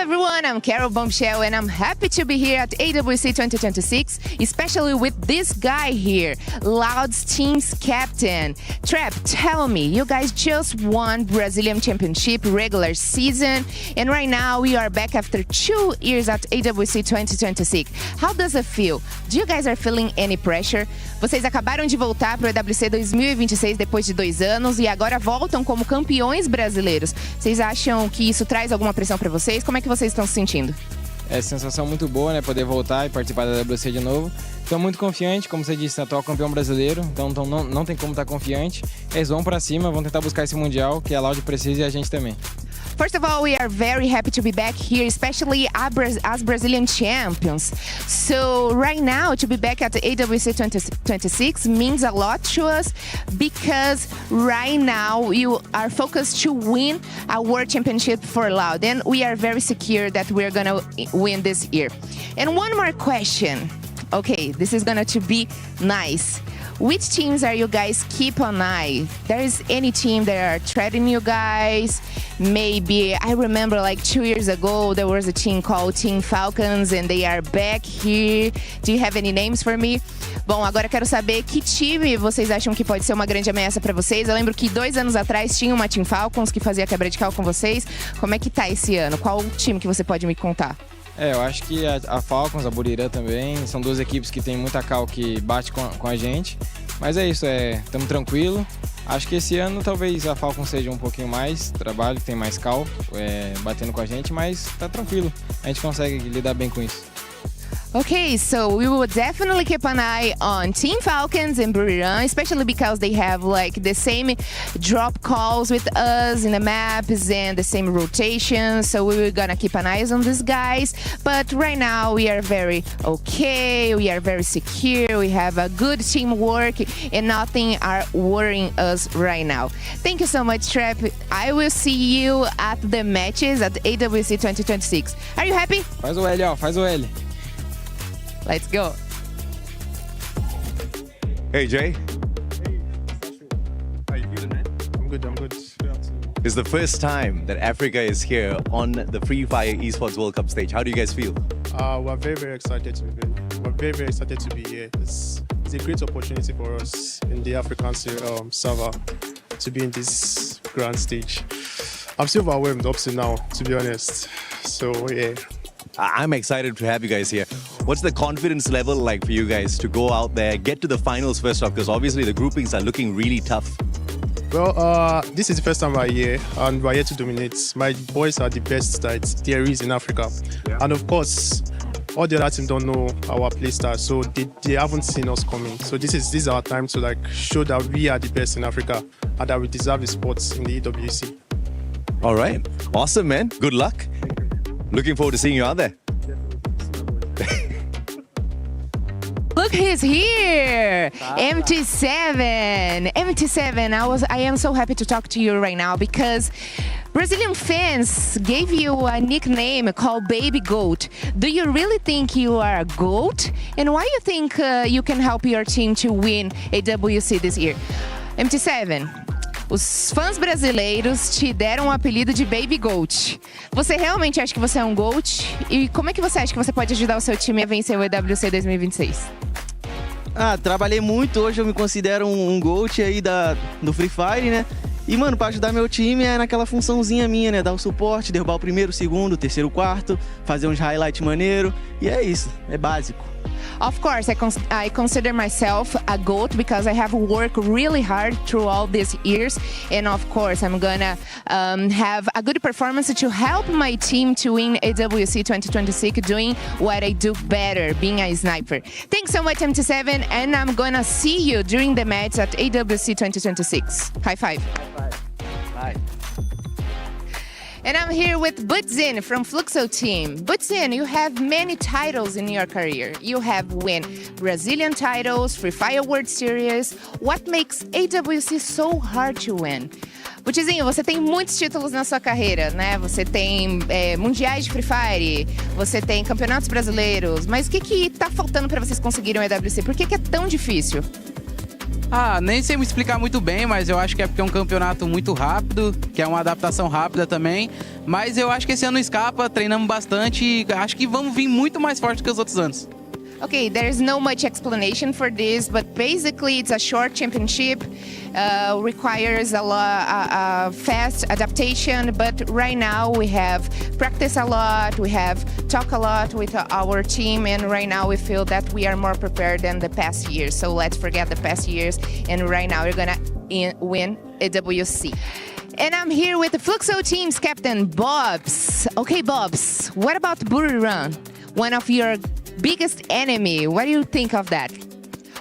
everyone, I'm Carol Bombshell and I'm happy to be here at EWC 2026, especially with this guy here, Loud's team's captain. Trap, tell me, you guys just won Brazilian Championship regular season and right now we are back after 2 years at EWC 2026. How does it feel? Do you guys are feeling any pressure? Vocês acabaram de voltar para o EWC 2026 depois de 2 anos e agora voltam como campeões brasileiros. Vocês acham que isso traz alguma pressão para vocês? Como é que vocês estão se sentindo? É sensação muito boa, né? Poder voltar e participar da EWC de novo. Estou muito confiante, como você disse, atual campeão brasileiro, então não tem como estar confiante. Eles vão para cima, vão tentar buscar esse Mundial, que a Loud precisa e a gente também. First of all, we are very happy to be back here, especially as Brazilian champions. So right now, to be back at the EWC 2026 means a lot to us because right now you are focused to win a World Championship for Loud. And we are very secure that we're going to win this year. And one more question. Okay, this is going to be nice. Which teams are you guys keep an eye? There is any team that are threatening you guys? Maybe, I remember like 2 years ago, there was a team called Team Falcons and they are back here. Do you have any names for me? Bom, agora eu quero saber que time vocês acham que pode ser uma grande ameaça para vocês. Eu lembro que 2 anos atrás tinha uma Team Falcons que fazia quebra de cal com vocês. Como é que tá esse ano? Qual time que você pode me contar? Eu acho que a Falcons, a Burirã também, são 2 equipes que tem muita cal que bate com a gente. Mas é isso, estamos tranquilos. Acho que esse ano talvez a Falcons seja um pouquinho mais trabalho, tem mais cal batendo com a gente, mas tá tranquilo. A gente consegue lidar bem com isso. Okay, so we will definitely keep an eye on Team Falcons and Buriram, especially because they have like the same drop calls with us in the maps and the same rotation. So we were gonna keep an eye on these guys. But right now we are very okay, we are very secure, we have a good teamwork and nothing are worrying us right now. Thank you so much, Trap. I will see you at the matches at EWC 2026. Are you happy? Faz o L, ó, faz o L. Let's go. Hey, Jay. Hey, how you feeling, man? I'm good. It's the first time that Africa is here on the Free Fire Esports World Cup stage. How do you guys feel? We're very excited to be here. We're very excited to be here. It's a great opportunity for us in the African server to be in this grand stage. I'm still overwhelmed up to now, to be honest. So, yeah. I'm excited to have you guys here. What's the confidence level like for you guys to go out there, get to the finals first off? Because obviously the groupings are looking really tough. Well, this is the first time we're here, and we're here to dominate. My boys are the best that there is in Africa. Yeah. And of course, all the other teams don't know our play style, so they haven't seen us coming. So this is our time to like show that we are the best in Africa and that we deserve the spots in the EWC. All right. Awesome, man. Good luck. Looking forward to seeing you out there. Look, he's here! MT7! MT7, I am so happy to talk to you right now because Brazilian fans gave you a nickname called Baby Goat. Do you really think you are a goat? And why you think you can help your team to win EWC this year? MT7, os fãs brasileiros te deram o apelido de Baby Goat. Você realmente acha que você é um GOAT? E como é que você acha que você pode ajudar o seu time a vencer o EWC 2026? Trabalhei muito, hoje eu me considero um GOAT aí do Free Fire, né? E, mano, pra ajudar meu time é naquela funçãozinha minha, né? Dar o suporte, derrubar o primeiro, o segundo, o terceiro, o quarto, fazer uns highlights maneiro. E é isso, é básico. Of course, I consider myself a GOAT because I have worked really hard through all these years. And of course, I'm gonna have a good performance to help my team to win EWC 2026, doing what I do better, being a sniper. Thanks so much, MT7, and I'm gonna see you during the match at EWC 2026. High five. High five. Bye. And I'm here with Butzin from Fluxo team. Butzin, you have many titles in your career. You have won Brazilian titles, Free Fire World Series. What makes EWC so hard to win? Butzinho, você tem muitos títulos na sua carreira, né? Você tem mundiais de Free Fire, você tem campeonatos brasileiros, mas o que tá faltando para vocês conseguirem o EWC? Por que é tão difícil? Nem sei me explicar muito bem, mas eu acho que é porque é um campeonato muito rápido, que é uma adaptação rápida também. Mas eu acho que esse ano não escapa, treinamos bastante e acho que vamos vir muito mais forte do que os outros anos. Okay, there's no much explanation for this, but basically it's a short championship, requires a fast adaptation. But right now we have practiced a lot, we have talked a lot with our team, and right now we feel that we are more prepared than the past years. So let's forget the past years, and right now we're gonna win EWC. And I'm here with the Fluxo team's captain, Bobs. Okay, Bobs, what about Buriram? One of your biggest enemy. What do you think of that?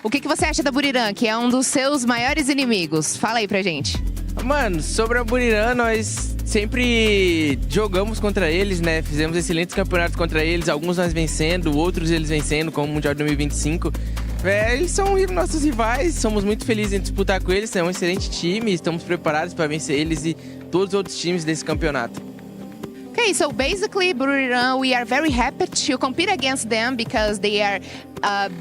O que você acha da Buriram, que é um dos seus maiores inimigos? Fala aí pra gente. Mano, sobre a Buriram, nós sempre jogamos contra eles, né? Fizemos excelentes campeonatos contra eles, alguns nós vencendo, outros eles vencendo, como o Mundial de 2025. Eles são nossos rivais, somos muito felizes em disputar com eles, é um excelente time, estamos preparados para vencer eles e todos os outros times desse campeonato. Okay, so basically, Buriram, we are very happy to compete against them because they are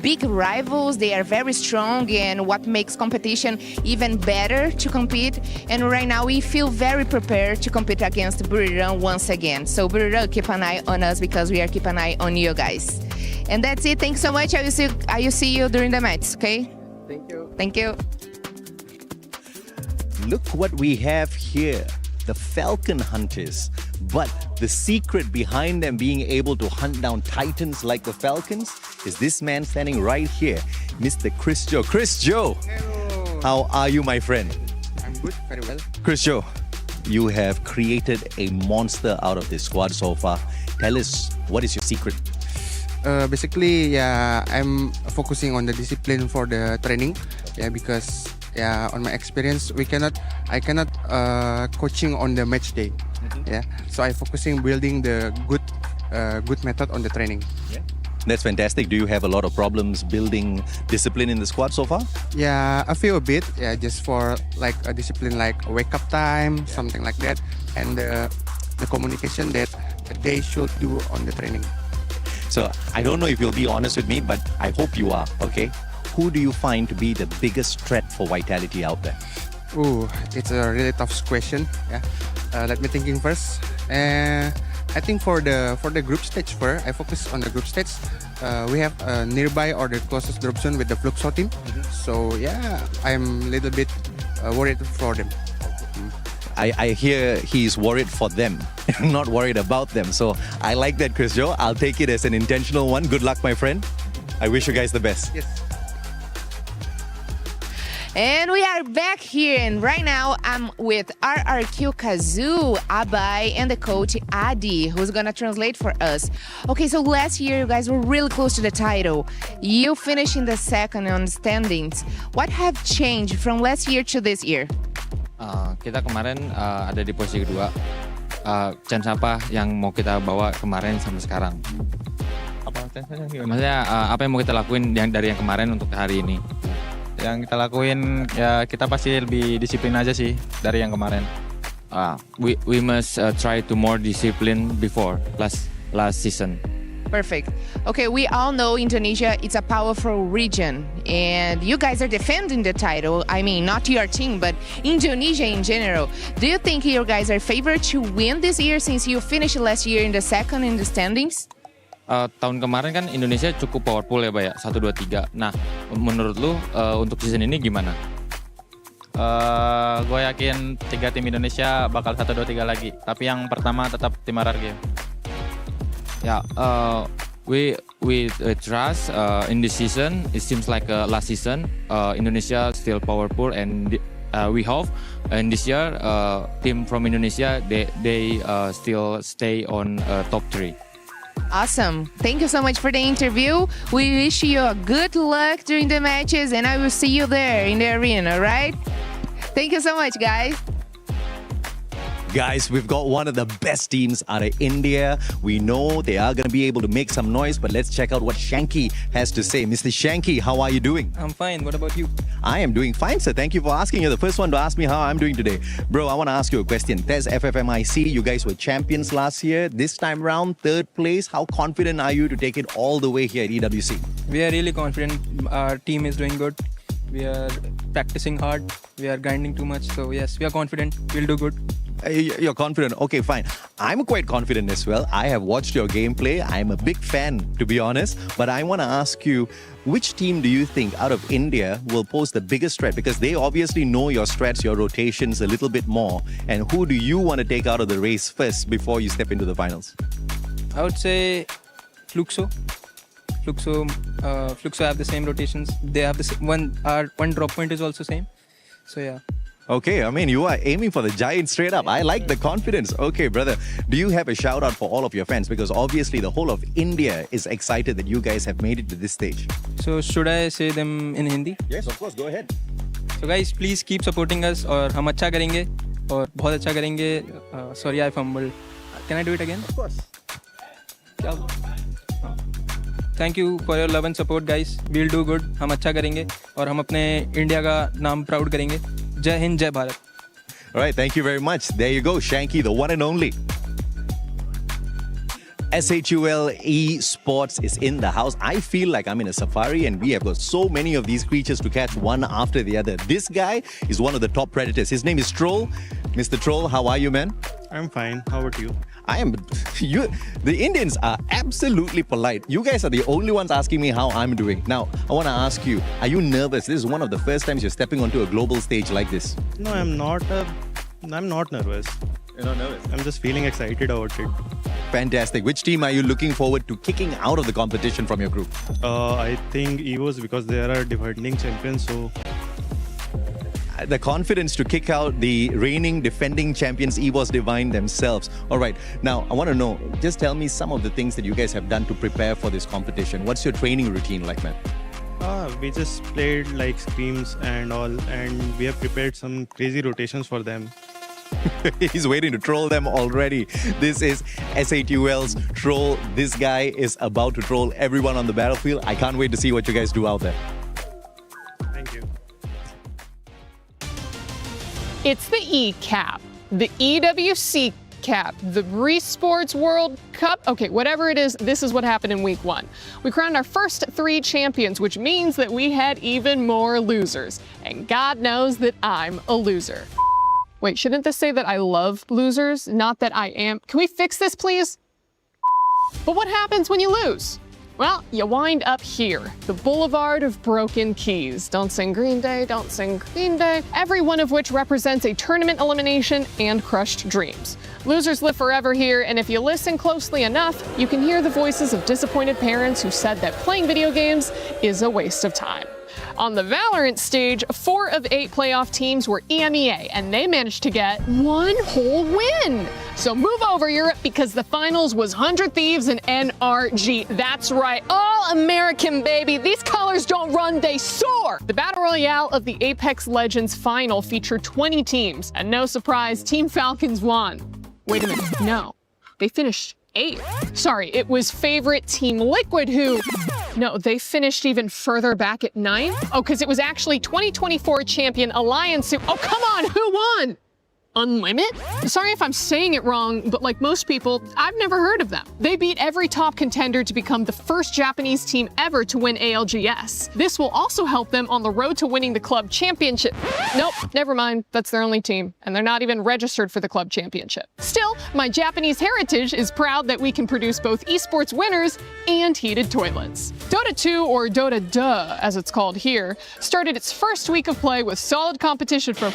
big rivals, they are very strong, and what makes competition even better to compete. And right now, we feel very prepared to compete against Buriram once again. So Buriram, keep an eye on us because we are keep an eye on you guys. And that's it. Thanks so much. I will see you during the match, okay? Thank you. Thank you. Look what we have here. The Falcon Hunters. But the secret behind them being able to hunt down titans like the Falcons is this man standing right here, Mr. Chris Joe. Chris Joe, hello. How are you, my friend? I'm good, very well. Chris Joe, you have created a monster out of this squad so far. Tell us, what is your secret? Basically, yeah, I'm focusing on the discipline for the training. Yeah, because on my experience, I cannot coaching on the match day. Yeah, so I'm focusing building the good method on the training. Yeah. That's fantastic. Do you have a lot of problems building discipline in the squad so far? Yeah, I feel a bit. Yeah, just for like a discipline like wake up time, something like that, and the communication that they should do on the training. So I don't know if you'll be honest with me, but I hope you are, okay? Who do you find to be the biggest threat for Vitality out there? Ooh, it's a really tough question. Yeah, let me thinking first. I think for the group stage first, I focus on the group stage. We have nearby or the closest group zone with the Fluxo team. So yeah, I'm a little bit worried for them. I hear he's worried for them, not worried about them. So I like that, Chris Joe. I'll take it as an intentional one. Good luck, my friend. I wish you guys the best. Yes. And we are back here, and right now I'm with RRQ Kazoo, Abai, and the coach Adi, who's gonna translate for us. Okay, so last year you guys were really close to the title. You finished in the second on standings. What have changed from last year to this year? Kita kemarin ada di posisi kedua. Chance apa yang mau kita bawa kemarin sampai sekarang? Maksudnya apa yang mau kita lakuin dari yang kemarin untuk hari ini? Yang kita lakuin ya kita pasti lebih disiplin aja sih dari yang kemarin. We must try to more discipline before last season. Perfect. Okay, we all know Indonesia is a powerful region, and you guys are defending the title. I mean, not your team, but Indonesia in general. Do you think you guys are favored to win this year since you finished last year in the second in the standings? Tahun kemarin kan Indonesia cukup powerful ya, Pak ya, 1, 2, 3. Nah, menurut lu untuk season ini gimana? Gue yakin 3 tim Indonesia bakal 1, 2, 3 lagi. Tapi yang pertama tetap tim RRQ. Yeah, we trust in this season. It seems like last season Indonesia still powerful, and we hope in this year team from Indonesia they still stay on top 3. Awesome. Thank you so much for the interview. We wish you a good luck during the matches, and I will see you there in the arena, right? Thank you so much, guys. Guys, we've got one of the best teams out of India. We know they are going to be able to make some noise, but let's check out what Shanky has to say. Mr. Shanky, how are you doing? I'm fine. What about you? I am doing fine, sir. Thank you for asking. You're the first one to ask me how I'm doing today. Bro, I want to ask you a question. There's FFMIC. You guys were champions last year. This time round, 3rd place. How confident are you to take it all the way here at EWC? We are really confident. Our team is doing good. We are practicing hard. We are grinding too much. So yes, we are confident. We'll do good. You're confident. Okay, fine. I'm quite confident as well. I have watched your gameplay. I'm a big fan, to be honest. But I want to ask you, which team do you think out of India will pose the biggest threat? Because they obviously know your strats, your rotations a little bit more. And who do you want to take out of the race first before you step into the finals? I would say Fluxo. Fluxo have the same rotations. They have the same, one drop point is also same. So yeah. Okay, I mean, you are aiming for the giant straight up. I like the confidence. Okay, brother, do you have a shout out for all of your fans? Because obviously the whole of India is excited that you guys have made it to this stage. So should I say them in Hindi? Yes, of course. Go ahead. So guys, please keep supporting us. और हम अच्छा करेंगे और बहुत अच्छा करेंगे. Sorry, I fumbled. Can I do it again? Of course. Thank you for your love and support, guys. We'll do good. हम अच्छा करेंगे और हम अपने इंडिया का नाम प्राउड करेंगे. जय हिंद, जय Bharat. All right, thank you very much. There you go, Shanky, the one and only. SHUL eSports is in the house. I feel like I'm in a safari and we have got so many of these creatures to catch one after the other. This guy is one of the top predators. His name is Troll. Mr. Troll, how are you, man? I'm fine. How about you? The Indians are absolutely polite. You guys are the only ones asking me how I'm doing. Now, I want to ask you, are you nervous? This is one of the first times you're stepping onto a global stage like this. No, I'm not. I'm not nervous. You're not nervous? I'm just feeling excited about it. Fantastic. Which team are you looking forward to kicking out of the competition from your group? I think EWC because they are defending champions. So the confidence to kick out the reigning defending champions EWC Divine themselves. All right, now I want to know, just tell me some of the things that you guys have done to prepare for this competition. What's your training routine like, man? we just played like screams and all, and we have prepared some crazy rotations for them. He's waiting to troll them already. This is SHUL's Troll. This guy is about to troll everyone on the battlefield. I can't wait to see what you guys do out there. Thank you. It's the E-Cap, the EWC Cap, the Resports World Cup. Okay, whatever it is, this is what happened in week 1. We crowned our first 3 champions, which means that we had even more losers. And God knows that I'm a loser. Wait, shouldn't this say that I love losers, not that I am? Can we fix this, please? But what happens when you lose? Well, you wind up here, the Boulevard of Broken Keys. Don't sing Green Day, don't sing Green Day. Every one of which represents a tournament elimination and crushed dreams. Losers live forever here, and if you listen closely enough, you can hear the voices of disappointed parents who said that playing video games is a waste of time. On the Valorant stage, 4 of 8 playoff teams were EMEA, and they managed to get 1 whole win. So move over, Europe, because the finals was 100 Thieves and NRG. That's right, all American, baby. These colors don't run, they soar. The Battle Royale of the Apex Legends final featured 20 teams, and no surprise, Team Falcons won. Wait a minute, no, they finished 8th. Sorry, it was favorite Team Liquid who... No, they finished even further back at 9th? Oh, because it was actually 2024 champion Alliance who... Oh, come on, who won? Unlimit? Sorry if I'm saying it wrong, but like most people, I've never heard of them. They beat every top contender to become the first Japanese team ever to win ALGS. This will also help them on the road to winning the club championship. Nope, never mind, that's their only team, and they're not even registered for the club championship. Still, my Japanese heritage is proud that we can produce both esports winners and heated toilets. Dota 2, or Dota Duh, as it's called here, started its first week of play with solid competition from...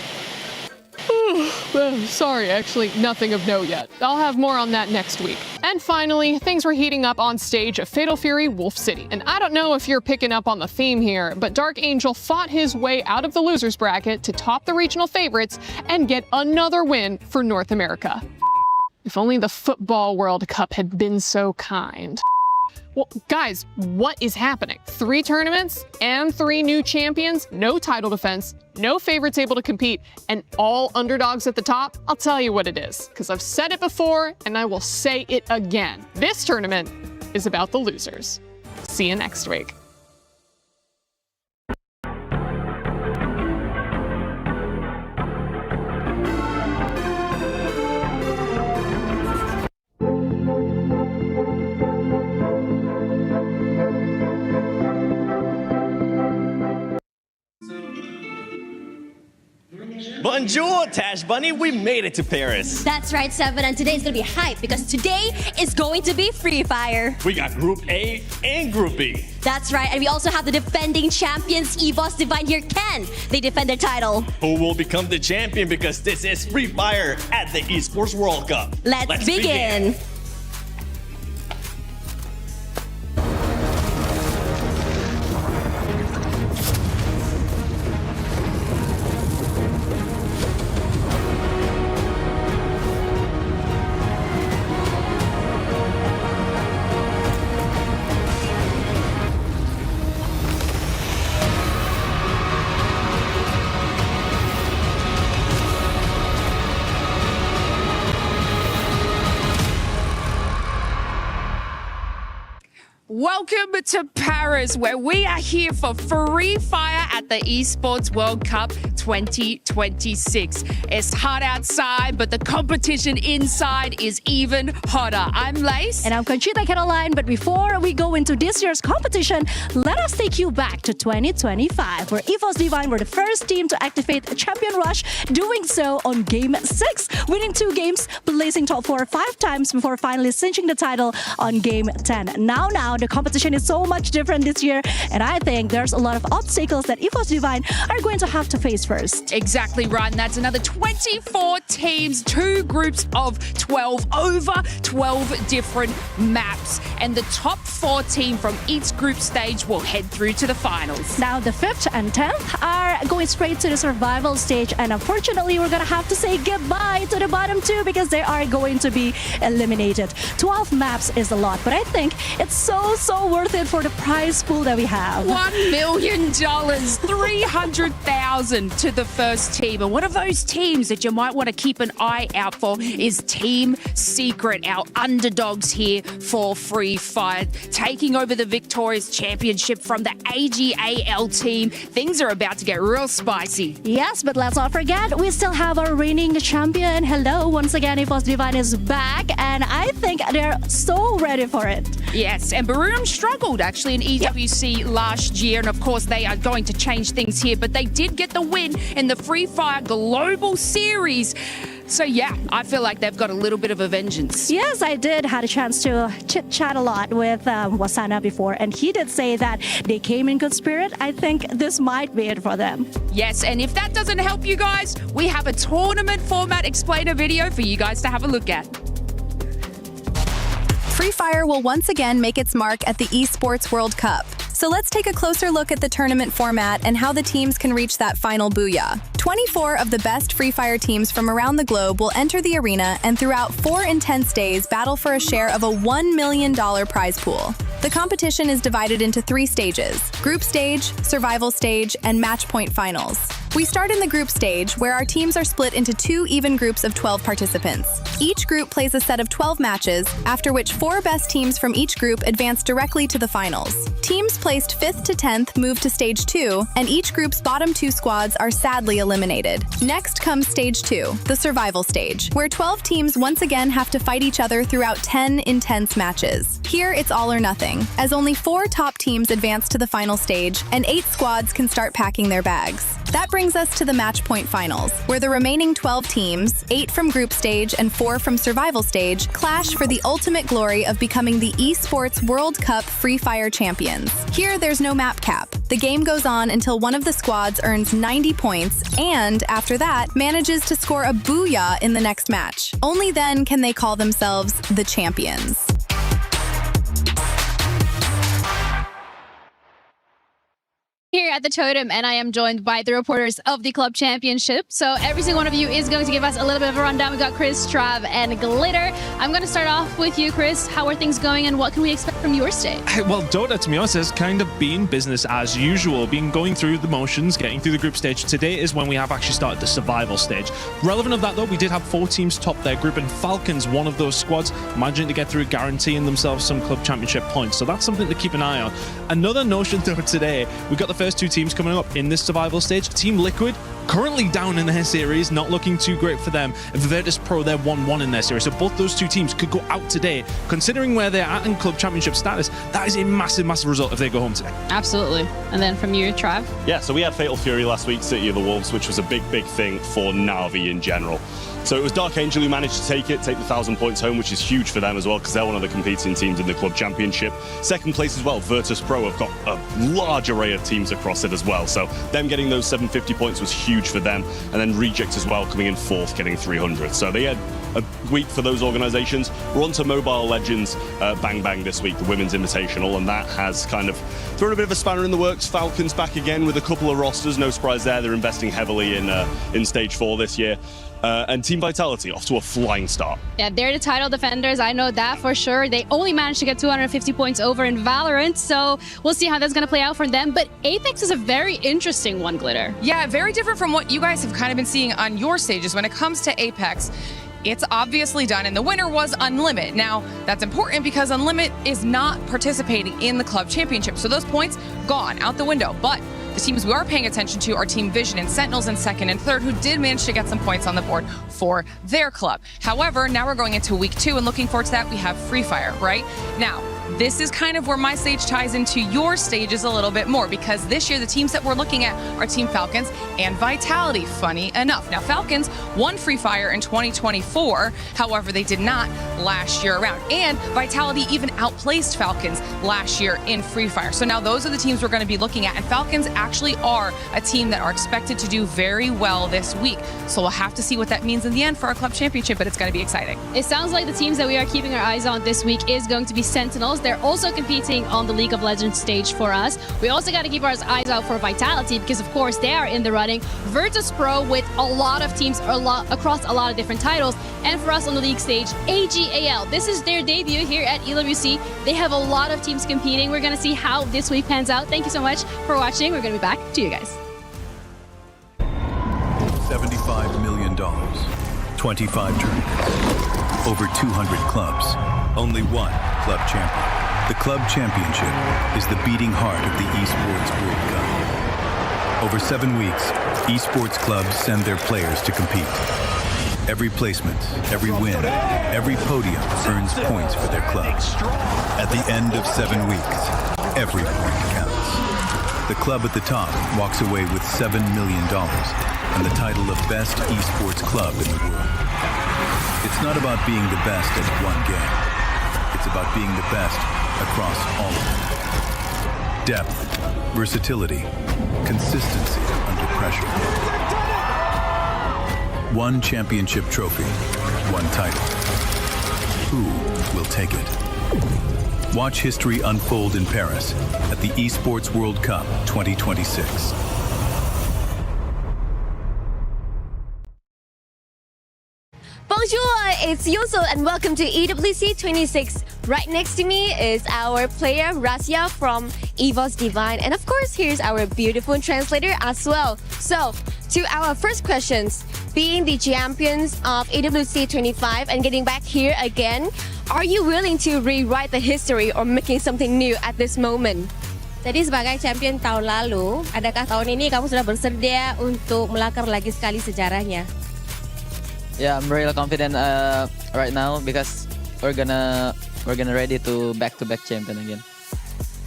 Sorry, actually, nothing of note yet. I'll have more on that next week. And finally, things were heating up on stage of Fatal Fury Wolf City. And I don't know if you're picking up on the theme here, but Dark Angel fought his way out of the losers bracket to top the regional favorites and get another win for North America. If only the Football World Cup had been so kind. Well, guys, what is happening? 3 tournaments and 3 new champions, no title defense, no favorites able to compete, and all underdogs at the top? I'll tell you what it is, because I've said it before and I will say it again. This tournament is about the losers. See you next week. Bonjour, Tash Bunny. We made it to Paris. That's right, Seven, and today's gonna be hype because today is going to be Free Fire. We got Group A and Group B. That's right, and we also have the defending champions, EVOS Divine here. Can they defend their title? Who will become the champion because this is Free Fire at the Esports World Cup. Let's begin. Welcome to Paris, where we are here for Free Fire at the Esports World Cup 2026. It's hot outside, but the competition inside is even hotter. I'm Lace. And I'm Conchita Caroline. But before we go into this year's competition, let us take you back to 2025, where EVOS Divine were the first team to activate a Champion Rush, doing so on Game 6, winning 2 games, placing top 4 5 times before finally cinching the title on Game 10. Now, the competition is so much different this year, and I think there's a lot of obstacles that EVOS Divine are going to have to face first. Exactly right, and that's another 24 teams, 2 groups of 12, over 12 different maps, and the top 4 team from each group stage will head through to the finals. Now, the 5th and 10th are going straight to the survival stage, and unfortunately, we're going to have to say goodbye to the bottom 2 because they are going to be eliminated. 12 maps is a lot, but I think it's so worth it for the prize pool that we have. $1 million, 300,000 to the first team. And one of those teams that you might want to keep an eye out for is Team Secret, our underdogs here for Free Fire, taking over the victorious championship from the AGAL team. Things are about to get real spicy. Yes, but let's not forget, we still have our reigning champion. Hello, once again, EVOS Divine is back, and I think they're so ready for it. Yes, and Barum struggled actually in EWC last year, and of course they are going to change things here, but they did get the win in the Free Fire Global Series. So yeah, I feel like they've got a little bit of a vengeance. Yes, I had a chance to chit-chat a lot with Wasana before, and he did say that they came in good spirit. I think this might be it for them. Yes, and if that doesn't help you guys, we have a tournament format explainer video for you guys to have a look at. Free Fire will once again make its mark at the Esports World Cup. So let's take a closer look at the tournament format and how the teams can reach that final booyah. 24 of the best Free Fire teams from around the globe will enter the arena and throughout 4 intense days battle for a share of a $1 million prize pool. The competition is divided into 3 stages: group stage, survival stage, and match point finals. We start in the group stage, where our teams are split into 2 even groups of 12 participants. Each group plays a set of 12 matches, after which 4 best teams from each group advance directly to the finals. Teams placed 5th to 10th move to stage 2, and each group's bottom 2 squads are sadly eliminated. Next comes stage 2, the survival stage, where 12 teams once again have to fight each other throughout 10 intense matches. Here it's all or nothing, as only 4 top teams advance to the final stage, and 8 squads can start packing their bags. That brings us to the match point finals, where the remaining 12 teams, 8 from group stage and 4 from survival stage, clash for the ultimate glory of becoming the Esports World Cup Free Fire champions. Here, there's no map cap. The game goes on until one of the squads earns 90 points and, after that, manages to score a booyah in the next match. Only then can they call themselves the champions. Here at the Totem, and I am joined by the reporters of the Club Championship. So every single one of you is going to give us a little bit of a rundown. We got Chris, Trav, and Glitter. I'm going to start off with you, Chris. How are things going, and what can we expect from your stage? Well, Dota, to be honest, has kind of been business as usual, been going through the motions, getting through the group stage. Today is when we have actually started the survival stage. Relevant of that, though, we did have 4 teams top their group, and Falcons, one of those squads, managing to get through, guaranteeing themselves some Club Championship points. So that's something to keep an eye on. Another notion, though, today, we got the first 2 two teams coming up in this survival stage. Team Liquid, currently down in their series, not looking too great for them. And Virtus Pro, they're 1-1 in their series. So both those two teams could go out today. Considering where they're at in club championship status, that is a massive, massive result if they go home today. Absolutely. And then from you, Trav? Yeah, so we had Fatal Fury last week, City of the Wolves, which was a big, big thing for Na'Vi in general. So it was Dark Angel who managed to take the 1,000 points home, which is huge for them as well, because they're one of the competing teams in the club championship. Second place as well, Virtus Pro have got a large array of teams across it as well. So them getting those 750 points was huge for them. And then Reject as well, coming in fourth, getting 300. So they had a week for those organizations. We're on to Mobile Legends Bang Bang this week, the Women's Invitational, and that has kind of thrown a bit of a spanner in the works. Falcons back again with a couple of rosters. No surprise there. They're investing heavily in Stage 4 this year. And Team Vitality off to a flying start. Yeah, they're the title defenders. I know that for sure. They only managed to get 250 points over in Valorant, so we'll see how that's going to play out for them. But Apex is a very interesting one, Glitter. Yeah, very different from what you guys have kind of been seeing on your stages when it comes to Apex. It's obviously done, and the winner was Unlimit. Now, that's important because Unlimit is not participating in the club championship, so those points gone out the window. But the teams we are paying attention to are Team Vision and Sentinels in second and third, who did manage to get some points on the board for their club. However, now we're going into week 2, and looking forward to that, we have Free Fire, right? Now, this is kind of where my stage ties into your stages a little bit more, because this year the teams that we're looking at are Team Falcons and Vitality, funny enough. Now, Falcons won Free Fire in 2024, however, they did not last year around. And Vitality even outplaced Falcons last year in Free Fire. So now those are the teams we're going to be looking at, and Falcons actually are a team that are expected to do very well this week. So we'll have to see what that means in the end for our club championship, but it's going to be exciting. It sounds like the teams that we are keeping our eyes on this week is going to be Sentinels. They're also competing on the League of Legends stage for us. We also got to keep our eyes out for Vitality because, of course, they are in the running. Virtus Pro with a lot of teams across a lot of different titles. And for us on the league stage, AGAL. This is their debut here at EWC. They have a lot of teams competing. We're going to see how this week pans out. Thank you so much for watching. We're going to be back to you guys. $75 million, 25 tournaments, over 200 clubs, only one club champion. The club championship is the beating heart of the Esports World Cup. Over 7 weeks, esports clubs send their players to compete. Every placement, every win, every podium earns points for their club. At the end of 7 weeks, every point counts. The club at the top walks away with $7 million and the title of Best Esports Club in the world. It's not about being the best at one game. It's about being the best across all of them. Depth, versatility, consistency under pressure. One championship trophy, one title. Who will take it? Watch history unfold in Paris at the Esports World Cup 2026. Bonjour, it's Yusul and welcome to EWC 26. Right next to me is our player Razia from EVOS Divine, and of course here's our beautiful translator as well. So, to our first questions, being the champions of EWC 25 and getting back here again, are you willing to rewrite the history or making something new at this moment? Jadi sebagai champion tahun lalu, adakah tahun ini kamu sudah bersedia untuk melangkah lagi sekali sejarahnya? Yeah, I'm really confident right now because we're gonna ready to back-to-back champion again.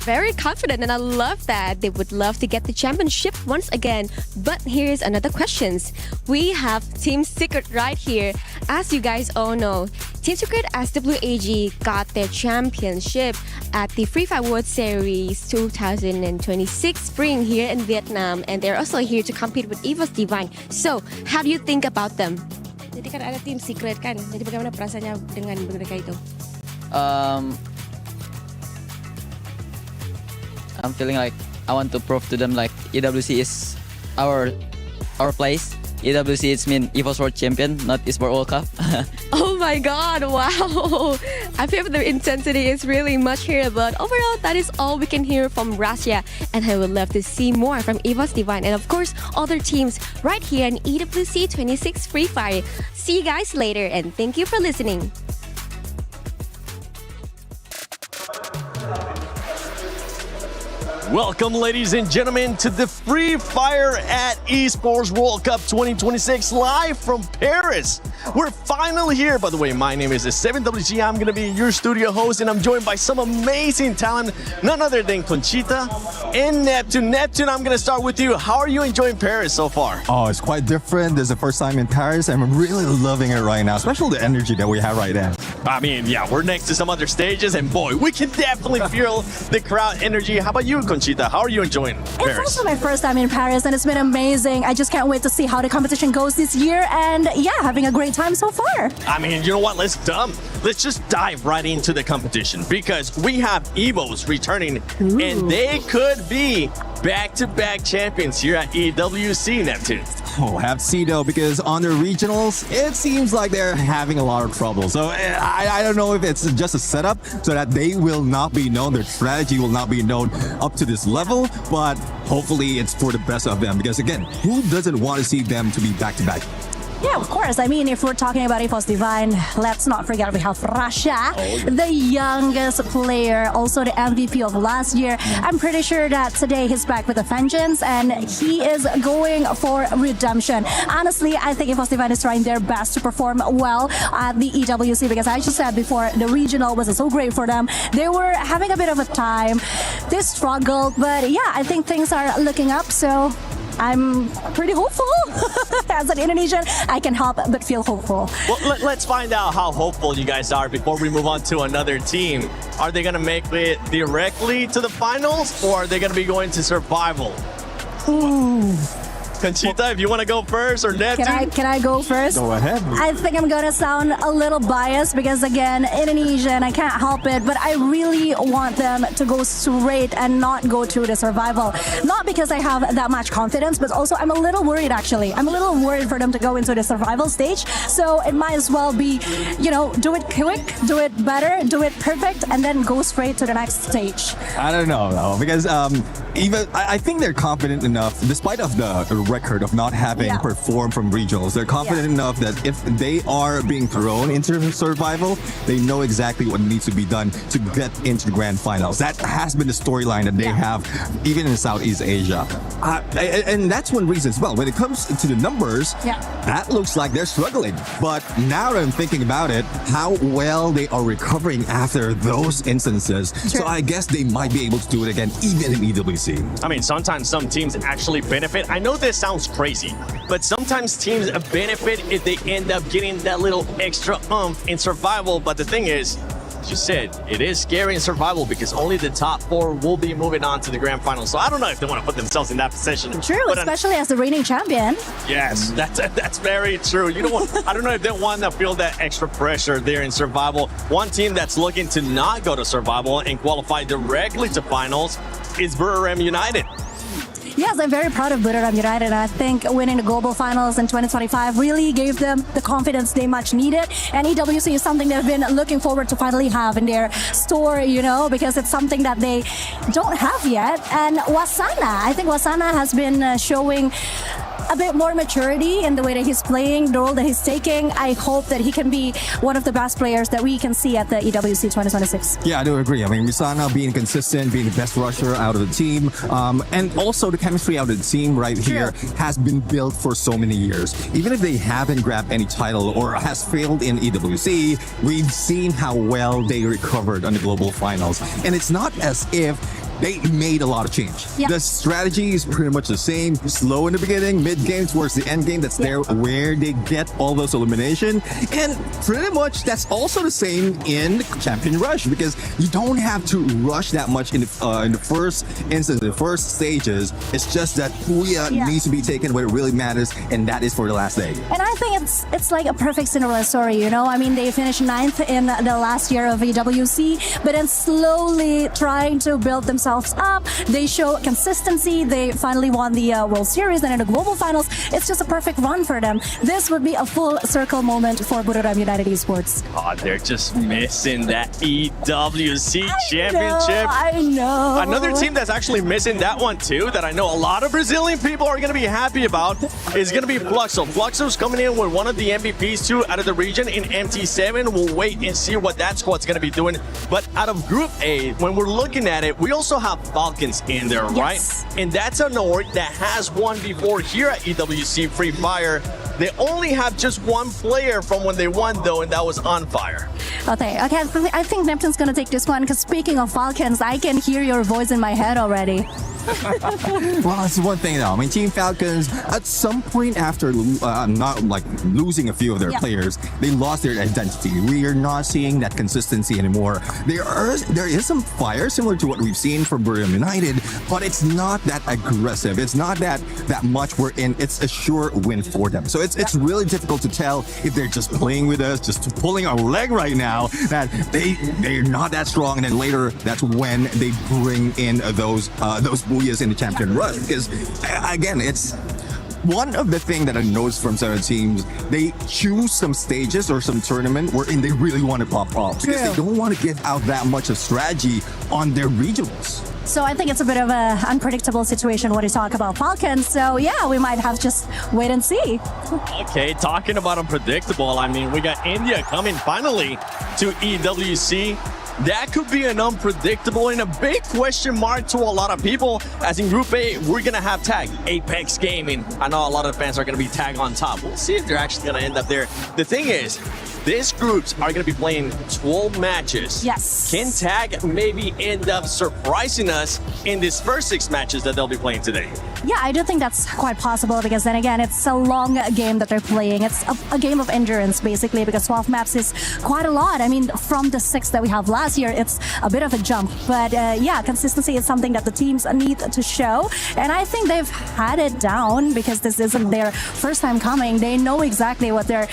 Very confident, and I love that. They would love to get the championship once again. But here's another question. We have Team Secret right here. As you guys all know, Team Secret SWAG got their championship at the Free Fire World Series 2026 spring here in Vietnam, and they're also here to compete with EVOS Divine. So, how do you think about them? Jadi kan ada tim secret kan, jadi bagaimana perasaannya dengan mereka itu? I'm feeling like I want to prove to them like EWC is our place. EWC it's mean EVOS World Champion, not Esports World Cup. Oh my god, wow! I feel the intensity is really much here, but overall that is all we can hear from Russia, and I would love to see more from EVOS Divine and of course other teams right here in EWC 26 Free Fire. See you guys later and thank you for listening. Welcome, ladies and gentlemen, to the Free Fire at Esports World Cup 2026 live from Paris. We're finally here. By the way, my name is FFWS. I'm going to be your studio host, and I'm joined by some amazing talent, none other than Conchita and Neptune. Neptune, I'm going to start with you. How are you enjoying Paris so far? Oh, it's quite different. This is the first time in Paris. I'm really loving it right now, especially the energy that we have right now. I mean, yeah, we're next to some other stages, and boy, we can definitely feel the crowd energy. How about you, Conchita? How are you enjoying Paris? It's also my first time in Paris, and it's been amazing. I just can't wait to see how the competition goes this year, and yeah, having a great time so far. I mean, you know what? Let's just dive right into the competition, because we have Evos returning. Ooh. And they could be back-to-back champions here at EWC, Neptune. Oh, have to see though, because on the regionals, it seems like they're having a lot of trouble. So I don't know if it's just a setup so that they will not be known, their strategy will not be known up to this level, but hopefully it's for the best of them, because again, who doesn't want to see them to be back-to-back? Yeah, of course. I mean, if we're talking about EVOS Divine, let's not forget we have Rasha, the youngest player, also the MVP of last year. I'm pretty sure that today he's back with a vengeance, and he is going for redemption. Honestly, I think EVOS Divine is trying their best to perform well at the EWC, because I just said before, the regional wasn't so great for them. They were having a bit of a time. They struggled, but yeah, I think things are looking up, so I'm pretty hopeful. As an Indonesian, I can help but feel hopeful. Well, let's find out how hopeful you guys are before we move on to another team. Are they going to make it directly to the finals, or are they going to be going to survival? Ooh. Conchita, if you want to go first, or Neptune? Can I go first? Go ahead. I think I'm going to sound a little biased because, again, Indonesian, I can't help it, but I really want them to go straight and not go through the survival. Not because I have that much confidence, but also I'm a little worried, actually. I'm a little worried for them to go into the survival stage. So it might as well be, you know, do it quick, do it better, do it perfect, and then go straight to the next stage. I don't know, though, because even I think they're confident enough, despite of the record of not having performed from regionals, they're confident enough that if they are being thrown into survival, they know exactly what needs to be done to get into the grand finals. That has been the storyline that they have even in Southeast Asia, and that's one reason as well. When it comes to the numbers, that looks like they're struggling, but now that I'm thinking about it, how well they are recovering after those instances, so I guess they might be able to do it again even in EWC. I mean, sometimes some teams actually benefit. I know this sounds crazy, but sometimes teams benefit if they end up getting that little extra oomph in survival. But the thing is, as you said, it is scary in survival because only the top 4 will be moving on to the grand final. So I don't know if they want to put themselves in that position. True, but especially as the reigning champion. Yes, that's very true. You know what? I don't know if they want to feel that extra pressure there in survival. One team that's looking to not go to survival and qualify directly to finals is Buriram United. Yes, I'm very proud of Buriram United. I think winning the global finals in 2025 really gave them the confidence they much needed. And EWC is something they've been looking forward to finally have in their store, you know, because it's something that they don't have yet. And Wasana, I think Wasana has been showing a bit more maturity in the way that he's playing, the role that he's taking. I hope that he can be one of the best players that we can see at the EWC 2026. Yeah, I do agree. I mean, Misana being consistent, being the best rusher out of the team, and also the chemistry out of the team right here has been built for so many years. Even if they haven't grabbed any title or has failed in EWC, we've seen how well they recovered on the global finals. And it's not as if they made a lot of change. The strategy is pretty much the same. Slow in the beginning, mid-game towards the end game. That's there where they get all those elimination. And pretty much that's also the same in Champion Rush, because you don't have to rush that much in the first instance, the first stages. It's just that Puya needs to be taken where it really matters, and that is for the last day. And I think it's like a perfect Cinderella story, you know? I mean, they finished 9th in the last year of EWC, but then slowly trying to build themselves up. They show consistency. They finally won the World Series, and in the global finals, it's just a perfect run for them. This would be a full circle moment for Buriram United Esports. Oh, they're just missing that EWC championship. I know. Another team that's actually missing that one too, that I know a lot of Brazilian people are going to be happy about, is going to be Fluxo. Fluxo's coming in with one of the MVPs too out of the region in MT7. We'll wait and see what that squad's going to be doing. But out of Group A, when we're looking at it, we also also have Falcons in there, right? And that's an org that has won before here at EWC Free Fire. They only have just one player from when they won, though, and that was On Fire. Okay, I think Neptune's gonna take this one because speaking of Falcons, I can hear your voice in my head already. Well, it's one thing though. I mean, Team Falcons, at some point after not like losing a few of their players, they lost their identity. We are not seeing that consistency anymore. There is some fire similar to what we've seen from Buriram United, but it's not that aggressive. It's not that much we're in. It's a sure win for them. So it's really difficult to tell if they're just playing with us, just pulling our leg right now, that they're not that strong, and then later that's when they bring in those booyahs in the champion rush. Because again, it's one of the things that I noticed from some of the teams, they choose some stages or some tournament wherein they really want to pop off because they don't want to give out that much of strategy on their regionals. So I think it's a bit of an unpredictable situation when you talk about Falcons. So yeah, we might have to just wait and see. Okay, talking about unpredictable, I mean, we got India coming finally to EWC. That could be an unpredictable and a big question mark to a lot of people, as in Group A, we're going to have tag, Apex Gaming. I know a lot of fans are going to be tag on top. We'll see if they're actually going to end up there. The thing is, these groups are going to be playing 12 matches. Yes. Can tag maybe end up surprising us in these first 6 matches that they'll be playing today? Yeah, I do think that's quite possible because then again, it's a long game that they're playing. It's a game of endurance basically because 12 maps is quite a lot. I mean, from the 6 that we have last year, it's a bit of a jump. But yeah, consistency is something that the teams need to show. And I think they've had it down because this isn't their first time coming. They know exactly what they're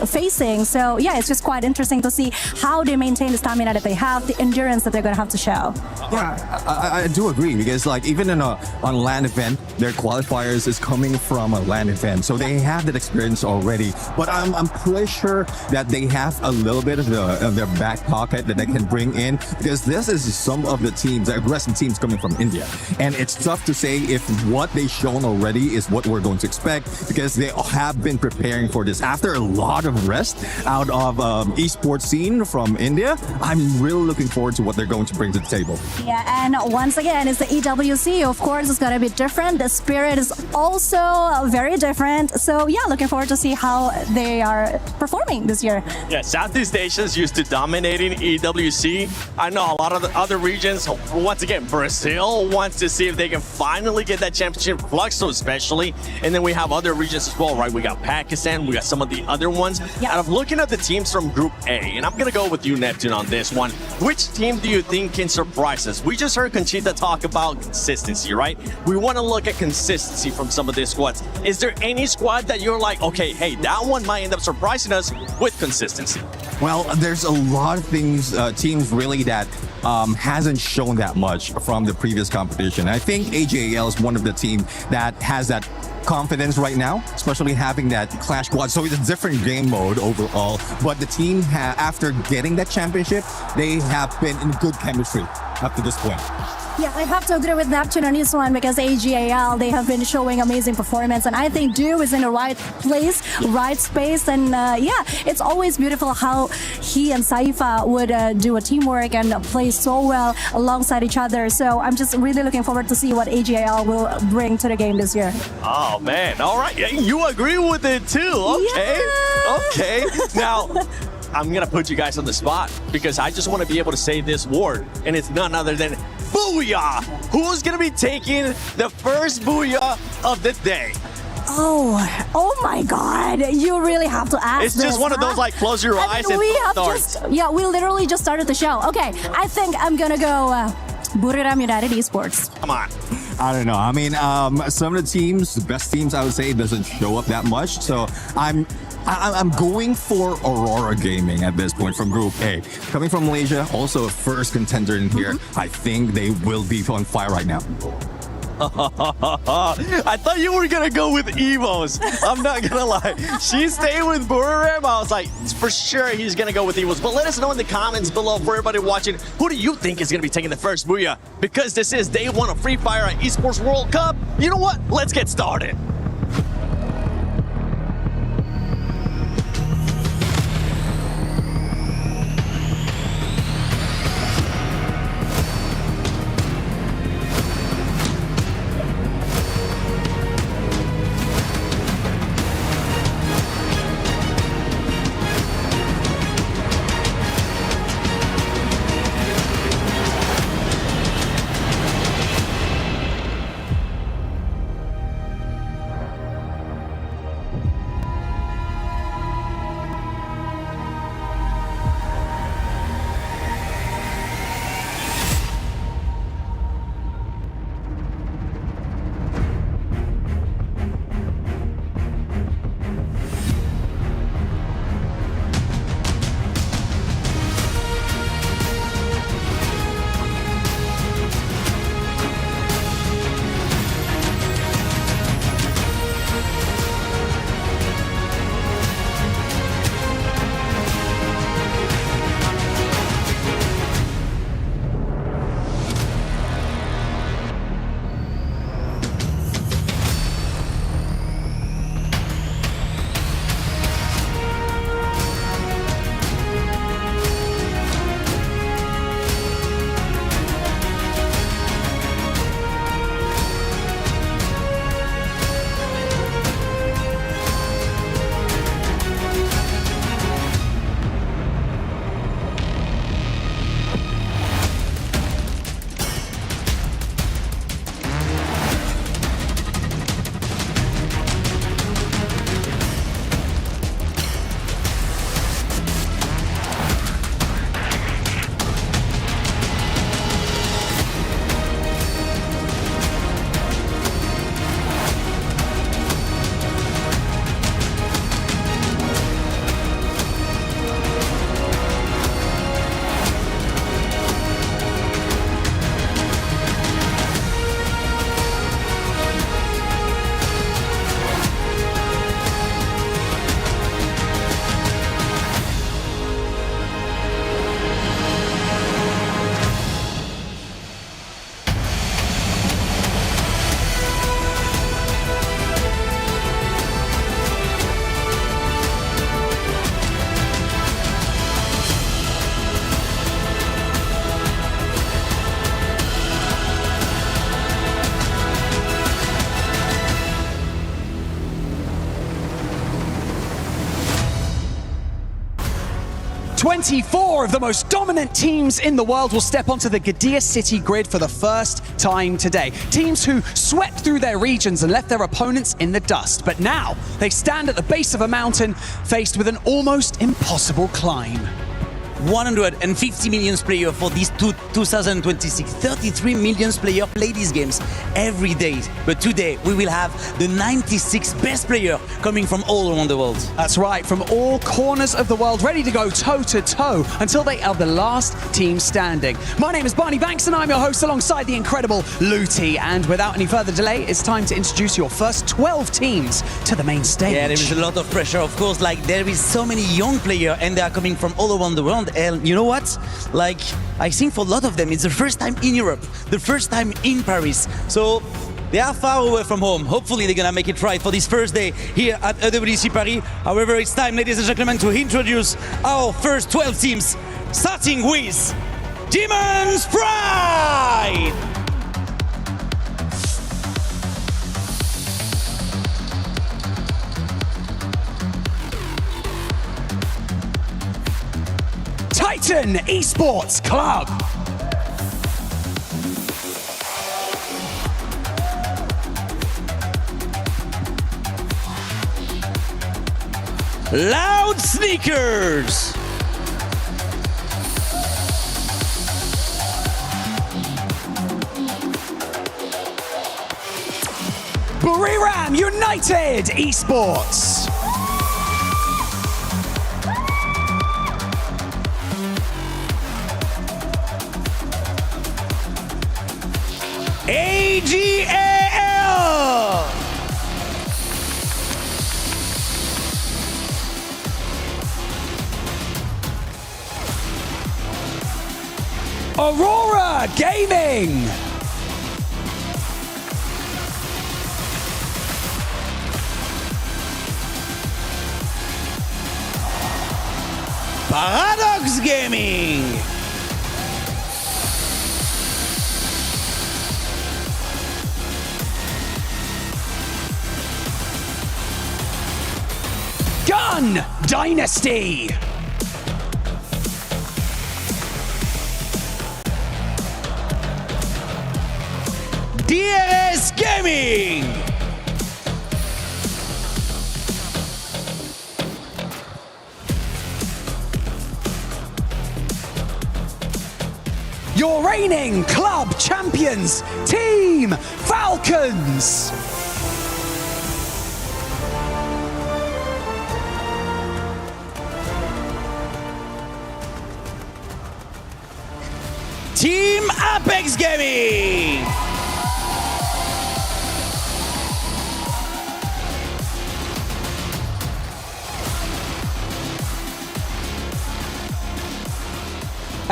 facing. So yeah, it's just quite interesting to see how they maintain the stamina that they have, the endurance that they're going to have to show. Yeah, I do agree because like even in on LAN event, their qualifiers is coming from a LAN event, so they have that experience already. But I'm pretty sure that they have a little bit of their back pocket that they can bring in because this is some of the teams, the aggressive teams coming from India, and it's tough to say if what they've shown already is what we're going to expect because they have been preparing for this after a lot of rest out of esports scene from India. I'm really looking forward to what they're going to bring to the table. Yeah, and once again, it's the EWC. Of course, it's going to be different. The spirit is also very different. So yeah, looking forward to see how they are performing this year. Yeah, Southeast Asia's used to dominating EWC. I know a lot of the other regions, once again, Brazil wants to see if they can finally get that championship, Fluxo especially. And then we have other regions as well, right? We got Pakistan, we got some of the other ones. And I'm looking at the teams from Group A, and I'm going to go with you, Neptune, on this one. Which team do you think can surprise us? We just heard Conchita talk about consistency, right? We want to look at consistency from some of these squads. Is there any squad that you're like, okay, hey, that one might end up surprising us with consistency? Well, there's a lot of things, teams really that hasn't shown that much from the previous competition. I think AJAL is one of the teams that has that confidence right now, especially having that Clash Squad. So it's a different game mode overall, but the team, after getting that championship, they have been in good chemistry up to this point. Yeah, I have to agree with Neptune on this one because AGAL, they have been showing amazing performance, and I think Do is in the right place, right space, and yeah, it's always beautiful how he and Saifa would do a teamwork and play so well alongside each other. So I'm just really looking forward to see what AGAL will bring to the game this year. Oh man, all right, you agree with it too, okay, okay. Now, I'm gonna put you guys on the spot because I just want to be able to say this word, and it's none other than Booyah! Who's gonna be taking the first Booyah of the day? Oh my God! You really have to ask. It's just one of those like close your eyes and we have starts. we literally just started the show. Okay, I think I'm gonna go Buriram United Esports. Come on. I don't know. I mean, some of the teams, the best teams, I would say, doesn't show up that much. So I'm going for Aurora Gaming at this point from Group A. Coming from Malaysia, also a first contender in here. I think they will be on fire right now. I thought you were gonna go with Evos. I'm not gonna lie. She stayed with Buriram. I was like, for sure he's gonna go with Evos. But let us know in the comments below for everybody watching, who do you think is gonna be taking the first Booyah? Because this is day 1 of Free Fire at Esports World Cup. You know what? Let's get started. 24 of the most dominant teams in the world will step onto the Garena City grid for the first time today. Teams who swept through their regions and left their opponents in the dust. But now they stand at the base of a mountain faced with an almost impossible climb. 150 million players for this 2026. 33 million players play these games every day. But today we will have the 96 best players coming from all around the world. That's right, from all corners of the world, ready to go toe-to-toe until they are the last team standing. My name is Barney Banks and I'm your host alongside the incredible Luti. And without any further delay, it's time to introduce your first 12 teams to the main stage. Yeah, there is a lot of pressure, of course. Like, there is so many young players and they are coming from all around the world. And you know what? Like, I think for a lot of them, it's the first time in Europe, the first time in Paris. So they are far away from home. Hopefully they're gonna make it right for this first day here at EWC Paris. However, it's time, ladies and gentlemen, to introduce our first 12 teams, starting with Demon's Pride! Titan Esports Club. Loud Sneakers. Buriram United Esports. AGAL. Aurora Gaming. Paradox Gaming. Gun Dynasty. DRS Gaming. Your reigning club champions, Team Falcons. Team Apex Gaming.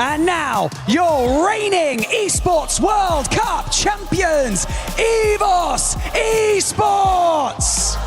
And now, your reigning Esports World Cup champions, EVOS Esports!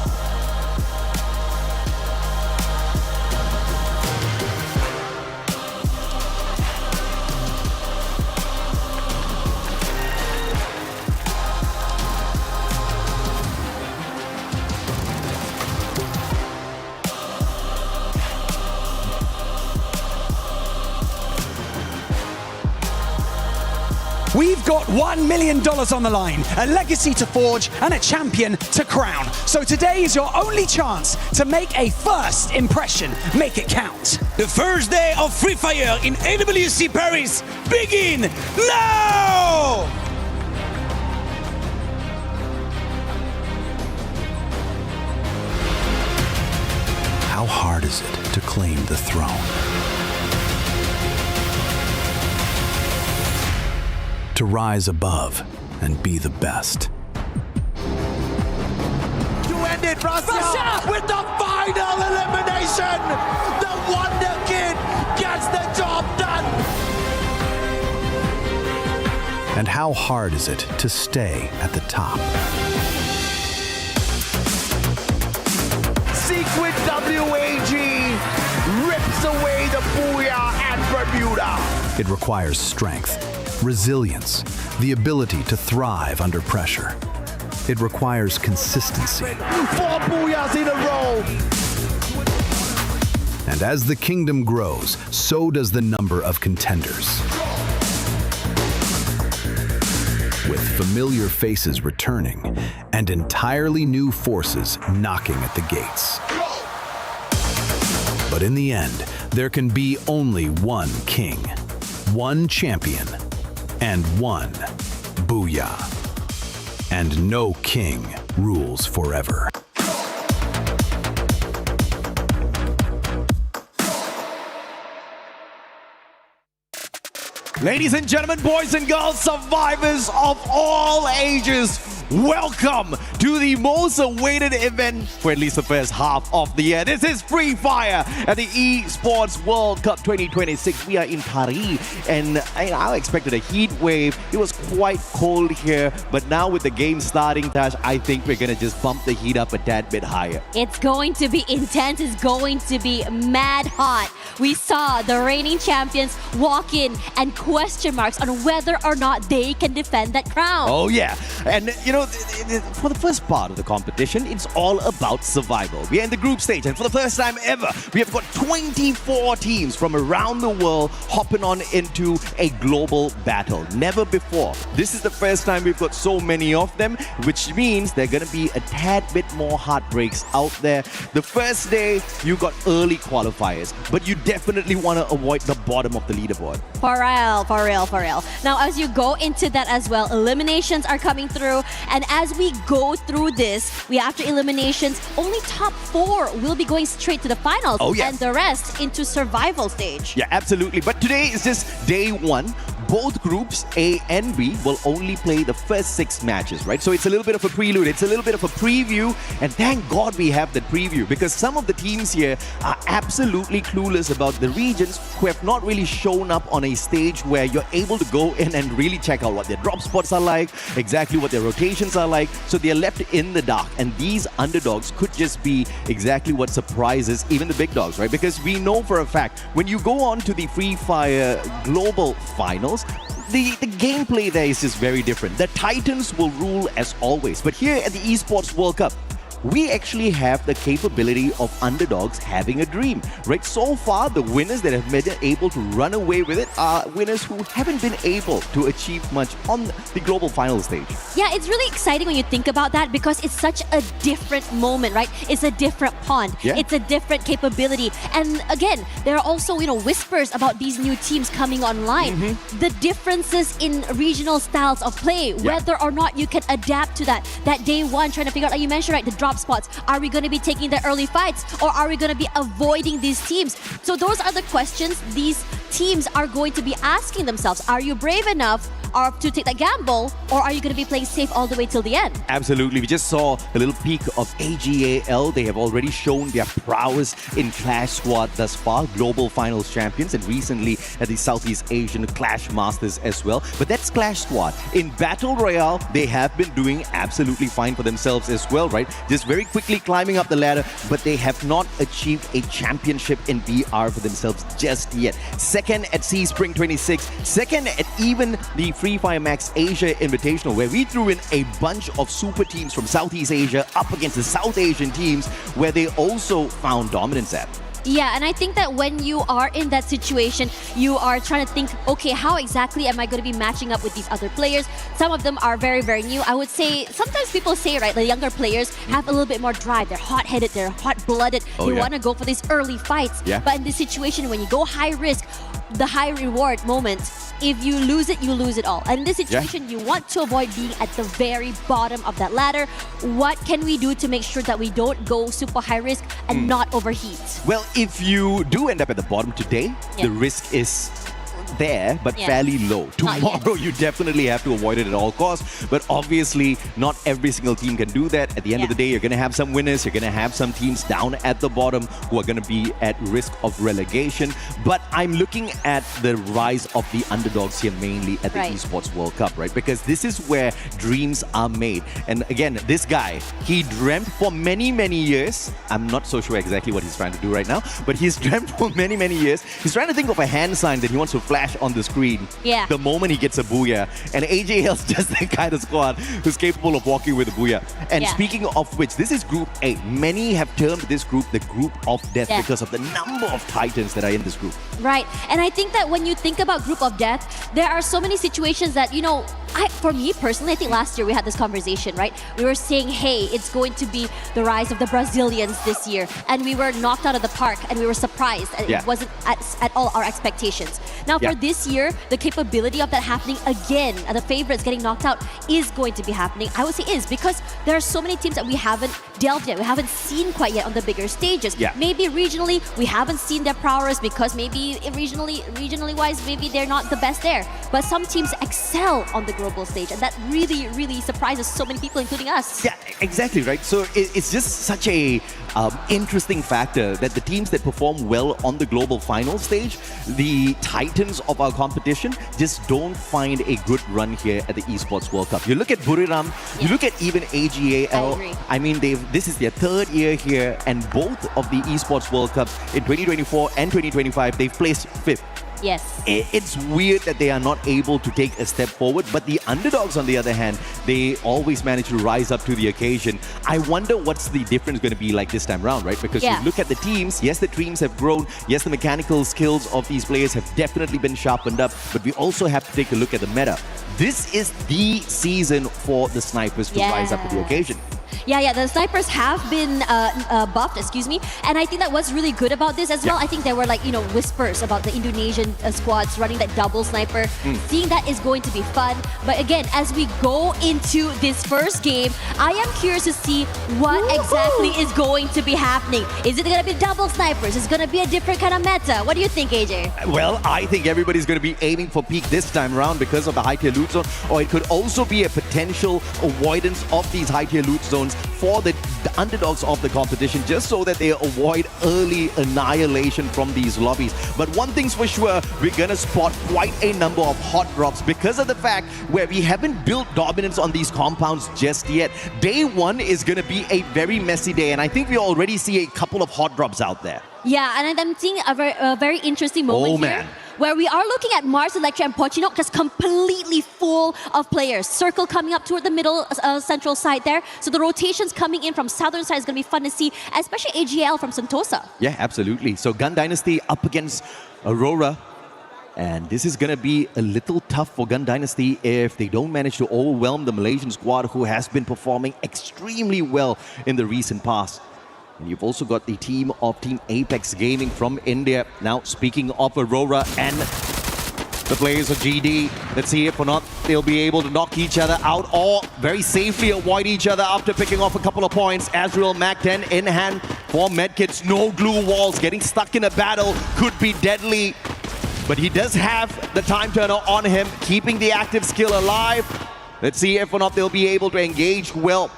We've got $1 million on the line, a legacy to forge, and a champion to crown. So today is your only chance to make a first impression. Make it count. The first day of Free Fire in EWC Paris begin now! How hard is it to claim the throne? To rise above and be the best. To end it, Russia with the final elimination! The Wonder Kid gets the job done! And how hard is it to stay at the top? Secret WAG rips away the Booyah at Bermuda! It requires strength, resilience, the ability to thrive under pressure. It requires consistency. 4 Booyahs in a row! And as the kingdom grows, so does the number of contenders. With familiar faces returning and entirely new forces knocking at the gates. But in the end, there can be only one king, one champion, and one booyah. And no king rules forever. Ladies and gentlemen, boys and girls, survivors of all ages, welcome to the most awaited event for at least the first half of the year. This is Free Fire at the Esports World Cup 2026. We are in Paris, and I expected a heat wave. It was quite cold here, but now with the game starting, Tash, I think we're going to just bump the heat up a tad bit higher. It's going to be intense. It's going to be mad hot. We saw the reigning champions walk in and question marks on whether or not they can defend that crown. Oh yeah, and you know, for the first part of the competition, it's all about survival. We are in the group stage, and for the first time ever, we have got 24 teams from around the world hopping on into a global battle. Never before. This is the first time we've got so many of them, which means there are going to be a tad bit more heartbreaks out there. The first day, you got early qualifiers, but you definitely want to avoid the bottom of the leaderboard. For real. Now, as you go into that as well, eliminations are coming through. And as we go through this, we after eliminations, only top 4 will be going straight to the finals. Oh, yeah. And the rest into survival stage. Yeah, absolutely. But today is just day 1. Both groups, A and B, will only play the first 6 matches, right? So it's a little bit of a prelude. It's a little bit of a preview. And thank God we have that preview, because some of the teams here are absolutely clueless about the regions who have not really shown up on a stage where you're able to go in and really check out what their drop spots are like, exactly what their rotations are like. So they're left in the dark. And these underdogs could just be exactly what surprises even the big dogs, right? Because we know for a fact, when you go on to the Free Fire Global Finals, the gameplay there is just very different. The Titans will rule as always. But here at the Esports World Cup, we actually have the capability of underdogs having a dream, right? So far, the winners that have been able to run away with it are winners who haven't been able to achieve much on the global final stage. Yeah, it's really exciting when you think about that, because it's such a different moment, right? It's a different pond. Yeah. It's a different capability. And again, there are also, whispers about these new teams coming online. The differences in regional styles of play, whether or not you can adapt to that. That day 1, trying to figure out, like you mentioned, right, the drop spots. Are we going to be taking the early fights, or are we going to be avoiding these teams? So those are the questions these teams are going to be asking themselves. Are you brave enough to take that gamble, or are you going to be playing safe all the way till the end? Absolutely. We just saw a little peek of AGAL. They have already shown their prowess in Clash Squad thus far, global finals champions, and recently at the Southeast Asian Clash Masters as well. But that's Clash Squad. In Battle Royale, they have been doing absolutely fine for themselves as well, right? Just very quickly climbing up the ladder, but they have not achieved a championship in BR for themselves just yet. Second at Sea Spring 26, second at even the Free Fire Max Asia Invitational, where we threw in a bunch of super teams from Southeast Asia up against the South Asian teams, where they also found dominance at. Yeah, and I think that when you are in that situation, you are trying to think, okay, how exactly am I going to be matching up with these other players? Some of them are very, very new. I would say, sometimes people say, right, the younger players have a little bit more drive. They're hot-headed, they're hot-blooded. They want to go for these early fights. But in this situation, when you go high risk, the high reward moment, if you lose it, you lose it all. And in this situation, you want to avoid being at the very bottom of that ladder. What can we do to make sure that we don't go super high risk and not overheat? Well, if you do end up at the bottom today, the risk is there, but fairly low. Tomorrow, you definitely have to avoid it at all costs. But obviously, not every single team can do that. At the end of the day, you're going to have some winners. You're going to have some teams down at the bottom who are going to be at risk of relegation. But I'm looking at the rise of the underdogs here, mainly at the Esports World Cup, right? Because this is where dreams are made. And again, this guy, he dreamt for many, many years. I'm not so sure exactly what he's trying to do right now, but he's dreamt for many, many years. He's trying to think of a hand sign that he wants to flash flash on the screen Yeah. the moment he gets a booyah. And AJL's just the kind of squad who's capable of walking with a booyah. And Yeah. speaking of which, this is Group A. Many have termed this group the Group of Death Yeah. because of the number of Titans that are in this group. Right. And I think that when you think about Group of Death, there are so many situations that, for me personally, I think last year we had this conversation, right? We were saying, hey, it's going to be the rise of the Brazilians this year. And we were knocked out of the park and we were surprised. And Yeah. it wasn't at all our expectations. Now, for Yeah. this year, the capability of that happening again, and the favorites getting knocked out, is going to be happening. I would say is because there are so many teams that we haven't delved yet, we haven't seen quite yet on the bigger stages. Yeah. Maybe regionally, we haven't seen their prowess because maybe regionally wise, maybe they're not the best there. But some teams excel on the global stage, and that really, really surprises so many people, including us. Yeah, exactly, right? So it's just such a interesting factor that the teams that perform well on the global final stage, the titans of our competition, just don't find a good run here at the Esports World Cup. You look at Buriram, you look at even AGAL. I mean, this is their third year here, and both of the Esports World Cups in 2024 and 2025, they've placed 5th. Yes. It's weird that they are not able to take a step forward, but the underdogs, on the other hand, they always manage to rise up to the occasion. I wonder what's the difference going to be like this time around, right? Because you look at the teams, yes, the teams have grown, yes, the mechanical skills of these players have definitely been sharpened up, but we also have to take a look at the meta. This is the season for the snipers to rise up to the occasion. Yeah, the snipers have been buffed, and I think that what's really good about this as well, I think there were whispers about the Indonesian squads running that double sniper. Seeing that is going to be fun, but again, as we go into this first game, I am curious to see what exactly is going to be happening. Is it going to be double snipers? Is it going to be a different kind of meta? What do you think, AJ? Well, I think everybody's going to be aiming for peak this time around because of the high tier loot zone, or it could also be a potential avoidance of these high tier loot zones for the underdogs of the competition, just so that they avoid early annihilation from these lobbies. But one thing's for sure, we're gonna spot quite a number of hot drops because of the fact where we haven't built dominance on these compounds just yet. Day one is gonna be a very messy day, and I think we already see a couple of hot drops out there. Yeah, and I'm seeing a very interesting moment here, where we are looking at Mars, Electra, and Pochino just completely full of players. Circle coming up toward the middle central side there. So the rotations coming in from southern side is going to be fun to see, especially AGL from Sentosa. Yeah, absolutely. So Gun Dynasty up against Aurora. And this is going to be a little tough for Gun Dynasty if they don't manage to overwhelm the Malaysian squad, who has been performing extremely well in the recent past. And you've also got the team of Team Apex Gaming from India. Now, speaking of Aurora and the players of GD, let's see if or not they'll be able to knock each other out or very safely avoid each other after picking off a couple of points. Azrael Mac 10 in hand for medkits. No glue walls. Getting stuck in a battle could be deadly. But he does have the time turner on him, keeping the active skill alive. Let's see if or not they'll be able to engage well.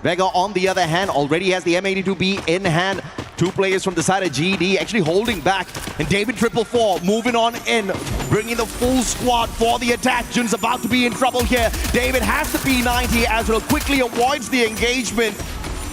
Vega, on the other hand, already has the M82B in hand. Two players from the side of GD actually holding back. And David 444 moving on in, bringing the full squad for the attack. Jun's about to be in trouble here. David has the P90 as well, quickly avoids the engagement.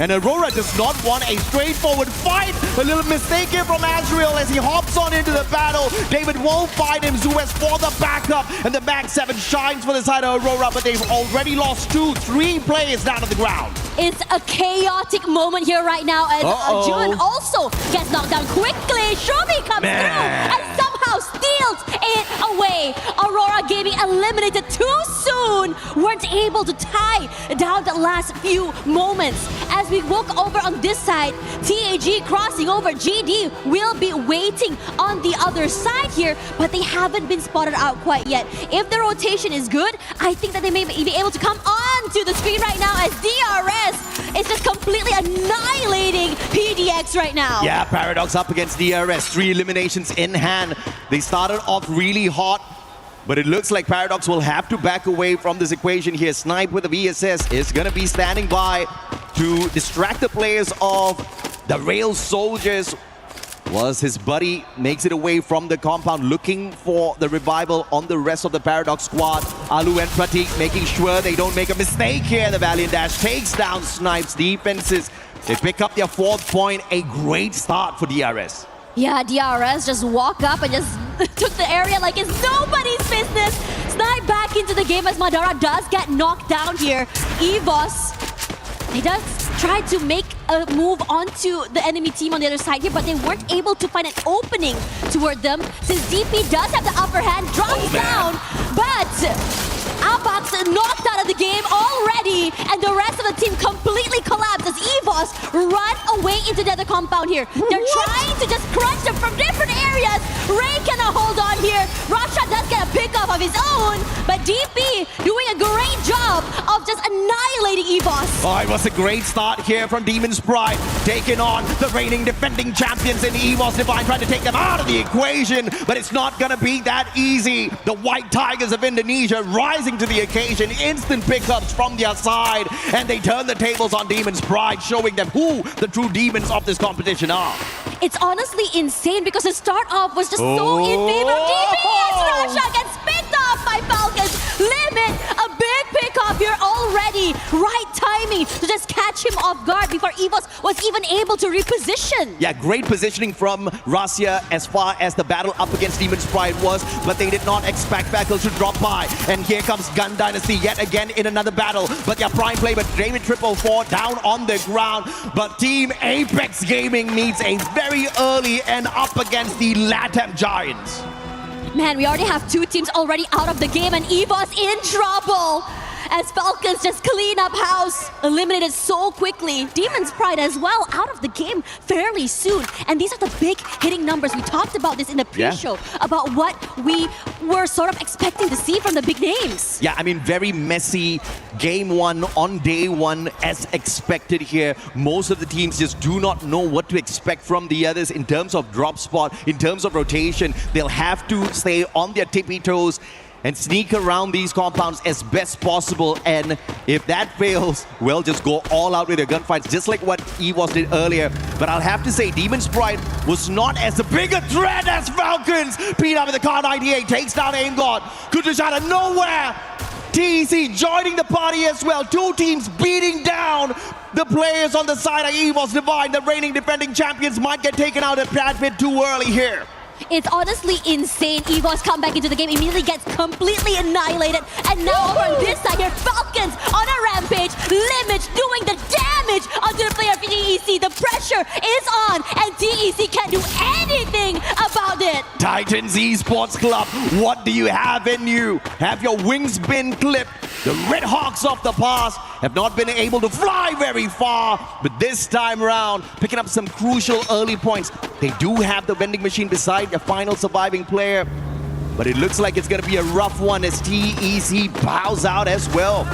And Aurora does not want a straightforward fight. A little mistake here from Azrael as he hops on into the battle. David won't find him. Zuez for the backup. And the Mag 7 shines for the side of Aurora, but they've already lost 3 players down on the ground. It's a chaotic moment here right now as Jun also gets knocked down quickly. Shumi comes through and somehow steals it away. Aurora Gaming eliminated too soon. Weren't able to tie down the last few moments. As we walk over on this side, TAG crossing over. GD will be waiting on the other side here, but they haven't been spotted out quite yet. If the rotation is good, I think that they may be able to come on to the screen right now as DRS is just completely annihilating PDX right now. Yeah, Paradox up against DRS. 3 eliminations in hand. They started off really hot, but it looks like Paradox will have to back away from this equation here. Snipe with the VSS is going to be standing by to distract the players of the Rail Soldiers. Was his buddy makes it away from the compound, looking for the revival on the rest of the Paradox squad. Alu and Pratik making sure they don't make a mistake here. The Valiant Dash takes down Snipe's defenses. They pick up their 4th point. A great start for DRS. Yeah, DRS just walk up and just took the area like it's nobody's business. Snipe back into the game as Madara does get knocked down here. EVOS, they does try to make a move onto the enemy team on the other side here, but they weren't able to find an opening toward them since DP does have the upper hand, drops down, but Abax knocked out of the game already, and the rest of the team completely collapsed as EVOS run away into the other compound here. They're trying to just crunch them from different areas. Ray cannot hold on here. Rasha does get a pickup of his own, but DP doing a great job of just annihilating EVOS. Oh, it was a great start here from Demon's Pride, taking on the reigning defending champions in EVOS Divine, trying to take them out of the equation, but it's not gonna be that easy. The White Tigers of Indonesia rising to the occasion, instant pickups from their side, and they turn the tables on Demon's Pride, showing them who the true demons of this competition are. It's honestly insane because the start off was just so in favor of DP as Rasha gets picked off by Falcons. Limit, a big pickup here already. Right timing to just catch him off guard before EVOS was even able to reposition. Yeah, great positioning from Russia as far as the battle up against Demon's Pride was, but they did not expect Beckle to drop by. And here comes Gun Dynasty yet again in another battle, but their prime play with David 444 down on the ground. But Team Apex Gaming needs a very early and up against the LATAM Giants. Man, we already have two teams already out of the game and EVOS in trouble as Falcons just clean up house, eliminated so quickly. Demon's Pride as well out of the game fairly soon. And these are the big hitting numbers. We talked about this in the pre-show, about what we were sort of expecting to see from the big names. Yeah, I mean, very messy game one on day one as expected here. Most of the teams just do not know what to expect from the others in terms of drop spot, in terms of rotation. They'll have to stay on their tippy toes and sneak around these compounds as best possible. And if that fails, well, just go all out with their gunfights, just like what EVOS did earlier. But I'll have to say, Demon's Pride was not as big a threat as Falcons. Pina with the Car 98 takes down Aim God. Kutush out of nowhere. TEC joining the party as well. Two teams beating down the players on the side of EVOS Divine. The reigning defending champions might get taken out a tad bit too early here. It's honestly insane. EVOS come back into the game, immediately gets completely annihilated. And now over on this side here, Falcons on a rampage. Limit doing the damage onto the player of TEC. The pressure is on, and TEC can't do anything about it. Titans Esports Club, what do you have in you? Have your wings been clipped? The Red Hawks of the past have not been able to fly very far, but this time around, picking up some crucial early points. They do have the vending machine beside the final surviving player, but it looks like it's going to be a rough one as TEC bows out as well.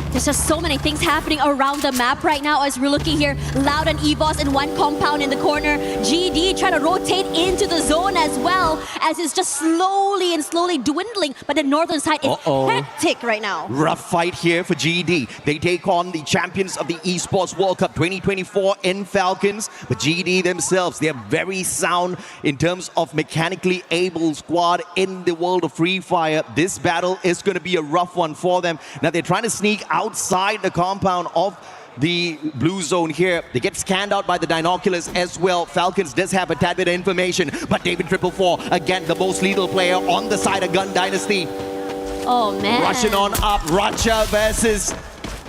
There's just so many things happening around the map right now as we're looking here. Loud and EVOS in one compound in the corner. GD trying to rotate into the zone as well as it's just slowly dwindling. But the northern side is hectic right now. Rough fight here for GD. They take on the champions of the Esports World Cup 2024 in Falcons. But GD themselves, they're very sound in terms of mechanically able squad in the world of Free Fire. This battle is going to be a rough one for them. Now they're trying to sneak outside the compound of the blue zone here. They get scanned out by the binoculars as well. Falcons does have a tad bit of information, but David 444, again, the most lethal player on the side of Gun Dynasty. Oh, man. Rushing on up, Racha versus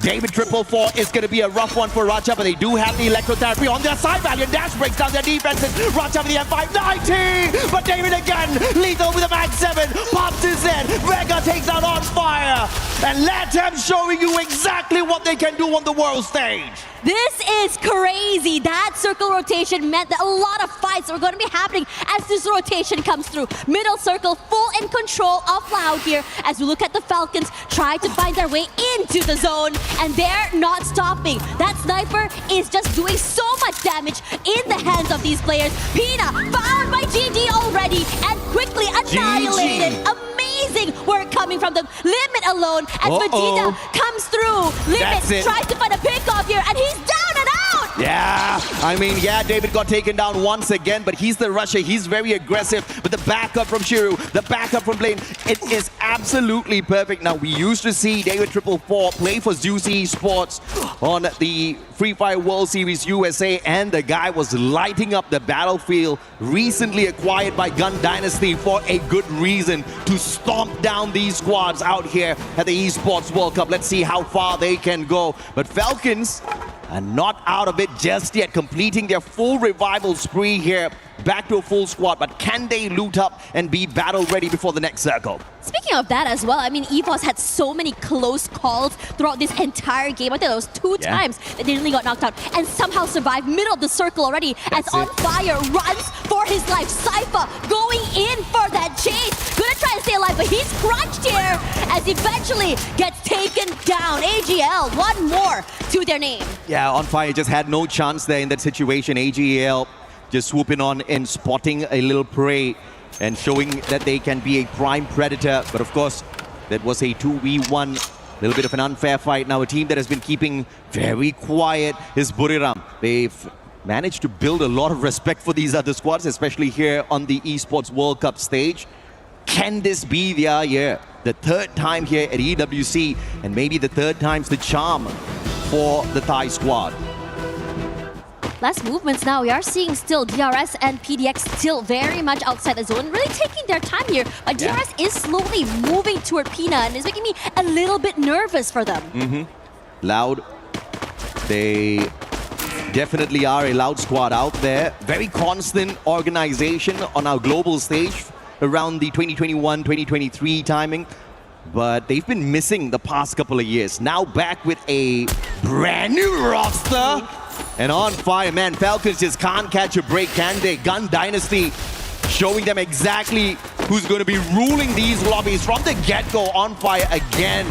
David 444 is going to be a rough one for Racha, but they do have the electrotherapy on their side. Valiant Dash breaks down their defenses. Racha with the M590, but David again, lethal with a Mag 7, pops his head. Vega takes out On Fire, and LATAM showing you exactly what they can do on the world stage. This is crazy. That circle rotation meant that a lot of fights are going to be happening as this rotation comes through. Middle circle full in control of Loud here as we look at the Falcons try to find their way into the zone, and they're not stopping. That sniper is just doing so much damage in the hands of these players. Pina found by GD already and quickly annihilated. Amazing work coming from the Limit alone as Vegeta comes through. Limit tries to find a pick off here, and he's down and out. Yeah, I mean, yeah, David got taken down once again, but he's the rusher. He's very aggressive. But the backup from Shiru, the backup from Blaine, it is absolutely perfect. Now, we used to see David 444 play for Zuzi Sports on the Free Fire World Series USA, and the guy was lighting up the battlefield. Recently acquired by Gun Dynasty for a good reason, to stomp down these squads out here at the Esports World Cup. Let's see how far they can go. But Falcons are not out of it just yet, completing their full revival spree here. Back to a full squad, but can they loot up and be battle ready before the next circle? Speaking of that as well, I mean, EVOS had so many close calls throughout this entire game. I think it was two times that they nearly got knocked out and somehow survived middle of the circle already. As On Fire runs for his life. Cypher going in for that chase. Gonna try to stay alive, but he's crunched here as eventually gets taken down. AGL, one more to their name. Yeah, On Fire just had no chance there in that situation. AGL just swooping on and spotting a little prey and showing that they can be a prime predator. But of course, that was a 2v1. A little bit of an unfair fight. Now, a team that has been keeping very quiet is Buriram. They've managed to build a lot of respect for these other squads, especially here on the Esports World Cup stage. Can this be their year? The third time here at EWC, and maybe the third time's the charm for the Thai squad. Last movements now, we are seeing still DRS and PDX still very much outside the zone, really taking their time here. But DRS is slowly moving toward Pina, and it's making me a little bit nervous for them. Loud. They definitely are a loud squad out there. Very constant organization on our global stage around the 2021-2023 timing. But they've been missing the past couple of years. Now back with a brand new roster. And On Fire, man, Falcons just can't catch a break, can they? Gun Dynasty showing them exactly who's going to be ruling these lobbies from the get-go. On Fire again,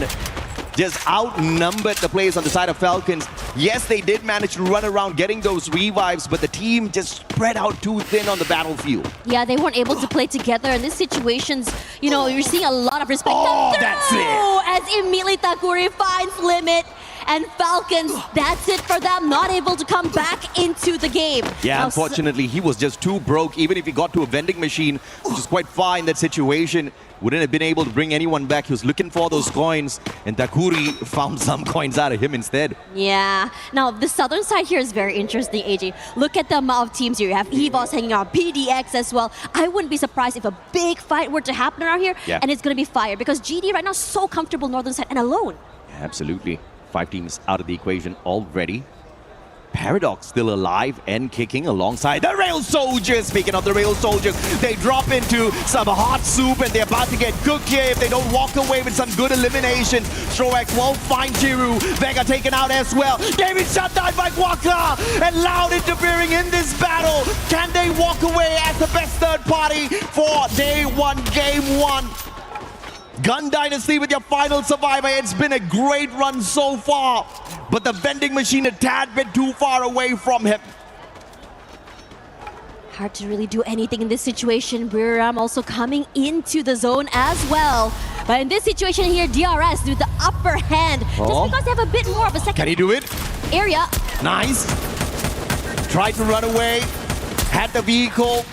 just outnumbered the players on the side of Falcons. Yes, they did manage to run around getting those revives, but the team just spread out too thin on the battlefield. Yeah, they weren't able to play together in these situations. You know, you're seeing a lot of respect. Oh, that's it! As immediately Takuri finds limit. And Falcons, that's it for them, not able to come back into the game. Yeah, now, unfortunately, he was just too broke. Even if he got to a vending machine, which is quite far in that situation, wouldn't have been able to bring anyone back. He was looking for those coins, and Takuri found some coins out of him instead. Yeah. Now, the southern side here is very interesting, AJ. Look at the amount of teams here. You have EVOS hanging out, PDX as well. I wouldn't be surprised if a big fight were to happen around here, and it's going to be fire, because GD right now is so comfortable northern side and alone. Yeah, absolutely. 5 teams out of the equation already. Paradox still alive and kicking alongside the Rail Soldiers. Speaking of the Rail Soldiers, they drop into some hot soup and they're about to get cooked here if they don't walk away with some good elimination. Stroex won't find Jiru. Vega taken out as well. David shut down by Guaka, and Loud interfering in this battle. Can they walk away as the best third party for day 1, game 1? Gun Dynasty with your final survivor. It's been a great run so far, but the vending machine a tad bit too far away from him. Hard to really do anything in this situation. Buriram also coming into the zone as well. But in this situation here, DRS with the upper hand. Just because they have a bit more of a second. Can he do it? Area. Nice. Tried to run away. Had the vehicle.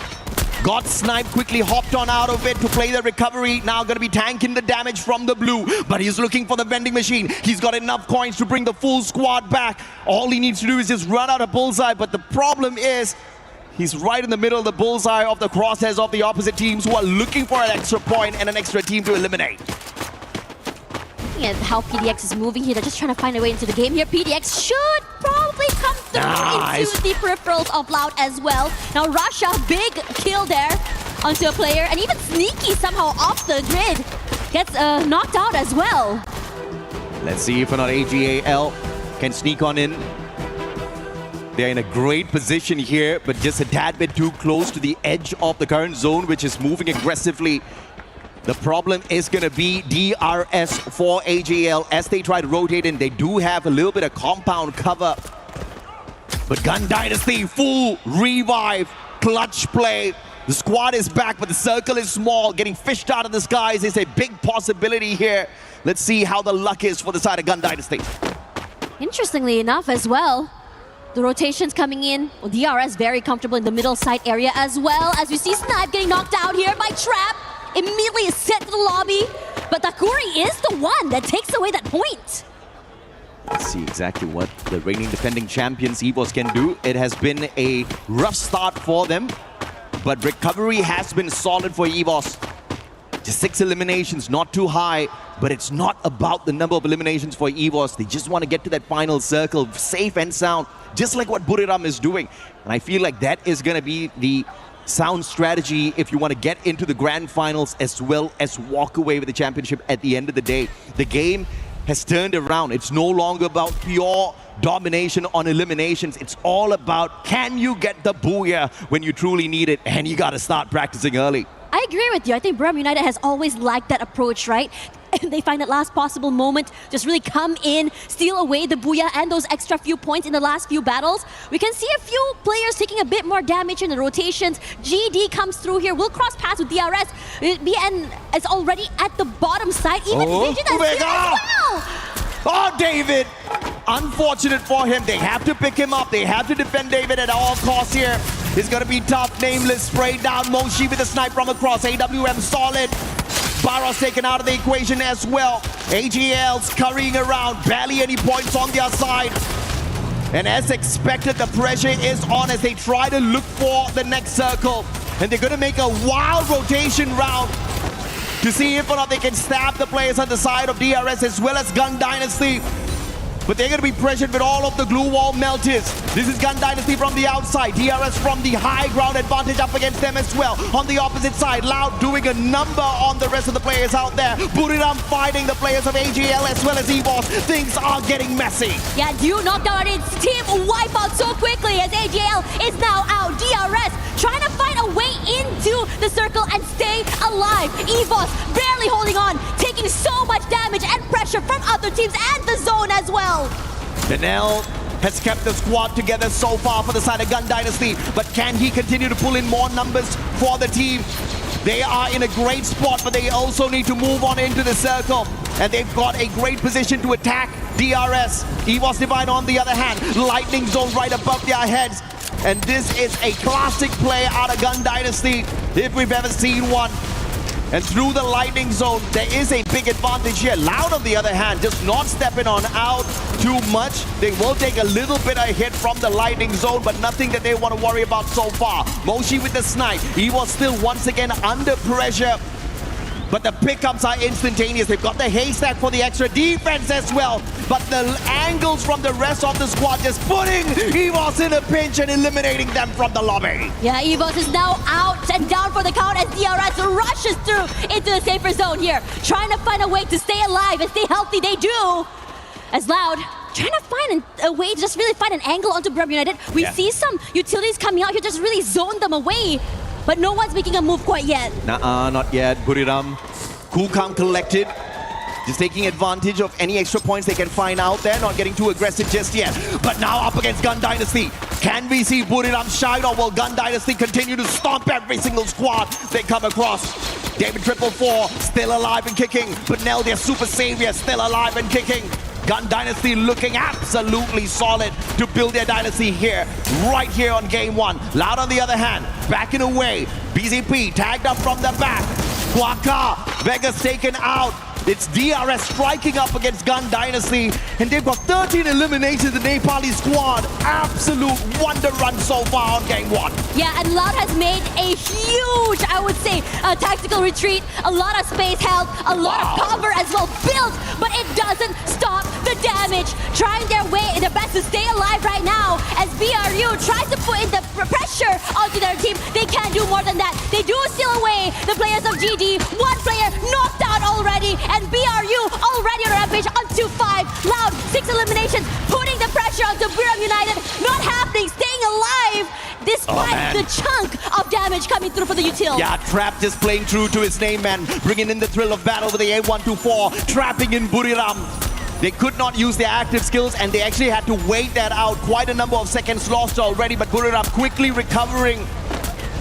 Got sniped, quickly hopped on out of it to play the recovery. Now going to be tanking the damage from the blue. But he's looking for the vending machine. He's got enough coins to bring the full squad back. All he needs to do is just run out of bullseye. But the problem is, he's right in the middle of the bullseye of the crosshairs of the opposite teams who are looking for an extra point and an extra team to eliminate. Looking at how PDX is moving here, they're just trying to find a way into the game here. PDX should probably come through into the peripherals of Loud as well. Now Russia, big kill there onto a player, and even Sneaky somehow off the grid gets knocked out as well. Let's see if or not AGAL can sneak on in. They're in a great position here, but just a tad bit too close to the edge of the current zone, which is moving aggressively. The problem is going to be DRS for AGL as they try to rotate in. They do have a little bit of compound cover. But Gun Dynasty, full revive, clutch play. The squad is back, but the circle is small. Getting fished out of the skies is a big possibility here. Let's see how the luck is for the side of Gun Dynasty. Interestingly enough as well, The rotations coming in. Well, DRS very comfortable in the middle side area as well. As we see Snipe getting knocked out here by Trap. Immediately is sent to the lobby. But Takuri is the one that takes away that point. Let's see exactly what the reigning defending champions EVOS can do. It has been a rough start for them, but recovery has been solid for EVOS. Just 6 eliminations, not too high, but it's not about the number of eliminations for EVOS. They just want to get to that final circle, safe and sound, just like what Buriram is doing. And I feel like that is going to be the sound strategy if you want to get into the grand finals as well as walk away with the championship at the end of the day. The game has turned around. It's no longer about pure domination on eliminations. It's all about, can you get the booyah when you truly need it? And you got to start practicing early. I agree with you. I think Buriram United has always liked that approach, right? They find that last possible moment, just really come in, steal away the booyah and those extra few points in the last few battles. We can see a few players taking a bit more damage in the rotations. GD comes through here, will cross paths with DRS. BN is already at the bottom side. Even Vision as well. Oh, David! Unfortunate for him. They have to pick him up. They have to defend David at all costs here. It's going to be tough. Nameless sprayed down. Moshi with a snipe from across. AWM solid. Barros taken out of the equation as well. AGL's currying around. Barely any points on their side. And as expected, the pressure is on as they try to look for the next circle. And they're going to make a wild rotation round to see if or not they can stab the players on the side of DRS as well as Gun Dynasty. But they're going to be pressured with all of the glue wall melters. This is Gun Dynasty from the outside. DRS from the high ground advantage up against them as well. On the opposite side, Loud doing a number on the rest of the players out there. Buriram fighting the players of AGL as well as EVOS. Things are getting messy. Yeah, do knock down its team wipe out so quickly as AGL is now out. DRS trying to find a way into the circle and stay alive. EVOS barely holding on, taking so much damage and pressure from other teams and the zone as well. Danelle has kept the squad together so far for the side of Gun Dynasty, but can he continue to pull in more numbers for the team? They are in a great spot, but they also need to move on into the circle. And they've got a great position to attack DRS. EVOS Divine on the other hand, lightning zone right above their heads. And this is a classic play out of Gun Dynasty, if we've ever seen one. And through the lightning zone, there is a big advantage here. Loud, on the other hand, just not stepping on out too much. They will take a little bit of hit from the lightning zone, but nothing that they want to worry about so far. Moshi with the snipe. He was still once again under pressure. But the pickups are instantaneous. They've got the haystack for the extra defense as well. But the angles from the rest of the squad just putting EVOS in a pinch and eliminating them from the lobby. Yeah, EVOS is now out and down for the count as DRS rushes through into the safer zone here. Trying to find a way to stay alive and stay healthy. They do. As Loud trying to find a way to just really find an angle onto Buriram United. We see some utilities coming out here, just really zone them away. But no one's making a move quite yet. Not yet. Buriram, cool, calm, collected. Just taking advantage of any extra points they can find out there. Not getting too aggressive just yet. But now up against Gun Dynasty. Can we see Buriram shine, or will Gun Dynasty continue to stomp every single squad they come across? David 444 still alive and kicking. But now their super savior still alive and kicking. Gun Dynasty looking absolutely solid to build their dynasty here, right here on game one. Loud on the other hand, backing away. BZP tagged up from the back. Quaka, Vegas taken out. It's DRS striking up against Gun Dynasty, and they've got 13 eliminations in the Nepali squad. Absolute wonder run so far on game one. Yeah, and Loud has made a huge, I would say, tactical retreat. A lot of space held, a lot of cover as well built, but it doesn't stop the damage. Trying their way in the best to stay alive right now as BRU tries to put in the pressure onto their team. They can't do more than that. They do steal away the players of GD. One player knocked out already, and BRU already on a rampage on 2-5. Loud, 6 eliminations, putting the pressure onto Buriram United. Not happening, staying alive despite the chunk of damage coming through for the util. Yeah, Trap just playing true to his name, man. Bringing in the thrill of battle with the A124, trapping in Buriram. They could not use their active skills, and they actually had to wait that out. Quite a number of seconds lost already, but Buriram quickly recovering.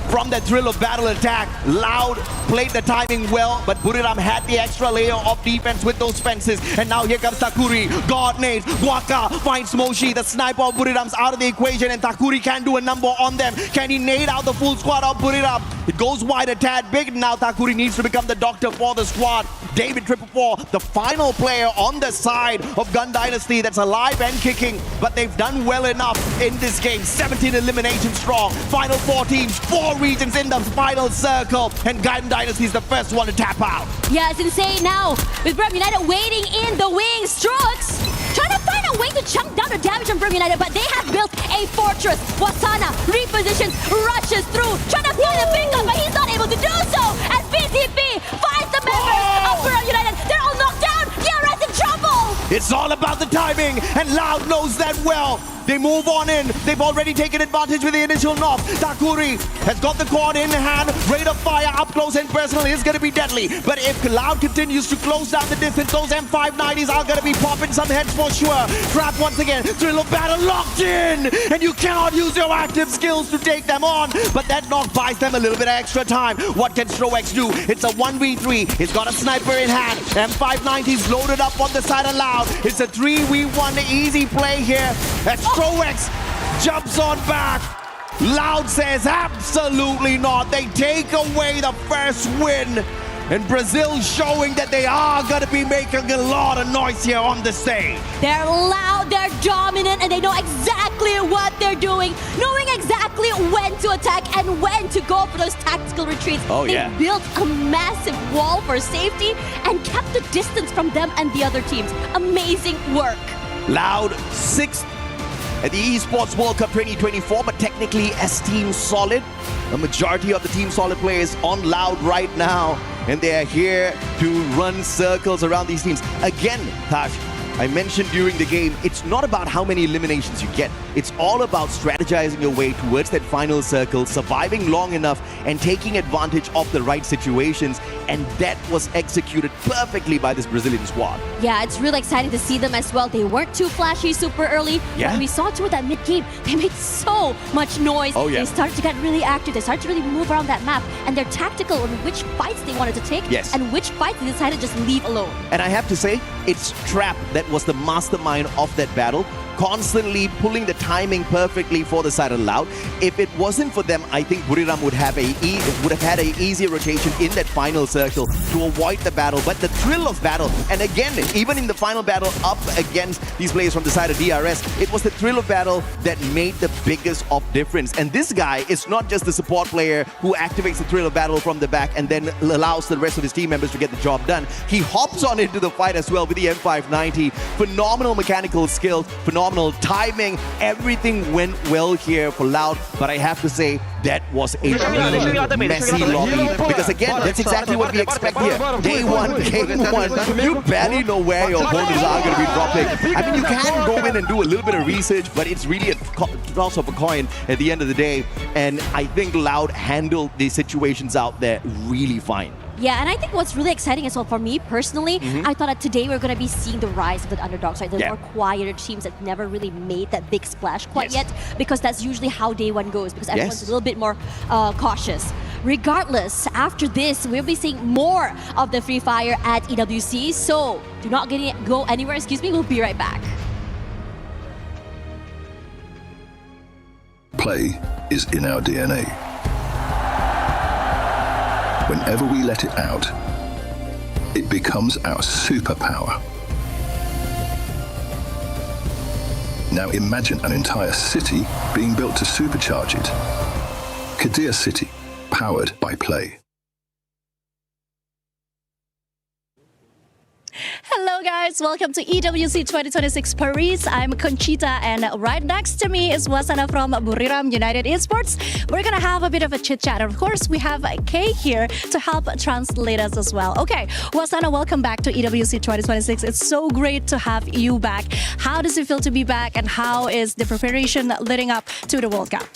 from that thrill of battle attack. Loud played the timing well, but Buriram had the extra layer of defense with those fences. And now here comes Takuri. God nades. Guaka finds Moshi. The sniper of Buriram's out of the equation, and Takuri can do a number on them. Can he nade out the full squad of Buriram? It goes wide a tad big. Now Takuri needs to become the doctor for the squad. David 444, the final player on the side of Gun Dynasty that's alive and kicking, but they've done well enough in this game. 17 eliminations strong. Final 4 teams, 4 regions in the final circle, and Gun Dynasty is the first one to tap out. Yeah, it's insane now. With Brum United waiting in the wings. Strokes trying to find a way to chunk down the damage from Brum United, but they have built a fortress. Wasana repositions, rushes through, trying to find a pickup, but he's not able to do so. As BTP finds the members of Brum United. They're all knocked down. DRS in trouble. It's all about the timing, and Loud knows that well. They move on in. They've already taken advantage with the initial knock. Takuri has got the quad in hand. Rate of fire up close and personal is going to be deadly. But if Loud continues to close down the distance, those M590s are going to be popping some heads for sure. Trap once again. Thrill of battle locked in. And you cannot use your active skills to take them on. But that knock buys them a little bit of extra time. What can Strowex do? It's a 1v3. He's got a sniper in hand. M590s loaded up on the side of Loud. It's a 3v1 easy play here. As Strowex jumps on back. Loud says absolutely not. They take away the first win. And Brazil showing that they are going to be making a lot of noise here on the stage. They're loud, they're dominant, and they know exactly what they're doing, knowing exactly when to attack and when to go for those tactical retreats. They built a massive wall for safety and kept the distance from them and the other teams. Amazing work. Loud 6th at the Esports World Cup 2024, but technically as Team Solid. A majority of the Team Solid players on Loud right now, and they are here to run circles around these teams. Again, Tash, I mentioned during the game, it's not about how many eliminations you get. It's all about strategizing your way towards that final circle, surviving long enough, and taking advantage of the right situations. And that was executed perfectly by this Brazilian squad. Yeah, it's really exciting to see them as well. They weren't too flashy super early. Yeah. When we saw toward that mid-game, they made so much noise. They started to get really active. They started to really move around that map. And they're tactical on which fights they wanted to take and which fights they decided to just leave alone. And I have to say, it's Trap that was the mastermind of that battle, constantly pulling the timing perfectly for the side of Loud. If it wasn't for them, I think Buriram would have had an easier rotation in that final circle to avoid the battle. But the thrill of battle, and again, even in the final battle up against these players from the side of DRS, it was the thrill of battle that made the biggest of difference. And this guy is not just the support player who activates the thrill of battle from the back and then allows the rest of his team members to get the job done. He hops on into the fight as well with the M590. Phenomenal mechanical skills, phenomenal timing. Everything went well here for Loud, but I have to say that was a really messy lobby, because again, that's exactly what we expect here. Day one, game one, you barely know where your opponents are going to be dropping. I mean, you can go in and do a little bit of research, but it's really a toss of a coin at the end of the day, and I think Loud handled the situations out there really fine. Yeah, and I think what's really exciting as well for me personally, I thought that today we're going to be seeing the rise of the underdogs, right? The more quieter teams that never really made that big splash quite yet, because that's usually how day one goes, because everyone's a little bit more cautious. Regardless, after this, we'll be seeing more of the Free Fire at EWC, so do not go anywhere, we'll be right back. Play is in our DNA. Whenever we let it out, it becomes our superpower. Now imagine an entire city being built to supercharge it. Kadir City, powered by Play. Hello guys, welcome to EWC 2026 Paris. I'm Conchita, and right next to me is Wasana from Buriram United Esports. We're gonna have a bit of a chit chat. Of course, we have Kay here to help translate us as well. Okay, Wasana, welcome back to EWC 2026. It's so great to have you back. How does it feel to be back, and how is the preparation leading up to the World Cup?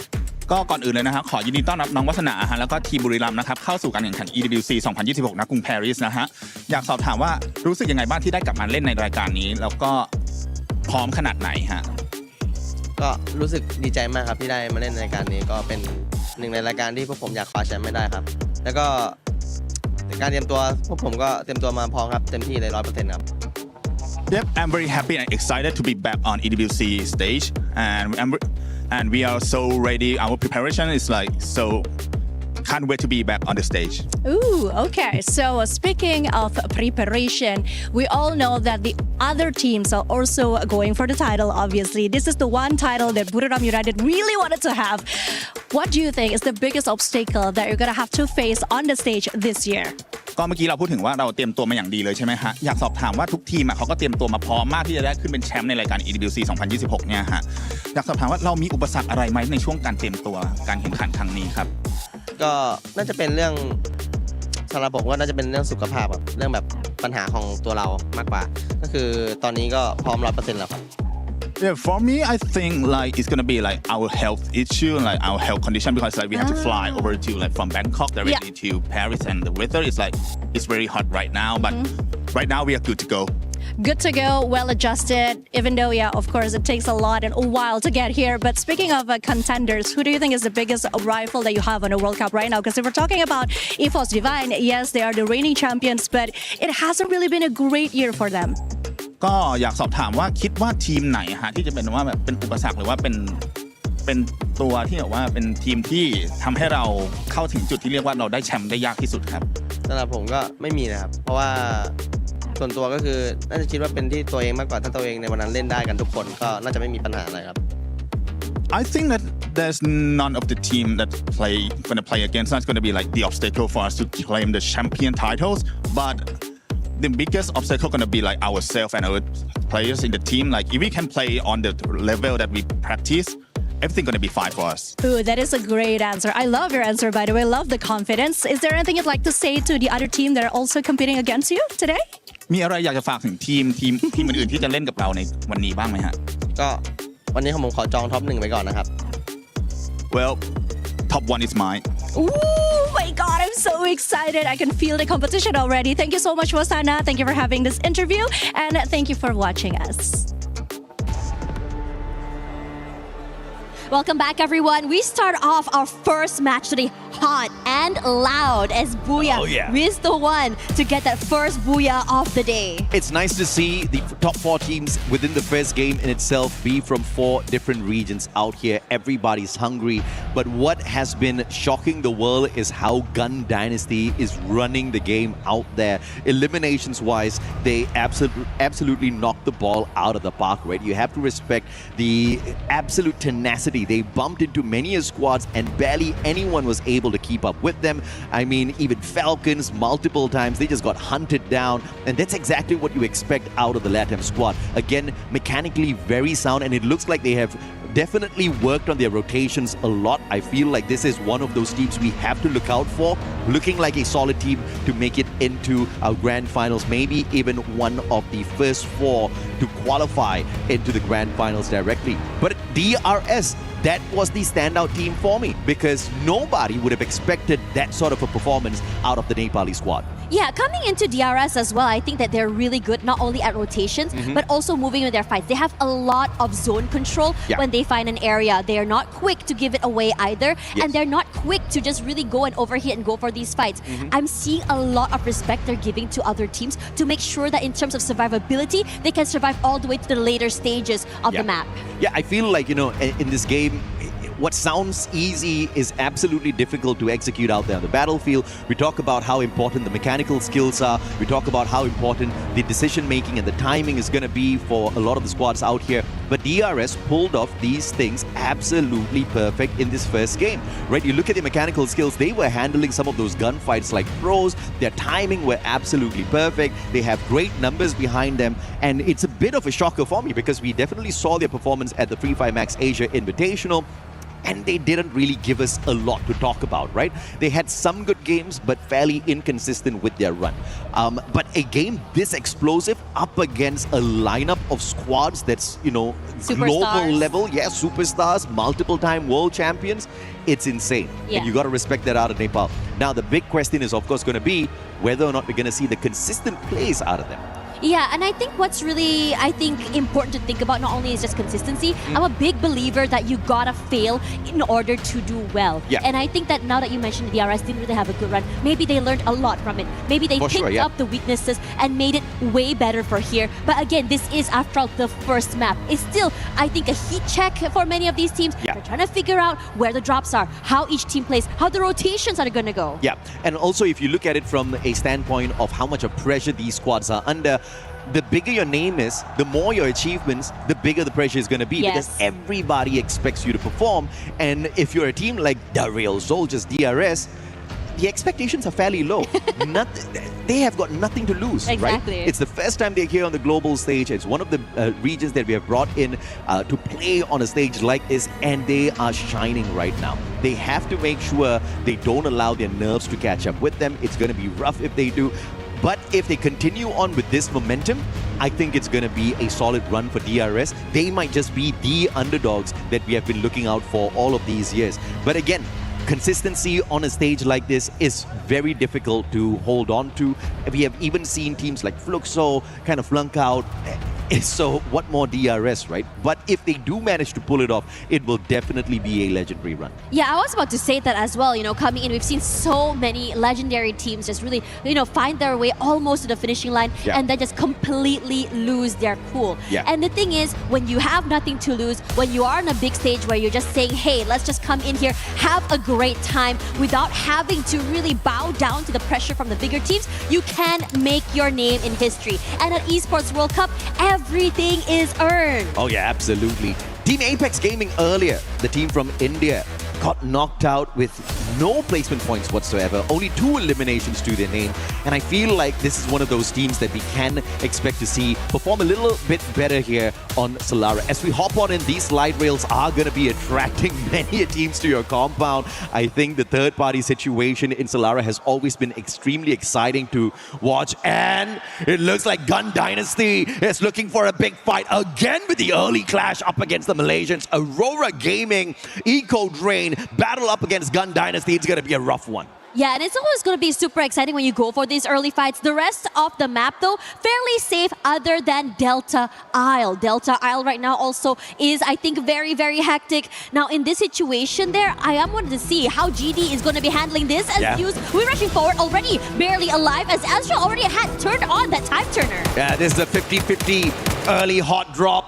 ก็ก่อนอื่นเลยนะครับขอยินดีต้อนรับน้องวัฒนาฮะแล้วก็ทีมบุรีรัมย์นะครับเข้าสู่การแข่งขัน EWC 2026 ณ กรุงปารีสนะฮะอยากสอบถามว่ารู้สึกยังไงบ้างที่ได้กลับมาเล่นในรายการนี้แล้วก็พร้อมขนาดไหนฮะก็รู้สึกดีใจมากครับที่ได้มาเล่นในรายการนี้ก็เป็น หนึ่งในรายการที่พวกผมอยากคว้าแชมป์ไม่ได้ครับแล้วก็การเตรียมตัวพวกผมก็เตรียมตัวมาพร้อมครับเต็มที่เลย 100% ครับ Yep, I'm very happy and excited to be back on EWC stage, and we are so ready. Our preparation is like so. Can't wait to be back on the stage. Ooh, okay. So speaking of preparation, we all know that the other teams are also going for the title, obviously. This is the one title that Buriram United really wanted to have. What do you think is the biggest obstacle that you're going to have to face on the stage this year? ก็เมื่อกี้เราพูดถึงว่าเราเตรียมตัวมาอย่างดีเลยใช่ไหมฮะอยากสอบถามว่าทุกทีมเขาก็เตรียมตัวมาพร้อมมากที่จะได้ขึ้นเป็นแชมป์ในรายการ EWC 2026 เนี่ยฮะอยากสอบถามว่าเรามีอุปสรรคอะไรไหมในช่วงการเตรียมตัวการแข่งขันครั้งนี้ครับก็น่าจะเป็นเรื่องสำหรับผมว่าน่าจะเป็นเรื่องสุขภาพครับเรื่องแบบปัญหาของตัวเรามากกว่าก็คือตอนนี้ก็พร้อม 100% แล้วครับYeah, for me, I think like it's gonna be like our health issue, like our health condition, because like we have to fly over to like from Bangkok directly to Paris, and the weather is like it's very hot right now, but right now we are good to go. Good to go, well adjusted, even though, yeah, of course, it takes a lot and a while to get here. But speaking of contenders, who do you think is the biggest rival that you have on the World Cup right now? Because if we're talking about EFOS Divine, yes, they are the reigning champions, but it hasn't really been a great year for them. ก็อยากสอบถามว่าคิดว่าทีมไหนฮะที่จะเป็นว่าแบบเป็นอุปสรรคหรือว่าเป็นตัวที่แบบว่าเป็นทีมที่ทำให้เราเข้าถึงจุดที่เรียกว่าเราได้แชมป์ได้ยากที่สุดครับสำหรับผมก็ไม่มีนะครับเพราะว่าส่วนตัวก็คือน่าจะคิดว่าเป็นที่ตัวเองมากกว่าถ้าตัวเองในวันนั้นเล่นได้กันทุกคนก็น่าจะไม่มีปัญหาอะไรครับ I think that there's none of the team that gonna play against us gonna be like the obstacle for us to claim the champion titles, but the biggest obstacle gonna be like ourselves and our players in the team. Like if we can play on the level that we practice, everything gonna be fine for us. Ooh, that is a great answer. I love your answer, by the way. Love the confidence. Is there anything you'd like to say to the other team that are also competing against you today? มีอะไรอยากจะฝากถึงทีมอื่นๆที่จะเล่นกับเราในวันนี้บ้างไหมฮะก็วันนี้ผมขอจองท็อป1ไว้ก่อนนะครับ Well, top 1 is mine. Ooh, my God, I'm so excited. I can feel the competition already. Thank you so much, Wasana. Thank you for having this interview, and thank you for watching us. Welcome back, everyone. We start off our first match today hot and loud as Booyah is the one to get that first Booyah of the day. It's nice to see the top 4 teams within the first game in itself be from 4 different regions out here. Everybody's hungry. But what has been shocking the world is how Gun Dynasty is running the game out there. Eliminations-wise, they absolutely knocked the ball out of the park, right? You have to respect the absolute tenacity. They bumped into many squads and barely anyone was able to keep up with them. I mean, even Falcons multiple times, they just got hunted down, and that's exactly what you expect out of the LATAM squad. Again, mechanically very sound, and it looks like they have definitely worked on their rotations a lot. I feel like this is one of those teams we have to look out for, looking like a solid team to make it into our grand finals, maybe even one of the first 4 to qualify into the grand finals directly. But DRS, that was the standout team for me because nobody would have expected that sort of a performance out of the Nepali squad. Yeah, coming into DRS as well, I think that they're really good not only at rotations, but also moving with their fights. They have a lot of zone control when they find an area. They are not quick to give it away either, and they're not quick to just really go and overhit and go for these fights. I'm seeing a lot of respect they're giving to other teams to make sure that in terms of survivability, they can survive all the way to the later stages of the map. Yeah, I feel like, you know, in this game, what sounds easy is absolutely difficult to execute out there on the battlefield. We talk about how important the mechanical skills are. We talk about how important the decision making and the timing is going to be for a lot of the squads out here. But DRS pulled off these things absolutely perfect in this first game, right? You look at the mechanical skills, they were handling some of those gunfights like pros. Their timing were absolutely perfect. They have great numbers behind them. And it's a bit of a shocker for me because we definitely saw their performance at the Free Fire Max Asia Invitational, and they didn't really give us a lot to talk about, right? They had some good games, but fairly inconsistent with their run. But a game this explosive up against a lineup of squads that's, you know, global level, superstars, multiple-time world champions, it's insane. And you got to respect that out of Nepal. Now, the big question is, of course, going to be whether or not we're going to see the consistent plays out of them. Yeah, and I think what's really, important to think about not only is just consistency, I'm a big believer that you gotta fail in order to do well. Yeah. And I think that now that you mentioned the DRS didn't really have a good run, maybe they learned a lot from it. Maybe they picked up the weaknesses and made it way better for here. But again, this is after all the first map. It's still, I think, a heat check for many of these teams. Yeah. They're trying to figure out where the drops are, how each team plays, how the rotations are gonna go. Yeah, and also if you look at it from a standpoint of how much of pressure these squads are under, the bigger your name is, the more your achievements, the bigger the pressure is going to be, because everybody expects you to perform. And if you're a team like the Real Soldiers, DRS, the expectations are fairly low. They have got nothing to lose, Exactly. right? It's the first time they're here on the global stage. It's one of the regions that we have brought in to play on a stage like this, and they are shining right now. They have to make sure they don't allow their nerves to catch up with them. It's going to be rough if they do. But if they continue on with this momentum, I think it's going to be a solid run for DRS. They might just be the underdogs that we have been looking out for all of these years. But again, consistency on a stage like this is very difficult to hold on to. We have even seen teams like Fluxo kind of flunk out. So what more DRS, right? But if they do manage to pull it off, it will definitely be a legendary run. Yeah, I was about to say that as well. Coming in, we've seen so many legendary teams just really, find their way almost to the finishing line and then just completely lose their cool. Yeah. And the thing is, when you have nothing to lose, when you are on a big stage where you're just saying, hey, let's just come in here, have a great time without having to really bow down to the pressure from the bigger teams, you can make your name in history. And at Esports World Cup, everything is earned. Oh yeah, absolutely. Team Apex Gaming earlier, the team from India, got knocked out with no placement points whatsoever, only 2 eliminations to their name. And I feel like this is one of those teams that we can expect to see perform a little bit better here on Solara. As we hop on in, these light rails are going to be attracting many teams to your compound. I think the third-party situation in Solara has always been extremely exciting to watch. And it looks like Gun Dynasty is looking for a big fight again with the early clash up against the Malaysians. Aurora Gaming, Eco Drain, battle up against Gun Dynasty. It's going to be a rough one. Yeah, and it's always going to be super exciting when you go for these early fights. The rest of the map, though, fairly safe other than Delta Isle. Delta Isle right now also is, I think, very, very hectic. Now, in this situation there, I am wanting to see how GD is going to be handling this. As we're rushing forward already, barely alive, as Astra already had turned on that time turner. Yeah, this is a 50-50 early hot drop.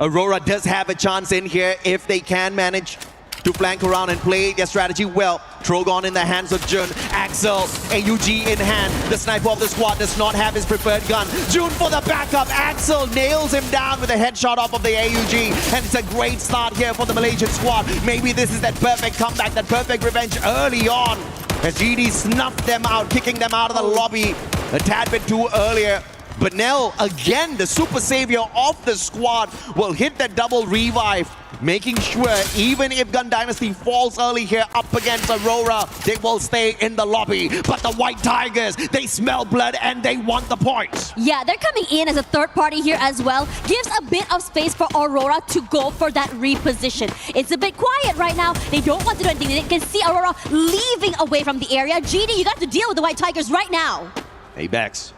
Aurora does have a chance in here if they can manage to flank around and play their strategy well. Trogon in the hands of Jun. Axel, AUG in hand. The sniper of the squad does not have his preferred gun. Jun for the backup. Axel nails him down with a headshot off of the AUG. And it's a great start here for the Malaysian squad. Maybe this is that perfect comeback, that perfect revenge early on. As GD snuffed them out, kicking them out of the lobby a tad bit too earlier. But Nell, again, the super savior of the squad, will hit that double revive, making sure even if Gun Dynasty falls early here up against Aurora, they will stay in the lobby. But the White Tigers, they smell blood and they want the points. Yeah, they're coming in as a third party here as well. Gives a bit of space for Aurora to go for that reposition. It's a bit quiet right now. They don't want to do anything. They can see Aurora leaving away from the area. GD, you got to deal with the White Tigers right now. Paybacks.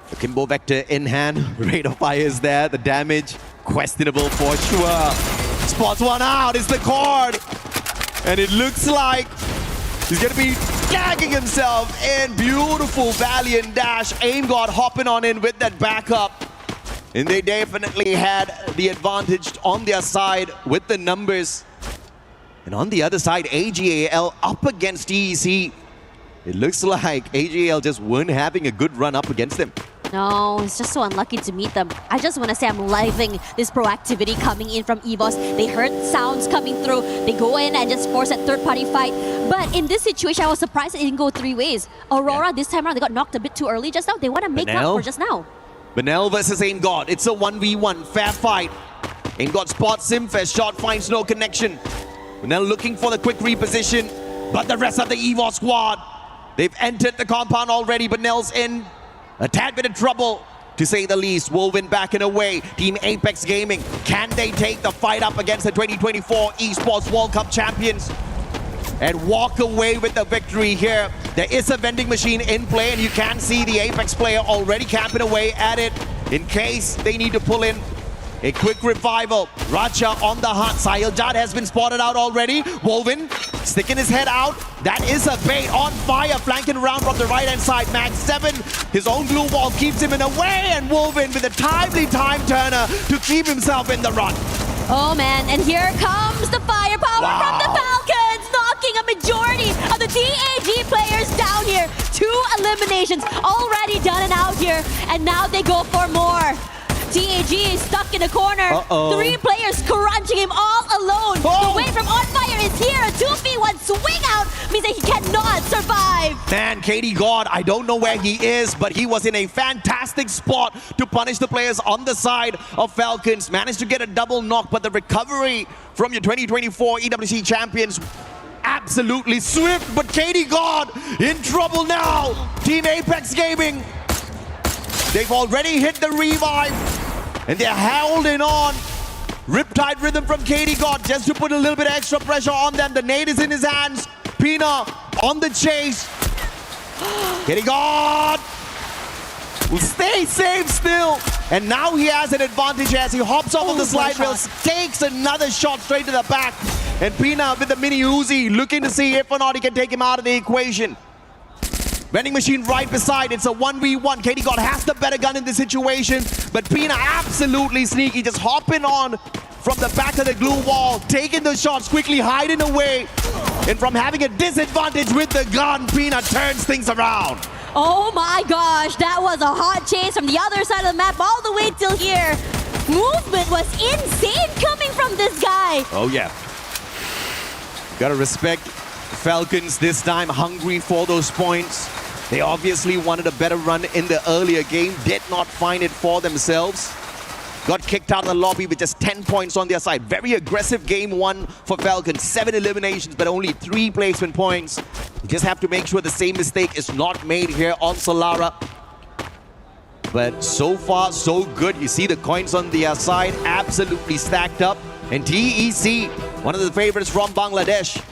The Kimbo Vector in hand. Rate of fire is there. The damage, questionable for sure. Spots one out. It's the cord. And it looks like he's going to be tagging himself in. Beautiful Valiant dash. Aim God hopping on in with that backup. And they definitely had the advantage on their side with the numbers. And on the other side, AGAL up against EEC. It looks like AGAL just weren't having a good run up against them. No, it's just so unlucky to meet them. I just want to say I'm living this proactivity coming in from EVOS. They heard sounds coming through. They go in and just force that third-party fight. But in this situation, I was surprised it didn't go 3 ways. Aurora, this time around, they got knocked a bit too early just now. They want to make up for just now. Benel versus Aim God. It's a 1v1. Fair fight. Aim God spots him. Fair shot finds no connection. Benel looking for the quick reposition. But the rest of the EVOS squad, they've entered the compound already. Benel's in a tad bit of trouble, to say the least. Wolven backing away. Team Apex Gaming, can they take the fight up against the 2024 Esports World Cup champions and walk away with the victory here? There is a vending machine in play, and you can see the Apex player already camping away at it in case they need to pull in. A quick revival. Raja on the hunt. Sahil Jad has been spotted out already. Wolvin sticking his head out. That is a bait on fire, flanking around from the right-hand side. Max 7, his own glue wall keeps him in a way, and Wolvin with a timely time turner to keep himself in the run. Oh man, and here comes the firepower from the Falcons, knocking a majority of the DAG players down here. 2 eliminations already done and out here, and now they go for more. DAG is stuck in a corner. 3 players crunching him all alone. The wave from On Fire is here. A 2v1 swing out means that he cannot survive. Man, Katie God, I don't know where he is, but he was in a fantastic spot to punish the players on the side of Falcons. Managed to get a double knock, but the recovery from your 2024 EWC champions absolutely swift. But Katie God in trouble now. Team Apex Gaming, they've already hit the revive, and they're holding on. Riptide rhythm from Katie God just to put a little bit of extra pressure on them. The nade is in his hands. Pina on the chase. Katie God will stay safe still. And now he has an advantage as he hops off of the slide rails, takes another shot straight to the back. And Pina with the mini Uzi looking to see if or not he can take him out of the equation. Vending machine right beside. It's a 1v1. Katie God has the better gun in this situation, but Pina absolutely sneaky, just hopping on from the back of the glue wall, taking the shots, quickly hiding away. And from having a disadvantage with the gun, Pina turns things around. Oh my gosh, that was a hot chase from the other side of the map all the way till here. Movement was insane coming from this guy. Oh yeah. Gotta respect Falcons this time, hungry for those points. They obviously wanted a better run in the earlier game, did not find it for themselves. Got kicked out of the lobby with just 10 points on their side. Very aggressive game 1 for Falcons. 7 eliminations, but only 3 placement points. You just have to make sure the same mistake is not made here on Solara. But so far, so good. You see the coins on their side absolutely stacked up. And TEC, one of the favorites from Bangladesh,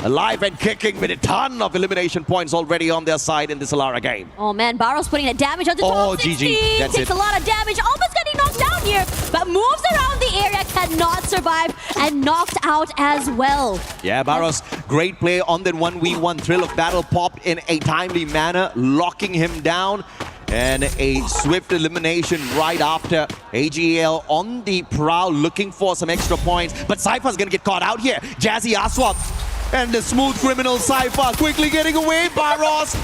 alive and kicking with a ton of elimination points already on their side in the Solara game. Oh man, Barrow's putting that damage onto top 16. GG. That's Takes it. a lot of damage, almost getting knocked down here, but moves around the area, cannot survive, and knocked out as well. Yeah, Barros, great play on that 1v1. Thrill of Battle popped in a timely manner, locking him down. And a swift elimination right after. AGL on the prowl, looking for some extra points. But Cypher's gonna get caught out here. Jazzy Aswad and the smooth criminal Cypher quickly getting away. Barros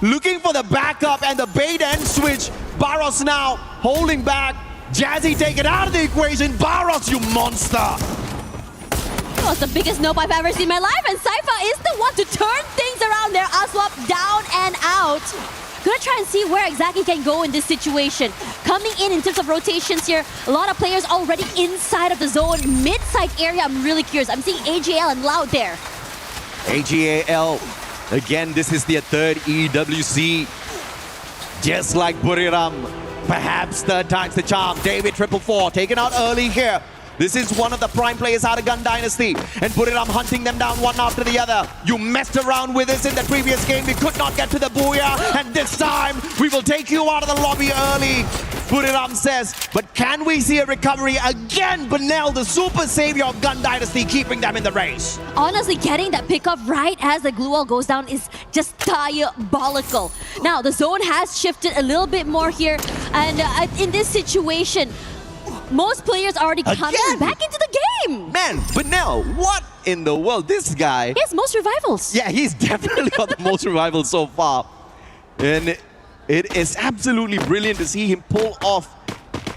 looking for the backup and the bait and switch. Barros now holding back. Jazzy taken out of the equation. Barros, you monster! Oh, it's the biggest nope I've ever seen in my life, and Cypher is the one to turn things around there. Aswap down and out. Gonna try and see where exactly he can go in this situation. Coming in terms of rotations here, a lot of players already inside of the zone. Mid-side area, I'm really curious. I'm seeing AGL and Loud there. AGAL, again, this is their 3rd EWC. Just like Buriram, perhaps 3rd time's the charm. David 444 taken out early here. This is one of the prime players out of Gun Dynasty. And Buriram hunting them down one after the other. You messed around with us in the previous game. We could not get to the Booyah. And this time, we will take you out of the lobby early. Buriram says, but can we see a recovery again? Benel, the super savior of Gun Dynasty, keeping them in the race. Honestly, getting that pickup right as the glue wall goes down is just diabolical. Now, the zone has shifted a little bit more here. And in this situation, most players are already coming back into the game. Man, but now, what in the world? This guy... He has most revivals. Yeah, he's definitely got the most revivals so far. And it is absolutely brilliant to see him pull off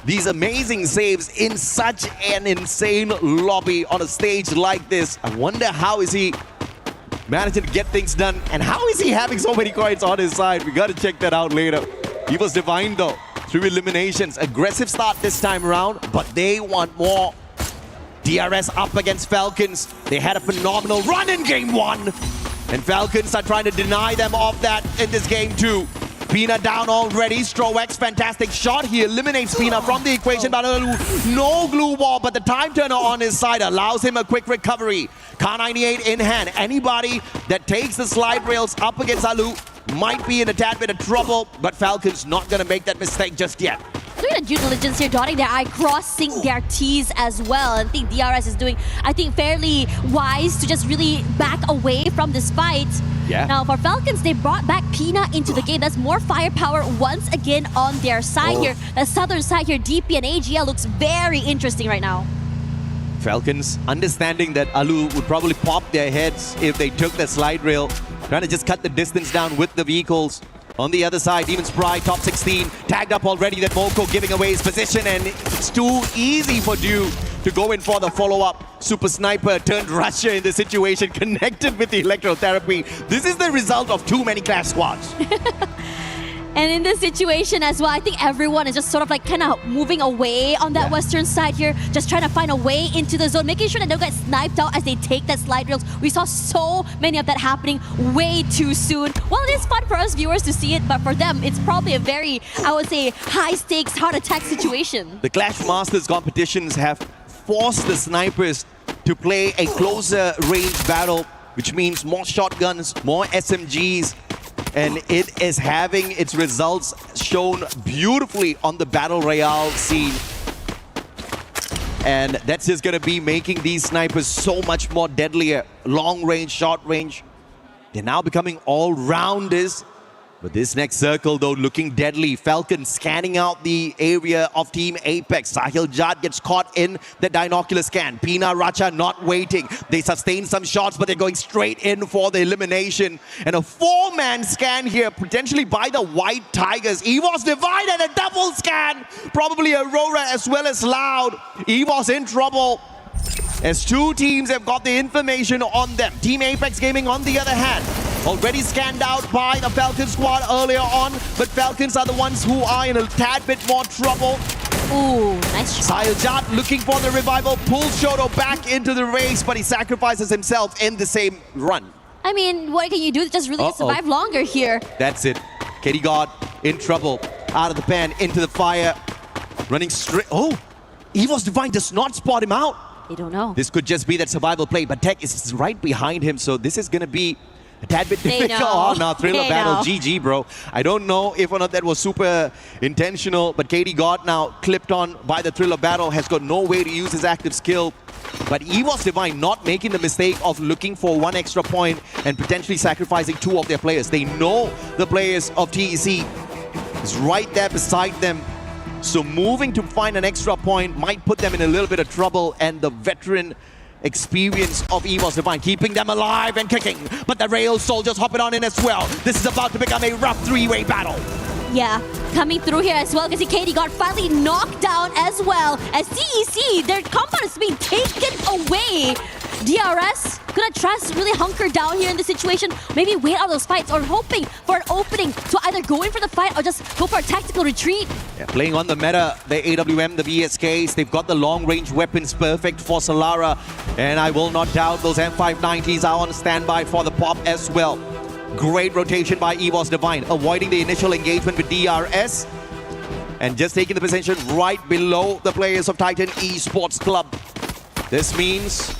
these amazing saves in such an insane lobby on a stage like this. I wonder how is he managing to get things done, and how is he having so many coins on his side? We got to check that out later. He was divine though. 3 eliminations. Aggressive start this time around, but they want more. DRS up against Falcons. They had a phenomenal run in game 1. And Falcons are trying to deny them of that in this game 2. Pina down already. Strowex, fantastic shot. He eliminates Pina from the equation. No glue wall, but the time turner on his side allows him a quick recovery. Kar 98 in hand. Anybody that takes the slide rails up against Alu might be in a tad bit of trouble, but Falcons not gonna make that mistake just yet. Doing a due diligence here, dotting their I, crossing their T's as well. And I think DRS is doing, fairly wise to just really back away from this fight. Yeah. Now for Falcons, they brought back Pina into the game. That's more firepower once again on their side here. The southern side here, DP and AGL looks very interesting right now. Falcons understanding that Alu would probably pop their heads if they took the slide rail, trying to just cut the distance down with the vehicles. On the other side, Demon's Pride, top 16, tagged up already, that Moko giving away his position, and it's too easy for Dew to go in for the follow-up. Super Sniper turned Russia in the situation, connected with the electrotherapy. This is the result of too many Clash squads. And in this situation as well, I think everyone is just sort of like kind of moving away on that western side here, just trying to find a way into the zone, making sure that they don't get sniped out as they take that slide rails. We saw so many of that happening way too soon. Well, it is fun for us viewers to see it, but for them, it's probably a very, I would say, high-stakes, heart-attack situation. The Clash Masters competitions have forced the snipers to play a closer range battle, which means more shotguns, more SMGs, and it is having its results shown beautifully on the Battle Royale scene. And that's just going to be making these snipers so much more deadlier. Long range, short range. They're now becoming all-rounders. But this next circle, though, looking deadly. Falcon scanning out the area of Team Apex. Sahil Jad gets caught in the binocular scan. Pina Racha not waiting. They sustain some shots, but they're going straight in for the elimination. And a 4-man scan here, potentially by the White Tigers. EWOS Divine and a double scan. Probably Aurora as well as Loud. EWOS in trouble, as two teams have got the information on them. Team Apex Gaming, on the other hand, already scanned out by the Falcon squad earlier on, but Falcons are the ones who are in a tad bit more trouble. Ooh, nice shot. Sahyajat looking for the revival, pulls Shoto back into the race, but he sacrifices himself in the same run. I mean, what can you do to just really survive longer here? That's it. Katie God in trouble. Out of the pan, into the fire. Running straight. Oh, EWOS Divine does not spot him out. They don't know. This could just be that survival play, but Tech is right behind him, so this is going to be a tad bit difficult. Oh, no, Thriller Battle, GG, bro. I don't know if or not that was super intentional, but Katie God now clipped on by the Thriller Battle, has got no way to use his active skill. But EWOS Divine not making the mistake of looking for one extra point and potentially sacrificing two of their players. They know the players of TEC is right there beside them. So moving to find an extra point might put them in a little bit of trouble, and the veteran experience of EWOS Divine keeping them alive and kicking. But the Rail Soldiers hopping on in as well. This is about to become a rough three-way battle. Yeah, coming through here as well, because Katie got finally knocked down as well. As TEC, their compound is being taken away. DRS gonna try to really hunker down here in this situation, maybe wait out those fights, or hoping for an opening to either go in for the fight or just go for a tactical retreat. Yeah, playing on the meta, the AWM, the VSKs, they've got the long-range weapons perfect for Solara, and I will not doubt those M590s are on standby for the pop as well. Great rotation by EWOS Divine, avoiding the initial engagement with DRS, and just taking the position right below the players of Titan Esports Club. This means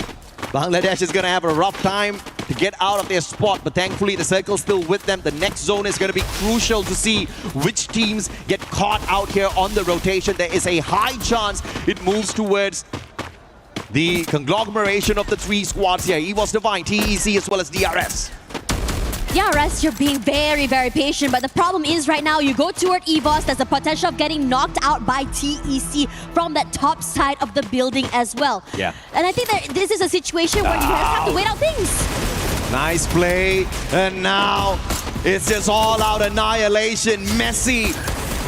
Bangladesh is going to have a rough time to get out of their spot, but thankfully the circle's still with them. The next zone is going to be crucial to see which teams get caught out here on the rotation. There is a high chance it moves towards the conglomeration of the three squads here. EWOS Divine, TEC, as well as DRS. DRS, you're being very, very patient, but the problem is right now you go toward EVOS, there's the potential of getting knocked out by TEC from that top side of the building as well. Yeah. And I think that this is a situation where you guys have to wait out things. Nice play, and now it's just all-out annihilation. Messi,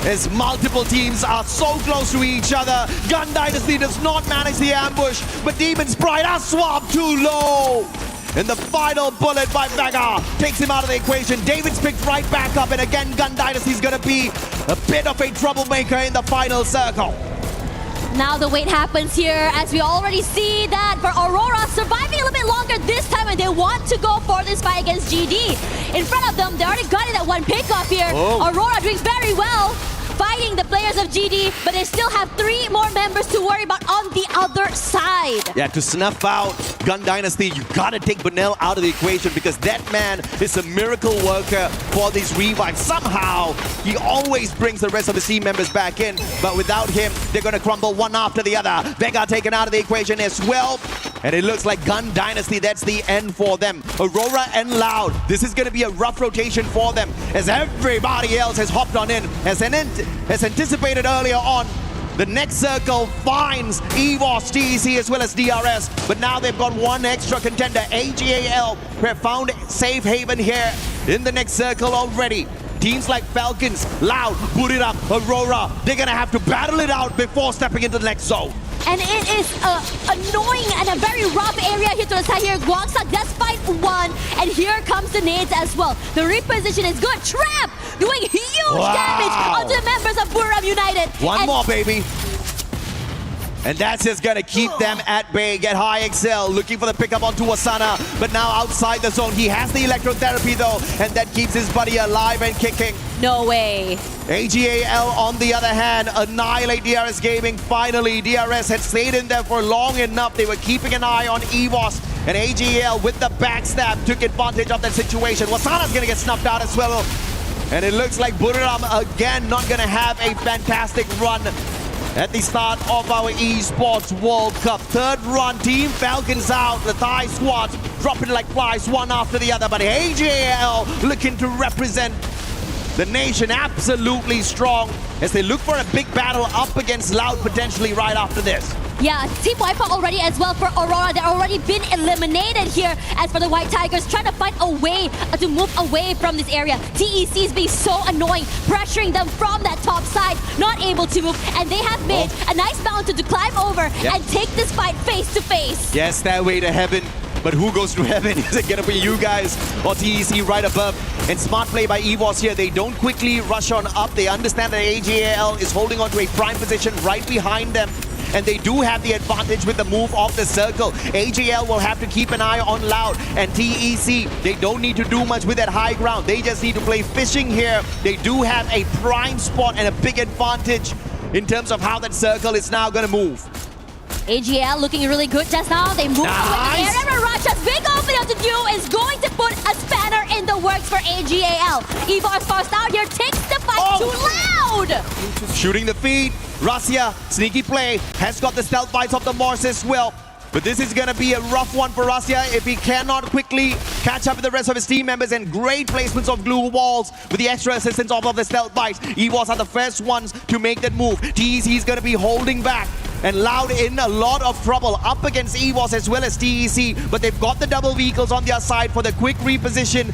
as multiple teams are so close to each other. Gun Dynasty does not manage the ambush, but Demon's Pride are swapped too low. And the final bullet by Vega takes him out of the equation. David's picked right back up, and again, Gun Dynasty's gonna be a bit of a troublemaker in the final circle. Now the wait happens here, as we already see that for Aurora surviving a little bit longer this time, and they want to go for this fight against GD. In front of them, they already got it at one pickup here. Oh. Aurora doing very well, fighting the players of GD, but they still have 3 more members to worry about on the other side. Yeah, to snuff out Gun Dynasty, you gotta take Benel out of the equation because that man is a miracle worker for these revives. Somehow, he always brings the rest of the team members back in, but without him, they're gonna crumble one after the other. Vega taken out of the equation as well, and it looks like Gun Dynasty, that's the end for them. Aurora and Loud, this is gonna be a rough rotation for them as everybody else has hopped on in, as anticipated earlier on. The next circle finds EVOS, TEC as well as DRS, but now they've got one extra contender. AGAL have found safe haven here in the next circle already. Teams like Falcons, Loud, Buriram, Aurora, they're gonna have to battle it out before stepping into the next zone. And it is annoying and a very rough area here to the side here. Guangsa does fight one, and here comes the nades as well. The reposition is good. Trap doing huge damage onto the members of Buriram United. One more, baby. And that's just gonna keep them at bay. Get High Excel looking for the pickup onto Asana, but now outside the zone. He has the electrotherapy though, and that keeps his buddy alive and kicking. No way. AGAL on the other hand, annihilate DRS Gaming finally. DRS had stayed in there for long enough. They were keeping an eye on EVOS, and AGAL with the backstab took advantage of that situation. Wasana's gonna get snuffed out as well. And it looks like Buriram again not gonna have a fantastic run at the start of our Esports World Cup. Third run, Team Falcons out. The Thai squads dropping like flies one after the other. But AGAL looking to represent the nation absolutely strong as they look for a big battle up against Loud potentially right after this. Yeah, Team Wipeout already as well for Aurora. They're already been eliminated here. As for the White Tigers, trying to find a way to move away from this area. TEC is being so annoying, pressuring them from that top side, not able to move. And they have made a nice mountain to climb over and take this fight face to face. Yes, Stairway to Heaven. But who goes to heaven? Is it gonna be you guys or TEC right above? And smart play by EVOS here. They don't quickly rush on up. They understand that AGAL is holding on to a prime position right behind them. And they do have the advantage with the move off the circle. AGL will have to keep an eye on Loud. And TEC, they don't need to do much with that high ground. They just need to play fishing here. They do have a prime spot and a big advantage in terms of how that circle is now gonna move. AGL looking really good just now. They move away in the air. Racha's big opening to do is going to put a spanner in the works for AGAL. EVOS forced out here, takes the fight too loud. Shooting the feed. Russia, sneaky play, has got the stealth bites of the Morse as well. But this is going to be a rough one for Russia if he cannot quickly catch up with the rest of his team members, and great placements of glue walls with the extra assistance of the stealth bites. EVOS are the first ones to make that move. TEC is going to be holding back. And Loud in a lot of trouble up against EVOS as well as TEC, but they've got the double vehicles on their side for the quick reposition.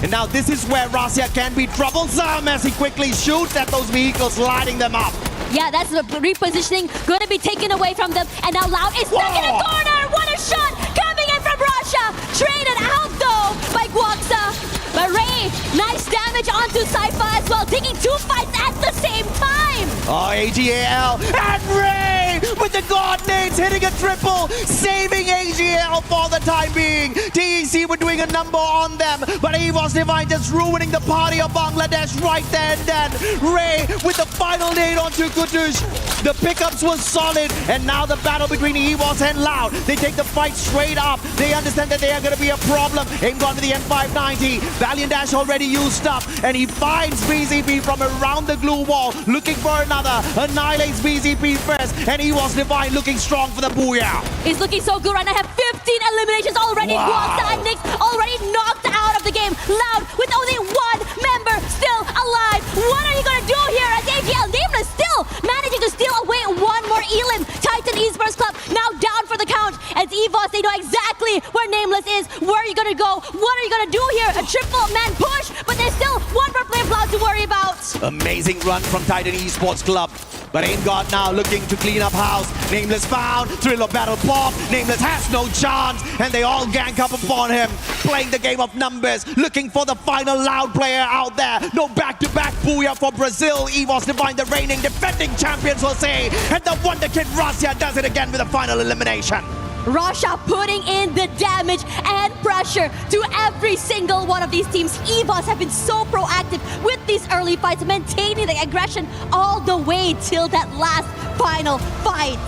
And now this is where Russia can be troublesome as he quickly shoots at those vehicles, lighting them up. Yeah, that's the repositioning going to be taken away from them. And now Loud is stuck in a corner. What a shot coming in from Russia. Traded out though by Guangsa. But Ray, nice damage onto Saifa as well, taking two fights at the same time. Oh, AGAL and Ray with the God nades hitting a triple, saving AGAL for the time being. TEC were doing a number on them, but EVOS Divine just ruining the party of Bangladesh right there and then. Ray with the final nade onto Kutush. The pickups were solid, and now the battle between EVOS and Loud. They take the fight straight up. They understand that they are going to be a problem. Aim gone to the M590. Valiant Dash already used up, and he finds BZP from around the glue wall, looking for another. Annihilates BZP first, and EVOS Divine looking strong for the booyah. He's looking so good right now. Have 15 eliminations already. Guangsa and Nix already knocked out of the game. Loud with only one member still alive. What are you going to do here as AGL Nameless still managing to steal away one more Elim? Titan Esports Club now down for the count. As EVOS, they know exactly where Nameless is. Where are you going to go? What are you going to do here? A triple man push, but there's still one more player Cloud to worry about. Amazing run from Titan Esports Club. But Aim God now looking to clean up house. Nameless found, Thriller battle pop. Nameless has no chance, and they all gank up upon him. Playing the game of numbers, looking for the final Loud player out there. No back-to-back booyah for Brazil. EVOS Divine, the reigning defending champions will say. And the Wonder Kid Russia does it again with a final elimination. Russia putting in the damage and pressure to every single one of these teams. EVOS have been so proactive with these early fights, maintaining the aggression all the way till that last final fight.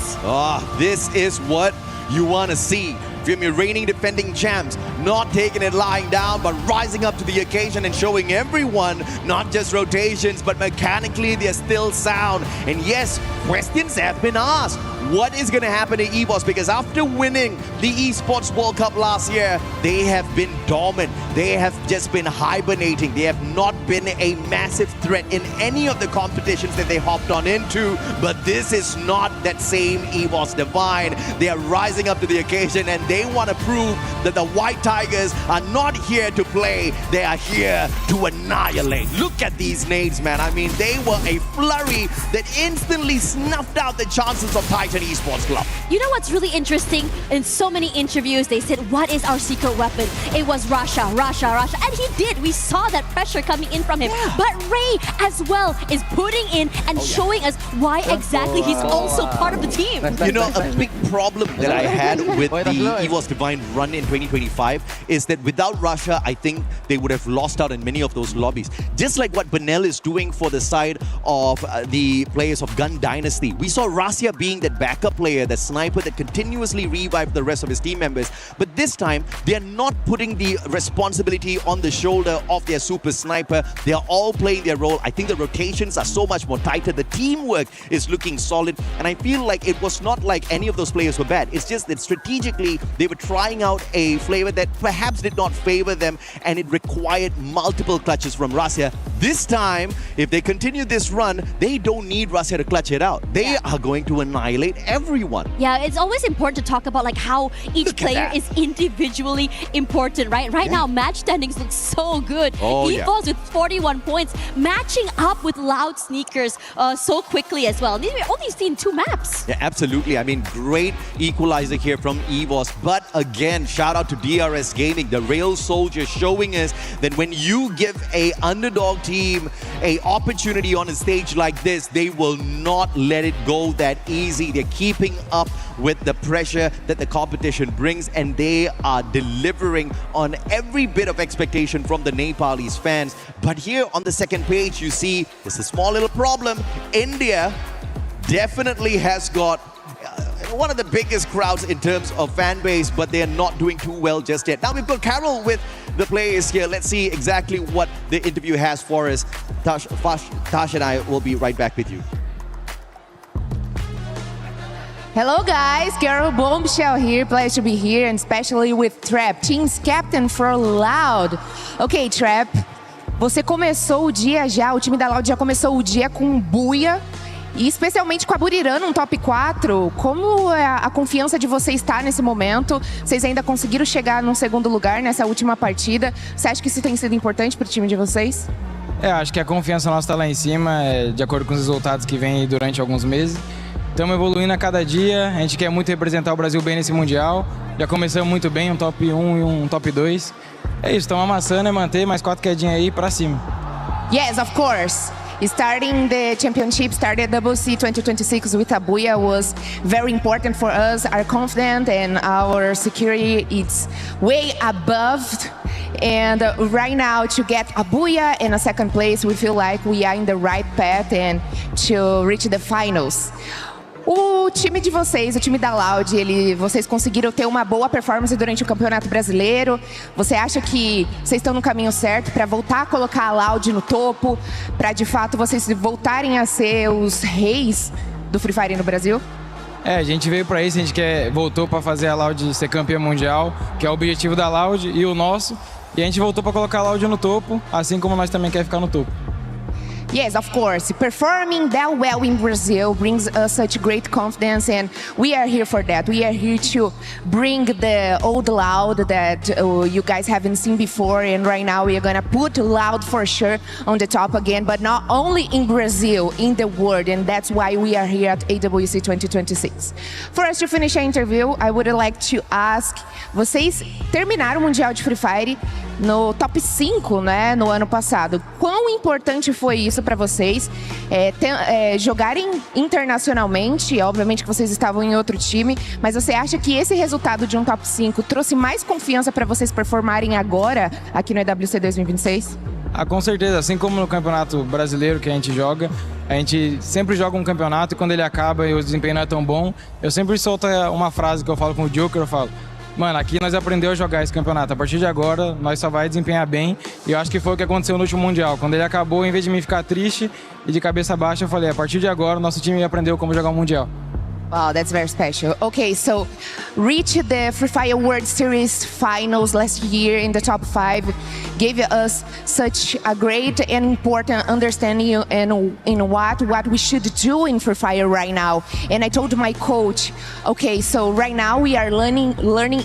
This is what you want to see from your reigning defending champs, not taking it lying down, but rising up to the occasion and showing everyone not just rotations, but mechanically they're still sound. And yes, questions have been asked. What is going to happen to EVOS? Because after winning the Esports World Cup last year, they have been dormant. They have just been hibernating. They have not been a massive threat in any of the competitions that they hopped on into. But this is not that same EVOS Divine. They are rising up to the occasion and they want to prove that the White Tigers are not here to play. They are here to annihilate. Look at these nades, man. I mean, they were a flurry that instantly snuffed out the chances of Titan Esports Club. You know what's really interesting? In so many interviews, they said, what is our secret weapon? It was Russia. And he did. We saw that pressure coming in from him. But Ray as well is putting in and showing us why exactly he's also part of the team. You know, a big problem that I had with the EVOS Divine run in 2025 is that without Russia, I think they would have lost out in many of those lobbies. Just like what Benel is doing for the side of the players of Gun Dynasty. We saw Rasia being that backup player, that sniper that continuously revived the rest of his team members. But this time, they are not putting the responsibility on the shoulder of their super sniper. They are all playing their role. I think the rotations are so much more tighter. The teamwork is looking solid. And I feel like it was not like any of those players were bad. It's just that strategically, they were trying out a flavor that perhaps did not favor them, and it required multiple clutches from Russia. This time, if they continue this run, they don't need Russia to clutch it out. They are going to annihilate everyone. Yeah, it's always important to talk about like how each player is individually important, right? Right now, match standings look so good. EVOS with 41 points, matching up with Loud Sneakers so quickly as well. We've only seen 2 maps. Yeah, absolutely. I mean, great equalizer here from EVOS. But again, shout out to DRS Gaming, the Rail Soldier, showing us that when you give a underdog team a opportunity on a stage like this, they will not let it go that easy. They're keeping up with the pressure that the competition brings, and they are delivering on every bit of expectation from the Nepalese fans. But here on the second page, you see there's a small little problem. India definitely has got one of the biggest crowds in terms of fan base, but they're not doing too well just yet. Now we've got Carol with the players here. Let's see exactly what the interview has for us. Tash and I will be right back with you. Hello guys, Carol Bombshell here, pleasure to be here, and especially with Trap, team's captain for Loud. Okay, Trap, você começou o dia já, o time da Loud já começou o dia com buia, e especialmente com a Buriram no top 4. Como é a confiança de você estar nesse momento? Vocês ainda conseguiram chegar num segundo lugar nessa última partida. Você acha que isso tem sido importante para o time de vocês? Acho que a confiança nossa está lá em cima, de acordo com os resultados que vêm durante alguns meses. Estamos evoluindo a cada dia, a gente quer muito representar o Brasil bem nesse Mundial. Já começamos muito bem, um top 1 e um top 2. É isso, estamos amassando, manter mais 4 quedinhas aí pra cima. Yes, of course. Starting the championship, started EWC 2026 with Abuya was very important for us. Our confidence and our security is way above. And right now, to get Abuya in a second place, we feel like we are in the right path and to reach the finals. O time de vocês, o time da Loud, vocês conseguiram ter uma boa performance durante o Campeonato Brasileiro. Você acha que vocês estão no caminho certo para voltar a colocar a Loud no topo, para de fato vocês voltarem a ser os reis do Free Fire no Brasil? A gente veio para isso, a gente voltou para fazer a Loud ser campeã mundial, que é o objetivo da Loud e o nosso. E a gente voltou para colocar a Loud no topo, assim como nós também queremos ficar no topo. Yes, of course. Performing that well in Brazil brings us such great confidence, and we are here for that. We are here to bring the old Loud that you guys haven't seen before, and right now we are gonna put Loud for sure on the top again, but not only in Brazil, in the world, and that's why we are here at EWC 2026. For us to finish our interview, I would like to ask, vocês terminaram o Mundial de Free Fire, no top 5, né, no ano passado. Quão importante foi isso para vocês? Jogarem internacionalmente, obviamente que vocês estavam em outro time, mas você acha que esse resultado de um top 5 trouxe mais confiança para vocês performarem agora aqui no EWC 2026? Com certeza, assim como no Campeonato Brasileiro que a gente sempre joga um campeonato e quando ele acaba e o desempenho não é tão bom, eu sempre solto uma frase que eu falo com o Joker, eu falo: mano, aqui nós aprendemos a jogar esse campeonato. A partir de agora, nós só vai desempenhar bem. E eu acho que foi o que aconteceu no último Mundial. Quando ele acabou, em vez de mim ficar triste e de cabeça baixa, eu falei: a partir de agora, nosso time aprendeu como jogar um Mundial. Wow, that's very special. Okay, so reach the Free Fire World Series finals last year in the top 5 gave us such a great and important understanding in what we should do in Free Fire right now. And I told my coach, okay, so right now we are learning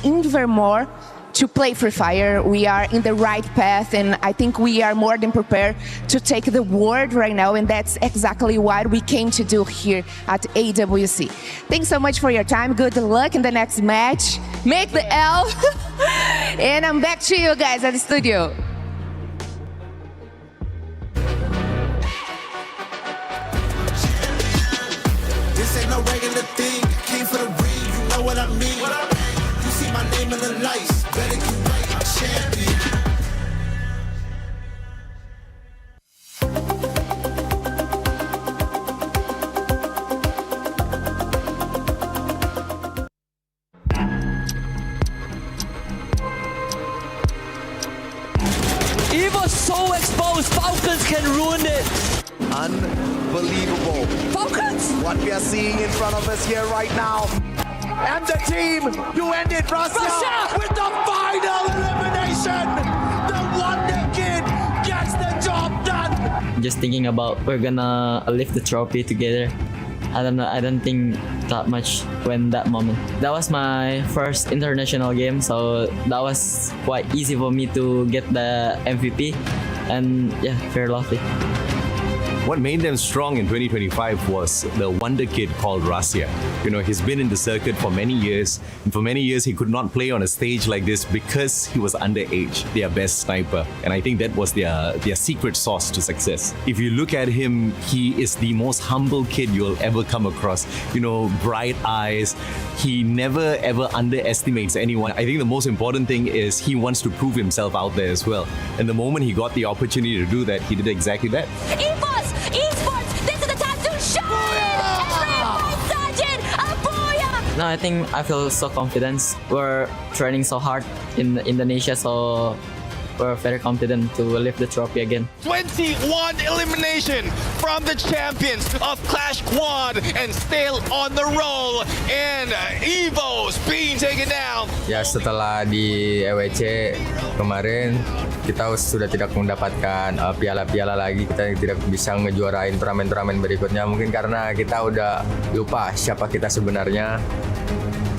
even more to play Free Fire. We are in the right path, and I think we are more than prepared to take the world right now, and that's exactly what we came to do here at EWC. Thanks so much for your time. Good luck in the next match. Make the L. And I'm back to you guys at the studio. This ain't no regular thing. Came for the ring, you know what I mean. You see my name in the lights. Better get right, I'm champion. EVO's so exposed, Falcons can ruin it. Unbelievable. Falcons! What we are seeing in front of us here right now. And the team to end it, Russia, with the final elimination. The Wonder Kid gets the job done. Just thinking about we're gonna lift the trophy together. I don't know, I don't think that much when that moment. That was my first international game, so that was quite easy for me to get the MVP, and yeah, very lovely. What made them strong in 2025 was the wonder kid called Russia. You know, he's been in the circuit for many years, and for many years he could not play on a stage like this because he was underage, their best sniper. And I think that was their secret sauce to success. If you look at him, he is the most humble kid you'll ever come across. You know, bright eyes. He never ever underestimates anyone. I think the most important thing is he wants to prove himself out there as well. And the moment he got the opportunity to do that, he did exactly that. Esports, this is the time to shine! Sergeant, Abuya! No, I think I feel so confident. We're training so hard in Indonesia, so we're very confident to lift the trophy again. 21 elimination from the champions of Clash Quad and still on the roll, and EVO's being taken down. Ya, setelah di EWC kemarin kita sudah tidak mendapatkan piala-piala lagi, kita tidak bisa ngejuarain turnamen-turnamen berikutnya mungkin karena kita udah lupa siapa kita sebenarnya.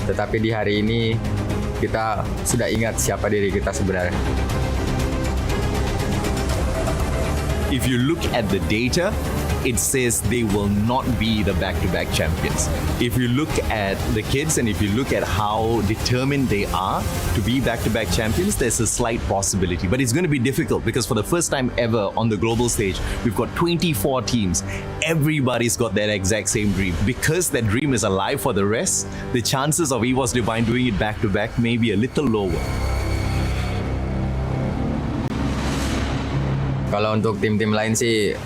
Tetapi di hari ini kita sudah ingat siapa diri kita sebenarnya. If you look at the data, it says they will not be the back-to-back champions. If you look at the kids and if you look at how determined they are to be back-to-back champions, there's a slight possibility. But it's going to be difficult because for the first time ever on the global stage, we've got 24 teams. Everybody's got that exact same dream. Because that dream is alive for the rest, the chances of EVOS Divine doing it back-to-back may be a little lower. Kalau untuk tim-tim lain sih,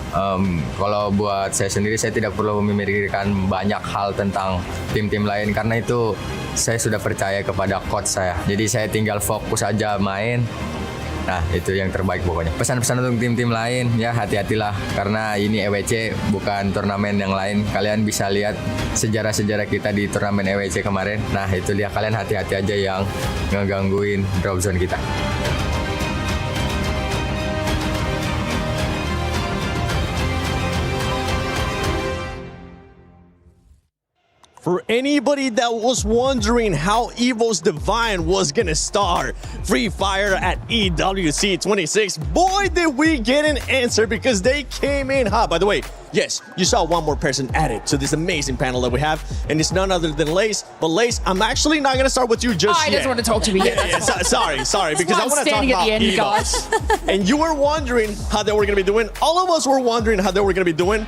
kalau buat saya sendiri saya tidak perlu memikirkan banyak hal tentang tim-tim lain karena itu saya sudah percaya kepada coach saya. Jadi saya tinggal fokus aja main. Nah, itu yang terbaik pokoknya. Pesan-pesan untuk tim-tim lain, ya hati-hatilah karena ini EWC bukan turnamen yang lain. Kalian bisa lihat sejarah-sejarah kita di turnamen EWC kemarin. Nah, itu dia, kalian hati-hati aja yang ngegangguin drop zone kita. For anybody that was wondering how EVO's Divine was gonna start Free Fire at EWC 26, boy did we get an answer because they came in hot. By the way, yes, you saw one more person added to this amazing panel that we have, and it's none other than Lace. But Lace, I'm actually not gonna start with you just yet. I just want to talk to me. Sorry, because I want to talk standing about at the end, EVO. And you were wondering how they were gonna be doing. All of us were wondering how they were gonna be doing.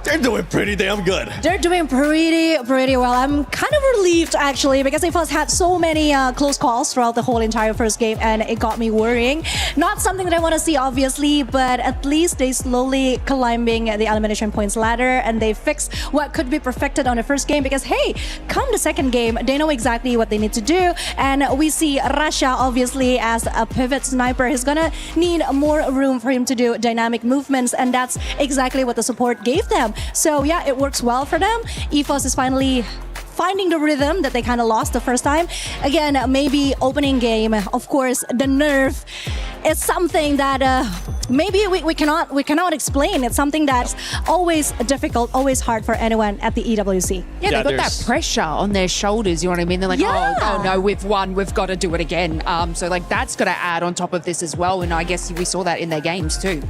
They're doing pretty damn good. They're doing pretty well. I'm kind of relieved actually because EVOS had so many close calls throughout the whole entire first game, and it got me worrying. Not something that I want to see obviously, but at least they slowly climbing the elimination points ladder, and they fixed what could be perfected on the first game because hey, come the second game, they know exactly what they need to do, and we see Rasha obviously as a pivot sniper. He's gonna need more room for him to do dynamic movements, and that's exactly what the support gave them. So yeah, it works well for them. EVOS is finally finding the rhythm that they kind of lost the first time. Again, maybe opening game, of course, the nerf is something that maybe we cannot explain. It's something that's always difficult, always hard for anyone at the EWC. Yeah, they've got that pressure on their shoulders, you know what I mean? They're like, oh no, we've won, we've got to do it again. So like that's got to add on top of this as well, and I guess we saw that in their games too.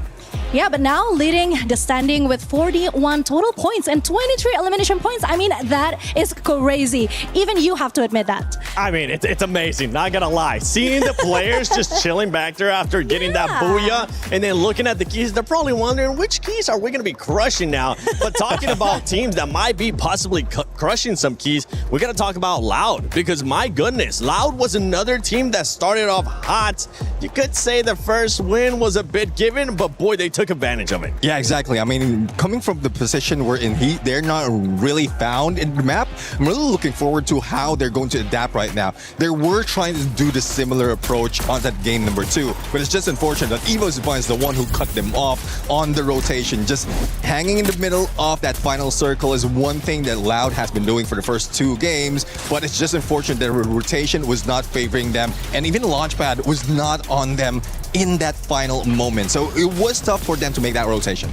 Yeah, but now leading the standing with 41 total points and 23 elimination points. I mean, that is crazy. Even you have to admit that. I mean, it's amazing, not gonna lie. Seeing the players just chilling back there after getting that booyah and then looking at the keys, they're probably wondering which keys are we gonna be crushing now. But talking about teams that might be possibly crushing some keys, we gotta talk about Loud, because my goodness, Loud was another team that started off hot. You could say the first win was a bit given, but boy, they took advantage of it. Yeah, exactly. I mean, coming from the position we're in heat, they're not really found in the map. I'm really looking forward to how they're going to adapt right now. They were trying to do the similar approach on that game number 2, but it's just unfortunate that EVO's Divine is the one who cut them off on the rotation. Just hanging in the middle of that final circle is one thing that Loud has been doing for the first 2 games, but it's just unfortunate that rotation was not favoring them, and even Launchpad was not on them in that final moment. So it was tough for them to make that rotation.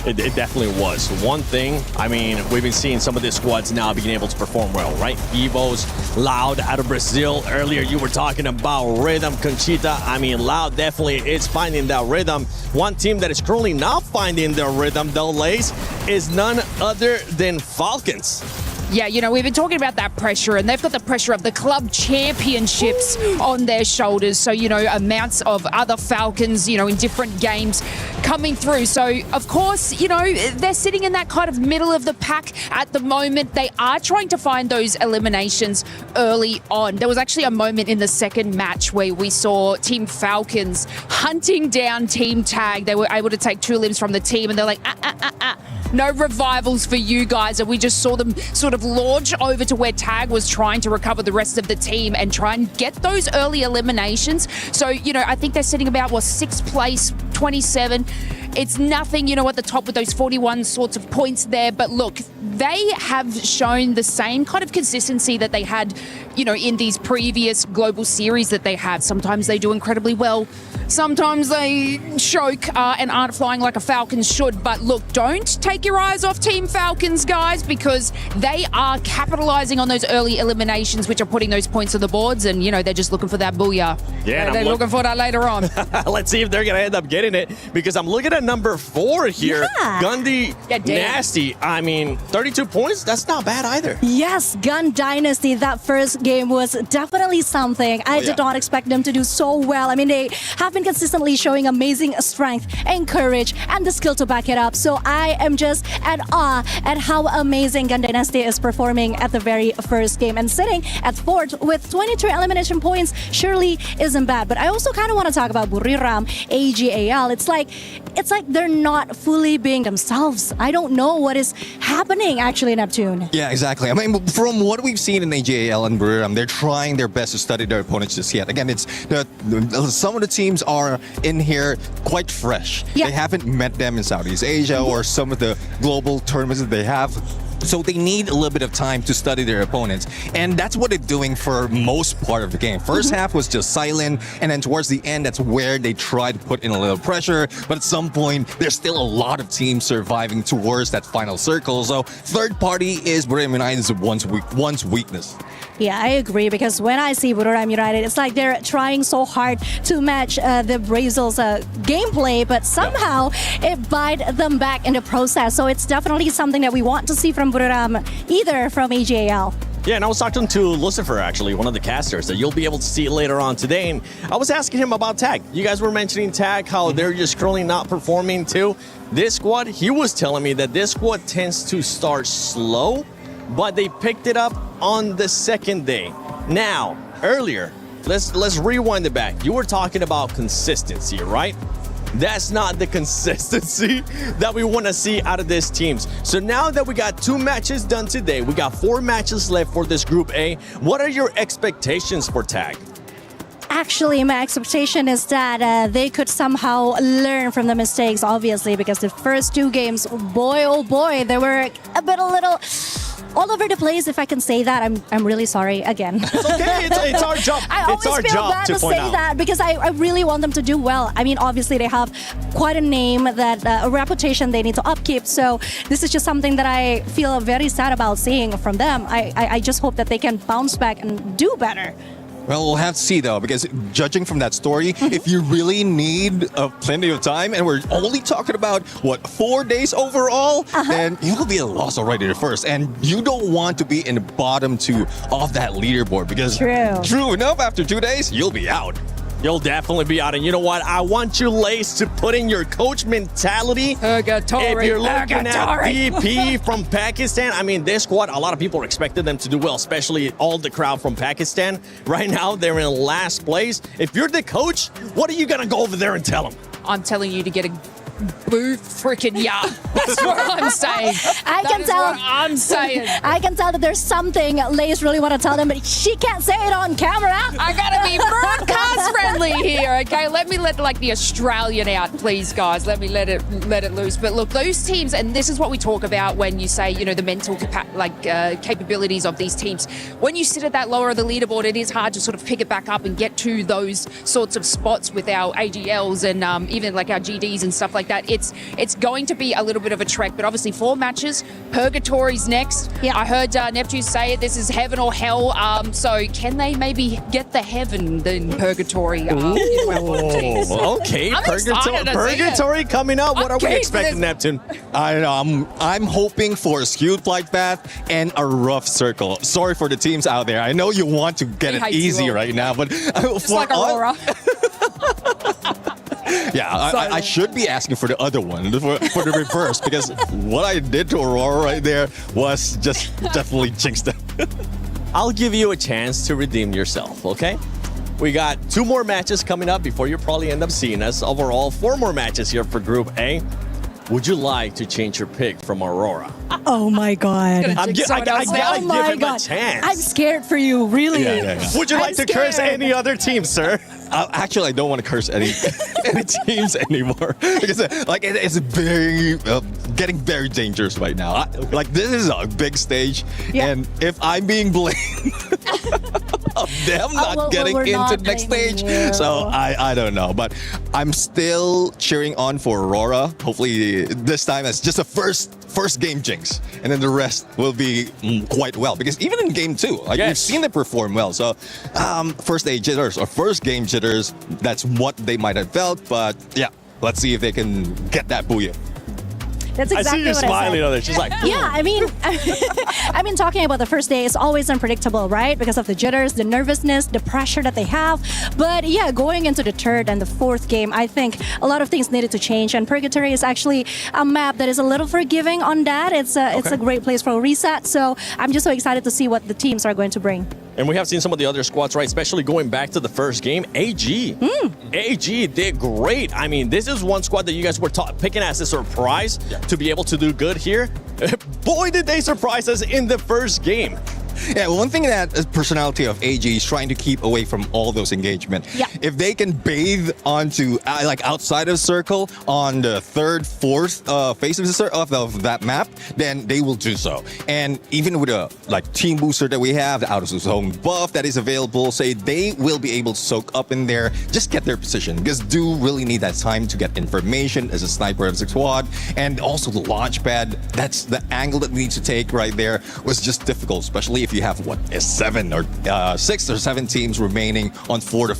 It definitely was. One thing, I mean, we've been seeing some of the squads now being able to perform well, right? EVO's, Loud out of Brazil. Earlier, you were talking about Rhythm, Conchita. I mean, Loud definitely is finding that rhythm. One team that is currently not finding their rhythm, though, Lace, is none other than Falcons. Yeah, you know, we've been talking about that pressure, and they've got the pressure of the club championships on their shoulders. So, you know, amounts of other Falcons, you know, in different games coming through. So, of course, you know, they're sitting in that kind of middle of the pack at the moment. They are trying to find those eliminations early on. There was actually a moment in the second match where we saw Team Falcons hunting down Team Tag. They were able to take 2 limbs from the team, and they're like, no revivals for you guys. And we just saw them sort of launch over to where Tag was trying to recover the rest of the team and try and get those early eliminations. So, you know, I think they're sitting about, 6th place, 27. It's nothing, you know, at the top with those 41 sorts of points there. But look, they have shown the same kind of consistency that they had, you know, in these previous global series that they had. Sometimes they do incredibly well. Sometimes they choke and aren't flying like a Falcon should. But look, don't take your eyes off Team Falcons, guys, because they are capitalizing on those early eliminations, which are putting those points on the boards. And, you know, they're just looking for that booyah. Yeah, they're looking for that later on. Let's see if they're going to end up getting it, because I'm looking at number 4 here. Yeah. Gundy Nasty. I mean, 32 points, that's not bad either. Yes, Gun Dynasty, that first game was definitely something. I did not expect them to do so well. I mean, they have been consistently showing amazing strength and courage and the skill to back it up. So I am just at awe at how amazing Gun Dynasty is performing at the very first game. And sitting at 4th with 23 elimination points surely isn't bad. But I also kind of want to talk about Buriram, AGAL. It's like they're not fully being themselves. I don't know what is happening actually, Neptune. Yeah, exactly. I mean, from what we've seen in AJL and Buriram, they're trying their best to study their opponents just yet. Again, it's some of the teams are in here quite fresh. Yeah. They haven't met them in Southeast Asia or some of the global tournaments that they have. So they need a little bit of time to study their opponents. And that's what they're doing for most part of the game. First half was just silent, and then towards the end, that's where they try to put in a little pressure. But at some point, there's still a lot of teams surviving towards that final circle. So third party is Buriram United's one's weakness. Yeah, I agree, because when I see Buriram United, it's like they're trying so hard to match the Brazil's gameplay, but somehow it bite them back in the process. So it's definitely something that we want to see from Buriram, either from AJL. Yeah, and I was talking to Lucifer, actually, one of the casters, that you'll be able to see it later on today. And I was asking him about Tag. You guys were mentioning Tag, how they're just currently not performing too. This squad, he was telling me that this squad tends to start slow, but they picked it up on the second day. Now, earlier, let's rewind it back. You were talking about consistency, right? That's not the consistency that we want to see out of these teams. So now that we got 2 matches done today, we got 4 matches left for this Group A. What are your expectations for Tag? Actually, my expectation is that they could somehow learn from the mistakes, obviously, because the first 2 games, boy, oh boy, they were a little all over the place, if I can say that. I'm really sorry again. It's okay, it's our job. I always feel bad to say that, because I really want them to do well. I mean, obviously they have quite a name, that a reputation they need to upkeep. So this is just something that I feel very sad about seeing from them. I just hope that they can bounce back and do better. Well, we'll have to see though, because judging from that story, if you really need plenty of time, and we're only talking about, 4 days overall, then you'll be a loss already at first. And you don't want to be in the bottom 2 of that leaderboard, because true enough, after 2 days, you'll be out. You'll definitely be out. And you know what? I want you, Lace, to put in your coach mentality. Purgatory. If you're looking at BP from Pakistan, I mean, this squad, a lot of people expected them to do well, especially all the crowd from Pakistan. Right now, they're in last place. If you're the coach, what are you going to go over there and tell them? I'm telling you to get a boo freaking yeah. That's what I'm saying. I can tell. What I'm saying. I can tell that there's something Lace really want to tell them, but she can't say it on camera. I gotta be broadcast friendly here, okay? Let me let like the Australian out, please, guys. Let me let it loose. But look, those teams, and this is what we talk about when you say, you know, the mental capabilities of these teams. When you sit at that lower of the leaderboard, it is hard to sort of pick it back up and get to those sorts of spots with our AGLs and even like our GDs and stuff like that. It's going to be a little bit of a trek, but obviously 4 matches. Purgatory's next. I heard Neptune say it. This is heaven or hell. So can they maybe get the heaven in Purgatory? Okay, Purgatory coming up. What are we expecting, Neptune? I'm hoping for a skewed flight path and a rough circle. Sorry for the teams out there. I know you want to get it easy right now, but just like Aurora. Yeah, I should be asking for the other one, for the reverse, because what I did to Aurora right there was just definitely jinxed them. I'll give you a chance to redeem yourself, okay? We got 2 more matches coming up before you probably end up seeing us. Overall, 4 more matches here for Group A. Would you like to change your pick from Aurora? Oh my God. I gotta give him a chance. I'm scared for you, really. Would you like to curse any other team, sir? Actually, I don't want to curse any teams anymore, because it's very getting very dangerous right now. This is a big stage, and if I'm being blamed of them not getting into the next stage, so I don't know, but I'm still cheering on for Aurora. Hopefully this time it's just a first game jinx, and then the rest will be quite well, because even in game 2, we've seen them perform well. So first day jitters or first game jitters, that's what they might have felt, but yeah, let's see if they can get that booyah. That's exactly what I see you smiling on it. She's like, yeah, I mean, talking about the first day, it's always unpredictable, right? Because of the jitters, the nervousness, the pressure that they have. But yeah, going into the 3rd and the 4th game, I think a lot of things needed to change. And Purgatory is actually a map that is a little forgiving on that. It's a great place for a reset. So I'm just so excited to see what the teams are going to bring. And we have seen some of the other squads, right? Especially going back to the first game, AG. AG did great. I mean, this is one squad that you guys were picking as a surprise to be able to do good here. Boy, did they surprise us in the first game. Yeah, one thing that is personality of AG is trying to keep away from all those engagement. Yeah. If they can bathe onto like outside of the circle on the third, fourth phase of that map, then they will do so. And even with a like team booster that we have, the out of zone buff that is available, say they will be able to soak up in there, just get their position, because do really need that time to get information as a sniper of the squad, and also the launch pad. That's the angle that we need to take right there was just difficult, especially if you have seven or 6 or 7 teams remaining on 4th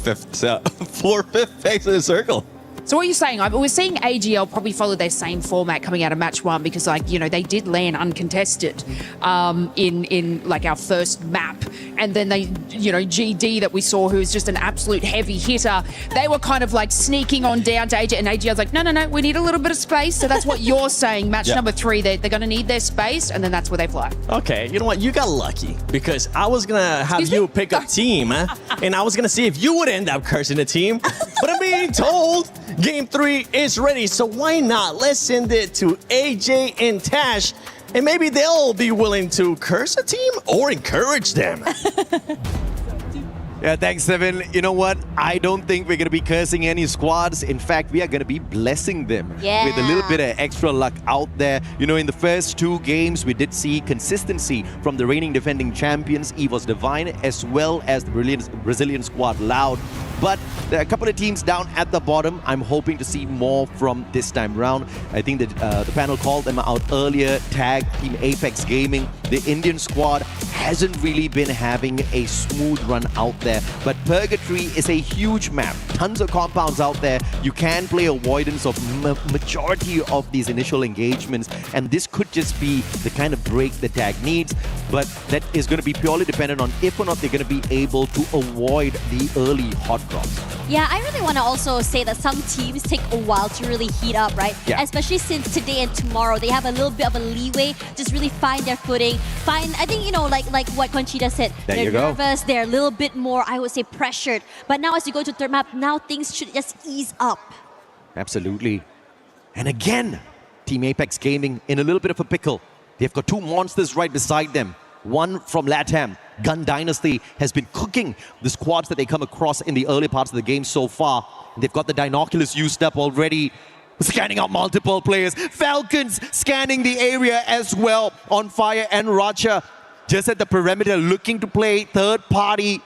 or 5th phase of the circle. So what you're saying, we're seeing AGL probably follow their same format coming out of match 1 because, like, you know, they did land uncontested in like our first map. And then they, you know, GD that we saw, who was just an absolute heavy hitter, they were kind of like sneaking on down to AGL, and AGL's like, no, we need a little bit of space. So that's what you're saying. Match number 3, they're going to need their space, and then that's where they fly. Okay, you know what? You got lucky because I was going to have you pick a team, and I was going to see if you would end up cursing the team. But I'm being told Game 3 is ready, so why not? Let's send it to AJ and Tash, and maybe they'll be willing to curse a team or encourage them. Yeah, thanks, Seven. You know what? I don't think we're going to be cursing any squads. In fact, we are going to be blessing them with a little bit of extra luck out there. You know, in the first 2 games, we did see consistency from the reigning defending champions, EVOS Divine, as well as the Brazilian squad, Loud. But there are a couple of teams down at the bottom. I'm hoping to see more from this time round. I think that the panel called them out earlier. Tag, Team Apex Gaming. The Indian squad hasn't really been having a smooth run out there. But Purgatory is a huge map. Tons of compounds out there. You can play avoidance of majority of these initial engagements. And this could just be the kind of break the Tag needs. But that is going to be purely dependent on if or not they're going to be able to avoid the early hot drops. Yeah, I really want to also say that some teams take a while to really heat up, right? Yeah. Especially since today and tomorrow, they have a little bit of a leeway, just really find their footing. I think, you know, like what Conchita said, they're nervous, they're a little bit more, I would say, pressured. But now as you go to third map, now things should just ease up. Absolutely. And again, Team Apex Gaming in a little bit of a pickle. They've got 2 monsters right beside them. One from LATAM. Gun Dynasty has been cooking the squads that they come across in the early parts of the game so far. They've got the Dinoculus used up already, scanning out multiple players. Falcons scanning the area as well. On Fire and Racha just at the perimeter looking to play third party.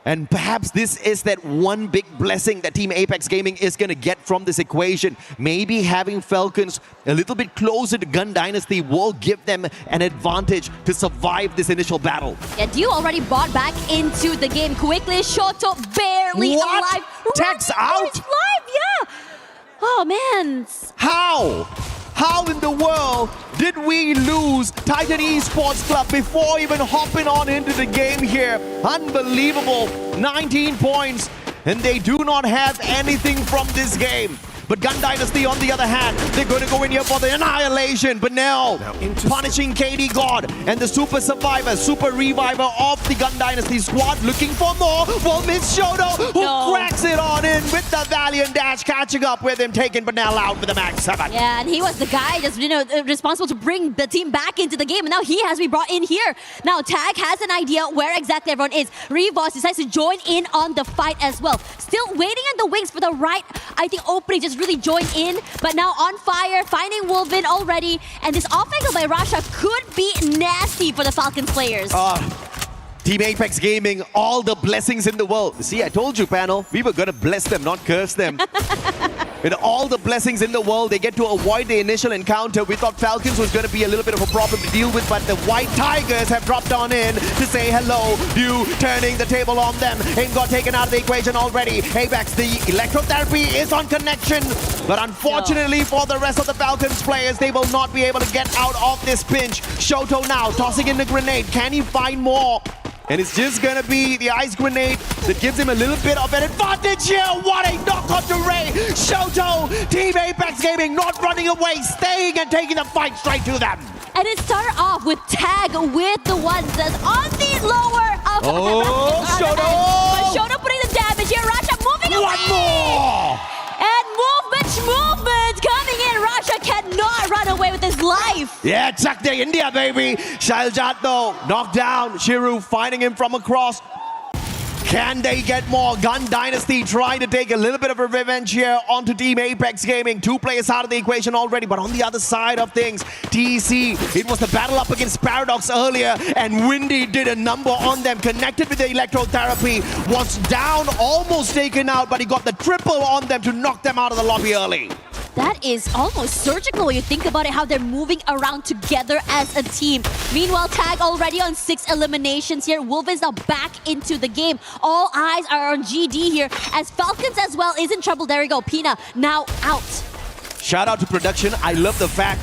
And perhaps this is that one big blessing that Team Apex Gaming is going to get from this equation. Maybe having Falcons a little bit closer to Gun Dynasty will give them an advantage to survive this initial battle. Yeah, Dew already brought back into the game quickly. Shoto barely alive. Tags out? Live, yeah. Oh, man. How? How in the world did we lose Titan Esports Club before even hopping on into the game here? Unbelievable. 19 points, and they do not have anything from this game. But Gun Dynasty, on the other hand, they're going to go in here for the annihilation. But now punishing KD God and the Super Survivor, Super Reviver of the Gun Dynasty squad, looking for more. Well, Miss Shoto, who cracks it on in with the Valiant Dash, catching up with him, taking Banal out for the Max 7. Yeah, and he was the guy just, you know, responsible to bring the team back into the game, and now he has to be brought in here. Now Tag has an idea where exactly everyone is. Revoz decides to join in on the fight as well. Still waiting in the wings for the right, I think, opening, just really join in, but now on fire, finding Wolvin already, and this off angle by Rasha could be nasty for the Falcons players. Team Apex Gaming, all the blessings in the world. See, I told you, panel, we were going to bless them, not curse them. With all the blessings in the world, they get to avoid the initial encounter. We thought Falcons was going to be a little bit of a problem to deal with, but the White Tigers have dropped on in to say hello. You turning the table on them. Ain't got taken out of the equation already. Apex, the electrotherapy is on connection, but unfortunately for the rest of the Falcons players, they will not be able to get out of this pinch. Shoto now tossing in the grenade. Can he find more? And it's just gonna be the ice grenade that gives him a little bit of an advantage here. What a knock on to Ray. Shoto, Team Apex Gaming not running away, staying and taking the fight straight to them. And it started off with Tag with the ones that's on the lower of Shoto! But Shoto putting the damage here. Rasha moving away. One more! And movement coming in. Rasha cannot run away with his life. Yeah, Chak De India, baby. Shailajit though, knocked down. Shiru finding him from across. Can they get more? Gun Dynasty trying to take a little bit of a revenge here onto Team Apex Gaming. 2 players out of the equation already, but on the other side of things, TEC, it was the battle up against Paradox earlier, and Windy did a number on them, connected with the electrotherapy, was down, almost taken out, but he got the triple on them to knock them out of the lobby early. That is almost surgical when you think about it, how they're moving around together as a team. Meanwhile, Tag already on 6 eliminations here. Wolf is now back into the game. All eyes are on GD here, as Falcons as well is in trouble. There we go, Pina now out. Shout out to production. I love the fact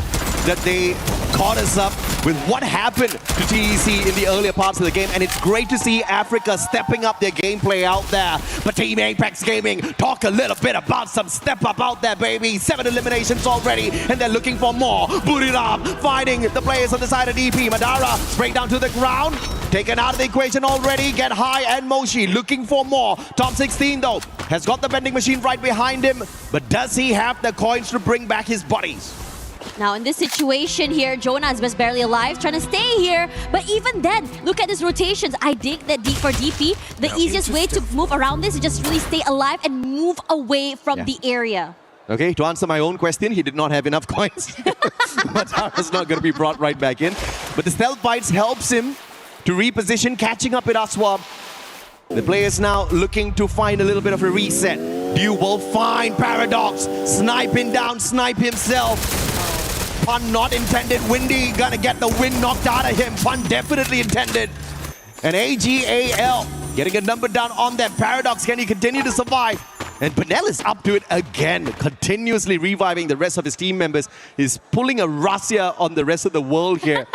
that they caught us up with what happened to TEC in the earlier parts of the game, and it's great to see Africa stepping up their gameplay out there. But Team Apex Gaming, talk a little bit about some step up out there, baby. 7 eliminations already, and they're looking for more. Buriram finding the players on the side of DP. Madara straight down to the ground, taken out of the equation already. Get High and Moshi looking for more. Top 16 though has got the vending machine right behind him, but does he have the coins to bring back his buddies? Now in this situation here, Jonah is just barely alive, trying to stay here. But even then, look at his rotations. I dig that for DP, the easiest way to move around this is just really stay alive and move away from the area. Okay, to answer my own question, he did not have enough coins. Madara's not going to be brought right back in. But the stealth bites helps him to reposition, catching up with Aswab. The players now looking to find a little bit of a reset. You will find Paradox, sniping down, snipe himself. Pun not intended. Windy gonna get the wind knocked out of him. Pun definitely intended. And AGAL getting a number down on them. Paradox, can he continue to survive? And Benel is up to it again, continuously reviving the rest of his team members. He's pulling a Russia on the rest of the world here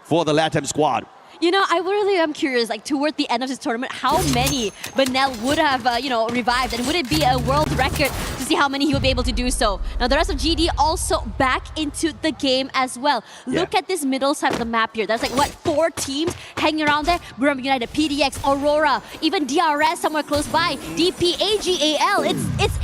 for the LATAM squad. You know, I really am curious, like toward the end of this tournament, how many Benel would have, revived, and would it be a world record to see how many he would be able to do so? Now, the rest of GD also back into the game as well. Look at this middle side of the map here. There's like, what, 4 teams hanging around there? Buriram United, PDX, Aurora, even DRS somewhere close by, DP, AGAL. It's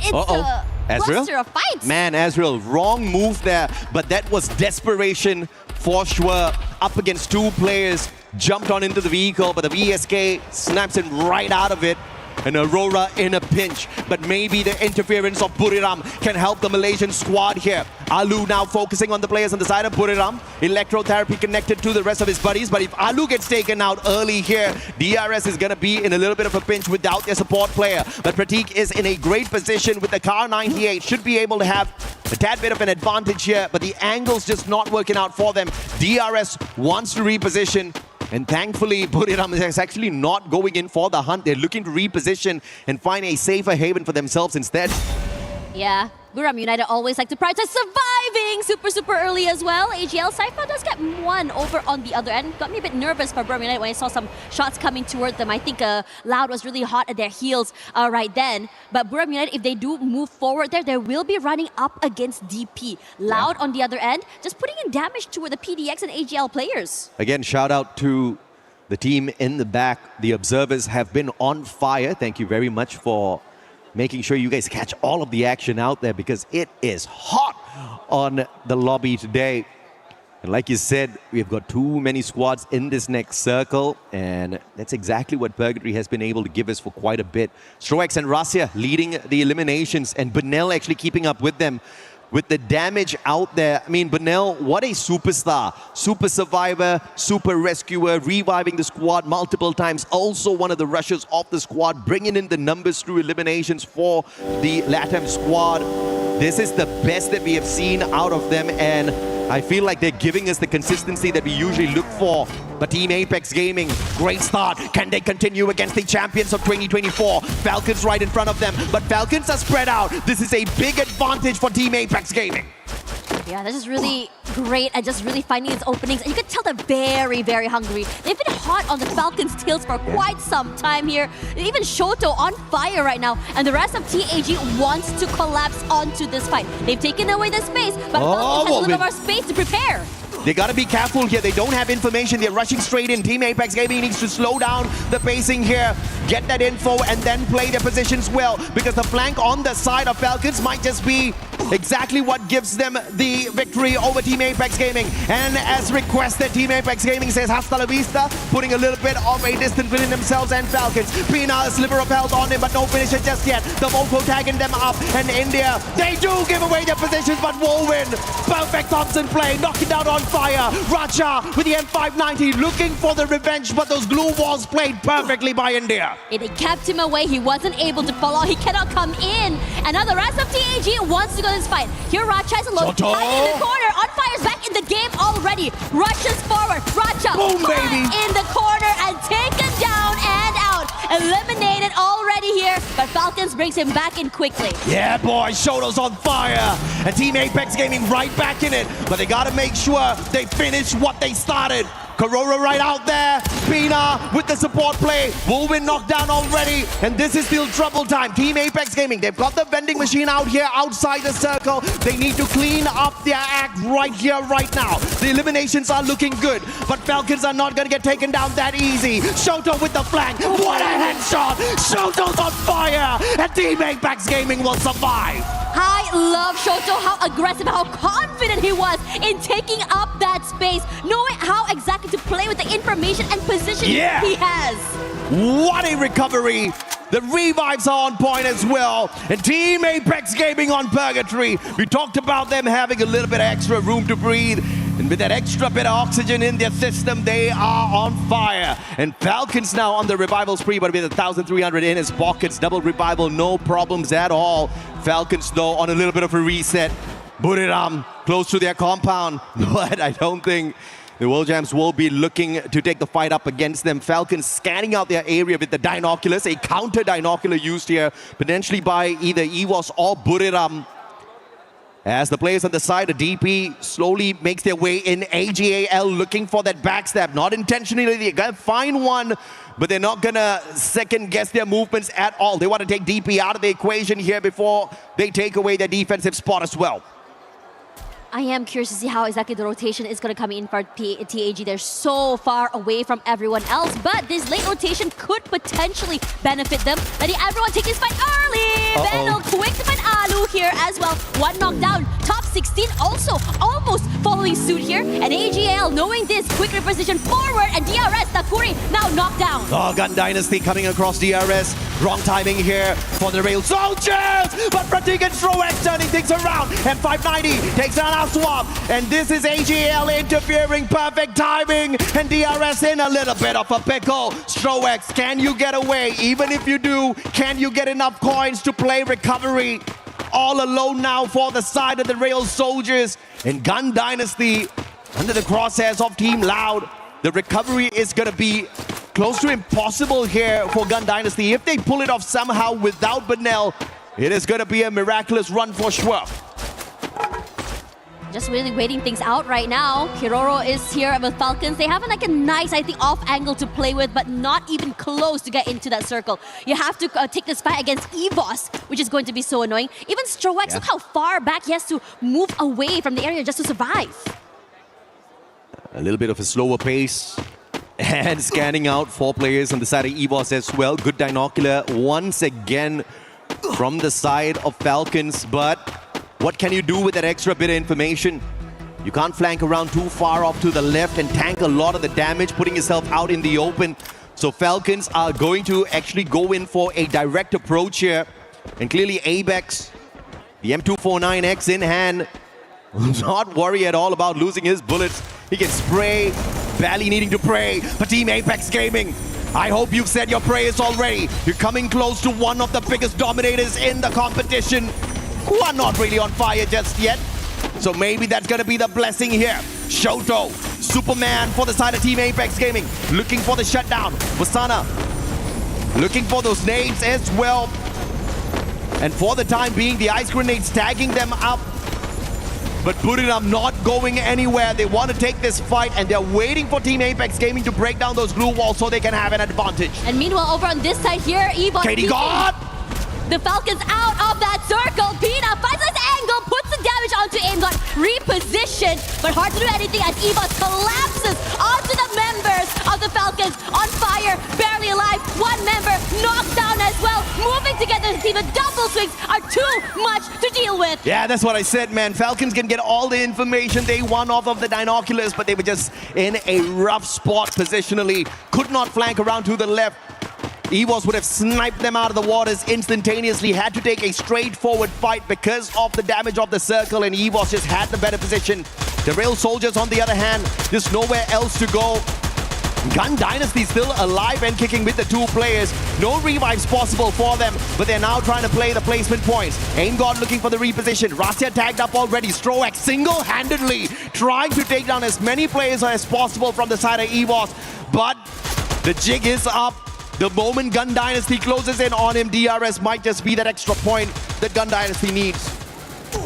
a cluster of fights. Man, Azrael, wrong move there, but that was desperation for sure. Up against 2 players. Jumped on into the vehicle, but the VSK snaps him right out of it. And Aurora in a pinch, but maybe the interference of Buriram can help the Malaysian squad here. Alu now focusing on the players on the side of Buriram. Electrotherapy connected to the rest of his buddies, but if Alu gets taken out early here, DRS is going to be in a little bit of a pinch without their support player. But Prateek is in a great position with the Car 98, should be able to have a tad bit of an advantage here, but the angle's just not working out for them. DRS wants to reposition. And thankfully, Buriram is actually not going in for the hunt. They're looking to reposition and find a safer haven for themselves instead. Yeah, Buriram United always like to prioritize surviving super early as well. AGL Cypher does get 1 over on the other end. Got me a bit nervous for Buriram United when I saw some shots coming toward them. I think Loud was really hot at their heels right then. But Buriram United, if they do move forward there, they will be running up against DP. Loud on the other end, just putting in damage toward the PDX and AGL players. Again, shout out to the team in the back. The observers have been on fire. Thank you very much for making sure you guys catch all of the action out there, because it is hot on the lobby today. And like you said, we've got too many squads in this next circle, and that's exactly what Purgatory has been able to give us for quite a bit. Stroex and Rasya leading the eliminations, and Benel actually keeping up with them. With the damage out there, I mean, Benel, what a superstar. Super survivor, super rescuer, reviving the squad multiple times. Also one of the rushers of the squad, bringing in the numbers through eliminations for the LATAM squad. This is the best that we have seen out of them, and I feel like they're giving us the consistency that we usually look for. But Team Apex Gaming, great start. Can they continue against the champions of 2024? Falcons right in front of them, but Falcons are spread out. This is a big advantage for Team Apex Gaming. Yeah, this is really great at just really finding its openings. And you can tell they're very hungry. They've been hot on the Falcons' tails for quite some time here. Even Shoto on fire right now. And the rest of TAG wants to collapse onto this fight. They've taken away the space, but Falcons has a little bit more space to prepare. They gotta be careful here. They don't have information. They're rushing straight in. Team Apex Gaming needs to slow down the pacing here, get that info, and then play their positions well, because the flank on the side of Falcons might just be exactly what gives them the victory over Team Apex Gaming. And as requested, Team Apex Gaming says hasta la vista, putting a little bit of a distance between themselves and Falcons. Pina, a sliver of health on him, but no finisher just yet. The Voco tagging them up, and India, they do give away their positions, but will win. Perfect Thompson play, knocking down on fire. Raja with the M590, looking for the revenge, but those glue walls played perfectly by India. It kept him away. He wasn't able to follow. He cannot come in. And now the rest of TAG wants to go this fight. Here Racha is alone. Shoto. Right in the corner. On Fire's back in the game already. Rushes forward. Racha Boom, baby. in the corner and taken down and out. Eliminated already here, but Falcons brings him back in quickly. Yeah, boy, Shoto's on fire. And Team Apex Gaming right back in it. But they gotta make sure they finish what they started. Karora right out there. Pina with the support play. Wolvin knocked down already. And this is still trouble time. Team Apex Gaming, they've got the vending machine out here outside the circle. They need to clean up their act right here, right now. The eliminations are looking good, but Falcons are not gonna get taken down that easy. Shoto with the flank. What a headshot! Shoto's on fire! And Team Apex Gaming will survive. I love Shoto, how aggressive, how confident he was in taking up that space, knowing how exactly to play with the information and position he has. What a recovery. The revives are on point as well. And Team Apex Gaming on purgatory. We talked about them having a little bit of extra room to breathe. And with that extra bit of oxygen in their system, they are on fire. And Falcons now on the revival spree, but with 1,300 in his pockets. Double revival, no problems at all. Falcons, though, on a little bit of a reset. Buriram close to their compound. But I don't think the World Jams will be looking to take the fight up against them. Falcons scanning out their area with the Dinoculus, a counter Dinocular used here, potentially by either EWOS or Buriram. As the players on the side, the DP slowly makes their way in. AGAL looking for that backstab. Not intentionally, they're gonna find one, but they're not gonna second guess their movements at all. They want to take DP out of the equation here before they take away their defensive spot as well. I am curious to see how exactly the rotation is going to come in for TAG. They're so far away from everyone else, but this late rotation could potentially benefit them. Letting everyone take this fight early. Benno quick to find Alu here as well. One knockdown. Top 16 also almost following suit here. And AGL knowing this, quick reposition forward, and DRS Takuri now knocked down. Oh, Gun Dynasty coming across DRS. Wrong timing here for the Rail Soldiers, but Pratik and Stroex turning things around. And 590 takes down Swap, and this is AGL interfering, perfect timing, and DRS in a little bit of a pickle. Stroex, can you get away? Even if you do, can you get enough coins to play recovery? All alone now for the side of the Rail Soldiers, and Gun Dynasty under the crosshairs of Team Loud. The recovery is gonna be close to impossible here for Gun Dynasty. If they pull it off somehow without Benel, it is gonna be a miraculous run for sure. Just really waiting things out right now. Kiroro is here with Falcons. They have like a nice, I think, off angle to play with, but not even close to get into that circle. You have to take this fight against EVOS, which is going to be so annoying. Even Stroex, look how far back he has to move away from the area just to survive. A little bit of a slower pace. And scanning out 4 players on the side of EVOS as well. Good Dinocular once again from the side of Falcons, but what can you do with that extra bit of information? You can't flank around too far off to the left and tank a lot of the damage, putting yourself out in the open. So Falcons are going to actually go in for a direct approach here. And clearly Abex, the M249X in hand, will not worry at all about losing his bullets. He can spray, barely needing to pray. But Team Apex Gaming, I hope you've said your prayers already. You're coming close to one of the biggest dominators in the competition, who are not really on fire just yet. So maybe that's gonna be the blessing here. Shoto, Superman for the side of Team Apex Gaming, looking for the shutdown. Wasana, looking for those nades as well. And for the time being, the ice grenades tagging them up. But Buriram not going anywhere. They want to take this fight, and they're waiting for Team Apex Gaming to break down those glue walls so they can have an advantage. And meanwhile, over on this side here, EVOS Katie God! The Falcons out of that circle. Pina finds this angle, puts the damage onto Aimgot, repositioned, but hard to do anything as EVOS collapses onto the members of the Falcons. On fire, barely alive, one member knocked down as well. Moving together as a team, a double swings are too much to deal with. Yeah, that's what I said, man. Falcons can get all the information they want off of the binoculars, but they were just in a rough spot positionally. Could not flank around to the left. EWOS would have sniped them out of the waters instantaneously, had to take a straightforward fight because of the damage of the circle, and EWOS just had the better position. The Rail Soldiers, on the other hand, there's nowhere else to go. Gun Dynasty still alive and kicking with the two players. No revives possible for them, but they're now trying to play the placement points. Aim God looking for the reposition. Rasya tagged up already. Stroak single-handedly trying to take down as many players as possible from the side of EWOS, but the jig is up. The moment Gun Dynasty closes in on him, DRS might just be that extra point that Gun Dynasty needs.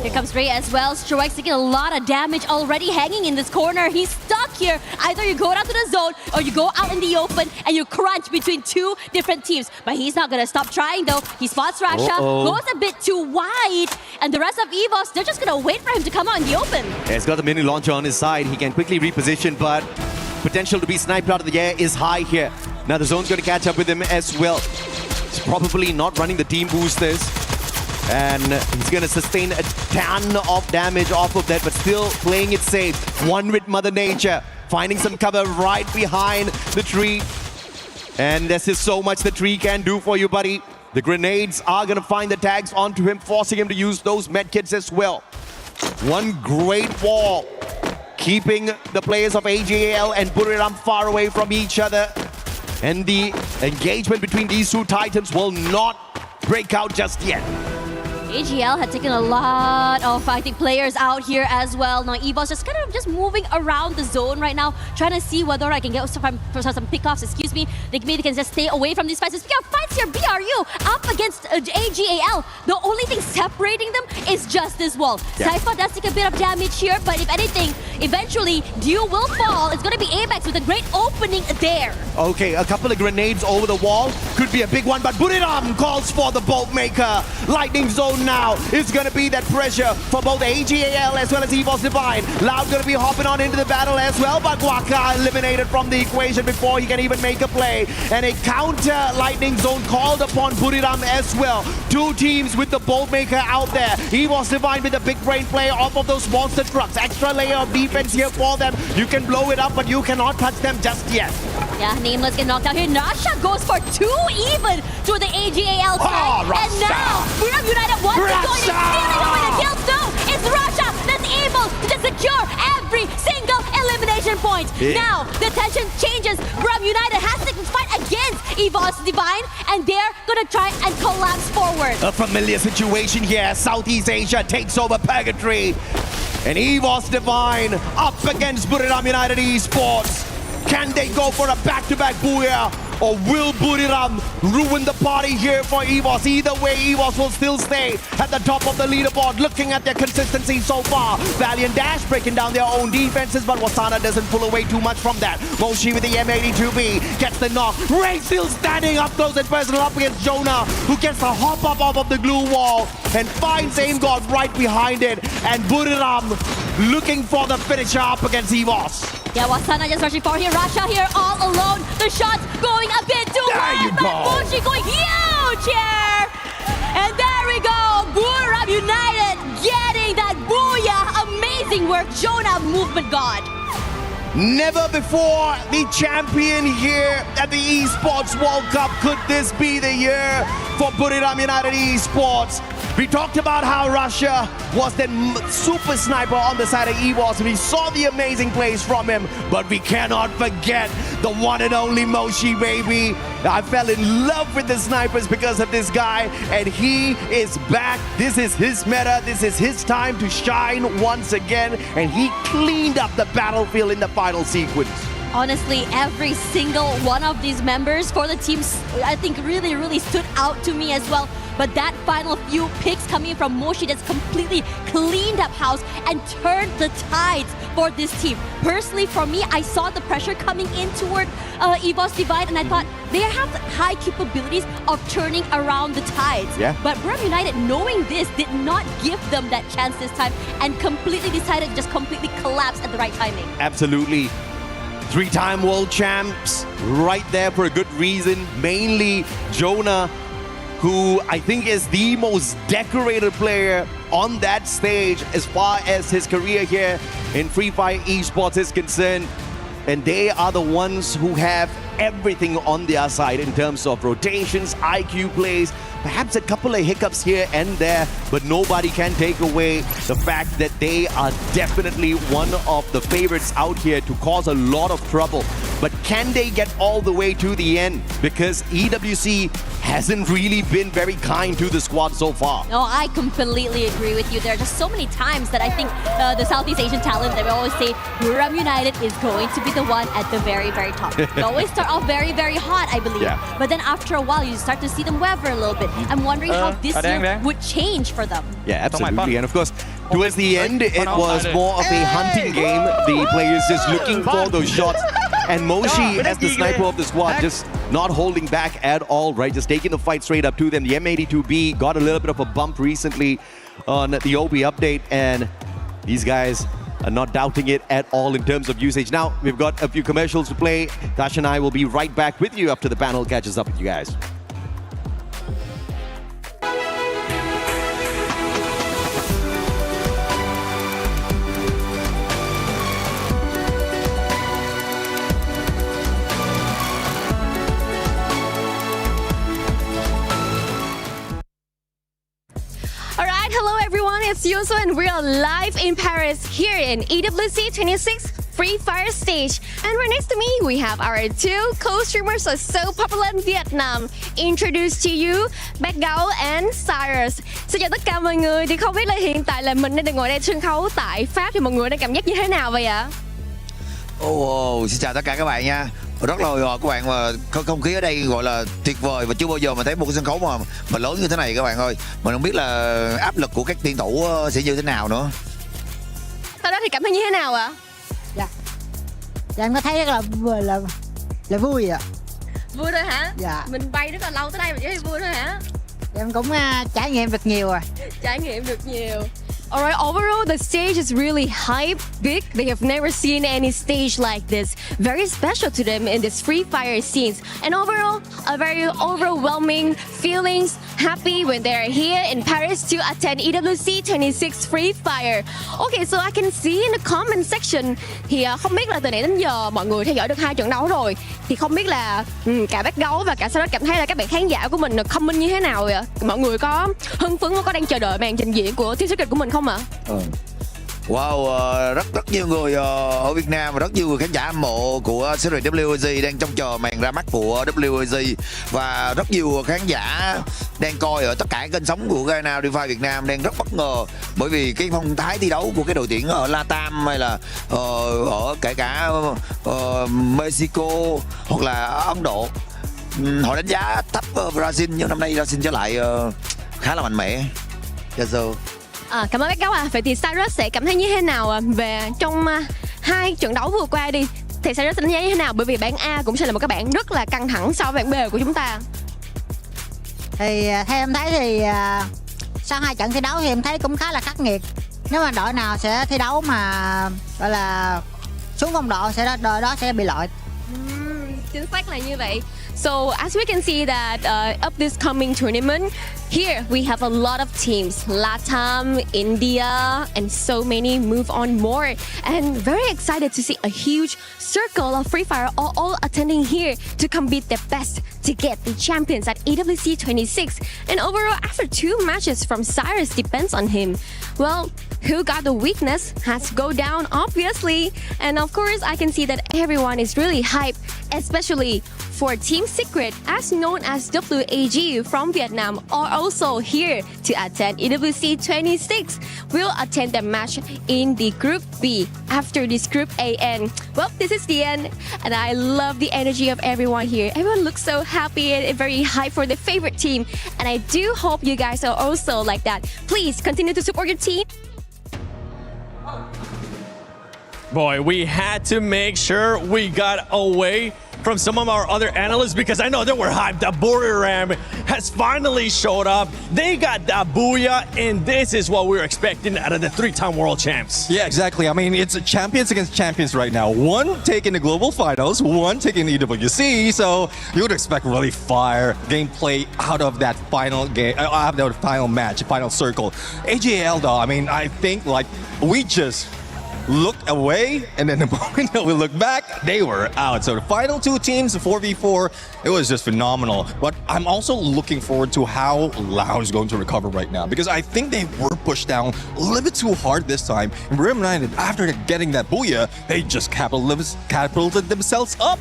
Here comes Ray as well. Stroike's taking a lot of damage already hanging in this corner. He's stuck here. Either you go down to the zone or you go out in the open and you crunch between two different teams. But he's not going to stop trying though. He spots Rasha, goes a bit too wide, and the rest of EVOS, they're just going to wait for him to come out in the open. Yeah, he's got the mini launcher on his side. He can quickly reposition, but potential to be sniped out of the air is high here. Now the zone's going to catch up with him as well. He's probably not running the team boosters, and he's going to sustain a ton of damage off of that, but still playing it safe. One with Mother Nature, finding some cover right behind the tree. And this is so much the tree can do for you, buddy. The grenades are going to find the tags onto him, forcing him to use those medkits as well. One great wall, keeping the players of AJL and Buriram far away from each other. And the engagement between these two titans will not break out just yet. AGL had taken a lot of, I think, players out here as well. Now EVOS just kind of moving around the zone right now, trying to see whether I can get some pickoffs, excuse me. Maybe they can just stay away from these fights. Speaking of fights here, BRU up against AGAL. The only thing separating them is just this wall. Yeah. Cypher does take a bit of damage here, but if anything, eventually Dew will fall. It's going to be Apex with a great opening there. Okay, a couple of grenades over the wall. Could be a big one, but Buriram calls for the Bolt Maker. Lightning Zone now is going to be that pressure for both AGAL as well as EVOS Divine. Loud going to be hopping on into the battle as well, but Guaka eliminated from the equation before he can even make a play. And a counter Lightning Zone called upon Buriram as well. Two teams with the Bolt Maker out there. EVOS Divine with a big brain play off of those monster trucks. Extra layer of defense here for them. You can blow it up, but you cannot touch them just yet. Yeah, Nameless get knocked out here. Nasha goes for 2 even to the AGAL side. And now, Buriram United wants to go and stealing away the kills. No, it's Rasha that's able to secure every single elimination point. Yeah. Now, the tension changes. Buriram United has to fight against EVOS Divine, and they're gonna try and collapse forward. A familiar situation here. Southeast Asia takes over Purgatory. And EVOS Divine up against Buriram United Esports. Can they go for a back-to-back booyah? Or will Buriram ruin the party here for EVOS? Either way, EVOS will still stay at the top of the leaderboard. Looking at their consistency so far. Valiant Dash breaking down their own defenses, but Wasana doesn't pull away too much from that. Moshi with the M82B gets the knock. Ray still standing up close and personal up against Jonah, who gets the hop up off of the glue wall and finds Aim God right behind it. And Buriram looking for the finisher up against EVOS. Yeah, Wasana just rushing forward here. Rasha here all alone. The shots going a bit too hard, but Moshi going huge here. And there we go. Buriram United getting that booyah. Amazing work. Jonah, movement god. Never before the champion here at the Esports World Cup. Could this be the year for Buriram United Esports? We talked about how Russia was the super sniper on the side of EVOS, and we saw the amazing plays from him, but we cannot forget the one and only Moshi, baby. I fell in love with the snipers because of this guy, and he is back. This is his meta. This is his time to shine once again, and he cleaned up the battlefield in the final sequence. Honestly, every single one of these members for the teams, I think really stood out to me as well. But that final few picks coming from Moshi that's completely cleaned up house and turned the tides for this team. Personally, for me, I saw the pressure coming in toward EVOS Divine, and I thought they have high capabilities of turning around the tides. Yeah. But Buriram United, knowing this, did not give them that chance this time and completely decided to just completely collapse at the right timing. Absolutely. 3-time world champs right there for a good reason. Mainly Jonah who I think is the most decorated player on that stage as far as his career here in Free Fire Esports is concerned. And they are the ones who have everything on their side in terms of rotations, IQ plays, perhaps a couple of hiccups here and there, but nobody can take away the fact that they are definitely one of the favorites out here to cause a lot of trouble. But can they get all the way to the end? Because EWC hasn't really been very kind to the squad so far. No, I completely agree with you. There are just so many times that I think the Southeast Asian talent, they always say Buram United is going to be the one at the very, very top. They always start off very, very hot, I believe. Yeah. But then after a while, you start to see them waver a little bit. I'm wondering how this year would change for them. Yeah, absolutely. And of course, towards the end, it was more of a hunting game. The players just looking for those shots. And Moshi, as the sniper of the squad, just not holding back at all, right? Just taking the fight straight up to them. The M82B got a little bit of a bump recently on the OB update, and these guys are not doubting it at all in terms of usage. Now, we've got a few commercials to play. Tash and I will be right back with you after the panel catches up with you guys. Hello everyone, it's Yuso and we are live in Paris here in EWC 26 Free Fire stage. And right next to me, we have our two co-streamers who are so popular in Vietnam. Introduce to you, Bad Gấu and Cyrus. Xin chào tất cả mọi người. Thì không biết là hiện tại là mình đang ngồi đây sân khấu tại Pháp thì mọi người đang cảm giác như thế nào vậy ạ? Xin chào tất cả các bạn nha. Rất là hồi hộp các bạn, mà không khí ở đây gọi là tuyệt vời và chưa bao giờ mà thấy một cái sân khấu mà lớn như thế này các bạn ơi. Mình không biết là áp lực của các tuyển thủ sẽ như thế nào nữa. Sau đó thì cảm thấy như thế nào ạ? Dạ em có thấy rất là vui ạ. Vui thôi hả? Dạ. Mình bay rất là lâu tới đây mà chỉ thấy vui thôi hả? Em cũng trải nghiệm được nhiều rồi. Trải nghiệm được nhiều. Alright, overall the stage is really hype, big. They have never seen any stage like this. Very special to them in this Free Fire scenes. And overall, a very overwhelming feelings, happy when they're here in Paris to attend EWC 26 Free Fire. Okay, so I can see in the comment section thì không biết là từ nãy đến giờ mọi người theo dõi được 2 trận đấu rồi. Thì không biết là cả Bad Gấu và cả Sarah cảm thấy là các bạn khán giả của mình comment như thế nào vậy? Mọi người có hưng phấn, có đang chờ đợi màn trình diễn của Team Secret của mình không ạ? Wow, rất nhiều người ở Việt Nam và rất nhiều người khán giả hâm mộ của series EWC đang trông chờ màn ra mắt của EWC, và rất nhiều khán giả đang coi ở tất cả kênh sống của Garena Free Việt Nam đang rất bất ngờ bởi vì cái phong thái thi đấu của cái đội tuyển ở Latam hay là ở kể cả Mexico hoặc là Ấn Độ. Họ đánh giá thấp Brazil, nhưng năm nay Brazil trở lại khá là mạnh mẽ. Cảm ơn Bad Gấu ạ. Vậy thì Cyrus sẽ cảm thấy như thế nào về trong 2 trận đấu vừa qua đi? Thì Cyrus đánh giá như thế nào? Bởi vì bảng A cũng sẽ là một cái bảng rất là căng thẳng so với bảng B của chúng ta. Thì theo em thấy thì sau 2 trận thi đấu thì em thấy cũng khá là khắc nghiệt. Nếu mà đội nào sẽ thi đấu mà gọi là xuống phong độ sẽ đội đó sẽ bị loại. Chính xác là như vậy. So as we can see that of this coming tournament, here we have a lot of teams, Latam, India, and so many move on more. And very excited to see a huge circle of Free Fire all attending here to compete their best to get the champions at EWC 26. And overall, after 2 matches from Cyrus depends on him. Well, who got the weakness has to go down, obviously. And of course, I can see that everyone is really hyped, especially for Team Secret, as known as WAG from Vietnam, are also here to attend EWC 26. We'll attend the match in the Group B after this Group A end. Well, this is the end, and I love the energy of everyone here. Everyone looks so happy and very hyped for their favorite team, and I do hope you guys are also like that. Please continue to support your team. Boy, we had to make sure we got away from some of our other analysts because I know they were hyped that Buriram has finally showed up. They got that booyah, and this is what we were expecting out of the 3-time world champs. Yeah, exactly. I mean, it's champions against champions right now. One taking the global finals, one taking the EWC. So you would expect really fire gameplay out of that final game, out of the final match, final circle. AJL though, I mean, I think like we just looked away, and then the moment that we look back, they were out. So the final two teams, the 4v4, it was just phenomenal. But I'm also looking forward to how Lao is going to recover right now, because I think they were pushed down a little bit too hard this time. And Buriram United, after getting that booyah, they just catapulted themselves up.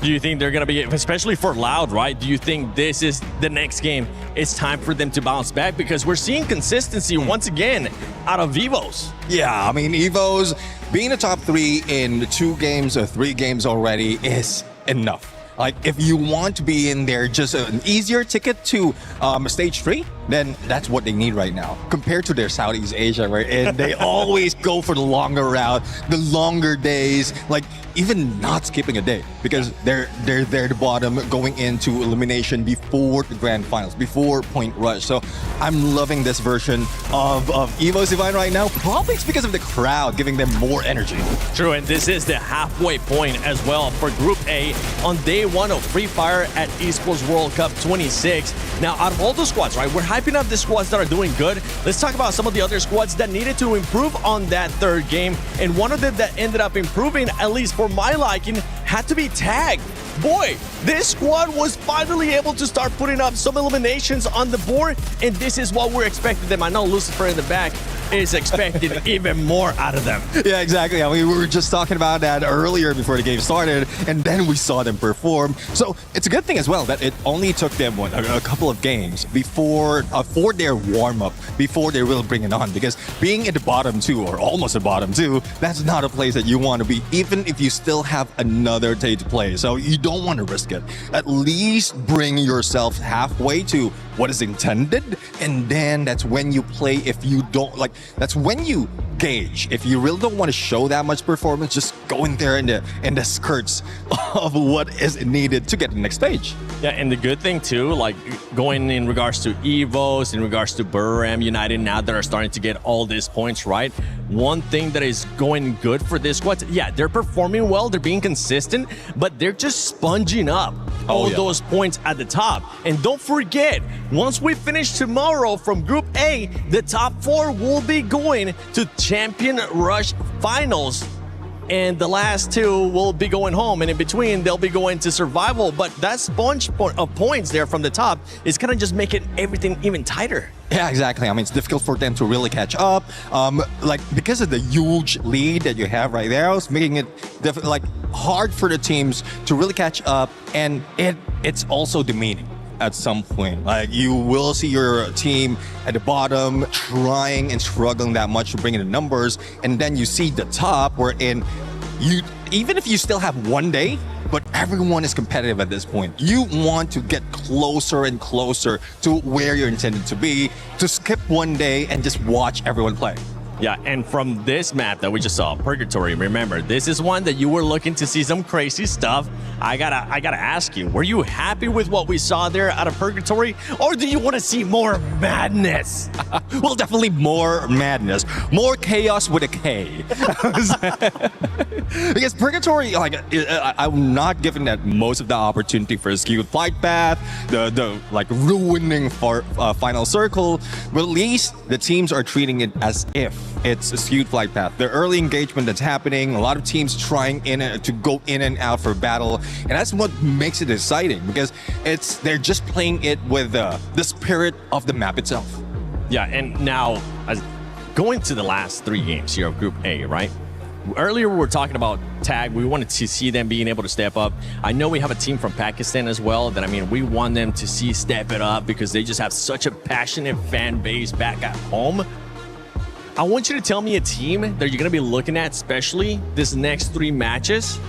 Do you think they're going to be, especially for Loud, right? Do you think this is the next game? It's time for them to bounce back because we're seeing consistency once again out of EVOs. Yeah, I mean, EVOs being a top 3 in 2 games or 3 games already is enough. Like, if you want to be in there, just an easier ticket to stage 3, then that's what they need right now. Compared to their Southeast Asia, right? And they always go for the longer route, the longer days, like even not skipping a day, because they're there at the bottom, going into elimination before the grand finals, before point rush. So I'm loving this version of EVO's Divine right now. Probably it's because of the crowd giving them more energy. True, and this is the halfway point as well for Group A on day 1 of Free Fire at Esports World Cup 26. Now, out of all the squads, right, we're hyping up the squads that are doing good. Let's talk about some of the other squads that needed to improve on that third game. And one of them that ended up improving, at least for my liking, had to be TAG. Boy, this squad was finally able to start putting up some eliminations on the board, and this is what we're expecting them. I know Lucifer in the back is expecting even more out of them. Yeah, exactly. I mean, we were just talking about that earlier before the game started, and then we saw them perform. So it's a good thing as well that it only took them a couple of games before for their warm-up, before they will bring it on, because being at the bottom 2 or almost at bottom 2, that's not a place that you want to be, even if you still have another day to play. So you don't want to risk it. At least bring yourself halfway to what is intended, and then that's when you play. If you don't like, that's when you gauge. If you really don't want to show that much performance, just go in there in the skirts of what is needed to get to the next stage. Yeah, and the good thing too, like going in regards to EVOs, in regards to Buriram United, now that are starting to get all these points, right? One thing that is going good for this squad, yeah, they're performing well, they're being consistent, but they're just sponging up all those points at the top. And don't forget, once we finish tomorrow from Group A, the top 4 will be going to Champion Rush Finals. And the last 2 will be going home, and in between they'll be going to survival. But that sponge of points there from the top is kind of just making everything even tighter. Yeah, exactly. I mean, it's difficult for them to really catch up. Like, because of the huge lead that you have right there, it's making it hard for the teams to really catch up, and it's also demeaning at some point. Like, you will see your team at the bottom trying and struggling that much to bring in the numbers, and then you see the top wherein you, even if you still have one day, but everyone is competitive at this point. You want to get closer and closer to where you're intended to be, to skip one day and just watch everyone play. Yeah, and from this map that we just saw, Purgatory, remember, this is one that you were looking to see some crazy stuff. I gotta ask you, were you happy with what we saw there out of Purgatory, or do you want to see more madness? Well, definitely more madness, more chaos with a K. Because Purgatory, like, I'm not giving that most of the opportunity for a skewed flight path, the like ruining for final circle, but at least the teams are treating it as if it's a skewed flight path. The early engagement that's happening, a lot of teams trying to go in and out for battle, and that's what makes it exciting, because they're just playing it with the spirit of the map itself. Yeah, and now going to the last 3 games here of Group A, right? Earlier we were talking about TAG. We wanted to see them being able to step up. I know we have a team from Pakistan as well that, I mean, we want them to see step it up because they just have such a passionate fan base back at home. I want you to tell me a team that you're going to be looking at, especially this next 3 matches,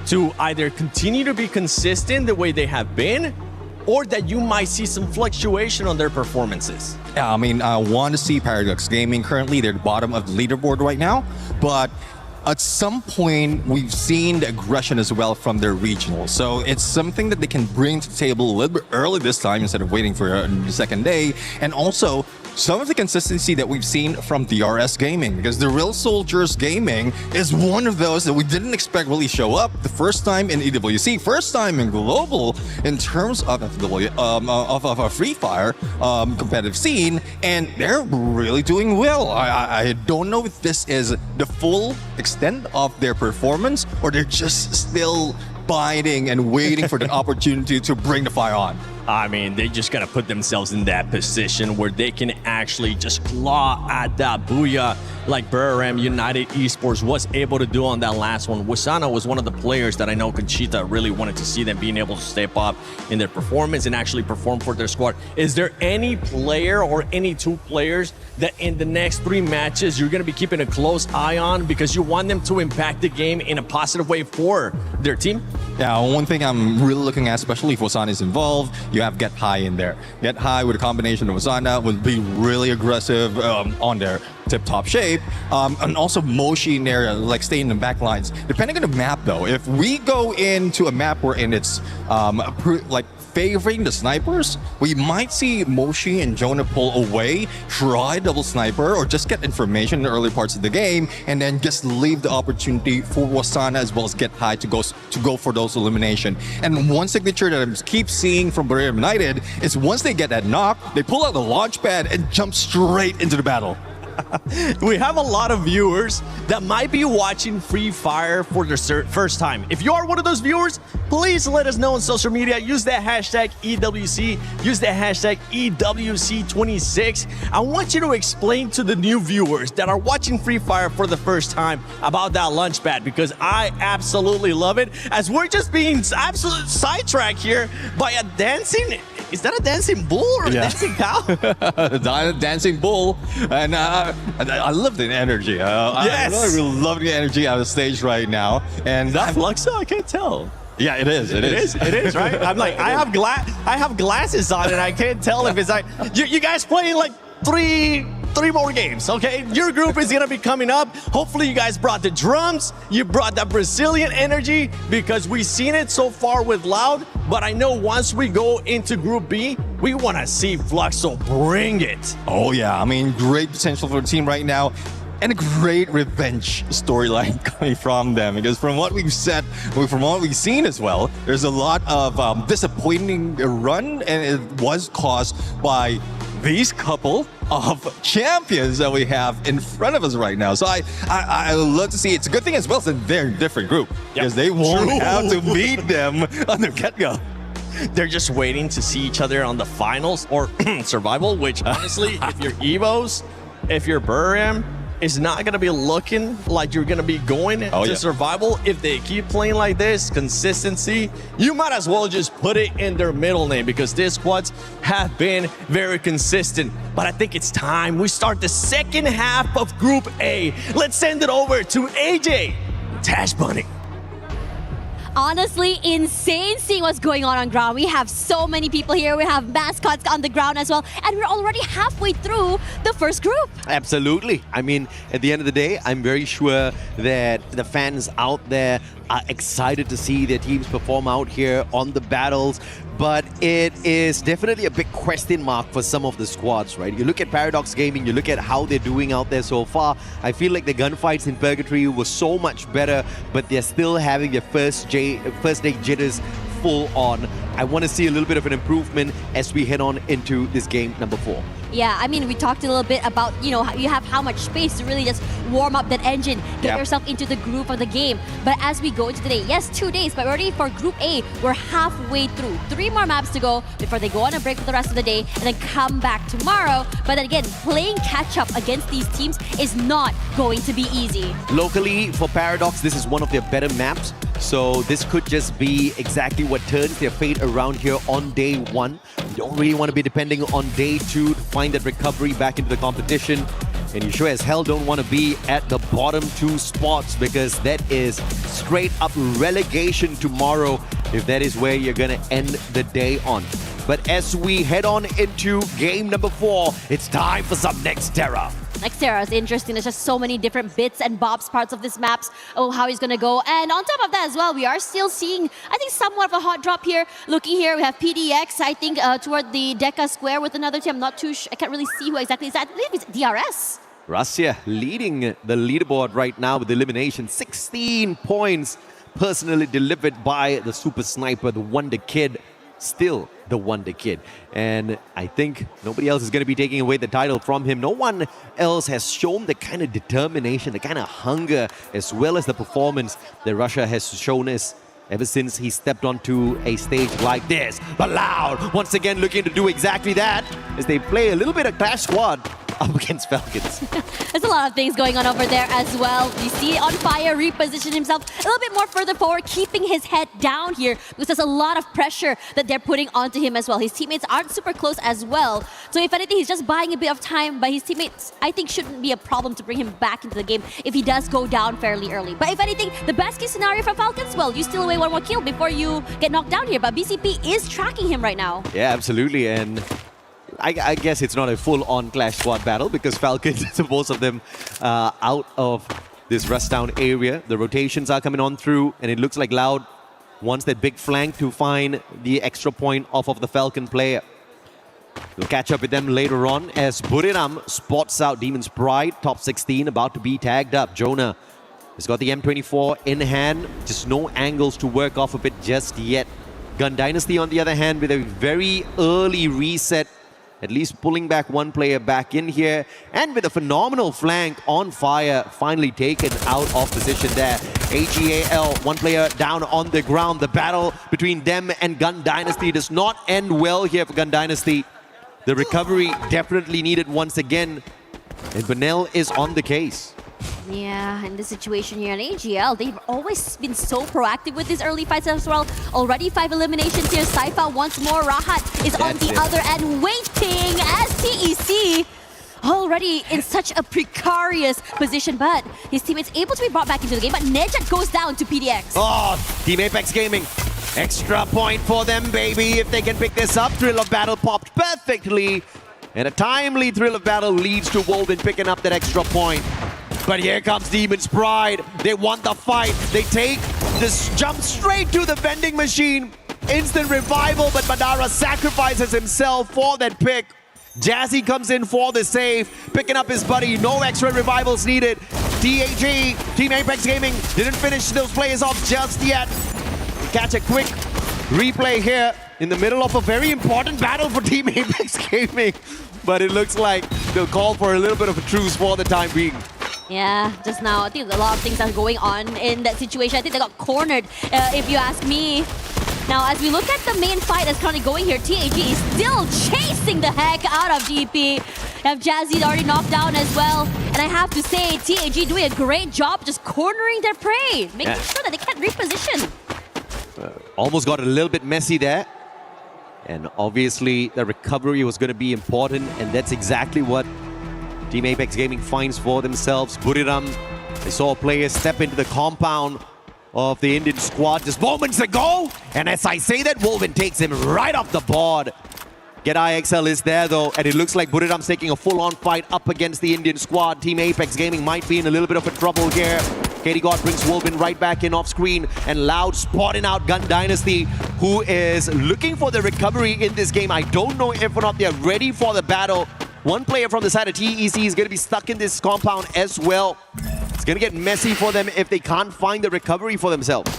to either continue to be consistent the way they have been, or that you might see some fluctuation on their performances. Yeah, I mean, I want to see Paradox Gaming. Currently, they're at the bottom of the leaderboard right now, but at some point we've seen the aggression as well from their regional. So it's something that they can bring to the table a little bit early this time instead of waiting for the second day. And also some of the consistency that we've seen from DRS Gaming, because the Real Soldiers Gaming is one of those that we didn't expect really show up the first time in EWC, first time in global in terms of a Free Fire competitive scene, and they're really doing well. I don't know if this is the full extent of their performance or they're just still biding and waiting for the opportunity to bring the fire on. I mean, they just gotta put themselves in that position where they can actually just claw at that booyah like Burram United Esports was able to do on that last one. Wasana was one of the players that I know Conchita really wanted to see them being able to step up in their performance and actually perform for their squad. Is there any player or any two players that in the next 3 matches you're gonna be keeping a close eye on because you want them to impact the game in a positive way for their team? Yeah, one thing I'm really looking at, especially if Wasana is involved, you have Get High in there. Get High with a combination of Wasana would be really aggressive on their tip-top shape. And also Moshi in there, like staying in the back lines. Depending on the map though, if we go into a map wherein it's like favoring the snipers, we might see Moshi and Jonah pull away, try double sniper, or just get information in the early parts of the game, and then just leave the opportunity for Wasana as well as Get High to go for those elimination. And one signature that I keep seeing from Garena United is once they get that knock, they pull out the launch pad and jump straight into the battle. We have a lot of viewers that might be watching Free Fire for their first time. If you are one of those viewers, please let us know on social media. Use that hashtag EWC. Use that hashtag EWC26. I want you to explain to the new viewers that are watching Free Fire for the first time about that launch pad, because I absolutely love it, as we're just being absolutely sidetracked here by a dancing... Is that a dancing bull or a dancing cow? Dancing bull. And I love the energy. Yes. I really love the energy on the stage right now. And Is that Fluxo? I can't tell. Yeah, it is. It is, right? I'm like, I have glasses on and I can't tell if it's like, you guys playing like three more games, okay? Your group is gonna be coming up. Hopefully you guys brought the drums, you brought that Brazilian energy, because we've seen it so far with Loud, but I know once we go into Group B, we wanna see Fluxo bring it. Oh yeah, I mean, great potential for the team right now. And a great revenge storyline coming from them, because from what we've said, from what we've seen as well, there's a lot of disappointing run, and it was caused by these couple of champions that we have in front of us right now. So I love to see. It's a good thing as well that they're in a different group, because they won't have to meet them on the get-go. They're just waiting to see each other on the finals or survival, which honestly, if you're Evos, if you're Burram, it's not going to be looking like you're going to be going to survival. If they keep playing like this, consistency, you might as well just put it in their middle name, because these squads have been very consistent. But I think it's time we start the second half of Group A. Let's send it over to AJ Tash Bunny. Honestly, insane seeing what's going on ground. We have so many people here. We have mascots on the ground as well. And we're already halfway through the first group. Absolutely. I mean, at the end of the day, I'm very sure that the fans out there are excited to see their teams perform out here on the battles. But it is definitely a big question mark for some of the squads, right? You look at Paradox Gaming, you look at how they're doing out there so far. I feel like the gunfights in Purgatory were so much better, but they're still having their first day jitters full on. I want to see a little bit of an improvement as we head on into this game number 4. Yeah, I mean, we talked a little bit about, you know, you have how much space to really just warm up that engine, get yourself into the groove of the game. But as we go into the day, yes, 2 days, but already for Group A, we're halfway through. 3 more maps to go before they go on a break for the rest of the day and then come back tomorrow. But then again, playing catch-up against these teams is not going to be easy. Locally, for Paradox, this is one of their better maps. So this could just be exactly what turns their fate around here on day 1. You don't really want to be depending on day 2 to find that recovery back into the competition. And you sure as hell don't want to be at the bottom 2 spots, because that is straight up relegation tomorrow if that is where you're going to end the day on. But as we head on into game number 4, it's time for some Next Terra. Nextera is interesting. There's just so many different bits and bobs parts of this maps. Oh, how he's gonna go. And on top of that as well, we are still seeing, I think, somewhat of a hot drop here. Looking here, we have PDX, I think, toward the Deca square with another team. I'm not too sure. I can't really see who exactly is that. I believe it's DRS. Russia leading the leaderboard right now with elimination. 16 points personally delivered by the super sniper, the Wonder Kid. Still the Wonder Kid. And I think nobody else is going to be taking away the title from him. No one else has shown the kind of determination, the kind of hunger, as well as the performance that Russia has shown us ever since he stepped onto a stage like this. But Loud, once again, looking to do exactly that as they play a little bit of Clash Squad up against Falcons. There's a lot of things going on over there as well. You see On Fire reposition himself a little bit more further forward, keeping his head down here because there's a lot of pressure that they're putting onto him as well. His teammates aren't super close as well. So if anything, he's just buying a bit of time, but his teammates, I think, shouldn't be a problem to bring him back into the game if he does go down fairly early. But if anything, the best case scenario for Falcons, well, you steal away one more kill before you get knocked down here. But BCP is tracking him right now. Yeah, absolutely. And I guess it's not a full-on Clash Squad battle because Falcons, most of them out of this rush down area. The rotations are coming on through, and it looks like Loud wants that big flank to find the extra point off of the Falcon player. We'll catch up with them later on as Buriram spots out Demon's Pride, top 16, about to be tagged up. Jonah has got the M24 in hand, just no angles to work off of it just yet. Gun Dynasty, on the other hand, with a very early reset, at least pulling back one player back in here, and with a phenomenal flank. On Fire finally taken out of position there. AGAL, one player down on the ground. The battle between them and Gun Dynasty does not end well here for Gun Dynasty. The recovery definitely needed once again, and Benel is on the case. Yeah, in this situation here in AGL, they've always been so proactive with these early fights as well. Already 5 eliminations here. Saifa once more. Rahat is on the other end waiting as TEC already in such a precarious position, but his teammates able to be brought back into the game, but Nejat goes down to PDX. Oh, Team Apex Gaming. Extra point for them, baby, if they can pick this up. Thrill of Battle popped perfectly, and a timely Thrill of Battle leads to Wolven picking up that extra point. But here comes Demon's Pride. They want the fight. They take this jump straight to the vending machine. Instant revival, but Madara sacrifices himself for that pick. Jazzy comes in for the save, picking up his buddy. No extra revivals needed. TAG, Team Apex Gaming, didn't finish those players off just yet. Catch a quick replay here in the middle of a very important battle for Team Apex Gaming. But it looks like they'll call for a little bit of a truce for the time being. Yeah, just now, I think a lot of things are going on in that situation. I think they got cornered, if you ask me. Now, as we look at the main fight that's currently going here, TAG is still chasing the heck out of GP. Have Jazzy already knocked down as well. And I have to say, TAG doing a great job just cornering their prey, making sure that they can't reposition. Almost got a little bit messy there. And obviously, the recovery was going to be important, and that's exactly what Team Apex Gaming finds for themselves. Buriram, they saw a player step into the compound of the Indian squad just moments ago. And as I say that, Wolven takes him right off the board. Get IXL is there though, and it looks like Buriram's taking a full-on fight up against the Indian squad. Team Apex Gaming might be in a little bit of a trouble here. Katie God brings Wolven right back in off screen, and Loud spotting out Gun Dynasty, who is looking for the recovery in this game. I don't know if or not they're ready for the battle. One player from the side of TEC is going to be stuck in this compound as well. It's going to get messy for them if they can't find the recovery for themselves.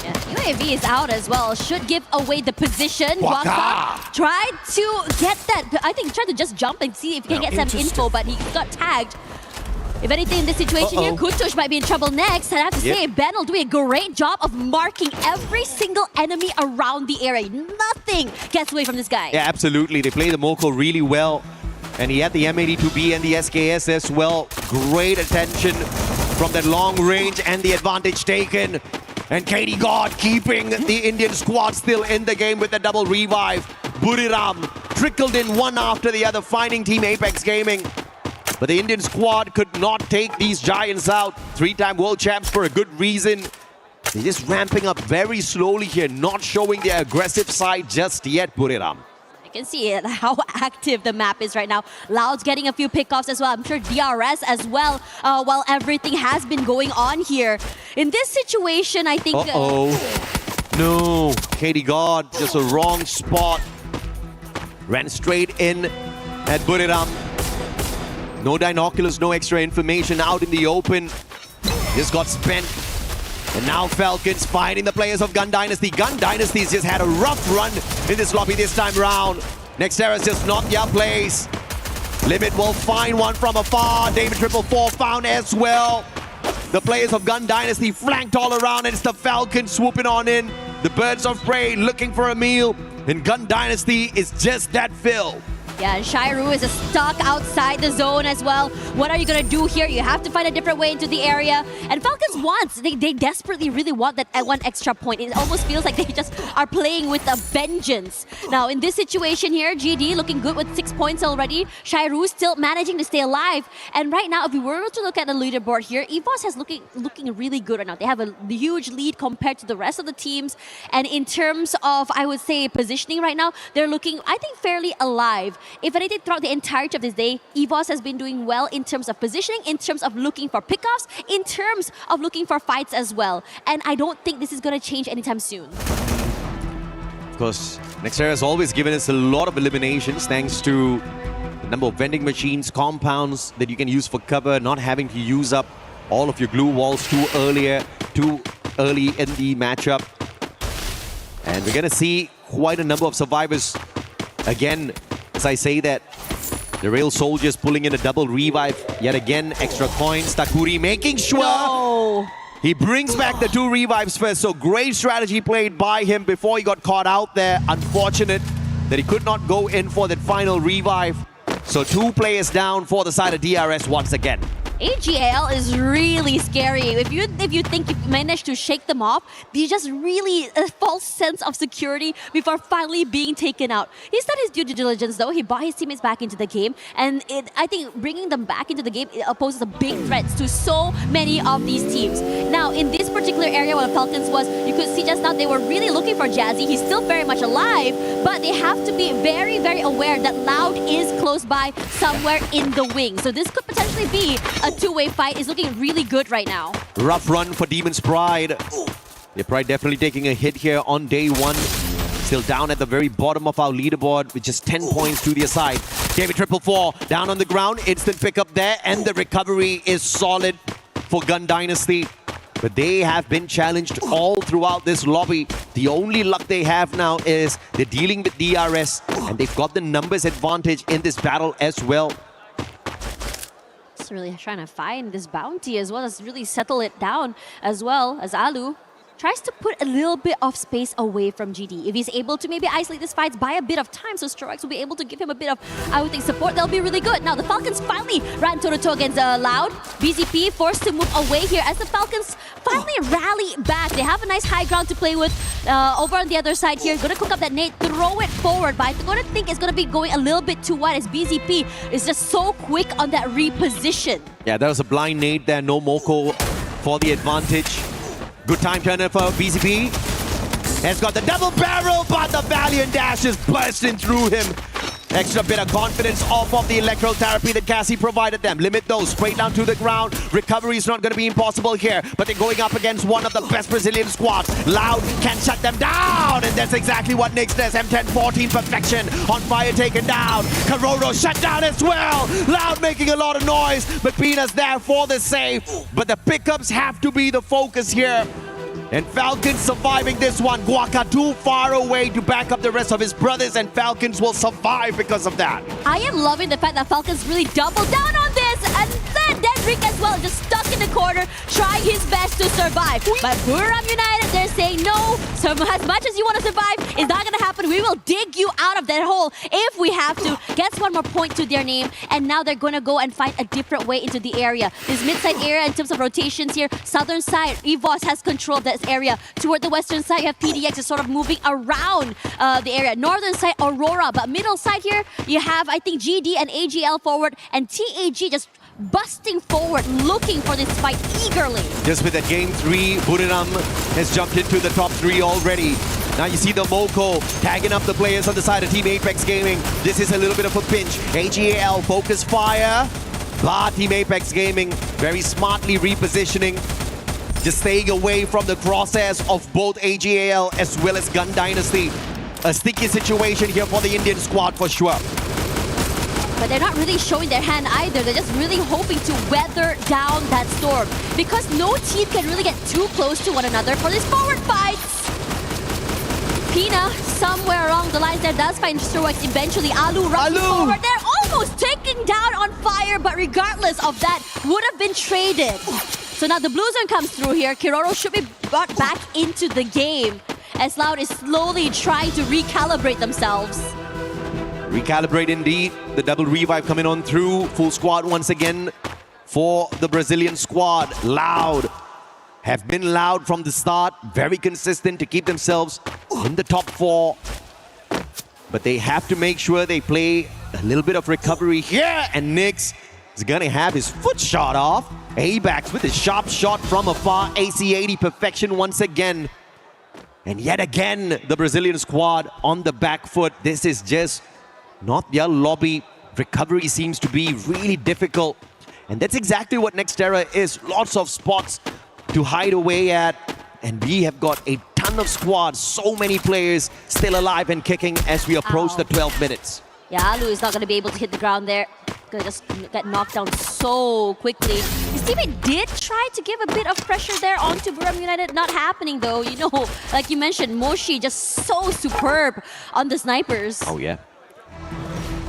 Yeah, UAV is out as well. Should give away the position. Waka tried to get that. I think he tried to just jump and see if he can get some info, but he got tagged. If anything in this situation here, Kutush might be in trouble next. And I have to say, Benel doing a great job of marking every single enemy around the area. Nothing gets away from this guy. Yeah, absolutely. They play the Moko really well. And he had the M82B and the SKS as well. Great attention from that long range and the advantage taken. And Katie God keeping the Indian squad still in the game with the double revive. Buriram trickled in one after the other, finding Team Apex Gaming. But the Indian squad could not take these giants out. 3-time world champs for a good reason. They're just ramping up very slowly here, not showing their aggressive side just yet, Buriram. You can see it, how active the map is right now. Loud's getting a few pickoffs as well. I'm sure DRS as well, while everything has been going on here. In this situation, I think... No, Katie God, just a wrong spot. Ran straight in at Buriram. No binoculars, no extra information out in the open. Just got spent. And now Falcons fighting the players of Gun Dynasty. Gun Dynasty's just had a rough run in this lobby this time round. Nextera's just not their place. Limit will find one from afar. David 444 found as well. The players of Gun Dynasty flanked all around, and it's the Falcons swooping on in. The birds of prey looking for a meal. And Gun Dynasty is just that fill. Yeah, and Shairu is stuck outside the zone as well. What are you going to do here? You have to find a different way into the area. And Falcons wants, they desperately really want that one extra point. It almost feels like they just are playing with a vengeance. Now, in this situation here, GD looking good with 6 points already. Shairu still managing to stay alive. And right now, if we were to look at the leaderboard here, EVOS has looking really good right now. They have a huge lead compared to the rest of the teams. And in terms of, I would say, positioning right now, they're looking, I think, fairly alive. If anything, throughout the entirety of this day, EVOS has been doing well in terms of positioning, in terms of looking for pickoffs, in terms of looking for fights as well. And I don't think this is going to change anytime soon. Of course, Nextera has always given us a lot of eliminations thanks to the number of vending machines, compounds that you can use for cover, not having to use up all of your glue walls too early in the matchup. And we're going to see quite a number of survivors again. As I say that, the Rail Soldiers pulling in a double revive. Yet again, extra coins. Takuri making sure he brings back the 2 revives first. So great strategy played by him before he got caught out there. Unfortunate that he could not go in for that final revive. So 2 players down for the side of DRS once again. AGL is really scary. If you think you managed to shake them off, there's just really a false sense of security before finally being taken out. He's done his due diligence though. He brought his teammates back into the game, and I think bringing them back into the game poses a big threat to so many of these teams. Now, in this particular area where the Falcons was, you could see just now they were really looking for Jazzy. He's still very much alive, but they have to be very, very aware that Loud is close by somewhere in the wing. So this could potentially be a 2-way fight. Is looking really good right now. Rough run for Demon's Pride. Yeah, Pride definitely taking a hit here on day 1. Still down at the very bottom of our leaderboard with just 10 points to their side. David 444 down on the ground. Instant pickup there, and the recovery is solid for Gun Dynasty. But they have been challenged all throughout this lobby. The only luck they have now is they're dealing with DRS, and they've got the numbers advantage in this battle as well. Really trying to find this bounty as well as really settle it down, as well as Alu tries to put a little bit of space away from GD. If he's able to maybe isolate this fight, buy a bit of time, so Stroix will be able to give him a bit of, I would think, support. That'll be really good. Now, the Falcons finally ran toe-to-toe against Loud. BZP forced to move away here as the Falcons finally rally back. They have a nice high ground to play with. Over on the other side here, gonna cook up that nade, throw it forward, but I'm gonna think it's gonna be going a little bit too wide as BZP is just so quick on that reposition. Yeah, that was a blind nade there. No Moko for the advantage. Good time turner for BZP. Has got the double barrel, but the Valiant Dash is bursting through him. Extra bit of confidence off of the electrotherapy that Cassie provided them. Limit those straight down to the ground. Recovery is not going to be impossible here, but they're going up against one of the best Brazilian squads. Loud can shut them down, and that's exactly what Nyx does. M10-14 perfection on fire taken down. Karoro shut down as well. Loud making a lot of noise, but Pina's there for the save. But the pickups have to be the focus here. And Falcons surviving this one. Guaca too far away to back up the rest of his brothers, and Falcons will survive because of that. I am loving the fact that Falcons really doubled down on this, and then Dedrick as well just stuck in the corner, trying his best to survive. But Buriram United, they're saying no. So as much as you want to survive, it's not going to happen. We will dig you out of that hole if we have to. Gets one more point to their name, and now they're going to go and find a different way into the area. This mid-side area in terms of rotations here, southern side, EVOS has control of that area. Toward the western side, you have PDX is sort of moving around the area. Northern side, Aurora, but middle side here, you have, I think, GD and AGL forward, and TAG just busting forward, looking for this fight eagerly. Just with that game 3, Buriram has jumped into the top 3 already. Now you see the Moko tagging up the players on the side of Team Apex Gaming. This is a little bit of a pinch. AGAL focus fire. But Team Apex Gaming very smartly repositioning, just staying away from the crosshairs of both AGAL as well as Gun Dynasty. A sticky situation here for the Indian squad for sure. But they're not really showing their hand either. They're just really hoping to weather down that storm, because no team can really get too close to one another for these forward fights. Pina, somewhere along the lines there, does find Sturwax eventually. Alu rushing forward. They're almost taking down on fire, but regardless of that, would have been traded. So now the blue zone comes through here. Kiroro should be brought back into the game, as Loud is slowly trying to recalibrate themselves. Recalibrate indeed. The double revive coming on through. Full squad once again for the Brazilian squad. Loud have been loud from the start. Very consistent to keep themselves in the top 4. But they have to make sure they play a little bit of recovery here. And Nyx is going to have his foot shot off. A-Backs with a sharp shot from afar. AC-80 perfection once again. And yet again, the Brazilian squad on the back foot. This is just not their lobby. Recovery seems to be really difficult. And that's exactly what Nextera is. Lots of spots to hide away at. And we have got a ton of squads. So many players still alive and kicking as we approach the 12 minutes. Yeah, Alu is not going to be able to hit the ground there. Gonna just get knocked down so quickly. His teammate did try to give a bit of pressure there onto Buram United. Not happening though. You know, like you mentioned, Moshi just so superb on the snipers. Oh yeah.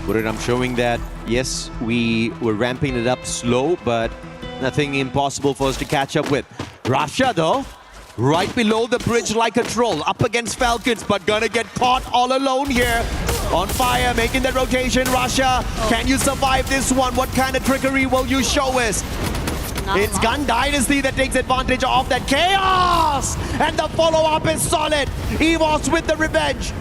Buram showing that, yes, we were ramping it up slow, but nothing impossible for us to catch up with. Russia though, right below the bridge like a troll, up against Falcons, but gonna get caught all alone here. On fire, making the rotation. Russia, can you survive this one? What kind of trickery will you show us? It's Gun Dynasty that takes advantage of that chaos! And the follow-up is solid. EVOS with the revenge.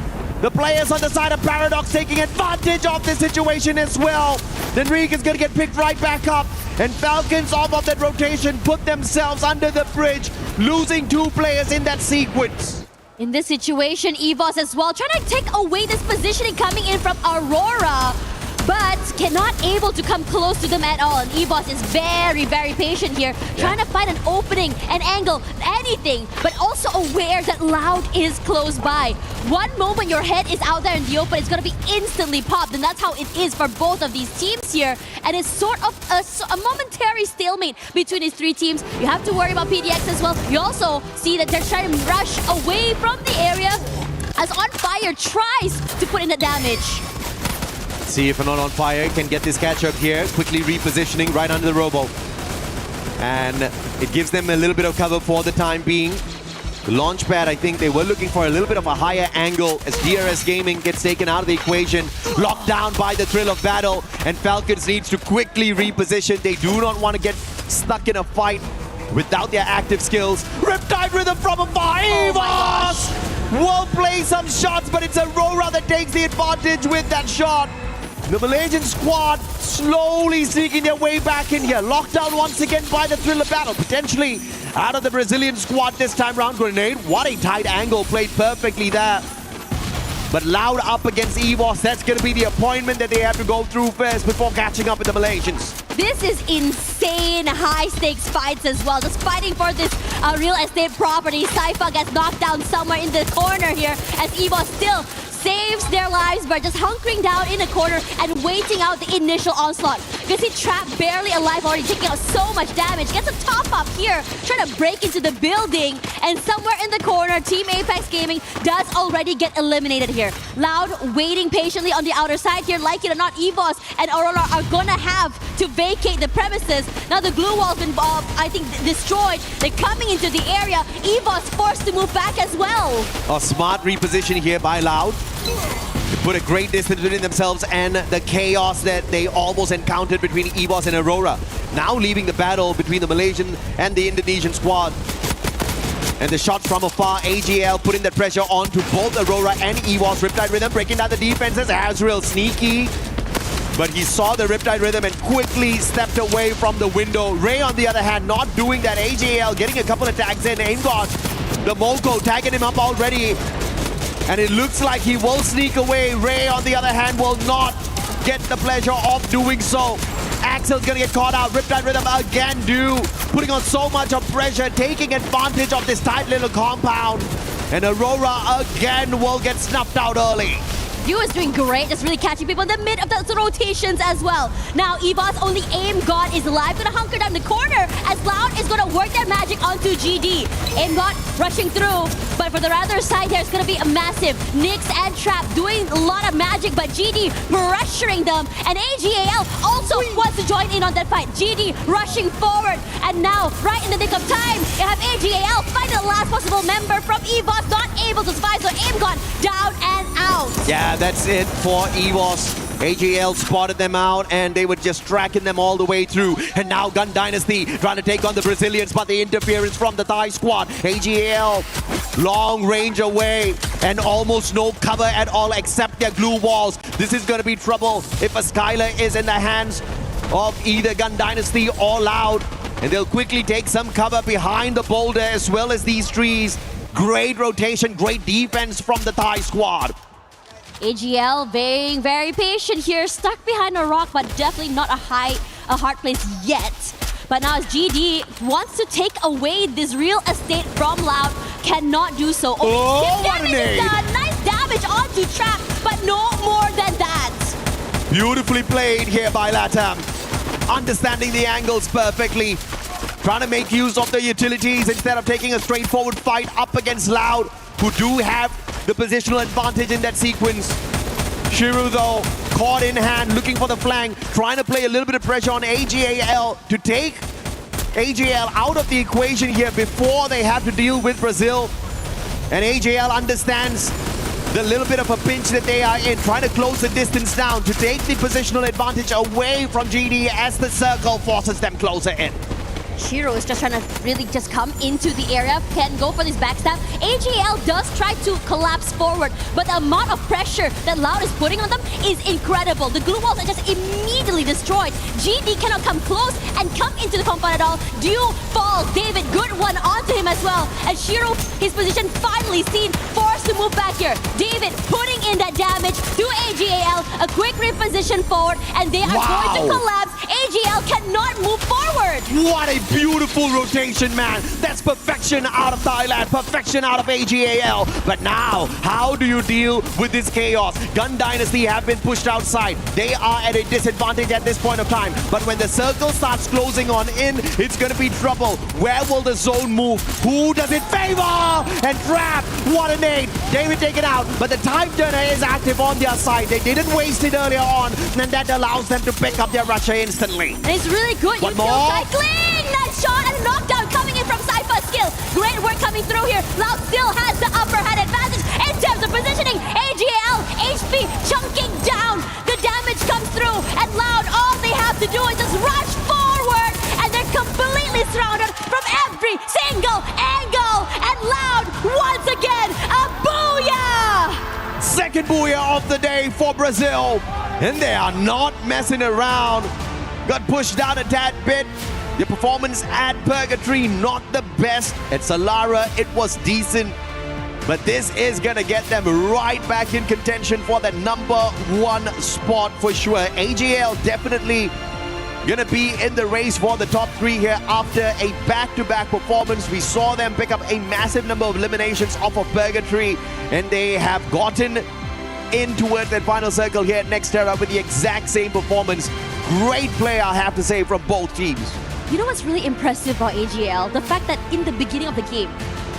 The players on the side of Paradox taking advantage of this situation as well. Then Reek is gonna get picked right back up. And Falcons off of that rotation put themselves under the bridge, losing 2 players in that sequence. In this situation, EVOS as well, trying to take away this positioning coming in from Aurora, but cannot able to come close to them at all. And EVOS is very, very patient here, trying to find an opening, an angle, anything, but also aware that Loud is close by. One moment your head is out there in the open, it's going to be instantly popped, and that's how it is for both of these teams here. And it's sort of a momentary stalemate between these 3 teams. You have to worry about PDX as well. You also see that they're trying to rush away from the area as On Fire tries to put in the damage. See if Not On Fire can get this catch up here. Quickly repositioning right under the robo. And it gives them a little bit of cover for the time being. The launch pad, I think they were looking for a little bit of a higher angle as DRS Gaming gets taken out of the equation. Locked down by the thrill of battle. And Falcons needs to quickly reposition. They do not want to get stuck in a fight without their active skills. Riptide Rhythm from afar. EVOS will play some shots, but it's Aurora that takes the advantage with that shot. The Malaysian squad slowly sneaking their way back in here. Locked down once again by the thrill of battle. Potentially out of the Brazilian squad this time round. Grenade, what a tight angle, played perfectly there. But Loud up against EVOS, that's going to be the appointment that they have to go through first before catching up with the Malaysians. This is insane high-stakes fights as well. Just fighting for this real estate property. Saifa gets knocked down somewhere in the corner here as EVOS still saves their lives by just hunkering down in a corner and waiting out the initial onslaught. Because he trapped barely alive already, taking out so much damage. Gets a top up here, trying to break into the building. And somewhere in the corner, Team Apex Gaming does already get eliminated here. Loud waiting patiently on the outer side here. Like it or not, EVOS and Aurora are gonna have to vacate the premises. Now the glue wall's been, I think, destroyed. They're coming into the area. EVOS forced to move back as well. A smart reposition here by Loud. To put a great distance between themselves and the chaos that they almost encountered between EVOS and Aurora. Now leaving the battle between the Malaysian and the Indonesian squad. And the shots from afar, AGL putting the pressure onto both Aurora and EVOS. Riptide Rhythm breaking down the defenses. Azrael sneaky. But he saw the Riptide Rhythm and quickly stepped away from the window. Ray, on the other hand, not doing that. AGL getting a couple of tags in. Aingot, the Moko tagging him up already. And it looks like he will sneak away. Ray, on the other hand, will not get the pleasure of doing so. Axel's gonna get caught out. Riptide Rhythm again putting on so much of pressure, taking advantage of this tight little compound. And Aurora again will get snuffed out early. You is doing great, just really catching people in the mid of the rotations as well. Now EVO's only aim god is live, gonna hunker down the corner as Loud is gonna work their magic onto GD. Aim god rushing through, but for the other side there's gonna be a massive Nyx and Trap doing a lot of magic, but GD pressuring them, and AGAL also wants to join in on that fight. GD rushing forward, and now right in the nick of time, you have AGAL find the last possible member from EVO's, not able to survive, so aim god down and out. Yeah, that's it for EVOS. AGL spotted them out and they were just tracking them all the way through. And now Gun Dynasty trying to take on the Brazilians, but the interference from the Thai squad. AGL long range away and almost no cover at all except their glue walls. This is going to be trouble if a Skylar is in the hands of either Gun Dynasty or Loud. And they'll quickly take some cover behind the boulder as well as these trees. Great rotation, great defense from the Thai squad. AGL being very patient here, stuck behind a rock, but definitely not a hard place yet. But now as GD wants to take away this real estate from Loud, cannot do so. Oh, what a nade! Nice damage onto Trap, but no more than that. Beautifully played here by Latam. Understanding the angles perfectly. Trying to make use of the utilities instead of taking a straightforward fight up against Loud, who do have the positional advantage in that sequence. Shiru though, caught in hand, looking for the flank, trying to play a little bit of pressure on AGAL to take AGL out of the equation here before they have to deal with Brazil. And AGL understands the little bit of a pinch that they are in, trying to close the distance down to take the positional advantage away from GD as the circle forces them closer in. Shiro is just trying to really just come into the area, can go for this backstab. AGL does try to collapse forward, but the amount of pressure that Loud is putting on them is incredible. The glue walls are just immediately destroyed. GD cannot come close and come into the compound at all. Do fall, David, good one onto him as well. And Shiro, his position finally seen, forced to move back here. David putting in that damage to AGL, a quick reposition forward, and they are going to collapse. AGL cannot move forward. What a beautiful rotation, man. That's perfection out of Thailand, perfection out of AGAL. But now, how do you deal with this chaos? Gun Dynasty have been pushed outside. They are at a disadvantage at this point of time. But when the circle starts closing on in, it's going to be trouble. Where will the zone move? Who does it favor? And Trap, what a nade. David taken out, but the time turner is active on their side. They didn't waste it earlier on, and that allows them to pick up their rusher instantly. And it's really good. One you more. Cycling! Nice shot and a knockdown coming in from Cypher's skill. Great work coming through here. Loud still has the upper hand advantage in terms of positioning. AGL, HP chunking down. The damage comes through, and Loud, all they have to do is just rush forward, and they're completely surrounded from every single angle. And Loud, once again, a booyah! Second booyah of the day for Brazil. And they are not messing around. Got pushed down a tad bit. The performance at Purgatory, not the best. At Solara, it was decent. But this is going to get them right back in contention for the #1 spot for sure. AGL definitely going to be in the race for the top 3 here after a back-to-back performance. We saw them pick up a massive number of eliminations off of Purgatory, and they have gotten in towards that final circle here at Nextera with the exact same performance. Great play, I have to say, from both teams. You know what's really impressive about AGL? The fact that in the beginning of the game,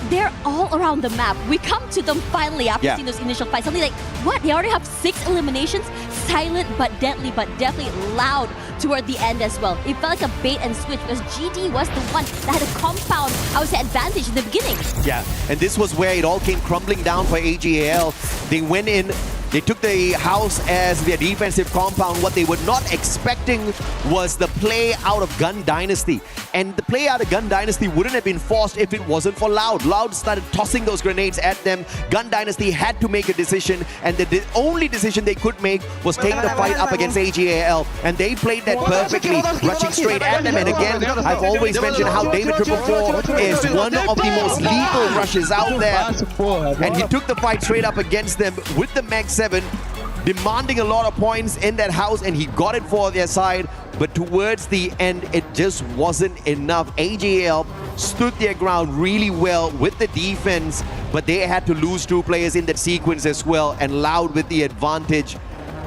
they're all around the map. We come to them finally after seeing those initial fights. Something like, what? They already have 6 eliminations? Silent but deadly, but definitely loud toward the end as well. It felt like a bait and switch because GD was the one that had a compound, I would say, advantage in the beginning. Yeah, and this was where it all came crumbling down for AGAL. They went in They took the house as their defensive compound. What they were not expecting was the play out of Gun Dynasty. And the play out of Gun Dynasty wouldn't have been forced if it wasn't for Loud. Loud started tossing those grenades at them. Gun Dynasty had to make a decision, and the only decision they could make was take the fight up against AGAL. And they played that perfectly, rushing straight at them. And again, I've always mentioned how David 444 is one of the most lethal rushes out there. And he took the fight straight up against them with the Mag 7, demanding a lot of points in that house, and he got it for their side. But towards the end, it just wasn't enough. AGL stood their ground really well with the defense, but they had to lose 2 players in that sequence as well, and Loud with the advantage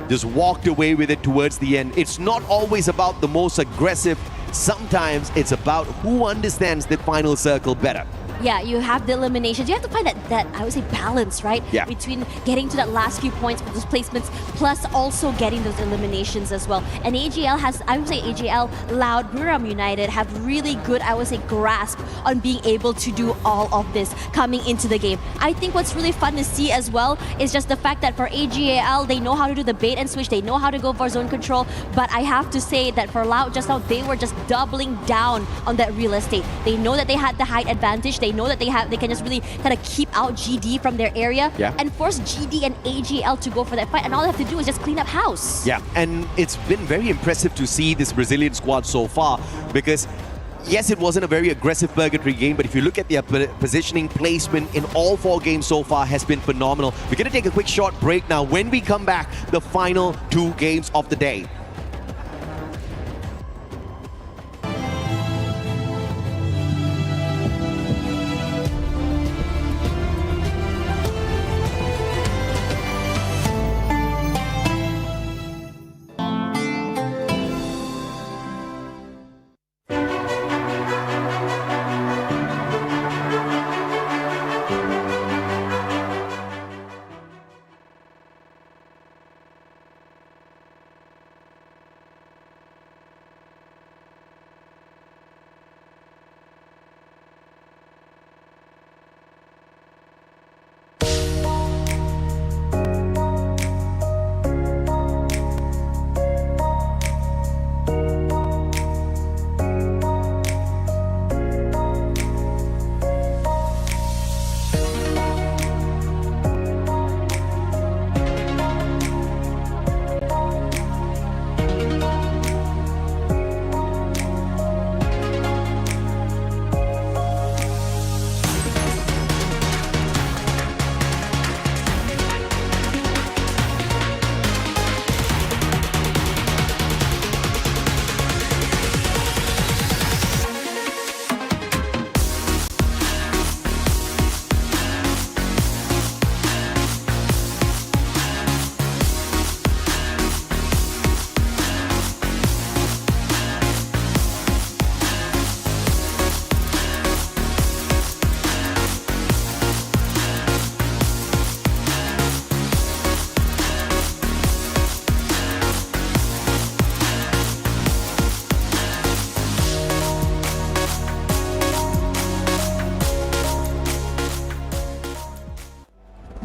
just walked away with it towards the end. It's not always about the most aggressive. Sometimes it's about who understands the final circle better. Yeah, you have the eliminations. You have to find that I would say balance, right? Yeah. Between getting to that last few points with those placements, plus also getting those eliminations as well. And AGL has, I would say AGL, Loud, Buram United have really good, I would say, grasp on being able to do all of this coming into the game. I think what's really fun to see as well is just the fact that for AGL, they know how to do the bait and switch, they know how to go for zone control, but I have to say that for Loud just now, they were just doubling down on that real estate. They know that they had the height advantage, they know that they can just really kind of keep out GD from their area and force GD and AGL to go for that fight, and all they have to do is just clean up house. Yeah, and it's been very impressive to see this Brazilian squad so far, because yes, it wasn't a very aggressive purgatory game, but if you look at their positioning placement in all 4 games so far has been phenomenal. We're going to take a quick short break now. When we come back, the final 2 games of the day.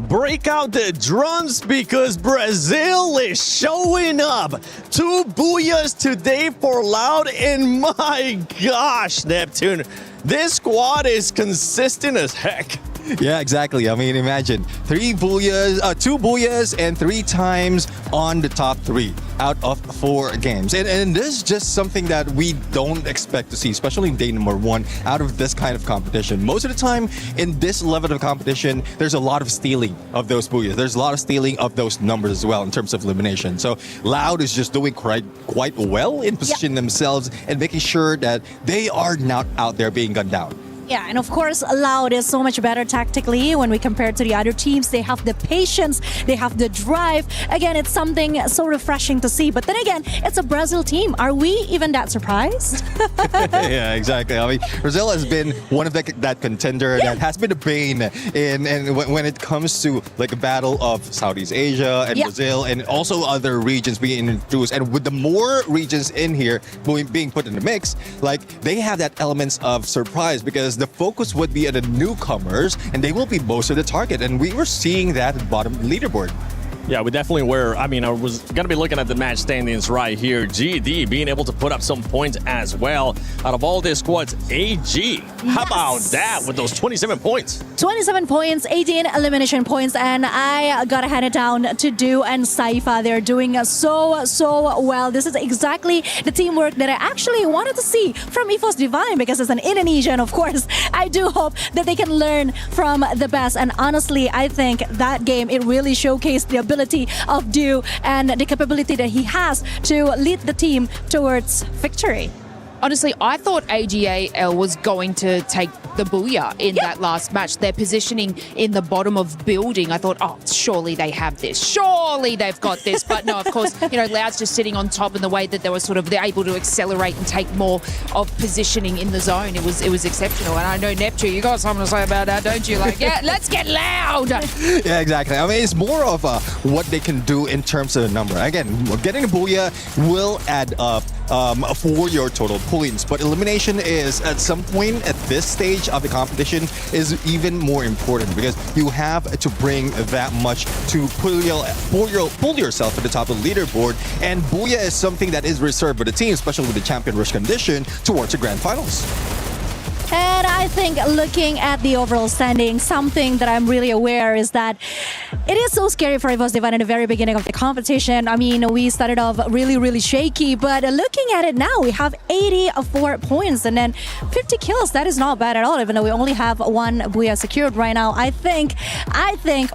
Break out the drums because Brazil is showing up. 2 booyahs today for Loud, and my gosh, Neptune, this squad is consistent as heck. Yeah, exactly. I mean, imagine 2 booyahs and 3 times on the top 3 out of 4 games. And this is just something that we don't expect to see, especially in day number 1 out of this kind of competition. Most of the time in this level of competition, there's a lot of stealing of those booyahs. There's a lot of stealing of those numbers as well in terms of elimination. So Loud is just doing quite well in positioning themselves and making sure that they are not out there being gunned down. Yeah, and of course, Loud is so much better tactically when we compare to the other teams. They have the patience, they have the drive. Again, it's something so refreshing to see. But then again, it's a Brazil team. Are we even that surprised? Yeah, exactly. I mean, Brazil has been one of that contender that has been a bane when it comes to like a battle of Southeast Asia and Brazil and also other regions being introduced. And with the more regions in here being put in the mix, like they have that elements of surprise because the focus would be on the newcomers and they will be most of the target. And we were seeing that at the bottom of the leaderboard. Yeah, we definitely were. I mean, I was going to be looking at the match standings right here. GD being able to put up some points as well. Out of all their squads, AG, how about that with those 27 points? 27 points, 18 elimination points, and I gotta hand it down to Du and Saifa. They're doing so well. This is exactly the teamwork that I actually wanted to see from EVOS Divine, because as an Indonesian, of course, I do hope that they can learn from the best. And honestly, I think that game, it really showcased the ability of Du and the capability that he has to lead the team towards victory. Honestly, I thought AGAL was going to take the booyah in that last match. Their positioning in the bottom of building, I thought, oh, surely they have this. Surely they've got this. But no, of course, Loud's just sitting on top, in the way that they were they're able to accelerate and take more of positioning in the zone. It was exceptional. And I know, Neptune, you got something to say about that, don't you? Like, yeah, let's get loud. Yeah, exactly. I mean, it's more of what they can do in terms of the number. Again, getting a booyah will add up for your total points, but elimination is, at some point at this stage of the competition, is even more important, because you have to bring that much to pull yourself at the top of the leaderboard, and booyah is something that is reserved for the team, especially with the champion rush condition towards the grand finals. And I think, looking at the overall standing, something that I'm really aware is that it is so scary for EVOS Divine in the very beginning of the competition. I mean, we started off really shaky, but looking at it now, we have 84 points and then 50 kills. That is not bad at all, even though we only have one booyah secured right now. I think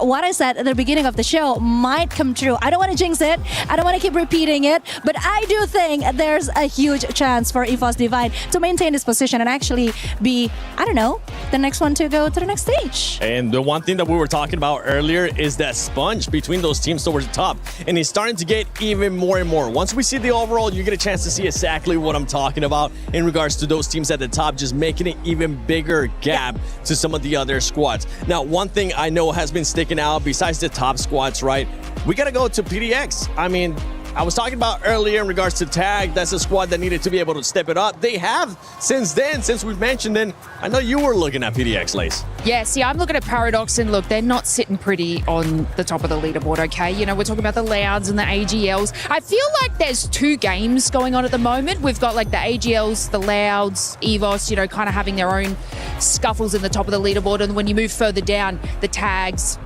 what I said at the beginning of the show might come true. I don't want to jinx it. I don't want to keep repeating it, but I do think there's a huge chance for EVOS Divine to maintain this position and actually be, I don't know, the next one to go to the next stage. And the one thing that we were talking about earlier is that sponge between those teams towards the top, and it's starting to get even more and more. Once we see the overall, you get a chance to see exactly what I'm talking about in regards to those teams at the top, just making an even bigger gap to some of the other squads. Now, one thing I know has been sticking out besides the top squads, right? We got to go to PDX. I mean, I was talking about earlier in regards to tag, that's a squad that needed to be able to step it up. They have since then, since we've mentioned it. I know you were looking at PDX, Lace. Yeah, see, I'm looking at Paradox, and look, they're not sitting pretty on the top of the leaderboard, okay? We're talking about the Louds and the AGLs. I feel like there's two games going on at the moment. We've got like the AGLs, the Louds, EVOS, kind of having their own scuffles in the top of the leaderboard. And when you move further down, the tags,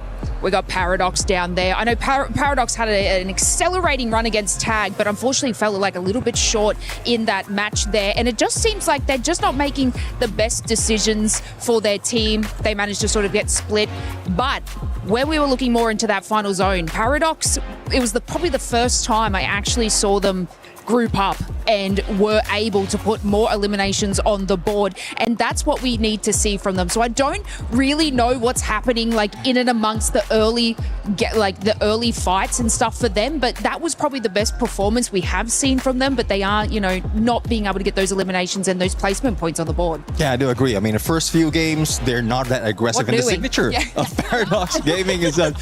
we got Paradox down there. I know Paradox had an accelerating run against Tag, but unfortunately fell like a little bit short in that match there. And it just seems like they're just not making the best decisions for their team. They managed to sort of get split. But where we were looking more into that final zone, Paradox, it was probably the first time I actually saw them group up and were able to put more eliminations on the board, and that's what we need to see from them. So I don't really know what's happening like in and amongst the early fights and stuff for them, but that was probably the best performance we have seen from them. But they are, not being able to get those eliminations and those placement points on the board. Yeah, I do agree. I mean, the first few games, they're not that aggressive, and the signature of Paradox Gaming is that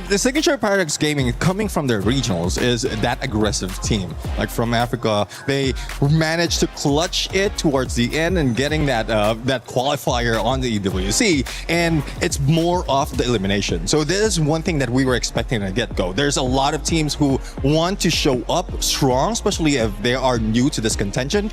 the signature of Paradox Gaming coming from their regionals is that aggressive team. Like from Africa, they managed to clutch it towards the end and getting that qualifier on the EWC, and it's more of the elimination. So this is one thing that we were expecting at the get-go. There's a lot of teams who want to show up strong, especially if they are new to this contention.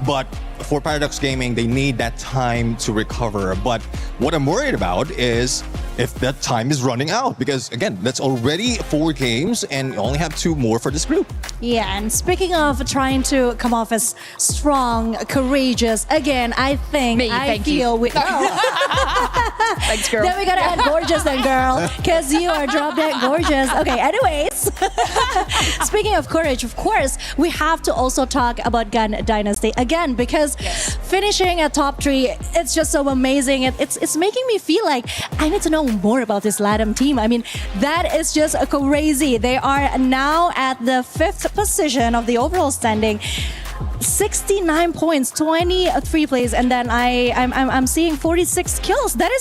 But for Paradox Gaming, they need that time to recover. But what I'm worried about is if that time is running out, because again, that's already 4 games and you only have 2 more for this group. Yeah, and speaking of trying to come off as strong, courageous, again, I think Thanks, girl. Then we gotta add gorgeous then, girl, because you are drop dead gorgeous. Okay, anyways, speaking of courage, of course, we have to also talk about Gun Dynasty again, because finishing at top 3, it's just so amazing. It's making me feel like I need to know more about this LATAM team. I mean, that is just crazy. They are now at the 5th position of the overall standing. 69 points, 23 plays, and then I'm seeing 46 kills. That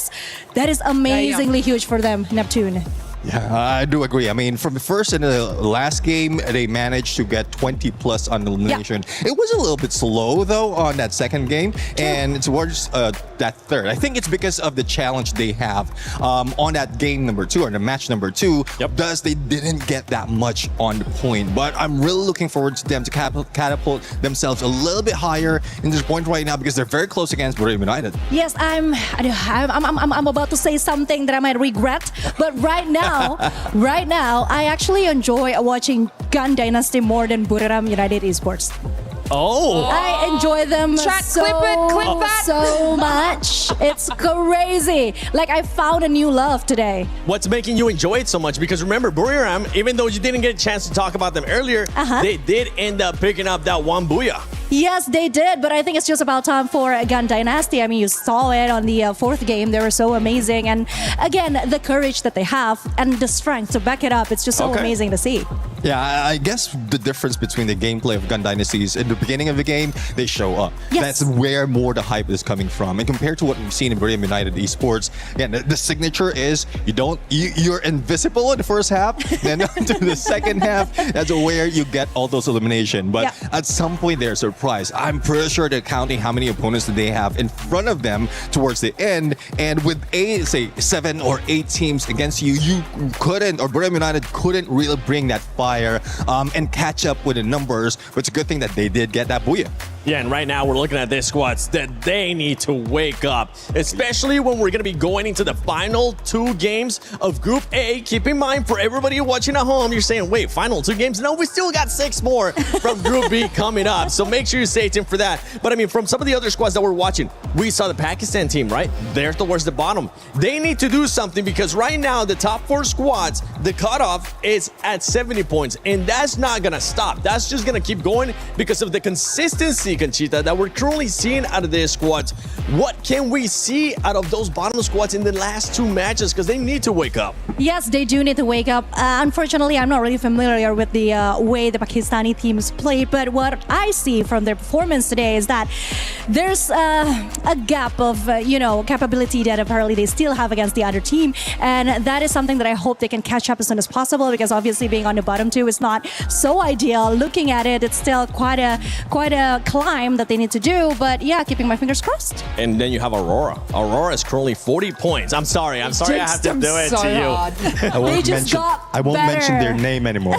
is amazingly huge for them, Neptune. Yeah, I do agree. I mean, from the first and the last game, they managed to get 20 plus on elimination. It was a little bit slow though on that second game, and towards that third. I think it's because of the challenge they have on that game number 2 or the match number 2. Thus, they didn't get that much on the point. But I'm really looking forward to them to catapult themselves a little bit higher in this point right now because they're very close against Garena United. Yes, I'm about to say something that I might regret, but right now, I actually enjoy watching Gun Dynasty more than Buriram United Esports. Oh. I enjoy them Chat, so clip that. so much. It's crazy. Like I found a new love today. What's making you enjoy it so much? Because remember, Buriram, even though you didn't get a chance to talk about them earlier, they did end up picking up that one booyah. Yes, they did, but I think it's just about time for Gun Dynasty. I mean, you saw it on the 4th game. They were so amazing. And again, the courage that they have and the strength to back it up, it's just so amazing to see. Yeah, I guess the difference between the gameplay of Gun Dynasty is in the beginning of the game, they show up. Yes. That's where more the hype is coming from. And compared to what we've seen in Garena United Esports, again, the signature is you're invisible in the first half, then to the second half, that's where you get all those elimination. But at some point, they're surprised. I'm pretty sure they're counting how many opponents that they have in front of them towards the end. And with say 7 or 8 teams against you, you couldn't, or Garena United couldn't really bring that fire and catch up with the numbers. But it's a good thing that they did get that booyah. Yeah, and right now we're looking at their squads that they need to wake up, especially when we're going to be going into the final 2 games of Group A. Keep in mind, for everybody watching at home, you're saying, wait, final 2 games? No, we still got 6 more from Group B coming up. So make sure you stay tuned for that. But I mean, from some of the other squads that we're watching, we saw the Pakistan team, right? They're towards the bottom. They need to do something because right now, the top 4 squads, the cutoff is at 70 points. And that's not going to stop. That's just going to keep going because of the consistency, Conchita, that we're currently seeing out of their squads. What can we see out of those bottom squads in the last 2 matches? Because they need to wake up. Yes, they do need to wake up. Unfortunately, I'm not really familiar with the way the Pakistani teams play, but what I see from their performance today is that there's a gap of, capability that apparently they still have against the other team. And that is something that I hope they can catch up as soon as possible because obviously being on the bottom 2 is not so ideal. Looking at it, it's still quite a climb that they need to do, but yeah, keeping my fingers crossed. And then you have Aurora. Aurora is currently 40 points. I'm sorry I have to do it to you. I won't mention their name anymore.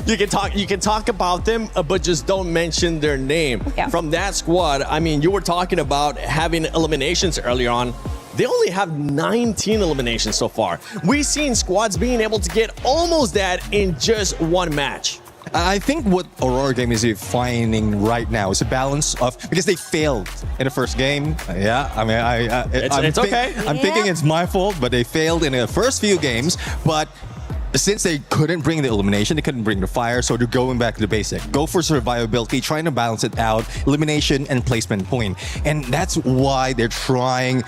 You can talk about them, but just don't mention their name. From that squad, I mean, you were talking about having eliminations earlier on. They only have 19 eliminations so far. We've seen squads being able to get almost that in just 1 match. I think what Aurora game is finding right now is a balance of, because they failed in the first game. It's okay. I'm thinking it's my fault, but they failed in the first few games. But since they couldn't bring the elimination, they couldn't bring the fire, so they're going back to the basic. Go for survivability, trying to balance it out, elimination and placement point. And that's why they're trying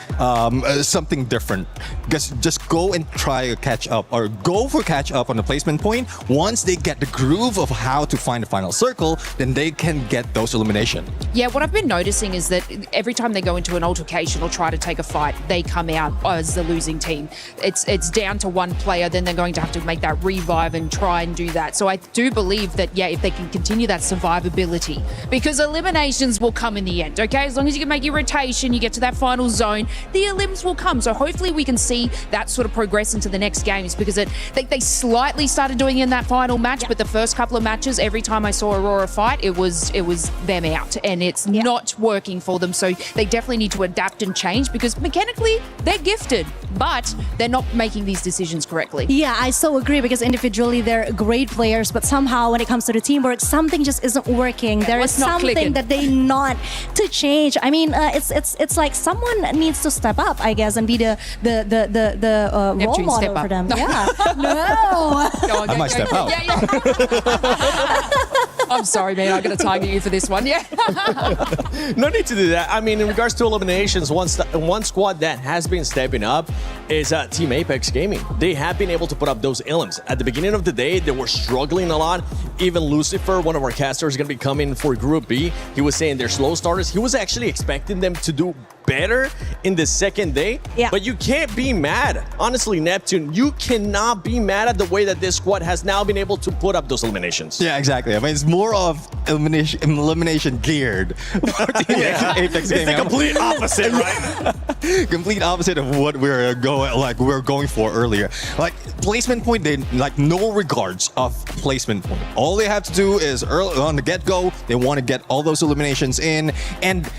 something different. Because just go and try to catch up, or go for catch up on the placement point. Once they get the groove of how to find the final circle, then they can get those elimination. Yeah, what I've been noticing is that every time they go into an altercation or try to take a fight, they come out as the losing team. It's down to one player, then they're going to have to make that revive and try and do that. So I do believe that, if they can continue that survivability, because eliminations will come in the end, okay? As long as you can make your rotation, you get to that final zone, the elims will come. So hopefully we can see that sort of progress into the next games, because they slightly started doing it in that final match, but the first couple of matches, every time I saw Aurora fight, it was them out, and it's not working for them. So they definitely need to adapt and change, because mechanically they're gifted, but they're not making these decisions correctly. Yeah, I so agree, because individually they're great players, but somehow when it comes to the teamwork, something just isn't working. There is something that they need to change. I mean, it's like someone needs to step up, I guess, and be the role model for them. Yeah. No. I might step out. I'm sorry, man. I'm going to target you for this one. Yeah. No need to do that. I mean, in regards to eliminations, one squad that has been stepping up is Team Apex Gaming. They have been able to put up those elims. At the beginning of the day, they were struggling a lot. Even Lucifer, one of our casters, is going to be coming for Group B. He was saying they're slow starters. He was actually expecting them to do better in the second day. Yeah. But you can't be mad. Honestly, Neptune, you cannot be mad at the way that this squad has now been able to put up those eliminations. Yeah, exactly. I mean, it's more of elimination geared. Apex It's the Gaming. complete opposite, right? Complete opposite of what we're going for earlier. Like placement point, they like no regards of placement point. All they have to do is early on the get-go, they want to get all those eliminations in, and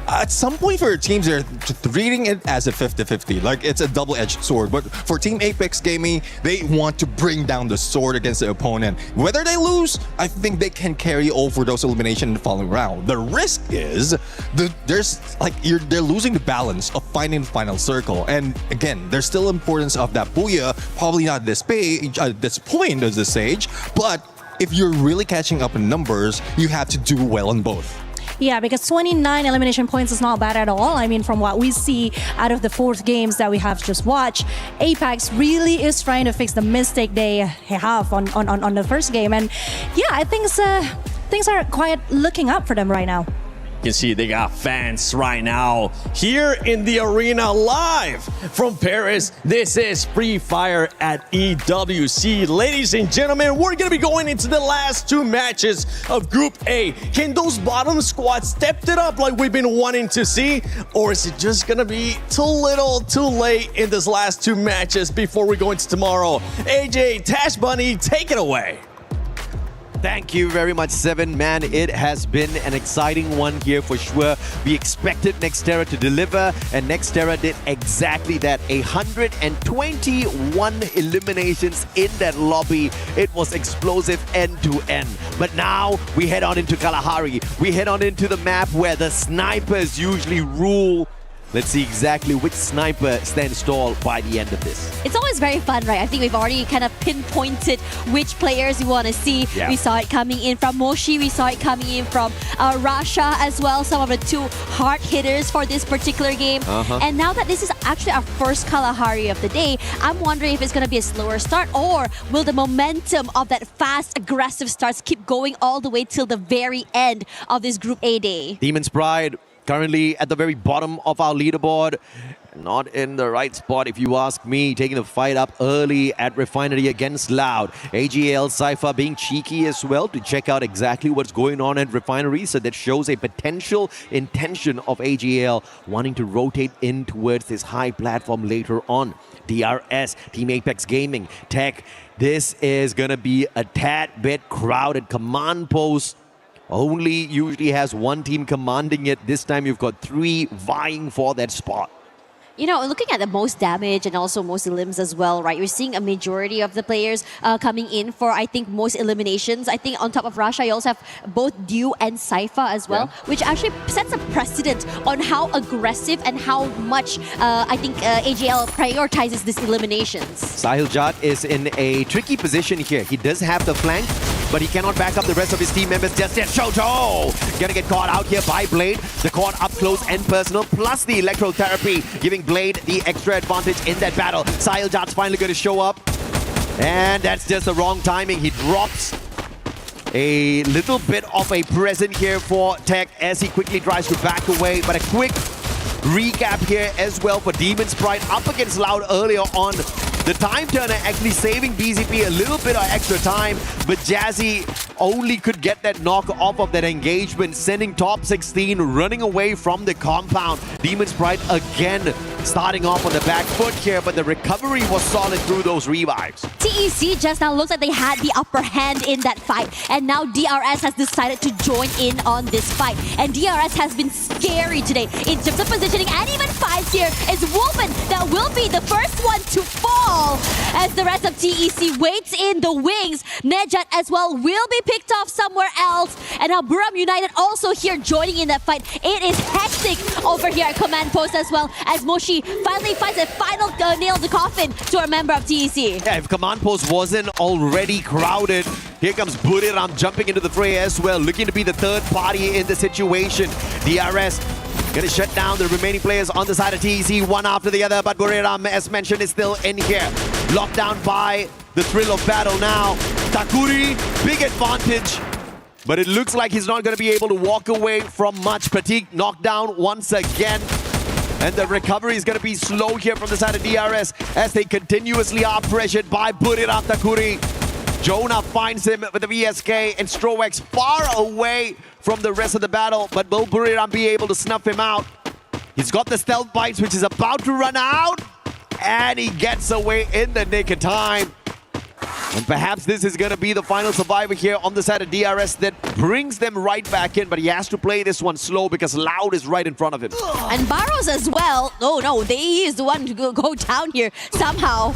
at some point for teams, they're treating it as a 50-50. Like it's a double-edged sword. But for Team Apex Gaming, they want to bring down the sword against the opponent. Whether they lose, I think they can carry over those eliminations in the following round. The risk is they're losing the balance of finding the final circle. And again, there's still importance of that booyah. Probably not this page, this point of this stage. But if you're really catching up in numbers, you have to do well in both. Yeah, because 29 elimination points is not bad at all. I mean, from what we see out of the 4 games that we have just watched, Apex really is trying to fix the mistake they have on the first game. And yeah, I think things are quite looking up for them right now. You can see they got fans right now here in the arena live from Paris. This is Free Fire at EWC. Ladies and gentlemen, we're going to be going into the last 2 matches of Group A. Can those bottom squads step it up like we've been wanting to see? Or is it just going to be too little, too late in this last 2 matches before we go into tomorrow? AJ, Tash Bunny, take it away. Thank you very much, Seven. Man, it has been an exciting one here for sure. We expected Nextera to deliver, and Nextera did exactly that. 121 eliminations in that lobby. It was explosive end to end. But now we head on into Kalahari. We head on into the map where the snipers usually rule. Let's see exactly which sniper stands tall by the end of this. It's always very fun, right? I think we've already kind of pinpointed which players we want to see. Yeah. We saw it coming in from Moshi. We saw it coming in from Rasha as well. Some of the 2 hard hitters for this particular game. And now that this is actually our first Kalahari of the day, I'm wondering if it's going to be a slower start, or will the momentum of that fast, aggressive starts keep going all the way till the very end of this Group A day? Demon's Pride currently at the very bottom of our leaderboard. Not in the right spot, if you ask me. Taking the fight up early at Refinery against Loud. AGL Cypher being cheeky as well to check out exactly what's going on at Refinery. So that shows a potential intention of AGL wanting to rotate in towards this high platform later on. DRS, Team Apex Gaming, Tech. This is going to be a tad bit crowded. Command post only usually has 1 team commanding it. This time you've got 3 vying for that spot. You know, looking at the most damage and also most elims as well, right? You're seeing a majority of the players coming in for, I think, most eliminations. I think on top of Rasha, you also have both Dew and Cypher as well, which actually sets a precedent on how aggressive and how much, I think, AGL prioritizes these eliminations. Sahil Jat is in a tricky position here. He does have the flank, but he cannot back up the rest of his team members just yet. Shoto gonna get caught out here by Blade. The caught up close and personal, plus the electrotherapy, giving Blade the extra advantage in that battle. Sahil Jat's finally gonna show up, and that's just the wrong timing. He drops a little bit of a present here for Tech as he quickly tries to back away, but a quick recap here as well for Demon's Pride up against Loud earlier on. The time turner actually saving BZP a little bit of extra time, but Jazzy only could get that knock off of that engagement, sending top 16 running away from the compound. Demon's Pride again starting off on the back foot here, but the recovery was solid through those revives. TEC just now looks like they had the upper hand in that fight, and now DRS has decided to join in on this fight. And DRS has been scary today in terms of positioning, and even fights here is Wolfen that will be the first one to fall as the rest of TEC waits in the wings. Nejat as well will be picked off somewhere else, and now Buram United also here joining in that fight. It is hectic over here at Command Post as well, as Moshi finally finds a final nail in the coffin to a member of TEC. Yeah, if Command Post wasn't already crowded, here comes Buriram jumping into the fray as well, looking to be the third party in the situation. DRS gonna shut down the remaining players on the side of TEC, one after the other, but Buriram, as mentioned, is still in here. Locked down by the thrill of battle now. Takuri, big advantage, but it looks like he's not gonna be able to walk away from much. Pratik knocked down once again. And the recovery is going to be slow here from the side of DRS as they continuously are pressured by Buriram Takuri. Jonah finds him with the VSK and Strowex far away from the rest of the battle, but will Buriram be able to snuff him out? He's got the stealth bites, which is about to run out, and he gets away in the nick of time. And perhaps this is going to be the final survivor here on the side of DRS that brings them right back in, but he has to play this one slow because Loud is right in front of him. And Barros as well. Oh no, he is the one to go down here somehow.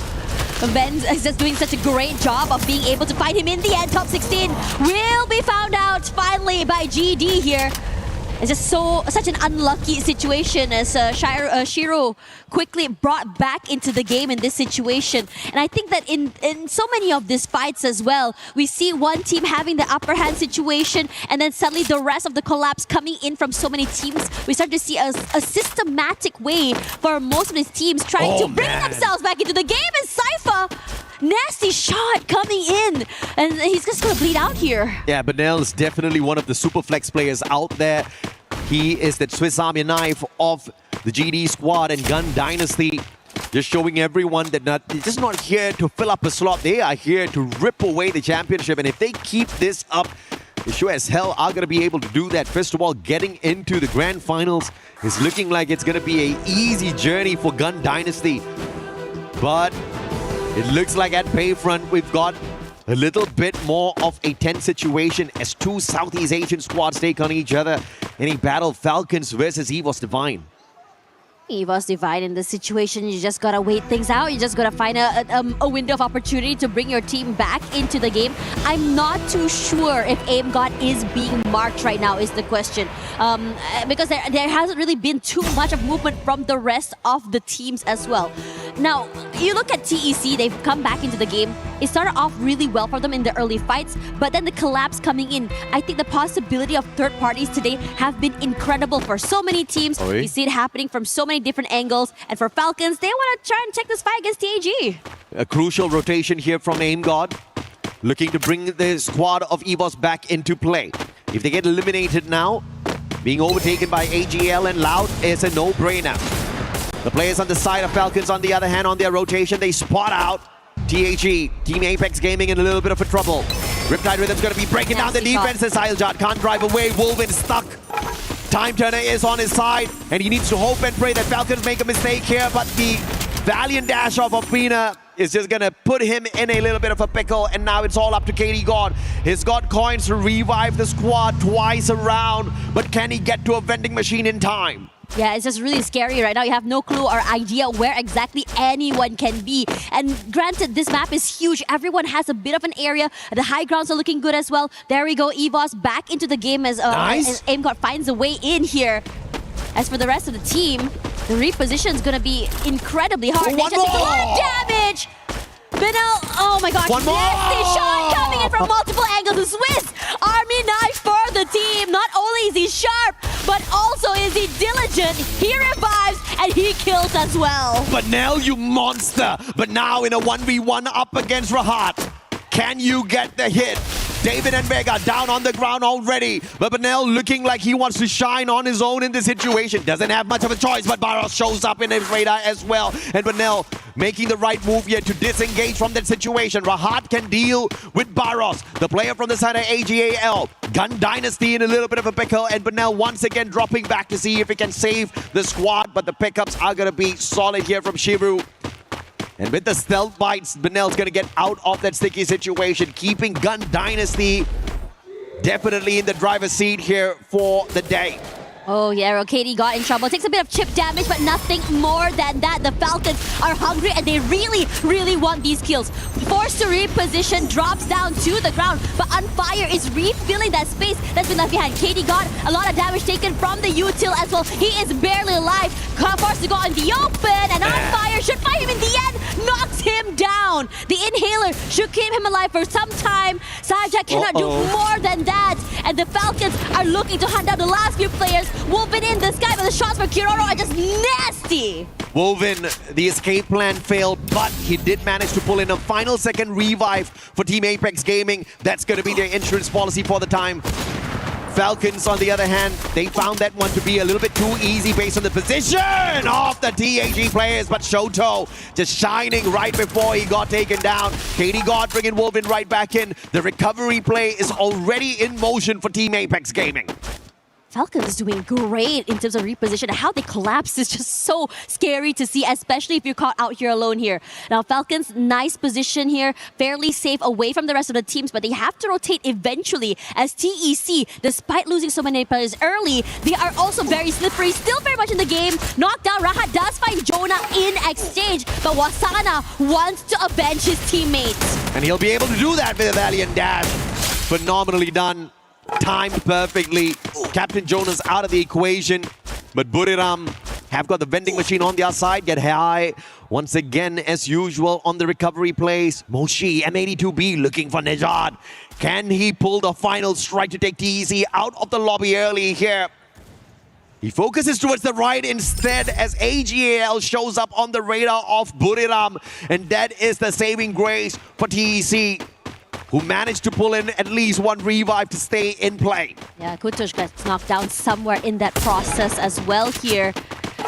Ben is just doing such a great job of being able to find him in the end. Top 16 will be found out finally by GD here. It's just such an unlucky situation as Shiro quickly brought back into the game in this situation. And I think that in so many of these fights as well, we see one team having the upper hand situation and then suddenly the rest of the collapse coming in from so many teams. We start to see a systematic way for most of these teams trying to bring themselves back into the game. And Cypher, nasty shot coming in. And he's just going to bleed out here. Yeah, Benel is definitely one of the super flex players out there. He is the Swiss Army knife of the GD squad and Gun Dynasty. Just showing everyone that they're just not here to fill up a slot. They are here to rip away the championship. And if they keep this up, they sure as hell are going to be able to do that. First of all, getting into the grand finals is looking like it's going to be an easy journey for Gun Dynasty. But it looks like at Bayfront, we've got a little bit more of a tense situation as two Southeast Asian squads take on each other in a battle. Falcons versus EVOS Divine. EVOS Divine in this situation, you just gotta wait things out. You just gotta find a window of opportunity to bring your team back into the game. I'm not too sure if Aim God is being marked right now is the question. Because there hasn't really been too much of movement from the rest of the teams as well. Now, you look at TEC, they've come back into the game. It started off really well for them in the early fights, but then the collapse coming in. I think the possibility of third parties today have been incredible for so many teams. We see it happening from so many different angles. And for Falcons, they want to try and check this fight against TAG. A crucial rotation here from Aim God, looking to bring the squad of EVOS back into play. If they get eliminated now, being overtaken by AGL and Loud is a no-brainer. The players on the side of Falcons, on the other hand, on their rotation, they spot out TAG, Team Apex Gaming in a little bit of a trouble. Riptide Rhythm's going to be breaking down the defenses. Iljard can't drive away. Wolvin stuck. Time Turner is on his side, and he needs to hope and pray that Falcons make a mistake here, but the valiant dash of Opina is just going to put him in a little bit of a pickle, and now it's all up to KD God. He's got coins to revive the squad twice around, but can he get to a vending machine in time? Yeah, it's just really scary right now. You have no clue or idea where exactly anyone can be. And granted, this map is huge. Everyone has a bit of an area. The high grounds are looking good as well. There we go. EVOS back into the game as AimGod finds a way in here. As for the rest of the team, the reposition is going to be incredibly hard. They just take a lot of damage. Benel, oh my gosh, nasty shot coming in from multiple angles. The Swiss Army knife for the team. Not only is he sharp, but also is he diligent. He revives and he kills as well. But now you monster. But now in a 1v1 up against Rahat. Can you get the hit? David and Vega down on the ground already. But Benel looking like he wants to shine on his own in this situation. Doesn't have much of a choice, but Barros shows up in his radar as well. And Benel making the right move here to disengage from that situation. Rahat can deal with Barros, the player from the side of AGAL. Gun Dynasty in a little bit of a pickle, and Benel once again dropping back to see if he can save the squad. But the pickups are going to be solid here from Shiru. And with the stealth bites, Benel's going to get out of that sticky situation, keeping Gun Dynasty definitely in the driver's seat here for the day. Oh yeah, KD got in trouble. Takes a bit of chip damage, but nothing more than that. The Falcons are hungry and they really, really want these kills. Forced to reposition, drops down to the ground, but Unfire is refilling that space that's been left behind. KD got a lot of damage taken from the util as well. He is barely alive. Forced to go in the open, and Unfire should find him in the end. Knocks him down. The Inhaler should keep him alive for some time. Sajak cannot do more than that. And the Falcons are looking to hunt down the last few players. Wolven in the sky, but the shots for Kiroro are just nasty. Wolven, the escape plan failed, but he did manage to pull in a final second revive for Team Apex Gaming. That's going to be their insurance policy for the time. Falcons, on the other hand, they found that one to be a little bit too easy based on the position of the TAG players, but Shoto just shining right before he got taken down. Katie God bringing Wolvin right back in. The recovery play is already in motion for Team Apex Gaming. Falcons doing great in terms of reposition. How they collapse is just so scary to see, especially if you're caught out here alone here. Now, Falcons, nice position here, fairly safe away from the rest of the teams, but they have to rotate eventually as TEC, despite losing so many players early, they are also very slippery, still very much in the game. Knockdown, Rahat does find Jonah in exchange, but Wasana wants to avenge his teammates. And he'll be able to do that with a valiant dash. Phenomenally done. Timed perfectly. Captain Jonas out of the equation, but Buriram have got the vending machine on their side. Get high once again as usual on the recovery plays. Moshi, M82B looking for Nejad. Can he pull the final strike to take TEC out of the lobby early here? He focuses towards the right instead as AGAL shows up on the radar of Buriram, and that is the saving grace for TEC, who managed to pull in at least one revive to stay in play. Yeah, Kutush gets knocked down somewhere in that process as well here.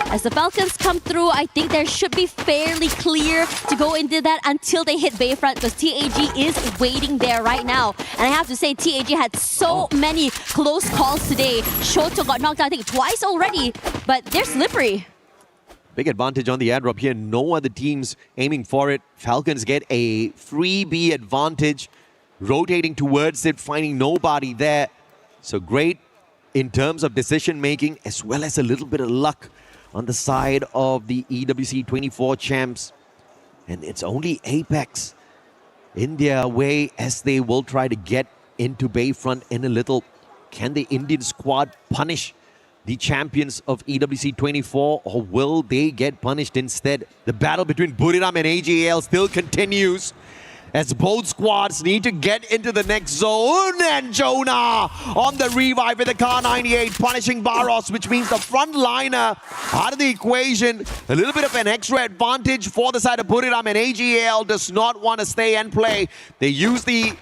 As the Falcons come through, I think there should be fairly clear to go into that until they hit Bayfront, because TAG is waiting there right now. And I have to say, TAG had so many close calls today. Shoto got knocked out, I think, twice already, but they're slippery. Big advantage on the airdrop here. No other teams aiming for it. Falcons get a free B advantage, rotating towards it, finding nobody there. So great in terms of decision making, as well as a little bit of luck on the side of the EWC 24 champs. And it's only Apex in their way as they will try to get into Bayfront in a little. Can the Indian squad punish the champions of EWC 24, or will they get punished instead? The battle between Buriram and AGAL still continues as both squads need to get into the next zone. And Jonah on the revive with the Car 98 punishing Baros, which means the front liner out of the equation. A little bit of an extra advantage for the side of Buriram, and AGAL does not want to stay and play. They use the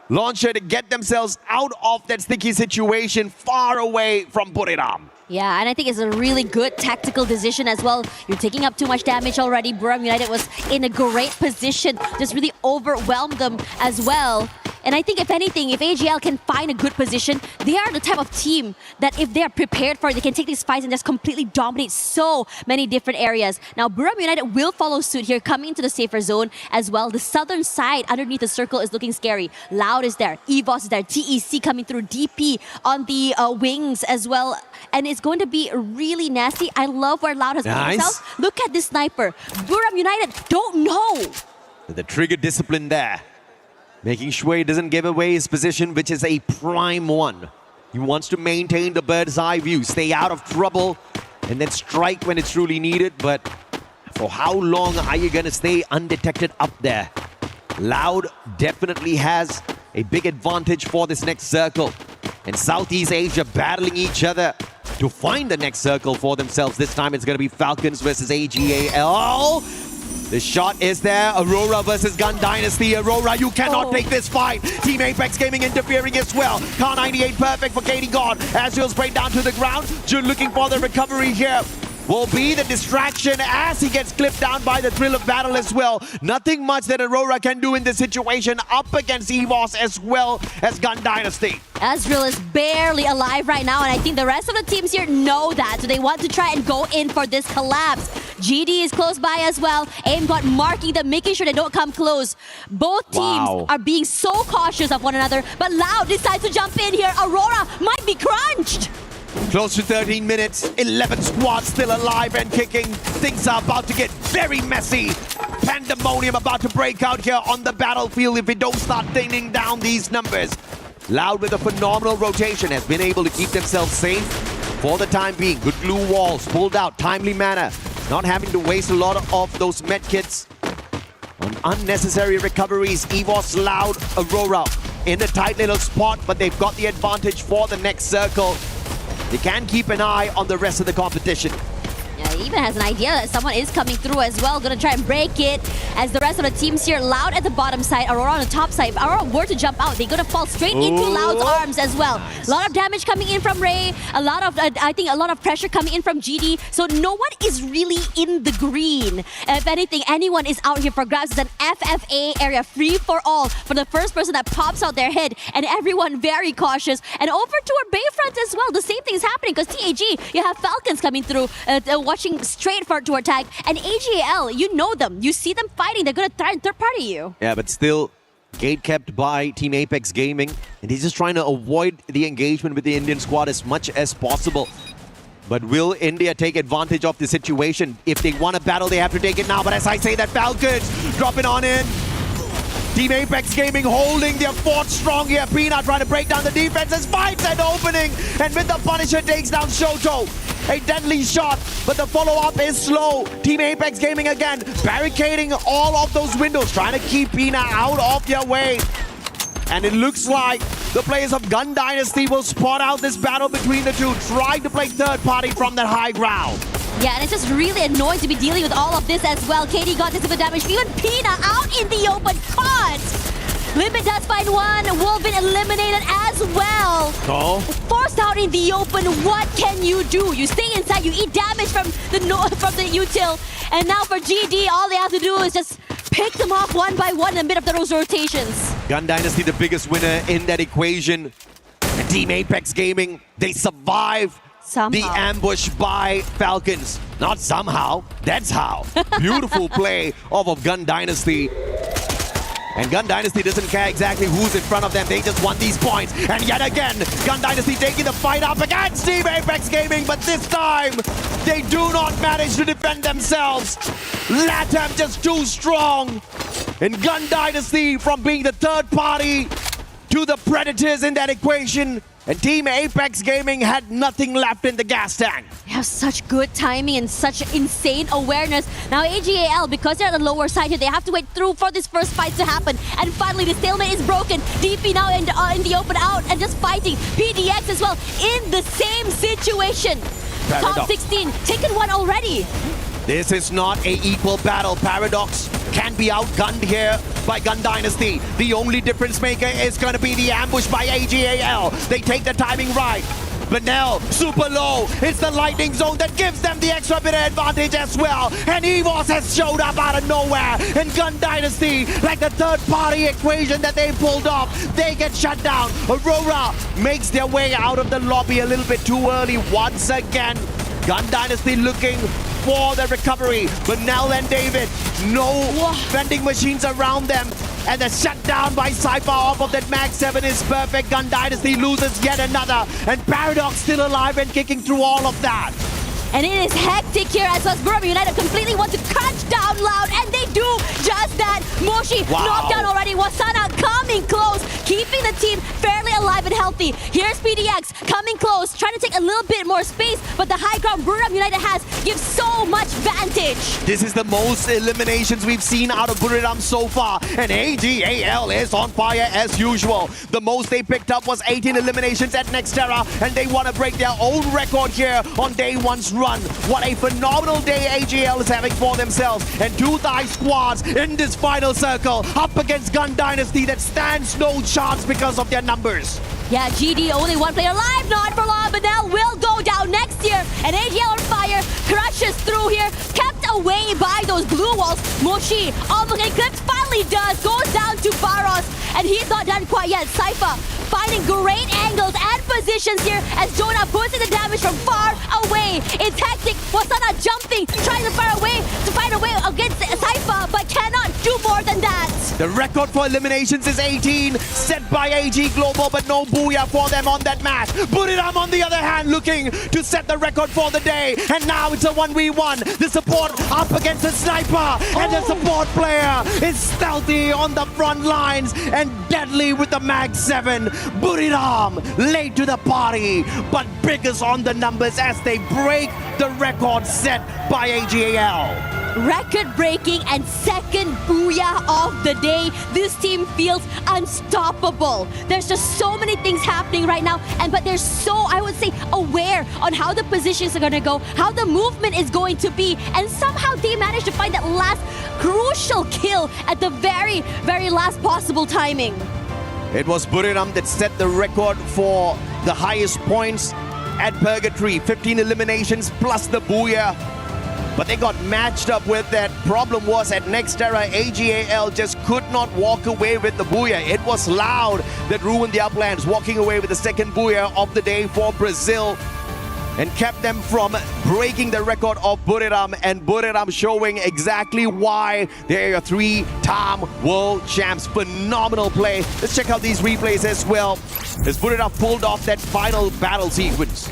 launcher to get themselves out of that sticky situation far away from Buriram. Yeah, and I think it's a really good tactical decision as well. You're taking up too much damage already. Buriram United was in a great position, just really overwhelmed them as well. And I think if anything, if AGL can find a good position, they are the type of team that if they are prepared for it, they can take these fights and just completely dominate so many different areas. Now, Buriram United will follow suit here, coming into the safer zone as well. The southern side underneath the circle is looking scary. Loud is there, EVOS is there, TEC coming through, DP on the wings as well. And it's going to be really nasty. I love where Loud has put himself. Look at this sniper. Buriram United don't know. The trigger discipline there, making sure he doesn't give away his position, which is a prime one. He wants to maintain the bird's eye view, stay out of trouble, and then strike when it's truly needed. But for how long are you going to stay undetected up there? Loud definitely has a big advantage for this next circle. And Southeast Asia battling each other to find the next circle for themselves. This time it's going to be Falcons versus AGAL. The shot is there. Aurora versus Gun Dynasty. Aurora, you cannot take this fight. Team Apex Gaming interfering as well. Car 98 perfect for Katie God. As he'll spray down to the ground. Jun looking for the recovery here. Will be the distraction as he gets clipped down by the thrill of battle as well. Nothing much that Aurora can do in this situation, up against EVOS as well as Gun Dynasty. Ezreal is barely alive right now, and I think the rest of the teams here know that, so they want to try and go in for this collapse. GD is close by as well. Aim got marking them, making sure they don't come close. Both teams are being so cautious of one another, but Loud decides to jump in here. Aurora might be crunched. Close to 13 minutes, 11 squads still alive and kicking. Things are about to get very messy. Pandemonium about to break out here on the battlefield if we don't start thinning down these numbers. Loud with a phenomenal rotation has been able to keep themselves safe for the time being. Good glue walls pulled out, timely manner. Not having to waste a lot of those medkits on unnecessary recoveries. EVOS, Loud, Aurora in a tight little spot, but they've got the advantage for the next circle. They can keep an eye on the rest of the competition. Yeah, even has an idea that someone is coming through as well. Gonna try and break it as the rest of the teams here. Loud at the bottom side, Aurora on the top side. If Aurora were to jump out, they're gonna fall straight into Loud's arms as well. A lot of damage coming in from Ray. A lot of, I think, a lot of pressure coming in from GD. So no one is really in the green. If anything, anyone is out here for grabs. It's an FFA area, free for all, for the first person that pops out their head, and everyone very cautious. And over to our Bayfront as well, the same thing is happening because TAG, you have Falcons coming through, watching straight for to attack, and AGL, you know them, you see them fighting, they're gonna try and third party you. Yeah, but still gate kept by Team Apex Gaming, and he's just trying to avoid the engagement with the Indian squad as much as possible. But will India take advantage of the situation? If they want a battle, they have to take it now. But as I say that, Falcons dropping on in. Team Apex Gaming holding their fort strong here. Pina trying to break down the defenses, finds an opening, and with the Punisher takes down Shoto. A deadly shot, but the follow-up is slow. Team Apex Gaming again, barricading all of those windows, trying to keep Pina out of their way. And it looks like the players of Gun Dynasty will spot out this battle between the two, trying to play third party from that high ground. Yeah, and it's just really annoying to be dealing with all of this as well. KD got this with damage. Even Pina out in the open. Caught! Limit does find one. Wolvin eliminated as well. Oh. Forced out in the open. What can you do? You stay inside. You eat damage from the util. And now for GD, all they have to do is just pick them off one by one in the middle of those rotations. Gun Dynasty the biggest winner in that equation. And Team Apex Gaming, they survive the ambush by Falcons. Not somehow, that's how. Beautiful play of Gun Dynasty. And Gun Dynasty doesn't care exactly who's in front of them. They just want these points. And yet again, Gun Dynasty taking the fight up against Team Apex Gaming. But this time, they do not manage to defend themselves. LATAM just too strong. And Gun Dynasty, from being the third party to the Predators in that equation, and Team Apex Gaming had nothing left in the gas tank. They have such good timing and such insane awareness. Now AGAL, because they're at the lower side here, they have to wait through for this first fight to happen. And finally, the stalemate is broken. DP now in the open out and just fighting. PDX as well in the same situation. Paradox. Top 16, taken one already. This is not a equal battle. Paradox can be outgunned here by Gun Dynasty. The only difference maker is going to be the ambush by AGAL. They take the timing right. Benel, super low. It's the lightning zone that gives them the extra bit of advantage as well. And EVOS has showed up out of nowhere. And Gun Dynasty, like the third party equation that they pulled off, they get shut down. Aurora makes their way out of the lobby a little bit too early once again. Gun Dynasty looking for the recovery, but Nell and David, no vending machines around them, and the shutdown by Cypher off of that Mag 7 is perfect. Gun Dynasty loses yet another, and Paradox still alive and kicking through all of that. And it is hectic here as Burma United completely want to crunch down Loud, and they do just that. Moshi knocked down already. Wasana coming close, keeping the team fairly alive and healthy. Here's PDX coming close, trying to take a little bit more space, but the high ground Burma United has gives so much vantage. This is the most eliminations we've seen out of Buriram so far, and AGAL is on fire as usual. The most they picked up was 18 eliminations at Nextera, and they want to break their own record here on day one's run. What a phenomenal day AGL is having for themselves, and two Thai squads in this final circle up against Gun Dynasty that stands no chance because of their numbers. Yeah, GD only one player alive, not for long, but now will go down next year. And AGL on fire, crushes through here, kept away by those blue walls. Moshi almost getting clipped, finally does, goes down to Baros, and he's not done quite yet. Cypher finding great angles and positions here as Jonah puts in the damage from far away. It's hectic. Wasana jumping, trying to find a way against Cypher, but cannot do more than that. The record for eliminations is 18, set by AG Global, but no booyah for them on that match. Buriram, on the other hand, looking to set the record for the day, and now it's a 1v1. The support up against the sniper, and the support player is stealthy on the front lines and deadly with the Mag 7. Buriram late to the party, but biggest on the numbers as they break the record set by AGAL. record-breaking and second booyah of the day. This team feels unstoppable. There's just so many things happening right now, but they're so, I would say, aware on how the positions are going to go, how the movement is going to be, and somehow they managed to find that last crucial kill at the very, very last possible timing. It was Buriram that set the record for the highest points at Purgatory, 15 eliminations plus the booyah. But they got matched up with that. Problem was at Nextera, AGAL just could not walk away with the booyah. It was Loud that ruined the uplands, walking away with the second booyah of the day for Brazil, and kept them from breaking the record of Buriram, and Buriram showing exactly why they are 3-time world champs. Phenomenal play. Let's check out these replays as well, as Buriram pulled off that final battle sequence.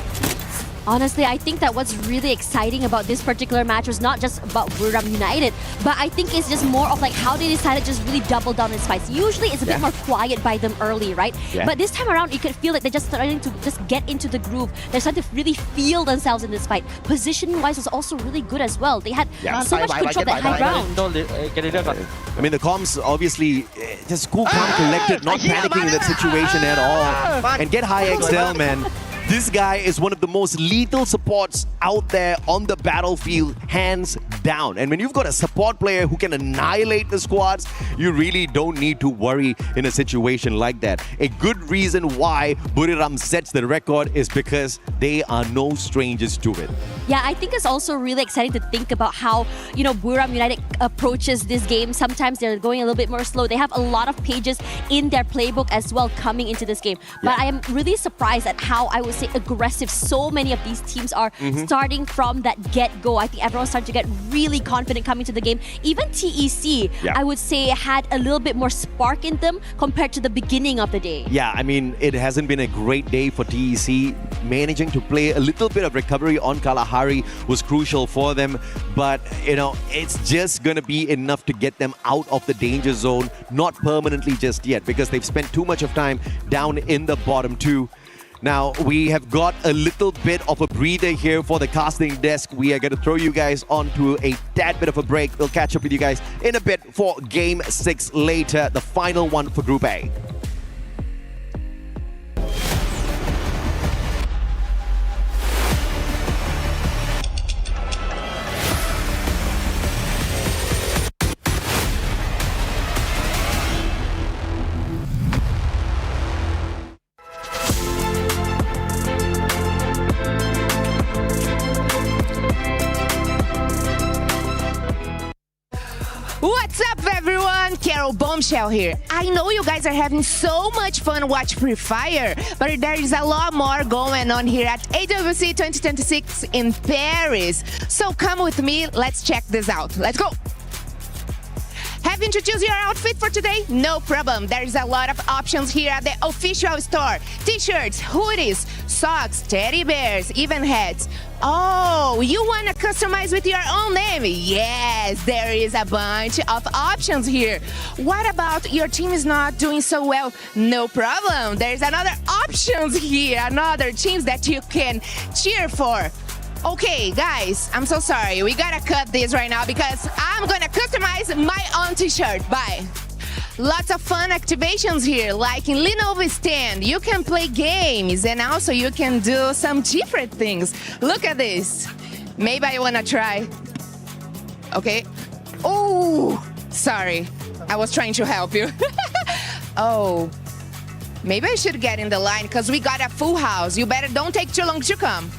Honestly, I think that what's really exciting about this particular match was not just about Buriram United, but I think it's just more of like how they decided to just really double down in fights. Usually it's a bit more quiet by them early, right? Yeah. But this time around, you could feel like they're just starting to just get into the groove. They're starting to really feel themselves in this fight. Positioning-wise was also really good as well. They had so much control that high ground. I mean, the comms obviously just cool, calm, collected, not panicking in that situation at all. And get high XL, man. This guy is one of the most lethal supports out there on the battlefield, hands down. And when you've got a support player who can annihilate the squads, you really don't need to worry in a situation like that. A good reason why Buriram sets the record is because they are no strangers to it. Yeah, I think it's also really exciting to think about how, you know, Buriram United approaches this game. Sometimes they're going a little bit more slow. They have a lot of pages in their playbook as well coming into this game. But I am really surprised at how, I would say, aggressive so many of these teams are starting from that get-go. I think everyone's starting to get really confident coming to the game. Even TEC, I would say, had a little bit more spark in them compared to the beginning of the day. Yeah, I mean, it hasn't been a great day for TEC. Managing to play a little bit of recovery on Kalahari was crucial for them. But, you know, it's just going to be enough to get them out of the danger zone. Not permanently just yet, because they've spent too much of time down in the bottom two. Now, we have got a little bit of a breather here for the casting desk. We are going to throw you guys onto a tad bit of a break. We'll catch up with you guys in a bit for Game 6 later, the final one for Group A. What's up, everyone? Carol Bombshell here. I know you guys are having so much fun watching Free Fire, but there is a lot more going on here at EWC 2026 in Paris. So come with me, let's check this out. Let's go! Having to choose your outfit for today? No problem. There is a lot of options here at the official store. T-shirts, hoodies, socks, teddy bears, even hats. Oh, you want to customize with your own name? Yes, there is a bunch of options here. What about your team is not doing so well? No problem. There's another options here, another teams that you can cheer for. Okay, guys, I'm so sorry. We gotta cut this right now because I'm gonna customize my own t-shirt. Bye. Lots of fun activations here, like in Lenovo Stand. You can play games and also you can do some different things. Look at this. Maybe I wanna try. Okay. Oh, sorry. I was trying to help you. Oh, maybe I should get in the line because we got a full house. You better don't take too long to come.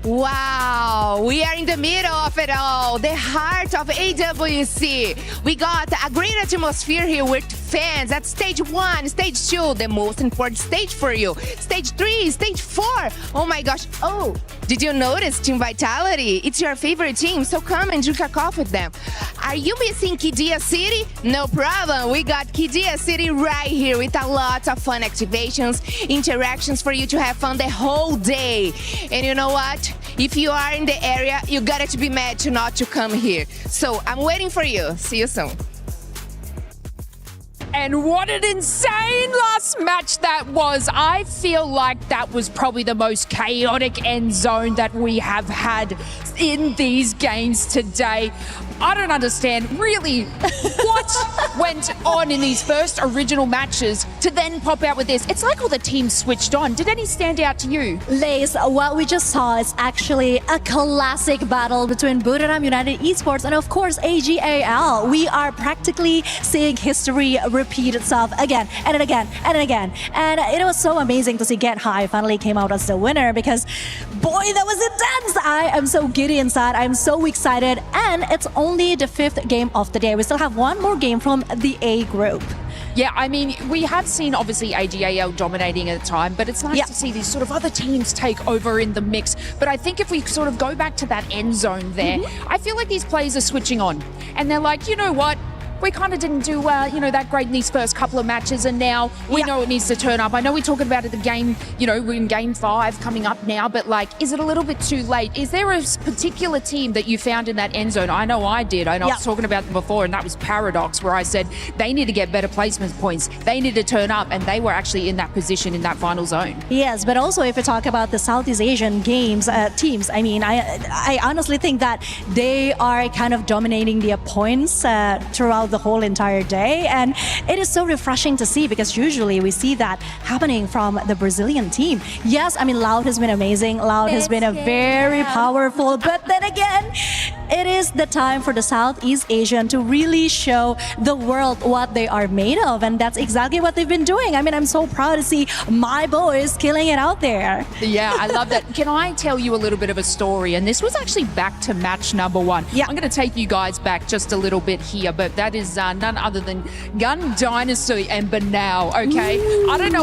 Wow, we are in the middle of it all, the heart of EWC. We got a great atmosphere here with fans at stage 1, stage 2, the most important stage for you. Stage 3, stage 4. Oh my gosh. Oh, did you notice Team Vitality? It's your favorite team, so come and drink a coffee with them. Are you missing Kidia City? No problem. We got Kidia City right here with a lot of fun activations, interactions for you to have fun the whole day. And you know what? If you are in the area, you got to be mad to not to come here. So I'm waiting for you. See you soon. And what an insane last match that was. I feel like that was probably the most chaotic end zone that we have had in these games today. I don't understand really what went on in these first original matches to then pop out with this. It's like all the teams switched on. Did any stand out to you? Lace, what we just saw is actually a classic battle between Buriram United Esports and of course AGAL. We are practically seeing history repeat itself again and again and again. And it was so amazing to see Get High finally came out as the winner because boy, that was intense. I am so giddy inside. I'm so excited. And it's only the 5th game of the day. We still have one more game from the A group. Yeah, I mean, we have seen obviously AGAL dominating at the time, but it's nice to see these sort of other teams take over in the mix. But I think if we sort of go back to that end zone there, I feel like these players are switching on and they're like, you know what? We kind of didn't do, that great in these first couple of matches, and now we know it needs to turn up. I know we're talking about it the game, we're in game 5 coming up now, but is it a little bit too late? Is there a particular team that you found in that end zone? I know I did. I was talking about them before, and that was Paradox, where I said they need to get better placement points. They need to turn up, and they were actually in that position in that final zone. Yes, but also if you talk about the Southeast Asian games teams, I mean, I honestly think that they are kind of dominating their points throughout the whole entire day, and it is so refreshing to see because usually we see that happening from the Brazilian team. Yes, I mean Loud has been amazing. Loud has been a very powerful, but then again, it is the time for the Southeast Asian to really show the world what they are made of, and that's exactly what they've been doing. I mean, I'm so proud to see my boys killing it out there. Yeah, I love that. Can I tell you a little bit of a story? And this was actually back to match number 1. Yeah. I'm going to take you guys back just a little bit here, but that is none other than Gun Dynasty and Banal, okay? I don't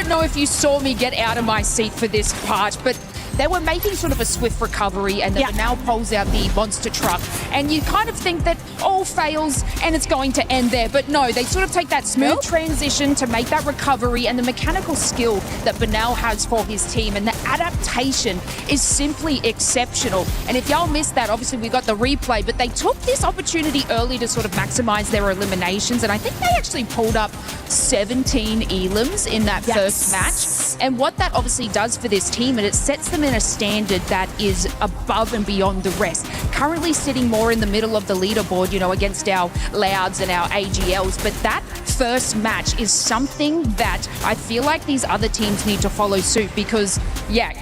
know if you saw me get out of my seat for this part, but they were making sort of a swift recovery, and then Banal pulls out the monster truck, and you kind of think that all fails and it's going to end there, but no, they sort of take that smooth transition to make that recovery, and the mechanical skill that Banal has for his team and the adaptation is simply exceptional. And if y'all missed that, obviously we got the replay, but they took this opportunity early to sort of maximize their eliminations, and I think they actually pulled up 17 elims in that first match. And what that obviously does for this team, and it sets them in a standard that is above and beyond the rest. Currently sitting more in the middle of the leaderboard, against our Louds and our AGLs, but that first match is something that I feel like these other teams need to follow suit because,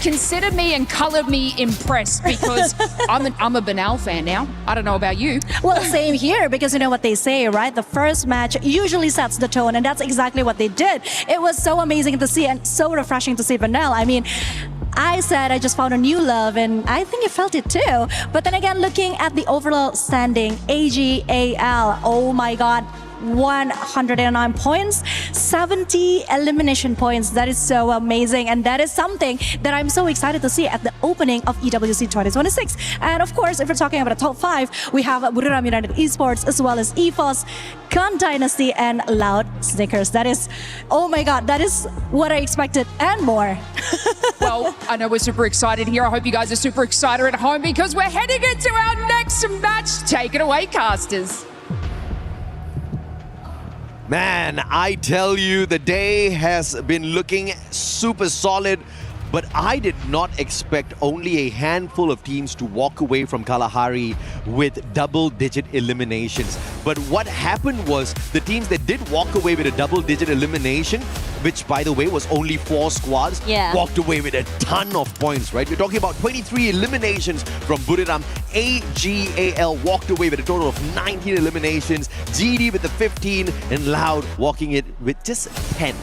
consider me and color me impressed because I'm a Banal fan now. I don't know about you. Well, same here because you know what they say, right? The first match usually sets the tone, and that's exactly what they did. It was so amazing to see and so refreshing to see Banal. I mean, I said I just found a new love, and I think you felt it too. But then again, looking at the overall standing, AGAL, oh my God, 109 points, 70 elimination points. That is so amazing, and that is something that I'm so excited to see at the opening of EWC 2026. And of course, if we're talking about the top 5, we have Buriram United Esports as well as EFOS, Gun Dynasty, and Loud Snickers. That is, oh my God, that is what I expected and more. Well, I know we're super excited here. I hope you guys are super excited at home because we're heading into our next match. Take it away, casters. Man, I tell you, the day has been looking super solid, but I did not expect only a handful of teams to walk away from Kalahari with double-digit eliminations. But what happened was the teams that did walk away with a double-digit elimination, which by the way was only 4 squads, walked away with a ton of points, right? We're talking about 23 eliminations from Buriram. AGAL walked away with a total of 19 eliminations, GD with the 15, and Loud walking it with just 10.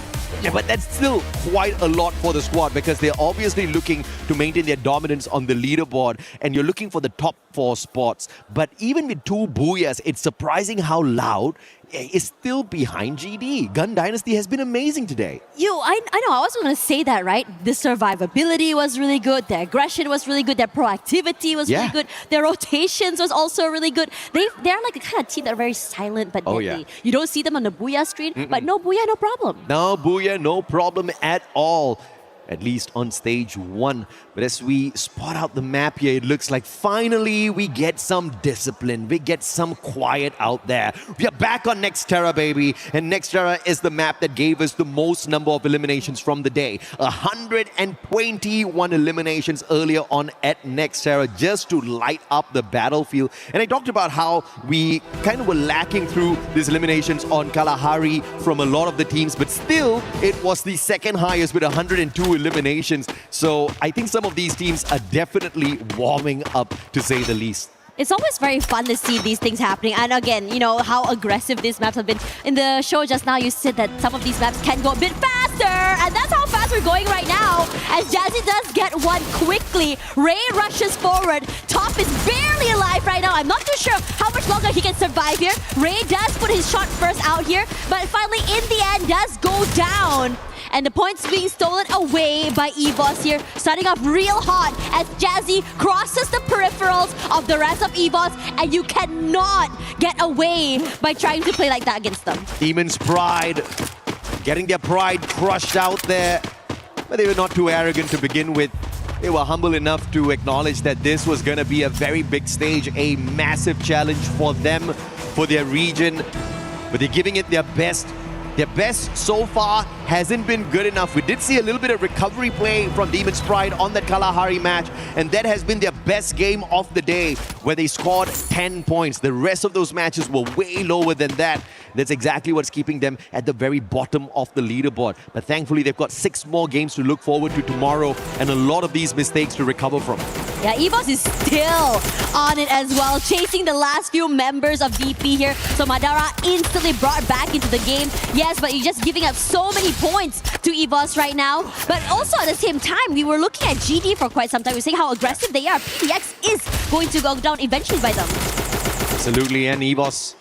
Yeah, but that's still quite a lot for the squad because they're obviously looking to maintain their dominance on the leaderboard, and you're looking for the top 4 spots. But even with 2 Booyahs, it's surprising how Loud is still behind GD. Gun Dynasty has been amazing today. I know, I was going to say that, right? The survivability was really good, their aggression was really good, their proactivity was really good, their rotations was also really good. They're like the kind of team that are very silent but deadly. You don't see them on the Booyah screen, but no Booyah, no problem. No Booyah, no problem at all. at least on stage 1. But as we spot out the map here, it looks like finally we get some discipline, we get some quiet out there. We are back on Nextera, baby, and Nextera is the map that gave us the most number of eliminations from the day. 121 eliminations earlier on at Nextera just to light up the battlefield. And I talked about how we kind of were lacking through these eliminations on Kalahari from a lot of the teams, but still it was the second highest with 102 eliminations. So I think some of these teams are definitely warming up, to say the least. It's always very fun to see these things happening. And again, you know, how aggressive these maps have been. In the show just now, you said that some of these maps can go a bit faster. And that's how fast we're going right now. As Jazzy does get one quickly. Ray rushes forward. Top is barely alive right now. I'm not too sure how much longer he can survive here. Ray does put his shot first out here. But finally, in the end, does go down. And the points being stolen away by EVOS here, starting off real hot as Jazzy crosses the peripherals of the rest of EVOS, and you cannot get away by trying to play like that against them. Demon's Pride, getting their pride crushed out there, but they were not too arrogant to begin with. They were humble enough to acknowledge that this was going to be a very big stage, a massive challenge for them, for their region, but they're giving it their best. Their best so far hasn't been good enough. We did see a little bit of recovery play from Demon's Pride on that Kalahari match, and that has been their best game of the day, where they scored 10 points. The rest of those matches were way lower than that. That's exactly what's keeping them at the very bottom of the leaderboard. But thankfully, they've got 6 more games to look forward to tomorrow, and a lot of these mistakes to recover from. Yeah, EVOS is still on it as well, chasing the last few members of DP here. So Madara instantly brought back into the game. Yes, but you're just giving up so many points to EVOS right now. But also at the same time, we were looking at GD for quite some time. We're saying how aggressive they are. PDX is going to go down eventually by them. Absolutely, and EVOS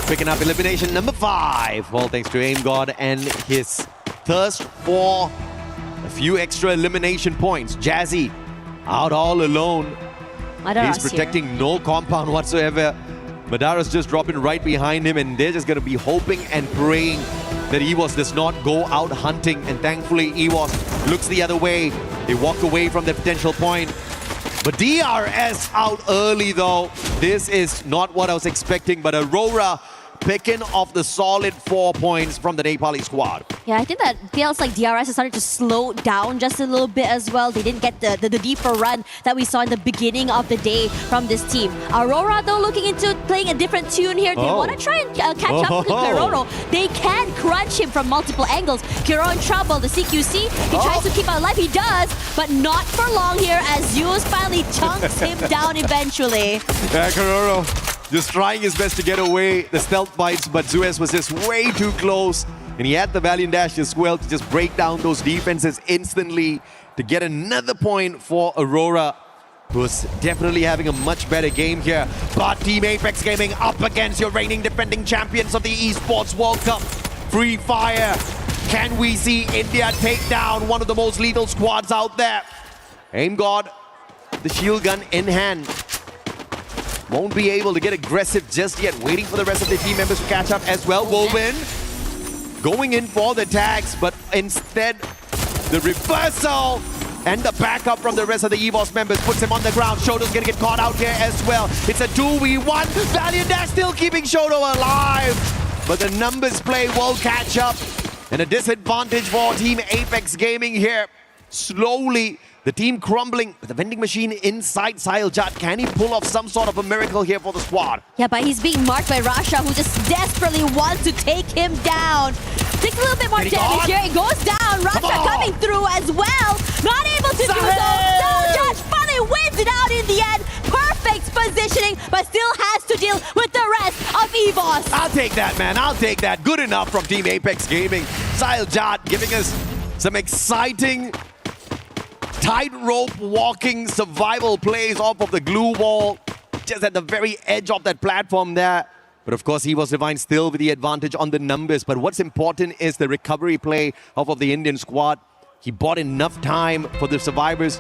picking up elimination number 5. Well, thanks to Aim God and his thirst for a few extra elimination points. Jazzy out all alone. Madara's He's protecting no compound whatsoever. Madara's just dropping right behind him, and they're just going to be hoping and praying that EVOS does not go out hunting. And thankfully, EVOS looks the other way. They walk away from the potential point. But DRS out early, though. This is not what I was expecting, but Aurora picking off the solid 4 points from the Nepali squad. Yeah, I think that feels like DRS has started to slow down just a little bit as well. They didn't get the deeper run that we saw in the beginning of the day from this team. Aurora, though, looking into playing a different tune here. They want to try and catch up with Kiroro. They can crunch him from multiple angles. Kiroro in trouble. The CQC, he tries to keep him alive. He does, but not for long here as Zeus finally chunks him down eventually. Yeah, Kiroro just trying his best to get away the stealth bites, but Zeus was just way too close. And he had the Valiant Dash as well to just break down those defenses instantly to get another point for Aurora, who's definitely having a much better game here. But Team Apex Gaming up against your reigning defending champions of the Esports World Cup, Free Fire. Can we see India take down one of the most lethal squads out there? Aim God, the shield gun in hand. Won't be able to get aggressive just yet, waiting for the rest of the team members to catch up as well. Woven going in for the tags, but instead the reversal and the backup from the rest of the EVOS members puts him on the ground. Shoto's gonna get caught out here as well. It's a 2v1. Valiant Dash still keeping Shoto alive, but the numbers play will catch up, and a disadvantage for Team Apex Gaming here. Slowly, the team crumbling with the vending machine inside Sahiljat. Can he pull off some sort of a miracle here for the squad? Yeah, but he's being marked by Rasha, who just desperately wants to take him down. Takes a little bit more damage here. It goes down. Rasha coming through as well. Not able to do so. Sahiljat finally wins it out in the end. Perfect positioning, but still has to deal with the rest of EVOS. I'll take that, man. I'll take that. Good enough from Team Apex Gaming. Sahiljat giving us some exciting tightrope walking survival plays off of the glue wall, just at the very edge of that platform there. But of course, EVOS Divine still with the advantage on the numbers. But what's important is the recovery play off of the Indian squad. He bought enough time for the survivors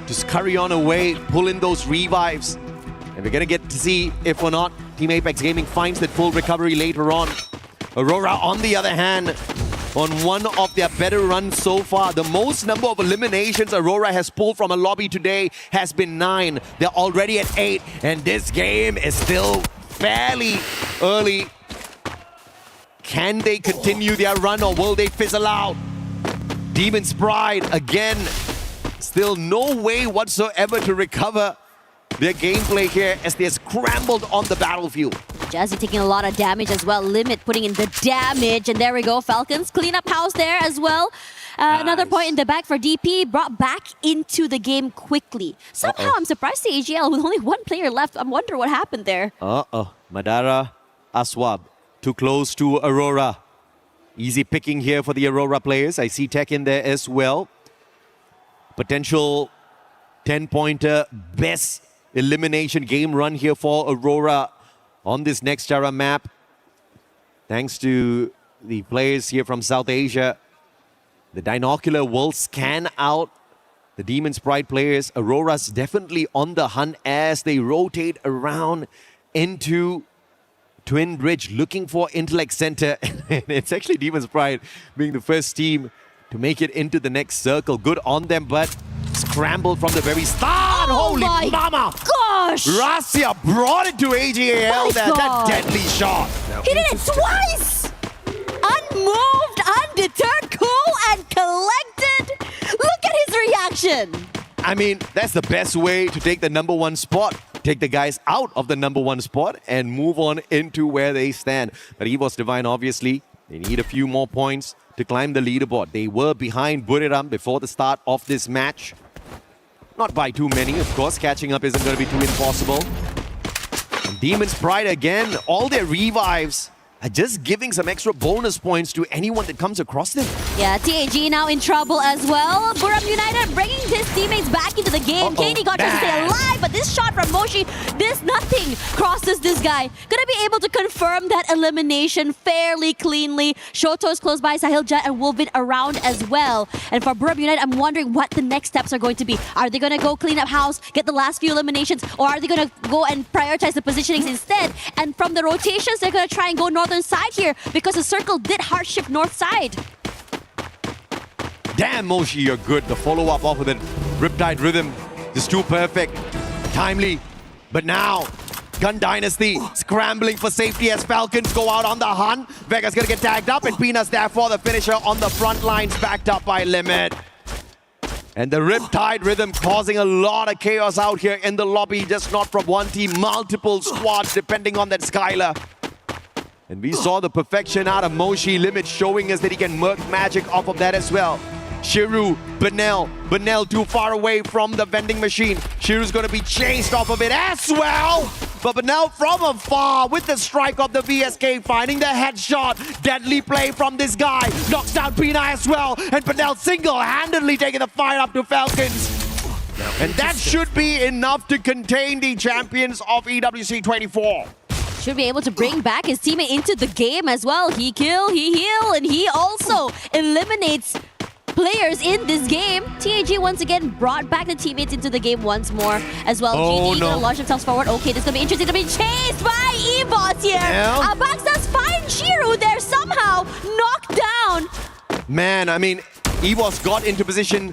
to scurry on away, pull in those revives. And we're going to get to see if or not Team Apex Gaming finds that full recovery later on. Aurora, on the other hand, on one of their better runs so far. The most number of eliminations Aurora has pulled from a lobby today has been 9. They're already at 8, and this game is still fairly early. Can they continue their run or will they fizzle out? Demon's Pride again, still no way whatsoever to recover their gameplay here as they're scrambled on the battlefield. Jazzy taking a lot of damage as well. Limit putting in the damage. And there we go. Falcons clean up house there as well. Another point in the back for DP. Brought back into the game quickly. Somehow I'm surprised the AGL with only one player left. I wonder what happened there. Madara, Aswab, too close to Aurora. Easy picking here for the Aurora players. I see Tech in there as well. Potential 10-pointer, best elimination game run here for Aurora on this next era map. Thanks to the players here from South Asia. The Dinocular will scan out the Demon's Pride players. Aurora's definitely on the hunt as they rotate around into Twin Bridge looking for Intellect Center. And it's actually Demon's Pride being the first team to make it into the next circle. Good on them, but scrambled from the very start. Holy mama! Gosh! Rassia brought it to AGAL. That deadly shot. He did it twice! Unmoved, undeterred, cool, and collected. Look at his reaction. I mean, that's the best way to take the #1 spot. Take the guys out of the #1 spot and move on into where they stand. But EVOS Divine, obviously, they need a few more points to climb the leaderboard. They were behind Buriram before the start of this match. Not by too many, of course. Catching up isn't going to be too impossible. And Demon's Pride again, all their revives are just giving some extra bonus points to anyone that comes across them. Yeah, TAG now in trouble as well. Buram United bringing his teammates back into the game. Katie got to stay alive, but this shot from Moshi, nothing crosses this guy. Gonna be able to confirm that elimination fairly cleanly. Shoto's close by, Sahil Jet and Wolvin around as well. And for Buram United, I'm wondering what the next steps are going to be. Are they gonna go clean up house, get the last few eliminations, or are they gonna go and prioritize the positionings instead? And from the rotations, they're gonna try and go northern side here because the circle did hard shift north side. Damn, Moshi, you're good. The follow-up off of the Riptide Rhythm is too perfect. Timely. But now, Gun Dynasty scrambling for safety as Falcons go out on the hunt. Vega's gonna get tagged up and Peanuts therefore the finisher on the front lines backed up by Limit. And the Riptide Rhythm causing a lot of chaos out here in the lobby. Just not from one team, multiple squads depending on that Skylar. And we saw the perfection out of Moshi. Limit showing us that he can murk magic off of that as well. Shiru, Benel too far away from the vending machine. Shiru's going to be chased off of it as well. But Benel from afar with the strike of the VSK, finding the headshot. Deadly play from this guy. Knocks down Pina as well. And Benel single-handedly taking the fight up to Falcons. And that should be enough to contain the champions of EWC 24. Should be able to bring back his teammate into the game as well. He kill, he heal, and he also eliminates players in this game. TAG once again brought back the teammates into the game once more as well. GG gonna launch themselves forward. Okay, this is gonna be interesting to be chased by EVOS here. Abax does find Shiru there somehow, knocked down. Man, I mean, EVOS got into position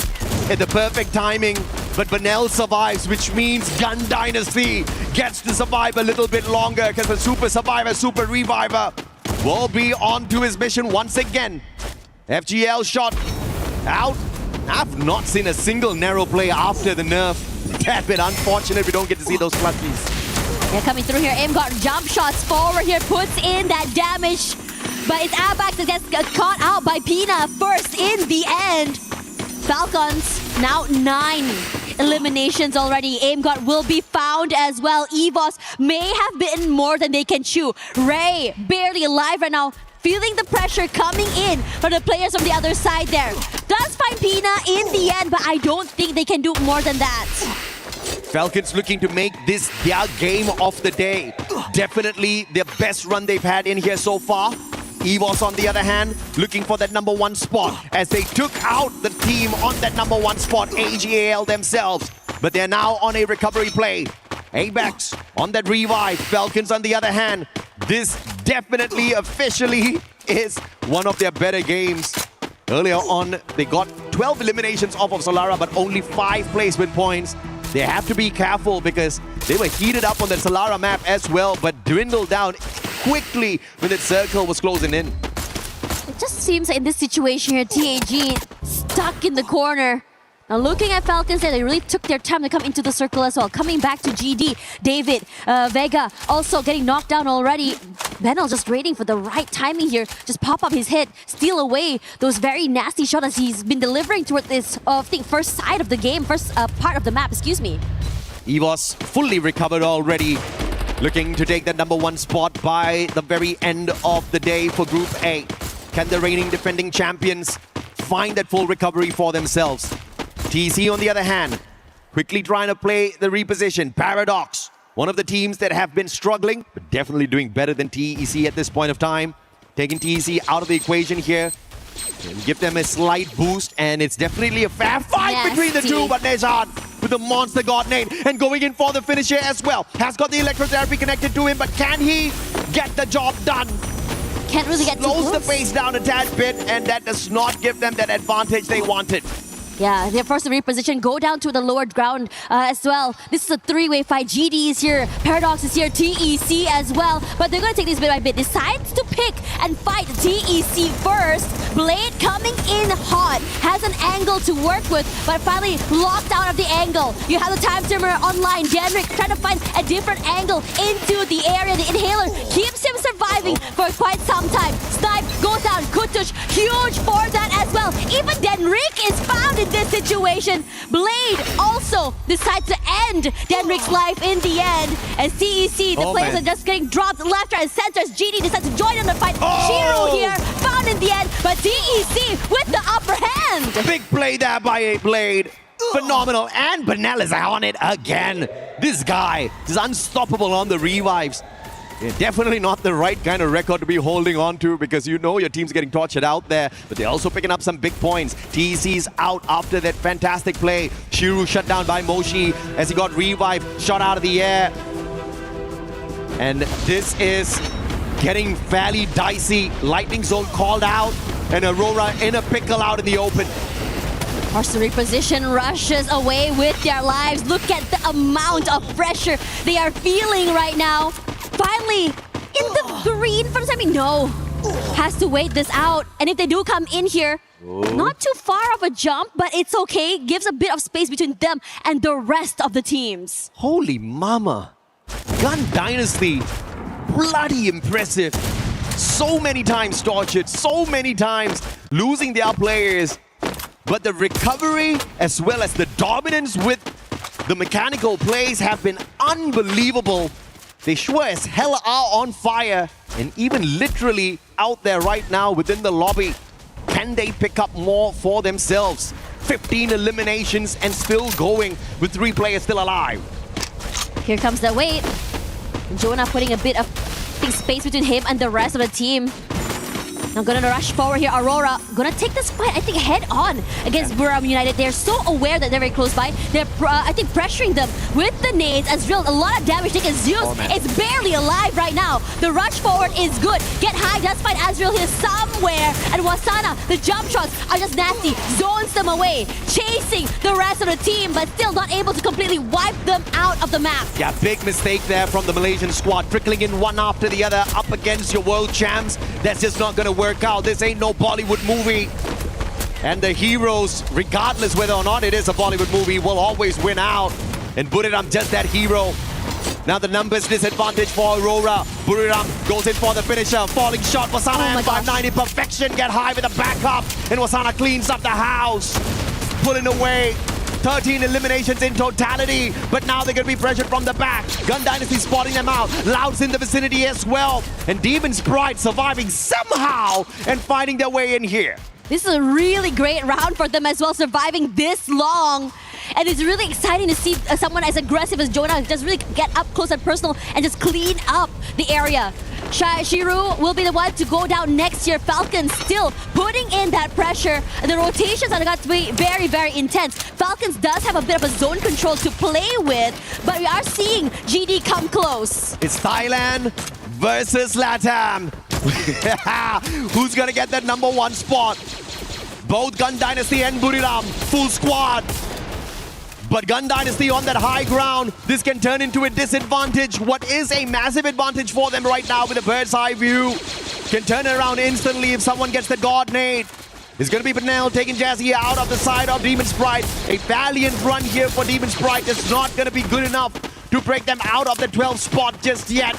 at the perfect timing, but Benel survives, which means Gun Dynasty gets to survive a little bit longer because the Super Survivor, Super Reviver will be on to his mission once again. FGL shot out. I've not seen a single narrow play after the nerf. That bit unfortunate we don't get to see those clutches. They're coming through here. Aim got jump shots forward here, puts in that damage. But it's Abax that gets caught out by Pina first in the end. Falcons now 9 eliminations already. AimGot will be found as well. EVOS may have bitten more than they can chew. Ray barely alive right now, feeling the pressure coming in from the players from the other side there. Does find Pina in the end, but I don't think they can do more than that. Falcons looking to make this their game of the day. Definitely their best run they've had in here so far. EVOS, on the other hand, looking for that #1 spot as they took out the team on that #1 spot, AGAL themselves. But they're now on a recovery play. Abax on that revive. Falcons, on the other hand, this definitely, officially is one of their better games. Earlier on, they got 12 eliminations off of Solara, but only 5 placement points. They have to be careful because they were heated up on the Solara map as well, but dwindled down quickly when the circle was closing in. It just seems in this situation here, TAG stuck in the corner. Now looking at Falcons there, they really took their time to come into the circle as well. Coming back to GD, David, Vega also getting knocked down already. Benel just waiting for the right timing here. Just pop up his head, steal away those very nasty shots as he's been delivering toward this, I think, first side of the game, first part of the map, excuse me. EVOS fully recovered already. Looking to take the #1 spot by the very end of the day for Group A. Can the reigning defending champions find that full recovery for themselves? TC, on the other hand, quickly trying to play the reposition. Paradox, one of the teams that have been struggling, but definitely doing better than TEC at this point of time. Taking TEC out of the equation here. And give them a slight boost, and it's definitely a fair fight between the two, but Nezhan with the monster god name and going in for the finish here as well. Has got the electrotherapy connected to him, but can he get the job done? Can't really get too close. close. The pace down a tad bit, and that does not give them that advantage they wanted. Yeah, they're forced to reposition, go down to the lower ground as well. This is a 3-way fight. GD is here, Paradox is here, TEC as well. But they're going to take this bit by bit. Decides to pick and fight TEC first. Blade coming in hot, has an angle to work with, but finally locked out of the angle. You have the time timer online. Denrick trying to find a different angle into the area. The inhaler keeps him surviving for quite some time. Snipe goes down, Kutush, huge for that as well. Even Denrick is found in this situation. Blade also decides to end Denrick's life in the end. And CEC, the players are just getting dropped left, right, and center as GD decides to join in the fight. Shiro here, found in the end, but DEC with the upper hand. Big play there by Blade. Phenomenal. And Benel is on it again. This guy is unstoppable on the revives. Yeah, definitely not the right kind of record to be holding on to because you know your team's getting tortured out there, but they're also picking up some big points. TEC's out after that fantastic play. Shiru shut down by Moshi as he got revived, shot out of the air. And this is getting fairly dicey. Lightning Zone called out and Aurora in a pickle out in the open. Forced to reposition, rushes away with their lives. Look at the amount of pressure they are feeling right now. Finally, in the green for the time being, no. Has to wait this out. And if they do come in here, not too far of a jump, but it's okay. Gives a bit of space between them and the rest of the teams. Holy mama. Gun Dynasty, bloody impressive. So many times tortured, so many times losing their players. But the recovery as well as the dominance with the mechanical plays have been unbelievable. They sure as hell are on fire and even literally out there right now within the lobby. Can they pick up more for themselves? 15 eliminations and still going with 3 players still alive. Here comes the wait. Jonah putting a bit of space between him and the rest of the team. Now gonna rush forward here. Aurora gonna take this fight, I think, head on against Buram United. They're so aware that they're very close by. They're, I think, pressuring them with the nades. Azrael, a lot of damage taken. Zeus is barely alive right now. The rush forward is good. Get high, does find Azrael here somewhere. And Wasana, the jump shots are just nasty. Zones them away, chasing the rest of the team, but still not able to completely wipe them out of the map. Yeah, big mistake there from the Malaysian squad. Trickling in one after the other up against your world champs. That's just not gonna work out. This ain't no Bollywood movie. And the heroes, regardless whether or not it is a Bollywood movie, will always win out. And Buriram just that hero. Now the numbers disadvantage for Aurora. Buriram goes in for the finisher. Falling shot, Wasana M590. Perfection, get high with a backup. And Wasana cleans up the house. Pulling away. 13 eliminations in totality, but now they're going to be pressured from the back. Gun Dynasty spotting them out. Loud's in the vicinity as well. And Demon Sprite surviving somehow and finding their way in here. This is a really great round for them as well, surviving this long. And it's really exciting to see someone as aggressive as Jonah just really get up close and personal and just clean up the area. Shiru will be the one to go down next year. Falcons still putting in that pressure. The rotations are going to be very, very intense. Falcons does have a bit of a zone control to play with, but we are seeing GD come close. It's Thailand versus Latam. Who's gonna get that number 1 spot? Both Gun Dynasty and Buriram, full squad. But Gun Dynasty on that high ground, this can turn into a disadvantage. What is a massive advantage for them right now with a bird's eye view can turn it around instantly if someone gets the God nade. It's going to be Benel taking Jazzy out of the side of Demon Sprite. A valiant run here for Demon Sprite is not going to be good enough to break them out of the 12th spot just yet.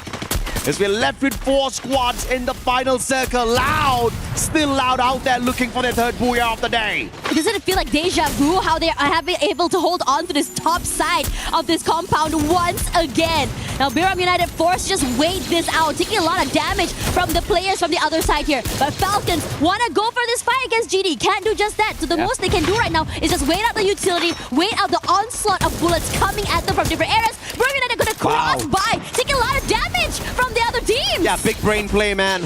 As we're left with 4 squads in the final circle. Loud, still Loud out there looking for their 3rd booyah of the day. Doesn't it feel like deja vu how they have been able to hold on to this top side of this compound once again? Now Buriram United forced to just wait this out, taking a lot of damage from the players from the other side here. But Falcons want to go for this fight against GD. Can't do just that. So the most they can do right now is just wait out the utility, wait out the onslaught of bullets coming at them from different areas. Buriram United are going to cross by, taking a lot of damage from the other teams. Yeah, big brain play, man.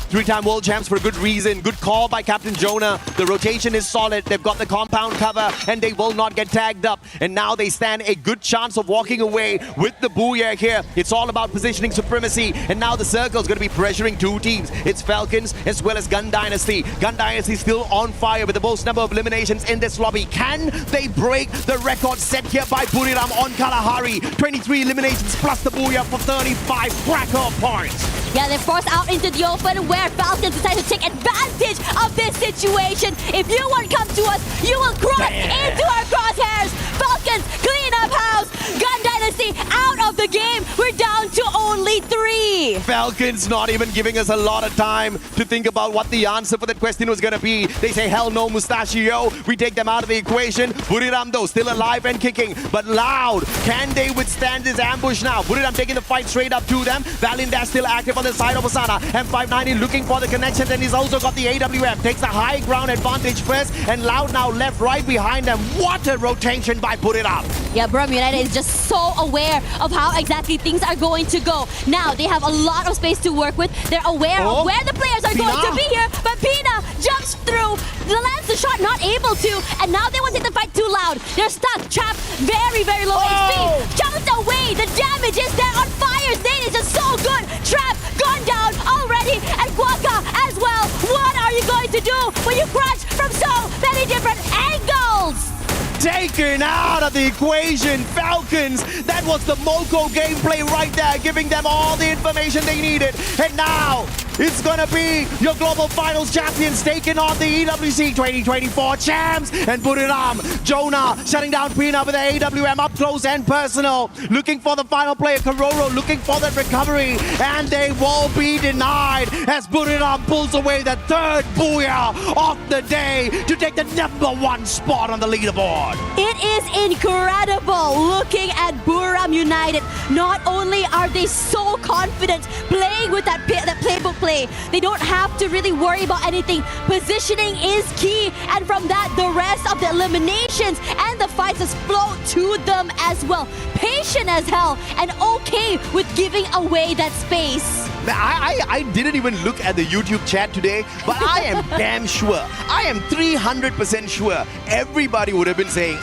3-time world champs for a good reason. Good call by Captain Jonah. The rotation is solid. They've got the compound cover and they will not get tagged up. And now they stand a good chance of walking away with the booyah here. It's all about positioning supremacy. And now the circle is going to be pressuring 2 teams. It's Falcons as well as Gun Dynasty. Gun Dynasty still on fire with the most number of eliminations in this lobby. Can they break the record set here by Buriram on Kalahari? 23 eliminations plus the booyah for 35 cracker points. Yeah, they're forced out into the open where Falcons decide to take advantage of this situation. If you won't come to us, you will cross into our crosshairs. Falcons, clean up house. Gun Dynasty out of the game. We're down to only 3. Falcons not even giving us a lot of time to think about what the answer for that question was going to be. They say, hell no, Mustachio. We take them out of the equation. Buriram, though, still alive and kicking. But Loud, can they withstand this ambush now? Buriram taking the fight straight up to them. Valindash still active on the side of Osana. M590 looking for the connection, and he's also got the AWM. Takes the high ground advantage first, and Loud now left right behind them. What a rotation by Buriram. Yeah, Buriram United is just so aware of how exactly things are going to go. Now, they have a lot of space to work with. They're aware of where the players are going to be here, but Pina jumps through, lands the shot, not able to, and now they want to take the fight too Loud. They're stuck, trapped, very, very low HP. Jumps away, the damage is there on fire. State is just so good. Trap, gone down already, and Quokka as well. What are you going to do when you crush from so many different angles? Taken out of the equation. Falcons, that was the Moco gameplay right there, giving them all the information they needed. And now, it's gonna be your Global Finals champions taking on the EWC 2024 champs. And Buriram, Jonah shutting down Pina with the AWM up close and personal. Looking for the final player, Kororo, looking for that recovery. And they will be denied as Buriram pulls away the 3rd booyah of the day to take the number 1 spot on the leaderboard. It is incredible looking at Buriram United. Not only are they so confident playing with that playbook play, they don't have to really worry about anything. Positioning is key, and from that, the rest of the eliminations and the fights just flow to them as well. Patient as hell and okay with giving away that space. I didn't even look at the YouTube chat today, but I am damn sure, I am 300% sure everybody would have been saying,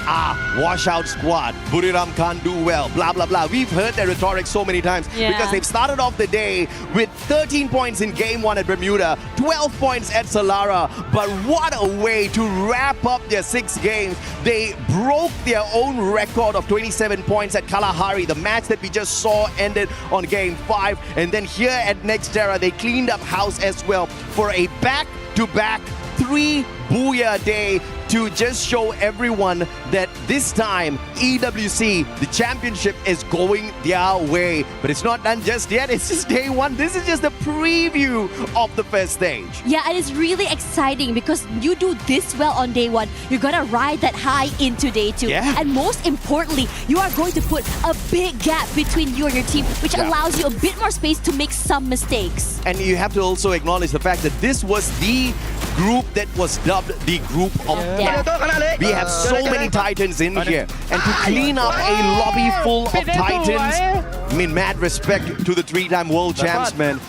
washout squad, Buriram can't do well, blah, blah, blah. We've heard that rhetoric so many times because they've started off the day with 13 points in game 1 at Bermuda, 12 points at Solara, but what a way to wrap up their 6 games. They broke their own record of 27 points at Kalahari. The match that we just saw ended on game 5, and then here at Nextera, they cleaned up house as well for a back-to-back 3 booyah day to just show everyone that this time EWC, the championship, is going their way. But it's not done just yet. It's just day 1. This is just a preview of the first stage. Yeah, and it's really exciting because you do this well on day 1, you're gonna ride that high into day 2. And most importantly, you are going to put a big gap between you and your team, which allows you a bit more space to make some mistakes. And you have to also acknowledge the fact that this was the group that was dubbed the group of death. We have so many Titans in here, and to clean up a lobby full of Titans, I mean, mad respect to the 3-time world champs, man.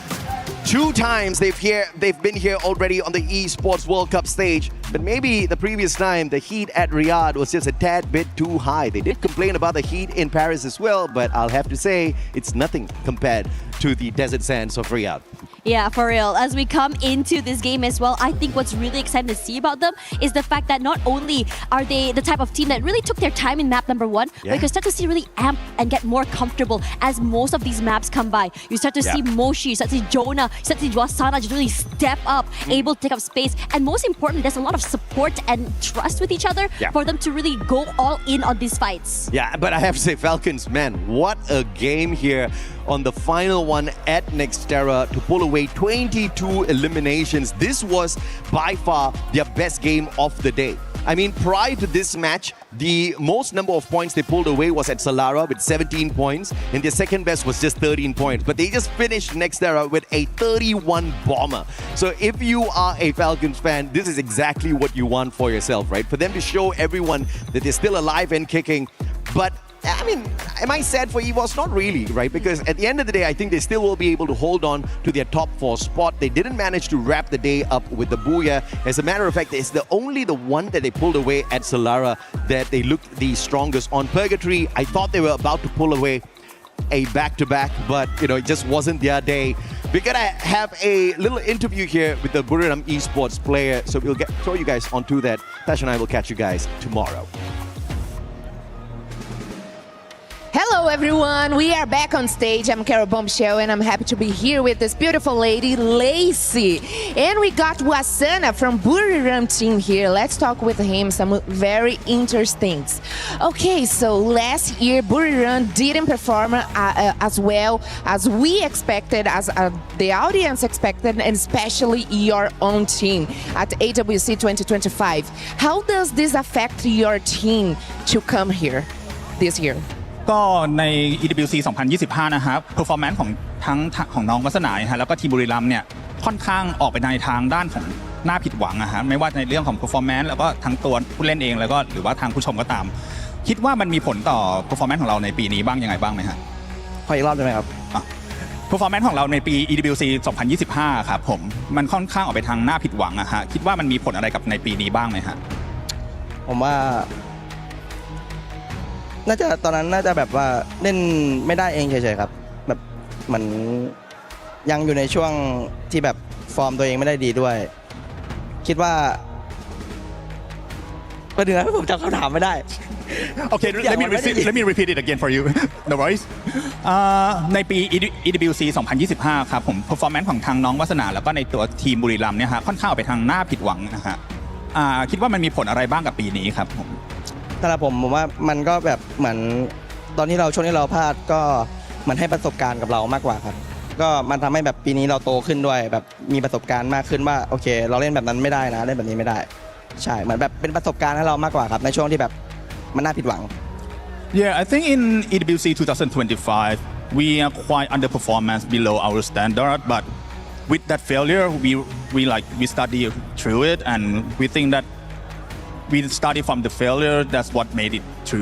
2 times they've been here already on the Esports World Cup stage. But maybe the previous time, the heat at Riyadh was just a tad bit too high. They did complain about the heat in Paris as well, but I'll have to say it's nothing compared to the desert sands of Riyadh. Yeah, for real. As we come into this game as well, I think what's really exciting to see about them is the fact that not only are they the type of team that really took their time in map number 1, but you can start to see really amp and get more comfortable as most of these maps come by. You start to see Moshi, you start to see Jonah, you start to see Wasana just really step up, able to take up space. And most important, there's a lot of support and trust with each other for them to really go all in on these fights. Yeah, but I have to say, Falcons, man, what a game here on the final one at Nextera to pull away 22 eliminations. This was by far their best game of the day. I mean, prior to this match, the most number of points they pulled away was at Solara with 17 points, and their second best was just 13 points. But they just finished Nextera with a 31 bomber. So if you are a Falcons fan, this is exactly what you want for yourself, right? For them to show everyone that they're still alive and kicking. But I mean, am I sad for EVOS? Not really, right? Because at the end of the day, I think they still will be able to hold on to their top 4 spot. They didn't manage to wrap the day up with the Booyah. As a matter of fact, it's only the one that they pulled away at Solara that they looked the strongest on. Purgatory, I thought they were about to pull away a back-to-back, but it just wasn't their day. We're gonna have a little interview here with the Buriram Esports player, so we'll throw you guys onto that. Tash and I will catch you guys tomorrow. Hello everyone, we are back on stage. I'm Carol Bombshell and I'm happy to be here with this beautiful lady, Lacey. And we got Wasana from Buriram team here. Let's talk with him some very interesting things. Okay, so last year Buriram didn't perform as well as we expected, as the audience expected, and especially your own team at EWC 2025. How does this affect your team to come here this year? ก็ใน EWC 2025 นะครับ performance ของทั้งของน้องวัฒนาฮะแล้วก็ทีมบุรีรัมย์เนี่ยค่อนข้างออกไปในทางด้านของน่าผิดหวังนะฮะไม่ว่าในเรื่องของ performance แล้วก็ทั้งตัวผู้เล่นเองแล้วก็หรือว่าทางผู้ชมก็ตามคิดว่ามันมีผลต่อ performance ของเราในปีนี้บ้างยังไงบ้างไหมฮะขออีกรอบได้ไหมครับ performance ของเราในปี EWC 2025 ครับผมมันค่อนข้างออกไปทางน่าผิดหวังนะฮะคิดว่ามันมีผลอะไรกับในปีนี้บ้างไหมฮะผมว่าน่าจะตอนนั้นน่าจะแบบว่าเล่นไม่ได้เองเฉยๆครับแบบเหมือนยังอยู่ในช่วงที่แบบฟอร์มตัวเองไม่ได้ดีด้วยคิดว่าประเด็นนั้นผมจำคำถามไม่ได้ Okay, let me repeat it again for you. No worries. ในปี EWC 2025 ครับผม performance ของทางน้องวัฒนาแล้วก็ในตัวทีมบุรีรัมย์เนี่ยฮะค่อนข้างออกไปทางน่าผิดหวังนะฮะคิดว่ามันมีผลอะไรบ้างกับปีนี้ครับผมสำหรับผมว่ามันก็แบบเหมือนตอนที่ช่วงที่เราพลาดก็มันให้ประสบการณ์กับเรามากกว่าครับก็มันทำให้แบบปีนี้เราโตขึ้นด้วยแบบมีประสบการณ์มากขึ้นว่าโอเคเราเล่นแบบนั้นไม่ได้นะเล่นแบบนี้ไม่ได้ใช่เหมือนแบบเป็นประสบการณ์ให้เรามากกว่าครับในช่วงที่แบบมันน่าผิดหวัง Yeah, I think in EWC 2025 we are quite underperformance below our standard, but with that failure we study through it and we think that we study from the failure. That's what made it to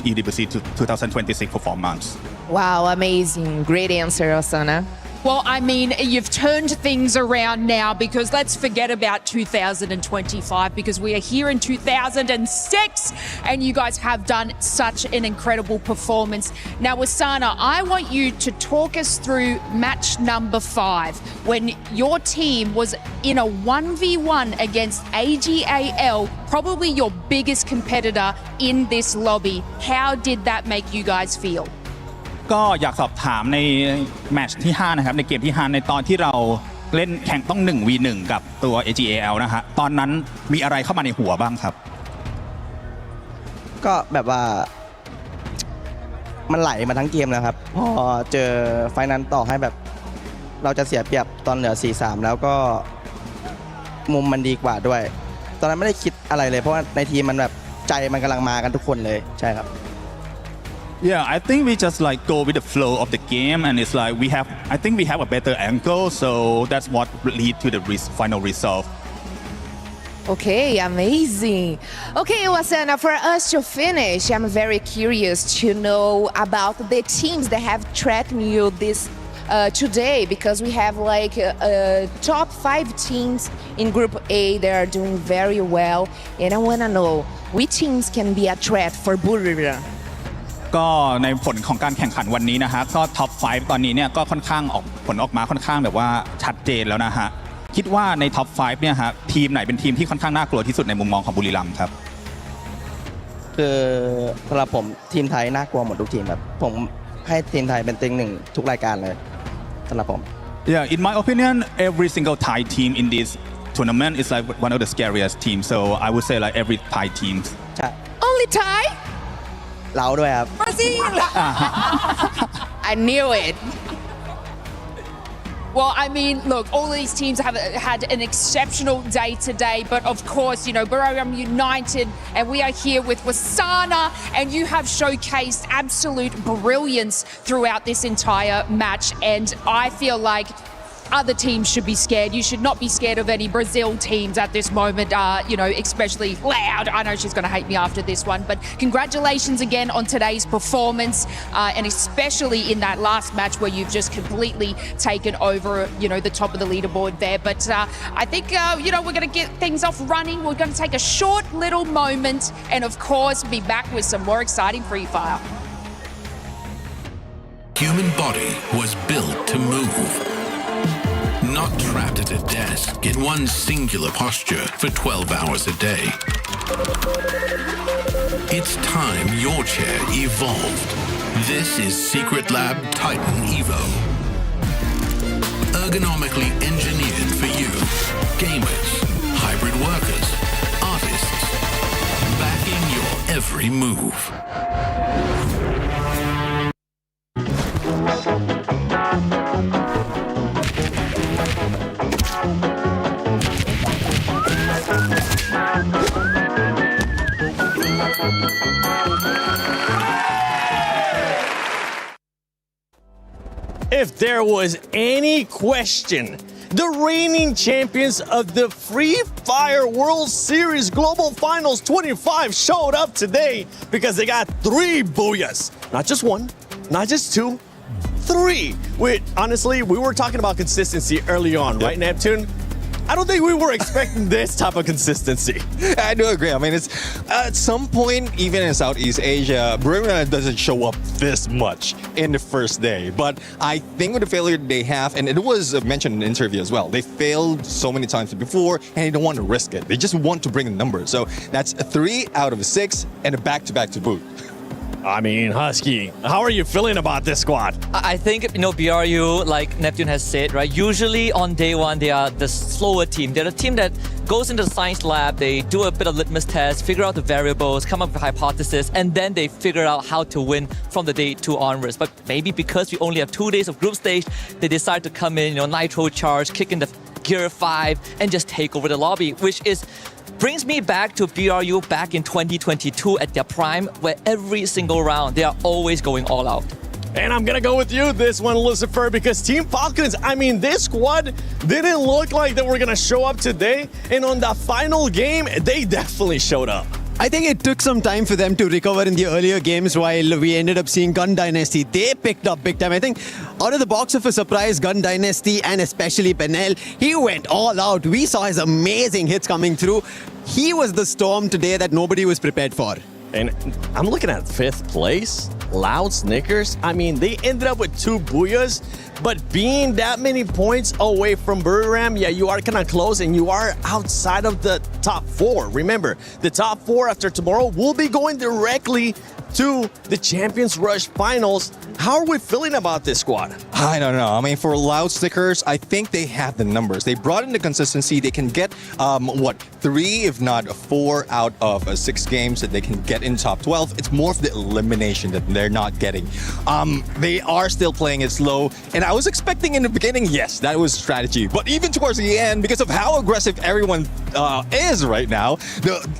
EWC 2026 performance. Wow, amazing. Great answer, Osana. Well, I mean, you've turned things around now because let's forget about 2025 because we are here in 2006 and you guys have done such an incredible performance. Now, Wasana, I want you to talk us through match number 5 when your team was in a 1v1 against AGAL, probably your biggest competitor in this lobby. How did that make you guys feel? ก็อยากสอบถามในแมตช์ที่5นะครับในเกมที่5ในตอนที่เราเล่นแข่งต้อง 1v1 กับตัว AGAL นะฮะตอนนั้นมีอะไรเข้ามาในหัวบ้างครับก็แบบว่ามันไหลมาทั้งเกมแล้วครับพอเจอไฟนั้นต่อให้แบบเราจะเสียเปรียบตอนเหลือ 4-3 แล้วก็มุมมันดีกว่าด้วยตอนนั้นไม่ได้คิดอะไรเลยเพราะว่าในทีมมันแบบใจมันกำลังมากันทุกคนเลยใช่ครับYeah, I think we just like go with the flow of the game, and it's like I think we have a better angle, so that's what lead to the final result. Okay, amazing. Okay, Wasana, for us to finish, I'm very curious to know about the teams that have threatened you this today, because we have like top 5 teams in Group A. They are doing very well, and I want to know which teams can be a threat for Buriram. ก็ในผลของการแข่งขันวันนี้นะฮะก็ท็อป 5 ตอนนี้เนี่ยก็ค่อนข้างผลออกมาค่อนข้างแบบว่าชัดเจนแล้วนะฮะคิดว่าในท็อป 5 เนี่ยฮะทีมไหนเป็นทีมที่ค่อนข้างน่ากลัวที่สุดในมุมมองของบุรีรัมย์ครับคือสำหรับผมทีมไทยน่ากลัวหมดทุกทีมครับผมให้ทีมไทยเป็นเต็งหนึ่งทุกรายการเลยสำหรับผม Yeah, in my opinion, every single Thai team in this tournament is like one of the scariest teams. So I would say like every Thai team. ใช่ Only Thai? เราด้วยครับ Brazil. I knew it. Well, I mean, look, all of these teams have had an exceptional day today, but of course, you know, Buriram United, and we are here with Wasana, and you have showcased absolute brilliance throughout this entire match, and I feel like other teams should be scared. You should not be scared of any Brazil teams at this moment, you know, especially Loud. I know she's going to hate me after this one, but congratulations again on today's performance, and especially in that last match where you've just completely taken over, you know, the top of the leaderboard there. But I think, you know, we're going to get things off running. We're going to take a short little moment and, of course, be back with some more exciting Free Fire. Human body was built to move. Not trapped at a desk in one singular posture for 12 hours a day. It's time your chair evolved. This is Secret Lab Titan Evo. Ergonomically engineered for you, gamers, hybrid workers, artists, backing your every move. If there was any question, the reigning champions of the Free Fire World Series Global Finals 25 showed up today because they got 3 booyahs. Not just 1, not just 2, 3. Honestly, we were talking about consistency early on, right, Neptune? I don't think we were expecting this type of consistency. I do agree. I mean, it's at some point, even in Southeast Asia, Garena doesn't show up this much in the first day. But I think with the failure they have, and it was mentioned in the interview as well, they failed so many times before, and they don't want to risk it. They just want to bring the numbers. So that's 3 out of 6, and a back-to-back to boot. I mean, Husky, how are you feeling about this squad? I think, you know, BRU, like Neptune has said, right, usually on day one, they are the slower team. They're the team that goes into the science lab, they do a bit of litmus test, figure out the variables, come up with a hypothesis, and then they figure out how to win from the day 2 onwards. But maybe because we only have 2 days of group stage, they decide to come in, you know, nitro charge, kick in the gear 5, and just take over the lobby, which brings me back to BRU back in 2022 at their prime, where every single round, they are always going all out. And I'm going to go with you this one, Lucifer, because Team Falcons, I mean, this squad didn't look like they were going to show up today. And on the final game, they definitely showed up. I think it took some time for them to recover in the earlier games while we ended up seeing Gun Dynasty. They picked up big time. I think out of the box of a surprise, Gun Dynasty and especially Penel, he went all out. We saw his amazing hits coming through. He was the storm today that nobody was prepared for. And I'm looking at 5th place, Loud Snickers. I mean, they ended up with 2 booyahs, but being that many points away from Buriram, yeah, you are kind of close and you are outside of the top 4. Remember, the top 4 after tomorrow will be going directly to the Champions Rush Finals. How are we feeling about this squad? I don't know. I mean, for Loud Stickers, I think they have the numbers. They brought in the consistency. They can get, 3, if not 4 out of 6 games that they can get in top 12. It's more of the elimination that they're not getting. They are still playing it slow. And I was expecting in the beginning, yes, that was strategy. But even towards the end, because of how aggressive everyone is right now,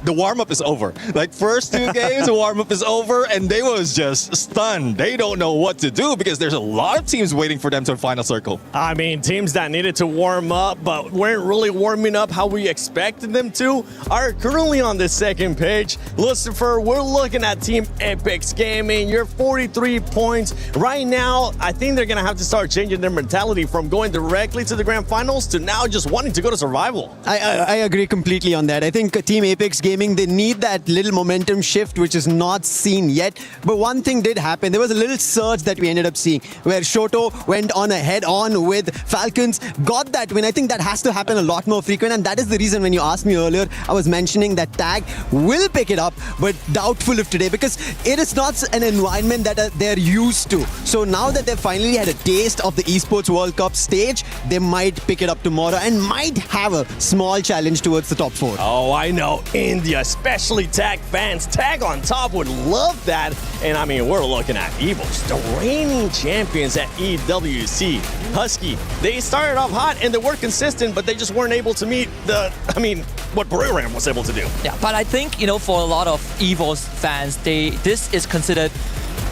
the warm-up is over. Like, first 2 games, the warm-up is over. over, and they was just stunned. They don't know what to do because there's a lot of teams waiting for them to the final circle. I mean, teams that needed to warm up but weren't really warming up how we expected them to are currently on the second page. Lucifer, we're looking at Team Epix Gaming. You're 43 points. Right now, I think they're going to have to start changing their mentality from going directly to the grand finals to now just wanting to go to survival. I agree completely on that. I think Team Apex Gaming, they need that little momentum shift, which is not seen yet. But one thing did happen. There was a little surge that we ended up seeing where Shoto went on a head-on with Falcons, got that win. I think that has to happen a lot more frequent, and that is the reason when you asked me earlier, I was mentioning that Tag will pick it up, but doubtful of today because it is not an environment that they're used to. So now that they've finally had a taste of the Esports World Cup stage, they might pick it up tomorrow and might have a small challenge towards the top 4. Oh, I know. India, especially Tag fans. Tag on top would love that. And I mean, we're looking at EVOS, the reigning champions at EWC. Husky, they started off hot and they were consistent, but they just weren't able to meet what Buriram was able to do. Yeah, but I think, for a lot of EVOS fans, this is considered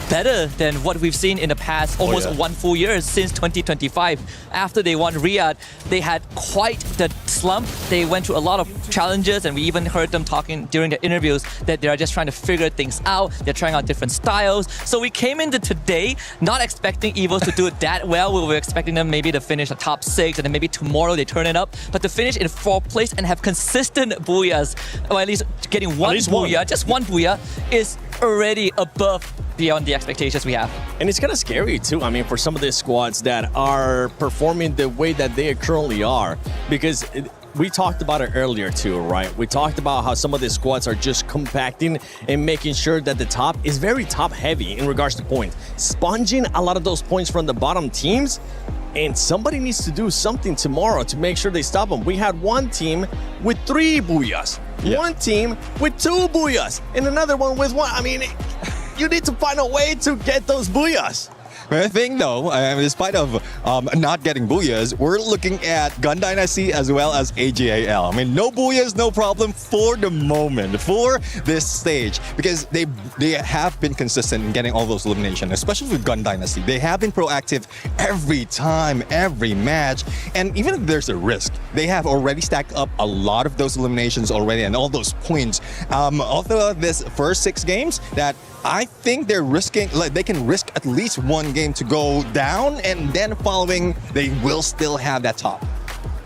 better than what we've seen in the past almost 1 full year since 2025. After they won Riyadh, they had quite the slump. They went through a lot of challenges, and we even heard them talking during the interviews that they are just trying to figure things out. They're trying out different styles. So we came into today not expecting EVOS to do it that well. We were expecting them maybe to finish the top 6, and then maybe tomorrow they turn it up. But to finish in 4th place and have consistent booyahs, or at least getting one booyah, just one booyah, is already above beyond the expectations we have. And it's kind of scary too, I mean, for some of the squads that are performing the way that they currently are, because we talked about it earlier too, right? We talked about how some of the squads are just compacting and making sure that the top is very top heavy in regards to points, sponging a lot of those points from the bottom teams. And somebody needs to do something tomorrow to make sure they stop them. We had one team with 3 booyahs, one team with 2 booyahs, and another one with 1. I mean, you need to find a way to get those booyahs. I think though, despite of not getting booyahs, we're looking at Gun Dynasty as well as AGAL. I mean, no booyahs, no problem for the moment, for this stage, because they have been consistent in getting all those eliminations, especially with Gun Dynasty. They have been proactive every time, every match, and even if there's a risk, they have already stacked up a lot of those eliminations already and all those points. Although this first 6 games that I think they're risking, like they can risk at least 1 game to go down, and then following, they will still have that top.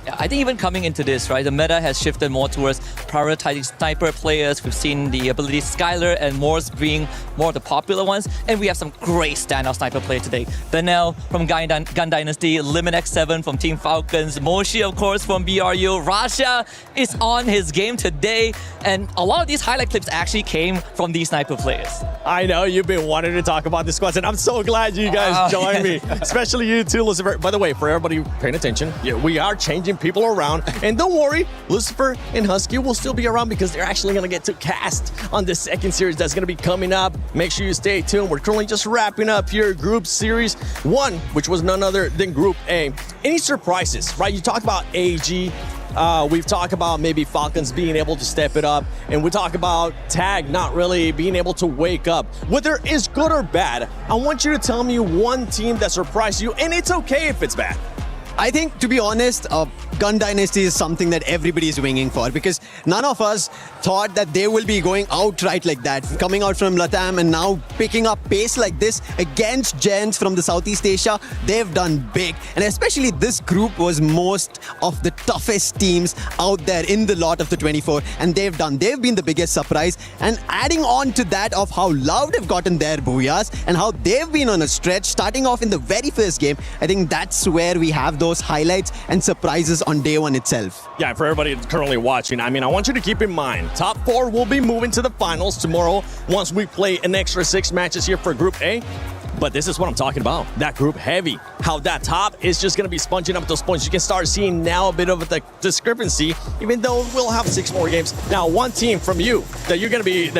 Yeah, I think even coming into this, right, the meta has shifted more towards prioritizing sniper players. We've seen the ability Skylar and Morse being more of the popular ones, and we have some great standout sniper players today. Benel from Gun Dynasty, Liminx7 from Team Falcons, Moshi, of course, from BRU. Rasha is on his game today, and a lot of these highlight clips actually came from these sniper players. I know you've been wanting to talk about this squads, and I'm so glad you guys joined me, especially you too, Lucifer. By the way, for everybody paying attention, we are changing people around, and don't worry, Lucifer and Husky will still be around because they're actually going to get to cast on the 2nd series that's going to be coming up. Make sure you stay tuned. We're currently just wrapping up here Group Series 1, which was none other than Group A. Any surprises, right? You talk about AG. We've talked about maybe Falcons being able to step it up, and we talk about Tag not really being able to wake up. Whether it's good or bad, I want you to tell me one team that surprised you, and it's okay if it's bad. I think, to be honest, Gun Dynasty is something that everybody is winging for, because none of us thought that they will be going outright like that, coming out from Latam and now picking up pace like this against Gens from the Southeast Asia. They've done big, and especially this group was most of the toughest teams out there in the lot of the 24, and they've been the biggest surprise. And adding on to that of how loud they've gotten their booyahs and how they've been on a stretch starting off in the very first game, I think that's where we have those highlights and surprises on day 1 itself. Yeah, for everybody currently watching, I mean, I want you to keep in mind, top 4 will be moving to the finals tomorrow once we play an extra 6 matches here for Group A. But this is what I'm talking about. That group heavy. How that top is just going to be sponging up those points. You can start seeing now a bit of the discrepancy, even though we'll have 6 more games. Now, one team from you that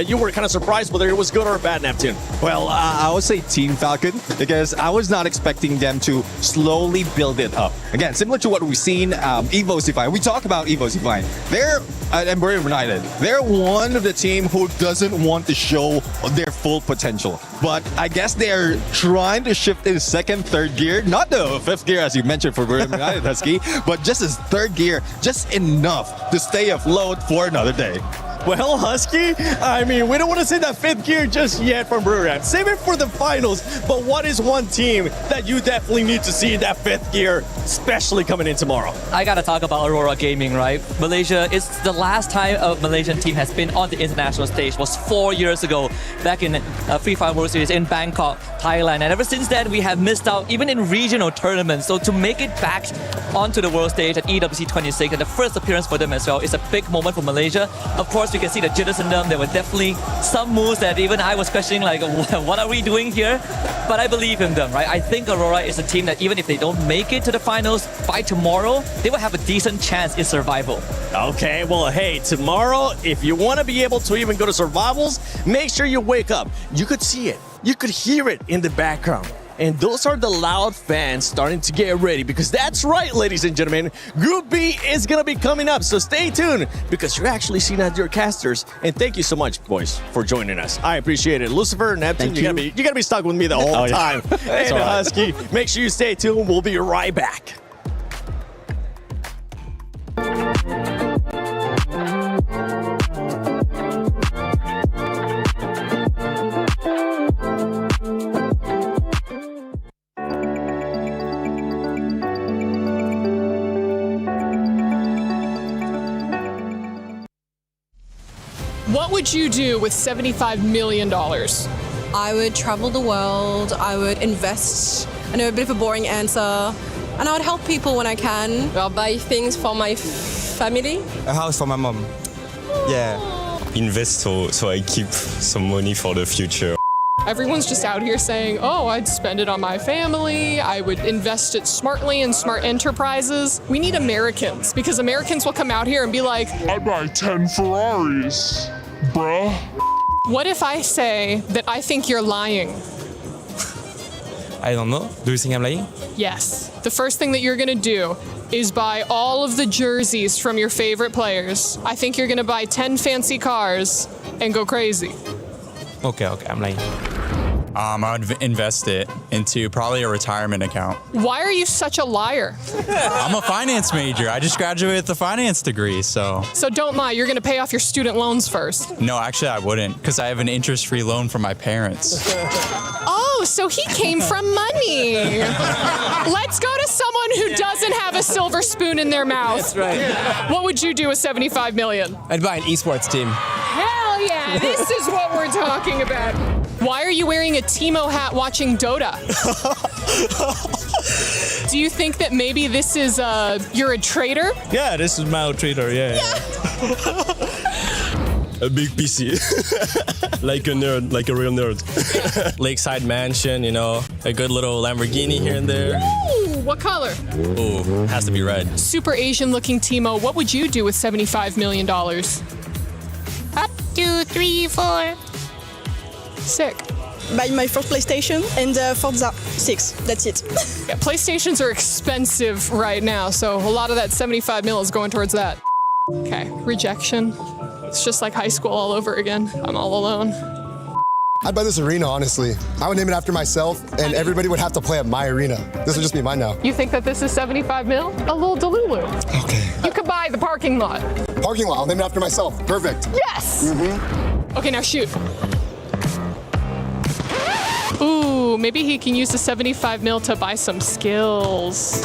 you were kind of surprised whether it was good or bad, Neptune. Well, I would say Team Falcon because I was not expecting them to slowly build it up. Again, similar to what we've seen EWC Define. We talk about EWC Define. They're and Buried United. They're one of the team who doesn't want to show their full potential. But I guess they're trying to shift in second, third gear. Not the fifth gear as you mentioned for Buried United, Husky, but just as third gear, just enough to stay afloat for another day. Well, Husky, I mean, we don't want to say that fifth gear just yet from Brewer. Save it for the finals. But what is one team that you definitely need to see in that fifth gear, especially coming in tomorrow? I gotta talk about Aurora Gaming, right? Malaysia, it's the last time a Malaysian team has been on the international stage was 4 years ago, back in Free Fire World Series in Bangkok, Thailand. And ever since then, we have missed out even in regional tournaments. So to make it back onto the world stage at EWC 26 and the first appearance for them as well is a big moment for Malaysia. Of course, you can see the jitters in them. There were definitely some moves that even I was questioning, like, what are we doing here? But I believe in them, right? I think Aurora is a team that even if they don't make it to the finals by tomorrow, they will have a decent chance in survival. Okay, well, hey, tomorrow, if you want to be able to even go to survivals, make sure you wake up. You could see it. You could hear it in the background. And those are the loud fans starting to get ready because that's right, ladies and gentlemen, Group B is going to be coming up. So stay tuned because you're actually seeing as your casters. And thank you so much, boys, for joining us. I appreciate it. Lucifer, Neptune, you gotta be stuck with me the whole time. And right. Husky, make sure you stay tuned. We'll be right back. What would you do with $75 million? I would travel the world, I would invest, I know a bit of a boring answer, and I would help people when I can. I'll buy things for my family. A house for my mom. Yeah. Invest so I keep some money for the future. Everyone's just out here saying, oh, I'd spend it on my family, I would invest it smartly in smart enterprises. We need Americans, because Americans will come out here and be like, I'd buy 10 Ferraris, bruh. What if I say that I think you're lying? I don't know. Do you think I'm lying? Yes. The first thing that you're gonna do is buy all of the jerseys from your favorite players. I think you're gonna buy 10 fancy cars and go crazy. Okay, I'm lying. I would invest it into probably a retirement account. Why are you such a liar? I'm a finance major. I just graduated with a finance degree, so. So don't lie, you're gonna pay off your student loans first. No, actually I wouldn't, because I have an interest-free loan from my parents. Oh, so he came from money. Let's go to someone who doesn't have a silver spoon in their mouth. That's right. What would you do with $75 million? I'd buy an esports team. Hell yeah, this is what we're talking about. Why are you wearing a Teemo hat watching Dota? Do you think that maybe this is, you're a traitor? Yeah, this is my trader, yeah. A big PC. Like a nerd, like a real nerd. Lakeside mansion, you know, a good little Lamborghini here and there. Ooh, what color? Ooh, has to be red. Super Asian looking Teemo, what would you do with $75 million? 2, 3, 4. Sick. Buy my first PlayStation and Forza 6. That's it. Yeah, PlayStations are expensive right now, so a lot of that $75 million is going towards that. Okay, rejection. It's just like high school all over again. I'm all alone. I'd buy this arena, honestly. I would name it after myself, and everybody would have to play at my arena. This would just be mine now. You think that this is $75 million? A little delulu. Okay. You could buy the parking lot. Parking lot, I'll name it after myself. Perfect. Yes! Okay, now shoot. Ooh, maybe he can use the $75 million to buy some skills.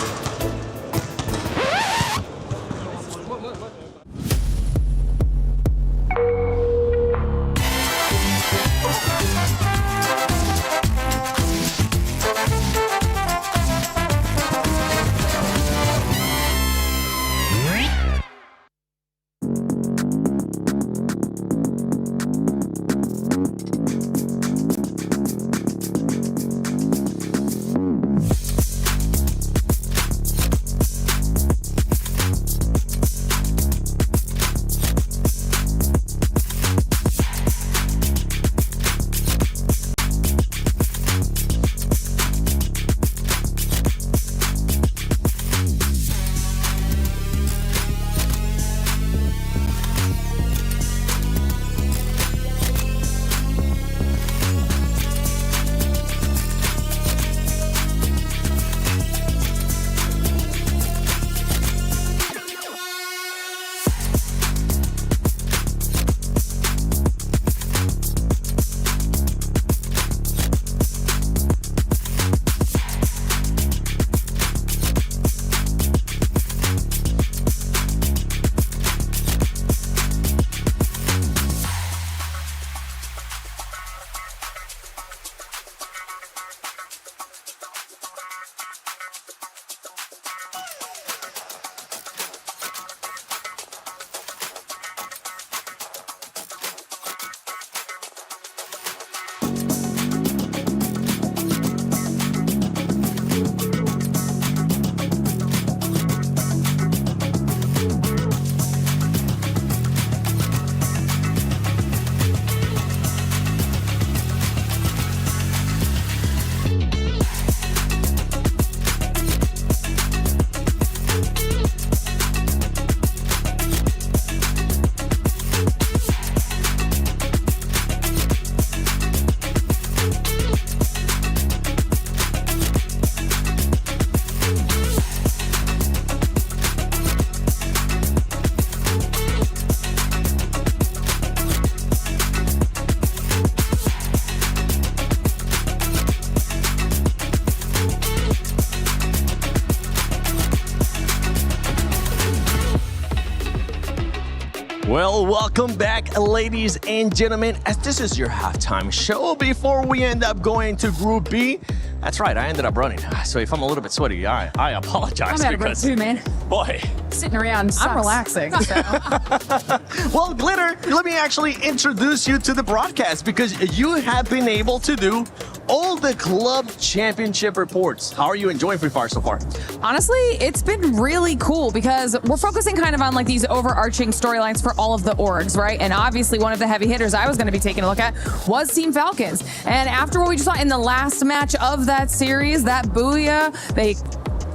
Well, welcome back, ladies and gentlemen, as this is your halftime show before we end up going to Group B. That's right, I ended up running. So if I'm a little bit sweaty, I apologize. I'm out of breath too, man. Boy. Sitting around sucks. I'm relaxing. Well, Glitter, let me actually introduce you to the broadcast because you have been able to do all the club championship reports. How are you enjoying Free Fire so far? Honestly, it's been really cool because we're focusing kind of on like these overarching storylines for all of the orgs, right? And obviously one of the heavy hitters I was going to be taking a look at was Team Falcons. And after what we just saw in the last match of that series, that Booyah, they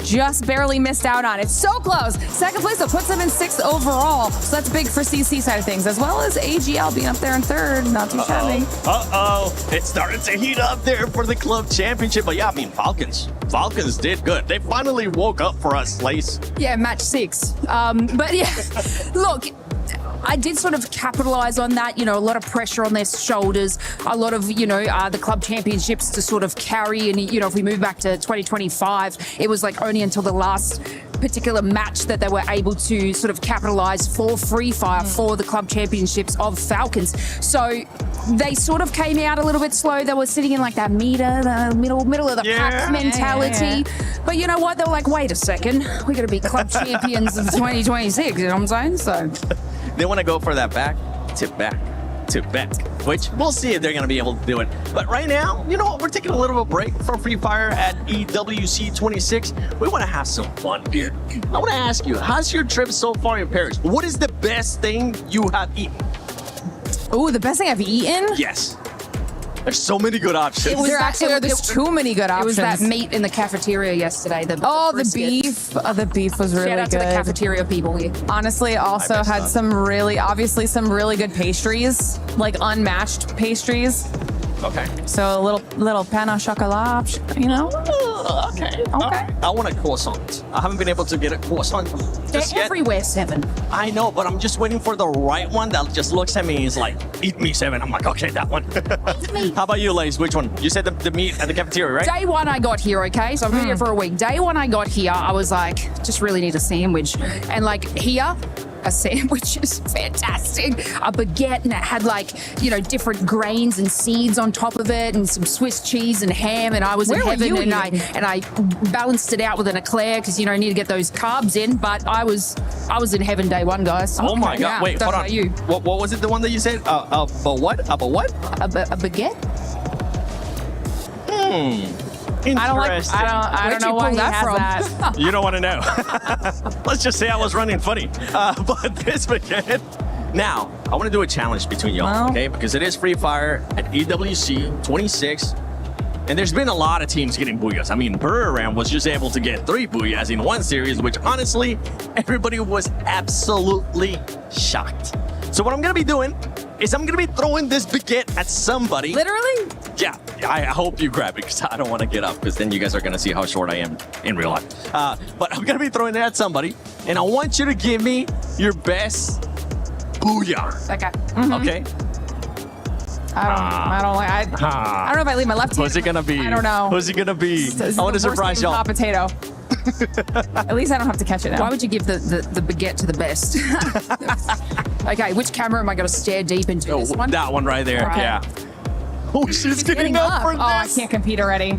just barely missed out on it. So close. Second place, that puts them in 6th overall. So that's big for CC side of things, as well as AGL being up there in 3rd. Not too shabby. It started to heat up there for the club championship. But yeah, I mean, Falcons did good. They finally woke up for us, Lace. Yeah, match 6. But yeah, look, I did sort of capitalize on that, a lot of pressure on their shoulders, a lot of, the club championships to sort of carry. And, if we move back to 2025, it was like only until the last particular match that they were able to sort of capitalize for Free Fire for the club championships of Falcons. So they sort of came out a little bit slow. They were sitting in like that middle of the pack mentality. But you know what? They were like, wait a second, we're going to be club champions of 2026. You know what I'm saying? So they want to go for that back to back, which we'll see if they're going to be able to do it. But right now, you know what? We're taking a little bit of a break from Free Fire at EWC 26. We want to have some fun here. I want to ask you, how's your trip so far in Paris? What is the best thing you have eaten? Oh, the best thing I've eaten? Yes. There's so many good options. There's too many good options. It was that meat in the cafeteria yesterday. The beef. The beef was really good. Shout out to the cafeteria people here. Honestly, also had some really good pastries, like unmatched pastries. Okay. So a little pain au chocolat, Okay. I want a croissant. I haven't been able to get a croissant just They're yet. everywhere, 7. I know, but I'm just waiting for the right one that just looks at me and is like, eat me, 7. I'm like, okay, that one. How about you, Lace? Which one? You said the meat at the cafeteria, right? Day 1 I got here, okay? So I've been here for a week. Day 1 I got here, I was like, just really need a sandwich. And like here, a sandwich is fantastic. A baguette, and it had like, different grains and seeds on top of it, and some Swiss cheese and ham. And I was in heaven, and I balanced it out with an eclair because I need to get those carbs in. But I was in heaven day 1, guys. Oh my God! Yeah, wait, hold on. You. What was it? The one that you said? A what? A what? A baguette. Interesting. I don't know where he has that. You don't want to know. Let's just say I was running funny. But this weekend. Now, I want to do a challenge between y'all, okay? Because it is Free Fire at EWC 26. And there's been a lot of teams getting booyahs. I mean, Buriram was just able to get 3 booyahs in one series, which honestly, everybody was absolutely shocked. So what I'm going to be doing is I'm going to be throwing this baguette at somebody. Literally? Yeah, I hope you grab it because I don't want to get up because then you guys are going to see how short I am in real life. But I'm going to be throwing it at somebody, and I want you to give me your best booyah. Okay. Okay? I don't know if I leave my left hand. Who's it going to be? I don't know. Who's it going to be? I want to surprise y'all. Hot potato. At least I don't have to catch it now. Why would you give the baguette to the best? Okay, which camera am I going to stare deep into? This one? That one right there, Okay. yeah. Oh, she's getting up for this. Oh, I can't compete already.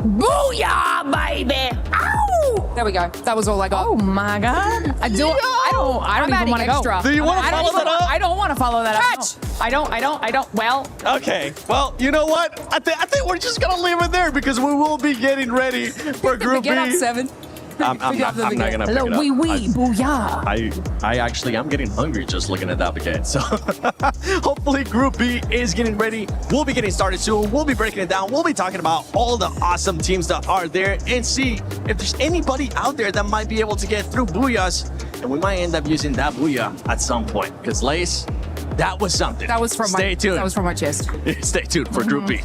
Booyah, baby! Ow! There we go. That was all I got. Oh my God! I don't even want to go. Do you want to follow that up? I don't want to follow that up. I don't. Well. Okay. Well, you know what? I think we're just gonna leave it there because we will be getting ready for Group B. Get up, 7. I'm not gonna pick it up. Hello, booyah. I'm getting hungry just looking at that baguette. So hopefully Group B is getting ready. We'll be getting started soon. We'll be breaking it down. We'll be talking about all the awesome teams that are there and see if there's anybody out there that might be able to get through booyahs. And we might end up using that booyah at some point. Because Lace, that was something. That was from Stay tuned. That was from my chest. Stay tuned for Group B.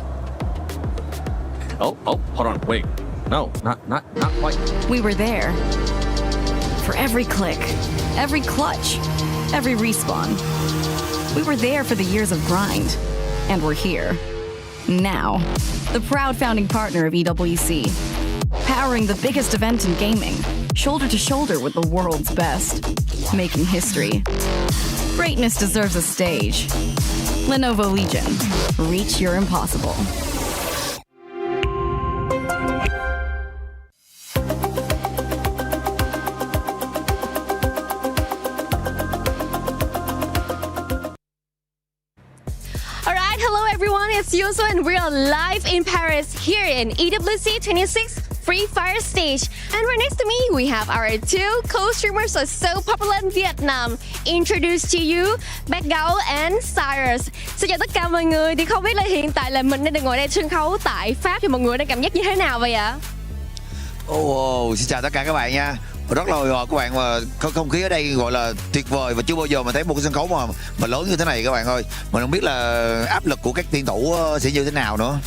Oh, hold on. Wait. No, not quite. We were there. For every click, every clutch, every respawn. We were there for the years of grind. And we're here. Now. The proud founding partner of EWC. Powering the biggest event in gaming. Shoulder to shoulder with the world's best. making history. Greatness deserves a stage. Lenovo Legion. Reach your impossible. Alright, hello everyone, it's Yuso and we are live in Paris here in EWC 26 Free Fire stage. And right next to me, we have our two co-streamers who are so popular in Vietnam. Introduce to you, Bad Gấu and Cyrus. Xin chào tất cả mọi người, thì không biết là hiện tại là mình đang được ngồi đây sân khấu tại Pháp thì mọi người đang cảm giác như thế nào vậy ạ? Xin chào tất cả các bạn nha. Rất là hồi hộp các bạn, mà không khí ở đây gọi là tuyệt vời và chưa bao giờ mà thấy một cái sân khấu mà lớn như thế này các bạn ơi. Mình không biết là áp lực của các tuyển thủ sẽ như thế nào nữa.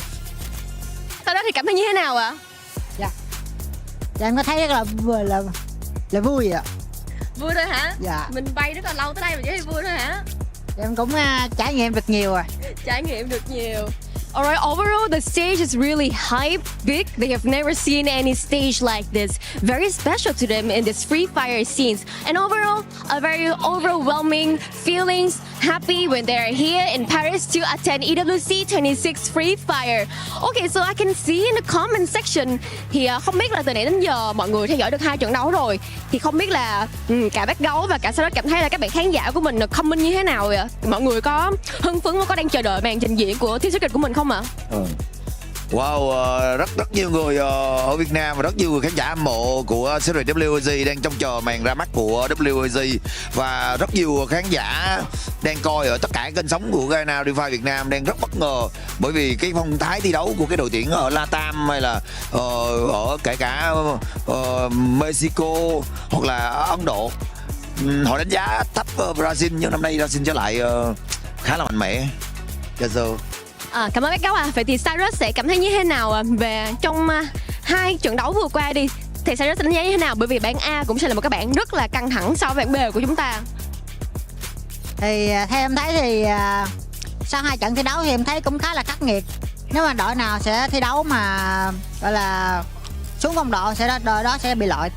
Sau đó thì cảm thấy như thế nào ạ? Dạ em có thấy rất là vui ạ. Vui thôi hả? Dạ. Mình bay rất là lâu tới đây mà chỉ thấy vui thôi hả? Em cũng trải nghiệm được nhiều rồi. Trải nghiệm được nhiều. Alright, overall the stage is really hype, big. They have never seen any stage like this. Very special to them in this Free Fire scenes. And overall, a very overwhelming feelings, happy when they're here in Paris to attend EWC 26 Free Fire. Okay, so I can see in the comment section thì không biết là từ nãy đến giờ mọi người theo dõi được 2 trận đấu rồi. Thì không biết là cả Bad Gấu và cả Sau đó cảm thấy là các bạn khán giả của mình comment như thế nào vậy? Mọi người có hưng phấn, có đang chờ đợi màn trình diễn của Team Secret của mình không ạ? Wow, rất nhiều người ở Việt Nam và rất nhiều người khán giả hâm mộ của series EWC đang trông chờ màn ra mắt của EWC, và rất nhiều khán giả đang coi ở tất cả kênh sóng của Garena Revive Việt Nam đang rất bất ngờ bởi vì cái phong thái thi đấu của cái đội tuyển ở Latam hay là ở kể cả Mexico hoặc là Ấn Độ. Họ đánh giá thấp Brazil, nhưng năm nay Brazil trở lại khá là mạnh mẽ. Cảm ơn Bad Gấu ạ. Vậy thì Cyrus sẽ cảm thấy như thế nào về trong 2 trận đấu vừa qua đi? Thì Cyrus sẽ đánh giá như thế nào? Bởi vì bảng A cũng sẽ là một cái bảng rất là căng thẳng so với bảng B của chúng ta. Thì theo em thấy thì sau 2 trận thi đấu thì em thấy cũng khá là khắc nghiệt. Nếu mà đội nào sẽ thi đấu mà gọi là xuống phong độ sẽ đội đó sẽ bị loại.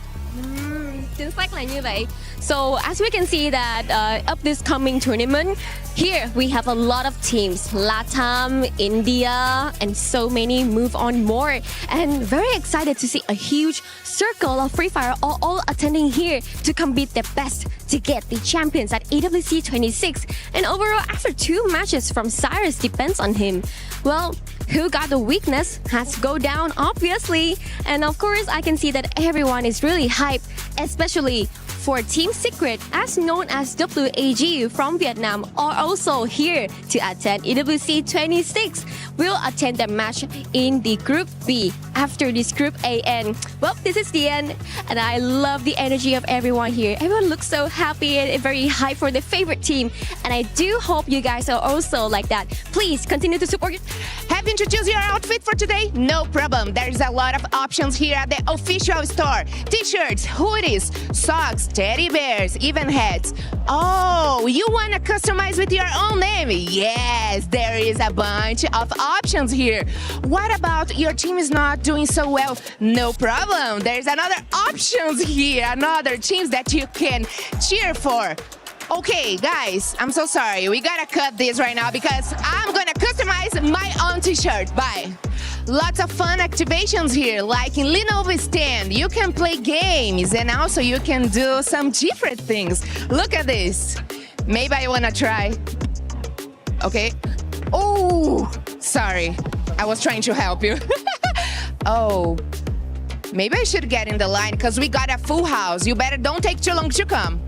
Chính xác là như vậy. So as we can see that of this coming tournament, here we have a lot of teams, Latam, India, and so many move on more. And very excited to see a huge circle of Free Fire all attending here to compete their best to get the champions at EWC 26. And overall, after 2 matches from Cyrus depends on him. Well, who got the weakness has to go down, obviously. And of course, I can see that everyone is really hyped, especially for Team Secret, as known as WAG from Vietnam, are also here to attend EWC 26. We'll attend the match in the Group B after this Group A end. Well, this is the end, and I love the energy of everyone here. Everyone looks so happy and very hyped for their favorite team, and I do hope you guys are also like that. Please continue to support. Have you introduced your outfit for today? No problem. There's a lot of options here at the official store. T-shirts, hoodies, socks, teddy bears, even hats. Oh, you want to customize with your own name? Yes, there is a bunch of options here. What about your team is not doing so well? No problem. There's another options here, another teams that you can cheer for. Okay, guys, I'm so sorry. We gotta cut this right now because I'm gonna customize my own t-shirt. Bye. Lots of fun activations here, like in Lenovo stand. You can play games and also you can do some different things. Look at this. Maybe I wanna try. Okay. Oh, sorry. I was trying to help you. Oh, maybe I should get in the line because we got a full house. You better don't take too long to come.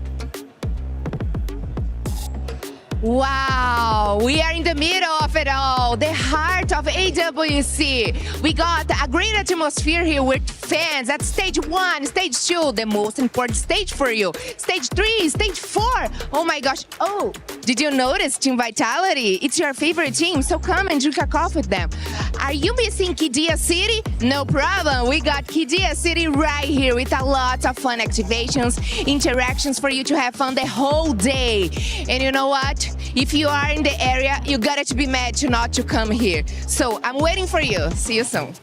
Wow, we are in the middle of it all, the heart of AWC. We got a great atmosphere here with fans at stage 1, stage 2, the most important stage for you. Stage 3, stage 4. Oh my gosh. Oh, did you notice Team Vitality? It's your favorite team, so come and drink a coffee with them. Are you missing Kidia City? No problem. We got Kidia City right here with a lot of fun activations, interactions for you to have fun the whole day. And you know what? If you are in the area, you gotta be mad to not to come here. So I'm waiting for you. See you soon.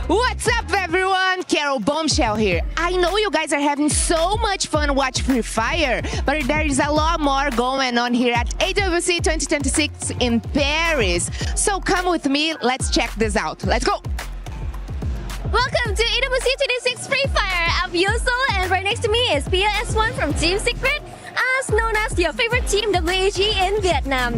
What's up, everyone? Carol Bombshell here. I know you guys are having so much fun watching Free Fire, but there is a lot more going on here at EWC 2026 in Paris. So come with me, let's check this out. Let's go! Welcome to EWC 26 Free Fire. I'm Yoso, and right next to me is PLS1 from Team Secret, as known as your favorite team WEG in Vietnam.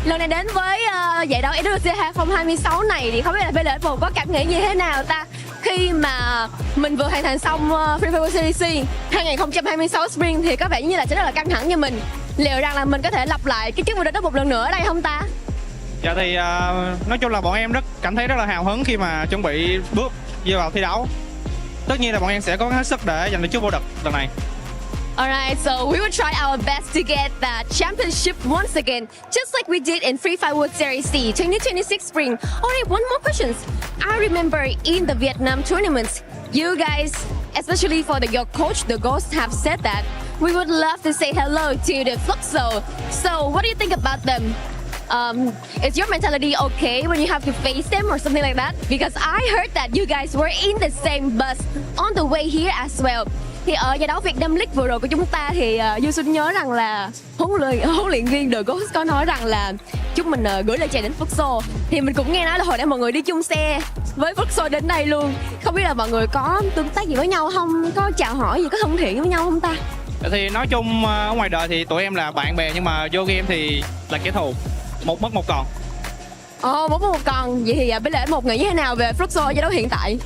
Lần này đến với giải đấu EWC 2026 này thì không biết là PLS1 có cảm nghĩ như thế nào ta khi mà mình vừa hoàn thành xong Free Fire Series 2026 Spring thì có vẻ như là sẽ rất là căng thẳng như mình. Liệu rằng là mình có thể lặp lại cái chức vô địch đó một lần nữa ở đây không ta? Dạ thì nói chung là bọn em cảm thấy rất là hào hứng khi mà chuẩn bị bước vào thi đấu. Tất nhiên là bọn em sẽ cố gắng hết sức để giành được chức vô địch lần này. Alright, so we will try our best to get that championship once again, just like we did in Free Fire World Series C 2026 Spring. Alright, one more question. I remember in the Vietnam tournaments, you guys, especially for your coach, the Ghost, have said that we would love to say hello to the Fluxo. So what do you think about them? Is your mentality okay when you have to face them or something like that? Because I heard that you guys were in the same bus on the way here as well. Thì ở giải đấu Vietnam League vừa rồi của chúng ta thì Yusun nhớ rằng là huấn luyện viên The Ghost có nói rằng là chúng mình gửi lời chào đến Fluxo. Thì mình cũng nghe nói là hồi nãy mọi người đi chung xe với Fluxo đến đây luôn. Không biết là mọi người có tương tác gì với nhau không? Có chào hỏi gì, có thân thiện với nhau không ta? Thì nói chung ở ngoài đời thì tụi em là bạn bè nhưng mà vô game thì là kẻ thù. Một mất một còn. Một mất một còn. Vậy thì bây giờ một nghĩ như thế nào về Fluxo giải đấu hiện tại?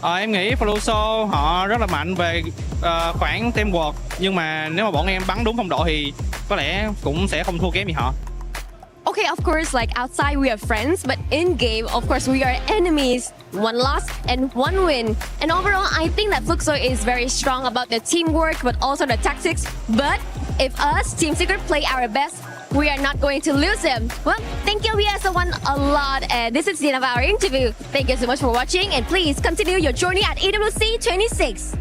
Em nghĩ Fluxo họ rất là mạnh về khoảng teamwork, nhưng mà nếu mà bọn em bắn đúng phong độ thì có lẽ cũng sẽ không thua kém gì họ. Okay, of course, like outside we are friends, but in game, of course, we are enemies. One loss and one win. And overall, I think that Fluxo is very strong about the teamwork, but also the tactics. But if us, Team Secret, play our best, we are not going to lose them. Well, thank you, PLS1 a lot, and this is the end of our interview. Thank you so much for watching, and please continue your journey at EWC 26.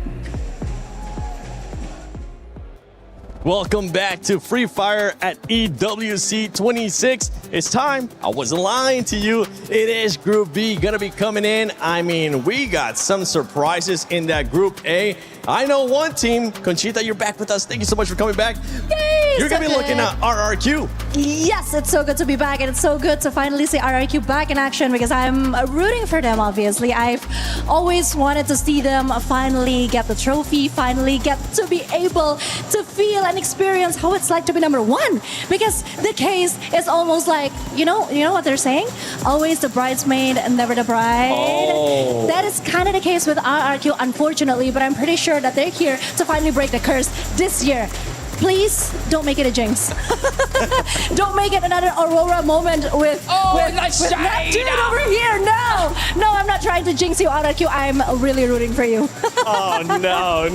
Welcome back to Free Fire at EWC 26. It's time. I wasn't lying to you. It is Group B gonna be coming in. I mean, we got some surprises in that Group A. I know one team. Conchita, you're back with us. Thank you so much for coming back. Yay! You're gonna So be looking at RRQ. Yes, it's so good to be back, and it's so good to finally see RRQ back in action because I'm rooting for them, obviously. I've always wanted to see them finally get the trophy, finally get to be able to feel and experience how it's like to be number one. Because the case is almost like, you know what they're saying? Always the bridesmaid and never the bride. Oh. That is kind of the case with RRQ, unfortunately, but I'm pretty sure that they're here to finally break the curse this year. Please don't make it a jinx. Don't make it another Aurora moment with Neptune over here. No, I'm not trying to jinx you, RRQ. I'm really rooting for you. Oh, no.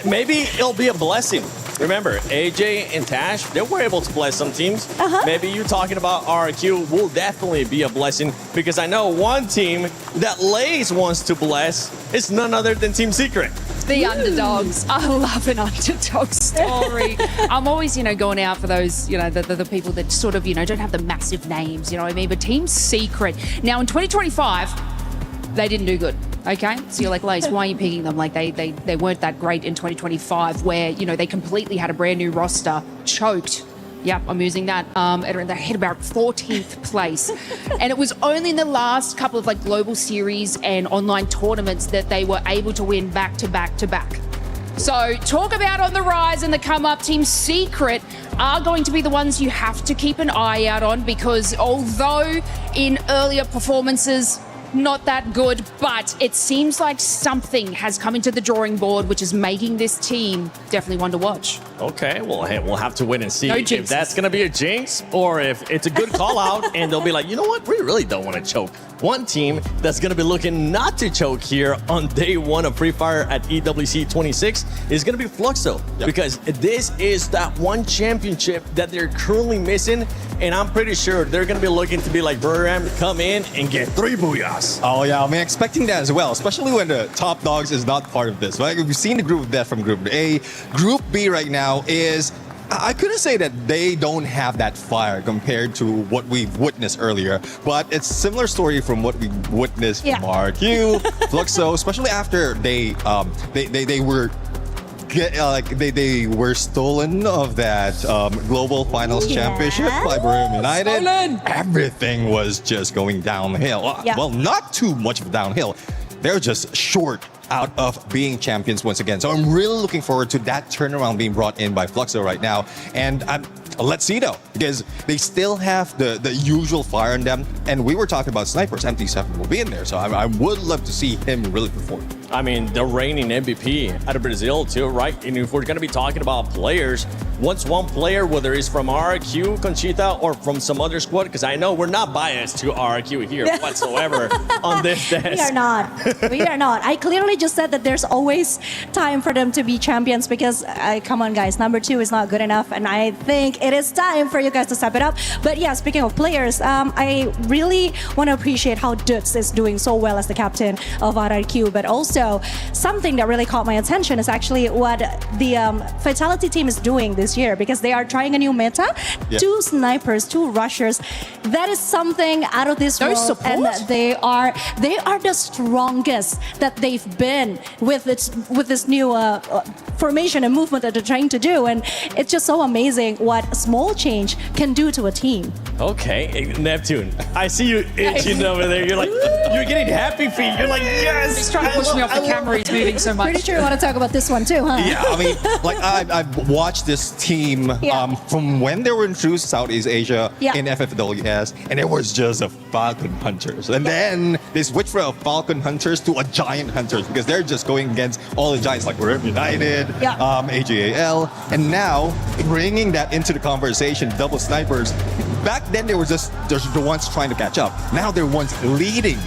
Maybe it'll be a blessing. Remember, AJ and Tash, they were able to bless some teams. Maybe you talking about RRQ will definitely be a blessing because I know one team that Lays wants to bless is none other than Team Secret. The underdogs. I love an underdog story. I'm always, going out for those, the people that sort of, don't have the massive names, you know what I mean? But Team Secret. Now in 2025, they didn't do good. Okay, so you're like, Lace, why are you picking them? Like they weren't that great in 2025, where they completely had a brand new roster, choked. Yep, I'm using that. They hit about 14th place, and it was only in the last couple of global series and online tournaments that they were able to win back to back to back. So talk about on the rise and the come up. Team Secret are going to be the ones you have to keep an eye out on because although in earlier performances not that good, but it seems like something has come into the drawing board which is making this team definitely one to watch. Okay, well, hey, we'll have to wait and see No if jinxes. that's going to be a jinx or if it's a good call out and they'll be like, you know what, we really don't want to choke. One team that's going to be looking not to choke here on day one of Free Fire at EWC 26 is going to be Fluxo because this is that one championship that they're currently missing, and I'm pretty sure they're going to be looking to be like Buram, come in and get 3 booyahs. Oh yeah, I mean expecting that as well, especially when the top dogs is not part of this. Right? We've seen the group of death from Group A. Group B right now is I couldn't say that they don't have that fire compared to what we've witnessed earlier, but it's a similar story from what we witnessed from RQ, Fluxo, especially after they were they were stolen of that global finals championship by Brim United. Everything was just going downhill. Well, not too much of downhill. They're just short out of being champions once again. So I'm really looking forward to that turnaround being brought in by Fluxo right now. And let's see though, because they still have the usual fire in them. And we were talking about snipers. MT7 will be in there. So I would love to see him really perform. I mean, the reigning MVP out of Brazil too, right? And if we're going to be talking about players, once one player, whether he's from RQ, Conchita, or from some other squad, because I know we're not biased to RQ here whatsoever on this desk. We are not. We are not. I clearly just said that there's always time for them to be champions because, come on guys, number 2 is not good enough. And I think it is time for you guys to step it up. But yeah, speaking of players, I really want to appreciate how Dutz is doing so well as the captain of RRQ, but also something that really caught my attention is actually what the Fatality team is doing this year, because they are trying a new meta. 2 snipers, 2 rushers. That is something out of this world. And they are the strongest that they've been with this new formation and movement that they're trying to do. And it's just so amazing what a small change can do to a team. Okay, Neptune, I see you itching over there. You're like, you're getting happy feet. You're like, yes. He's trying to push me off the camera. He's moving so much. Pretty sure you want to talk about this one too, huh? Yeah, I mean, like I've watched this team from when they were introduced to Southeast Asia in FFWS, and it was just a Falcon Hunters. And then they switched from Falcon Hunters to a Giant Hunters because they're just going against all the giants like Brim United, AJAL, and now bringing that into the conversation, double snipers. Back then they were just the ones trying to catch up. Now they're ones leading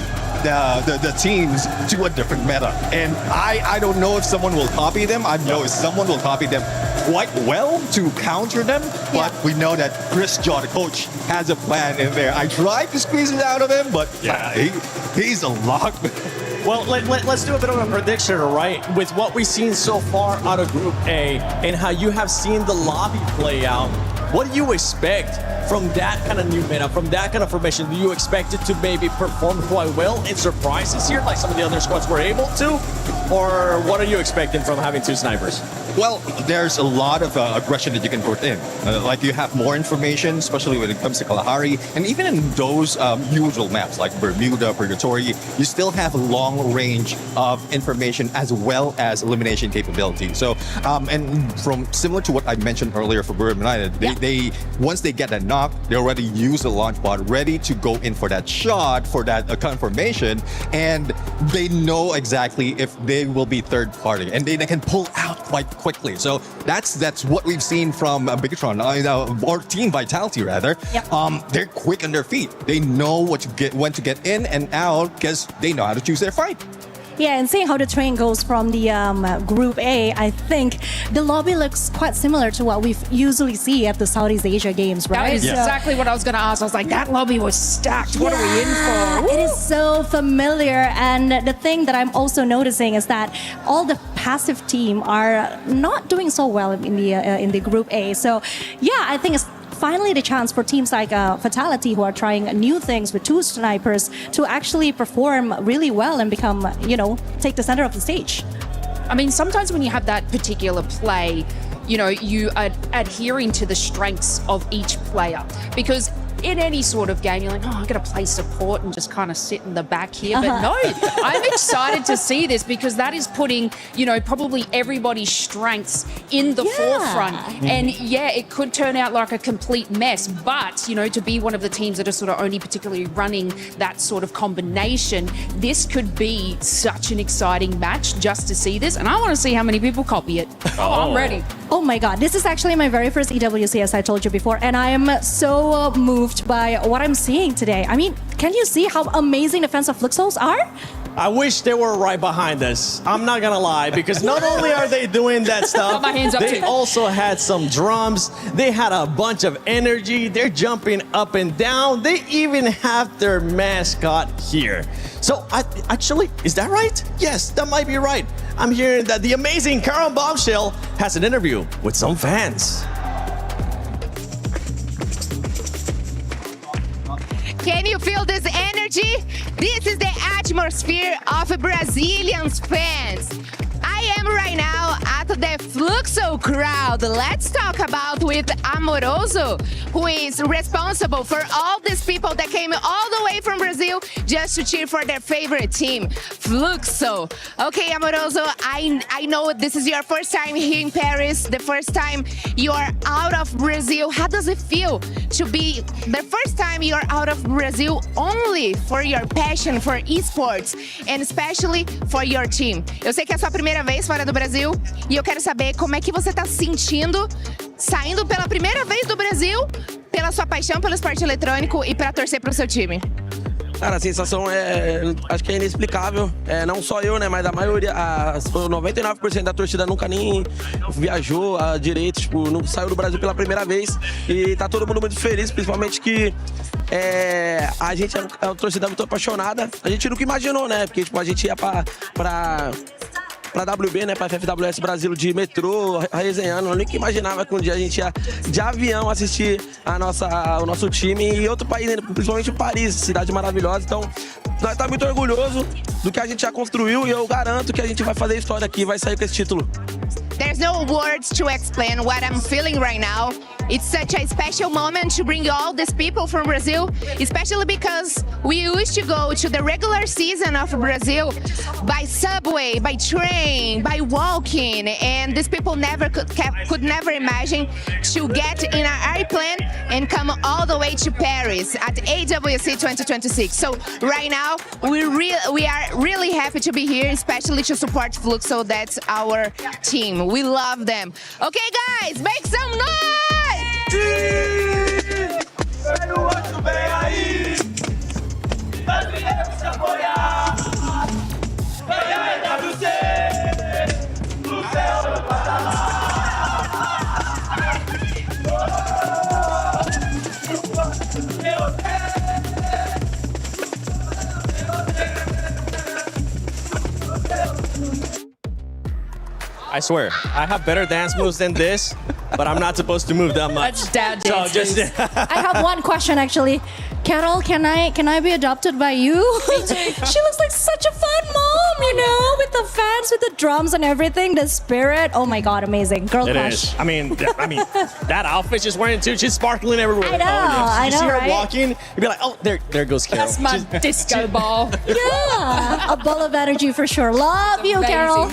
the teams to a different meta. And I don't know if someone will copy them. I know if someone will copy them quite well to counter them. But we know that Chris Jaw, the coach, has a plan in there. I tried to squeeze it out of him, but he's a lock. Well, let's do a bit of a prediction, right? With what we've seen so far out of Group A and how you have seen the lobby play out, what do you expect from that kind of new meta, from that kind of formation? Do you expect it to maybe perform quite well in surprises here, like some of the other squads were able to? Or what are you expecting from having 2 snipers? Well, there's a lot of aggression that you can put in. Like you have more information, especially when it comes to Kalahari. And even in those usual maps like Bermuda, Purgatory, you still have a long range of information as well as elimination capability. So, and from similar to what I mentioned earlier for Brim United, they once they get that knock, they already use the launch pod ready to go in for that shot, for that confirmation. And they know exactly if they will be third party. And they can pull out quite quickly. So that's what we've seen from Bigatron, or Team Vitality rather. They're quick on their feet. They know when to get in and out because they know how to choose their fight. Yeah, and seeing how the train goes from the Group A, I think the lobby looks quite similar to what we usually see at the Southeast Asia games, right? That is exactly what I was going to ask. I was like, that lobby was stacked. What are we in for? It is so familiar. And the thing that I'm also noticing is that all the passive team are not doing so well in the Group A. So yeah, I think it's finally the chance for teams like Fatality, who are trying new things with 2 snipers, to actually perform really well and become, take the center of the stage. I mean, sometimes when you have that particular play, you are adhering to the strengths of each player, because in any sort of game, you're like, I'm going to play support and just kind of sit in the back here. But no, I'm excited to see this because that is putting, probably everybody's strengths in the forefront. And it could turn out like a complete mess. But, to be one of the teams that are sort of only particularly running that sort of combination, this could be such an exciting match just to see this. And I want to see how many people copy it. I'm ready. Oh my God, this is actually my very first EWC, as I told you before. And I am so moved by what I'm seeing today. I mean, can you see how amazing defensive Fluxos are? I wish they were right behind us. I'm not gonna lie, because not only are they doing that stuff, Got my hands up they too. also had some drums. They had a bunch of energy. They're jumping up and down. They even have their mascot here. So actually, is that right? Yes, that might be right. I'm hearing that the amazing Karen Bombshell has an interview with some fans. Can you feel this energy? This is the atmosphere of Brazilian fans. I am right now at the Fluxo crowd. Let's talk about with Amoroso, who is responsible for all these people that came all the way from Brazil just to cheer for their favorite team, Fluxo. Okay, Amoroso, I know this is your first time here in Paris, the first time you are out of Brazil. How does it feel to be the first time you are out of Brazil only for your passion for esports and especially for your team? Eu sei que é a sua primeira vez fora do Brasil e eu quero saber como é que você está se sentindo saindo pela primeira vez do Brasil, pela sua paixão pelo esporte eletrônico e para torcer para o seu time. Cara, a sensação acho que é inexplicável. Não só eu, né, mas a maioria, 99% da torcida nunca nem viajou direito, tipo, não saiu do Brasil pela primeira vez. E tá todo mundo muito feliz, principalmente que a gente é uma torcida muito apaixonada. A gente nunca imaginou, né, porque tipo, a gente ia pra WB, né, pra FFWS Brasil de metrô, resenhando. Eu nunca imaginava que um dia a gente ia de avião assistir o nosso time em outro país, né, principalmente Paris, cidade maravilhosa. Então, nós estamos muito orgulhosos do que a gente já construiu e eu garanto que a gente vai fazer história aqui, vai sair com esse título. There's no words to explain what I'm feeling right now. It's such a special moment to bring all these people from Brazil, especially because we used to go to the regular season of Brazil by subway, by train, by walking, and these people never could never imagine to get in an airplane and come all the way to Paris at EWC 2026. So right now, we are really happy to be here, especially to support Fluxo. That's our team. We love them. Okay, guys, make some noise! I swear, I have better dance moves than this, but I'm not supposed to move that much. That's dad dance. I have one question actually. Carol, can I be adopted by you? Me too. She looks like such a fun mom, you know, with the fans, with the drums and everything, the spirit. Oh my God, amazing. Girl It crush. is. I mean, that outfit she's wearing too. She's sparkling everywhere. I know, I You know, see her right? walking, you'd be like, oh, there goes Carol. That's my disco ball. Yeah, a ball of energy for sure. Love you, Carol.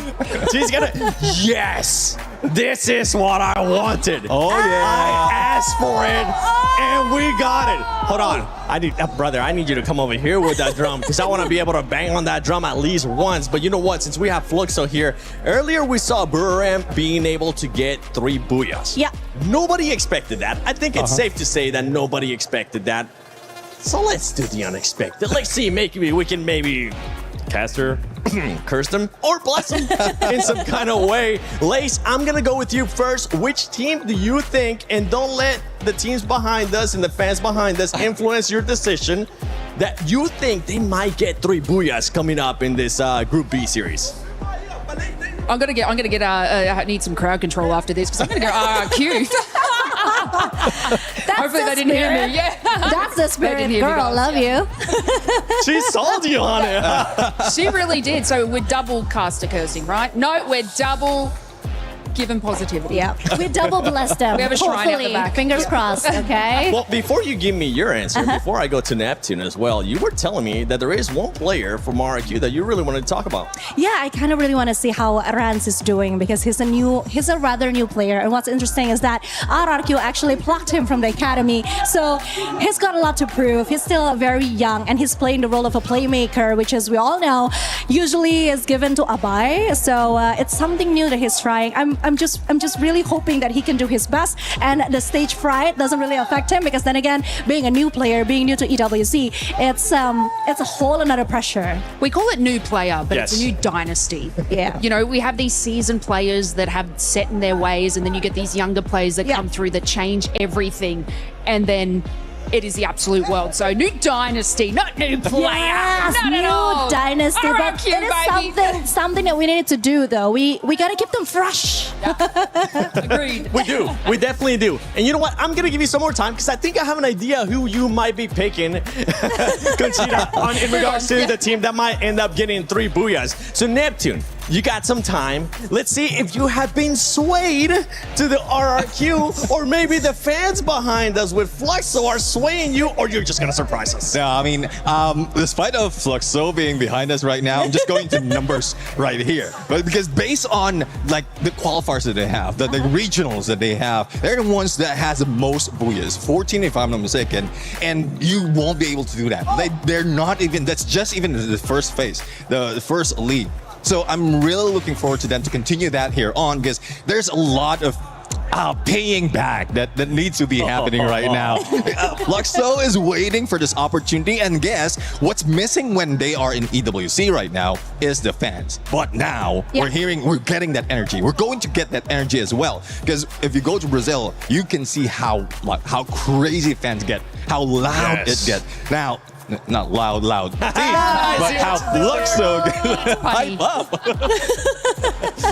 She's gonna. Yes, this is what I wanted. Oh, yeah. I asked for it, and we got it. Hold on, brother. I need you to come over here with that drum because I want to be able to bang on that drum at least once. But you know what? Since we have Fluxo here, earlier we saw Buram being able to get 3 booyahs. Yeah. Nobody expected that. I think it's safe to say that nobody expected that. So let's do the unexpected. Let's see, maybe we can cast her, curse them, or bless them in some kind of way. Lace, I'm gonna go with you first. Which team do you think, and don't let the teams behind us and the fans behind us influence your decision, that you think they might get 3 booyahs coming up in this Group B series? I'm gonna get. I need some crowd control after this because I'm gonna go RRQ. Hopefully they didn't hear me. Yeah, that's the spirit, They didn't hear me, girl. guys. Love you. She sold you on it. She really did. So we're double caster cursing, right? No, we're double given positivity. Yeah, we double blessed them. We have a shrine out the Hopefully. back. Fingers Yeah. crossed. Okay. Well, before you give me your answer, before I go to Neptune as well, you were telling me that there is one player from RRQ that you really wanted to talk about. Yeah, I kind of really want to see how Rans is doing because he's a rather new player. And what's interesting is that RRQ actually plucked him from the academy. So he's got a lot to prove. He's still very young and he's playing the role of a playmaker, which as we all know, usually is given to Abai. So it's something new that he's trying. I'm just really hoping that he can do his best and the stage fright doesn't really affect him because then again, being a new player, being new to EWC, it's a whole another pressure. We call it new player, but Yes. it's a new dynasty. Yeah. You know, we have these seasoned players that have set in their ways, and then you get these younger players that Yeah. come through that change everything. And then it is the absolute world. So new dynasty, not new player. Yes, not at all. new dynasty. But RRQ, it is something that we needed to do, though. We got to keep them fresh. Agreed. We do. We definitely do. And you know what? I'm going to give you some more time because I think I have an idea who you might be picking, Conchita, in regards to the team that might end up getting 3 booyahs. So Neptune, you got some time. Let's see if you have been swayed to the RRQ or maybe the fans behind us with Fluxo are swaying you or you're just going to surprise us. No, I mean, despite of Fluxo being behind us right now, I'm just going to numbers right here. But because based on like the qualifiers that they have, the regionals that they have, they're the ones that has the most booyahs, 14 if I'm not mistaken, and you won't be able to do that. They're not even, that's just even the first phase, the first league. So I'm really looking forward to them to continue that here on because there's a lot of paying back that needs to be happening right now. Fluxo is waiting for this opportunity, and guess what's missing when they are in EWC right now is the fans. But now we're getting that energy. We're going to get that energy as well because if you go to Brazil, you can see how crazy fans get, how loud it gets. Now, not loud, but how Fluxo hype up.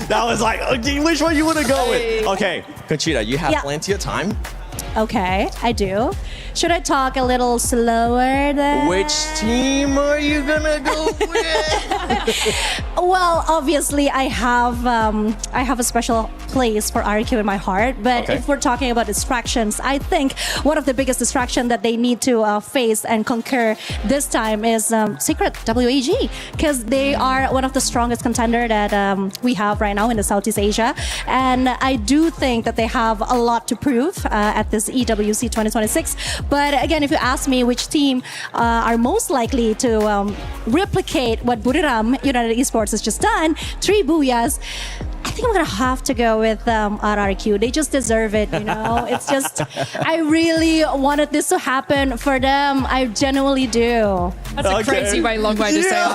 That was like, okay, which one you want to go with? Okay, Conchita, you have plenty of time. Okay, I do. Should I talk a little slower then? Which team are you gonna go with? Well, obviously, I have a special place for RQ in my heart. But if we're talking about distractions, I think one of the biggest distractions that they need to face and conquer this time is Secret WAG, because they are one of the strongest contender that we have right now in the Southeast Asia, and I do think that they have a lot to prove at this EWC 2026. But again, if you ask me which team are most likely to replicate what Buriram United Esports has just done, 3 booyahs, I think I'm gonna have to go with RRQ. They just deserve it, you know. It's just, I really wanted this to happen for them. I genuinely do. That's a crazy long way to say it.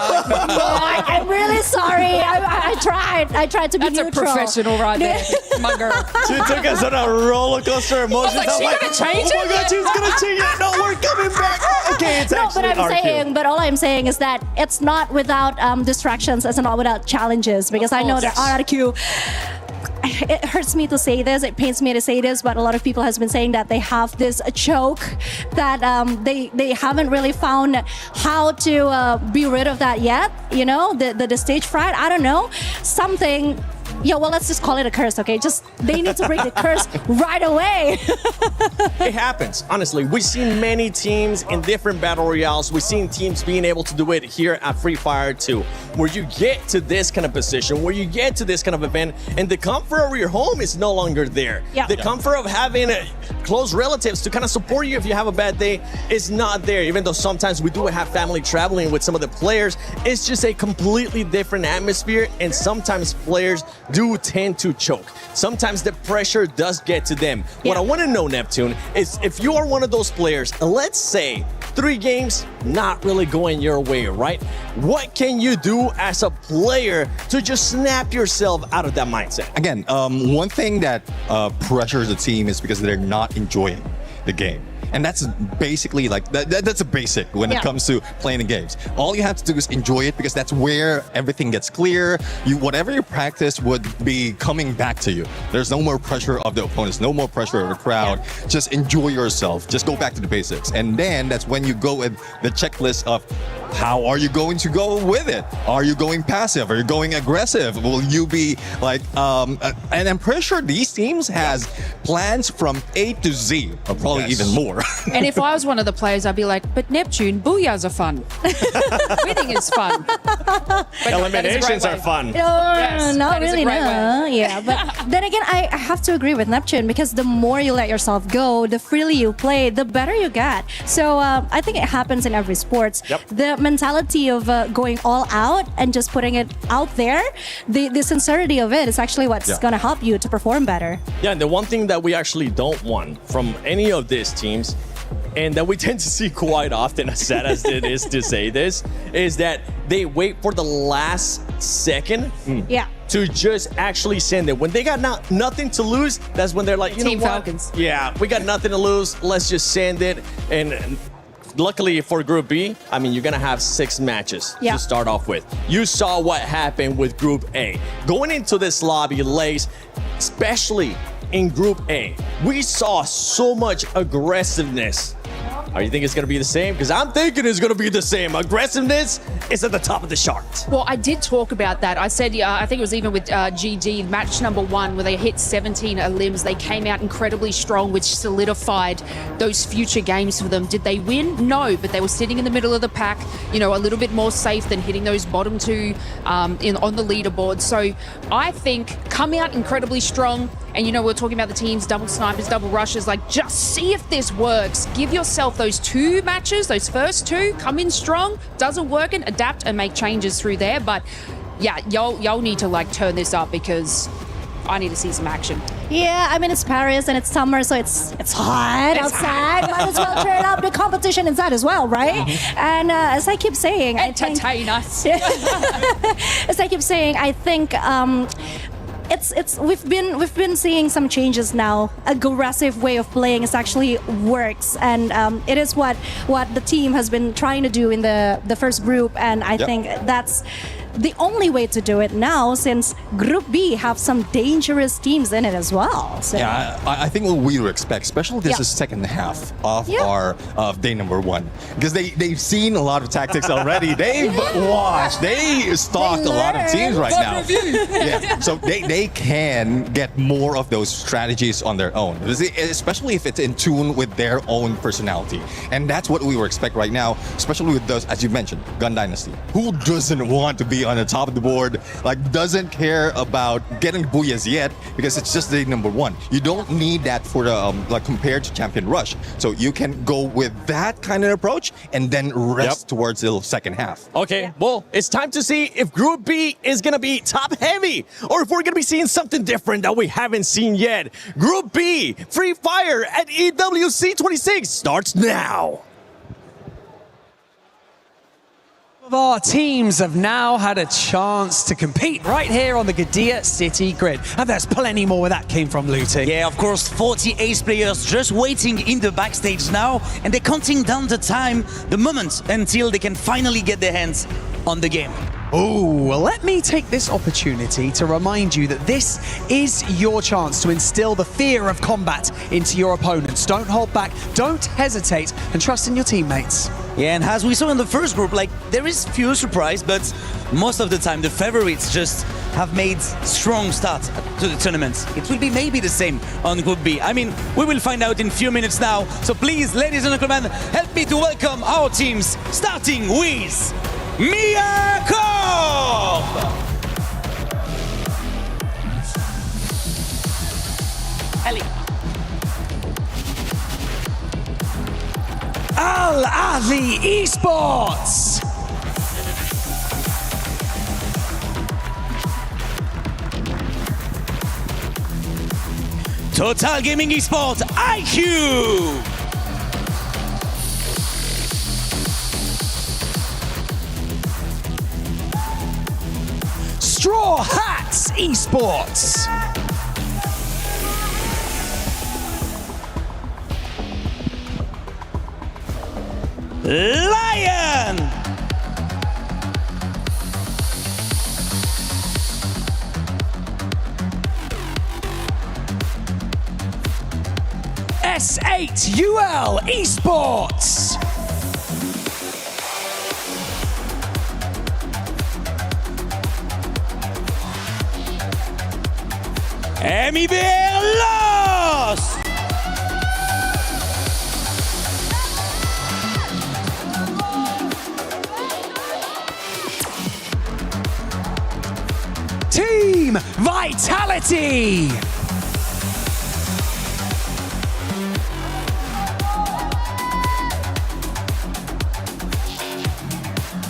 I'm really sorry. I tried to be neutral. That's a professional right there, my girl. She took us on a roller coaster of emotions. I was like, she's gonna change it? Oh my God, she's gonna change it. No, we're coming back. Okay, it's actually but all I'm saying is that it's not without distractions, it's not without challenges, because I know that RRQ, it hurts me to say this, it pains me to say this, but a lot of people has been saying that they have this choke that they haven't really found how to be rid of that yet, you know, the stage fright, I don't know, something. Yeah, well, let's just call it a curse, okay? Just, they need to break the curse right away. It happens, honestly. We've seen many teams in different battle royales. We've seen teams being able to do it here at Free Fire too, where you get to this kind of position, where you get to this kind of event, and the comfort of your home is no longer there. The comfort of having close relatives to kind of support you if you have a bad day is not there, even though sometimes we do have family traveling with some of the players. It's just a completely different atmosphere, and sometimes players do tend to choke. Sometimes the pressure does get to them. What I want to know, Neptune, is if you are one of those players, let's say 3 games not really going your way, right? What can you do as a player to just snap yourself out of that mindset? Again, one thing that pressures the team is because they're not enjoying the game. And that's basically like, that's a basic when it comes to playing the games. All you have to do is enjoy it because that's where everything gets clear. Whatever you practice would be coming back to you. There's no more pressure of the opponents, no more pressure of the crowd. Just enjoy yourself. Just go back to the basics. And then that's when you go with the checklist of how are you going to go with it? Are you going passive? Are you going aggressive? Will you be like, and I'm pretty sure these teams has plans from A to Z, or probably even more. And if I was one of the players, I'd be like, but Neptune, booyahs are fun. Winning is fun. But eliminations are fun. Not really, no. Yeah, but then again, I have to agree with Neptune, because the more you let yourself go, the freely you play, the better you get. So I think it happens in every sports. The mentality of going all out and just putting it out there, the sincerity of it is actually what's going to help you to perform better. Yeah, and the one thing that we actually don't want from any of these teams, and that we tend to see quite often, as sad as it is to say this, is that they wait for the last second to just actually send it. When they got nothing to lose, that's when they're like, you Team know what? Falcons. Yeah, we got nothing to lose. Let's just send it. And luckily for Group B, I mean, you're going to have 6 matches to start off with. You saw what happened with Group A. Going into this lobby, Lace, especially in Group A, we saw so much aggressiveness. Are you think it's going to be the same? Because I'm thinking it's going to be the same. Aggressiveness is at the top of the chart. Well, I did talk about that. I said, I think it was even with GD, match number 1, where they hit 17 limbs. They came out incredibly strong, which solidified those future games for them. Did they win? No, but they were sitting in the middle of the pack, you know, a little bit more safe than hitting those bottom 2 on the leaderboard. So I think come out incredibly strong. And, you know, we're talking about the teams, double snipers, double rushes. Like, just see if this works. Give yourself those 2 matches, those first 2, come in strong. Doesn't work, and adapt and make changes through there. But, yeah, y'all need to, like, turn this up because I need to see some action. Yeah, I mean, it's Paris and it's summer, so it's hot outside. Might as well turn up the competition inside as well, right? And as I keep saying, entertain us. As I keep saying, I think we've been seeing some changes now. Aggressive way of playing is actually works, and it is what the team has been trying to do in the first group, and I think that's the only way to do it now, since Group B have some dangerous teams in it as well. So. Yeah, I think what we would expect, especially this is second half of our day number 1, because they've seen a lot of tactics already. They've watched, they stalked a lot of teams right now. Yeah, so they can get more of those strategies on their own, especially if it's in tune with their own personality. And that's what we would expect right now, especially with those, as you mentioned, Gun Dynasty. Who doesn't want to be on the top of the board, like doesn't care about getting booyahs yet, because it's just day number 1. You don't need that for the like compared to Champion Rush, so you can go with that kind of approach and then rest towards the second half. Okay, well, it's time to see if Group B is gonna be top heavy or if we're gonna be seeing something different that we haven't seen yet. Group B, Free Fire at EWC 26 starts now. Our teams have now had a chance to compete right here on the Garena City grid. And there's plenty more where that came from, Looting. Yeah, of course, 40 ace players just waiting in the backstage now, and they're counting down the time, the moment, until they can finally get their hands on the game. Oh, well, let me take this opportunity to remind you that this is your chance to instill the fear of combat into your opponents. Don't hold back, don't hesitate, and trust in your teammates. Yeah, and as we saw in the first group, like, there is few surprise, but most of the time the favorites just have made strong start to the tournament. It will be maybe the same on Group B. I mean, we will find out in a few minutes now. So please, ladies and gentlemen, help me to welcome our teams, starting with Miyako! Ellie. Al Ahly Esports! Total Gaming Esports IQ! Straw Hats Esports! Lion! S8UL Esports! MIBR Los! Team Vitality!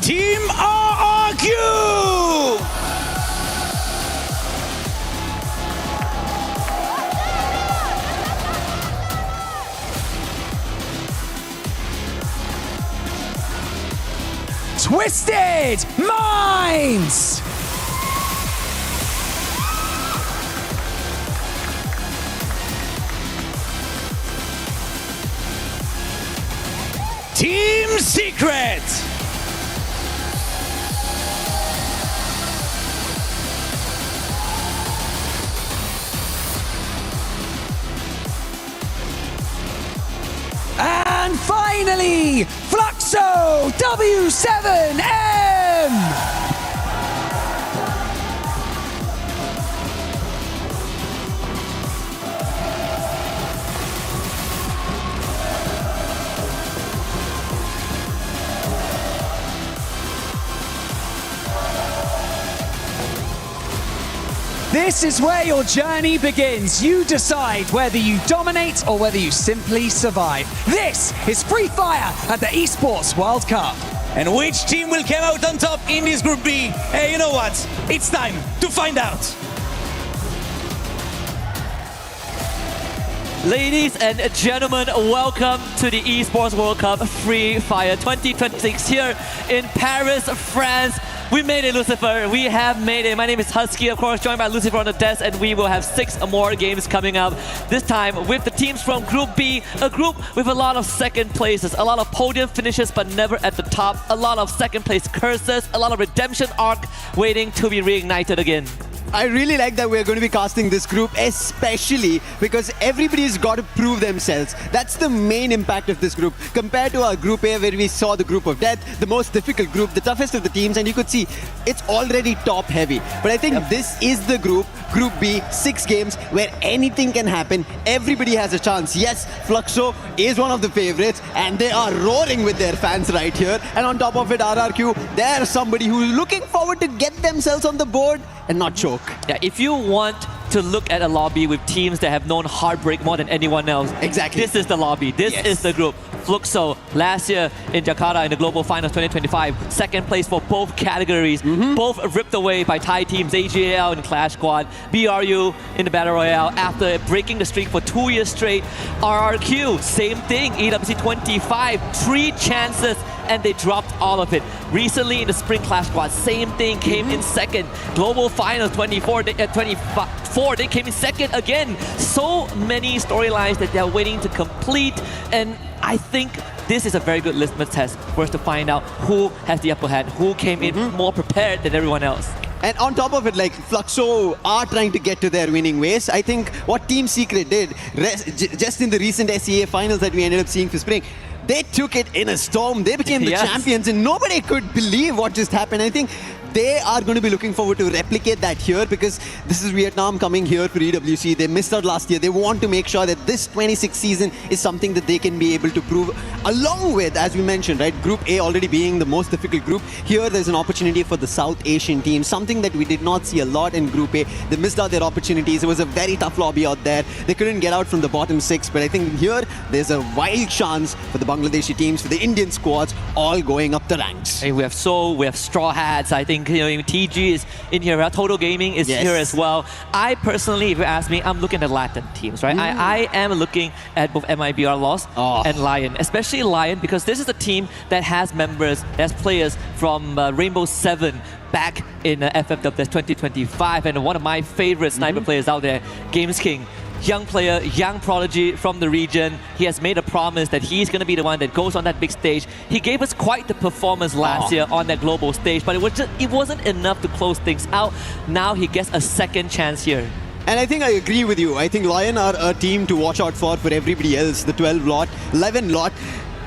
Team RRQ! Twisted Minds! Secret. And finally, Fluxo W7M! This is where your journey begins. You decide whether you dominate or whether you simply survive. This is Free Fire at the Esports World Cup. And which team will come out on top in this Group B? Hey, you know what? It's time to find out. Ladies and gentlemen, welcome to the Esports World Cup Free Fire 2026 here in Paris, France. We made it, Lucifer. We have made it. My name is Husky, of course, joined by Lucifer on the desk, and we will have 6 more games coming up. This time with the teams from Group B, a group with a lot of second places, a lot of podium finishes, but never at the top, a lot of second place curses, a lot of redemption arc waiting to be reignited again. I really like that we're going to be casting this group, especially because everybody's got to prove themselves. That's the main impact of this group. Compared to our Group A, where we saw the Group of Death, the most difficult group, the toughest of the teams, and you could see it's already top heavy. But I think this is the group, Group B, 6 games, where anything can happen. Everybody has a chance. Yes, Fluxo is one of the favorites, and they are roaring with their fans right here. And on top of it, RRQ, they're somebody who's looking forward to get themselves on the board and not choke. Yeah, if you want to look at a lobby with teams that have known heartbreak more than anyone else, exactly, this is the lobby. This is the group. Fluxo last year in Jakarta in the Global Finals 2025, second place for both categories, both ripped away by Thai teams AGL and Clash Squad. BRU in the Battle Royale after breaking the streak for 2 years straight. RRQ, same thing, EWC 25, 3 chances, and they dropped all of it. Recently in the Spring Clash Squad, same thing, came in second. Global Finals 24, they came in second again. So many storylines that they're waiting to complete, and I think this is a very good litmus test for us to find out who has the upper hand, who came in more prepared than everyone else. And on top of it, like, Fluxo are trying to get to their winning ways. I think what Team Secret did, just in the recent SEA finals that we ended up seeing for Spring, they took it in a storm. They became the champions, and nobody could believe what just happened. I think they are going to be looking forward to replicate that here, because this is Vietnam coming here for EWC. They missed out last year. They want to make sure that this 26th season is something that they can be able to prove, along with, as we mentioned, right, Group A already being the most difficult group. Here there's an opportunity for the South Asian team, something that we did not see a lot in Group A. They missed out their opportunities. It was a very tough lobby out there. They couldn't get out from the bottom 6, but I think here there's a wild chance for the Bangladeshi teams, for the Indian squads, all going up the ranks. Hey, we have Soul, we have Straw Hats. I think TG is in here. Total Gaming is here as well. I personally, if you ask me, I'm looking at Latin teams, right? I am looking at both MIBR Lost and Lion, especially Lion, because this is a team that has members, has players from Rainbow 7 back in FFWS 2025, and one of my favorite sniper players out there, Games King. Young player, young prodigy from the region. He has made a promise that he's going to be the one that goes on that big stage. He gave us quite the performance last year on that global stage, but it wasn't enough to close things out. Now he gets a second chance here. And I think I agree with you. I think Lion are a team to watch out for everybody else, the 12 lot, 11 lot.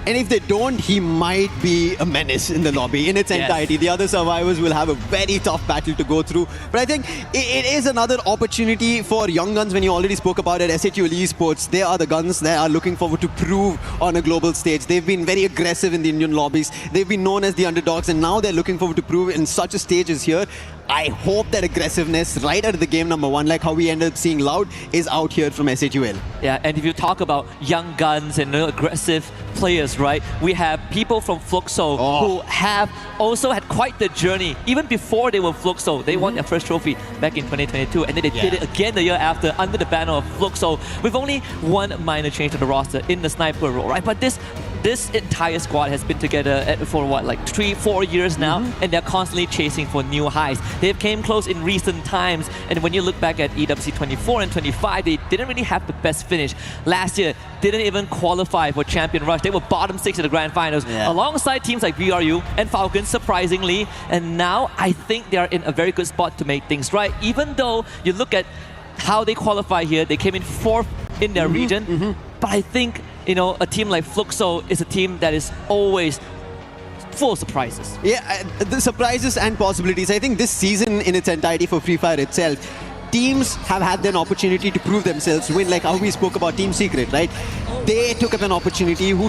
And if they don't, he might be a menace in the lobby in its entirety. The other survivors will have a very tough battle to go through. But I think it is another opportunity for young guns. When you already spoke about it, SHUL Esports, they are the guns that are looking forward to prove on a global stage. They've been very aggressive in the Indian lobbies. They've been known as the underdogs, and now they're looking forward to prove in such a stage as here. I hope that aggressiveness right out of the game number 1, like how we ended up seeing Loud, is out here from SHUL. Yeah, and if you talk about young guns and aggressive players, right, we have people from Fluxo who have also had quite the journey. Even before they were Fluxo, they won their first trophy back in 2022, and then they did it again the year after under the banner of Fluxo with only one minor change to the roster in the sniper role, right? But this this entire squad has been together for what, like 3-4 years now, and they're constantly chasing for new highs. They've came close in recent times, and when you look back at EWC 24 and 25, they didn't really have the best finish. Last year, didn't even qualify for Champion Rush. They were bottom 6 in the Grand Finals, alongside teams like BRU and Falcons, surprisingly, and now I think they're in a very good spot to make things right. Even though you look at how they qualify here, they came in 4th in their region, but I think, you know, a team like Fluxo is a team that is always full of surprises. Yeah, the surprises and possibilities. I think this season in its entirety for Free Fire itself, teams have had an opportunity to prove themselves, win, like how we spoke about Team Secret, right? They took up an opportunity who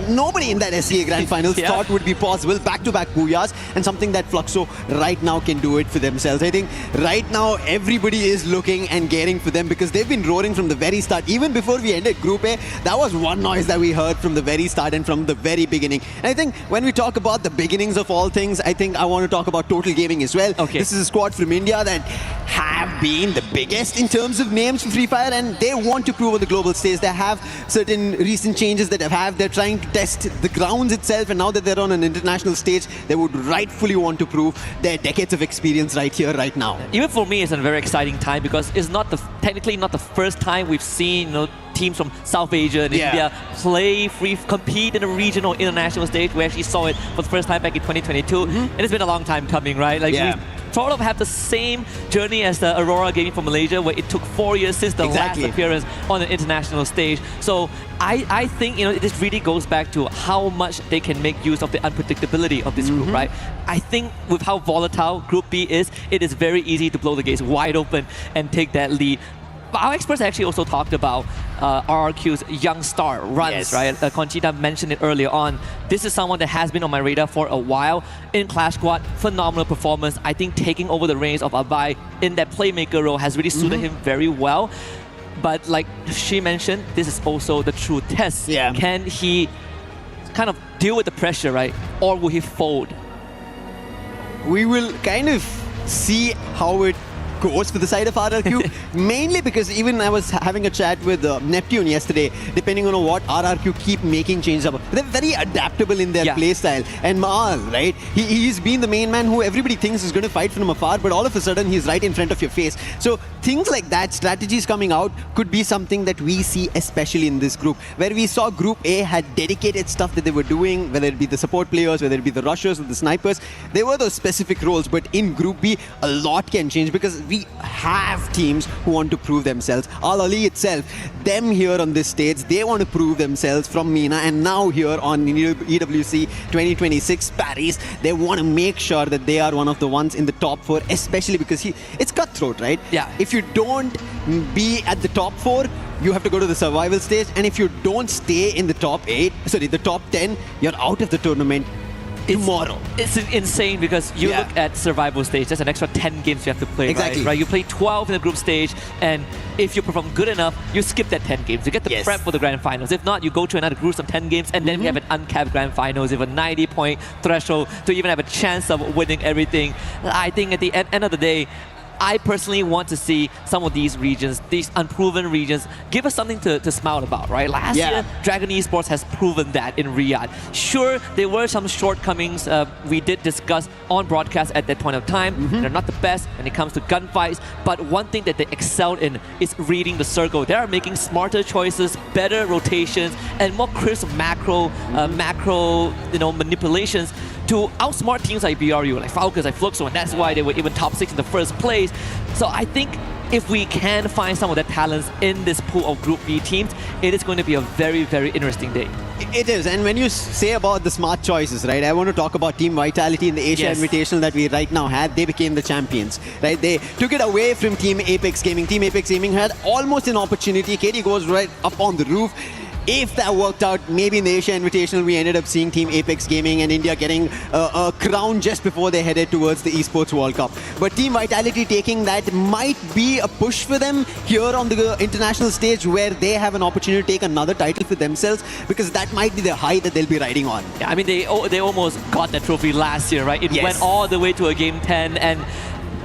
nobody in that SCA Grand Finals thought would be possible. Back-to-back booyahs, and something that Fluxo right now can do it for themselves. I think right now everybody is looking and gearing for them because they've been roaring from the very start. Even before we ended Group A, that was one noise that we heard from the very start and from the very beginning. And I think when we talk about the beginnings of all things, I think I want to talk about Total Gaming as well. This is a squad from India that have been the biggest in terms of names for Free Fire, and they want to prove on the global stage. They have certain recent changes that they're trying to test the grounds itself, and now that they're on an international stage, they would rightfully want to prove their decades of experience right here, right now. Even for me, it's a very exciting time because it's not technically not the first time we've seen, you know, teams from South Asia and India compete in a regional international stage. We actually saw it for the first time back in 2022, and it's been a long time coming, right? Like we sort of have the same journey as the Aurora Gaming from Malaysia, where it took 4 years since the last appearance on an international stage. So I think, you know, this really goes back to how much they can make use of the unpredictability of this group, right? I think with how volatile Group B is, it is very easy to blow the gates wide open and take that lead. But our experts actually also talked about RRQ's young star runs, right? Conchita mentioned it earlier on. This is someone that has been on my radar for a while. In Clash Squad, phenomenal performance. I think taking over the reins of Abai in that playmaker role has really suited him very well. But like she mentioned, this is also the true test. Can he kind of deal with the pressure, right? Or will he fold? We will kind of see how it goes for the side of RRQ, mainly because even I was having a chat with Neptune yesterday, depending on what RRQ keep making changes up. They're very adaptable in their play style. And Maal, right, he's been the main man who everybody thinks is going to fight from afar, but all of a sudden he's right in front of your face. So things like that, strategies coming out, could be something that we see especially in this group, where we saw Group A had dedicated stuff that they were doing, whether it be the support players, whether it be the rushers or the snipers. They were those specific roles, but in Group B, a lot can change because we have teams who want to prove themselves. Al Ali itself, them here on this stage, they want to prove themselves from MENA, and now here on EWC 2026 Paris, they want to make sure that they are one of the ones in the top 4, especially because it's cutthroat, right? If you don't be at the top 4, you have to go to the survival stage, and if you don't stay in the top 10, you're out of the tournament tomorrow. It's insane because you look at survival stage, there's an extra 10 games you have to play, right? You play 12 in the group stage, and if you perform good enough, you skip that 10 games. You get the prep for the Grand Finals. If not, you go to another group of 10 games, and then we have an uncapped Grand Finals with a 90-point threshold to even have a chance of winning everything. I think at the end of the day, I personally want to see some of these regions, these unproven regions, give us something to smile about, right? Last year, Dragon Esports has proven that in Riyadh. Sure, there were some shortcomings we did discuss on broadcast at that point of time. They're not the best when it comes to gunfights, but one thing that they excelled in is reading the circle. They are making smarter choices, better rotations, and more crisp macro manipulations to outsmart teams like BRU, like Falcons, like Fluxo, and that's why they were even top 6 in the first place. So I think if we can find some of the talents in this pool of Group B teams, it is going to be a very, very interesting day. It is, and when you say about the smart choices, right, I want to talk about Team Vitality in the Asia Invitational that we right now had. They became the champions, right? They took it away from Team Apex Gaming. Team Apex Gaming had almost an opportunity. KD goes right up on the roof. If that worked out, maybe in the Asia Invitational, we ended up seeing Team Apex Gaming and India getting a crown just before they headed towards the Esports World Cup. But Team Vitality taking that might be a push for them here on the international stage, where they have an opportunity to take another title for themselves, because that might be the high that they'll be riding on. Yeah, I mean, they almost got that trophy last year, right? It went all the way to a Game 10, and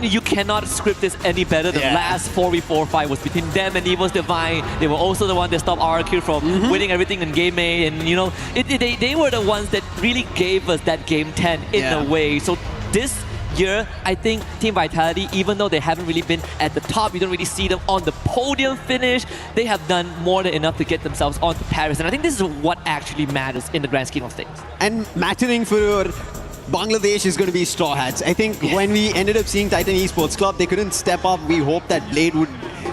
you cannot script this any better. The last 4v4 fight was between them and Evo's Divine. They were also the one that stopped RRQ from winning everything in Game A. And you know, they were the ones that really gave us that Game 10 in a way. So this year, I think Team Vitality, even though they haven't really been at the top, you don't really see them on the podium finish, they have done more than enough to get themselves onto Paris. And I think this is what actually matters in the grand scheme of things. And mattering for Bangladesh is going to be Straw Hats. I think when we ended up seeing Titan Esports Club, they couldn't step up. We hoped that Blade would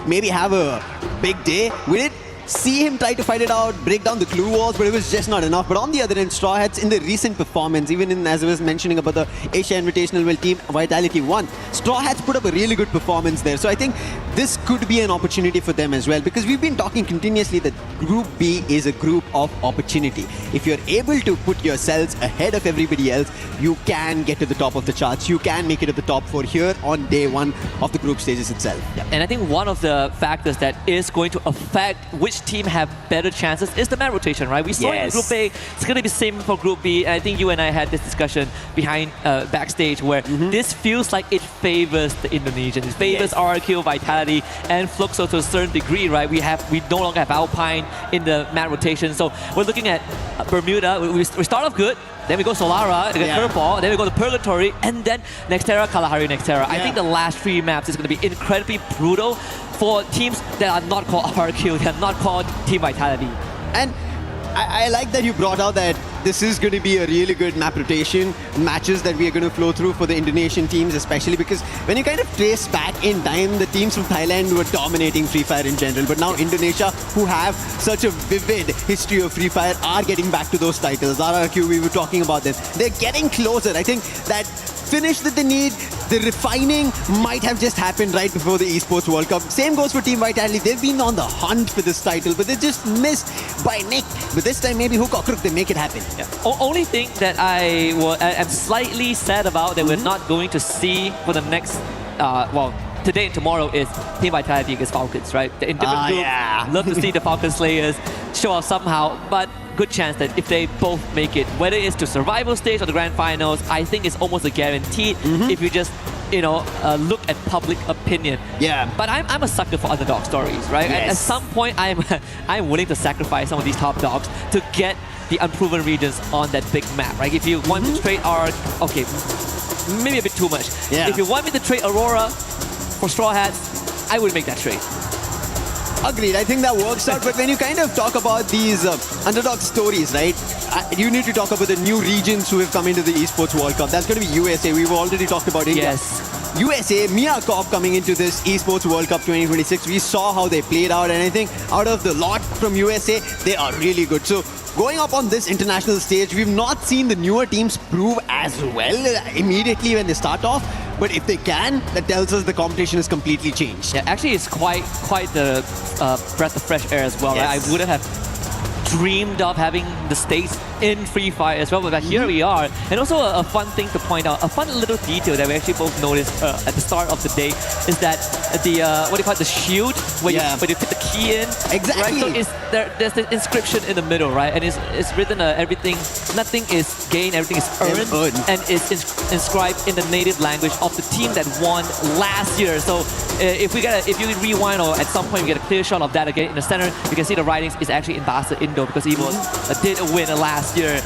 maybe have a big day. We did see him try to fight it out, break down the glue walls, but it was just not enough. But on the other end, Straw Hats in the recent performance, even in, as I was mentioning about the Asia Invitational where Team Vitality won, Straw Hats put up a really good performance there. So I think this could be an opportunity for them as well, because we've been talking continuously that Group B is a group of opportunity. If you're able to put yourselves ahead of everybody else, you can get to the top of the charts. You can make it to the top 4 here on day 1 of the group stages itself. And I think one of the factors that is going to affect which team have better chances is the map rotation, right? We saw it in Group A. It's going to be the same for Group B. And I think you and I had this discussion behind backstage where this feels like it favors the Indonesians. It favors RRQ, Vitality, and Fluxo to a certain degree, right? We no longer have Alpine in the map rotation. So we're looking at Bermuda. We start off good. Then we go Solara, then Curveball, then we go to Purgatory, and then Nextera, Kalahari, Nextera. I think the last 3 maps is going to be incredibly brutal for teams that are not called RQ, that are not called Team Vitality. And I like that you brought out that this is going to be a really good map rotation, matches that we are going to flow through for the Indonesian teams, especially because when you kind of trace back in time, the teams from Thailand were dominating Free Fire in general. But now Indonesia, who have such a vivid history of Free Fire, are getting back to those titles. RRQ, we were talking about them. They're getting closer. I think that finish that they need, the refining might have just happened right before the Esports World Cup. Same goes for Team Vitality. They've been on the hunt for this title, but they just missed by nick. But this time, maybe hook or crook, they make it happen. Only thing that I am slightly sad about that we're not going to see for the next, today and tomorrow is Team Vitality against Falcons, right? In different groups, love to see the Falcon Slayers show up somehow, but good chance that if they both make it, whether it's to survival stage or the grand finals, I think it's almost a guaranteed if you just, look at public opinion. But I'm a sucker for underdog stories, right? At some point, I'm willing to sacrifice some of these top dogs to get the unproven regions on that big map, right? If you want to trade okay, maybe a bit too much. If you want me to trade Aurora for Straw Hats, I would make that trade. Agreed. I think that works out. But when you kind of talk about these underdog stories, right? You need to talk about the new regions who have come into the Esports World Cup. That's going to be USA. We've already talked about India. USA, Mia Corp coming into this Esports World Cup 2026. We saw how they played out, and I think out of the lot from USA, they are really good. So going up on this international stage, we've not seen the newer teams prove as well immediately when they start off. But if they can, that tells us the competition is completely changed. Actually, it's quite the breath of fresh air as well. Right? I wouldn't have dreamed of having the stakes in Free Fire as well, but here we are. And also a fun thing to point out, a fun little detail that we actually both noticed at the start of the day is that the what do you call it, the shield where you put the key in. Exactly. Right? So there's the inscription in the middle, right? And it's written everything, nothing is gained, everything is earned, and it's inscribed in the native language of the team that won last year. So if you rewind or at some point you get a clear shot of that again in the center, you can see the writings is actually in Bahasa Indo because Evo did win last year.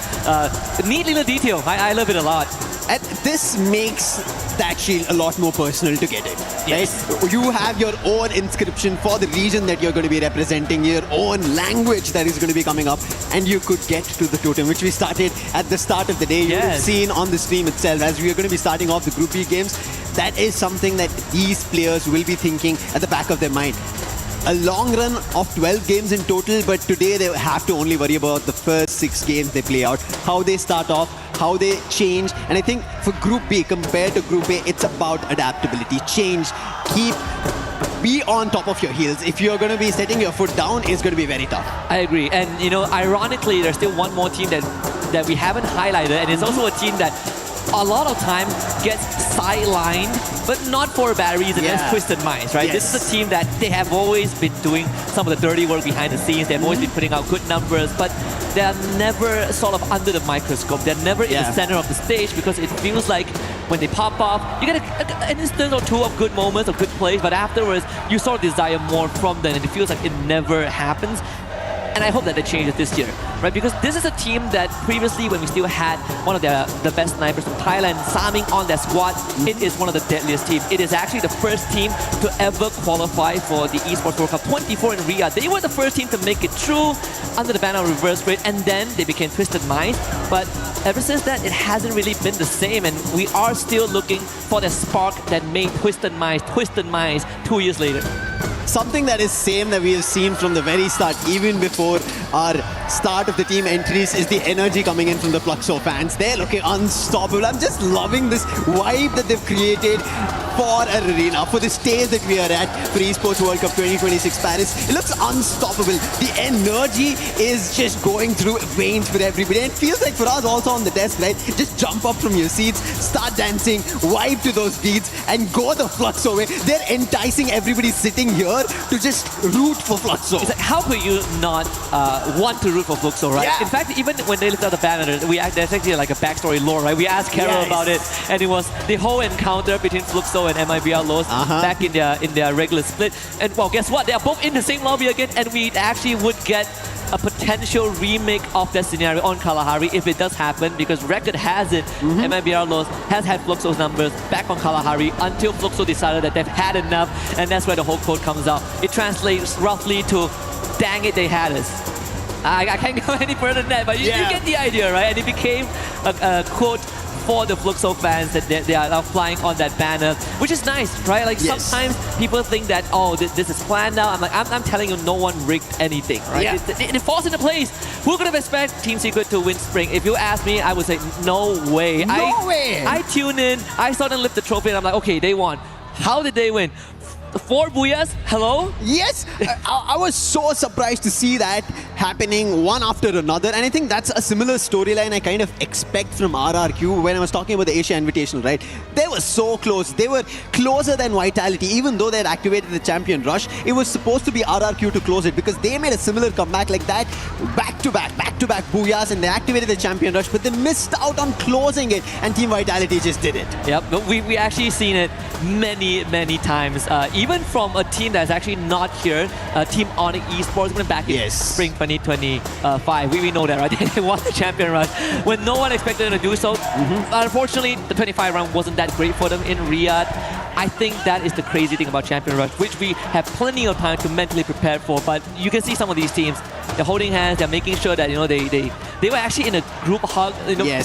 Neat little detail. I love it a lot. And this makes that shield a lot more personal to get it. Right? You have your own inscription for the region that you're going to be representing, your own language that is going to be coming up, and you could get to the totem, which we started at the start of the day. You have seen on the stream itself, as we are going to be starting off the Group B games. That is something that these players will be thinking at the back of their mind. A long run of 12 games in total, but today they have to only worry about the first 6 games they play out, how they start off, how they change. And I think for Group B, compared to Group A, it's about adaptability, change, be on top of your heels. If you're going to be setting your foot down, it's going to be very tough. I agree. And, ironically, there's still one more team that we haven't highlighted, and it's also a team that a lot of time gets sidelined, but not for a bad reason. That's Twisted Minds, right? This is a team that they have always been doing some of the dirty work behind the scenes. They've always been putting out good numbers, but they are never sort of under the microscope. They're never in the center of the stage because it feels like when they pop off, you get an instant or two of good moments, of good plays, but afterwards, you sort of desire more from them, and it feels like it never happens. And I hope that they change it this year, right? Because this is a team that previously, when we still had one of the best snipers from Thailand, Saming on their squad, it is one of the deadliest teams. It is actually the first team to ever qualify for the Esports World Cup 24 in Riyadh. They were the first team to make it through under the banner of Reverse Grid, and then they became Twisted Minds. But ever since that, it hasn't really been the same, and we are still looking for the spark that made Twisted Minds 2 years later. Something that is same that we have seen from the very start, even before our start of the team entries, is the energy coming in from the Fluxo fans. They're looking unstoppable. I'm just loving this vibe that they've created for our arena, for the stage that we are at for Esports World Cup 2026 Paris. It looks unstoppable. The energy is just going through veins for everybody. And it feels like for us also on the desk, right? Just jump up from your seats, start dancing, vibe to those beats, and go the Fluxo way. They're enticing everybody sitting here to just root for Fluxo. It's like, how could you not want to root for Fluxo, right? Yeah. In fact, even when they lifted up the banner, there's actually like a backstory lore, right? We asked Carol about it, and it was the whole encounter between Fluxo and MIBR Los back in their regular split. And well, guess what? They are both in the same lobby again, and we actually would get a potential remake of that scenario on Kalahari if it does happen, because record has it, MIBR Los has had Fluxo's numbers back on Kalahari until Fluxo decided that they've had enough, and that's where the whole quote comes out. It translates roughly to, dang it, they had us. I can't go any further than that, but you get the idea, right? And it became a quote for the Fluxo fans that they are now flying on that banner, which is nice, right? Like sometimes people think that, oh, this is planned out. I'm telling you, no one rigged anything, right? Yeah. It falls into place. Who could have expected Team Secret to win Spring? If you ask me, I would say no way. No way! I tuned in, I saw them lift the trophy, and I'm like, okay, they won. How did they win? 4 booyahs? Hello? Yes! I was so surprised to see that happening one after another, and I think that's a similar storyline I kind of expect from RRQ when I was talking about the Asia Invitational, right? They were so close. They were closer than Vitality, even though they had activated the Champion Rush. It was supposed to be RRQ to close it because they made a similar comeback like that, back-to-back booyahs, and they activated the Champion Rush, but they missed out on closing it, and Team Vitality just did it. Yep, but we actually seen it many times. Even from a team that's actually not here, Team Onyx Esports, went back in Spring 2025. We know that, right? They won the Champion Rush when no one expected them to do so. Unfortunately, the 25 round wasn't that great for them in Riyadh. I think that is the crazy thing about Champion Rush, which we have plenty of time to mentally prepare for. But you can see some of these teams, they're holding hands, they're making sure that they were actually in a group hug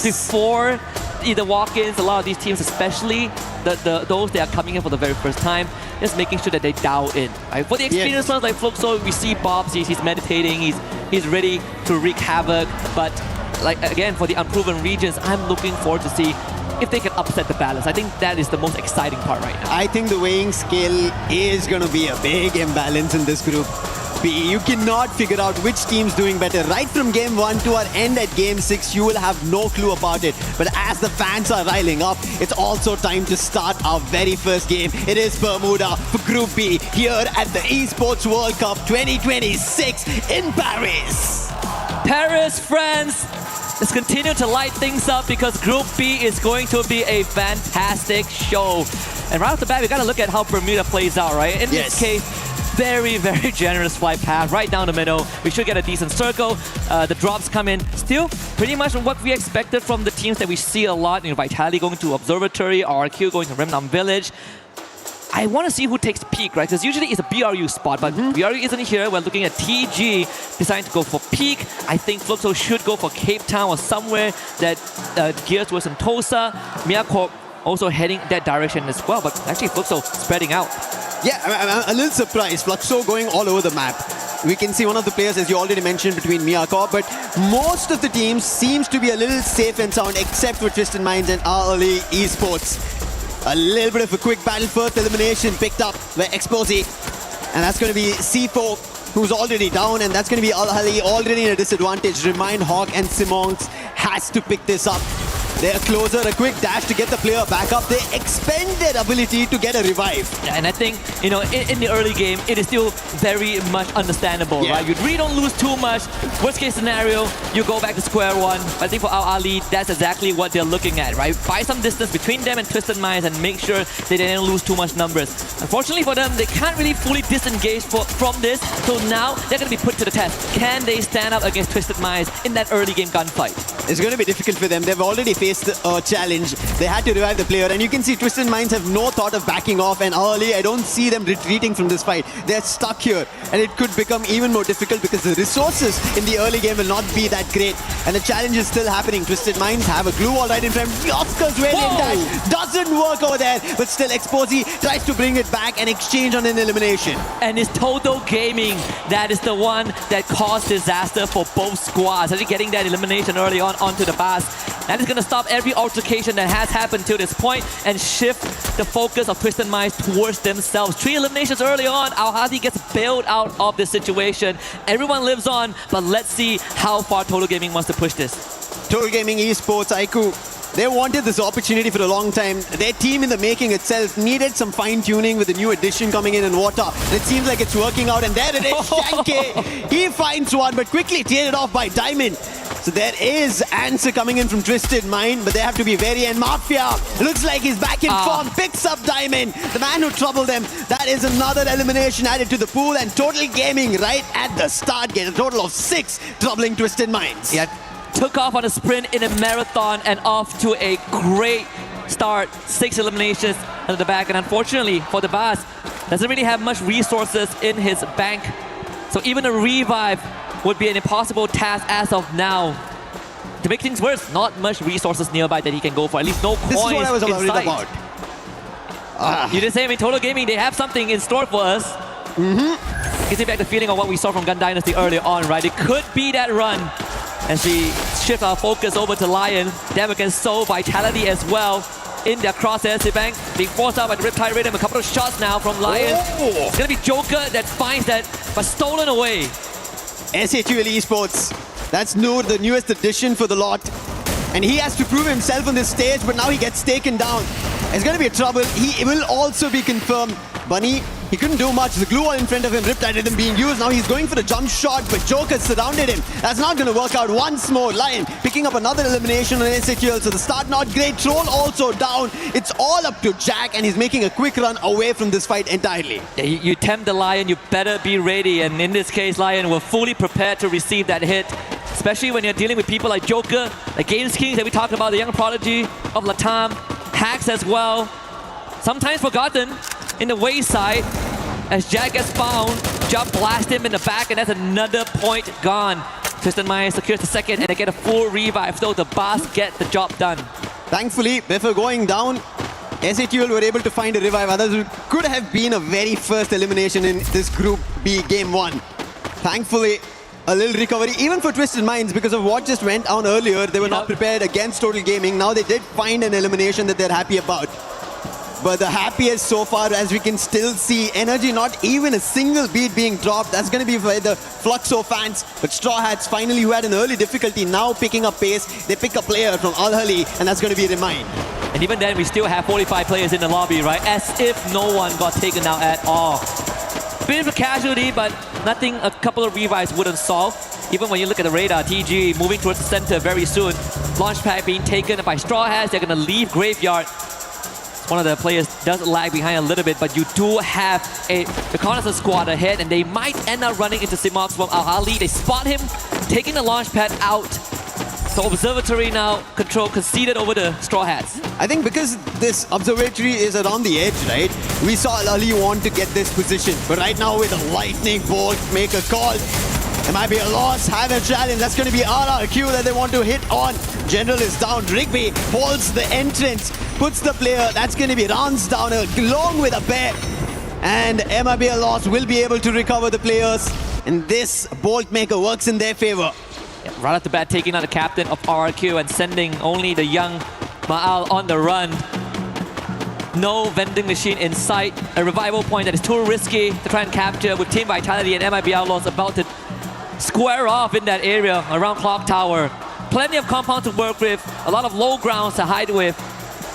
before the walk-ins. A lot of these teams, especially those that are coming in for the very first time, just making sure that they dial in. Right? For the experienced ones like Fluxo, we see Bobs, he's meditating, he's ready to wreak havoc. But like again, for the unproven regions, I'm looking forward to see if they can upset the balance. I think that is the most exciting part right now. I think the weighing scale is going to be a big imbalance in this group. You cannot figure out which team's doing better. Right from game 1 to our end at game 6, you will have no clue about it. But as the fans are riling up, it's also time to start our very first game. It is Bermuda for Group B here at the Esports World Cup 2026 in Paris. Paris, friends, let's continue to light things up because Group B is going to be a fantastic show. And right off the bat, we got to look at how Bermuda plays out, right? In this case, very generous flight path right down the middle. We should get a decent circle. The drops come in still pretty much what we expected from the teams that we see a lot. Vitality going to Observatory, RRQ going to Remnant Village. I want to see who takes Peak, right? Because usually it's a BRU spot, but BRU isn't here. We're looking at TG deciding to go for Peak. I think Fluxo should go for Cape Town or somewhere that gears towards Sentosa. Miyako also heading that direction as well, but actually Fluxo spreading out. Yeah, I'm a little surprised. Fluxo going all over the map. We can see one of the players, as you already mentioned, between Miyako, but most of the teams seems to be a little safe and sound, except for Twisted Minds and RLE Esports. A little bit of a quick battle first elimination picked up by Exposi, and that's going to be C4, who's already down, and that's going to be Al-Hali already in a disadvantage. Remind Hawk and Simons has to pick this up. They're closer, a quick dash to get the player back up. They expend their ability to get a revive. And I think, you know, in the early game, it is still very much understandable, right? You really don't lose too much. Worst case scenario, you go back to square one. I think for Al Ali, that's exactly what they're looking at, right? Buy some distance between them and Twisted Minds and make sure they don't lose too much numbers. Unfortunately for them, they can't really fully disengage from this. So now they're going to be put to the test. Can they stand up against Twisted Minds in that early game gunfight? It's going to be difficult for them. They've already faced a challenge. They had to revive the player. And you can see Twisted Minds have no thought of backing off. And early, I don't see them retreating from this fight. They're stuck here. And it could become even more difficult because the resources in the early game will not be that great. And the challenge is still happening. Twisted Minds have a glue wall right in front. Oscar's Radiant Dash doesn't work over there. But still, Exposy tries to bring it back and exchange on an elimination. And it's Toto Gaming that is the one that caused disaster for both squads. Actually getting that elimination early on onto the bus. That is going to stop every altercation that has happened to this point and shift the focus of Twisted Minds towards themselves. 3 eliminations early on. Al Hadi gets bailed out of this situation. Everyone lives on, but let's see how far Total Gaming wants to push this. Total Gaming Esports, Aiku, they wanted this opportunity for a long time. Their team in the making itself needed some fine-tuning with the new addition coming in Water. And it seems like it's working out. And there it is, Shanke. He finds one, but quickly traded off by Diamond. So there is answer coming in from Twisted Mind, but they have to be wary. And Mafia looks like he's back in form, picks up Diamond, the man who troubled them. That is another elimination added to the pool. And Total Gaming right at the start get a total of 6 troubling Twisted Minds. Yeah. Took off on a sprint in a marathon and off to a great start. 6 eliminations under the back. And unfortunately for the boss, doesn't really have much resources in his bank. So even a revive would be an impossible task as of now. To make things worse, not much resources nearby that he can go for. At least no coins. This is what I was worried about. You did say, I mean, Total Gaming, they have something in store for us. Gives me back the feeling of what we saw from Gun Dynasty earlier on, right? It could be that run. As we shift our focus over to Lion, them against Soul, Vitality as well. In their crosshairs, Sibang being forced out by the Riptide Rhythm. A couple of shots now from Lion. It's going to be Joker that finds that, but stolen away. SATL Esports, that's Noor, the newest addition for the lot. And he has to prove himself on this stage, but now he gets taken down. It's going to be a trouble. He will also be confirmed. Bunny, he couldn't do much. The glue wall in front of him, Riptide Rhythm being used. Now he's going for the jump shot, but Joker surrounded him. That's not going to work out. Once more, Lion picking up another elimination on SHL. So the start not great. Troll also down. It's all up to Jack, and he's making a quick run away from this fight entirely. Yeah, you tempt the Lion, you better be ready. And in this case, Lion were fully prepared to receive that hit. Especially when you're dealing with people like Joker, like Games Kings that we talked about, the young prodigy of Latam, Hacks as well. Sometimes forgotten in the wayside as Jack gets found, jump blast him in the back, and that's another point gone. Twisted Minds secures the second, and they get a full revive, so the boss get the job done. Thankfully, before going down, SATL were able to find a revive. Others could have been a very first elimination in this Group B Game 1. Thankfully, a little recovery, even for Twisted Minds, because of what just went down earlier. They were not prepared against Total Gaming. Now they did find an elimination that they're happy about. But the happiest so far, as we can still see, energy, not even a single beat being dropped. That's going to be for the Fluxo fans. But Straw Hats, finally, who had an early difficulty, now picking up pace. They pick a player from Al Ahly, and that's going to be Remind. And even then, we still have 45 players in the lobby, right? As if no one got taken out at all. Bit of a casualty, but nothing a couple of revives wouldn't solve. Even when you look at the radar, TG moving towards the center very soon. Launchpad being taken by Straw Hats. They're going to leave Graveyard. One of the players does lag behind a little bit, but you do have the Reconnaissance squad ahead, and they might end up running into Simox from Al Ahly. They spot him, taking the launch pad out. So Observatory now conceded over the Straw Hats. I think because this Observatory is around the edge, right? We saw Al Ahly want to get this position, but right now with a lightning bolt, make a call. It might be a loss, have a challenge. That's going to be RRQ that they want to hit on. General is down. Rigby holds the entrance, puts the player. That's going to be runs down along with a bear. And MIB loss will be able to recover the players. And this Bolt Maker works in their favor. Yeah, right off the bat, taking out the captain of RRQ and sending only the young Ma'al on the run. No vending machine in sight. A revival point that is too risky to try and capture with Team Vitality and MIB Outlaws about to square off in that area around Clock Tower. plenty of compound to work with, a lot of low grounds to hide with.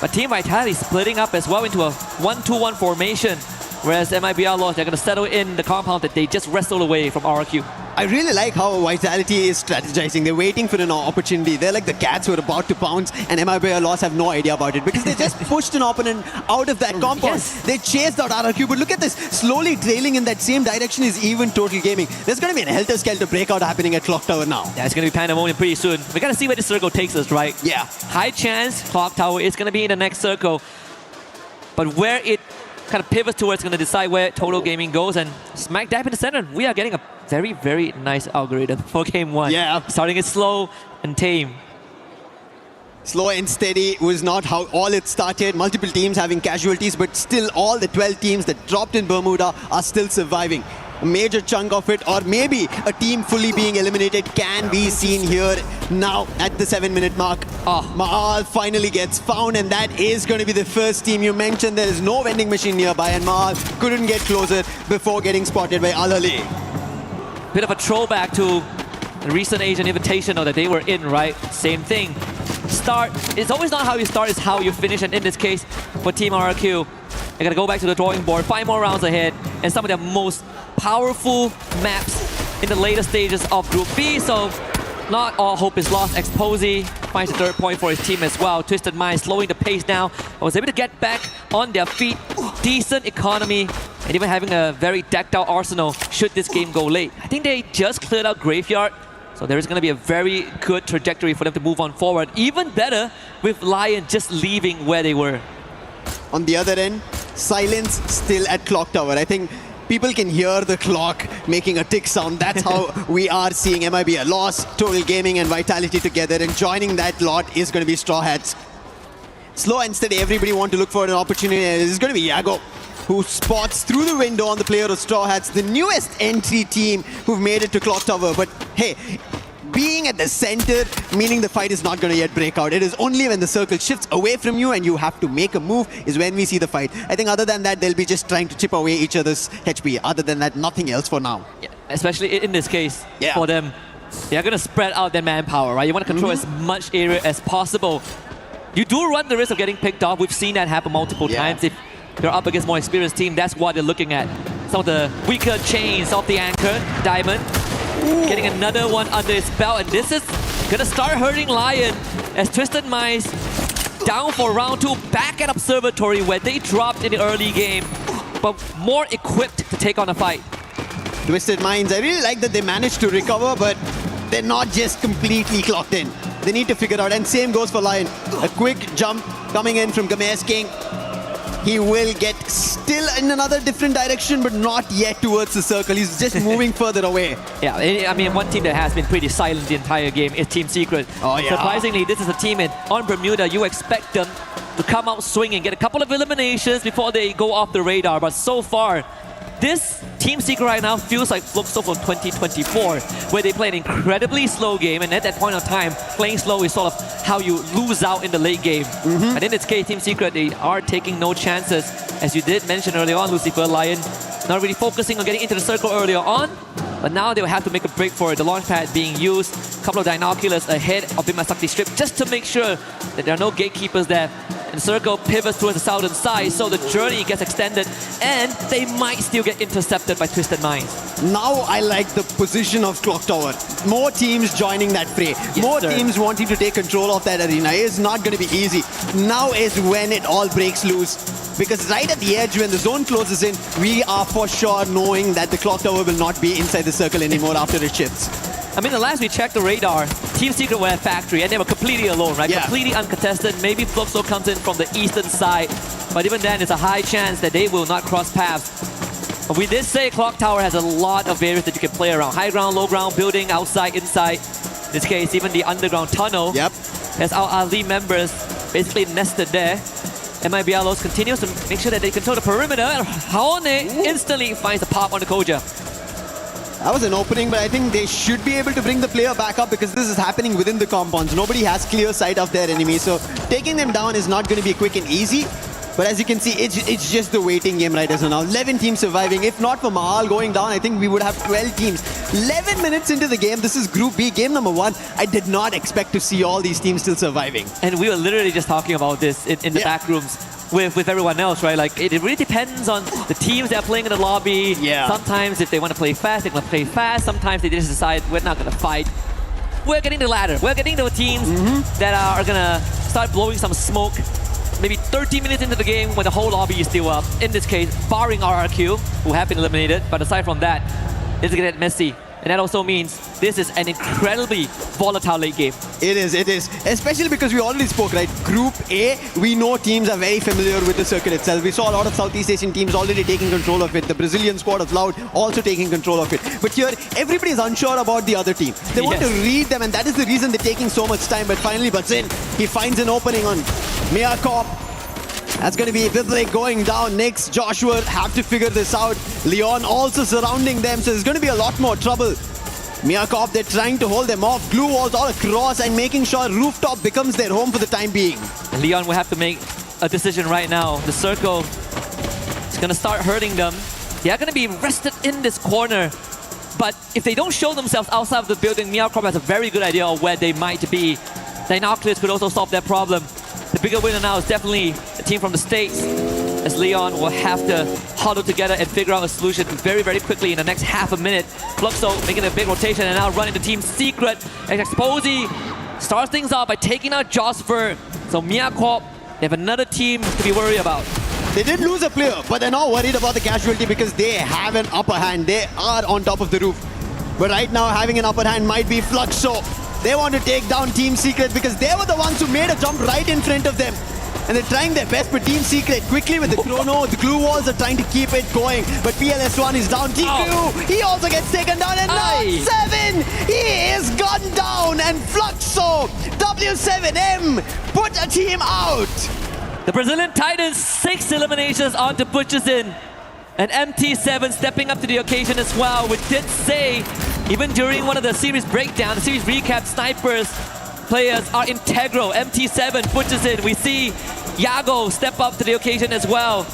But Team Vitality splitting up as well into a 1-2-1 formation. Whereas MIBR lost, they're going to settle in the compound that they just wrestled away from RRQ. I really like how Vitality is strategizing. They're waiting for an opportunity. They're like the cats who are about to pounce, and MIBR lost have no idea about it because they just pushed an opponent out of that compound. Yes. They chased out RRQ, but look at this. Slowly trailing in that same direction is even Total Gaming. There's going to be an helter-skelter breakout happening at Clock Tower now. Yeah, it's going to be pandemonium pretty soon. We got to see where this circle takes us, right? Yeah. High chance Clock Tower is going to be in the next circle. But where it kind of pivots towards going to decide where Total Gaming goes, and smack dab in the center, we are getting a very, very nice algorithm for game one. Yeah. Starting it slow and tame. Slow and steady was not how all it started. Multiple teams having casualties, but still all the 12 teams that dropped in Bermuda are still surviving. A major chunk of it, or maybe a team fully being eliminated, can be seen here now at the 7-minute mark. Maal finally gets found, and that is going to be the first team. You mentioned there is no vending machine nearby, and Maal couldn't get closer before getting spotted by Al-Ali. Bit of a throwback to the recent Asian Invitational that they were in, right? Same thing. Start, it's always not how you start, it's how you finish, and in this case, for Team RRQ, they're gonna go back to the drawing board, 5 more rounds ahead, and some of their most powerful maps in the later stages of Group B, so not all hope is lost. Exposy finds the 3rd point for his team as well. Twisted Mind slowing the pace down, was able to get back on their feet. Decent economy, and even having a very decked out arsenal should this game go late. I think they just cleared out Graveyard, so there is going to be a very good trajectory for them to move on forward. Even better with Lion just leaving where they were. On the other end, silence still at Clock Tower. I think people can hear the clock making a tick sound. That's how we are seeing MIB loss, Total Gaming and Vitality together, and joining that lot is going to be Straw Hats. Slow and steady, everybody want to look for an opportunity. This is going to be Yago, who spots through the window on the player of Straw Hats, the newest entry team who've made it to Clock Tower. But hey, being at the center, meaning the fight is not going to yet break out. It is only when the circle shifts away from you and you have to make a move is when we see the fight. I think other than that, they'll be just trying to chip away each other's HP. Other than that, nothing else for now. Yeah, especially in this case, for them, they're going to spread out their manpower, right? You want to control as much area as possible. You do run the risk of getting picked off. We've seen that happen multiple times. If you're up against more experienced team, that's what they're looking at. Some of the weaker chains of the anchor, Diamond, getting another one under his belt, and this is gonna start hurting Lion as Twisted Minds down for round 2, back at Observatory where they dropped in the early game, but more equipped to take on a fight. Twisted Minds, I really like that they managed to recover, but they're not just completely clocked in. They need to figure it out, and same goes for Lion. A quick jump coming in from Gamesh King. He will get still in another different direction, but not yet towards the circle. He's just moving further away. Yeah, I mean, one team that has been pretty silent the entire game is Team Secret. Oh, yeah. Surprisingly, this is a team on Bermuda. You expect them to come out swinging, get a couple of eliminations before they go off the radar. But so far, this Team Secret right now feels like Fluxo from 2024, where they play an incredibly slow game, and at that point of time, playing slow is sort of how you lose out in the late game. And in this case, Team Secret, they are taking no chances. As you did mention earlier on, Lucifer, Lion not really focusing on getting into the circle earlier on, but now they'll have to make a break for it. The launch pad being used, a couple of Dinoculars ahead of Bimasakti Strip, just to make sure that there are no gatekeepers there. And the circle pivots towards the southern side, so the journey gets extended, and they might still get intercepted by Twisted Minds. Now I like the position of Clock Tower. More teams joining that fray. More teams wanting to take control of that arena. It's not going to be easy. Now is when it all breaks loose. Because right at the edge, when the zone closes in, we are for sure knowing that the Clock Tower will not be inside the circle anymore after it shifts. I mean, the last we checked the radar, Team Secret were at Factory, and they were completely alone, right? Completely uncontested. Maybe Fluxo comes in from the eastern side, but even then, it's a high chance that they will not cross paths. But we did say Clock Tower has a lot of areas that you can play around. High ground, low ground, building, outside, inside. In this case, even the underground tunnel. As our Ali members basically nested there. MIB Alos continues to make sure that they control the perimeter, and Haone instantly finds a pop on the Koja. That was an opening, but I think they should be able to bring the player back up because this is happening within the compounds. Nobody has clear sight of their enemy, so taking them down is not going to be quick and easy. But as you can see, it's just the waiting game right as of now. 11 teams surviving. If not for Mahal going down, I think we would have 12 teams. 11 minutes into the game. This is Group B, game number 1. I did not expect to see all these teams still surviving. And we were literally just talking about this in the back rooms with everyone else, right? Like, it really depends on the teams that are playing in the lobby. Yeah. Sometimes if they want to play fast, they're going to play fast. Sometimes they just decide, we're not going to fight. We're getting the ladder. We're getting the teams that are going to start blowing some smoke. Maybe 30 minutes into the game when the whole lobby is still up. In this case, barring RRQ, who have been eliminated. But aside from that, it's going to get messy. And that also means this is an incredibly volatile late game. It is. Especially because we already spoke, right? Group A, we know teams are very familiar with the circuit itself. We saw a lot of Southeast Asian teams already taking control of it. The Brazilian squad of Loud also taking control of it. But here, everybody is unsure about the other team. They want to read them, and that is the reason they're taking so much time. But finally, Batsin, he finds an opening on Miyakop. That's going to be Biblik going down. Next, Joshua have to figure this out. Leon also surrounding them, so there's going to be a lot more trouble. Miyakop, they're trying to hold them off. Glue walls all across and making sure rooftop becomes their home for the time being. Leon will have to make a decision right now. The circle is going to start hurting them. They are going to be rested in this corner. But if they don't show themselves outside of the building, Miyakop has a very good idea of where they might be. Dinoculus could also solve that problem. The bigger winner now is definitely the team from the States, as Leon will have to huddle together and figure out a solution very, very quickly in the next half a minute. Fluxo making a big rotation and now running the team secret. And Exposy starts things off by taking out Josper. So Miyakop, they have another team to be worried about. They did lose a player, but they're not worried about the casualty because they have an upper hand. They are on top of the roof. But right now, having an upper hand might be Fluxo. They want to take down Team Secret because they were the ones who made a jump right in front of them. And they're trying their best, but Team Secret quickly with the chrono, the glue walls are trying to keep it going. But PLS1 is down. TQ, he also gets taken down. And now 7, he is gone down. And Fluxo, W7M, put a team out. The Brazilian Titans, 6 eliminations onto Butcherson. And MT7 stepping up to the occasion as well. We did say, even during one of the series breakdown, the series recap, Snipers players are integral. MT7 Butcherson. We see Yago step up to the occasion as well.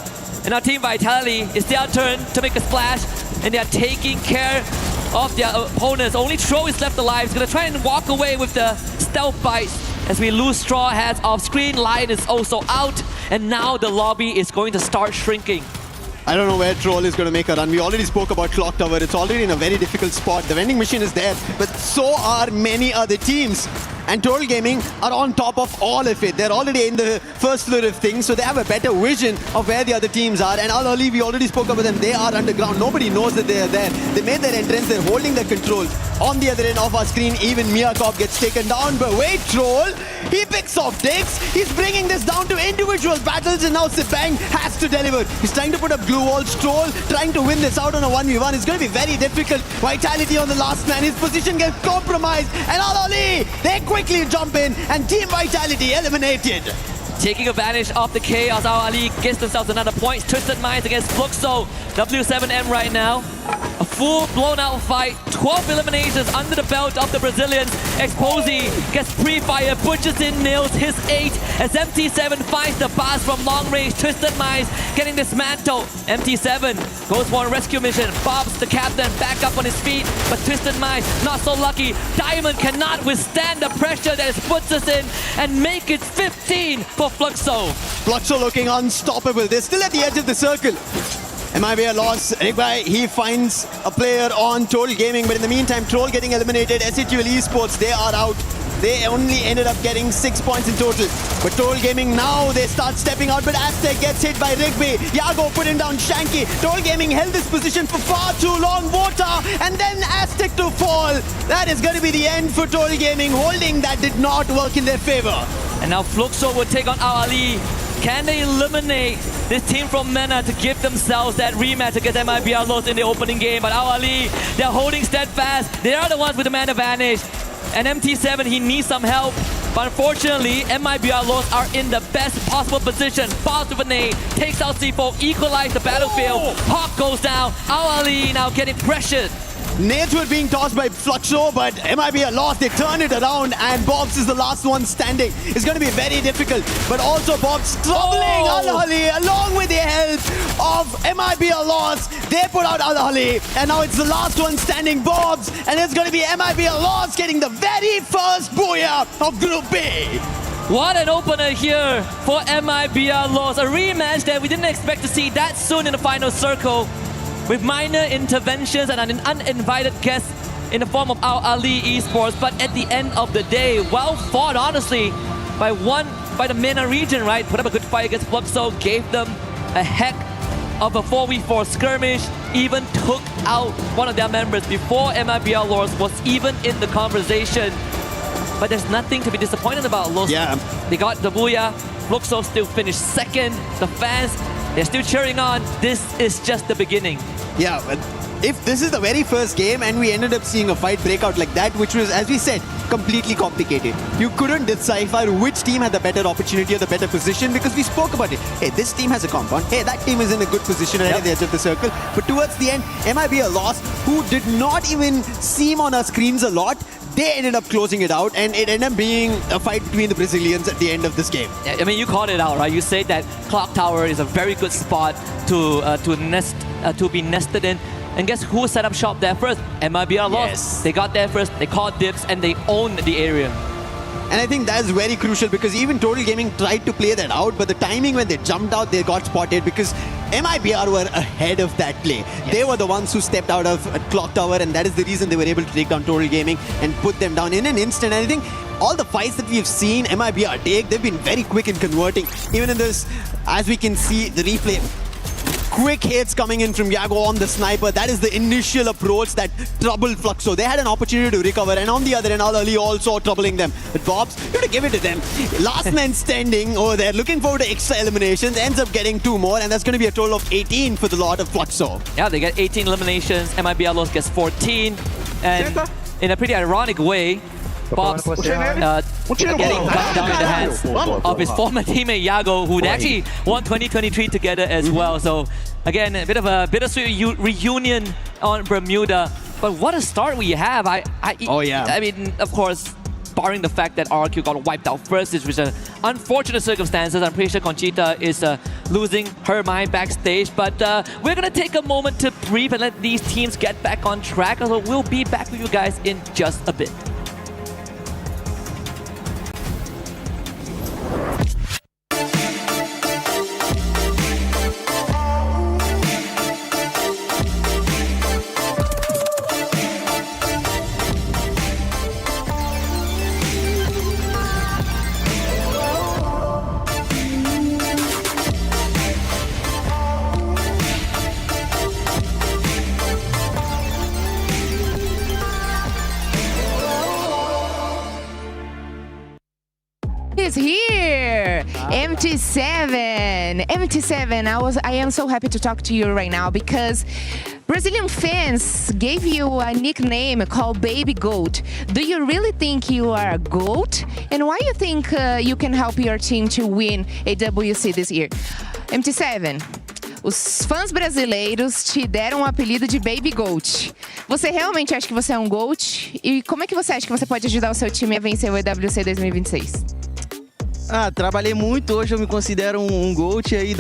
And our Team Vitality, it's their turn to make a splash. And they are taking care of their opponents. Only Tro is left alive. He's going to try and walk away with the stealth bites. As we lose Straw Hats off screen, Lion is also out. And now the lobby is going to start shrinking. I don't know where Troll is going to make a run. We already spoke about Clock Tower. It's already in a very difficult spot. The vending machine is there, but so are many other teams. And Troll Gaming are on top of all of it. They're already in the first floor of things, so they have a better vision of where the other teams are. And Al Ali, we already spoke about them. They are underground. Nobody knows that they are there. They made their entrance. They're holding the control. On the other end of our screen, even Miyakop gets taken down. But wait, Troll, he picks off Dix. He's bringing this down to individual battles, and now Sibang has to deliver. He's trying to put up glue walls. Troll trying to win this out on a 1v1. It's going to be very difficult. Vitality on the last man. His position gets compromised. And Al Ali, they quickly jump in, and Team Vitality eliminated. Taking advantage of the chaos, Al Ali gets themselves another point. Twisted Minds against Fluxo. W7M right now. A full blown out fight. 12 eliminations under the belt of the Brazilians. Exposy gets pre-fire. Butcherson nails his 8 as MT7 finds the bars from long range. Twisted Minds getting dismantled. MT7 goes for a rescue mission. Bob's the captain back up on his feet, but Twisted Minds not so lucky. Diamond cannot withstand the pressure that is Butcherson and make it 15 for Fluxo. Fluxo looking unstoppable. They're still at the edge of the circle. It might be a loss. Rigbai, he finds a player on Troll Gaming, but in the meantime, Troll getting eliminated. SHUL Esports, they are out. They only ended up getting 6 points in total. But Troll Gaming now, they start stepping out, but Aztec gets hit by Rigby. Yago put him down, Shanky. Troll Gaming held this position for far too long. Vota, and then Aztec to fall. That is going to be the end for Troll Gaming. Holding that did not work in their favor. And now Fluxo will take on Al Ali. Can they eliminate this team from MENA to give themselves that rematch against MIBR lost in the opening game? But Al Ali, they're holding steadfast. They are the ones with the man advantage. And MT7, he needs some help. But unfortunately, MIBR lost are in the best possible position. Falls with a nade, takes out C4, equalize the battlefield. Hawk goes down. Al Ali now getting pressured. Nades were being tossed by Fluxo, but MIB lost. They turn it around, and Bobs is the last one standing. It's going to be very difficult, but also Bobs troubling Al-Hali along with the help of MIB loss. They put out Al-Hali, and now it's the last one standing, Bobs, and it's going to be MIB loss getting the very first booyah of Group B. What an opener here for MIBR Laws. A rematch that we didn't expect to see that soon in the final circle, with minor interventions and an uninvited guest in the form of Al-Ali Esports. But at the end of the day, well fought, honestly, by the MENA region, right? Put up a good fight against Fluxo, gave them a heck of a 4v4 skirmish, even took out one of their members before MIBR Laws was even in the conversation. But there's nothing to be disappointed about. Los, they got the booyah. Fluxo still finished second. The fans, they're still cheering on. This is just the beginning. Yeah, but if this is the very first game and we ended up seeing a fight break out like that, which was, as we said, completely complicated. You couldn't decipher which team had the better opportunity or the better position because we spoke about it. Hey, this team has a compound. Hey, that team is in a good position right at the edge of the circle. But towards the end, MIB lost, who did not even seem on our screens a lot. They ended up closing it out, and it ended up being a fight between the Brazilians at the end of this game. I mean, you called it out, right? You said that Clock Tower is a very good spot to be nested in. And guess who set up shop there first? MIBR lost. Yes. They got there first, they called dibs, and they owned the area. And I think that's very crucial because even Total Gaming tried to play that out, but the timing when they jumped out, they got spotted because MIBR were ahead of that play. Yes. They were the ones who stepped out of Clock Tower, and that is the reason they were able to take down Total Gaming and put them down in an instant. And I think all the fights that we've seen MIBR take, they've been very quick in converting. Even in this, as we can see, the replay, quick hits coming in from Yago on the sniper. That is the initial approach that troubled Fluxo. They had an opportunity to recover, and on the other end, Al-Ali also troubling them. But Bobs, you have to give it to them. Last man standing over there, looking forward to extra eliminations, ends up getting 2 more, and that's going to be a total of 18 for the lot of Fluxo. Yeah, they get 18 eliminations. MIBR Los gets 14, and in a pretty ironic way, Bobs getting gunned down in the hands of his former teammate Yago, who actually won 2023 together as well. So again, a bit of a bittersweet reunion on Bermuda. But what a start we have. I mean, of course, barring the fact that RQ got wiped out first, which is unfortunate circumstances. I'm pretty sure Conchita is losing her mind backstage. But we're going to take a moment to breathe and let these teams get back on track. So we'll be back with you guys in just a bit. Is here, MT7. I am so happy to talk to you right now because Brazilian fans gave you a nickname called Baby Goat. Do you really think you are a goat? And why you think you can help your team to win EWC this year? MT7, os fãs brasileiros te deram o apelido de Baby Goat. Você realmente acha que você é um GOAT? E como é que você acha que você pode ajudar o seu time a vencer o EWC 2026? Trabalhei muito, hoje eu me considero um GOAT aí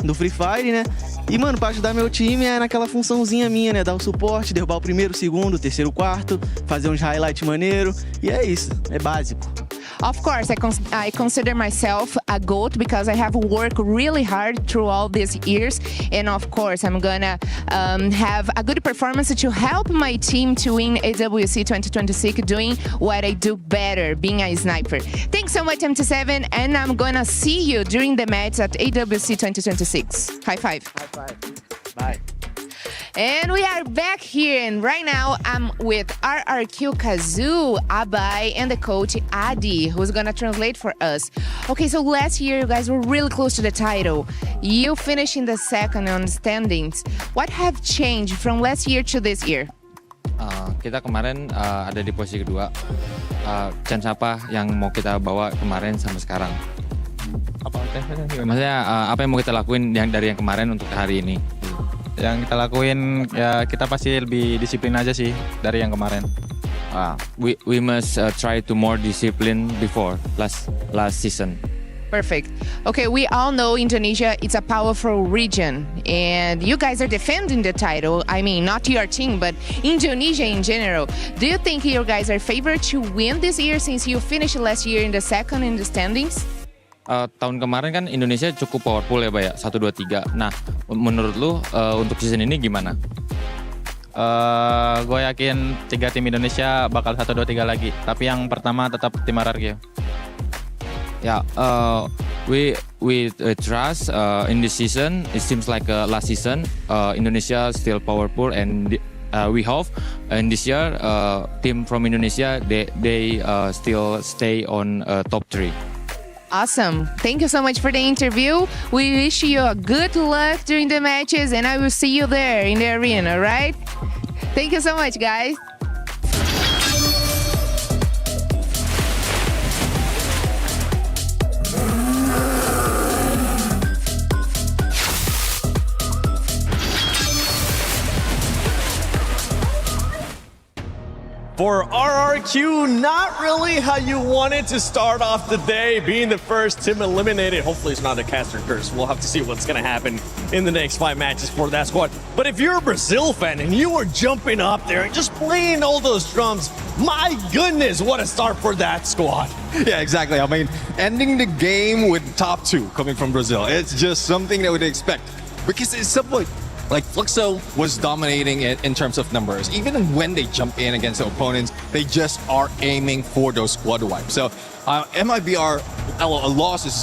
do Free Fire, né? E, mano, pra ajudar meu time é naquela funçãozinha minha, né? Dar o suporte, derrubar o primeiro, o segundo, o terceiro, o quarto, fazer uns highlights maneiro. E é isso, é básico. Of course, I consider myself a GOAT because I have worked really hard through all these years. And of course, I'm gonna have a good performance to help my team to win EWC 2026, doing what I do better, being a sniper. Thanks so much, MT7, and I'm gonna see you during the match at EWC 2026. High five. High five. Bye. And we are back here, and right now I'm with RRQ Kazoo, Abai, and the coach Adi, who's gonna translate for us. Okay, so last year you guys were really close to the title. You finished in the second on standings. What have changed from last year to this year? Kita kemarin ada di posisi kedua. Chance apa yang mau kita bawa kemarin sampai sekarang? Maksudnya apa yang mau kita lakuin dari yang kemarin untuk hari ini? Yang kita lakuin ya kita pasti lebih disiplin aja sih dari yang kemarin. We must try to more discipline before last season. Perfect. Okay, we all know Indonesia is a powerful region, and you guys are defending the title. I mean, not your team, but Indonesia in general. Do you think you guys are favored to win this year since you finished last year in the second in the standings? Tahun kemarin kan Indonesia cukup powerful ya, Pak ya, 1, 2, 3. Nah, menurut lu untuk season ini gimana? Gue yakin 3 tim Indonesia bakal 1, 2, 3 lagi. Tapi yang pertama tetap tim RRQ. Yeah, we trust in this season. It seems like last season, Indonesia still powerful, and we hope in this year, team from Indonesia they still stay on top 3. Awesome. Thank you so much for the interview. We wish you a good luck during the matches, and I will see you there in the arena, all right? Thank you so much, guys. For RRQ, not really how you wanted to start off the day, being the first team eliminated. Hopefully it's not a caster curse. We'll have to see what's going to happen in the next 5 matches for that squad. But if you're a Brazil fan and you were jumping up there and just playing all those drums, my goodness, what a start for that squad. Yeah, exactly. I mean, ending the game with top 2 coming from Brazil, it's just something that we'd expect. Because it's somewhat like Fluxo was dominating it in terms of numbers. Even when they jump in against the opponents, they just are aiming for those squad wipes. So MIBR lost is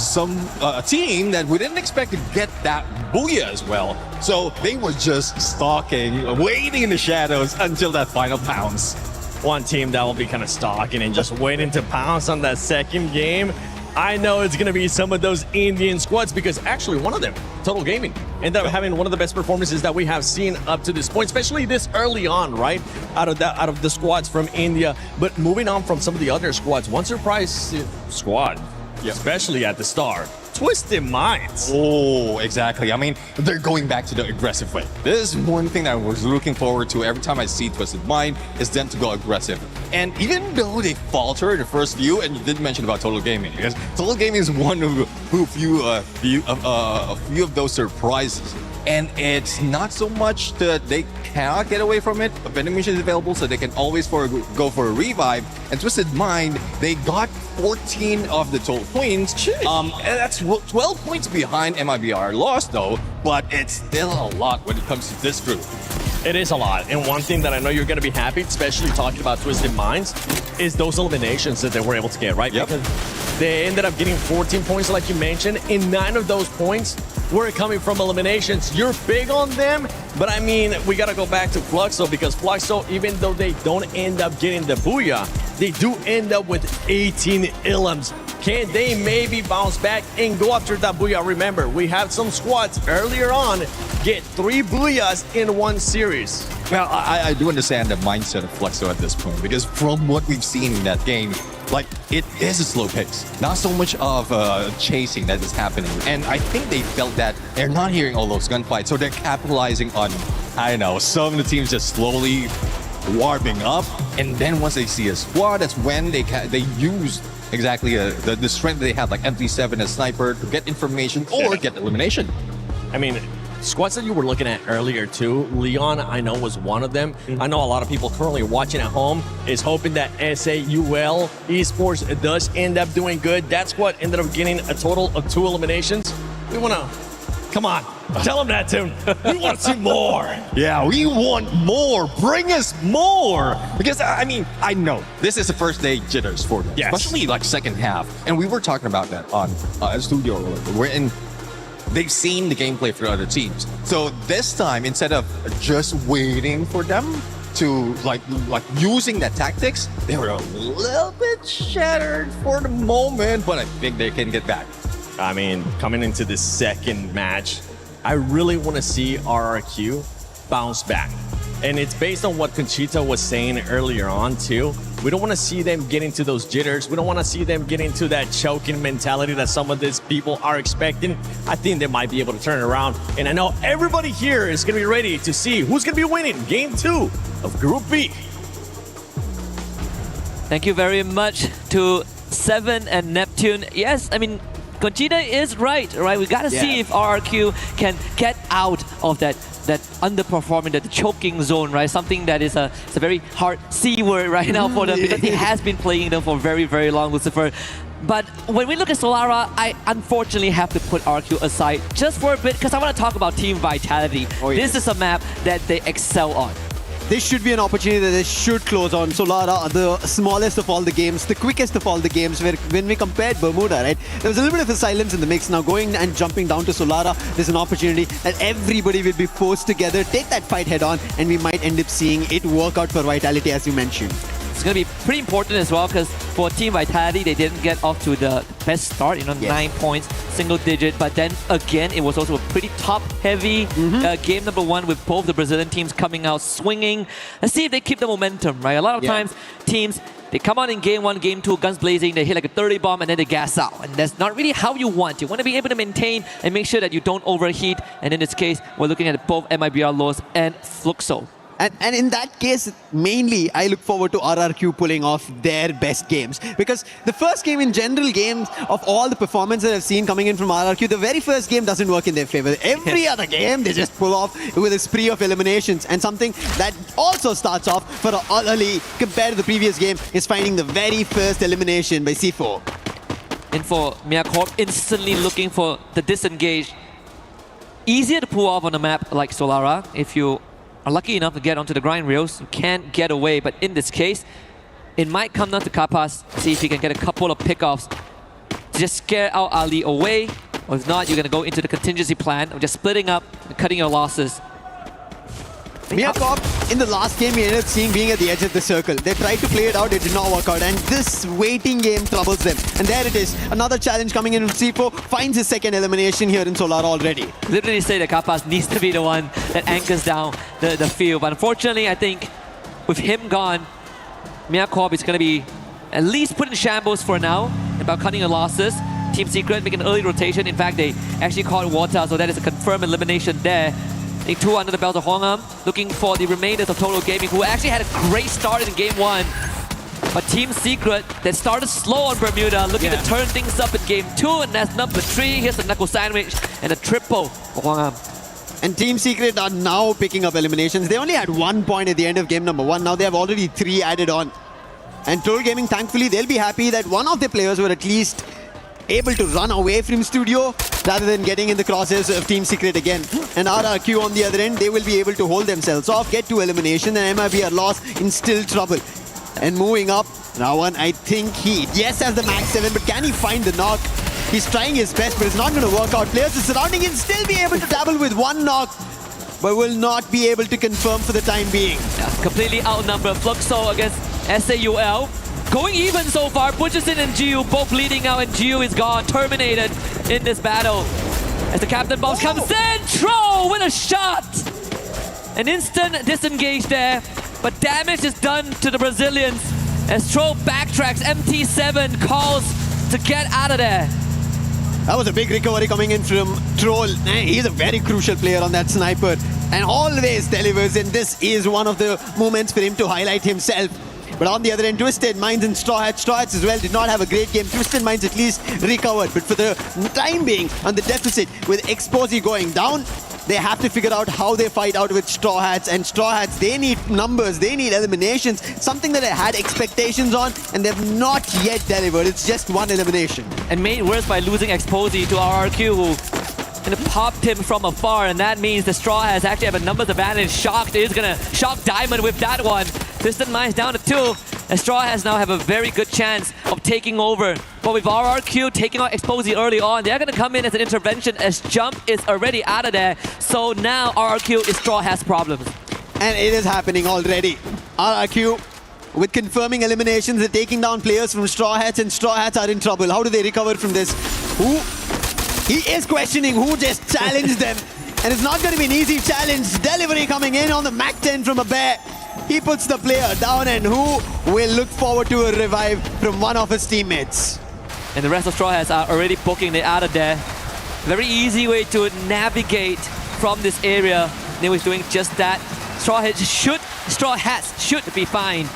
a team that we didn't expect to get that booyah as well. So they were just stalking, waiting in the shadows until that final pounce. One team that will be kind of stalking and just waiting to pounce on that second game. I know it's going to be some of those Indian squads, because actually one of them, Total Gaming, ended up having one of the best performances that we have seen up to this point, especially this early on, right? Out of the squads from India. But moving on from some of the other squads, one surprise squad, especially at the start, Twisted Minds. Oh, exactly. I mean, they're going back to the aggressive way. This is one thing that I was looking forward to every time I see Twisted Mind, is them to go aggressive. And even though they falter in the first view, and you did mention about Total Gaming, because Total Gaming is one of a few of those surprises. And it's not so much that they cannot get away from it. A vending machine is available, so they can always go for a revive. And Twisted Mind, they got 14 of the total points. And that's 12 points behind MIBR. Lost though, but it's still a lot when it comes to this group. It is a lot. And one thing that I know you're going to be happy, especially talking about Twisted Minds, is those eliminations that they were able to get, right? Yep. Because they ended up getting 14 points, like you mentioned, and 9 of those points were coming from eliminations. You're big on them, but I mean, we got to go back to Fluxo, because Fluxo, even though they don't end up getting the booyah, they do end up with 18 ilms. Can they maybe bounce back and go after that booyah? Remember, we have some squads earlier on get 3 booyahs in one series. Well, I do understand the mindset of Fluxo at this point, because from what we've seen in that game, like, it is a slow pace. Not so much of chasing that is happening. And I think they felt that they're not hearing all those gunfights, so they're capitalizing on, I don't know, some of the teams just slowly warming up. And then once they see a squad, that's when they use exactly the strength they have, like MT7 as sniper, to get information or get elimination. I mean, squads that you were looking at earlier too, Leon, I know, was one of them. I know a lot of people currently watching at home is hoping that SAUL Esports does end up doing good. That squad ended up getting a total of 2 eliminations. We want to, come on, tell them that, Tim. We want to see more. Yeah, we want more. Bring us more. Because, I mean, I know this is the first day jitters for them, especially like second half. And we were talking about that on Studio. We're in. They've seen the gameplay for other teams. So this time, instead of just waiting for them to like using that tactics, they were a little bit shattered for the moment, but I think they can get back. I mean, coming into this second match, I really want to see RRQ bounce back. And it's based on what Conchita was saying earlier on too. We don't want to see them get into those jitters. We don't want to see them get into that choking mentality that some of these people are expecting. I think they might be able to turn it around. And I know everybody here is going to be ready to see who's going to be winning Game 2 of Group B. Thank you very much to Seven and Neptune. Yes, I mean, Conchita is right? We gotta see if RRQ can get out of that underperforming, that choking zone, right? Something that is it's a very hard C word right now for them because he has been playing them for very, very long, Lucifer. But when we look at Solara, I unfortunately have to put RQ aside just for a bit because I want to talk about team vitality. This is a map that they excel on. This should be an opportunity that they should close on. Solara, the smallest of all the games, the quickest of all the games, where when we compared Bermuda, right, there was a little bit of a silence in the mix. Now going and jumping down to Solara, there's an opportunity that everybody will be forced together, take that fight head on, and we might end up seeing it work out for Vitality, as you mentioned. It's going to be pretty important as well because for Team Vitality, they didn't get off to the best start, 9 points, single digit. But then again, it was also a pretty top-heavy game number 1 with both the Brazilian teams coming out swinging. Let's see if they keep the momentum, right? A lot of times, teams, they come out in Game 1, Game 2, guns blazing, they hit like a 30 bomb and then they gas out. And that's not really how you want. You want to be able to maintain and make sure that you don't overheat. And in this case, we're looking at both MIBR Lows and Fluxo. And in that case, mainly, I look forward to RRQ pulling off their best games. Because the first game in general games of all the performances I've seen coming in from RRQ, the very first game doesn't work in their favor. Every other game, they just pull off with a spree of eliminations. And something that also starts off for Ali compared to the previous game is finding the very first elimination by C4. And for Miyacorp, instantly looking for the disengage. Easier to pull off on a map like Solara if you are lucky enough to get onto the grind rails. You can't get away, but in this case, it might come down to Kapas, see if he can get a couple of pickoffs to just scare out Ali away, or if not, you're going to go into the contingency plan of just splitting up and cutting your losses. Miyacorp, in the last game, we ended up seeing being at the edge of the circle. They tried to play it out, it did not work out, and this waiting game troubles them. And there it is, another challenge coming in from C4, finds his second elimination here in Solara already. Literally say that Kapas needs to be the one that anchors down the field. But unfortunately, I think with him gone, Miyacorp is going to be at least put in shambles for now about cutting the losses. Team Secret make an early rotation. In fact, they actually caught Water, so that is a confirmed elimination there. I think 2 under the belt of Hongam, looking for the remainders of Total Gaming, who actually had a great start in Game 1. But Team Secret, that started slow on Bermuda, looking to turn things up in Game 2, and that's number 3. Here's the knuckle sandwich and a triple for Hongam. And Team Secret are now picking up eliminations. They only had 1 point at the end of game number 1. Now they have already 3 added on. And Total Gaming, thankfully, they'll be happy that one of their players were at least able to run away from Studio rather than getting in the crosshairs of Team Secret again. And RRQ on the other end, they will be able to hold themselves off, get to elimination, and MIB are lost in still trouble. And moving up, Rawan, I think yes, has the max 7, but can he find the knock? He's trying his best, but it's not going to work out. Players are surrounding him, still be able to dabble with 1 knock, but will not be able to confirm for the time being. Yeah, completely outnumbered. Fluxo against SAUL. Going even so far, Butcherson and Giu both leading out, and Giu is gone, terminated in this battle. As the Captain Bombs comes in, Tro with a shot! An instant disengage there, but damage is done to the Brazilians as Tro backtracks. MT7 calls to get out of there. That was a big recovery coming in from Troll. He's a very crucial player on that sniper and always delivers, and this is one of the moments for him to highlight himself. But on the other end, Twisted Minds and Straw Hats as well did not have a great game. Twisted Minds at least recovered, but for the time being on the deficit with Exposy going down, they have to figure out how they fight out with Straw Hats. And Straw Hats, they need numbers, they need eliminations, something that I had expectations on, and they've not yet delivered. It's just 1 elimination. And made worse by losing Exposy to RRQ, who and popped him from afar, and that means the Straw Hats actually have a numbers advantage. Shocked is gonna shock Diamond with that one. Twisted Minds down to 2. And Straw Hats now have a very good chance of taking over. But with RRQ taking out Exposy early on, they're going to come in as an intervention as Jump is already out of there. So now RRQ is Straw Hats' problems. And it is happening already. RRQ with confirming eliminations, they're taking down players from Straw Hats, and Straw Hats are in trouble. How do they recover from this? He is questioning who just challenged them. And it's not going to be an easy challenge. Delivery coming in on the Mac 10 from a bear. He puts the player down, and who will look forward to a revive from one of his teammates? And the rest of Straw Hats are already poking it out of there. Very easy way to navigate from this area. They was doing just that. Straw Hats should be fine.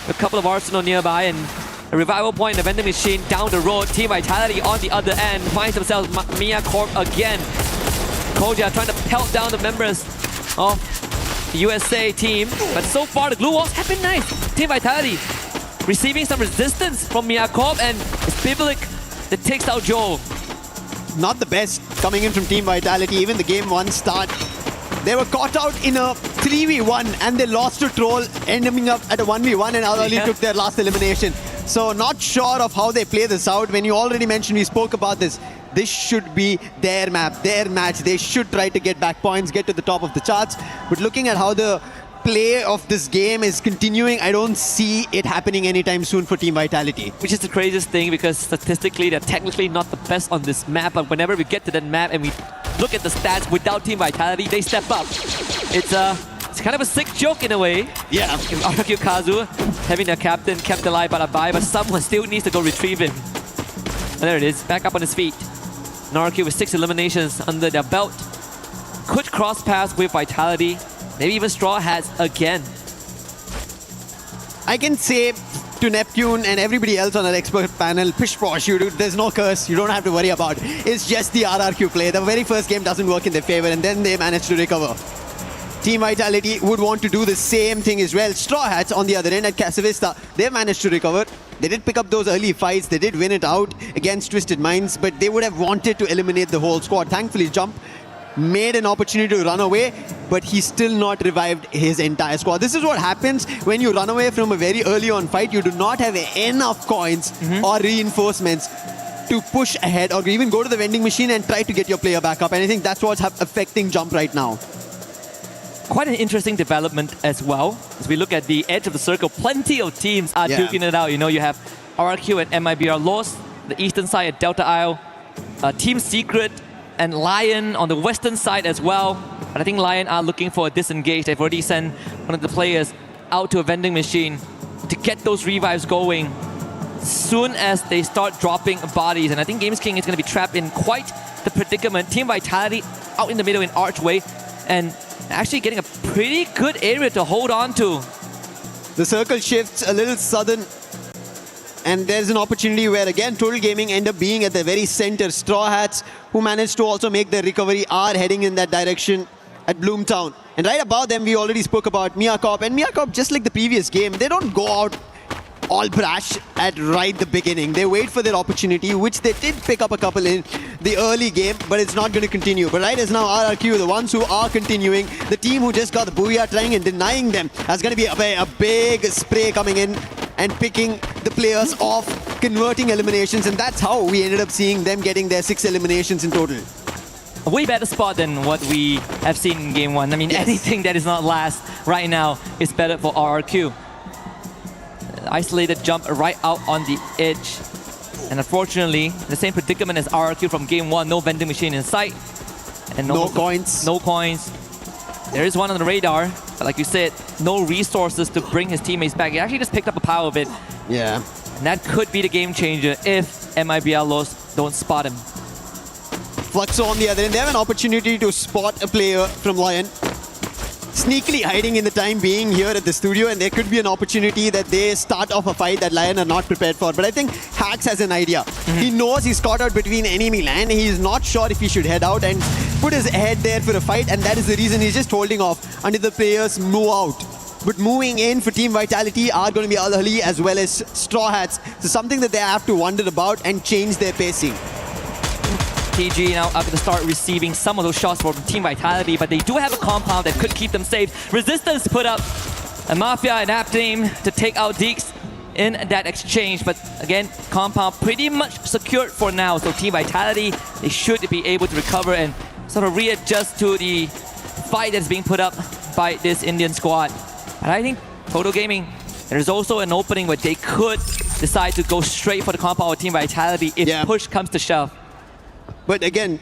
A couple of Arsenal nearby and a revival point in the vending machine down the road. Team Vitality on the other end finds themselves Mia Corp again. Koja trying to pelt down the members of the USA team, but so far the glue walls have been nice. Team Vitality receiving some resistance from Mia Corp, and it's Biblik that takes out Joel. Not the best coming in from Team Vitality. Even the game 1 start, they were caught out in a 3v1 and they lost to Troll, ending up at a 1v1, and Ali took their last elimination. So not sure of how they play this out. When you already mentioned, we spoke about this. This should be their map, their match. They should try to get back points, get to the top of the charts. But looking at how the play of this game is continuing, I don't see it happening anytime soon for Team Vitality. Which is the craziest thing, because statistically they're technically not the best on this map, but whenever we get to that map and we look at the stats without Team Vitality, they step up. It's kind of a sick joke in a way. Yeah. RQ Kazu having their captain kept alive by a bye, but someone still needs to go retrieve him. And there it is, back up on his feet. RQ with 6 eliminations under their belt. Could cross paths with Vitality, maybe even Straw Hats again. I can say to Neptune and everybody else on our expert panel, pish posh, there's no curse, you don't have to worry about. It's just the RRQ play. The very first game doesn't work in their favor, and then they manage to recover. Team Vitality would want to do the same thing as well. Straw Hats on the other end at Casavista, they managed to recover. They did pick up those early fights, they did win it out against Twisted Minds, but they would have wanted to eliminate the whole squad. Thankfully, Jump made an opportunity to run away, but he still not revived his entire squad. This is what happens when you run away from a very early on fight. You do not have enough coins or reinforcements to push ahead or even go to the vending machine and try to get your player back up. And I think that's what's affecting Jump right now. Quite an interesting development as well. As we look at the edge of the circle, plenty of teams are duking it out. You know, you have RRQ and MIBR lost, the eastern side at Delta Isle, Team Secret and Lion on the western side as well. But I think Lion are looking for a disengage. They've already sent one of the players out to a vending machine to get those revives going soon as they start dropping bodies. And I think Games King is going to be trapped in quite the predicament. Team Vitality out in the middle in Archway, and actually getting a pretty good area to hold on to. The circle shifts a little sudden, and there's an opportunity where again Total Gaming end up being at the very center. Straw Hats, who managed to also make their recovery, are heading in that direction at Bloomtown. And right above them, we already spoke about Mia Corp. And Mia Corp, just like the previous game, they don't go out all brash at right the beginning. They wait for their opportunity, which they did pick up a couple in the early game, but it's not going to continue. But right as now, RRQ, the ones who are continuing, the team who just got the Booyah trying and denying them, that's going to be a big spray coming in and picking the players off, converting eliminations, and that's how we ended up seeing them getting their 6 eliminations in total. A way better spot than what we have seen in game 1. I mean, anything that is not last right now is better for RRQ. Isolated jump right out on the edge. And unfortunately, the same predicament as RRQ from game 1, no vending machine in sight. And no coins. No coins. There is one on the radar, but like you said, no resources to bring his teammates back. He actually just picked up a pile of it. Yeah. And that could be the game changer if MIBR Los don't spot him. Fluxo on the other end, they have an opportunity to spot a player from Lion. Sneakily hiding in the time being here at the studio, and there could be an opportunity that they start off a fight that Lion are not prepared for. But I think Hax has an idea. He knows he's caught out between enemy land. He's not sure if he should head out and put his head there for a fight, and that is the reason he's just holding off until the players move out. But moving in for Team Vitality are going to be Al Ahly as well as Straw Hats. So something that they have to wonder about and change their pacing. TG now up to start receiving some of those shots from Team Vitality, but they do have a compound that could keep them safe. Resistance put up a Mafia and App team to take out Deeks in that exchange, but again, compound pretty much secured for now. So Team Vitality, they should be able to recover and sort of readjust to the fight that's being put up by this Indian squad. And I think Total Gaming, there's also an opening where they could decide to go straight for the compound with Team Vitality if push comes to shove. But again,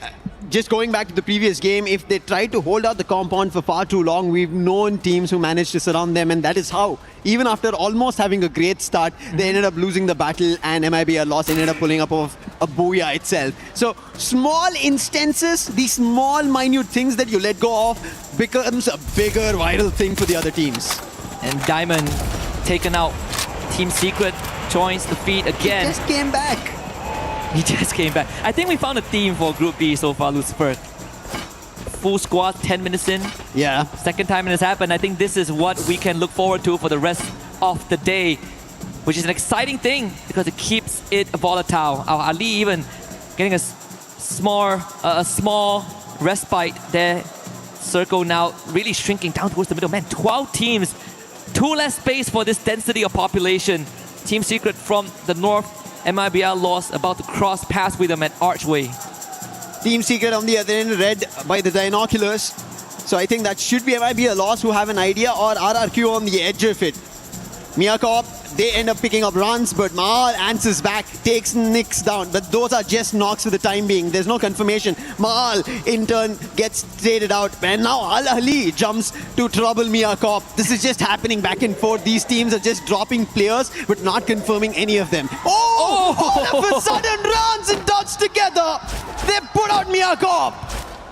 just going back to the previous game, if they try to hold out the compound for far too long, we've known teams who managed to surround them, and that is how, even after almost having a great start, they ended up losing the battle, and MIBR lost, ended up pulling up of a booyah itself. So small instances, these small minute things that you let go of becomes a bigger viral thing for the other teams. And Diamond taken out. Team Secret joins the feed again. He just came back. He just came back. I think we found a theme for Group B so far, Lucifer. Full squad, 10 minutes in. Yeah. Second time it has happened. I think this is what we can look forward to for the rest of the day, which is an exciting thing because it keeps it volatile. Our Ali even getting a small respite there. Circle now really shrinking down towards the middle. Man, 12 teams, 2 less space for this density of population. Team Secret from the north, MIBR lost, about to cross paths with them at Archway. Team Secret on the other end, read by the Dinoculars. So I think that should be MIBR loss who have an idea, or RRQ on the edge of it. Miyakop, they end up picking up runs, but Mahal answers back, takes Nix down. But those are just knocks for the time being. There's no confirmation. Mahal, in turn, gets traded out. And now Al-Ali jumps to trouble Miyakop. This is just happening back and forth. These teams are just dropping players, but not confirming any of them. Oh! All of a sudden, runs and dots together. They put out Miyakop.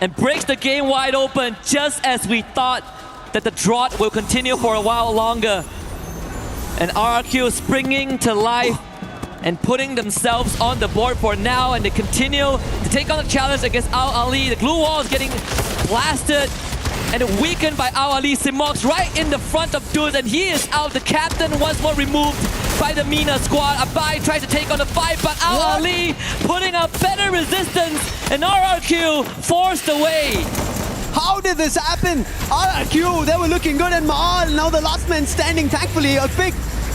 And breaks the game wide open, just as we thought that the drought will continue for a while longer. And RRQ springing to life and putting themselves on the board for now, and they continue to take on the challenge against Al-Ali. The glue wall is getting blasted and weakened by Al-Ali. Simox right in the front of Duz, and he is out. The captain once more removed by the Mina squad. Abai tries to take on the fight, but Al-Ali putting up better resistance, and RRQ forced away. How did this happen? RRQ, they were looking good, and Mahal, now the last man standing. Thankfully, a quick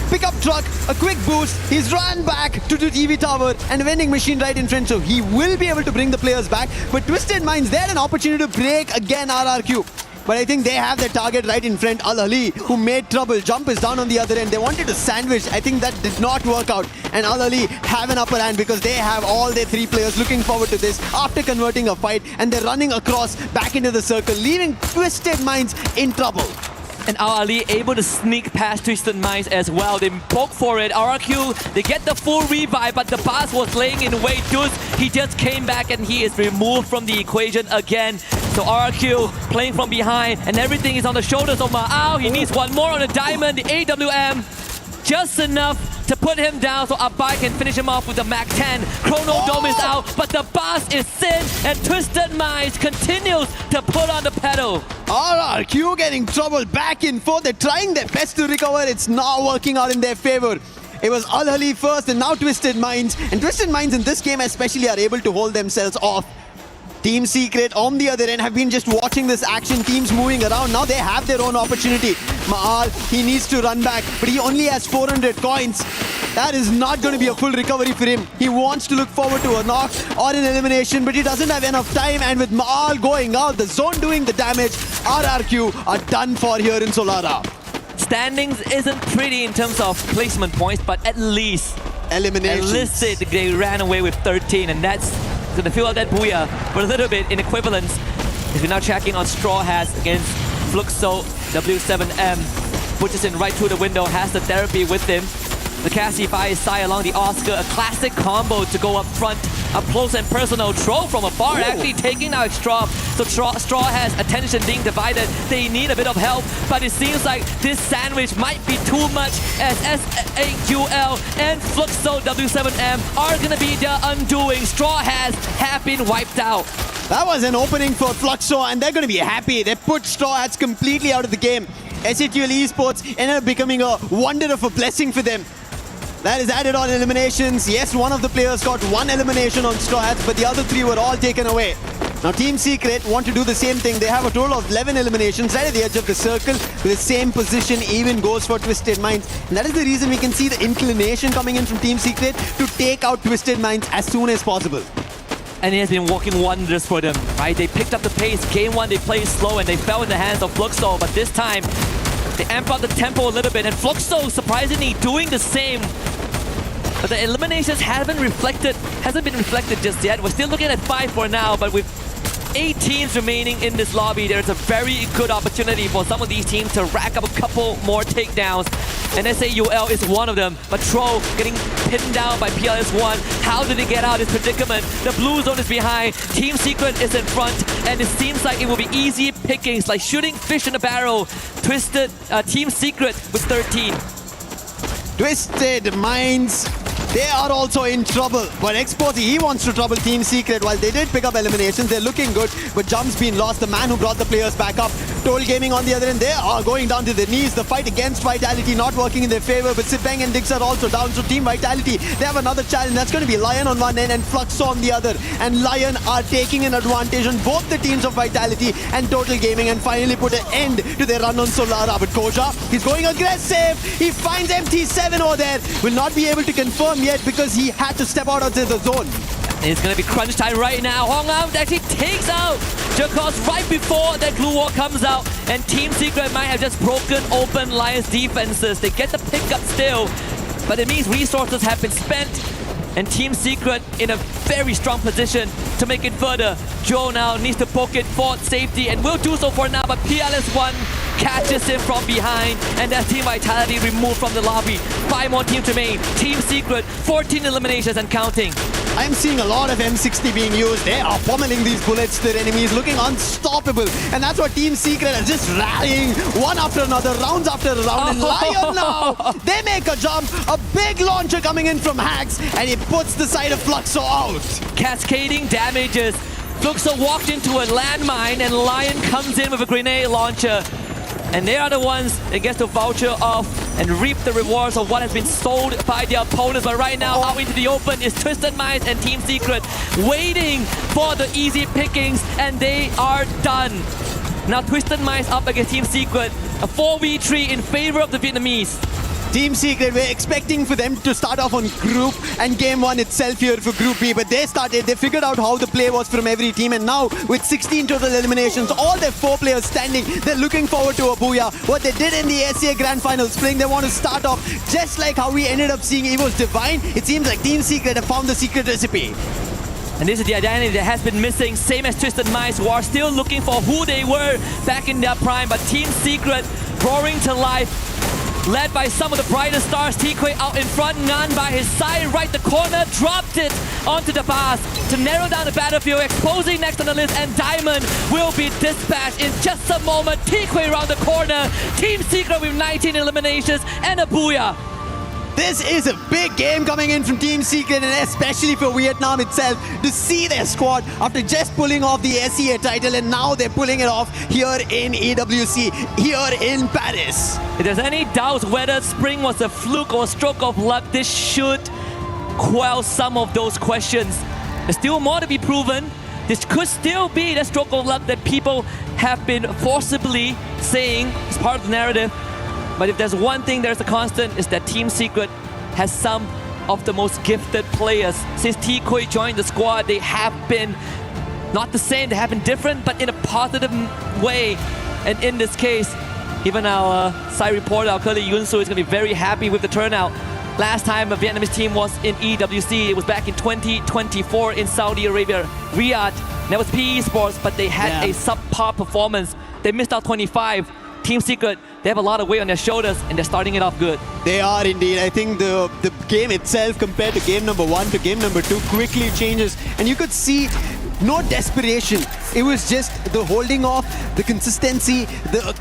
pickup truck, a quick boost. He's run back to the TV tower and a vending machine right in front, so he will be able to bring the players back. But Twisted Minds, they had an opportunity to break again RRQ. But I think they have their target right in front. Al-Ali, who made trouble. Jump is down on the other end. They wanted to sandwich. I think that did not work out. And Al-Ali have an upper hand because they have all their 3 players looking forward to this after converting a fight. And they're running across back into the circle, leaving Twisted Minds in trouble. And Al-Ali able to sneak past Twisted Minds as well. They poke for it. RRQ, they get the full revive, but the boss was laying in wait. Duz, he just came back and he is removed from the equation again. So RRQ playing from behind, and everything is on the shoulders of Ma'ao. He needs one more on the diamond, the AWM. Just enough to put him down so Abai can finish him off with the Mac 10. Chrono Dome is out, but the boss is Sin, and Twisted Minds continues to put on the pedal. RRQ getting trouble back and forth. They're trying their best to recover. It's not working out in their favor. It was Al-Ali first and now Twisted Minds. And Twisted Minds in this game especially are able to hold themselves off. Team Secret on the other end have been just watching this action, teams moving around. Now they have their own opportunity. Mahal, he needs to run back, but he only has 400 coins. That is not going to be a full recovery for him. He wants to look forward to a knock or an elimination, but he doesn't have enough time. And with Mahal going out, the zone doing the damage, RRQ are done for here in Solara. Standings isn't pretty in terms of placement points, but at least eliminations. At least they ran away with 13, and that's going to fill out that booyah for a little bit in equivalence. As we're now tracking on Straw Hats against Fluxo W7M. Pushes in right through the window, has the therapy with him. The Cassie by his side along the Oscar, a classic combo to go up front. Up close and personal, Troll from afar actually taking out Straw. So Straw has attention being divided. They need a bit of help, but it seems like this sandwich might be too much as SAQL and Fluxo W7M are going to be the undoing. Straw have been wiped out. That was an opening for Fluxo, and they're going to be happy. They put Straw Hats completely out of the game. SAQL Esports ended up becoming a wonder of a blessing for them. That is added on eliminations. Yes, one of the players got 1 elimination on Straw Hats, but the other 3 were all taken away. Now Team Secret want to do the same thing. They have a total of 11 eliminations right at the edge of the circle. With the same position even goes for Twisted Minds. And that is the reason we can see the inclination coming in from Team Secret to take out Twisted Minds as soon as possible. And it has been working wonders for them, right? They picked up the pace. Game 1, they played slow and they fell in the hands of Fluxo, but this time they amp up the tempo a little bit, and Fluxo surprisingly doing the same. But the eliminations hasn't been reflected just yet. We're still looking at 5 for now, but with 8 teams remaining in this lobby. There's a very good opportunity for some of these teams to rack up a couple more takedowns. And SAUL is one of them. But Tro getting pinned down by PLS1. How did they get out of this predicament? The blue zone is behind. Team Secret is in front. And it seems like it will be easy pickings, like shooting fish in a barrel. Twisted Team Secret with 13. Twisted Minds, they are also in trouble. But Exposy, he wants to trouble Team Secret. While they did pick up eliminations, they're looking good. But Jump's been lost, the man who brought the players back up. Toll Gaming on the other end, they are going down to their knees. The fight against Vitality not working in their favor. But Sipeng and Dix are also down. So Team Vitality, they have another challenge. That's going to be Lion on one end and Fluxo on the other. And Lion are taking an advantage on both the teams of Vitality and Total Gaming and finally put an end to their run on Solara. But Koja, he's going aggressive. He finds MT7 over there. Will not be able to confirm yet because he had to step out of the zone. It's going to be crunch time right now. Hong Am actually takes out Jakos right before that glue wall comes out. And Team Secret might have just broken open Lion's defenses. They get the pickup still, but it means resources have been spent. And Team Secret in a very strong position to make it further. Joe now needs to poke it for safety and will do so for now, but PLS1 catches him from behind, and that's Team Vitality removed from the lobby. 5 more teams remain. Team Secret, 14 eliminations and counting. I'm seeing a lot of M60 being used. They are pummeling these bullets to their enemies, looking unstoppable. And that's what Team Secret is just rallying one after another, rounds after round. And Lion now, they make a jump. A big launcher coming in from Hacks, and he puts the side of Fluxo out. Cascading damages. Fluxo walked into a landmine, and Lion comes in with a grenade launcher. And they are the ones that get to voucher off and reap the rewards of what has been sold by their opponents. But right now, out into the open is Twisted Minds and Team Secret waiting for the easy pickings, and they are done. Now Twisted Minds up against Team Secret, a 4v3 in favor of the Vietnamese. Team Secret, we're expecting for them to start off on Group and Game 1 itself here for Group B, but they figured out how the play was from every team, and now with 16 total eliminations, all their 4 players standing, they're looking forward to a booyah. What they did in the SCA Grand Final Spring, they want to start off just like how we ended up seeing Evo's Divine. It seems like Team Secret have found the secret recipe. And this is the identity that has been missing, same as Twisted Minds, who are still looking for who they were back in their prime, but Team Secret roaring to life. Led by some of the brightest stars, T-Quay out in front, Ngan by his side, right the corner, dropped it onto the bars to narrow down the battlefield. Exposing next on the list, and Diamond will be dispatched in just a moment. T-Quay around the corner, Team Secret with 19 eliminations and a booyah. This is a big game coming in from Team Secret, and especially for Vietnam itself, to see their squad after just pulling off the SEA title, and now they're pulling it off here in EWC, here in Paris. If there's any doubts whether Spring was a fluke or a stroke of luck, this should quell some of those questions. There's still more to be proven. This could still be the stroke of luck that people have been forcibly saying is part of the narrative. But if there's one thing there's a constant, is that Team Secret has some of the most gifted players. Since T-Quay joined the squad, they have been not the same, they have been different, but in a positive way. And in this case, even our side reporter, our colleague Yun Su, is going to be very happy with the turnout. Last time a Vietnamese team was in EWC, it was back in 2024 in Saudi Arabia, Riyadh. That was PE Sports, but they had a subpar performance. They missed out 25. Team Secret, they have a lot of weight on their shoulders, and they're starting it off good. They are indeed. I think the game itself compared to game number 1 to game number 2 quickly changes, and you could see no desperation. It was just the holding off, the consistency, the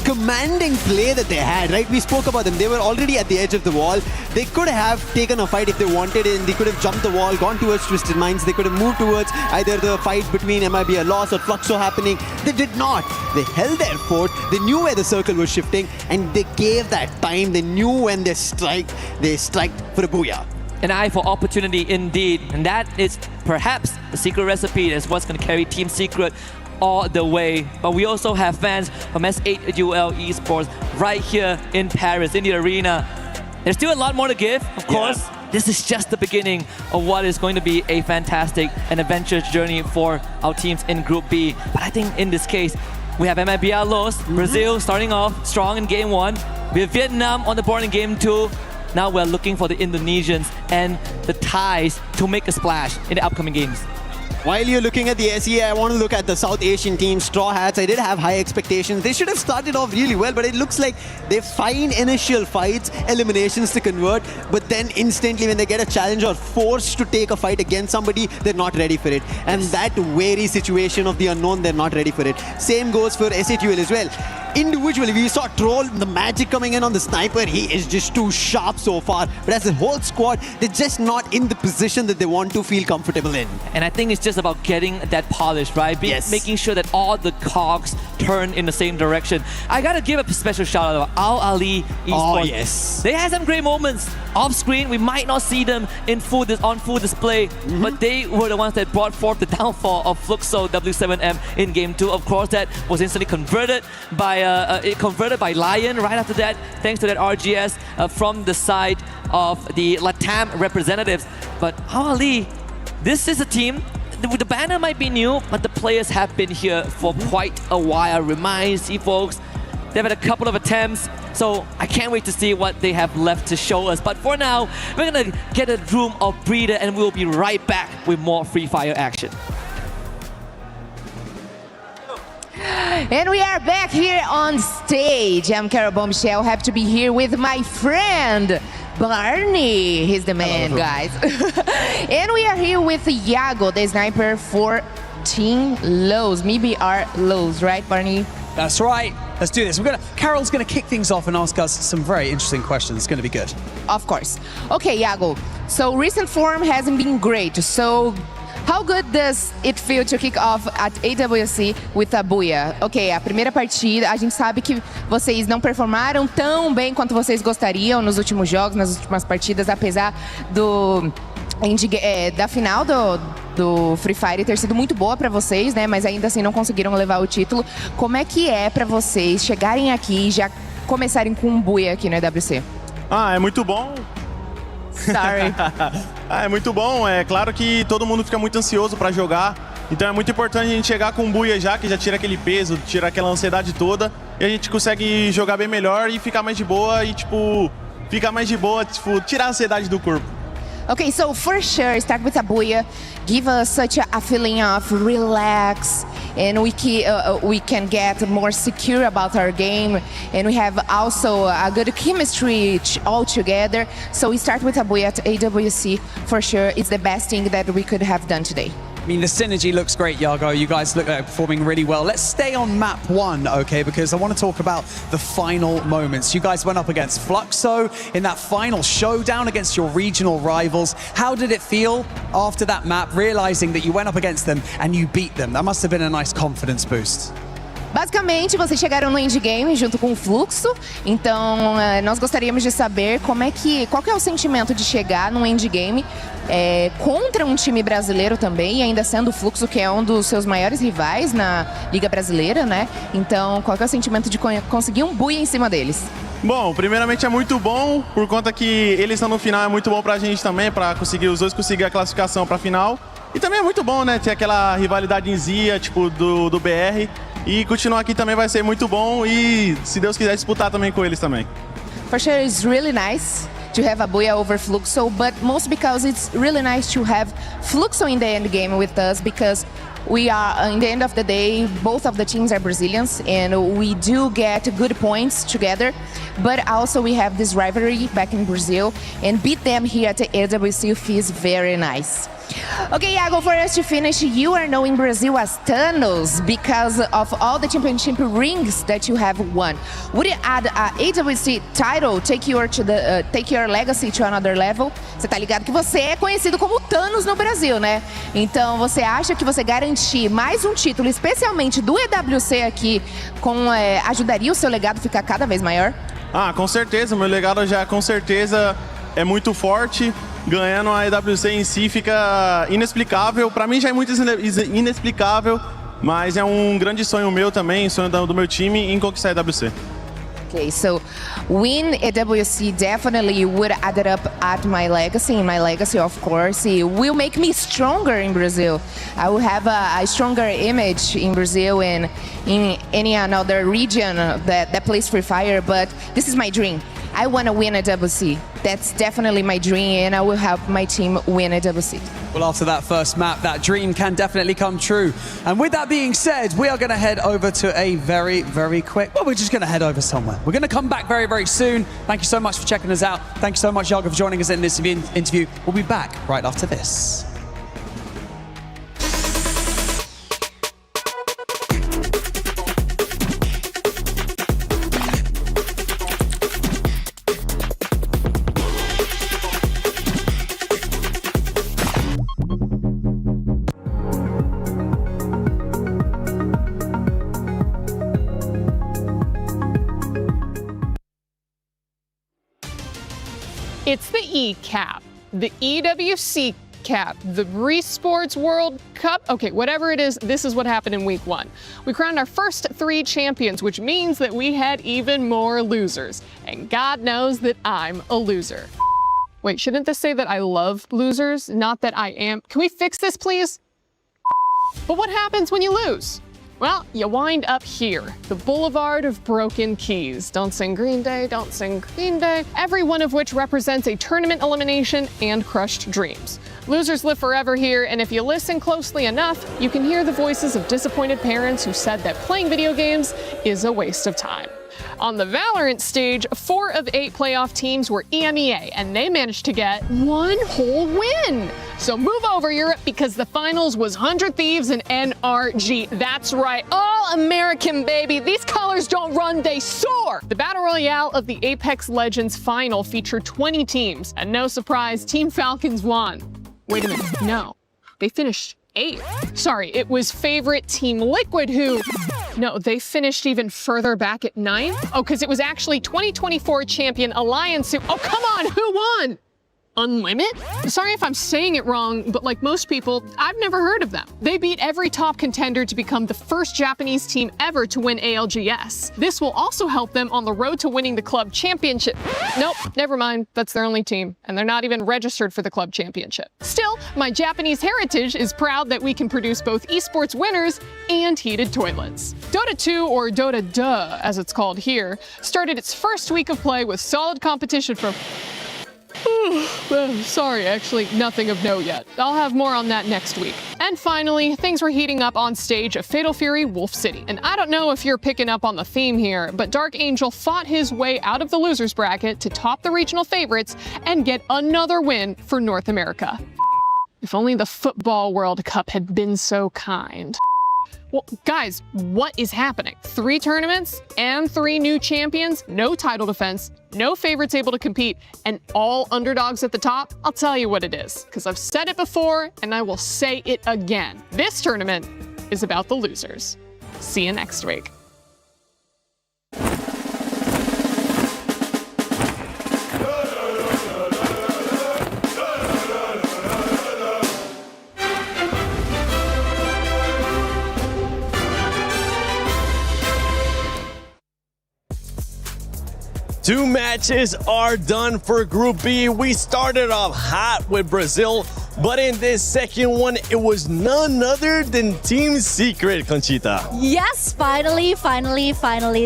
commanding play that they had, right? We spoke about them. They were already at the edge of the wall. They could have taken a fight if they wanted it, and they could have jumped the wall, gone towards Twisted Minds. They could have moved towards either the fight between MIB Loss or Fluxo happening. They did not. They held their fort. They knew where the circle was shifting, and they gave that time. They knew when they strike for a booyah. An eye for opportunity indeed, and that is perhaps the secret recipe. That's what's going to carry Team Secret all the way. But we also have fans from S8UL Esports right here in Paris, in the arena. There's still a lot more to give, of course. This is just the beginning of what is going to be a fantastic and adventurous journey for our teams in Group B. But I think in this case, we have MIB Los, Brazil starting off strong in Game 1. We have Vietnam on the board in Game 2. Now we're looking for the Indonesians and the Thais to make a splash in the upcoming games. While you're looking at the SEA, I want to look at the South Asian team, Straw Hats. I did have high expectations. They should have started off really well, but it looks like they find initial fights, eliminations to convert, but then instantly when they get a challenge or forced to take a fight against somebody, they're not ready for it. And that wary situation of the unknown, they're not ready for it. Same goes for SATUL as well. Individually, we saw Troll, the magic coming in on the sniper. He is just too sharp so far. But as a whole squad, they're just not in the position that they want to feel comfortable in. And I think it's just about getting that polish, right? Making sure that all the cogs turn in the same direction. I gotta give a special shout out to Al Ali Esports. Oh, yes. They had some great moments off screen. We might not see them on full display, but they were the ones that brought forth the downfall of Fluxo W7M in Game 2. Of course, that was instantly converted by Lion right after that, thanks to that RGS from the side of the LATAM representatives. But Al Ali, this is a team. The banner might be new, but the players have been here for quite a while. Reminds you folks, they've had a couple of attempts, so I can't wait to see what they have left to show us. But for now, we're gonna get a room of breather and we'll be right back with more Free Fire action. And we are back here on stage. I'm Carol Bombshell. Happy to be here with my friend Barney. He's the man, guys. And we are here with Iago, the sniper for Team Lowe's. Maybe our Lowe's, right, Barney? That's right. Let's do this. Carol's gonna kick things off and ask us some very interesting questions. It's gonna be good. Of course. Okay, Iago. So recent form hasn't been great. So how good does it feel to kick off at EWC with a Buia? Ok, a primeira partida, a gente sabe que vocês não performaram tão bem quanto vocês gostariam nos últimos jogos, nas últimas partidas, apesar da final do Free Fire ter sido muito boa para vocês, né? Mas ainda assim não conseguiram levar o título. Como é que é para vocês chegarem aqui e já começarem com um Buia aqui no EWC? É muito bom. Sorry. É muito bom, é claro que todo mundo fica muito ansioso para jogar, então é muito importante a gente chegar com um buia já, que já tira aquele peso, tira aquela ansiedade toda, e a gente consegue jogar bem melhor e ficar mais de boa, tirar a ansiedade do corpo. Okay, so for sure, start with a Buia, give us such a feeling of relax, and we can get more secure about our game, and we have also a good chemistry all together. So we start with a Buia at AWC, for sure. It's the best thing that we could have done today. I mean, the synergy looks great, Iago. You guys look like performing really well. Let's stay on map 1, okay, because I want to talk about the final moments. You guys went up against Fluxo in that final showdown against your regional rivals. How did it feel after that map, realizing that you went up against them and you beat them? That must have been a nice confidence boost. Basicamente, vocês chegaram no endgame junto com o Fluxo, então nós gostaríamos de saber qual que é o sentimento de chegar no endgame contra um time brasileiro também, e ainda sendo o Fluxo, que é um dos seus maiores rivais na Liga Brasileira, né? Então, qual que é o sentimento de conseguir um buia em cima deles? Bom, primeiramente é muito bom, por conta que eles estão no final, é muito bom pra gente também, pra os dois conseguir a classificação pra final. E também é muito bom, né, ter aquela rivalidadezinha, tipo, do BR. E continuar aqui também vai ser muito bom e, se Deus quiser, disputar também com eles também. For sure, it's really nice to have a Buia over Fluxo, but most because it's really nice to have Fluxo in the end game with us, because we are, in the end of the day, both of the teams are Brazilians and we do get good points together, but also we have this rivalry back in Brazil, and beat them here at the EWC feels very nice. Okay, Iago, for us to finish, you are known in Brazil as Thanos because of all the championship rings that you have won. Would you add a AWC title, take your legacy to another level? Você tá ligado que você é conhecido como Thanos no Brasil, né? Então, você acha que você garantir mais um título, especialmente do EWC aqui, ajudaria o seu legado a ficar cada vez maior? Com certeza, meu legado já com certeza é muito forte. Ganhando a EWC em si fica inexplicável. Para mim já é muito inexplicável, mas é um grande sonho meu também, sonho do meu time em conquistar a EWC. Okay, so win EWC definitely would add it up at my legacy. In my legacy, of course, it will make me stronger in Brazil. I will have a stronger image in Brazil and in any another region that plays Free Fire, but this is my dream. I want to win a WC. That's definitely my dream, and I will help my team win a WC. Well, after that first map, that dream can definitely come true. And with that being said, we are going to head over to a very, very quick... Well, we're just going to head over somewhere. We're going to come back very, very soon. Thank you so much for checking us out. Thank you so much, Yaga, for joining us in this interview. We'll be back right after this. It's the E-Cap, the EWC Cap, the Resports World Cup. Okay, whatever it is, this is what happened in week 1. We crowned our first 3 champions, which means that we had even more losers. And God knows that I'm a loser. Wait, shouldn't this say that I love losers, not that I am? Can we fix this, please? But what happens when you lose? Well, you wind up here, the Boulevard of Broken Keys. Don't sing Green Day, don't sing Green Day. Every one of which represents a tournament elimination and crushed dreams. Losers live forever here, and if you listen closely enough, you can hear the voices of disappointed parents who said that playing video games is a waste of time. On the Valorant stage, 4 of 8 playoff teams were EMEA, and they managed to get 1 whole win. So move over, Europe, because the finals was 100 Thieves and NRG. That's right, all American, baby. These colors don't run, they soar. The Battle Royale of the Apex Legends final featured 20 teams, and no surprise, Team Falcons won. Wait a minute, no, they finished 8th. Sorry, it was favorite Team Liquid who... No, they finished even further back at 9th? Oh, because it was actually 2024 champion Alliance who... Oh, come on, who won? Unlimit? Sorry if I'm saying it wrong, but like most people, I've never heard of them. They beat every top contender to become the first Japanese team ever to win ALGS. This will also help them on the road to winning the club championship. Nope, never mind. That's their only team, and they're not even registered for the club championship. Still, my Japanese heritage is proud that we can produce both esports winners and heated toilets. Dota 2, or Dota Duh, as it's called here, started its first week of play with solid competition from... Sorry, actually, nothing of note yet. I'll have more on that next week. And finally, things were heating up on stage at Fatal Fury Wolf City. And I don't know if you're picking up on the theme here, but Dark Angel fought his way out of the losers bracket to top the regional favorites and get another win for North America. If only the Football World Cup had been so kind. Well, guys, what is happening? 3 tournaments and 3 new champions, no title defense, no favorites able to compete, and all underdogs at the top? I'll tell you what it is, because I've said it before and I will say it again. This tournament is about the losers. See you next week. Two matches are done for Group B. We started off hot with Brazil, but in this second one, it was none other than Team Secret, Conchita. Yes, finally.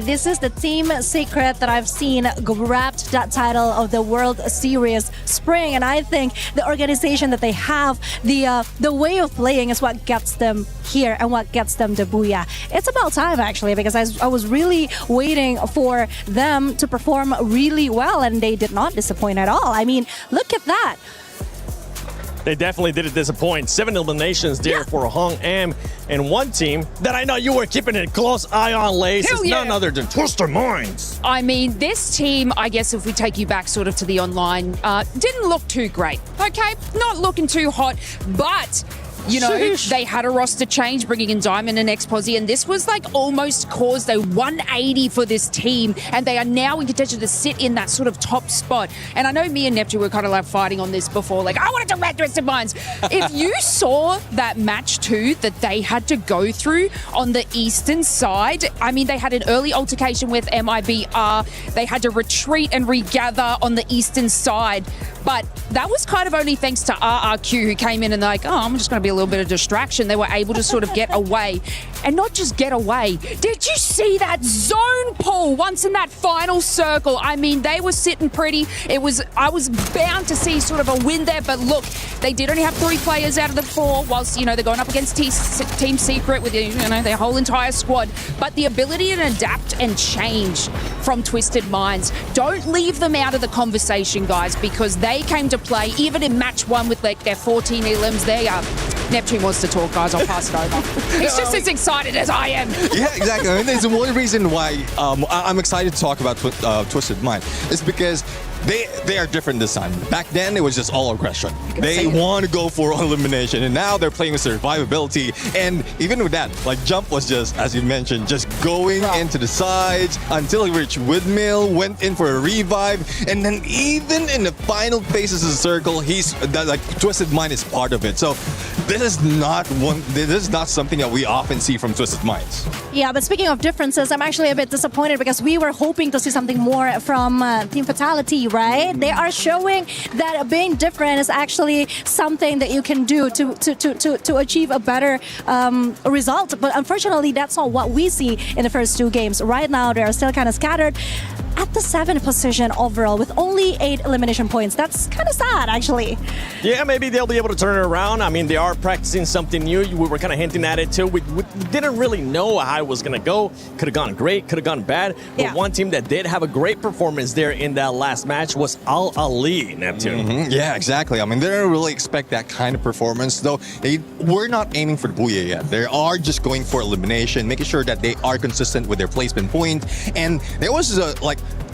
This is the Team Secret that I've seen grabbed that title of the World Series Spring, and I think the organization that they have, the way of playing is what gets them here and what gets them the booyah. It's about time, actually, because I was really waiting for them to perform really well, and they did not disappoint at all. I mean, look at that. They definitely didn't disappoint. 7 eliminations there for Hong Am, and one team that I know you were keeping a close eye on, Lace, is none other than Twister Minds. I mean, this team, I guess if we take you back sort of to the online, didn't look too great. Okay, not looking too hot, but... You know, they had a roster change, bringing in Diamond and X-Posi, and this was like almost caused a 180 for this team, and they are now in contention to sit in that sort of top spot. And I know me and Neptune were kind of like fighting on this before, like, I wanted to red Twisted Minds. If you saw that match 2 that they had to go through on the eastern side, I mean, they had an early altercation with MIBR, they had to retreat and regather on the eastern side, but that was kind of only thanks to RRQ, who came in and like, oh, I'm just going to be a little bit of distraction, they were able to sort of get away. And not just get away. Did you see that zone pull once in that final circle? I mean, they were sitting pretty. I was bound to see sort of a win there, but look, they did only have 3 players out of the 4, whilst, they're going up against Team Secret with, their whole entire squad. But the ability to adapt and change from Twisted Minds, don't leave them out of the conversation, guys, because they came to play, even in match 1 with their 14 elims. They are. Neptune wants to talk, guys. I'll pass it over. He's just as excited as I am. Yeah, exactly. I mean, there's one reason why I'm excited to talk about Twisted Mind. It's because they are different this time. Back then, it was just all aggression. They want to go for elimination, and now they're playing with survivability. And even with that, like Jump was just, as you mentioned, just going into the sides until he reached Windmill, went in for a revive, and then even in the final phases of the circle, Twisted Mind is part of it. So this is not something that we often see from Twisted Minds. Yeah, but speaking of differences, I'm actually a bit disappointed because we were hoping to see something more from Team Fatality, right? They are showing that being different is actually something that you can do to achieve a better result. But unfortunately, that's not what we see in the first 2 games. Right now, they are still kind of scattered at the 7th position overall with only 8 elimination points. That's kind of sad, actually. Yeah, maybe they'll be able to turn it around. I mean, they are practicing something new. We were kind of hinting at it too. We didn't really know how it was going to go. Could have gone great, could have gone bad. But one team that did have a great performance there in that last match was Al Ali, Neptune. Mm-hmm. Yeah, exactly. I mean, they didn't really expect that kind of performance, though. They were not aiming for the Booyah yet. They are just going for elimination, making sure that they are consistent with their placement point. And there was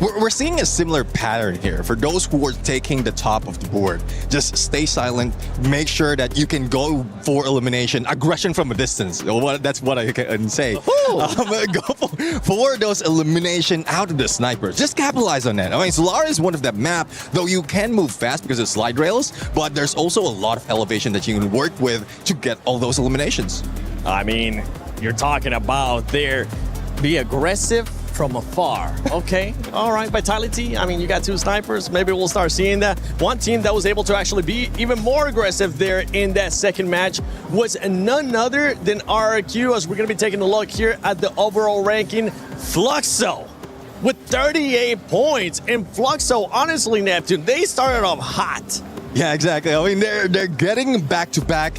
we're seeing a similar pattern here. For those who are taking the top of the board, just stay silent, make sure that you can go for elimination, aggression from a distance. That's what I can say. Go for those elimination out of the snipers. Just capitalize on that. I mean, Solara is one of that map, though you can move fast because of slide rails, but there's also a lot of elevation that you can work with to get all those eliminations. I mean, you're talking about be aggressive from afar. Okay, all right, Vitality. I mean, you got 2 snipers. Maybe we'll start seeing that. One team that was able to actually be even more aggressive there in that second match was none other than RRQ, as we're going to be taking a look here at the overall ranking. Fluxo with 38 points. And Fluxo, honestly, Neptune, they started off hot. Yeah, exactly. I mean, they're getting back-to-back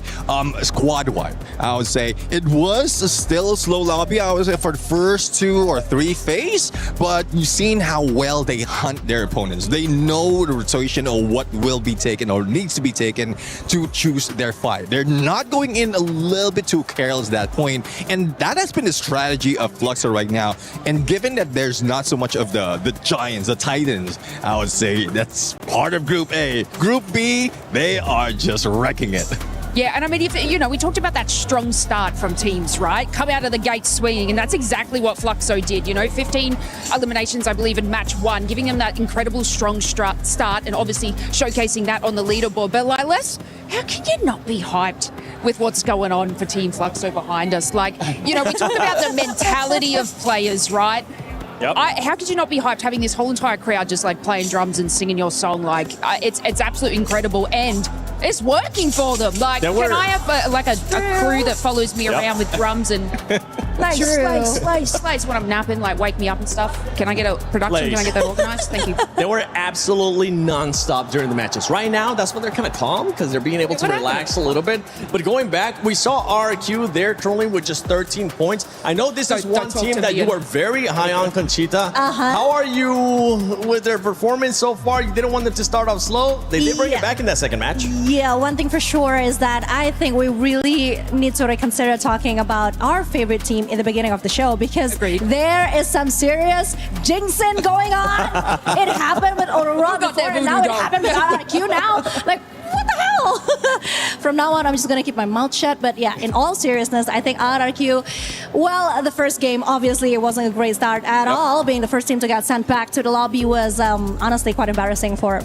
squad wipe. I would say it was still a slow lobby. I would say for the first 2 or 3 phase, but you've seen how well they hunt their opponents. They know the rotation of what will be taken or needs to be taken to choose their fight. They're not going in a little bit too careless at that point, and that has been the strategy of Fluxo right now. And given that there's not so much of the giants, the titans, I would say that's part of Group A. Group B, they are just wrecking it. Yeah, and I mean, we talked about that strong start from teams, right? Come out of the gate swinging, and that's exactly what Fluxo did. 15 eliminations, I believe, in match 1, giving them that incredible strong start, and obviously showcasing that on the leaderboard. But Lilas, how can you not be hyped with what's going on for Team Fluxo behind us? We talk about the mentality of players, right? Yep. How could you not be hyped having this whole entire crowd just playing drums and singing your song? It's absolutely incredible, and it's working for them. Can I have a crew that follows me around with drums and slice when I'm napping, wake me up and stuff? Can I get a production? Can I get that organized? Thank you. They were absolutely non-stop during the matches. Right now, that's when they're kind of calm because they're being able to relax a little bit. But going back, we saw RQ there currently with just 13 points. I know this is one team that you were very high on, Conchita. How are you with their performance so far? You didn't want them to start off slow. They did bring it back in that second match. Yeah, one thing for sure is that I think we really need to reconsider talking about our favorite team in the beginning of the show, because there is some serious jinxing going on. It happened with Aurora before, and now it happened with RRQ now. What the hell? From now on, I'm just going to keep my mouth shut. But yeah, in all seriousness, I think RRQ, well, the first game, obviously, it wasn't a great start at all. Being the first team to get sent back to the lobby was honestly quite embarrassing for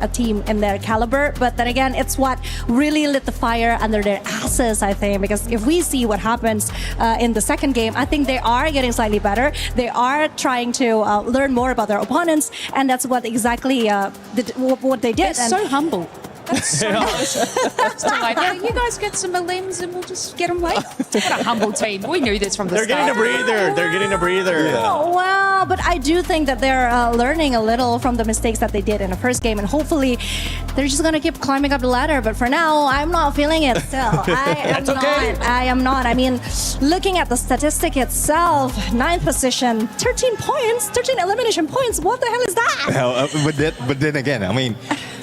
a team in their caliber. But then again, it's what really lit the fire under their asses, I think. Because if we see what happens in the second game, I think they are getting slightly better. They are trying to learn more about their opponents. And that's what exactly what they did. They're so humble. That's so nice. It's like, yeah, you guys get some limbs and we'll just get them late. What a humble team. We knew this from the They're start. getting a breather. They're getting a breather. Oh, wow, but I do think that they're learning a little from the mistakes that they did in the first game, and hopefully they're just gonna keep climbing up the ladder. But for now, I'm not feeling it still. I am not. I mean, looking at the statistic itself, 9th position, 13 points, 13 elimination points. What the hell is that? But then again, I mean,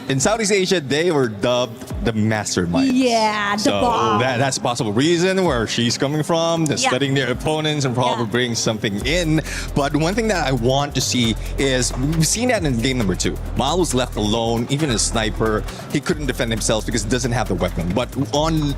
in Southeast Asia, they were dubbed the masterminds. Yeah, the bomb. That's a possible reason where she's coming from, studying their opponents and probably bring something in. But one thing that I want to see is, we've seen that in game number 2. Mal was left alone, even a sniper. He couldn't defend himself because he doesn't have the weapon. But on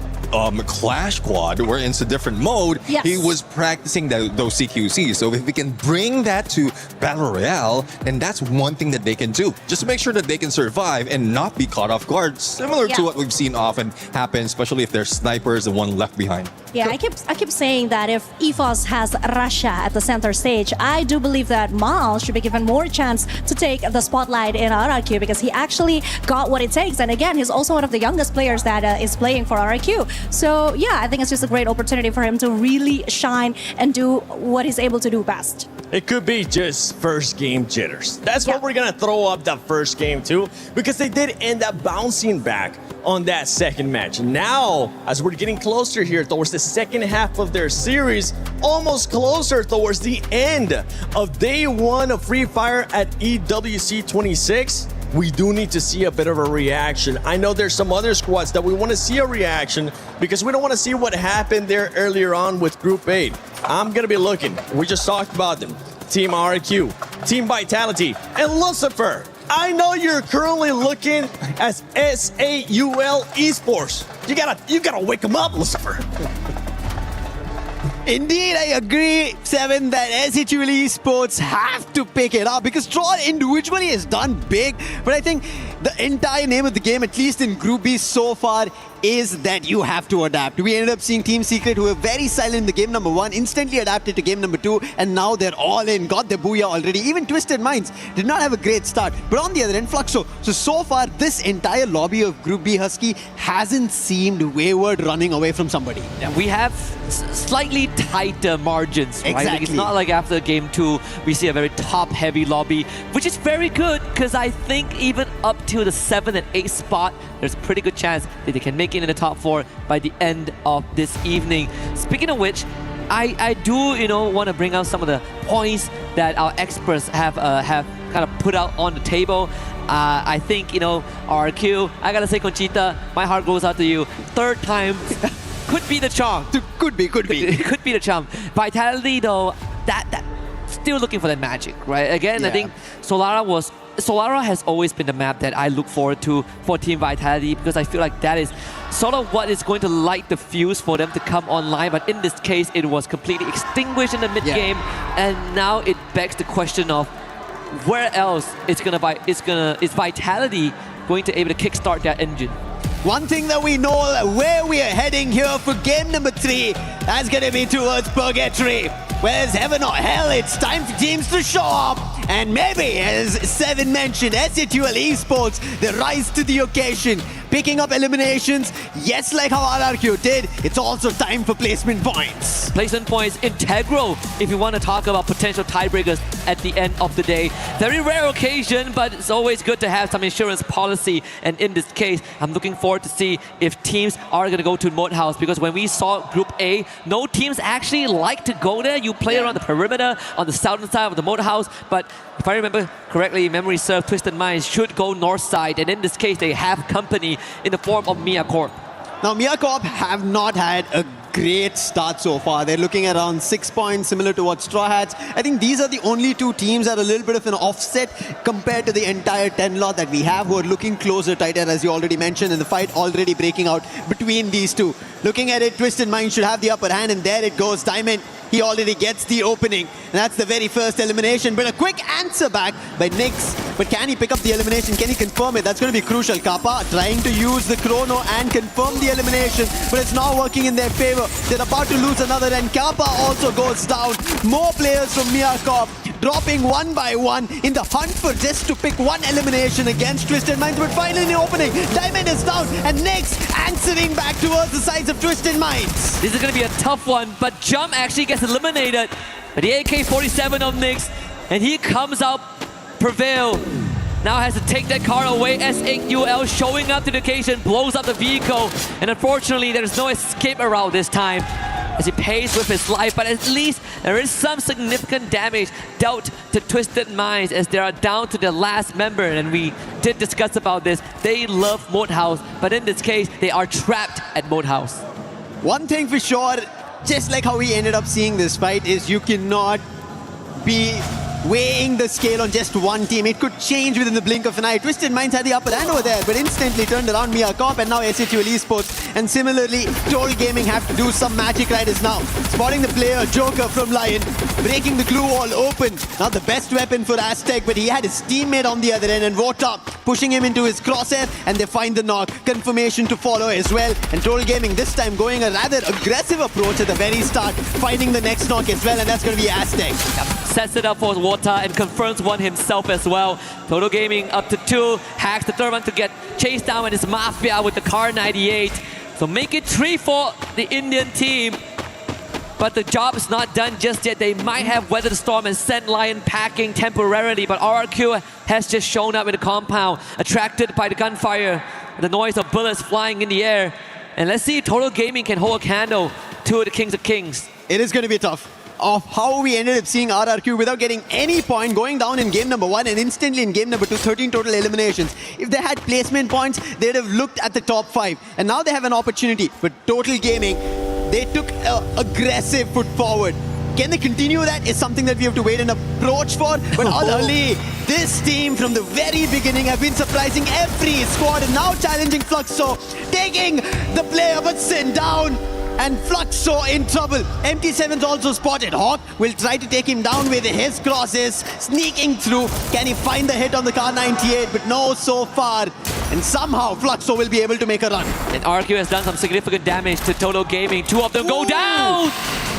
Clash Squad, where it's a different mode, he was practicing those CQCs. So if we can bring that to Battle Royale, then that's one thing that they can do. Just to make sure that they can survive and not be caught off guard, similar to what we've seen often happen, especially if there's snipers and one left behind. Yeah, I keep saying that if EFOS has Russia at the center stage, I do believe that Mal should be given more chance to take the spotlight in RRQ, because he actually got what it takes. And again, he's also one of the youngest players that is playing for RRQ. So yeah, I think it's just a great opportunity for him to really shine and do what he's able to do best. It could be just first game jitters. That's what we're going to throw up the first game too, because they did end up bouncing back on that second match. Now, as we're getting closer here towards the second half of their series, almost closer towards the end of day 1 of Free Fire at EWC 26, we do need to see a bit of a reaction. I know there's some other squads that we want to see a reaction, because we don't want to see what happened there earlier on with Group 8. I'm going to be looking. We just talked about them. Team RQ, Team Vitality, and Lucifer. I know you're currently looking as SAUL Esports. You gotta wake them up, Lucifer. Indeed, I agree, Seven, that SHUL Esports have to pick it up, because Troll individually has done big, but I think the entire name of the game, at least in Group B so far, is that you have to adapt. We ended up seeing Team Secret, who were very silent in the game number 1, instantly adapted to game number 2, and now they're all in, got their booyah already. Even Twisted Minds did not have a great start. But on the other end, Fluxo. So far, this entire lobby of Group B Husky hasn't seemed wayward running away from somebody. We have slightly tighter margins, right? Exactly. Like, it's not like after game 2, we see a very top-heavy lobby, which is very good, because I think even up to the 7th and 8th spot, there's a pretty good chance that they can make it in the top 4 by the end of this evening. Speaking of which, I do, want to bring out some of the points that our experts have kind of put out on the table. I think, RQ, I gotta say, Conchita, my heart goes out to you. 3rd time could be the charm. Could be. It could be the charm. Vitality, though, that still looking for that magic, right? Again, I think Solara has always been the map that I look forward to for Team Vitality, because I feel like that is sort of what is going to light the fuse for them to come online. But in this case, it was completely extinguished in the mid-game, and now it begs the question of where else is Vitality going to able to kickstart that engine? One thing that we know, where we are heading here for game number 3, that's going to be towards Purgatory. Whereas heaven or hell, it's time for teams to show up. And maybe, as Seven mentioned, SHUL Esports, they rise to the occasion, picking up eliminations. Yes, like how RRQ did, it's also time for placement points. Placement points integral if you want to talk about potential tiebreakers at the end of the day. Very rare occasion, but it's always good to have some insurance policy. And in this case, I'm looking forward to see if teams are going to go to Moat House, because when we saw Group A, no teams actually like to go there. You play around the perimeter on the southern side of the Moat House, but if I remember correctly, memory serves, Twisted Minds should go north side, and in this case, they have company in the form of Mia Corp. Now, Mia Corp have not had a great start so far. They're looking at around 6 points, similar to what Straw Hats. I think these are the only 2 teams that are a little bit of an offset compared to the entire 10 lot that we have, who are looking closer, tighter, as you already mentioned, and the fight already breaking out between these 2. Looking at it, Twisted Mind should have the upper hand, and there it goes. Diamond, he already gets the opening. And that's the very first elimination. But a quick answer back by Nyx. But can he pick up the elimination? Can he confirm it? That's going to be crucial. Kappa trying to use the chrono and confirm the elimination, but it's not working in their favor. here. They're about to lose another, and Kappa also goes down. More players from Mia Corp dropping one by one in the hunt for just to pick one elimination against Twisted Minds. But finally in the opening, Diamond is down, and Nyx answering back towards the sides of Twisted Minds. This is going to be a tough one, but Jump actually gets eliminated by the AK-47 of Nyx, and he comes out prevail. Now has to take that car away. S8UL showing up to the occasion, blows up the vehicle, and unfortunately there's no escape route this time as he pays with his life, but at least there is some significant damage dealt to Twisted Minds as they are down to their last member, and we did discuss about this. They love Mode House, but in this case they are trapped at Mode House. One thing for sure, just like how we ended up seeing this fight, is you cannot be weighing the scale on just one team. It could change within the blink of an eye. Twisted Minds had the upper hand over there, but instantly turned around Mia Corp, and now SHUL Esports. And similarly, Toll Gaming have to do some magic right as now. Spotting the player, Joker from Lion, breaking the glue wall open. Not the best weapon for Aztec, but he had his teammate on the other end, and Vota pushing him into his crosshair, and they find the knock. Confirmation to follow as well. And Toll Gaming this time going a rather aggressive approach at the very start, finding the next knock as well, and that's going to be Aztec. Sets it up for Vota and confirms one himself as well. Total Gaming up to 2. Hacks the third one to get chased down with his Mafia with the Car 98. So make it 3 for the Indian team. But the job is not done just yet. They might have weathered the storm and sent Lion packing temporarily, but RRQ has just shown up in the compound, attracted by the gunfire, the noise of bullets flying in the air. And let's see if Total Gaming can hold a candle to the Kings of Kings. It is going to be tough. Of how we ended up seeing RRQ without getting any point, going down in game number 1 and instantly in game number 2, 13 total eliminations. If they had placement points, they'd have looked at the top 5. And now they have an opportunity. But Total Gaming, they took an aggressive foot forward. Can they continue that is something that we have to wait and approach for. But Ali, this team from the very beginning have been surprising every squad, and now challenging Fluxo, taking the player but sent down. And Fluxo in trouble. MT7's also spotted. Hawk will try to take him down with his crosses, sneaking through. Can he find the hit on the Car 98? But no, so far. And somehow Fluxo will be able to make a run. And RQ has done some significant damage to Total Gaming. 2 of them go down!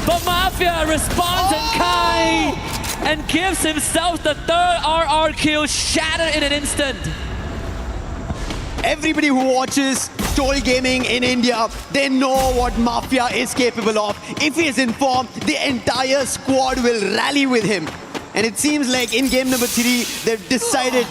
But Mafia responds and Kai and gives himself the third RRQ, shattered in an instant. Everybody who watches Toll Gaming in India, they know what Mafia is capable of. If he is informed, the entire squad will rally with him. And it seems like in game number 3, they've decided.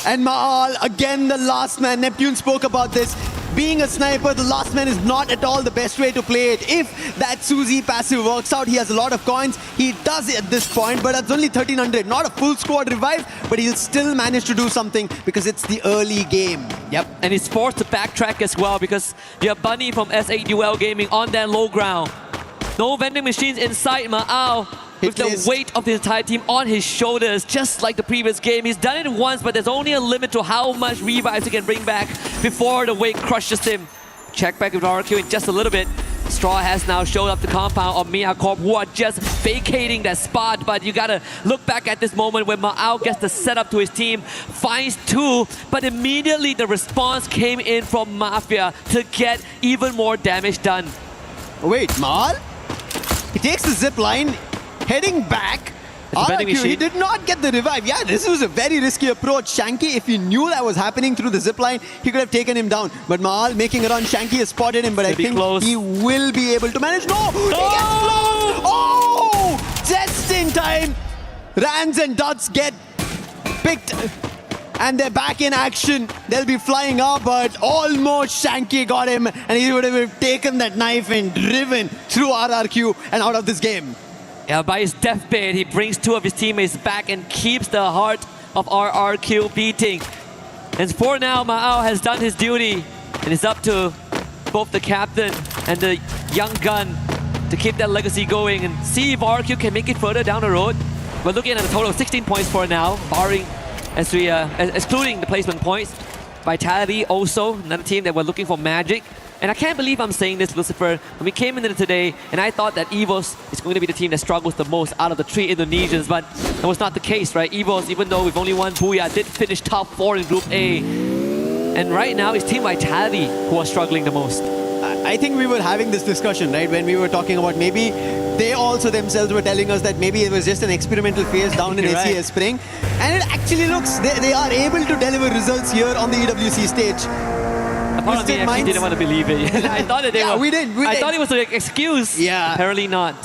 And Maal, again the last man. Neptune spoke about this. Being a sniper, the last man is not at all the best way to play it. If that Suzy passive works out, he has a lot of coins. He does it at this point, but that's only 1300. Not a full squad revive, but he'll still manage to do something because it's the early game. Yep, and he's forced to backtrack as well because you have Bunny from S8UL Gaming on that low ground. No vending machines inside Ma'ao. With the weight of the entire team on his shoulders, just like the previous game. He's done it once, but there's only a limit to how much revives he can bring back before the weight crushes him. Check back with RQ in just a little bit. Straw has now showed up the compound of Mia Corp, who are just vacating that spot, but you gotta look back at this moment when Ma'ao gets the setup to his team, finds 2, but immediately the response came in from Mafia to get even more damage done. Wait, Mal? He takes the zip line. Heading back, RRQ, he did not get the revive. Yeah, this was a very risky approach. Shanky, if he knew that was happening through the zipline, he could have taken him down. But Maal making a run. Shanky has spotted him, but I think he will be able to manage. No! He gets close! Oh! Just in time. Rans and Dots get picked. And they're back in action. They'll be flying up, but almost Shanky got him. And he would have taken that knife and driven through RRQ and out of this game. Yeah, by his deathbed, he brings 2 of his teammates back and keeps the heart of RRQ beating. And for now, Ma'ao has done his duty. And it's up to both the captain and the young gun to keep that legacy going and see if RRQ can make it further down the road. We're looking at a total of 16 points for now, barring, excluding the placement points. Vitality also, another team that we're looking for magic. And I can't believe I'm saying this, Lucifer. When we came into today, and I thought that EVOS is going to be the team that struggles the most out of the 3 Indonesians, but that was not the case, right? EVOS, even though we've only won Booyah, did finish top 4 in Group A. And right now, it's Team Vitality who are struggling the most. I I think we were having this discussion, right, when we were talking about maybe they also themselves were telling us that maybe it was just an experimental phase down in Right. SEA Spring. And it actually looks, they are able to deliver results here on the EWC stage. A part of me actually didn't want to believe it. I thought that they Yeah, were. we did. I thought it was an excuse. Yeah. Apparently not.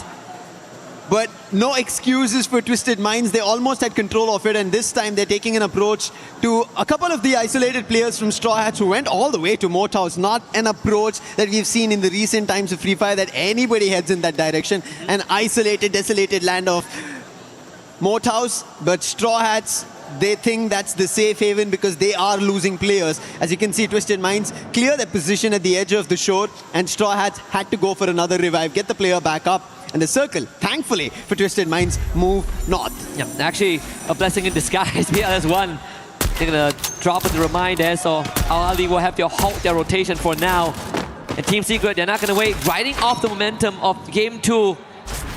But no excuses for Twisted Minds. They almost had control of it, and this time they're taking an approach to a couple of the isolated players from Straw Hats who went all the way to Moathouse. Not an approach that we've seen in the recent times of Free Fire that anybody heads in that direction. An isolated, desolated land of Moathouse, but Straw Hats, they think that's the safe haven because they are losing players. As you can see, Twisted Minds clear their position at the edge of the shore, and Straw Hats had to go for another revive, get the player back up. And the circle, thankfully for Twisted Minds, move north. Yeah, actually a blessing in disguise. PLS1, they're gonna drop in the remind there, so Al Ali will have to halt their rotation for now. And Team Secret, they're not gonna wait, riding off the momentum of Game 2,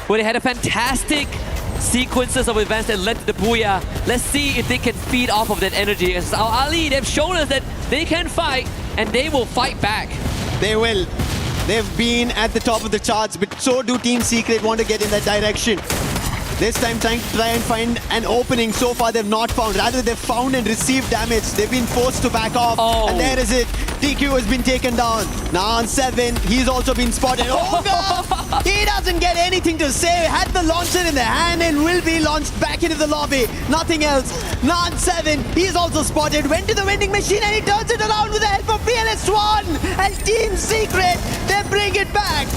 where they had a fantastic sequences of events that led to the Booyah. Let's see if they can feed off of that energy. As Al Ali, they've shown us that they can fight, and they will fight back. They will. They've been at the top of the charts, but so do Team Secret want to get in that direction. This time trying to try and find an opening. So far they've not found. Rather they've found and received damage. They've been forced to back off. And there is it. TQ has been taken down. Now on 7, he's also been spotted. Oh God! He doesn't get anything to say. Had the launcher in the hand and will be launched back into the lobby. Nothing else. Now on 7, he's also spotted. Went to the vending machine and he turns it around with the help of PLS1. And Team Secret, they bring it back.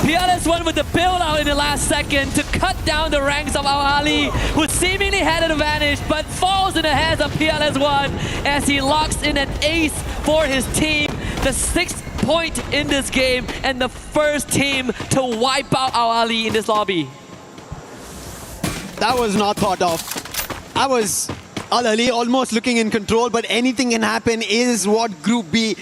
PLS1 with the build out in the last second to cut down the ranks of Al Ali, who seemingly had an advantage, but falls in the hands of PLS1 as he locks in an ace for his team. The 6th point in this game and the first team to wipe out Al Ali in this lobby. That was not thought of. I was Al Ali almost looking in control, but anything can happen is what Group B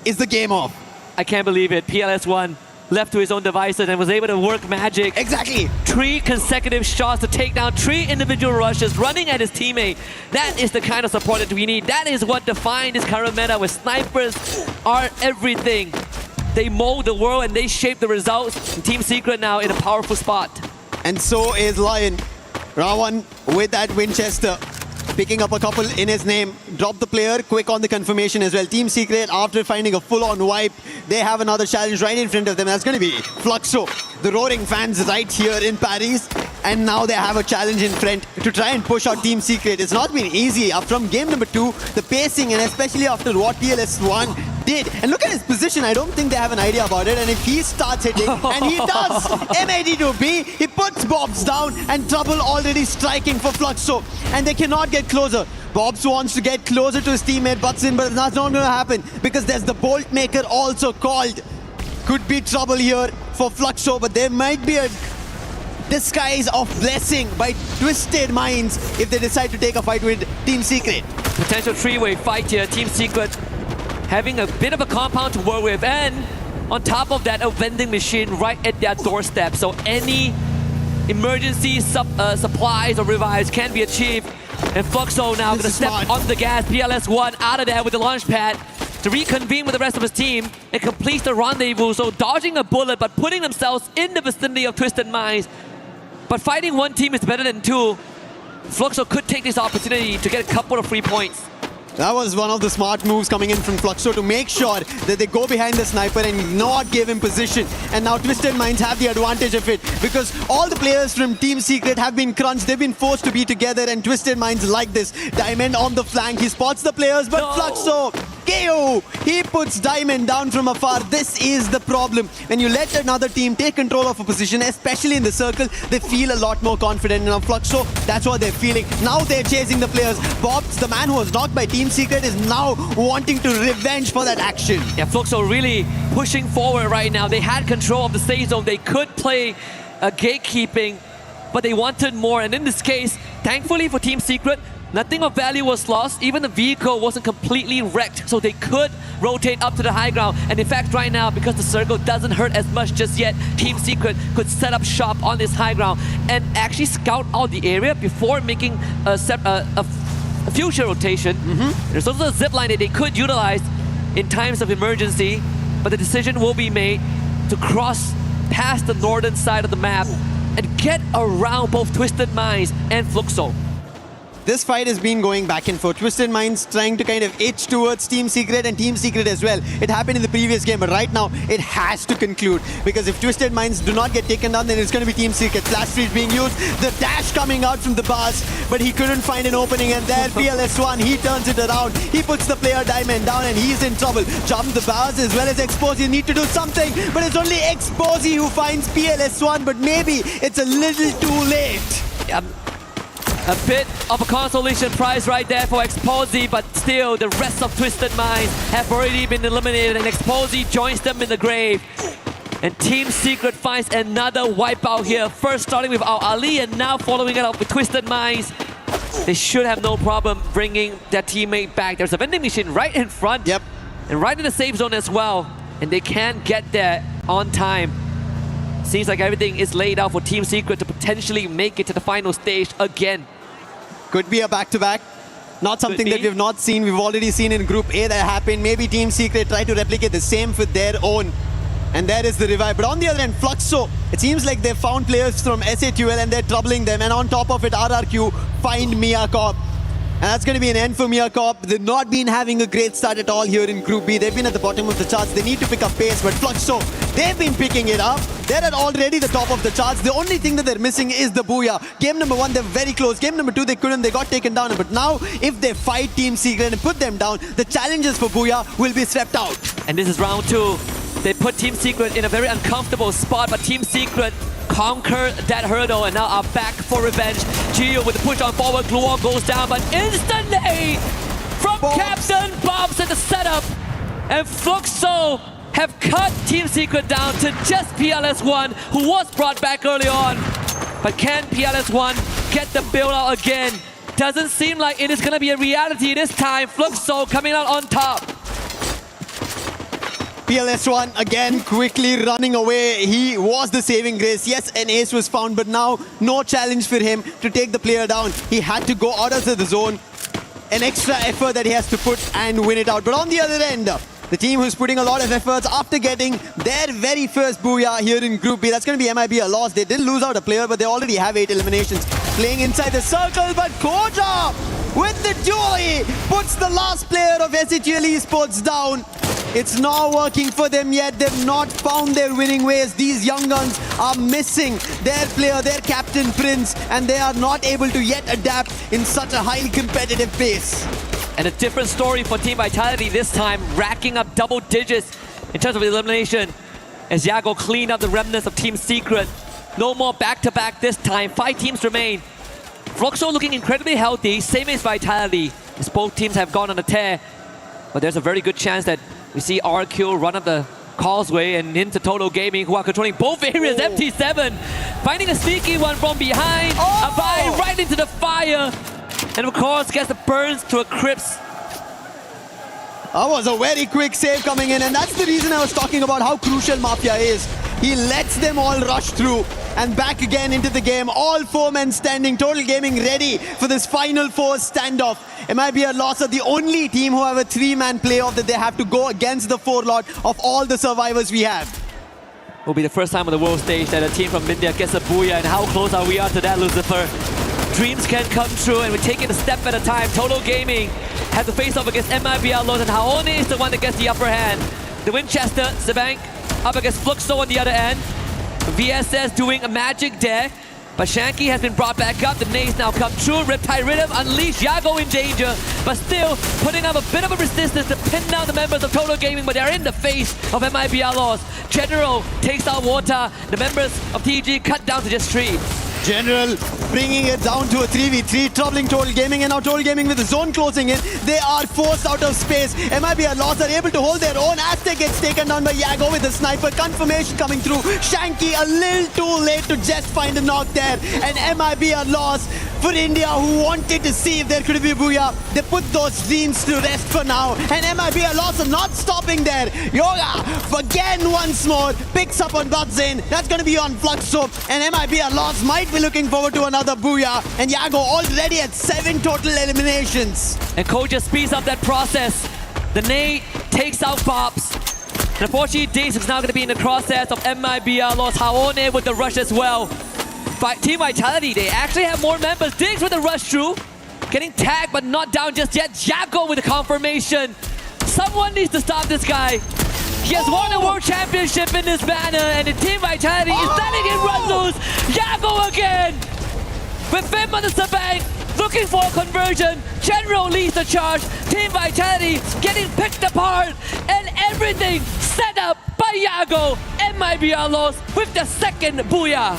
is the game of. I can't believe it. PLS1 left to his own devices and was able to work magic. Exactly. 3 consecutive shots to take down 3 individual rushes, running at his teammate. That is the kind of support that we need. That is what defined this current meta, where snipers are everything. They mold the world and they shape the results. And Team Secret now in a powerful spot. And so is Lion. Rawan with that Winchester. Picking up a couple in his name. Drop the player, quick on the confirmation as well. Team Secret, after finding a full-on wipe, they have another challenge right in front of them. That's going to be Fluxo. The roaring fans right here in Paris. And now they have a challenge in front to try and push out Team Secret. It's not been easy. From game number 2, the pacing, and especially after what PLS1 did. And look at his position. I don't think they have an idea about it. And if he starts hitting, and he does, MAD to B, he puts Bobs down, and trouble already striking for Fluxo. And they cannot get closer. Bobs wants to get closer to his teammate Butson, but that's not going to happen because there's the Bolt Maker also called. Could be trouble here for Fluxo, but there might be a disguise of blessing by Twisted Minds if they decide to take a fight with Team Secret. Potential 3-way fight here. Team Secret having a bit of a compound to work with, and on top of that, a vending machine right at their doorstep. So any emergency supplies or revives can be achieved. And Fluxo now going to step on the gas. PLS1 out of there with the launch pad to reconvene with the rest of his team and complete the rendezvous. So dodging a bullet, but putting themselves in the vicinity of Twisted Minds. But fighting one team is better than 2. Fluxo could take this opportunity to get a couple of free points. That was one of the smart moves coming in from Fluxo to make sure that they go behind the sniper and not give him position. And now Twisted Minds have the advantage of it because all the players from Team Secret have been crunched. They've been forced to be together, and Twisted Minds like this. Diamond on the flank. He spots the players, but Fluxo, KO! He puts Diamond down from afar. This is the problem. When you let another team take control of a position, especially in the circle, they feel a lot more confident. Now Fluxo, that's what they're feeling. Now they're chasing the players. Bobs, the man who was knocked by Team Secret, is now wanting to revenge for that action. Yeah, Fluxo really pushing forward right now. They had control of the safe zone. They could play gatekeeping, but they wanted more. And in this case, thankfully for Team Secret, nothing of value was lost. Even the vehicle wasn't completely wrecked, so they could rotate up to the high ground. And in fact, right now, because the circle doesn't hurt as much just yet, Team Secret could set up shop on this high ground and actually scout out the area before making a future rotation. There's also a zip line that they could utilize in times of emergency. but the decision will be made to cross past the northern side of the map and get around both Twisted Minds and Fluxo. This fight has been going back and forth. Twisted Minds trying to kind of itch towards Team Secret and Team Secret as well. It happened in the previous game, but right now it has to conclude, because if Twisted Minds do not get taken down, then it's going to be Team Secret. Flash Street being used, the dash coming out from the bars, but he couldn't find an opening, and there PLS1, he turns it around. He puts the player Diamond down and he's in trouble. Jump the bars as well as Exposy need to do something, but it's only Exposy who finds PLS1, but maybe it's a little too late. A bit of a consolation prize right there for Exposy, but still the rest of Twisted Minds have already been eliminated, and Exposy joins them in the grave. And Team Secret finds another wipeout here. First starting with Al Ali and now following it up with Twisted Minds. They should have no problem bringing their teammate back. There's a vending machine right in front. Yep. And right in the safe zone as well. And they can't get there on time. Seems like everything is laid out for Team Secret to potentially make it to the final stage again. Could be a back-to-back. Not something that we've not seen. We've already seen in Group A that happened. Maybe Team Secret try to replicate the same for their own. And there is the revive. But on the other end, Fluxo, it seems like they've found players from SA2L and they're troubling them. And on top of it, RRQ find Mia Corp. And that's going to be an end for Mia Corp. They've not been having a great start at all here in Group B. They've been at the bottom of the charts. They need to pick up pace, but Fluxo, they've been picking it up. They're at already the top of the charts. The only thing that they're missing is the Booyah. Game number 1, they're very close. Game number 2, they couldn't. They got taken down. But now, if they fight Team Secret and put them down, the challenges for Booyah will be swept out. And this is round 2. They put Team Secret in a very uncomfortable spot, but Team Secret conquered that hurdle and now are back for revenge. Gio with the push on forward, Gluon goes down, but instant nade from Captain Bobs at the setup. And Fluxo have cut Team Secret down to just PLS1, who was brought back early on. But can PLS1 get the build out again? Doesn't seem like it is going to be a reality this time. Fluxo coming out on top. PLS1 again quickly running away. He was the saving grace. Yes, an ace was found, but now no challenge for him to take the player down. He had to go out of the zone. An extra effort that he has to put and win it out. But on the other end, the team who's putting a lot of efforts after getting their very first Booyah here in Group B. That's going to be MIB a loss. They did lose out a player, but they already have 8 eliminations. Playing inside the circle, but Koja with the dually puts the last player of SA2L Esports down. It's not working for them yet. They've not found their winning ways. These young guns are missing their player, their captain Prince, and they are not able to yet adapt in such a highly competitive pace. And a different story for Team Vitality this time, racking up double digits in terms of elimination as Yago cleaned up the remnants of Team Secret. No more back-to-back this time. 5 teams remain. Fluxo looking incredibly healthy, same as Vitality, as both teams have gone on a tear. But there's a very good chance that we see RQ run up the causeway and into Total Gaming, who are controlling both areas. MT7 finding a sneaky one from behind. Abai right into the fire. And of course gets the burns to a crisp. That was a very quick save coming in, and that's the reason I was talking about how crucial Mafia is. He lets them all rush through and back again into the game. All 4 men standing, Total Gaming ready for this Final 4 standoff. MIB a loss are the only team who have a 3-man playoff that they have to go against the 4 lot of all the survivors we have. Will be the first time on the world stage that a team from India gets a Booyah, and how close are we to that, Lucifer? Dreams can come true, and we take it a step at a time. Total Gaming has to face off against MIB Outlaws, and Haone is the one that gets the upper hand. The Winchester, Sabank, up against Fluxo on the other end. VSS doing a magic there, but Shanky has been brought back up. The nades now come true. Riptide Rhythm unleashed. Yago in danger, but still putting up a bit of a resistance to pin down the members of Total Gaming, but they're in the face of MIB Outlaws. General takes out Water. The members of TG cut down to just 3. General bringing it down to a 3v3, troubling Total Gaming, and now Total Gaming with the zone closing in. They are forced out of space. MIB Outlaws are able to hold their own. Aztec gets taken down by Yago with a sniper. Confirmation coming through. Shanky a little too late to just find a knock there. And MIB Outlaws for India, who wanted to see if there could be a Booyah. They put those dreams to rest for now. And MIB Outlaws are not stopping there. Yoga again once more picks up on Budzin. That's going to be on Fluxo. And MIB Outlaws might be looking forward to another Booyah. And Yago already at 7 total eliminations. And Koja speeds up that process. The nade takes out Bobs. And unfortunately, Dace is now going to be in the crosshairs of MIBR, lost Haone with the rush as well. Team Vitality, they actually have more members. Diggs with the rush through. Getting tagged but not down just yet. Jago with the confirmation. Someone needs to stop this guy. He has won a world championship in this banner, and the Team Vitality is letting him run loose. Jago again! With Fim on the sub-bank, looking for a conversion. General leads the charge. Team Vitality getting picked apart, and everything set up by Jago. MIBR lost with the second booyah.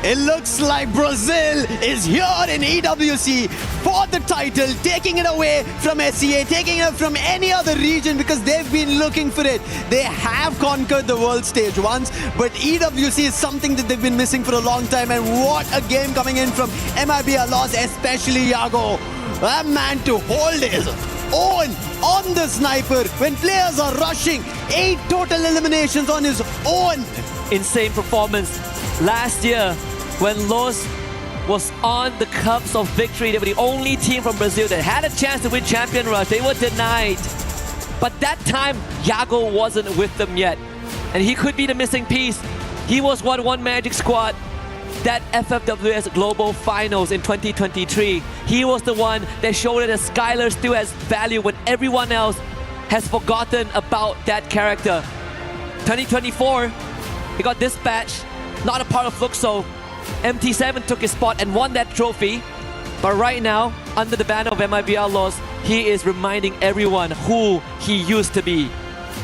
It looks like Brazil is here in EWC for the title, taking it away from SEA, taking it from any other region because they've been looking for it. They have conquered the world stage once, but EWC is something that they've been missing for a long time. And what a game coming in from MIBR loss, especially Jago. That man to hold his own on the sniper when players are rushing. 8 total eliminations on his own. Insane performance. Last year, when Los was on the cusp of victory, they were the only team from Brazil that had a chance to win Champion Rush. They were denied. But that time, Jago wasn't with them yet. And he could be the missing piece. He was one Magic squad. That FFWS Global Finals in 2023. He was the one that showed that Skylar still has value when everyone else has forgotten about that character. 2024, he got dispatched, not a part of Fluxo. MT7 took his spot and won that trophy. But right now, under the banner of MIBR loss, he is reminding everyone who he used to be.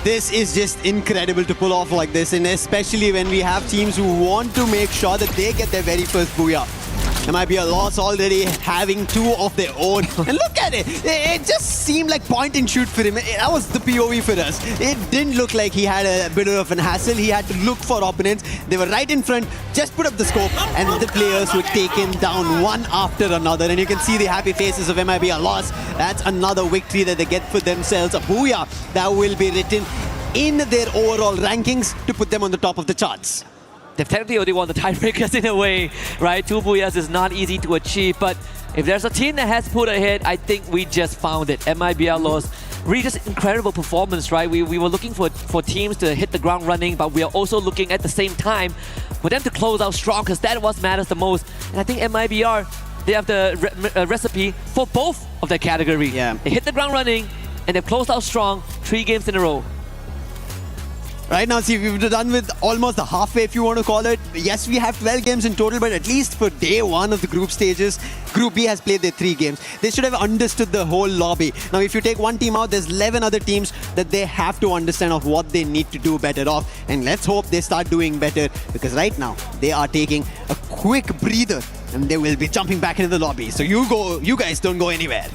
This is just incredible to pull off like this, and especially when we have teams who want to make sure that they get their very first booyah. MIBR loss already having 2 of their own. And look at it. It just seemed like point and shoot for him. That was the POV for us. It didn't look like he had a bit of an hassle. He had to look for opponents. They were right in front, just put up the scope, and the players were taken down one after another. And you can see the happy faces of MIBR loss. That's another victory that they get for themselves. A booyah that will be written in their overall rankings to put them on the top of the charts. They've technically already won the tiebreakers in a way, right? 2 booyahs is not easy to achieve, but if there's a team that has put ahead, I think we just found it. MIBR lost. Really just incredible performance, right? We were looking for teams to hit the ground running, but we are also looking at the same time for them to close out strong, because that what matters the most. And I think MIBR, they have the recipe for both of their category. Yeah. They hit the ground running, and they've closed out strong 3 games in a row. Right now, see, we've done with almost the halfway, if you want to call it. Yes, we have 12 games in total, but at least for day 1 of the group stages, Group B has played their 3 games. They should have understood the whole lobby. Now, if you take one team out, there's 11 other teams that they have to understand of what they need to do better off. And let's hope they start doing better, because right now, they are taking a quick breather, and they will be jumping back into the lobby. So you guys don't go anywhere.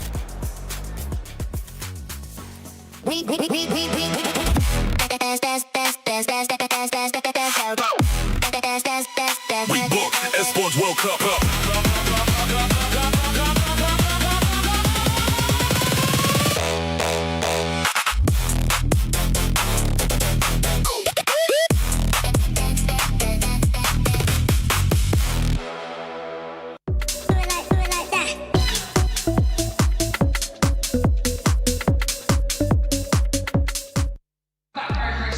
We booked Esports World Cup.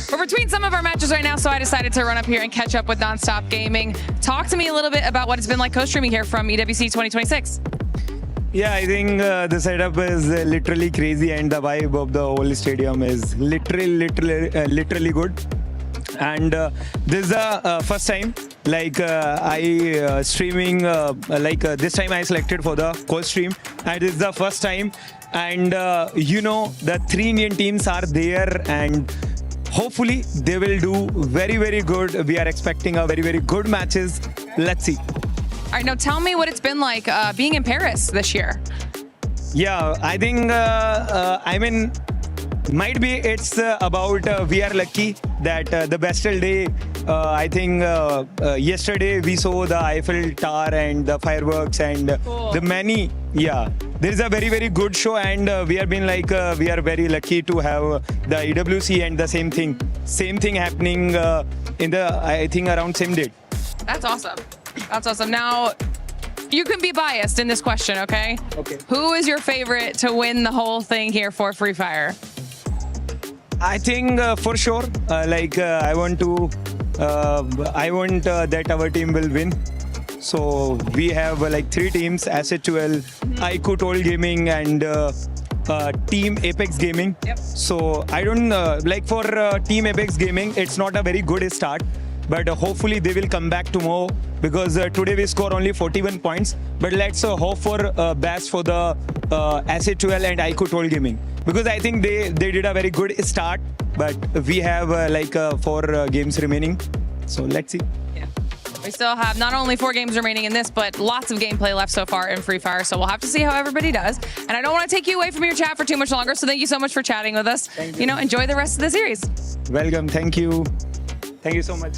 We're between some of our matches right now, so I decided to run up here and catch up with Nonstop Gaming. Talk to me a little bit about what it's been like co-streaming here from EWC 2026. Yeah, I think the setup is literally crazy, and the vibe of the whole stadium is literally good. And this is the first time, like I streaming, this time I selected for the co-stream, and this is the first time. And you know, the 3 Indian teams are there, and hopefully they will do very good. We are expecting a very good matches. Let's see. All right, now tell me what it's been like being in Paris this year. Yeah, I think, I mean, might be it's about we are lucky that the Bastille Day, I think yesterday we saw the Eiffel Tower and the fireworks and the many, yeah. There is a very good show, and we have been like, we are very lucky to have the EWC and the same thing happening in the, I think, around same date. That's awesome. That's awesome. Now, you can be biased in this question, okay? Okay. Who is your favorite to win the whole thing here for Free Fire? I think for sure, I want that our team will win. So we have 3 teams: SHL, IQ Toll Gaming, and Team Apex Gaming. Yep. So I don't for Team Apex Gaming, it's not a very good start. But hopefully they will come back tomorrow, because today we score only 41 points. But let's hope for best for the SHL and IQ Toll Gaming, because I think they did a very good start. But we have 4 games remaining, so let's see. We still have not only 4 games remaining in this, but lots of gameplay left so far in Free Fire. So we'll have to see how everybody does. And I don't want to take you away from your chat for too much longer. So thank you so much for chatting with us. Thank you. Enjoy the rest of the series. Welcome. Thank you. Thank you so much.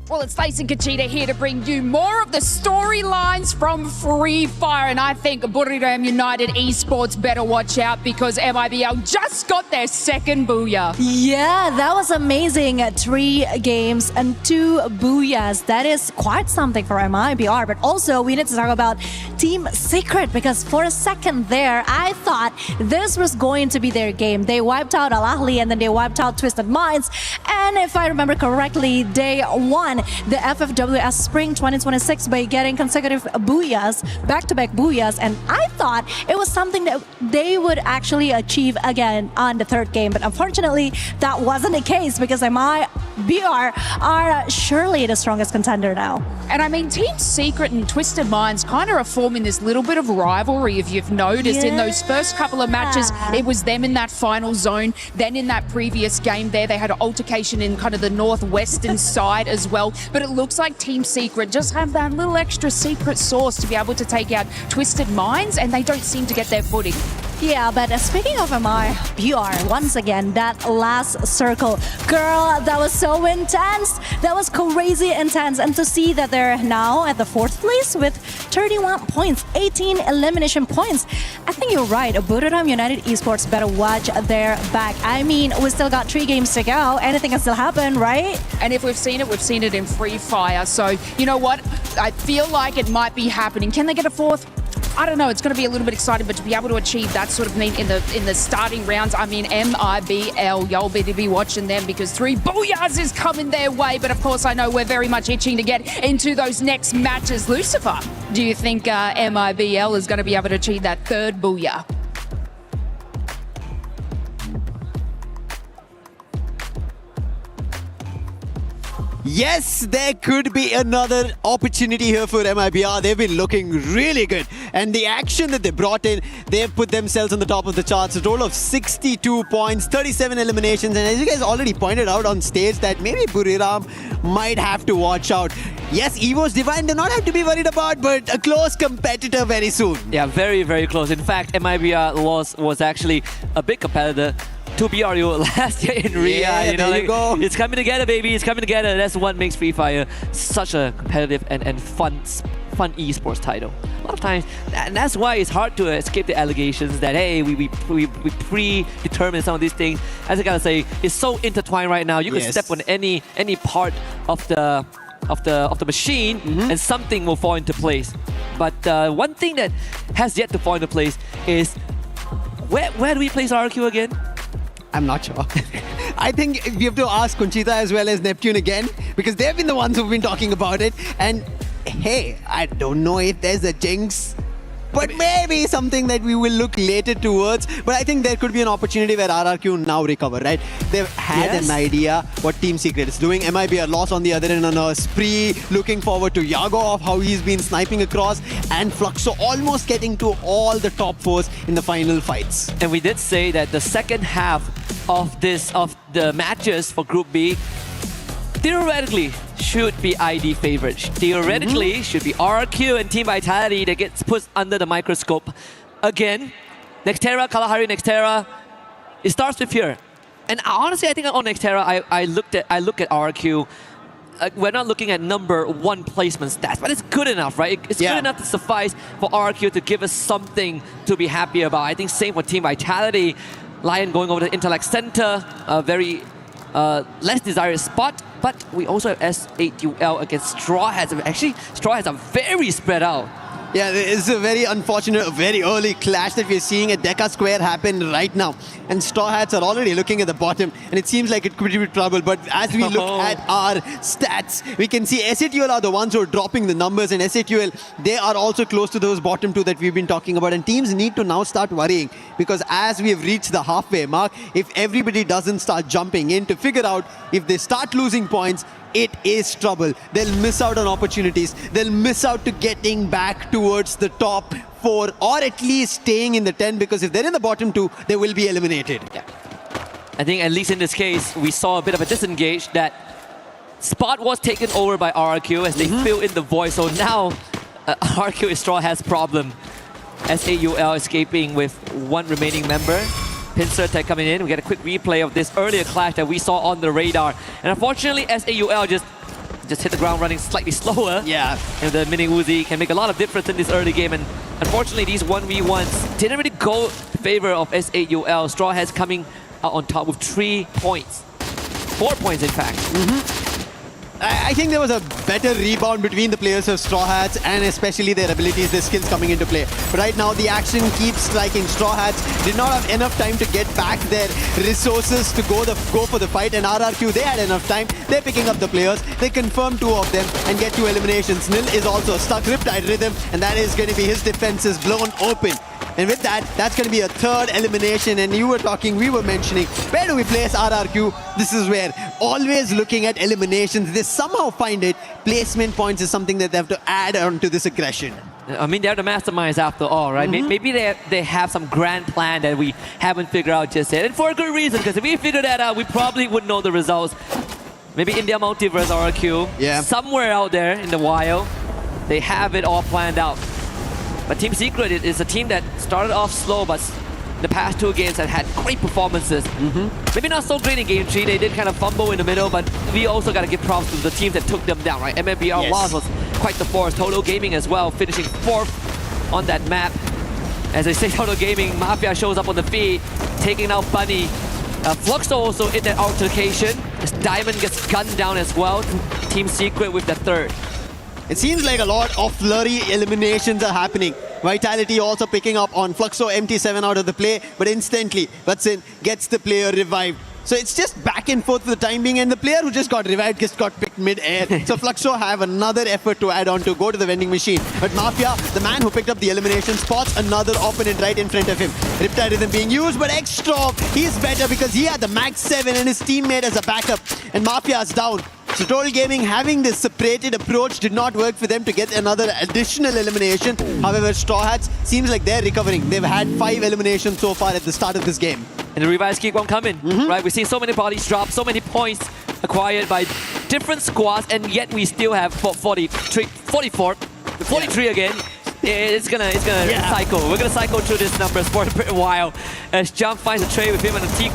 Well, it's Face and Kachita here to bring you more of the storylines from Free Fire. And I think Buriram United Esports better watch out, because MIBL just got their second booyah. Yeah, that was amazing. 3 games and 2 booyahs. That is quite something for MIBR. But also, we need to talk about Team Secret, because for a second there, I thought this was going to be their game. They wiped out Al Ahly, and then they wiped out Twisted Minds. And if I remember correctly, they won the FFWS Spring 2026 by getting consecutive booyahs, back-to-back booyahs, and I thought it was something that they would actually achieve again on the 3rd game, but unfortunately that wasn't the case, because MIBR are surely the strongest contender now. And I mean, Team Secret and Twisted Minds kind of are forming this little bit of rivalry, if you've noticed. In those first couple of matches, it was them in that final zone. Then in that previous game there, they had an altercation in kind of the northwestern side as well. But it looks like Team Secret just have that little extra secret sauce to be able to take out Twisted Minds, and they don't seem to get their footing. Yeah, but speaking of MIBR, once again, that last circle, girl, that was so intense. That was crazy intense. And to see that they're now at the 4th place with 31 points, 18 elimination points. I think you're right. Buriram United Esports better watch their back. I mean, we still got 3 games to go. Anything can still happen, right? And if we've seen it in Free Fire. So, you know what? I feel like it might be happening. Can they get a 4th? I don't know, it's going to be a little bit exciting, but to be able to achieve that sort of thing in the starting rounds, I mean, MIBL, y'all better be watching them, because 3 booyahs is coming their way. But of course, I know we're very much itching to get into those next matches. Lucifer, do you think MIBL is going to be able to achieve that 3rd booyah? Yes, there could be another opportunity here for MIBR. They've been looking really good. And the action that they brought in, they've put themselves on the top of the charts. A total of 62 points, 37 eliminations. And as you guys already pointed out on stage, that maybe Buriram might have to watch out. Yes, Evo's Divine do not have to be worried about, but a close competitor very soon. Yeah, very, very close. In fact, MIBR was actually a big competitor to BRU last year in Ria. Yeah, there you go. It's coming together, baby. It's coming together. That's what makes Free Fire such a competitive and fun esports title. A lot of times, and that's why it's hard to escape the allegations that, hey, we predetermine some of these things. As I gotta say, it's so intertwined right now. You can step on any part of the machine, and something will fall into place. But one thing that has yet to fall into place is where do we place RQ again? I'm not sure. I think we have to ask Conchita as well as Neptune again, because they've been the ones who've been talking about it. And hey, I don't know if there's a jinx, but maybe something that we will look later towards. But I think there could be an opportunity where RRQ now recover, right? They've had an idea what Team Secret is doing. MIBR lost on the other end on a spree. Looking forward to Yago of how he's been sniping across, and Fluxo almost getting to all the top 4s in the final fights. And we did say that the second half of the matches for Group B theoretically should be ID favorites. Theoretically should be RQ and Team Vitality that gets put under the microscope again. Nextera, Kalahari Nextera. It starts with here. And honestly, I think on Nextera, I look at RQ. We're not looking at number 1 placement stats, but it's good enough, right? It's good enough to suffice for RQ to give us something to be happy about. I think same for Team Vitality. Lion going over to Intellect Center, a very less desired spot, but we also have S8UL against Straw Hats. Actually, Straw Hats are very spread out. Yeah, it's a very unfortunate, very early clash that we're seeing at Deca Square happen right now. And Straw Hats are already looking at the bottom, and it seems like it could be trouble. But as we look at our stats, we can see SATUL are the ones who are dropping the numbers, and SATUL, they are also close to those bottom two that we've been talking about. And teams need to now start worrying, because as we have reached the halfway mark, if everybody doesn't start jumping in to figure out if they start losing points, it is trouble. They'll miss out on opportunities. They'll miss out to getting back towards the top 4, or at least staying in the 10, because if they're in the bottom 2, they will be eliminated. Yeah. I think at least in this case, we saw a bit of a disengage. That spot was taken over by RRQ as they fill in the void. So now RRQ is Straw Hats' problem. SAUL escaping with one remaining member. Pincer coming in. We get a quick replay of this earlier clash that we saw on the radar. And unfortunately, SAUL just hit the ground running slightly slower. Yeah. And the mini Uzi can make a lot of difference in this early game. And unfortunately, these 1v1s didn't really go in favor of SAUL. Straw Hats coming out on top with 3 points. 4 points, in fact. I think there was a better rebound between the players of Straw Hats, and especially their abilities, their skills coming into play. But right now, the action keeps striking. Straw Hats did not have enough time to get back their resources to go for the fight, and RRQ, they had enough time. They're picking up the players. They confirm 2 of them and get 2 eliminations. Nil is also stuck, Riptide Rhythm, and that is going to be his defenses blown open. And with that, that's going to be a 3rd elimination. And we were mentioning, where do we place RRQ? This is where, always looking at eliminations, they somehow find it. Placement points is something that they have to add on to this aggression. I mean, they're the masterminds after all, right? Maybe they have some grand plan that we haven't figured out just yet. And for a good reason, because if we figure that out, we probably would know the results. Maybe India Multiverse RRQ. Yeah. Somewhere out there in the wild, they have it all planned out. But Team Secret is a team that started off slow, but the past 2 games have had great performances. Maybe not so great in Game 3. They did kind of fumble in the middle, but we also got to give props to the teams that took them down, right? MMBR loss was quite the force. Total Gaming as well, finishing 4th on that map. As I say, Total Gaming, Mafia shows up on the feed, taking out Bunny. Fluxo also in that altercation, as Diamond gets gunned down as well. Team Secret with the 3rd. It seems like a lot of flurry eliminations are happening. Vitality also picking up on Fluxo, MT7 out of the play, but instantly Vatsin gets the player revived. So it's just back and forth for the time being, and the player who just got revived just got picked mid-air. So Fluxo have another effort to add on to go to the vending machine. But Mafia, the man who picked up the elimination, spots another opponent right in front of him. Riptide Rhythm being used, but X-Strong, he's better because he had the max 7 and his teammate as a backup. And Mafia's down. So Total Gaming having this separated approach did not work for them to get another additional elimination. However, Straw Hats seems like they're recovering. They've had 5 eliminations so far at the start of this game. And the revives keep on coming, right? We see so many bodies drop, so many points acquired by different squads, and yet we still have 43 again. It's gonna cycle. We're gonna cycle through these numbers for a while. As Jump finds a trade with him and the Team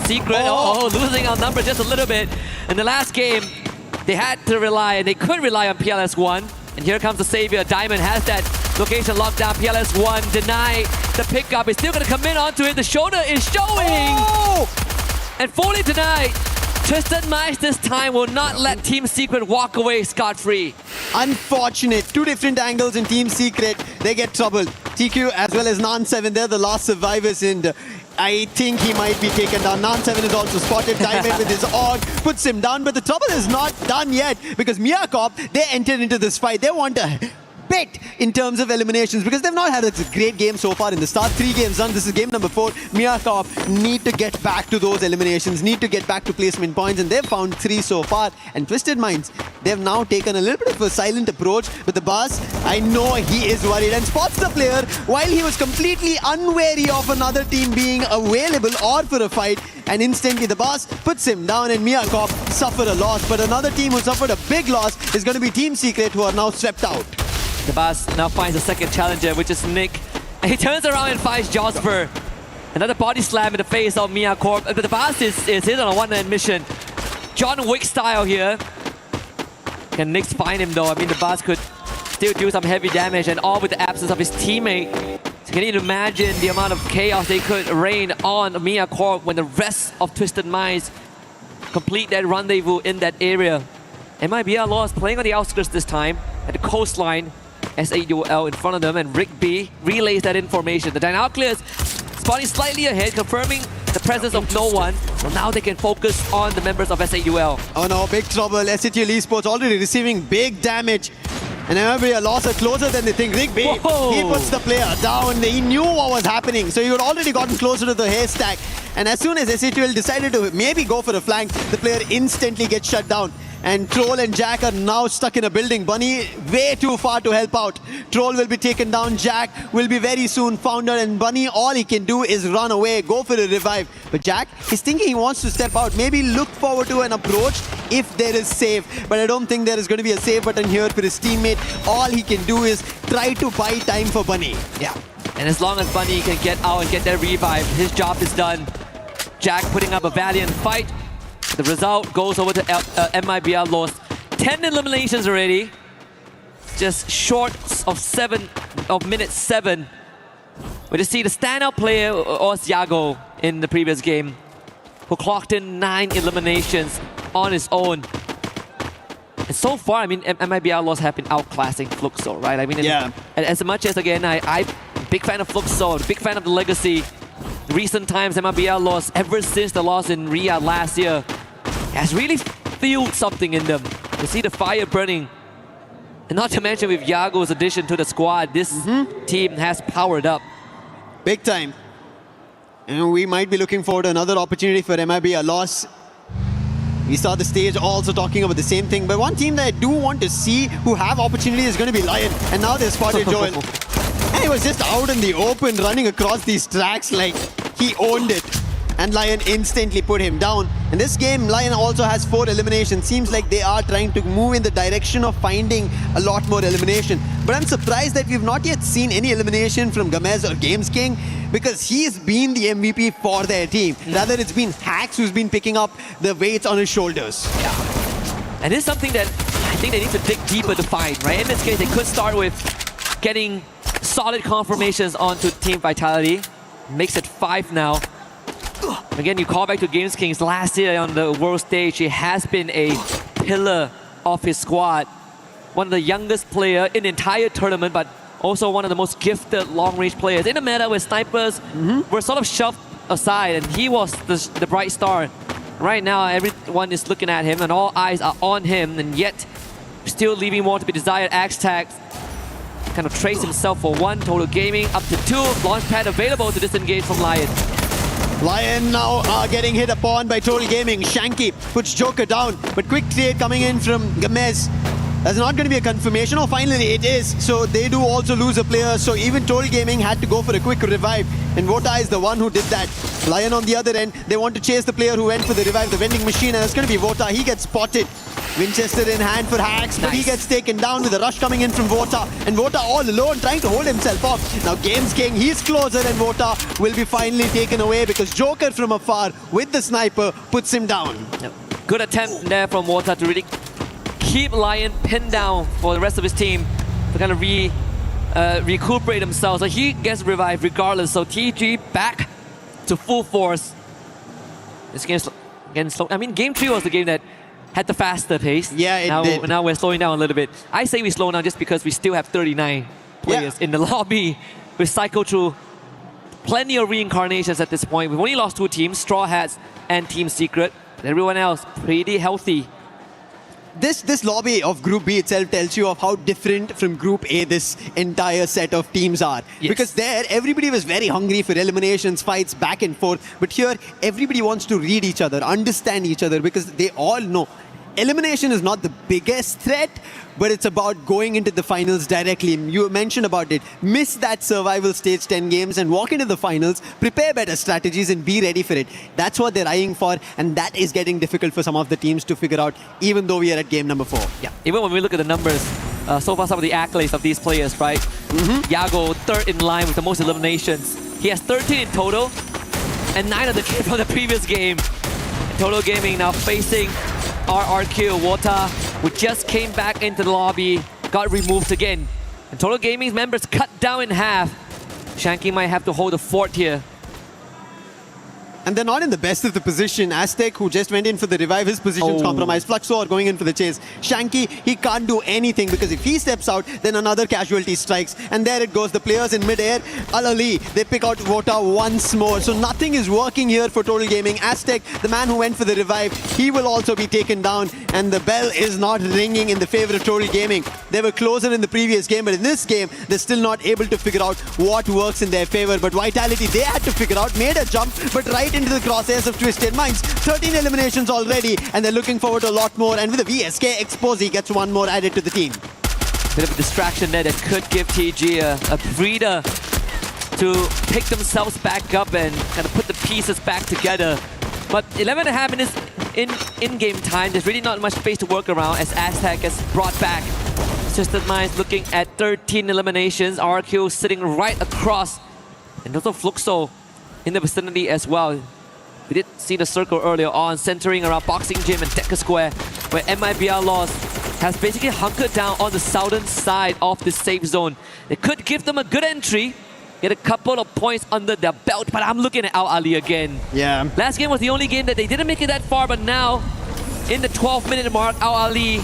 Secret. Losing our number just a little bit. In the last game, they had to rely, and they could rely on PLS1. And here comes the savior. Diamond has that location locked down. PLS1 deny the pickup. It's still gonna come in onto it. The shoulder is showing. And fully denied. Twisted Mice this time will not let Team Secret walk away scot-free. Unfortunate. 2 different angles in Team Secret. They get trouble. TQ as well as Nan7, they're the last survivors, and I think he might be taken down. Nan7 is also spotted. Diamond with his AUG puts him down, but the trouble is not done yet, because Miacorp, they entered into this fight. They want a bet in terms of eliminations, because they've not had a great game so far in the start. 3 games done. This is game number 4. Miacorp need to get back to those eliminations, need to get back to placement points, and they've found 3 so far. And Twisted Minds, they've now taken a little bit of a silent approach with the boss. I know he is worried and spots the player while he was completely unwary of another team being available or for a fight. And instantly the boss puts him down, and Miacorp suffer a loss. But another team who suffered a big loss is going to be Team Secret, who are now swept out. The boss now finds a second challenger, which is Nick. And he turns around and finds Josper. Another body slam in the face of Miacorp. But the boss is hit on a one-man mission. John Wick style here. Can Nick find him though? I mean, the boss could still do some heavy damage, and all with the absence of his teammate. So can you imagine the amount of chaos they could rain on Miacorp when the rest of Twisted Minds complete that rendezvous in that area? MIBR lost, playing on the outskirts this time, at the coastline. SAUL in front of them, and Rick B relays that information. The Dynamo clears, spawning slightly ahead, confirming the presence of no one. So now they can focus on the members of SAUL. Oh no, big trouble. SATL Esports already receiving big damage. And FFWS are closer than they think. Rick B, he puts the player down. He knew what was happening. So he had already gotten closer to the haystack. And as soon as SATL decided to maybe go for a flank, the player instantly gets shut down. And Troll and Jack are now stuck in a building. Bunny way too far to help out. Troll will be taken down. Jack will be very soon found out. And Bunny, all he can do is run away, go for a revive. But Jack, he's thinking he wants to step out. Maybe look forward to an approach if there is save. But I don't think there is going to be a save button here for his teammate. All he can do is try to buy time for Bunny. Yeah. And as long as Bunny can get out and get that revive, his job is done. Jack putting up a valiant fight. The result goes over to MIBR, lost 10 eliminations already. Just short of minute 7. We just see the standout player was Yago in the previous game, who clocked in 9 eliminations on his own. And so far, I mean, MIBR loss have been outclassing Fluxo, right? I mean, as much as, again, I'm big fan of Fluxo, big fan of the legacy. Recent times, MIBR loss, ever since the loss in Riyadh last year, has really fueled something in them. You see the fire burning. And not to mention with Yago's addition to the squad, this team has powered up. Big time. And we might be looking forward to another opportunity for MIBR loss. We saw the stage also talking about the same thing. But one team that I do want to see who have opportunity is going to be Lion. And now they spotted Joel. And he was just out in the open running across these tracks like he owned it. And Lion instantly put him down. In this game, Lion also has 4 eliminations. Seems like they are trying to move in the direction of finding a lot more elimination. But I'm surprised that we've not yet seen any elimination from Gamez or Games King, because he's been the MVP for their team. Rather, it's been Hax who's been picking up the weights on his shoulders. Yeah. And it's something that I think they need to dig deeper to find, right? In this case, they could start with getting solid confirmations onto Team Vitality. Makes it 5 now. Again, you call back to Games Kings. Last year on the world stage, he has been a pillar of his squad. One of the youngest player in the entire tournament, but also one of the most gifted long-range players. In a meta where snipers were sort of shoved aside, and he was the bright star. Right now, everyone is looking at him, and all eyes are on him, and yet still leaving more to be desired. Axe tags kind of trace himself for 1. Total Gaming up to 2. Launchpad available to disengage from Lion. Lion now getting hit upon by Total Gaming. Shanky puts Joker down, but quick trade coming in from Gamez. That's not going to be a confirmation. Oh, finally it is. So they do also lose a player. So even Total Gaming had to go for a quick revive. And Vota is the one who did that. Lion on the other end, they want to chase the player who went for the revive, the vending machine. And it's going to be Vota. He gets spotted. Winchester in hand for Hax, but he gets taken down with a rush coming in from Vota. And Vota all alone trying to hold himself off. Now Games King, he's closer, and Vota will be finally taken away because Joker from afar with the sniper puts him down. Yep. Good attempt there from Vota to really keep Lion pinned down for the rest of his team to kind of recuperate themselves. So he gets revived regardless. So TG back to full force. This game's again slow. I mean, game 3 was the game that had the faster pace. Yeah, it did. Now we're slowing down a little bit. I say we slow down just because we still have 39 players in the lobby. We cycle through plenty of reincarnations at this point. We've only lost 2 teams, Straw Hats and Team Secret. Everyone else pretty healthy. This lobby of Group B itself tells you of how different from Group A this entire set of teams are. Yes. Because there, everybody was very hungry for eliminations, fights, back and forth. But here, everybody wants to read each other, understand each other, because they all know elimination is not the biggest threat, but it's about going into the finals directly. You mentioned about it. Miss that survival stage 10 games and walk into the finals, prepare better strategies and be ready for it. That's what they're eyeing for, and that is getting difficult for some of the teams to figure out, even though we are at game number 4. Yeah, even when we look at the numbers, so far some of the accolades of these players, right? Yago, 3rd in line with the most eliminations. He has 13 in total, and 9 of the came from the previous game. Total Gaming now facing RRQ. Wota, who just came back into the lobby, got removed again. And Total Gaming's members cut down in half. Shanky might have to hold the fort here. And they're not in the best of the position. Aztec, who just went in for the revive, his position's compromised. Fluxo are going in for the chase. Shanky, he can't do anything because if he steps out, then another casualty strikes. And there it goes. The players in mid-air, Al-Ali, they pick out Vota once more. So nothing is working here for Total Gaming. Aztec, the man who went for the revive, he will also be taken down. And the bell is not ringing in the favor of Total Gaming. They were closer in the previous game, but in this game, they're still not able to figure out what works in their favor. But Vitality, they had to figure out, made a jump, but right into the crosshairs of Twisted Minds. 13 eliminations already, and they're looking forward to a lot more. And with a VSK, Exposy gets one more added to the team. Bit of a distraction there that could give TG a breather to pick themselves back up and kind of put the pieces back together. But 11.5 minutes in-game time, there's really not much space to work around as Aztec gets brought back. Twisted Minds looking at 13 eliminations. RQ sitting right across. And also Fluxo in the vicinity as well. We did see the circle earlier on, centering around Boxing Gym and Decker Square, where MIBR Lost has basically hunkered down on the southern side of the safe zone. It could give them a good entry, get a couple of points under their belt, but I'm looking at Al-Ali again. Yeah. Last game was the only game that they didn't make it that far, but now, in the 12-minute mark, Al-Ali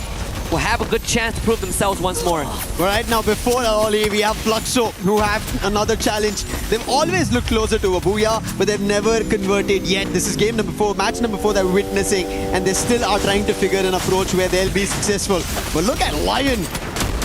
will have a good chance to prove themselves once more. Right now, before Al-Ali, we have Fluxo, who have another challenge. They've always looked closer to a Booyah, but they've never converted yet. This is game number 4, match number 4 that we're witnessing, and they still are trying to figure an approach where they'll be successful. But look at Lion.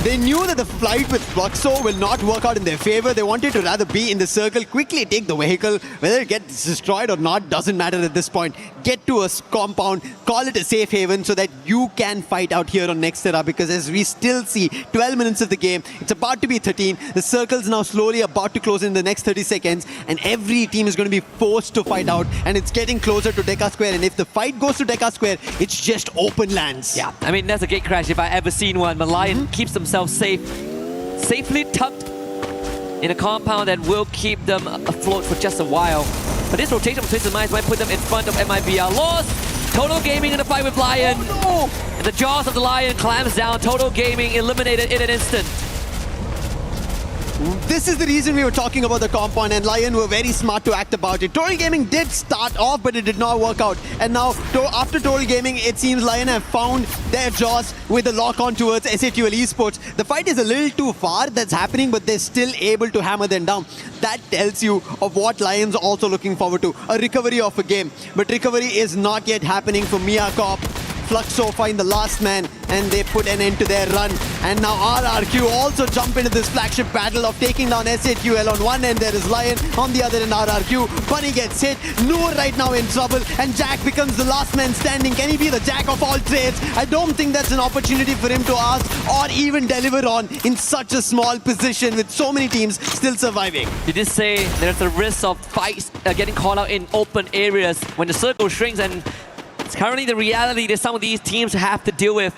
They knew that the fight with Fluxo will not work out in their favor. They wanted to rather be in the circle, quickly take the vehicle. Whether it gets destroyed or not doesn't matter at this point. Get to a compound, call it a safe haven so that you can fight out here on Nextera, because as we still see 12 minutes of the game, it's about to be 13. The circle's now slowly about to close in the next 30 seconds, and every team is going to be forced to fight out, and it's getting closer to Deca Square. And if the fight goes to Deca Square, it's just open lands. Yeah, I mean, that's a gate crash if I ever seen one. But Lion keeps themselves safely tucked in a compound that will keep them afloat for just a while. But this rotation of Twisted Minds might put them in front of MIBR. Lost! Total Gaming in a fight with Lion. Oh, no. And the jaws of the Lion clams down. Total Gaming eliminated in an instant. This is the reason we were talking about the compound, and Lion were very smart to act about it. Total Gaming did start off, but it did not work out. And now, after Total Gaming, it seems Lion have found their jaws with the lock-on towards SATL Esports. The fight is a little too far that's happening, but they're still able to hammer them down. That tells you of what Lion's also looking forward to, a recovery of a game. But recovery is not yet happening for Mia Corp. Fluxo find the last man, and they put an end to their run. And now RRQ also jump into this flagship battle of taking down SATL. On one end there is Lion, on the other end RRQ. Bunny gets hit, Noor right now in trouble, and Jack becomes the last man standing. Can he be the jack of all trades? I don't think that's an opportunity for him to ask or even deliver on in such a small position with so many teams still surviving. Did you say there's a risk of fights getting caught out in open areas when the circle shrinks? And it's currently the reality that some of these teams have to deal with.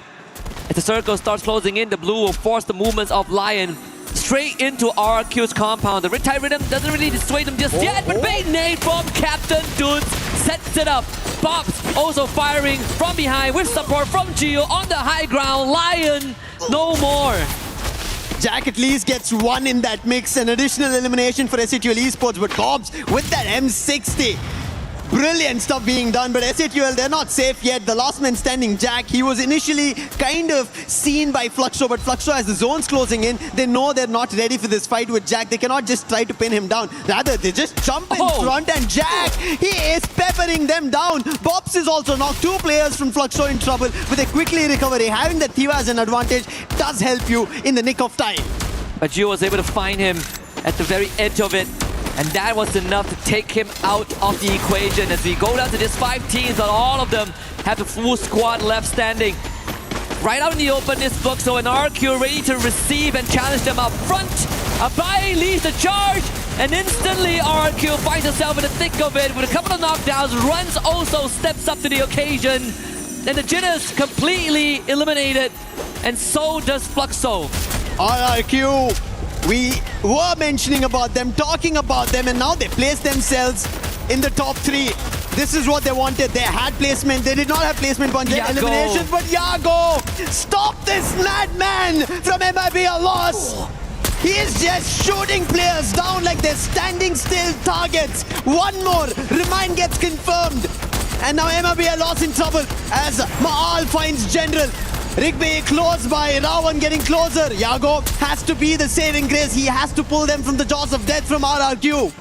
As the circle starts closing in, the blue will force the movements of Lion straight into RQ's compound. The Riptide Rhythm doesn't really dissuade them just yet, but bait nade from Captain Dunes sets it up. Bobs also firing from behind with support from Gio on the high ground. Lion, no more. Jack at least gets one in that mix, an additional elimination for SATL Esports, but Cobbs with that M60. Brilliant stuff being done, but SATL, they're not safe yet. The last man standing, Jack, he was initially kind of seen by Fluxo, but Fluxo, as the zone's closing in, they know they're not ready for this fight with Jack. They cannot just try to pin him down. Rather, they just jump in front, and Jack, he is peppering them down. Bobs is also knocked. 2 players from Fluxo in trouble with a quickly recovery. Having the Thiva as an advantage does help you in the nick of time. But Gio was able to find him at the very edge of it. And that was enough to take him out of the equation as we go down to just 5 teams, but all of them have the full squad left standing. Right out in the open is Fluxo and RQ ready to receive and challenge them up front. Abai leads the charge, and instantly RQ finds himself in the thick of it with a couple of knockdowns. Runs also steps up to the occasion. And the Jinners completely eliminated, and so does Fluxo. RRQ. We were mentioning about them, talking about them, and now they place themselves in the top 3. This is what they wanted. They had placement. They did not have placement on their eliminations, but Yago, stop this madman from MIBR Loss. He is just shooting players down like they're standing still targets. One more. Remind gets confirmed. And now MIBR lost in trouble as Maal finds General. Rigby close by, Rawan getting closer. Yago has to be the saving grace. He has to pull them from the jaws of death from RRQ.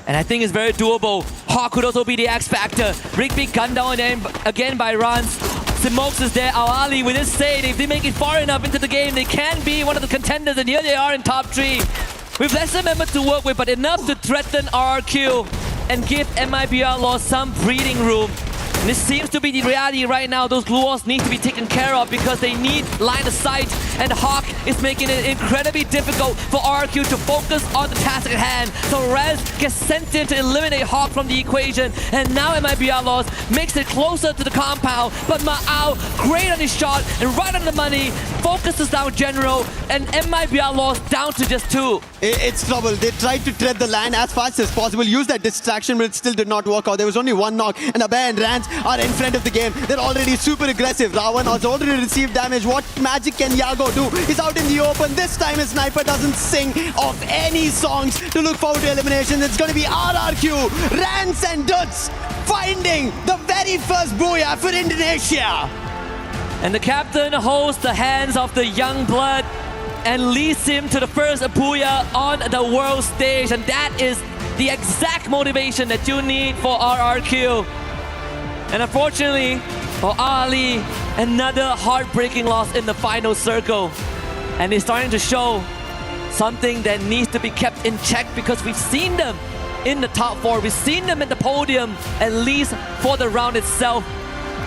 And I think it's very doable. Hawk could also be the X factor. Rigby gunned down again by Rans. Simokes is there. Awali with his save. If they make it far enough into the game, they can be one of the contenders. And here they are in top 3. With lesser members to work with, but enough to threaten RRQ and give MIBR Law some breathing room. And this seems to be the reality right now. Those glue walls need to be taken care of because they need line of sight. And Hawk is making it incredibly difficult for RRQ to focus on the task at hand. So Rez gets sent in to eliminate Hawk from the equation. And now MIBR Laws makes it closer to the compound. But Ma'ao, great on his shot and right on the money, focuses down General. And MIBR Laws down to just 2. It's trouble. They tried to tread the line as fast as possible, use that distraction, but it still did not work out. There was only one knock, and Abhay and Rans are in front of the game. They're already super aggressive. Rawan has already received damage. What magic can Yago do? He's out in the open. This time his sniper doesn't sing of any songs to look forward to elimination. It's going to be RRQ, Rans and Duts finding the very first booyah for Indonesia. And the captain holds the hands of the young blood and leads him to the first booyah on the world stage. And that is the exact motivation that you need for RRQ. And unfortunately, for Ali, another heartbreaking loss in the final circle. And it's starting to show something that needs to be kept in check because we've seen them in the top 4. We've seen them at the podium, at least for the round itself.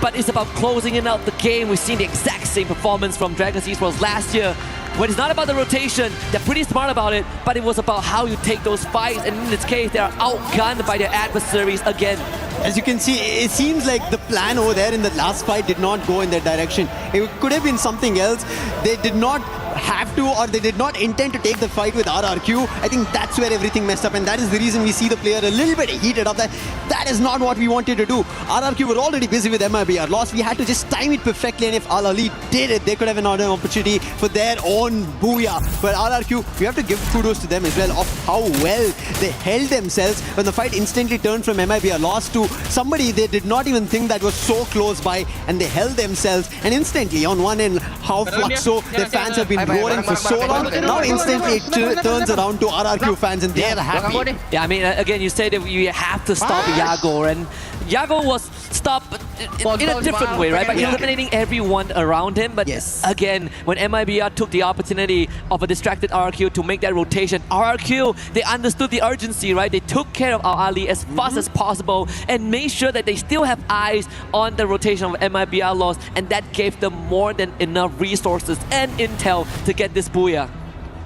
But it's about closing it out the game. We've seen the exact same performance from Dragons Esports last year. When it's not about the rotation, they're pretty smart about it, but it was about how you take those fights. And in this case, they are outgunned by their adversaries again. As you can see, it seems like the plan over there in the last fight did not go in that direction. It could have been something else. They did not have to, or they did not intend to take the fight with RRQ. I think that's where everything messed up, and that is the reason we see the player a little bit heated up. That is not what we wanted to do. RRQ were already busy with MIBR loss. We had to just time it perfectly, and if Al Ali did it, they could have another opportunity for their own booyah. But RRQ, we have to give kudos to them as well of how well they held themselves when the fight instantly turned from MIBR loss to somebody they did not even think that was so close by, and they held themselves. And instantly on one end, how Fluxo, their fans have been roaring for so long. Now instantly it turns around to RRQ fans and they're happy. Yeah, I mean, again, you say that you have to stop Yago, and Yago was stopped in a different way, right? By eliminating everyone around him. But again, when MIBR took the opportunity of a distracted RRQ to make that rotation, RRQ, they understood the urgency, right? They took care of Al Ali as fast as possible and made sure that they still have eyes on the rotation of MIBR loss, and that gave them more than enough resources and intel to get this booyah.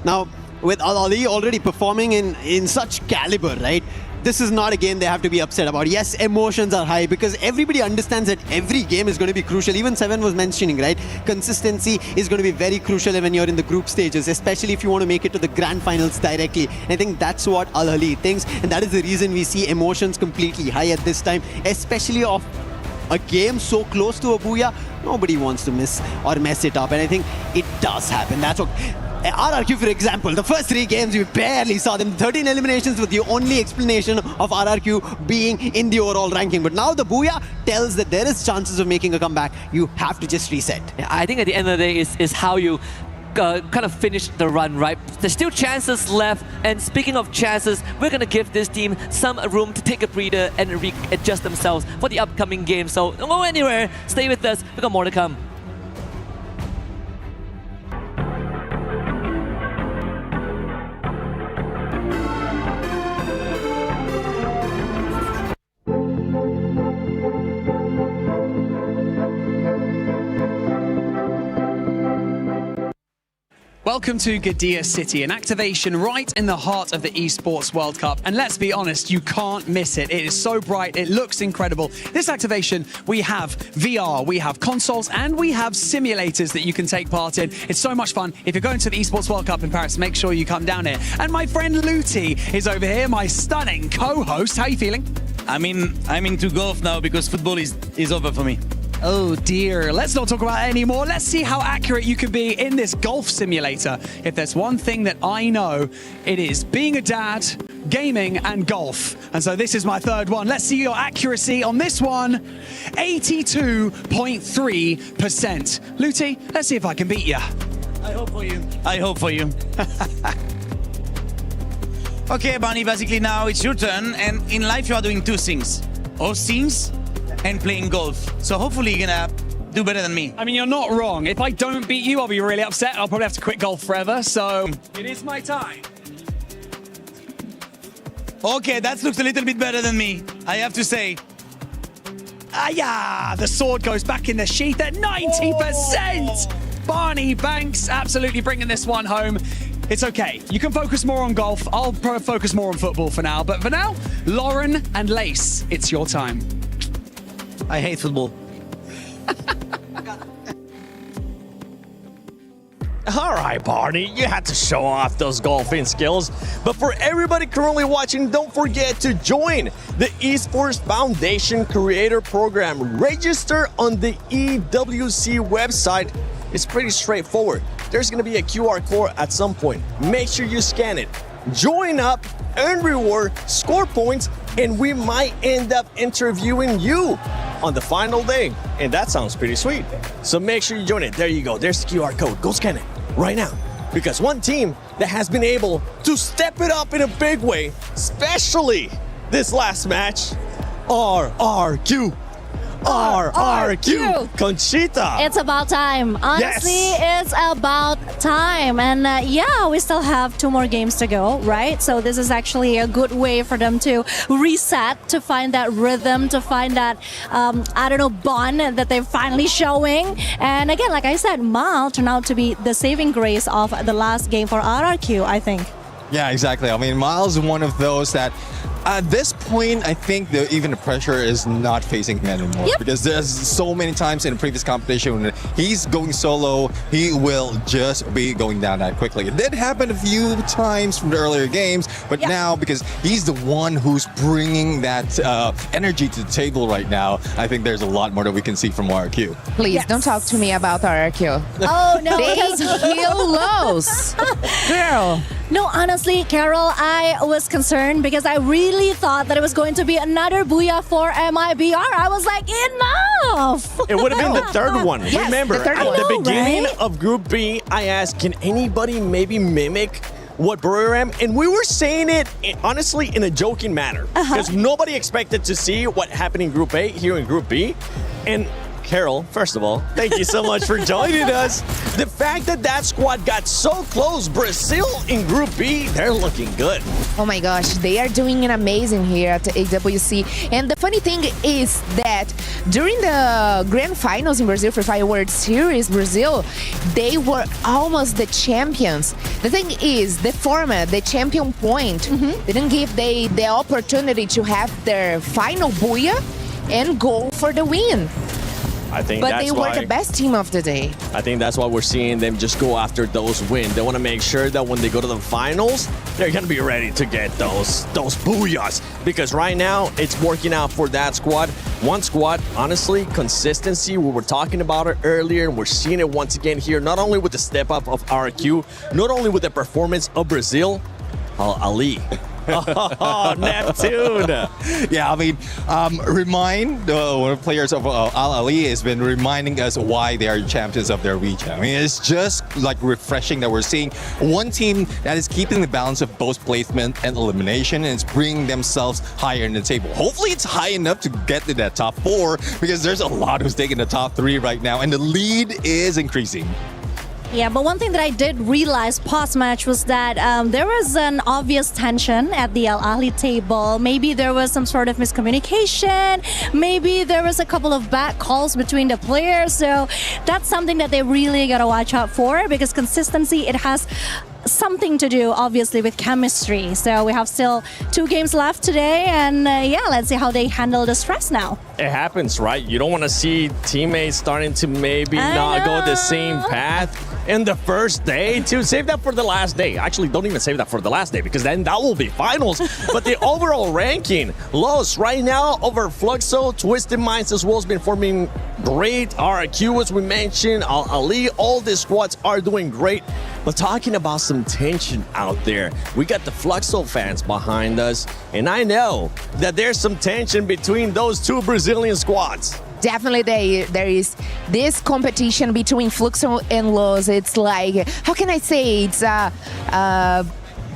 Now, with Al Ali already performing in such caliber, right? This is not a game they have to be upset about. Yes, emotions are high because everybody understands that every game is going to be crucial. Even Seven was mentioning, right? Consistency is going to be very crucial when you're in the group stages, especially if you want to make it to the grand finals directly. And I think that's what Al Ali thinks, and that is the reason we see emotions completely high at this time, especially of a game so close to a booyah. Nobody wants to miss or mess it up, and I think it does happen. That's what RRQ, for example, the first 3 games we barely saw them. 13 eliminations with the only explanation of RRQ being in the overall ranking. But now the booyah tells that there is chances of making a comeback. You have to just reset. Yeah, I think at the end of the day is how you kind of finish the run, right? There's still chances left, and speaking of chances, we're gonna give this team some room to take a breather and readjust themselves for the upcoming game. So don't go anywhere, stay with us, we got more to come. Welcome to Garena City, an activation right in the heart of the Esports World Cup. And let's be honest, you can't miss it. It is so bright, it looks incredible. This activation, we have VR, we have consoles, and we have simulators that you can take part in. It's so much fun. If you're going to the Esports World Cup in Paris, make sure you come down here. And my friend Luti is over here, my stunning co-host. How are you feeling? I'm into golf now because football is over for me. Oh dear, let's not talk about it anymore. Let's see how accurate you can be in this golf simulator. If there's one thing that I know, it is being a dad, gaming and golf. And so this is my third one. Let's see your accuracy on this one. 82.3%. Luti, let's see if I can beat you. I hope for you. I hope for you. Okay, Barney, basically now it's your turn. And in life you are doing two things. Host teams and playing golf. So hopefully you're gonna do better than me. I mean, you're not wrong. If I don't beat you, I'll be really upset. I'll probably have to quit golf forever. So it is my time. Okay, that looks a little bit better than me, I have to say. Yeah, the sword goes back in the sheath at 90%. Barney Banks absolutely bringing this one home. It's okay. You can focus more on golf. I'll focus more on football for now. But for now, Lauren and Lace, it's your time. I hate football. All right, Barney, you had to show off those golfing skills. But for everybody currently watching, don't forget to join the Esports Foundation Creator Program. Register on the EWC website. It's pretty straightforward. There's going to be a QR code at some point. Make sure you scan it. Join up, earn reward, score points, and we might end up interviewing you on the final day. And that sounds pretty sweet. So make sure you join it. There you go. There's the QR code. Go scan it right now. Because one team that has been able to step it up in a big way, especially this last match, RRQ. Conchita. It's about time. Honestly, It's about time. And yeah, we still have 2 more games to go, right? So this is actually a good way for them to reset, to find that rhythm, to find that, bond that they're finally showing. And again, like I said, Mal turned out to be the saving grace of the last game for RRQ, I think. Yeah, exactly. I mean, Miles is one of those that at this point, I think even the pressure is not facing him anymore. Yep. Because there's so many times in the previous competition when he's going solo, he will just be going down that quickly. It did happen a few times from the earlier games, but now because he's the one who's bringing that energy to the table right now, I think there's a lot more that we can see from RRQ. Please don't talk to me about RRQ. Oh, no. They kill lows. Girl. No, honestly, Carol, I was concerned because I really thought that it was going to be another booyah for MIBR. I was like, enough! It would have been the third one. Yes, Remember, the third at one. the I know, beginning right? of Group B, I asked, can anybody maybe mimic what Buriram? And we were saying it, honestly, in a joking manner. Because nobody expected to see what happened in Group A here in Group B. And Carol, first of all, thank you so much for joining us. The fact that that squad got so close, Brazil in Group B, they're looking good. Oh my gosh, they are doing an amazing here at the EWC. And the funny thing is that during the grand finals in Brazil for Fire World Series, Brazil, they were almost the champions. The thing is, the format, the champion point, didn't give they the opportunity to have their final booyah and go for the win. I think But that's they were the best team of the day. I think that's why we're seeing them just go after those wins. They want to make sure that when they go to the finals, they're going to be ready to get those booyahs. Because right now, it's working out for that squad. One squad, honestly, consistency. We were talking about it earlier, and we're seeing it once again here, not only with the step up of RQ, not only with the performance of Brazil, Ali. Oh, Neptune. Yeah, I mean, one of the players of Al Ali has been reminding us why they are champions of their region. I mean, it's just like refreshing that we're seeing one team that is keeping the balance of both placement and elimination, and it's bringing themselves higher in the table. Hopefully it's high enough to get to that top 4, because there's a lot who's taking the top 3 right now, and the lead is increasing. Yeah, but one thing that I did realize post-match was that there was an obvious tension at the Al Ahly table. Maybe there was some sort of miscommunication. Maybe there was a couple of bad calls between the players. So that's something that they really got to watch out for, because consistency, it has something to do, obviously, with chemistry. So we have still 2 games left today, and let's see how they handle the stress now. It happens, right? You don't want to see teammates starting to maybe not go the same path in the first day. To save that for the last day. Actually, don't even save that for the last day, because then that will be finals. But the overall ranking, Los right now over Fluxo, Twisted Minds as well has been forming great. RRQ, as we mentioned, Ali, all the squads are doing great. But talking about some tension out there, we got the Fluxo fans behind us, and I know that there's some tension between those 2 Brazilian squads. Definitely there is this competition between Fluxo and Los. It's like, how can I say, it's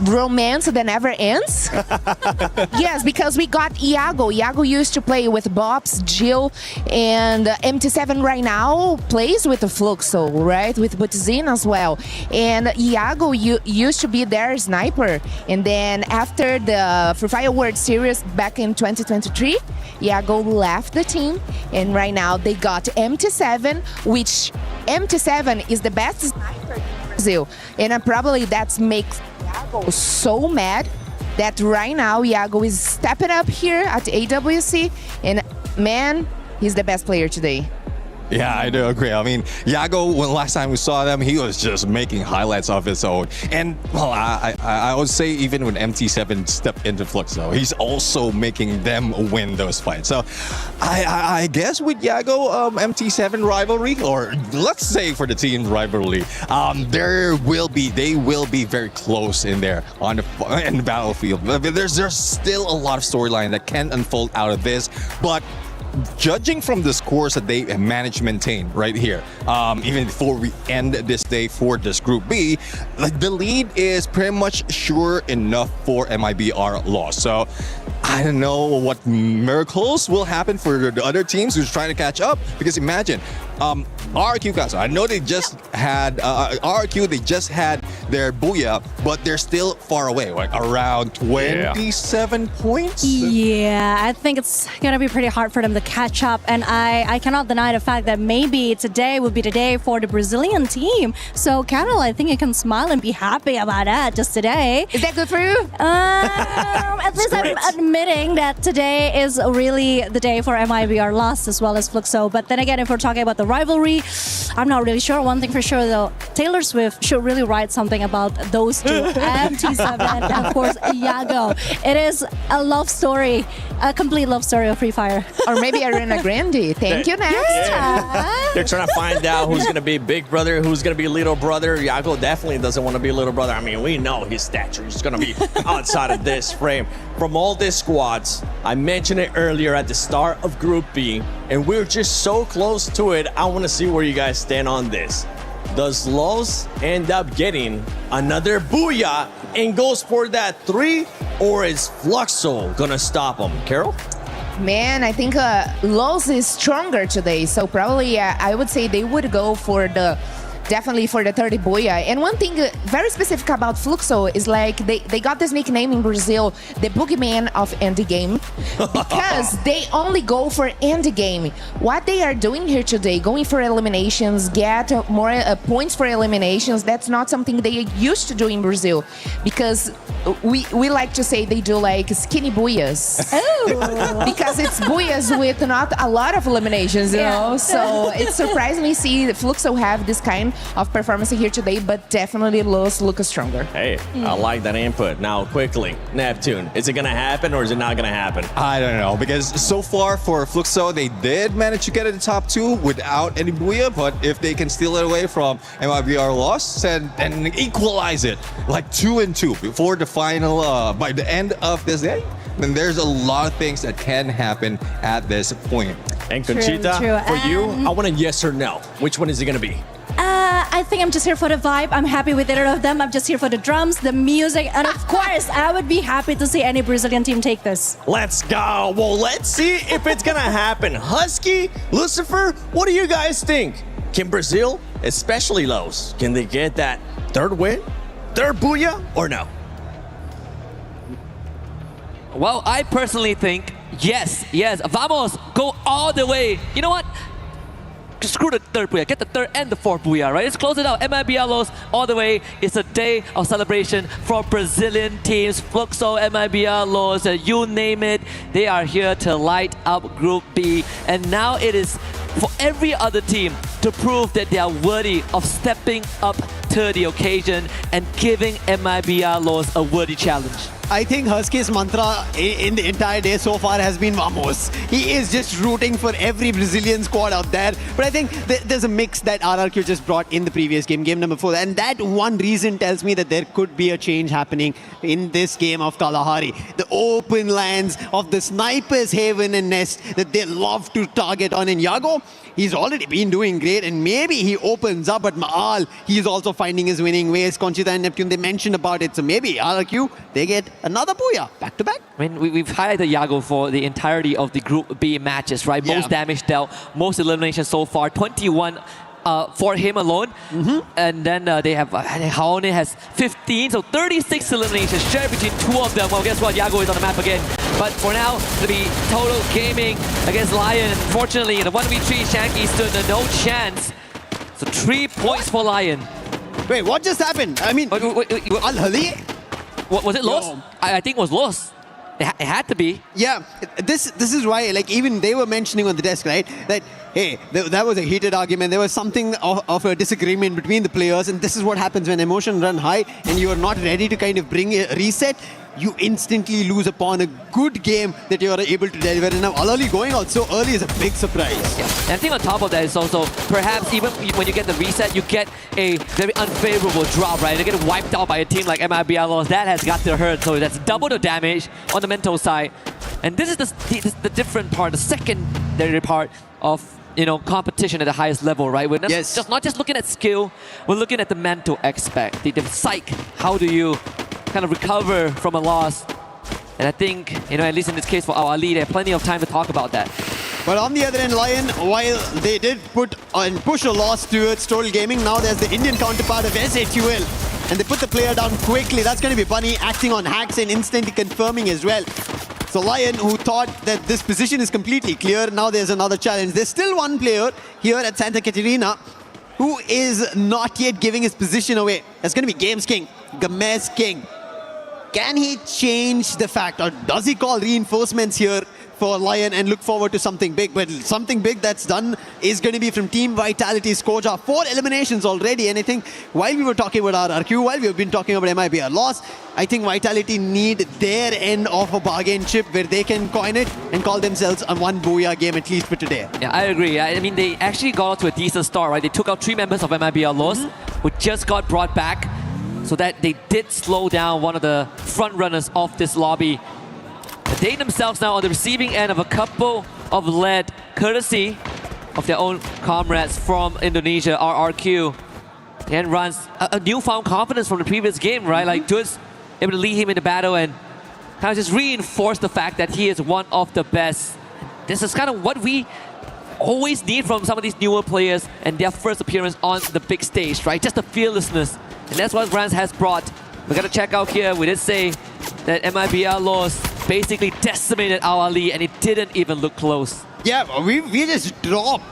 romance that never ends. Yes, because we got Iago. Iago used to play with Bobs, Jill, and MT7 right now plays with the Fluxo, right? With Butizin as well. And Iago used to be their sniper. And then after the Free Fire World Series back in 2023, Iago left the team. And right now they got MT7, which MT7 is the best sniper in Brazil. And probably that makes Iago so mad that right now Iago is stepping up here at EWC, and man, he's the best player today. Yeah, I do agree. I mean, Iago, when last time we saw them, he was just making highlights of his own. And, well, I would say even when MT7 stepped into Fluxo, he's also making them win those fights. So, I guess with Iago, MT7 rivalry, or let's say for the team rivalry, they will be very close in there in the battlefield. There's still a lot of storyline that can unfold out of this, but judging from the scores that they managed to maintain right here, even before we end this day for this Group B, like the lead is pretty much sure enough for MIBR loss. So I don't know what miracles will happen for the other teams who's trying to catch up, because imagine RRQ guys, I know they just had RRQ, they just had their Booyah, but they're still far away, like around 27 points. Yeah, I think it's gonna be pretty hard for them to catch up, and I cannot deny the fact that maybe today would be the day for the Brazilian team. So Carol, I think you can smile and be happy about that just today. Is that good for you? At least I'm admitting that today is really the day for MIBR lost as well as Fluxo. But then again, if we're talking about the rivalry, I'm not really sure. One thing for sure though, Taylor Swift should really write something about those two, MT7 and of course Iago. It is a love story, a complete love story of Free Fire. Or maybe Ariana Grande. Thank you, next. Yeah. They're trying to find out who's going to be big brother, who's going to be little brother. Iago definitely doesn't want to be little brother. I mean, we know his stature is going to be outside of this frame. From all these squads, I mentioned it earlier at the start of Group B, and we're just so close to it. I want to see where you guys stand on this. Does Los end up getting another Booyah and goes for that 3, or is Fluxo going to stop him? Carol? Man, I think Los is stronger today, so probably I would say they would go for definitely for the 30 Booyah. And one thing very specific about Fluxo is like they got this nickname in Brazil, the boogeyman of endgame, because they only go for endgame. What they are doing here today, going for eliminations, get more points for eliminations, that's not something they used to do in Brazil, because we like to say they do like skinny Booyahs. Oh. Because it's Booyahs with not a lot of eliminations, you know? So it's surprisingly see Fluxo have this kind of performance here today, but definitely Los look stronger. Hey, I like that input. Now, quickly, Neptune, is it going to happen or is it not going to happen? I don't know, because so far for Fluxo, they did manage to get to the top 2 without any Booyah, but if they can steal it away from MIBR loss and equalize it like 2-2 before the final, by the end of this day, then there's a lot of things that can happen at this point. And Conchita, for you, I want a yes or no. Which one is it going to be? I think I'm just here for the vibe. I'm happy with either of them. I'm just here for the drums, the music, and of course, I would be happy to see any Brazilian team take this. Let's go. Well, let's see if it's going to happen. Husky, Lucifer, what do you guys think? Can Brazil, especially Los, can they get that 3rd win? 3rd Booyah or no? Well, I personally think yes. Vamos, go all the way. You know what? screw the third booyah, get the third and the fourth booyah, right? Let's close it out. MIBR lost all the way. It's a day of celebration for Brazilian teams. Fluxo, MIBR lost, you name it. They are here to light up Group B. And now it is for every other team to prove that they are worthy of stepping up to the occasion and giving MIBR lost a worthy challenge. I think Husky's mantra in the entire day so far has been vamos. He is just rooting for every Brazilian squad out there. But I think there's a mix that RRQ just brought in the previous game number 4. And that one reason tells me that there could be a change happening in this game of Kalahari. The open lands of the Sniper's Haven and Nest that they love to target on Iago. He's already been doing great, and maybe he opens up, but Maal, he's also finding his winning ways. Conchita and Neptune, they mentioned about it, so maybe RRQ, they get another booyah, back to back. I mean, we've highlighted Iago for the entirety of the Group B matches, right? Yeah. Most damage dealt, most eliminations so far, 21 for him alone. And then they have, Haone has 15, so 36 eliminations shared between two of them. Well, guess what? Iago is on the map again. But for now, it'll be Total Gaming against Lion. Unfortunately, in the 1v3, Shanky stood no chance. So 3 points for Lion. Wait, what just happened? I mean, Al-Hali? Was it lost? I think it was lost. It had to be. Yeah, this is why, like, even they were mentioning on the desk, right, that, hey, that was a heated argument. There was something of a disagreement between the players, and this is what happens when emotion run high and you are not ready to kind of bring a reset. You instantly lose upon a good game that you are able to deliver. And now Al-Ali going out so early is a big surprise. Yeah. And I think on top of that is also, perhaps even when you get the reset, you get a very unfavorable drop, right? You get wiped out by a team like MIBR lost. That has got to hurt. So that's double the damage on the mental side. And this is the different part, the secondary part of competition at the highest level, right? We're not just looking at skill, we're looking at the mental aspect, the psych. How do you kind of recover from a loss? And I think, at least in this case for Al-Ali, they have plenty of time to talk about that. But on the other end, Lion, while they did push a loss towards Total Gaming, now there's the Indian counterpart of SATUL. And they put the player down quickly. That's going to be Bunny acting on hacks and instantly confirming as well. So Lion, who thought that this position is completely clear, now there's another challenge. There's still one player here at Santa Catarina who is not yet giving his position away. That's going to be Games King, Gamez King. Can he change the fact, or does he call reinforcements here for Lion and look forward to something big? But something big that's done is going to be from Team Vitality's Koja. 4 eliminations already, and I think while we were talking about RRQ, while we've been talking about MIBR loss, I think Vitality need their end of a bargain chip where they can coin it and call themselves a 1 booyah game, at least for today. Yeah, I agree. I mean, they actually got off to a decent start, right? They took out 3 members of MIBR loss, who just got brought back, so that they did slow down one of the front runners of this lobby. They themselves now on the receiving end of a couple of lead, courtesy of their own comrades from Indonesia, RRQ. And runs a newfound confidence from the previous game, right? Like, Dudes able to lead him into battle and kind of just reinforce the fact that he is one of the best. This is kind of what we always need from some of these newer players and their first appearance on the big stage, right? Just the fearlessness. And that's what Rans has brought. We got to check out here. We did say that MIBR lost basically decimated Al-Ali, and it didn't even look close. Yeah, we just dropped.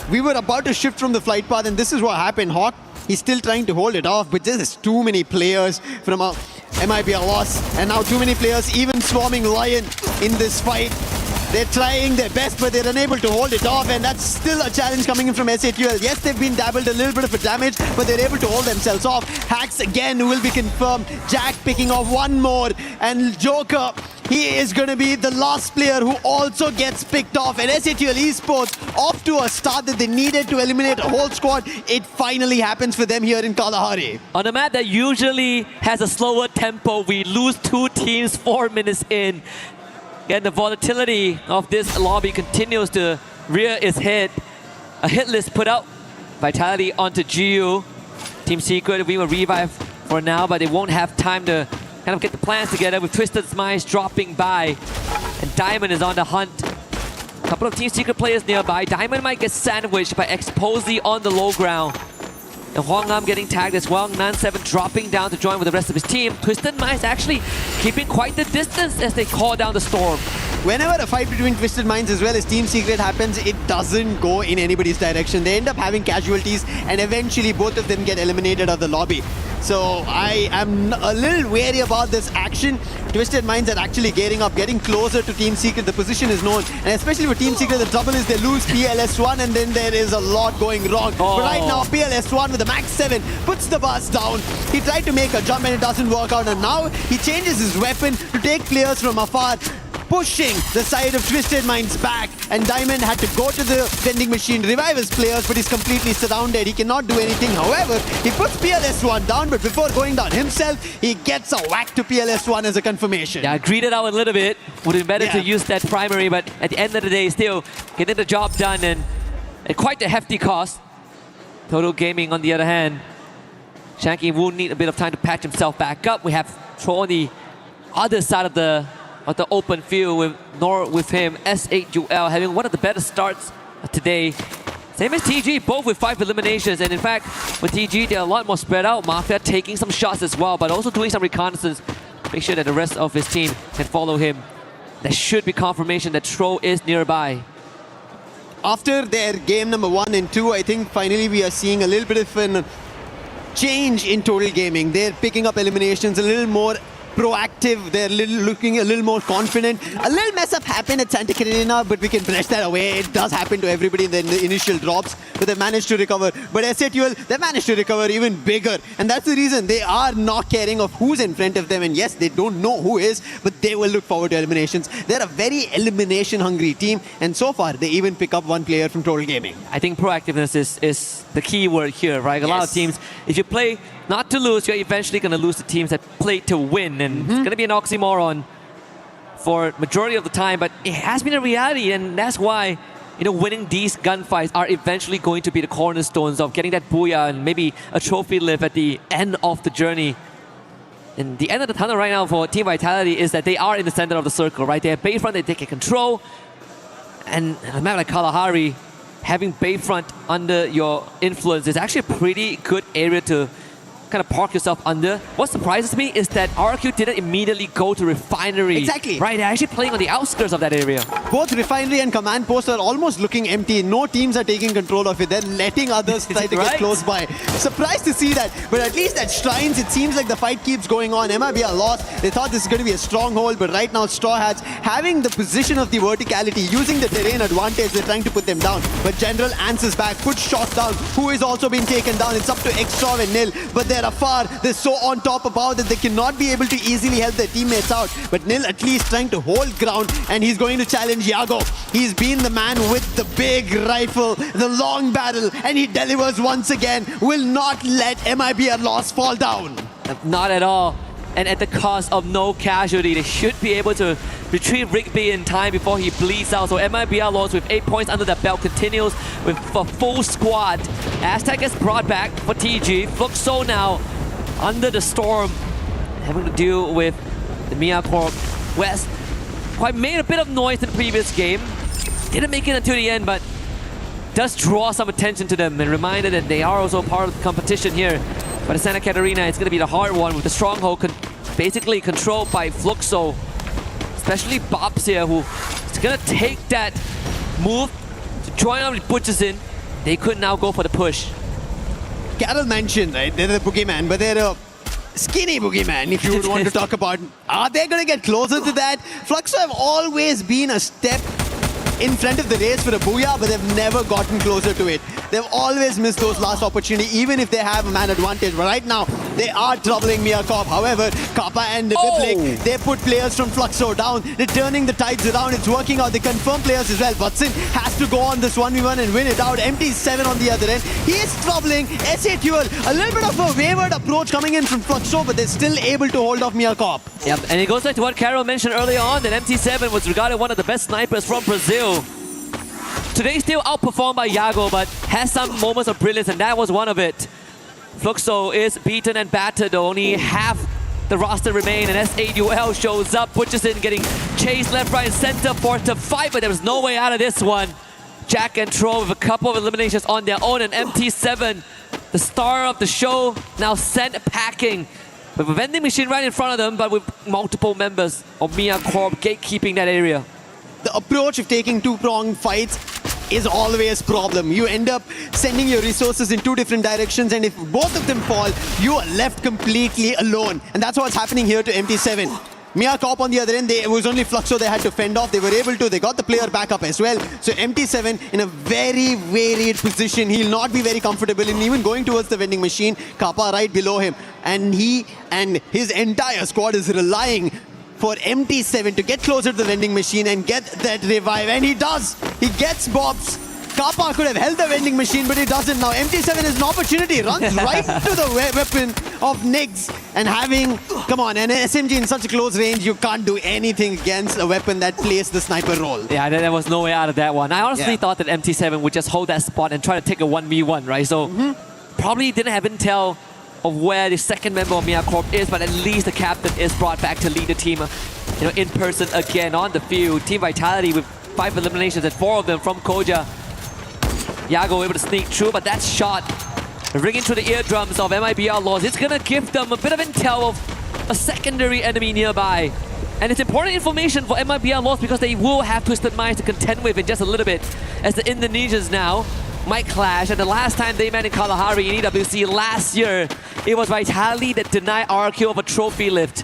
We were about to shift from the flight path, and this is what happened. Hawk, he's still trying to hold it off, but there's too many players from MIBR loss, and now too many players even swarming Lion in this fight. They're trying their best, but they're unable to hold it off, and that's still a challenge coming in from SATUL. Yes, they've been dabbled a little bit of a damage, but they're able to hold themselves off. Hacks again will be confirmed. Jack picking off one more, and Joker, he is going to be the last player who also gets picked off. And SATUL Esports, off to a start that they needed to eliminate a whole squad. It finally happens for them here in Kalahari. On a map that usually has a slower tempo, we lose 2 teams 4 minutes in. And the volatility of this lobby continues to rear its head. A hit list put out. Vitality onto GU. Team Secret, we will revive for now, but they won't have time to kind of get the plans together with Twisted Smiles dropping by. And Diamond is on the hunt. A couple of Team Secret players nearby. Diamond might get sandwiched by Exposey on the low ground. And Huang Nam getting tagged as well. Nan7 dropping down to join with the rest of his team. Twisted Minds actually keeping quite the distance as they call down the storm. whenever a fight between Twisted Minds as well as Team Secret happens, it doesn't go in anybody's direction. They end up having casualties and eventually both of them get eliminated out of the lobby. So I am a little wary about this action. Twisted Minds are actually getting up, getting closer to Team Secret. The position is known, and especially for Team Secret, the trouble is they lose PLS1 and then there is a lot going wrong. But right now, PLS1 with the max 7 puts the bus down. He tried to make a jump and it doesn't work out, and now he changes his weapon to take players from afar, pushing the side of Twisted Minds back, and Diamond had to go to the vending machine, revive his players, but he's completely surrounded. He cannot do anything. However, he puts PLS1 down, but before going down himself, he gets a whack to PLS1 as a confirmation. Yeah, greeted out a little bit. Would have been better to use that primary, but at the end of the day, still getting the job done, and at quite a hefty cost. Total Gaming, on the other hand, Shanky will need a bit of time to patch himself back up. We have Tro on the other side of the open field with him, S8UL having one of the better starts today. Same as TG, both with 5 eliminations, and in fact, with TG, they're a lot more spread out. Mafia taking some shots as well, but also doing some reconnaissance. Make sure that the rest of his team can follow him. There should be confirmation that Tro is nearby. After their game number 1 and 2, I think finally we are seeing a little bit of a change in Total Gaming. They're picking up eliminations a little more proactive, they're looking a little more confident. A little mess up happened at Santa Catarina, but we can brush that away. It does happen to everybody in the initial drops, but they managed to recover. But S8UL, they managed to recover even bigger, and that's the reason they are not caring of who's in front of them. And yes, they don't know who is, but they will look forward to eliminations. They're a very elimination hungry team, and so far they even pick up 1 player from Total Gaming. I think proactiveness is the key word here, right? A lot of teams, if you play not to lose, you're eventually going to lose the teams that play to win, and it's going to be an oxymoron for majority of the time, but it has been a reality, and that's why, you know, winning these gunfights are eventually going to be the cornerstones of getting that booyah and maybe a trophy lift at the end of the journey. And the end of the tunnel right now for Team Vitality is that they are in the center of the circle, right? They have Bayfront, they take control, and a map like Kalahari, having Bayfront under your influence is actually a pretty good area to kind of park yourself under. What surprises me is that RQ didn't immediately go to Refinery. Exactly. Right, they're actually playing on the outskirts of that area. Both Refinery and Command Post are almost looking empty. No teams are taking control of it. They're letting others try to get close by. Surprised to see that, but at least at Shrines, it seems like the fight keeps going on. MIBR lost. They thought this is going to be a stronghold, but right now Straw Hats having the position of the verticality, using the terrain advantage, they're trying to put them down. But General answers back, puts shots down, who is also been taken down. It's up to Extra and Nil, but they're afar. They're so on top about that they cannot be able to easily help their teammates out. But Nil at least trying to hold ground, and he's going to challenge Yago. He's been the man with the big rifle, the long barrel, and he delivers once again. Will not let MIBR loss fall down. Not at all. And at the cost of no casualty, they should be able to retrieve Rigby in time before he bleeds out. So MIBR lost with 8 points under the belt, continues with a full squad. Aztec gets brought back for TG. Fluxo now under the storm, having to deal with the Miyako West. Quite made a bit of noise in the previous game. Didn't make it until the end, but does draw some attention to them and reminded that they are also part of the competition here. But at Santa Catarina, it's going to be the hard one with the stronghold basically controlled by Fluxo. Especially Bobs here, who is going to take that move to join up with Butchers in. They could now go for the push. Carol mentioned, right, they're the boogeyman, but they're a skinny boogeyman, if you would want to talk about. Are they going to get closer to that? Fluxo have always been a step in front of the race for a booyah, but they've never gotten closer to it. They've always missed those last opportunities, even if they have a man advantage. But right now, they are troubling Miyakov. However, Kappa and Diplik, they put players from Fluxo down. They're turning the tides around. It's working out. They confirm players as well. Butson has to go on this 1v1 and win it out. MT7 on the other end. He is troubling S8UL. A little bit of a wayward approach coming in from Fluxo, but they're still able to hold off Miyakov. Yep, and it goes back to what Carol mentioned earlier on, that MT7 was regarded one of the best snipers from Brazil. Today still outperformed by Yago, but has some moments of brilliance, and that was one of it. Fluxo is beaten and battered, only half the roster remain, and S8UL shows up, Butchers in getting chased left, right, and center for to fight, but there was no way out of this one. Jack and Tro with a couple of eliminations on their own, and MT7, the star of the show, now sent packing. With a vending machine right in front of them, but with multiple members of Mia Corp gatekeeping that area. the approach of taking two-pronged fights is always problem. You end up sending your resources in two different directions, and if both of them fall, you are left completely alone. And that's what's happening here to MT7. Mia Corp on the other end, it was only Fluxo they had to fend off. They were able to. They got the player back up as well. So MT7 in a very varied position. He'll not be very comfortable in even going towards the vending machine. Kappa right below him. And he and his entire squad is relying for MT7 to get closer to the vending machine and get that revive. And he does. He gets Bobs. Kappa could have held the vending machine, but he doesn't now. MT7 has an opportunity, runs right to the weapon of Niggs, and having, come on, an SMG in such a close range, you can't do anything against a weapon that plays the sniper role. Yeah, there was no way out of that one. I honestly thought that MT7 would just hold that spot and try to take a 1v1, right? So probably didn't have intel of where the second member of Mia Corp is, but at least the captain is brought back to lead the team, in person again on the field. Team Vitality with 5 eliminations and 4 of them from Koja. Yago able to sneak through, but that shot ringing through the eardrums of MIBR Laws. It's gonna give them a bit of intel of a secondary enemy nearby. And it's important information for MIBR Laws because they will have Twisted Minds to contend with in just a little bit, as the Indonesians now might clash. And the last time they met in Kalahari in EWC last year, it was Vitality that denied RQ of a trophy lift.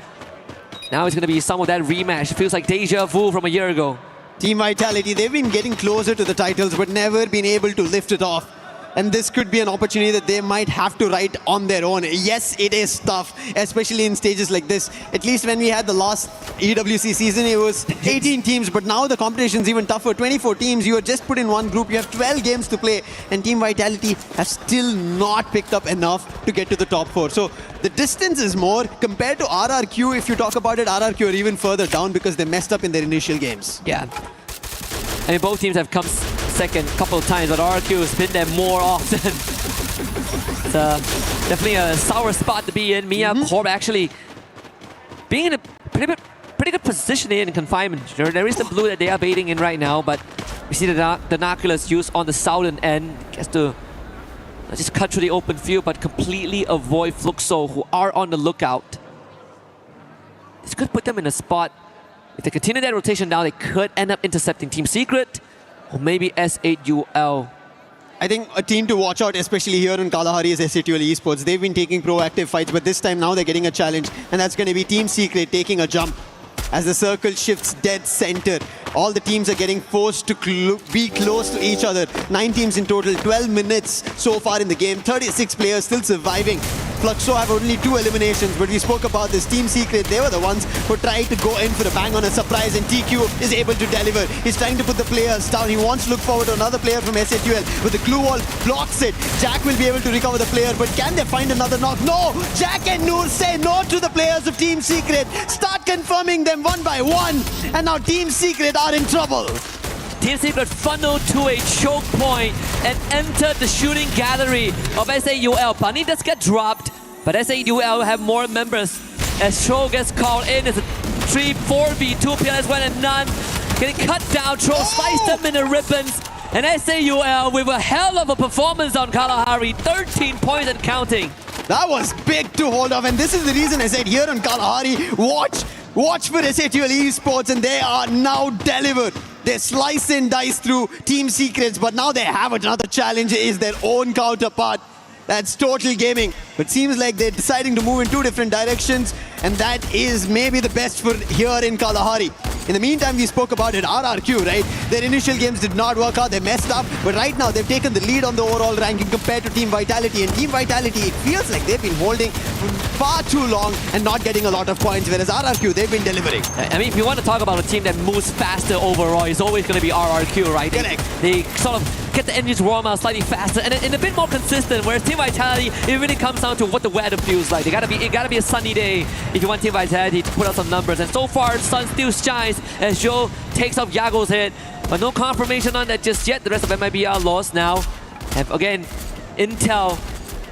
Now it's gonna be some of that rematch. It feels like deja vu from a year ago. Team Vitality, they've been getting closer to the titles but never been able to lift it off. And this could be an opportunity that they might have to write on their own. Yes, it is tough, especially in stages like this. At least when we had the last EWC season, it was 18 teams, but now the competition is even tougher. 24 teams, you are just put in one group, you have 12 games to play, and Team Vitality has still not picked up enough to get to the top 4. So the distance is more compared to RRQ. If you talk about it, RRQ are even further down because they messed up in their initial games. Yeah. I mean, both teams have come second a couple of times, but RQ has been there more often. It's definitely a sour spot to be in. Mia Corp actually being in a pretty good position here in confinement. There is the blue that they are baiting in right now, but we see the binoculars used on the southern end. Gets to not just cut through the open field, but completely avoid Fluxo, who are on the lookout. This could put them in a spot. If they continue that rotation now, they could end up intercepting Team Secret or maybe S8UL. I think a team to watch out, especially here in Kalahari, is S8UL Esports. They've been taking proactive fights, but this time now they're getting a challenge, and that's going to be Team Secret taking a jump. As the circle shifts dead center, all the teams are getting forced to be close to each other. 9 teams in total, 12 minutes so far in the game, 36 players still surviving. Fluxo have only 2 eliminations, but we spoke about this. Team Secret, they were the ones who tried to go in for a bang on a surprise, and TQ is able to deliver. He's trying to put the players down. He wants to look forward to another player from S8UL, but the glue wall blocks it. Jack will be able to recover the player, but can they find another knock? No! Jack and Noor say no to the players of Team Secret. Start confirming them one by one, and now Team Secret are in trouble. Team Secret funneled to a choke point and entered the shooting gallery of S8UL. Bunny does get dropped, but S8UL have more members as Tro gets called in. It's a 3-4v2 PLS1 and none. Getting cut down, Tro sliced them in the ribbons. And S8UL with a hell of a performance on Kalahari, 13 points and counting. That was big to hold off, and this is the reason I said here on Kalahari, watch for S8UL Esports, and they are now delivered. They slice and dice through Team Secrets, but now they have another challenge, is their own counterpart. That's Total Gaming. But seems like they're deciding to move in 2 different directions, and that is maybe the best for here in Kalahari. In the meantime, we spoke about it, RRQ, right? Their initial games did not work out, they messed up, but right now they've taken the lead on the overall ranking compared to Team Vitality, and Team Vitality, it feels like they've been holding far too long and not getting a lot of points, whereas RRQ, they've been delivering. I mean, if you want to talk about a team that moves faster overall, it's always going to be RRQ, right? They sort of get the engines warm out slightly faster and a bit more consistent, whereas Team Vitality, it really comes down to what the weather feels like. It gotta be a sunny day if you want Team Vitality to put out some numbers, and so far, sun still shines as Joe takes off Yago's head, but no confirmation on that just yet. The rest of MIBR lost now. And again, intel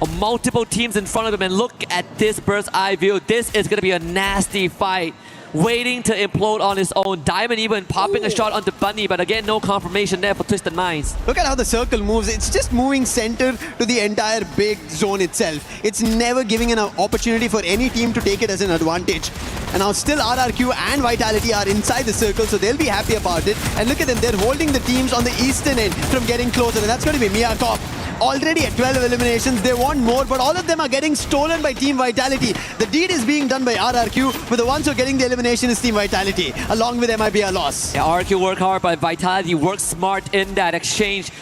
of multiple teams in front of them, and look at this bird's eye view. This is gonna be a nasty fight. waiting to implode on his own. Diamond even popping a shot onto Bunny, but again, no confirmation there for Twisted Minds. Look at how the circle moves. It's just moving center to the entire big zone itself. It's never giving an opportunity for any team to take it as an advantage. And now still RRQ and Vitality are inside the circle, so they'll be happy about it. And look at them, they're holding the teams on the eastern end from getting closer, and that's going to be Mia Corp. Already at 12 eliminations, they want more, but all of them are getting stolen by Team Vitality. The deed is being done by RRQ, but the ones who are getting the elimination is Team Vitality, along with MIBR loss. Yeah, RRQ work hard, but Vitality works smart in that exchange.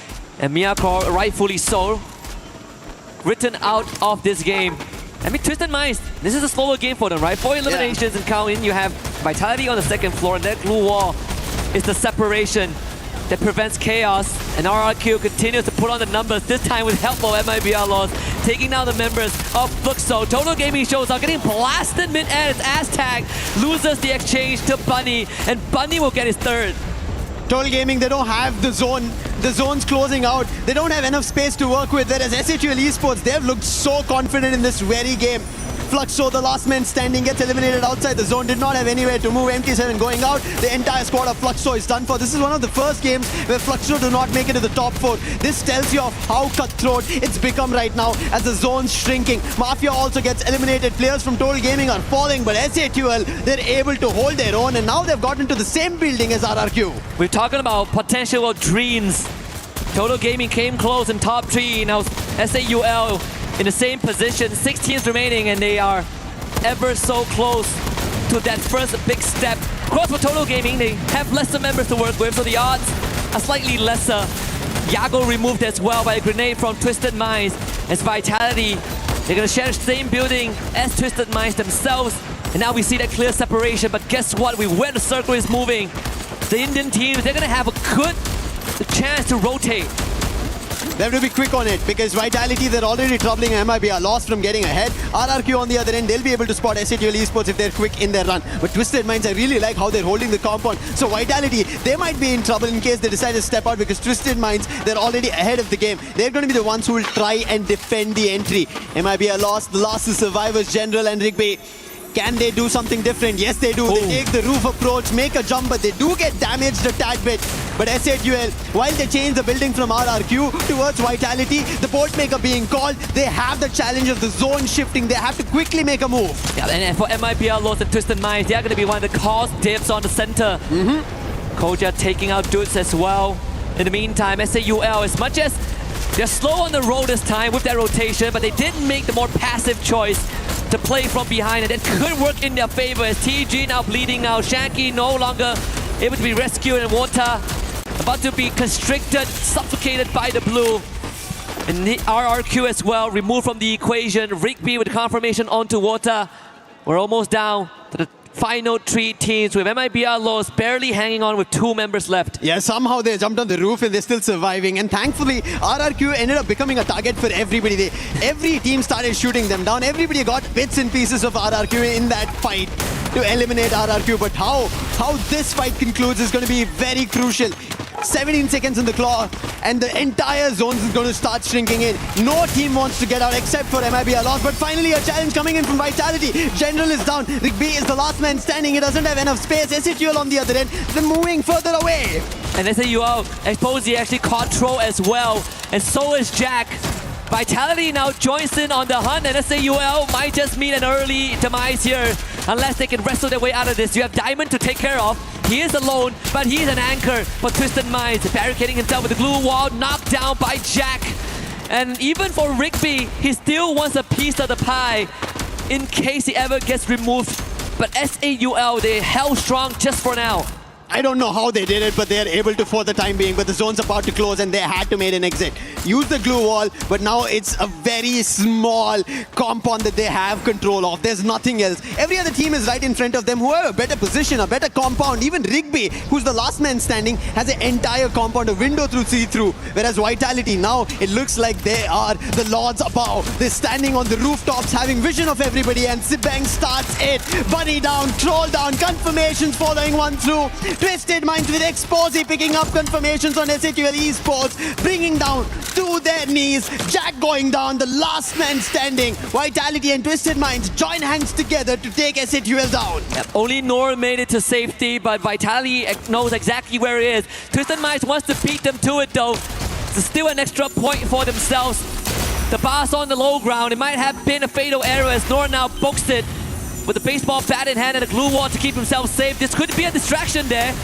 And Miyako, rightfully so, written out of this game. I mean, Twisted Minds, this is a slower game for them, right? 4 eliminations and counting. You have Vitality on the second floor, and that glue wall is the separation that prevents chaos, and RRQ continues to put on the numbers, this time with help of MIBR loss, taking down the members of Fluxo. Total Gaming shows up, getting blasted mid-air, it's Aztag, loses the exchange to Bunny, and Bunny will get his third. Total Gaming, they don't have the zone. The zone's closing out. They don't have enough space to work with, whereas SHUL Esports, they've looked so confident in this very game. Fluxo, the last man standing, gets eliminated outside the zone, did not have anywhere to move. MT7 going out, the entire squad of Fluxo is done for. This is one of the first games where Fluxo do not make it to the top 4. This tells you of how cutthroat it's become right now as the zone's shrinking. Mafia also gets eliminated. Players from Total Gaming are falling, but SHUL, they're able to hold their own, and now they've gotten to the same building as RRQ. We're talking about potential of dreams. Total Gaming came close in top 3, now SAUL in the same position, 6 teams remaining, and they are ever so close to that first big step. Of course, for Total Gaming, they have lesser members to work with, so the odds are slightly lesser. Yago removed as well by a grenade from Twisted Minds. As Vitality, they're going to share the same building as Twisted Minds themselves, and now we see that clear separation. But guess what? Where the circle is moving, the Indian teams, they're going to have a good chance to rotate. They have to be quick on it because Vitality, they're already troubling MIBR, lost from getting ahead. RRQ on the other end, they'll be able to spot SHUL Esports if they're quick in their run. But Twisted Minds, I really like how they're holding the compound. So Vitality, they might be in trouble in case they decide to step out because Twisted Minds, they're already ahead of the game. They're going to be the ones who will try and defend the entry. MIBR lost. The loss is Survivors, General and Rigby. Can they do something different? Yes, they do. Ooh. They take the roof approach, make a jump, but they do get damaged a tad bit. But SHUL, while they change the building from RRQ towards Vitality, the bolt maker being called, they have the challenge of the zone shifting. They have to quickly make a move. Yeah, and for MIBR lost and Twisted Minds, they are going to be one of the cost dips on the center. Koja taking out dudes as well. In the meantime, SAUL, as much as they're slow on the roll this time with their rotation, but they did make the more passive choice to play from behind, and that could work in their favor as TG now bleeding now. Shanky no longer able to be rescued, and Water about to be constricted, suffocated by the blue. And the RRQ as well, removed from the equation. Rigby with confirmation onto Water. We're almost down to the final 3 teams with MIBR lost, barely hanging on with 2 members left. Yeah, somehow they jumped on the roof and they're still surviving. And thankfully, RRQ ended up becoming a target for everybody. Every team started shooting them down. Everybody got bits and pieces of RRQ in that fight to eliminate RRQ. But how this fight concludes is going to be very crucial. 17 seconds in the claw, and the entire zone is going to start shrinking in. No team wants to get out except for MIBR lost, but finally a challenge coming in from Vitality. General is down. Rigby is the last man standing. He doesn't have enough space. SHUL on the other end, they're moving further away. And SAUL, Exposé actually caught Tro as well, and so is Jack. Vitality now joins in on the hunt, and SAUL might just meet an early demise here unless they can wrestle their way out of this. You have Diamond to take care of. He is alone, but he's an anchor for Twisted Minds, barricading himself with the glue wall, knocked down by Jack. And even for Rigby, he still wants a piece of the pie in case he ever gets removed. But SAUL, they held strong just for now. I don't know how they did it, but they're able to for the time being. But the zone's about to close and they had to make an exit. Use the glue wall, but now it's a very small compound that they have control of. There's nothing else. Every other team is right in front of them who have a better position, a better compound. Even Rigby, who's the last man standing, has an entire compound, a window through see-through. Whereas Vitality, now it looks like they are the lords above. They're standing on the rooftops, having vision of everybody, and Sibang starts it. Bunny down, Troll down, confirmations following one through. Twisted Minds with Exposé picking up confirmations on SATL Esports, bringing down to their knees. Jack going down, the last man standing. Vitality and Twisted Minds join hands together to take SATL down. Yep. Only Nor made it to safety, but Vitality knows exactly where he is. Twisted Minds wants to beat them to it though. It's still an extra point for themselves. The bar's on the low ground. It might have been a fatal error as Nor now books it with a baseball bat in hand and a glue wall to keep himself safe. This could be a distraction there.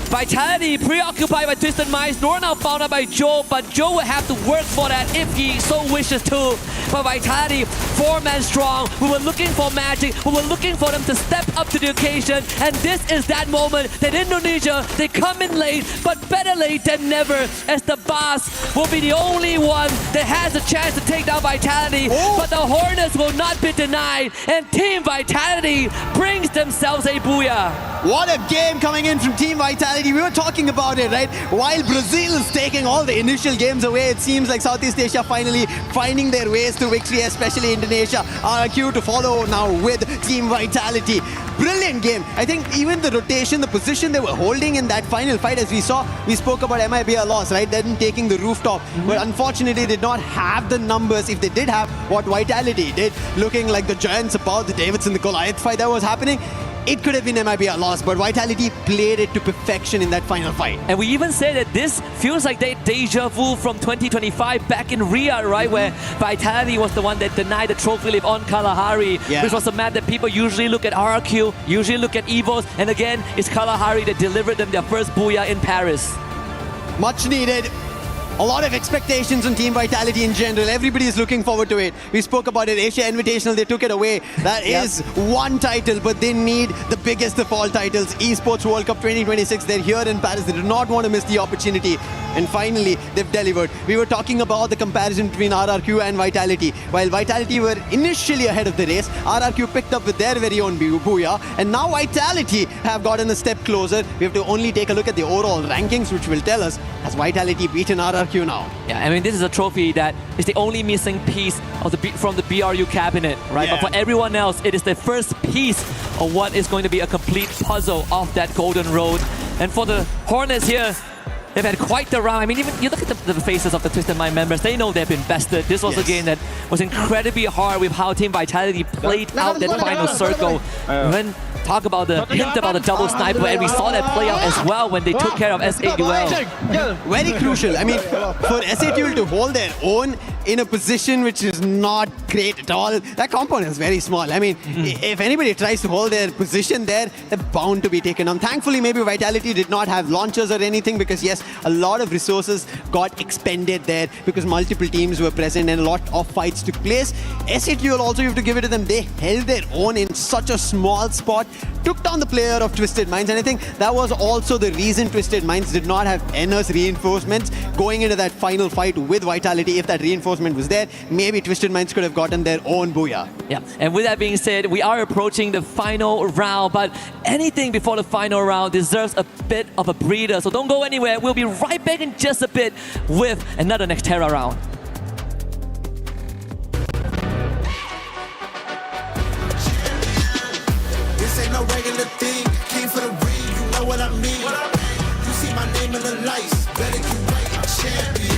Vitality preoccupied by Twisted Minds. Nor now found out by Joe, but Joe will have to work for that if he so wishes to. But Vitality, 4-man strong. We were looking for magic. We were looking for them to step up to the occasion. And this is that moment that Indonesia, they come in late, but better late than never, as the boss will be the only one that has a chance to take down Vitality. But the Hornets will not be denied. And Team Vitality brings themselves a booyah. What a game coming in from Team Vitality. We were talking about it, right? While Brazil is taking all the initial games away, it seems like Southeast Asia finally finding their ways to victory, especially Indonesia. RRQ to follow now with Team Vitality. Brilliant game. I think even the rotation, the position they were holding in that final fight, as we saw, we spoke about MIBR loss, right? Then taking the rooftop. But unfortunately, did not have the numbers. If they did have what Vitality did, looking like the giants about the Davidson, the Goliath fight that was happening, it could have been MIBR loss, but Vitality played it to perfection in that final fight. And we even say that this feels like that deja vu from 2025 back in Riyadh, right? Where Vitality was the one that denied the trophy leap on Kalahari, which was a map that people usually look at RRQ, usually look at EVOS, and again, it's Kalahari that delivered them their first booyah in Paris. Much needed. A lot of expectations on Team Vitality in general. Everybody is looking forward to it. We spoke about it. Asia Invitational, they took it away. That is one title, but they need the biggest of all titles. Esports World Cup 2026. They're here in Paris. They do not want to miss the opportunity. And finally, they've delivered. We were talking about the comparison between RRQ and Vitality. While Vitality were initially ahead of the race, RRQ picked up with their very own booyah. And now Vitality have gotten a step closer. We have to only take a look at the overall rankings, which will tell us, has Vitality beaten RRQ now? Yeah, I mean, this is a trophy that is the only missing piece of from the BRU cabinet, right? But for everyone else, it is the first piece of what is going to be a complete puzzle of that golden road. And for the Hornets here, they've had quite the round. I mean, even you look at the faces of the Twisted Mind members, they know they've been bested. This was a game that was incredibly hard with how Team Vitality played out that final circle. When talk about the hint about the double sniper, and we saw that play out as well when they took care of SATL. Very crucial. I mean, for SATL to hold their own in a position which is not great at all, that compound is very small. I mean, if anybody tries to hold their position there, they're bound to be taken on. Thankfully, maybe Vitality did not have launchers or anything, because yes, a lot of resources got expended there because multiple teams were present and a lot of fights took place. SATL also, you have to give it to them, they held their own in such a small spot, took down the player of Twisted Minds, and I think that was also the reason Twisted Minds did not have NS reinforcements going into that final fight with Vitality. If that reinforcement was there, maybe Twisted Minds could have gotten their own booyah. Yeah, and with that being said, we are approaching the final round, but anything before the final round deserves a bit of a breather, so don't go anywhere. We'll be right back in just a bit with another Nextera round. This ain't no regular thing. Came for the ring, you know what I mean. You see my name in the lights, better get right, I'm champion.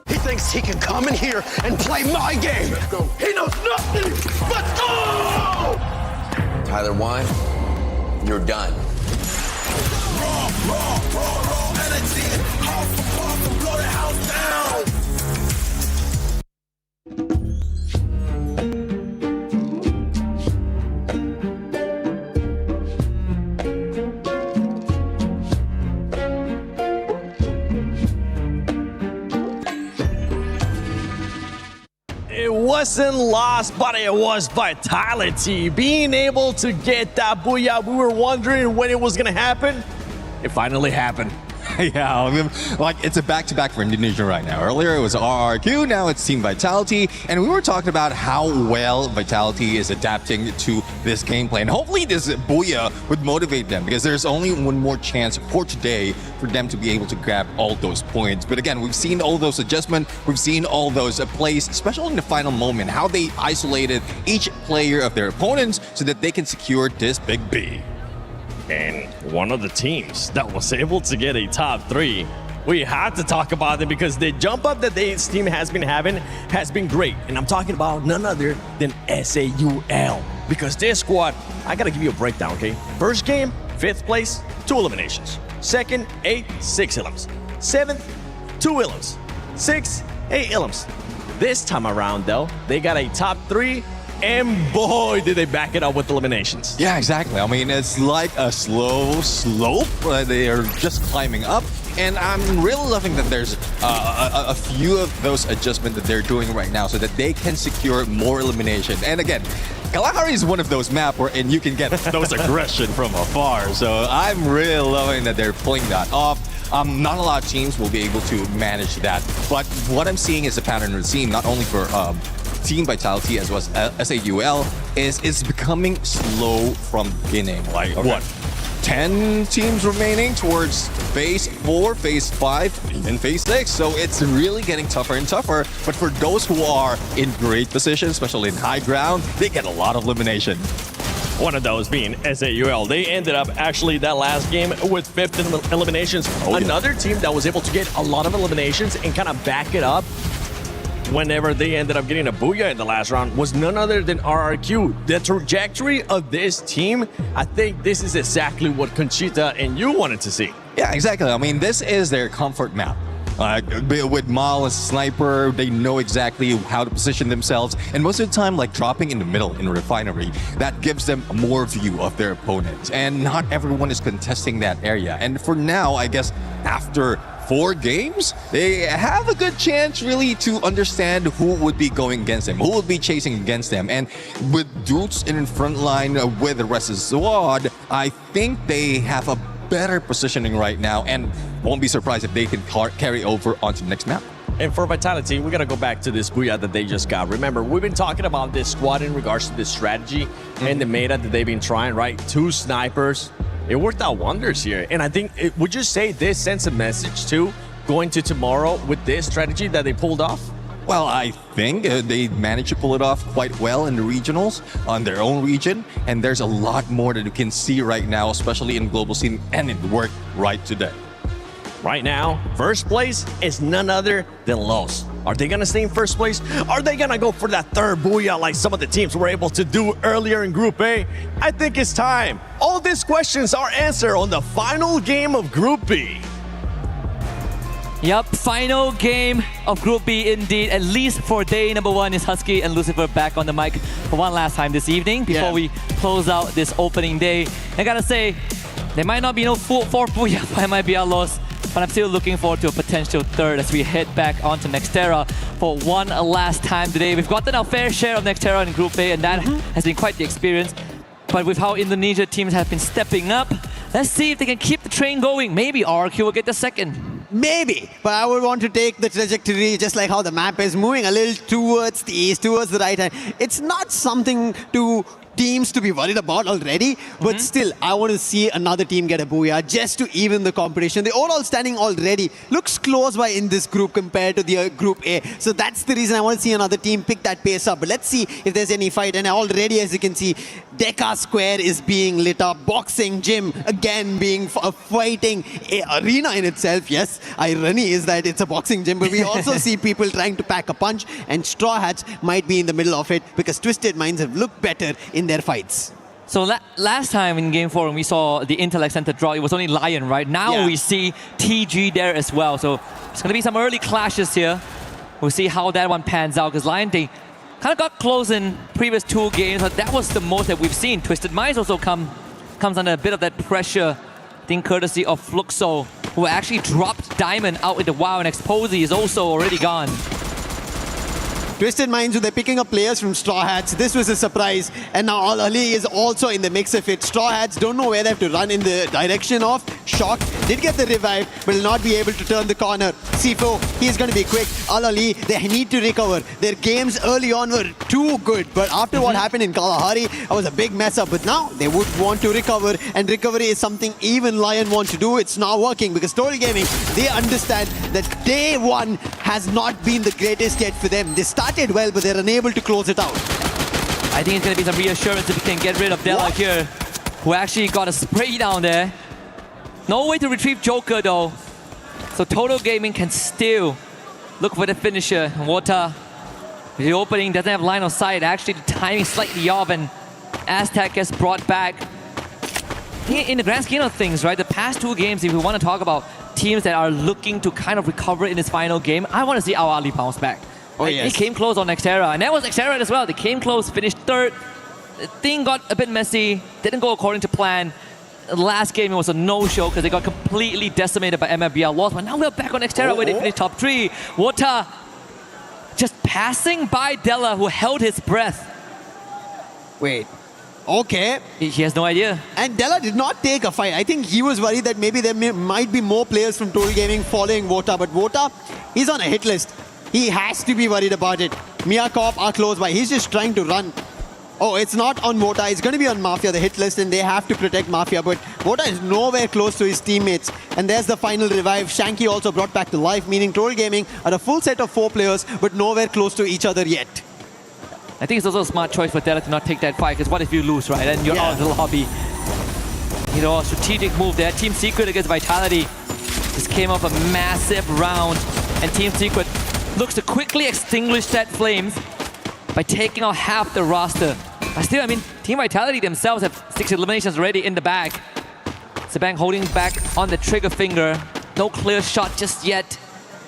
He thinks he can come in here and play my game. He knows nothing but go! Tyler 1, you're done. Raw energy, house for off, blow the house down. It wasn't lost, but it was Vitality. Being able to get that booyah, we were wondering when it was going to happen. It finally happened. Yeah, I mean, like it's a back-to-back for Indonesia right now. Earlier it was RRQ, now it's Team Vitality, and we were talking about how well Vitality is adapting to this gameplay. And hopefully this Booyah would motivate them, because there's only one more chance for today for them to be able to grab all those points. But again, we've seen all those adjustments, we've seen all those plays, especially in the final moment, how they isolated each player of their opponents so that they can secure this big B. And one of the teams that was able to get a top 3, we have to talk about them because the jump up that this team has been having has been great. And I'm talking about none other than SAUL. Because this squad, I gotta give you a breakdown, okay? First game, 5th place, 2 eliminations. Second, 8, 6 elims. 7th, 2 elims. 6, 8 elims. This time around, though, they got a top 3. And boy, did they back it up with eliminations. Yeah, exactly. I mean, it's like a slow slope. They are just climbing up. And I'm really loving that there's a few of those adjustments that they're doing right now so that they can secure more elimination. And again, Kalahari is one of those maps where you can get those aggression from afar. So I'm really loving that they're pulling that off. Not a lot of teams will be able to manage that. But what I'm seeing is a pattern of the team, not only for Team Vitality as well as SAUL, is it's becoming slow from beginning. Like what? 10 teams remaining towards phase 4, phase 5, even phase 6. So it's really getting tougher and tougher. But for those who are in great position, especially in high ground, they get a lot of elimination. One of those being SAUL. They ended up actually that last game with 5th in eliminations. Another team that was able to get a lot of eliminations and kind of back it up whenever they ended up getting a Booyah in the last round was none other than RRQ. The trajectory of this team, I think this is exactly what Conchita and you wanted to see. Yeah, exactly. I mean, this is their comfort map. With Mal as sniper, they know exactly how to position themselves. And most of the time, like dropping in the middle in Refinery, that gives them more view of their opponents. And not everyone is contesting that area. And for now, I guess after 4 games, they have a good chance really to understand who would be going against them, who would be chasing against them. And with Dutes in front line with the rest of the squad, I think they have a better positioning right now and won't be surprised if they can carry over onto the next map. And for Vitality, we got to go back to this Booyah that they just got. Remember, we've been talking about this squad in regards to this strategy and the meta that they've been trying, right? 2 snipers. It worked out wonders here. And I think, would you say this sends a message too, going to tomorrow with this strategy that they pulled off? Well, I think they managed to pull it off quite well in the regionals, on their own region. And there's a lot more that you can see right now, especially in global scene, and it worked right today. Right now, first place is none other than Los. Are they going to stay in first place? Are they going to go for that 3rd Booyah like some of the teams were able to do earlier in Group A? I think it's time. All these questions are answered on the final game of Group B. Yep, final game of Group B indeed. At least for day number 1 is Husky and Lucifer back on the mic for one last time this evening before we close out this opening day. I gotta say, there might not be no 4th Booyah for MIBR Los, but I'm still looking forward to a potential 3rd as we head back onto Nextera for one last time today. We've gotten our fair share of Nextera in Group A, and that has been quite the experience. But with how Indonesia teams have been stepping up, let's see if they can keep the train going. Maybe RRQ will get the 2nd. Maybe, but I would want to take the trajectory just like how the map is moving a little towards the east, towards the right hand. It's not something to teams to be worried about already, but still, I want to see another team get a Booyah just to even the competition. The overall standing already looks close by in this group compared to the Group A. So that's the reason I want to see another team pick that pace up. But let's see if there's any fight. And already, as you can see, Deca Square is being lit up. Boxing Gym, again, being a fighting arena in itself. Yes, irony is that it's a boxing gym, but we also see people trying to pack a punch, and Straw Hats might be in the middle of it because Twisted Minds have looked better in their fights. So last time in Game 4 when we saw the Intellect Center draw, it was only Lion, right? Now we see TG there as well. So it's going to be some early clashes here. We'll see how that one pans out because Lion, they kind of got close in previous 2 games, but that was the most that we've seen. Twisted Minds also comes under a bit of that pressure, I think courtesy of Fluxo, who actually dropped Diamond out in the wild, and Exposy is also already gone. Twisted Minds, they're picking up players from Straw Hats. This was a surprise. And now Al Ali is also in the mix of it. Straw Hats don't know where they have to run in the direction of. Shock did get the revive, but will not be able to turn the corner. Sifo, he's going to be quick. Al Ali, they need to recover. Their games early on were too good, but after what happened in Kalahari, it was a big mess up. But now they would want to recover, and recovery is something even Lion want to do. It's not working because Total Gaming, they understand that day one has not been the greatest yet for them. They started well, but they're unable to close it out. I think it's going to be some reassurance if we can get rid of Della here, who actually got a spray down there. No way to retrieve Joker though. So Total Gaming can still look for the finisher. Wota, the opening doesn't have line of sight. Actually, the timing slightly off, and Aztec gets brought back. In the grand scheme of things, right, the past two games, if we want to talk about teams that are looking to kind of recover in this final game, I want to see Al Ali bounce back. Oh, yes. They came close on Xterra, and that was Xterra as well. They came close, finished third. The thing got a bit messy, didn't go according to plan. The last game, it was a no-show because they got completely decimated by MFBL loss. But now we're back on Xterra where they finished top 3. Wota just passing by Della, who held his breath. Wait. Okay. He has no idea. And Della did not take a fight. I think he was worried that maybe there might be more players from Total Gaming following Wota. But Wota, he's on a hit list. He has to be worried about it. Mia Corp are close by. He's just trying to run. Oh, it's not on Wota. It's going to be on Mafia, the hit list, and they have to protect Mafia. But Wota is nowhere close to his teammates. And there's the final revive. Shanky also brought back to life, meaning Total Gaming are a full set of 4 players, but nowhere close to each other yet. I think it's also a smart choice for Della to not take that fight, because what if you lose, right? And you're out of the lobby. You know, a strategic move there. Team Secret against Vitality. This came off a massive round, and Team Secret looks to quickly extinguish that flames by taking out half the roster. But still, I mean, Team Vitality themselves have 6 eliminations already in the bag. Sabang holding back on the trigger finger. No clear shot just yet.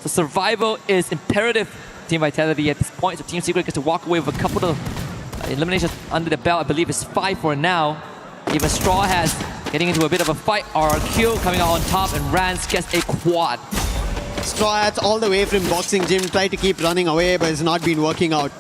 So survival is imperative. Team Vitality at this point, so Team Secret gets to walk away with a couple of eliminations under the belt. I believe it's 5 for now. Even Straw has getting into a bit of a fight. RRQ coming out on top, and Rance gets a quad. Straw Hats all the way from Boxing Gym, try to keep running away, but it's not been working out.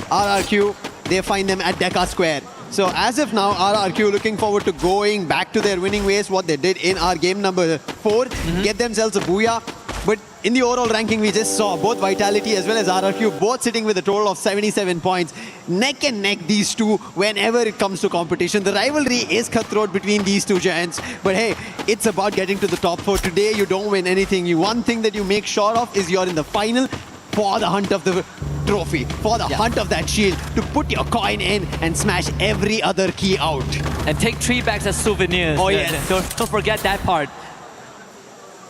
RRQ, they find them at Deca Square. So as of now, RRQ looking forward to going back to their winning ways, what they did in our game number 4, get themselves a booyah. But in the overall ranking, we just saw both Vitality as well as RRQ both sitting with a total of 77 points. Neck and neck, these two, whenever it comes to competition. The rivalry is cutthroat between these two giants. But hey, it's about getting to the top 4. Today, you don't win anything. One thing that you make sure of is you're in the final for the hunt of the trophy, for the hunt of that shield, to put your coin in and smash every other key out. And take 3 bags as souvenirs. Oh, yes. Don't forget that part.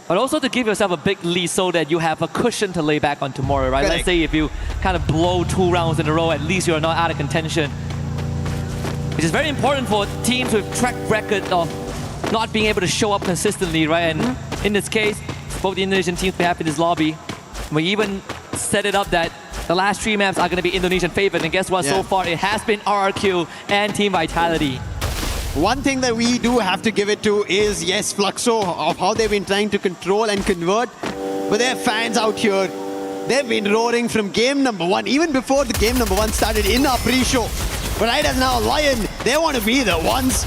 But also to give yourself a big lead so that you have a cushion to lay back on tomorrow, right? Correct. Let's say if you kind of blow 2 rounds in a row, at least you're not out of contention. Which is very important for teams with track record of not being able to show up consistently, right? And in this case, both the Indonesian teams we have in this lobby, we even set it up that the last 3 maps are going to be Indonesian favored. And guess what? So far, it has been RRQ and Team Vitality. One thing that we do have to give it to is, yes, Fluxo, of how they've been trying to control and convert. But their fans out here, they've been roaring from game number 1, even before the game number 1 started in our pre-show. But right as now, Lion, they want to be the ones.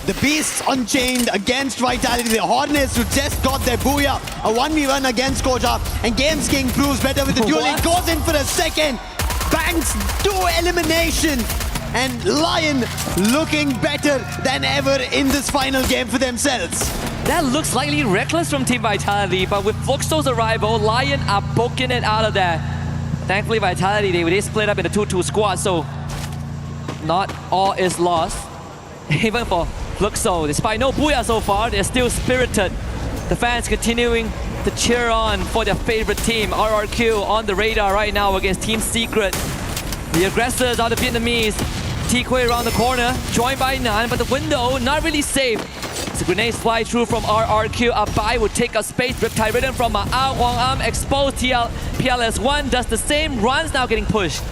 The Beasts Unchained against Vitality. The Hornets who just got their booyah. A 1v1 against Koja. And Games King proves better with the duel. He goes in for a second. Banks 2 elimination. And Lion looking better than ever in this final game for themselves. That looks slightly reckless from Team Vitality, but with Fluxo's arrival, Lion are poking it out of there. Thankfully, Vitality, they split up in a 2-2 squad, so not all is lost. Even for Fluxo, despite no booyah so far, they're still spirited. The fans continuing to cheer on for their favorite team. RRQ on the radar right now against Team Secret. The aggressors are the Vietnamese. T-Quay around the corner, joined by Nan, but the window not really safe. As the grenades fly through from RRQ, Abai would take a space. Riptide Ridden from Ma'ao Wong Am, exposed. PLS1 does the same, runs now getting pushed.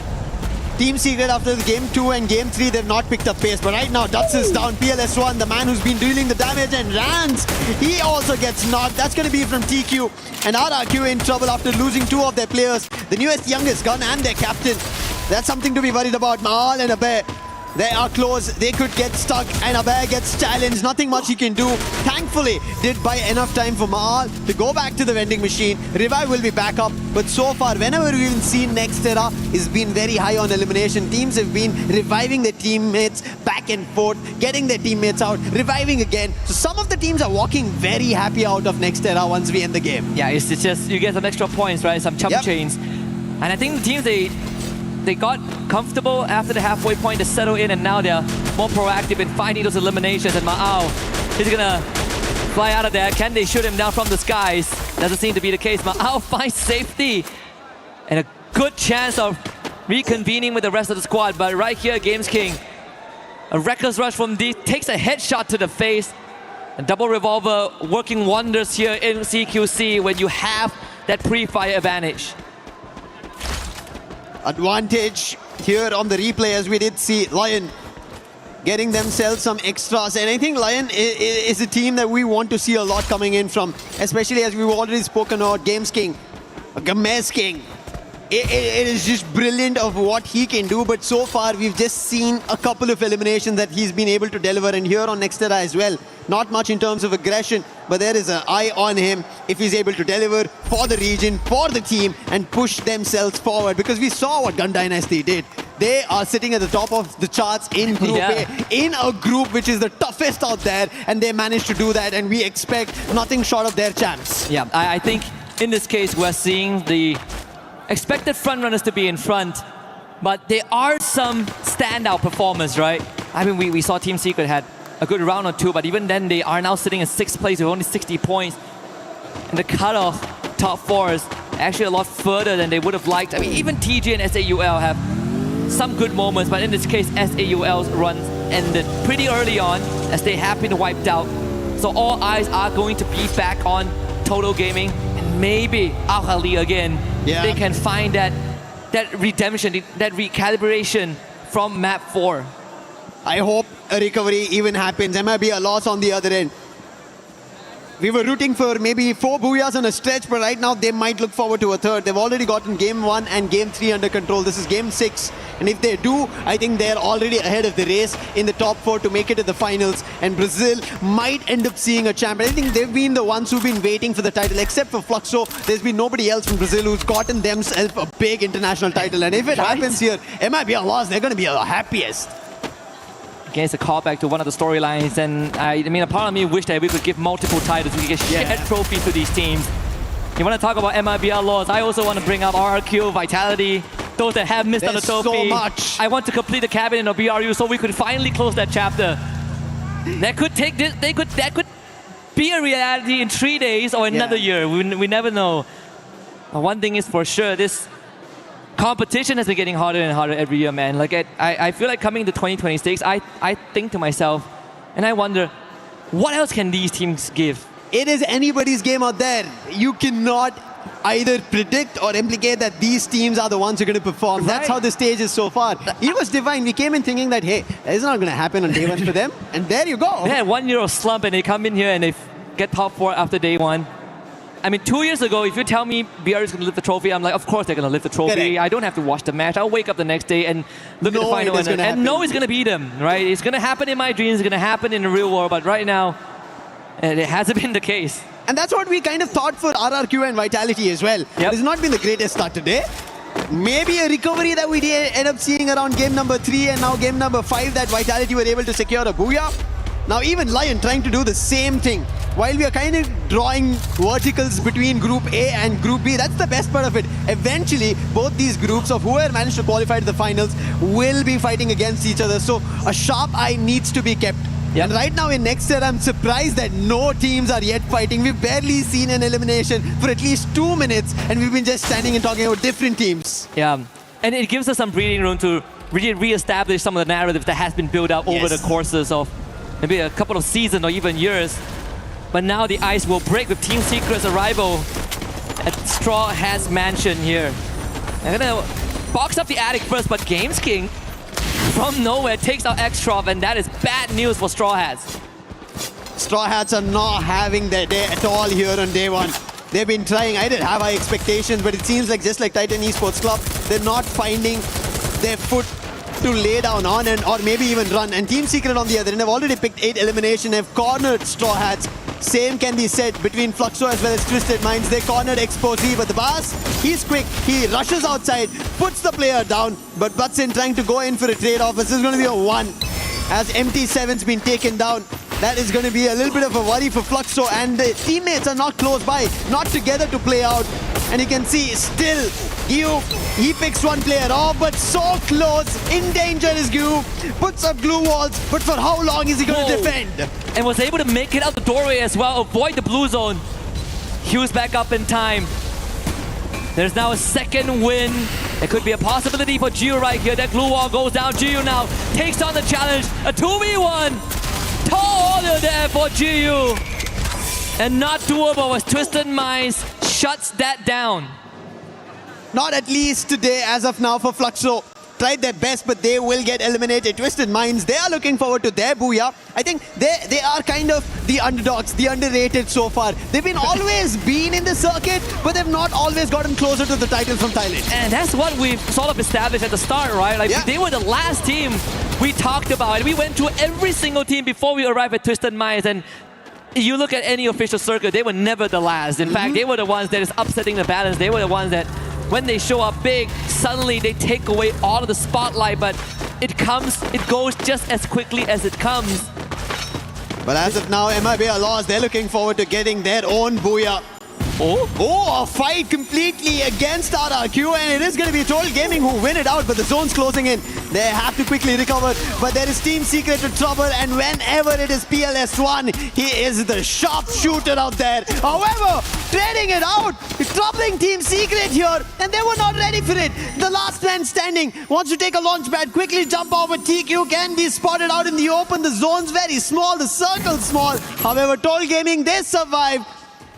Team Secret after the game 2 and game 3, they've not picked up pace. But right now, Duts is down. PLS1, the man who's been dealing the damage, and Rance, he also gets knocked. That's going to be from TQ. And RRQ in trouble after losing 2 of their players. The newest, youngest gun and their captain. That's something to be worried about. Maal and Abe, they are close. They could get stuck, and Abe gets challenged. Nothing much he can do. Thankfully, did buy enough time for Maal to go back to the vending machine. Revive will be back up, but so far, whenever we've seen Nextera, has been very high on elimination. Teams have been reviving their teammates back and forth, getting their teammates out, reviving again. So some of the teams are walking very happy out of Nextera once we end the game. Yeah, it's just you get some extra points, right? Some chump chains. And I think the teams, they got comfortable after the halfway point to settle in, and now they're more proactive in finding those eliminations. And Ma'ao is gonna fly out of there. Can they shoot him down from the skies? Doesn't seem to be the case. Ma'ao finds safety and a good chance of reconvening with the rest of the squad. But right here, Games King, a reckless rush from D, takes a headshot to the face. A double revolver working wonders here in CQC when you have that pre-fire advantage. Advantage here on the replay, as we did see Lion getting themselves some extras, and I think Lion is a team that we want to see a lot coming in from, especially as we've already spoken about Games King, Gamez King. It is just brilliant of what he can do, but so far we've just seen a couple of eliminations that he's been able to deliver, and here on Nextera as well. Not much in terms of aggression, but there is an eye on him if he's able to deliver for the region, for the team, and push themselves forward, because we saw what Gun Dynasty did. They are sitting at the top of the charts in Group A, in a group which is the toughest out there, and they managed to do that, and we expect nothing short of their champs. Yeah, I think in this case we're seeing the expected frontrunners to be in front, but there are some standout performers, right? I mean, we saw Team Secret had a good round or two, but even then they are now sitting in 6th place with only 60 points. And the cutoff top 4 is actually a lot further than they would have liked. I mean, even TG and SAUL have some good moments, but in this case, SAUL's run ended pretty early on as they have been wiped out. So all eyes are going to be back on Total Gaming, and maybe Al-Ali again. They can find that redemption, that recalibration from map 4. I hope a recovery even happens. There might be a loss on the other end. We were rooting for maybe 4 booyahs on a stretch, but right now they might look forward to a third. They've already gotten Game 1 and Game 3 under control. This is Game 6. And if they do, I think they're already ahead of the race in the top 4 to make it to the finals. And Brazil might end up seeing a champion. I think they've been the ones who've been waiting for the title. Except for Fluxo, there's been nobody else from Brazil who's gotten themselves a big international title. And if it happens here, it might be a loss. They're going to be the happiest. Again, it's a callback to one of the storylines, and I mean, a part of me wish that we could give multiple titles. We could share trophies to these teams. You want to talk about MIBR laws? I also want to bring up RRQ, Vitality, those that have missed on the trophy. So much. I want to complete the cabinet of BRU so we could finally close that chapter. That could take this. That could be a reality in 3 days or another year. We never know. But one thing is for sure, this competition has been getting harder and harder every year, man. Like I feel like coming to 2026, I think to myself, and I wonder, what else can these teams give? It is anybody's game out there. You cannot either predict or implicate that these teams are the ones who are going to perform. Right. That's how the stage is so far. It was divine. We came in thinking that, hey, it's not going to happen on day 1 for them. And there you go. They had 1 year of slump and they come in here and they get top 4 after day 1. I mean, 2 years ago, if you tell me BR is going to lift the trophy, I'm like, of course they're going to lift the trophy. Correct. I don't have to watch the match. I'll wake up the next day and look at the final and know it's going to beat them, right? It's going to happen in my dreams. It's going to happen in the real world. But right now, it hasn't been the case. And that's what we kind of thought for RRQ and Vitality as well. It's not been the greatest start today. Maybe a recovery that we end up seeing around game number 3 and now game number 5 that Vitality were able to secure a booyah. Now even Lion trying to do the same thing. While we are kind of drawing verticals between Group A and Group B, that's the best part of it. Eventually, both these groups of whoever managed to qualify to the finals will be fighting against each other. So a sharp eye needs to be kept. And right now in next year, I'm surprised that no teams are yet fighting. We've barely seen an elimination for at least 2 minutes, and we've been just standing and talking about different teams. Yeah, and it gives us some breathing room to really re-establish some of the narrative that has been built up over the courses of maybe a couple of seasons or even years. But now the ice will break with Team Secret's arrival at Straw Hat's mansion here. They're gonna box up the attic first, but Games King from nowhere takes out X-Trop, and that is bad news for Straw Hats. Straw Hats are not having their day at all here on day 1. They've been trying. I did have high expectations, but it seems like just like Titan Esports Club, they're not finding their foot to lay down on and or maybe even run. And Team Secret on the other end have already picked 8 elimination, have cornered Straw Hats. Same can be said between Fluxo as well as Twisted Minds. They cornered Exposee, but the Bass, he's quick. He rushes outside, puts the player down, but butts in trying to go in for a trade-off. This is going to be a 1. As MT7's been taken down, that is going to be a little bit of a worry for Fluxo, and the teammates are not close by, not together to play out. And you can see still Gyu, he picks one player off, but so close. In danger is Gyu. Puts up glue walls, but for how long is he going to defend? And was able to make it out the doorway as well, avoid the blue zone. Hugh's back up in time. There's now a second win. It could be a possibility for Gyu right here. That glue wall goes down. Gyu now takes on the challenge. A 2v1. Tall order there for Gyu. And not doable as Twisted Minds shuts that down. Not at least today as of now for Fluxo. Tried their best, but they will get eliminated. Twisted Minds, they are looking forward to their booyah. I think they are kind of the underdogs, the underrated so far. They've been always been in the circuit, but they've not always gotten closer to the title from Thailand. And that's what we've sort of established at the start, right? Like they were the last team we talked about. And we went through every single team before we arrived at Twisted Minds. And you look at any official circuit, they were never the last. In fact, they were the ones that is upsetting the balance. They were the ones that when they show up big, suddenly they take away all of the spotlight, but it goes just as quickly as it comes. But as of now, MIB are lost. They're looking forward to getting their own booyah. Oh, a fight completely against RRQ, and it is going to be Total Gaming who win it out, but the zone's closing in. They have to quickly recover, but there is Team Secret to trouble, and whenever it is PLS1, he is the sharpshooter out there. However, trading it out, troubling Team Secret here, and they were not ready for it. The last man standing wants to take a launch pad, quickly jump over. TQ can be spotted out in the open. The zone's very small, the circle's small. However, Total Gaming, they survive.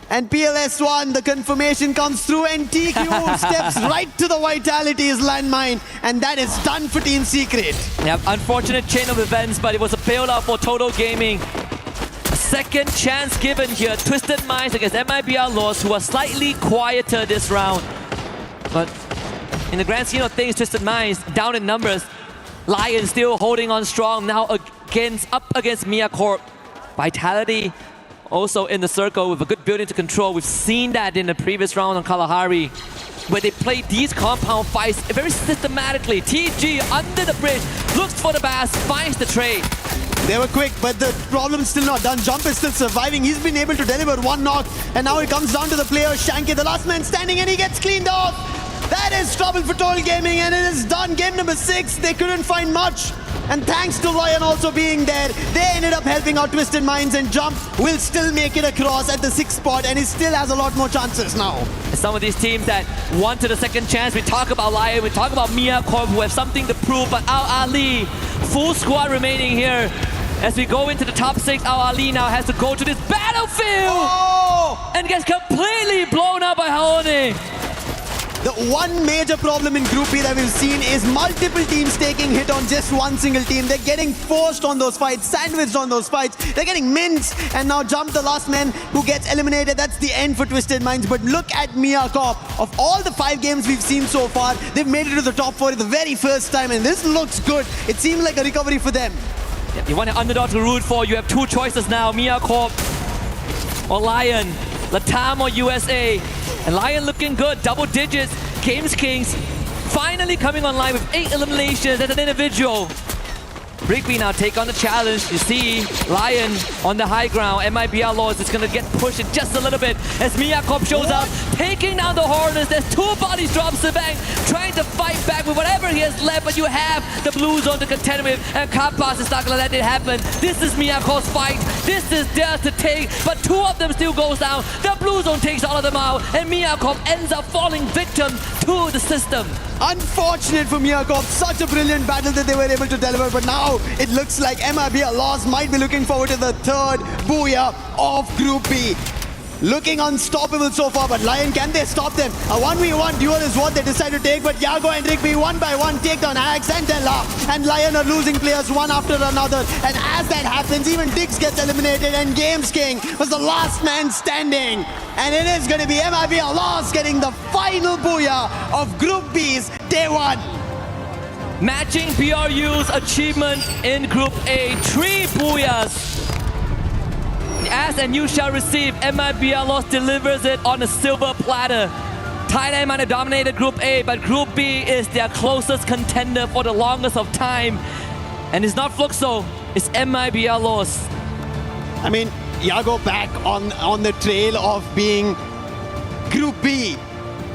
And PLS1, the confirmation comes through, and TQ steps right to the Vitality's landmine, and that is done for Team Secret. Yep, unfortunate chain of events, but it was a bailout for Total Gaming. A second chance given here. Twisted Minds against MIBR Lords, who are slightly quieter this round. But in the grand scheme of things, Twisted Minds down in numbers. Lion still holding on strong now up against Mia Corp. Vitality also in the circle with a good building to control. We've seen that in the previous round on Kalahari, where they played these compound fights very systematically. TG under the bridge, looks for the Bass, finds the trade. They were quick, but the problem's still not done. Jump is still surviving. He's been able to deliver one knock, and now it comes down to the player, Shanky, the last man standing, and he gets cleaned off. That is trouble for Total Gaming, and it is done. Game number 6, they couldn't find much. And thanks to Ryan also being there, they ended up helping out Twisted Minds, and Jump will still make it across at the 6th spot, and he still has a lot more chances now. Some of these teams that wanted a second chance, we talk about Lion, we talk about Mia Corp, who have something to prove, but Al Ali, full squad remaining here. As we go into the top 6, Al Ali now has to go to this battlefield and gets completely blown up by Haone. The one major problem in Group B that we've seen is multiple teams taking hit on just one single team. They're getting forced on those fights, sandwiched on those fights. They're getting minced, and now Jump, the last man who gets eliminated. That's the end for Twisted Minds. But look at Mia Corp. Of all the 5 games we've seen so far, they've made it to the top 4 the very first time, and this looks good. It seems like a recovery for them. You want an underdog to root for, you have 2 choices now, Mia Corp or Lion, Latam or USA. And Lion looking good, double digits. Games Kings finally coming online with 8 eliminations as an individual. Rigby now take on the challenge. You see Lion on the high ground. MIBR Lords is going to get pushed just a little bit as Mia Corp shows up, taking down the Hornets. There's 2 bodies drops the bank, trying to fight back with whatever he has left, but you have the blue zone to contend with, and Kapas is not going to let it happen. This is Mia Corp's fight. This is theirs to take, but 2 of them still goes down. The blue zone takes all of them out, and Mia Corp ends up falling victim to the system. Unfortunate for Mia Corp. Such a brilliant battle that they were able to deliver, but now it looks like MIBR Lost might be looking forward to the 3rd booyah of Group B. Looking unstoppable so far, but Lion, can they stop them? A 1v1 duel is what they decide to take, but Yago and Rigby 1 by 1 take down Axe and Della, and Lion are losing players one after another. And as that happens, even Dix gets eliminated, and Games King was the last man standing. And it is going to be MIBR Lost getting the final booyah of Group B's Day 1. matching BRU's achievement in Group A. 3 booyahs. As and you shall receive, MIBR delivers it on a silver platter. Thailand might have dominated Group A, but Group B is their closest contender for the longest of time. And it's not Fluxo, it's MIBR. I mean, Yago back on the trail of being Group B.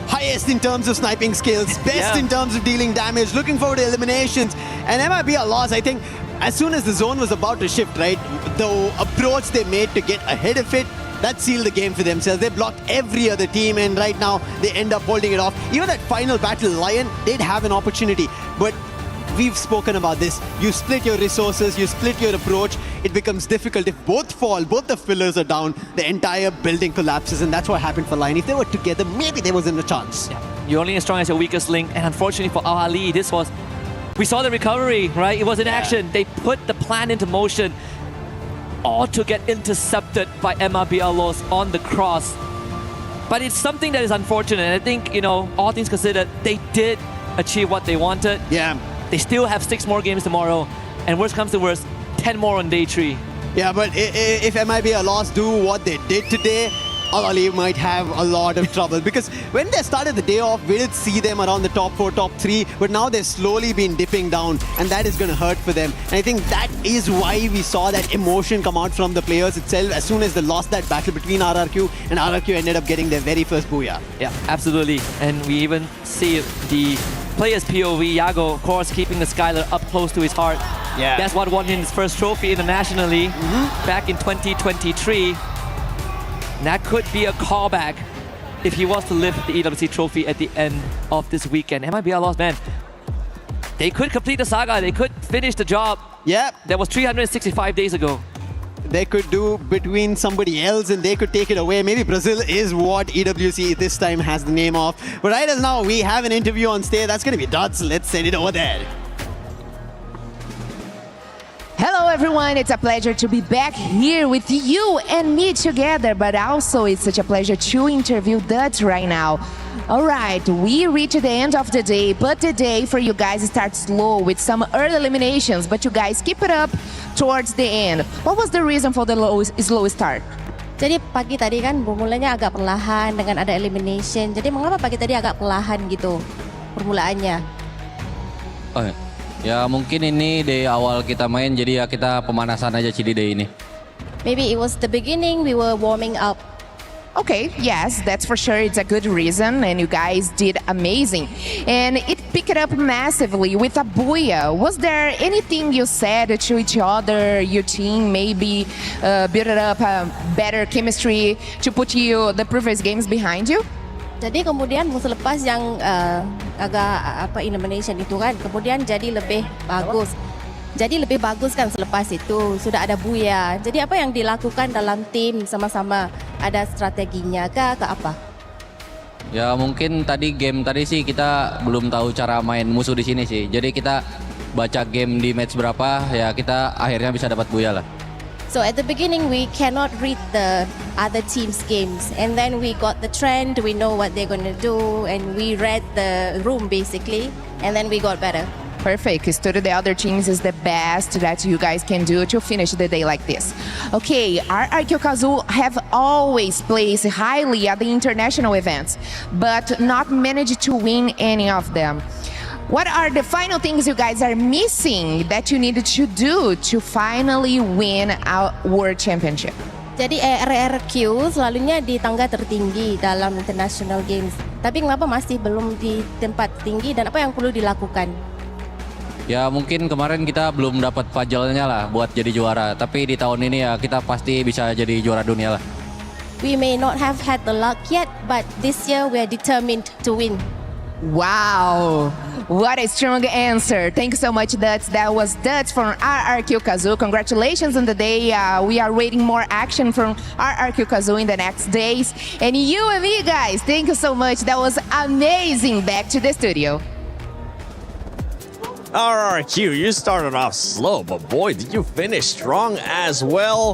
Highest in terms of sniping skills, best in terms of dealing damage, looking forward to eliminations. And MIBR lost, I think, as soon as the zone was about to shift, right? The approach they made to get ahead of it, that sealed the game for themselves. They blocked every other team, and right now they end up holding it off. Even that final battle, Lion did have an opportunity, but we've spoken about this. You split your resources, you split your approach, it becomes difficult. If both fall, both the fillers are down, the entire building collapses, and that's what happened for Lion. If they were together, maybe there wasn't a chance. You're only as strong as your weakest link, and unfortunately for Al Ali, we saw the recovery, right? It was in action. They put the plan into motion, all to get intercepted by MIBR on the cross. But it's something that is unfortunate, and I think, all things considered, they did achieve what they wanted. Yeah. They still have 6 more games tomorrow, and worst comes to worst, 10 more on day 3. Yeah, but if MIBR do what they did today, Al Ali might have a lot of trouble, because when they started the day off, we did see them around the top 4, top 3, but now they've slowly been dipping down, and that is going to hurt for them. And I think that is why we saw that emotion come out from the players itself as soon as they lost that battle between RRQ, and RRQ ended up getting their very first booyah. Yeah, absolutely. And we even see the player's POV, Yago, of course, keeping the Skylar up close to his heart. Yeah. That's what won him his first trophy internationally back in 2023. That could be a callback if he was to lift the EWC trophy at the end of this weekend. MIBR, man, they could complete the saga. They could finish the job. Yeah. That was 365 days ago. They could do between somebody else and they could take it away. Maybe Brazil is what EWC this time has the name of. But right as now, we have an interview on stage. That's going to be Dots. Let's send it over there. Hello everyone, it's a pleasure to be back here with you and me together, but also it's such a pleasure to interview Dutch right now. Alright, we reached the end of the day, but the day for you guys starts slow with some early eliminations, but you guys keep it up towards the end. What was the reason for the slow start? Jadi pagi tadi kan mulanya agak perlahan dengan ada elimination. Jadi mengapa pagi tadi agak perlahan gitu permulaannya? Ya mungkin ini day awal kita main, jadi ya kita pemanasan aja Cidi day ini. Maybe it was the beginning, we were warming up. Okay, yes, that's for sure. It's a good reason, and you guys did amazing. And it picked up massively with a booyah. Was there anything you said to each other, your team, maybe build up a better chemistry to put the previous games behind you? Jadi kemudian selepas yang agak elimination itu kan, kemudian jadi lebih bagus. Jadi lebih bagus kan selepas itu sudah ada booyah. Jadi apa yang dilakukan dalam tim sama-sama, ada strateginya kah ke apa? Ya mungkin game tadi sih kita belum tahu cara main musuh di sini sih. Jadi kita baca game di match berapa, ya kita akhirnya bisa dapat booyah lah. So at the beginning, we cannot read the other team's games. And then we got the trend, we know what they're going to do, and we read the room basically, and then we got better. Perfect. Study the other teams is the best that you guys can do to finish the day like this. Okay, RRQ Kazoo have always placed highly at the international events, but not managed to win any of them. What are the final things you guys are missing that you needed to do to finally win our World Championship? Jadi RRQ selalunya di tangga tertinggi dalam international games. Tapi kenapa masih belum di tempat tinggi dan apa yang perlu dilakukan? Ya mungkin kemarin kita belum dapat puzzle-nya lah buat jadi juara. Tapi di tahun ini ya kita pasti bisa jadi juara dunia lah. We may not have had the luck yet, but this year we are determined to win. Wow, what a strong answer. Thank you so much, Dutch. That was Dutch from RRQ Kazoo. Congratulations on the day. We are waiting more action from RRQ Kazoo in the next days. And you and me, guys, thank you so much. That was amazing. Back to the studio. RRQ, you started off slow, but boy, did you finish strong as well.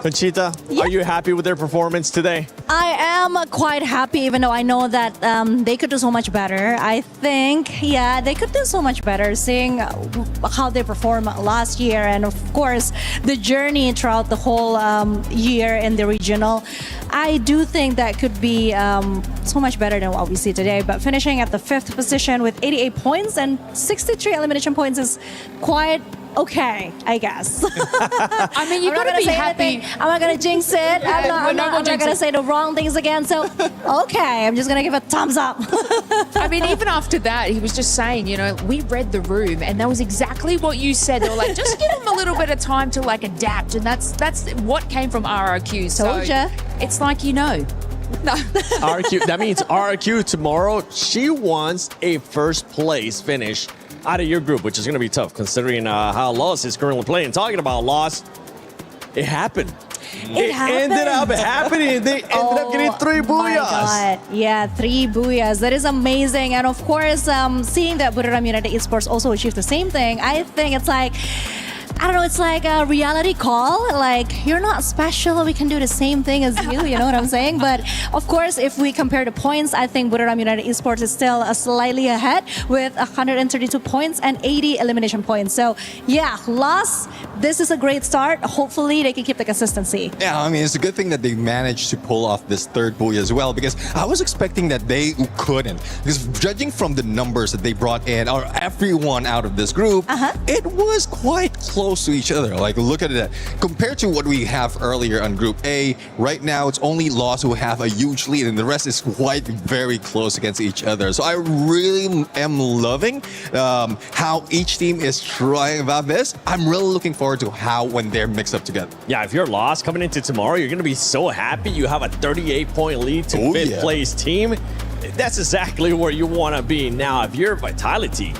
Conchita, are you happy with their performance today? I am quite happy, even though I know that they could do so much better. I think, yeah, they could do so much better, seeing how they performed last year, and of course, the journey throughout the whole year in the regional. I do think that could be so much better than what we see today, but finishing at the 5th position with 88 points and 63 elimination points is quite okay, I guess. I mean, you've got to be happy. I'm not going to jinx it. I'm not going to say the wrong things again. So, okay, I'm just going to give a thumbs up. I mean, even after that, he was just saying, you know, we read the room, and that was exactly what you said. They were like, just give him a little bit of time to like adapt, and that's what came from RRQ. Told ya. It's like, you know. No. RRQ, that means RRQ tomorrow, she wants a first place finish out of your group, which is going to be tough considering how Loss is currently playing. Talking about Loss, it happened. It ended up happening. They ended up getting 3 booyahs. My God. Yeah, 3 booyahs. That is amazing. And of course, seeing that Buriram United Esports also achieved the same thing, I think it's like, I don't know, it's like a reality call. Like, you're not special, we can do the same thing as you know what I'm saying? But of course, if we compare the points, I think Buriram United Esports is still slightly ahead with 132 points and 80 elimination points. So yeah, Loss, this is a great start. Hopefully they can keep the consistency. Yeah, I mean, it's a good thing that they managed to pull off this 3rd booyah as well, because I was expecting that they couldn't. Because judging from the numbers that they brought in, or everyone out of this group, it was quite close to each other. Like, look at it. Compared to what we have earlier on Group A, right now it's only Loss who have a huge lead, and the rest is quite very close against each other. So I really am loving how each team is trying about this. I'm really looking forward to how when they're mixed up together. Yeah, if you're Lost coming into tomorrow, you're going to be so happy. You have a 38-point lead to 5th place team. That's exactly where you want to be. Now, if you're Vitality,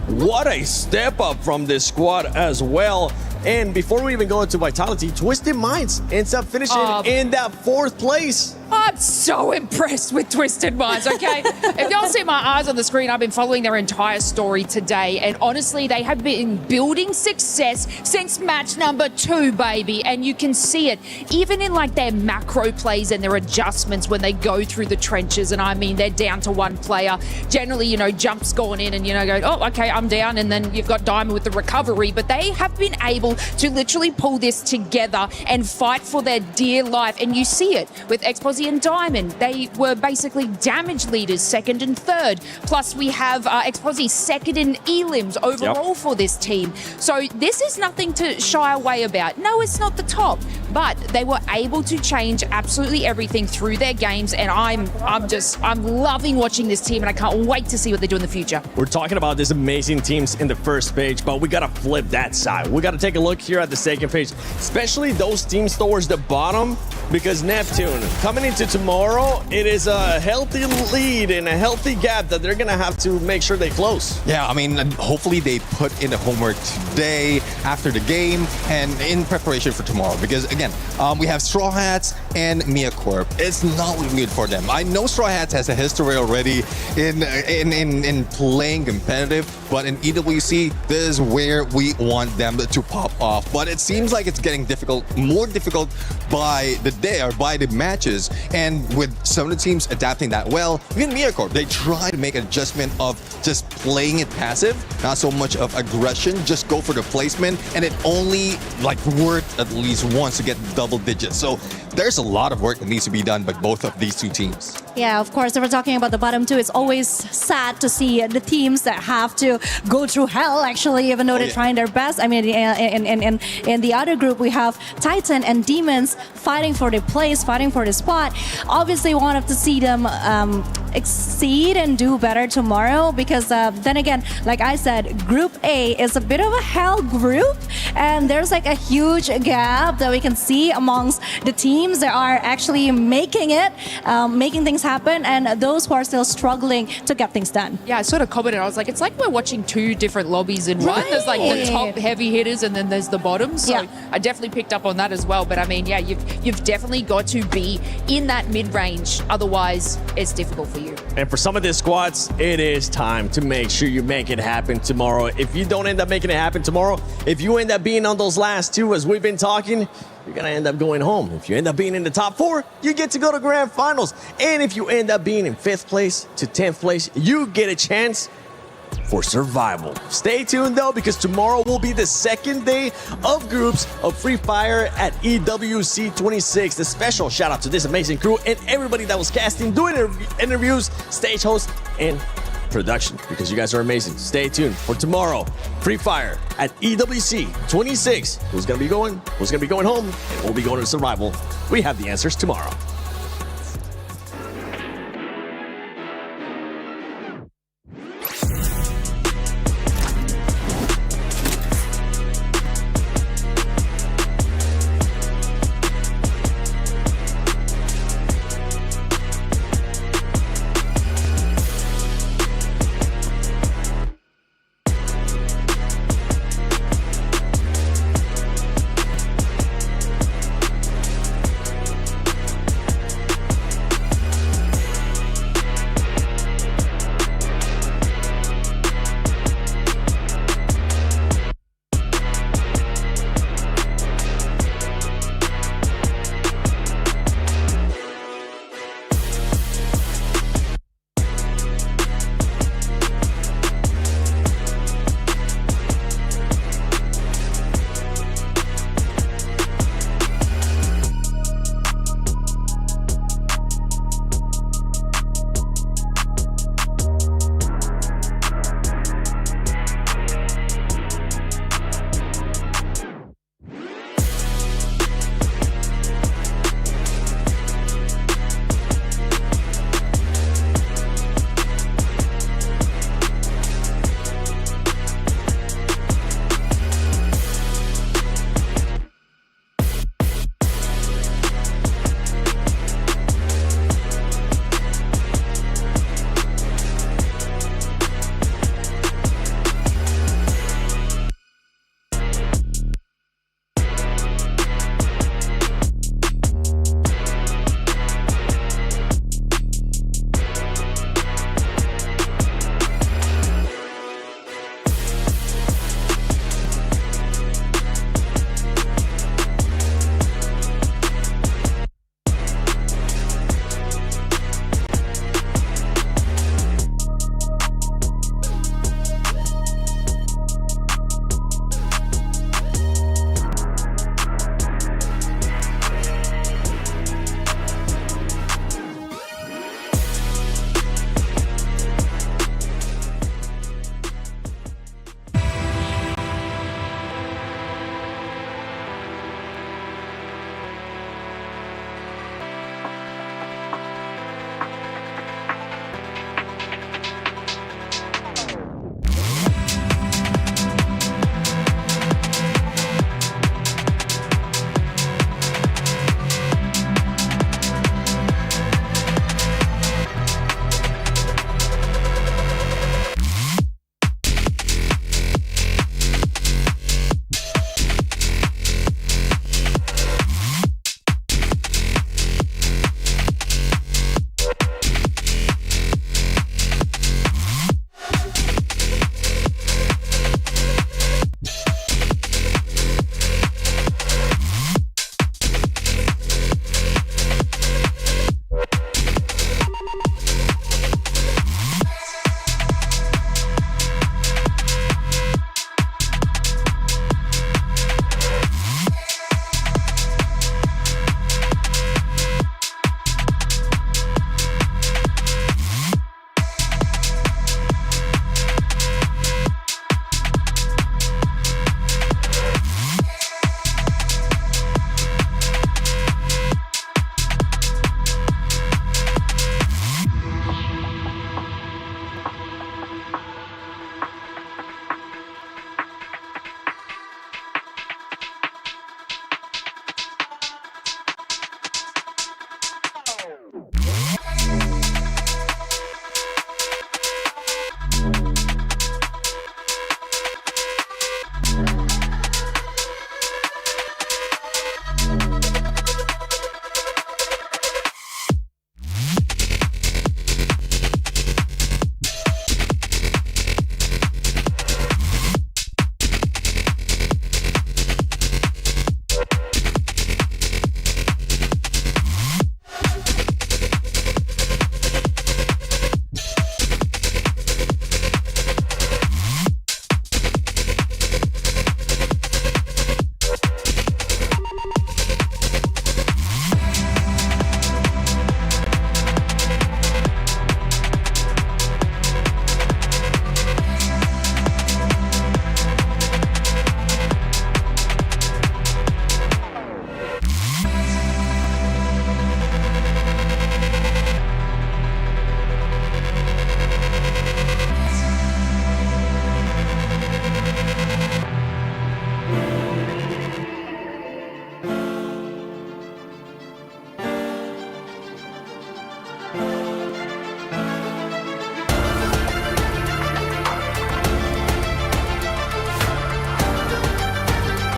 what a step up from this squad as well. And before we even go into Vitality, Twisted Minds ends up finishing in that 4th place. I'm so impressed with Twisted Minds, okay? If y'all see my eyes on the screen, I've been following their entire story today, and honestly, they have been building success since match number 2, baby, and you can see it even in like their macro plays and their adjustments when they go through the trenches. And I mean, they're down to 1 player. Generally, you know, Jump's gone in and, you know, go, oh, okay, I'm down, and then you've got Diamond with the recovery, but they have been able to literally pull this together and fight for their dear life, and you see it with Exposé and Diamond. They were basically damage leaders, 2nd and 3rd. Plus, we have Exposé 2nd in elims overall for this team. So this is nothing to shy away about. No, it's not the top, but they were able to change absolutely everything through their games, and I'm loving watching this team, and I can't wait to see what they do in the future. We're talking about these amazing teams in the first page, but we got to flip that side. We got to take a look here at the 2nd page, especially those teams towards the bottom, because Neptune, coming into tomorrow, it is a healthy lead and a healthy gap that they're going to have to make sure they close. Yeah, I mean, hopefully they put in the homework today after the game and in preparation for tomorrow, because again, we have Straw Hats and Mia Corp. It's not looking good for them. I know Straw Hats has a history already in playing competitive, but in EWC, this is where we want them to pop off. But it seems like it's getting more difficult by the day or by the matches. And with some of the teams adapting that well, even Mia Corp, they try to make an adjustment of just playing it passive, not so much of aggression, just go for the placement, and it only like worked at least once to get double digits. So there's a lot of work that needs to be done by both of these 2 teams. Yeah, of course, if we're talking about the bottom 2, it's always sad to see the teams that have to go through hell, actually, even though they're trying their best. I mean, in the other group, we have Titan and Demons fighting for their place, fighting for the spot. Obviously, we wanted to see them exceed and do better tomorrow, because then again, like I said, Group A is a bit of a hell group, and there's like a huge gap that we can see amongst the teams that are actually making things happen, and those who are still struggling to get things done. Yeah, I sort of commented, I was like, it's like we're watching 2 different lobbies in one. There's like the top heavy hitters, and then there's the bottom. So I definitely picked up on that as well. But I mean, yeah, you've definitely got to be in that mid-range, otherwise it's difficult for you. And for some of these squads, it is time to make sure you make it happen tomorrow. If you don't end up making it happen tomorrow, if you end up being on those last two, as we've been talking, you're going to end up going home. If you end up being in the top 4, you get to go to grand finals. And if you end up being in 5th place to 10th place, you get a chance for survival. Stay tuned though, because tomorrow will be the second day of groups of Free Fire at EWC 26. A special shout out to this amazing crew and everybody that was casting, doing interviews, stage hosts, and production, because you guys are amazing. Stay tuned for tomorrow. Free Fire at EWC 26. Who's gonna be going? Who's gonna be going home? And we'll be going to survival. We have the answers tomorrow.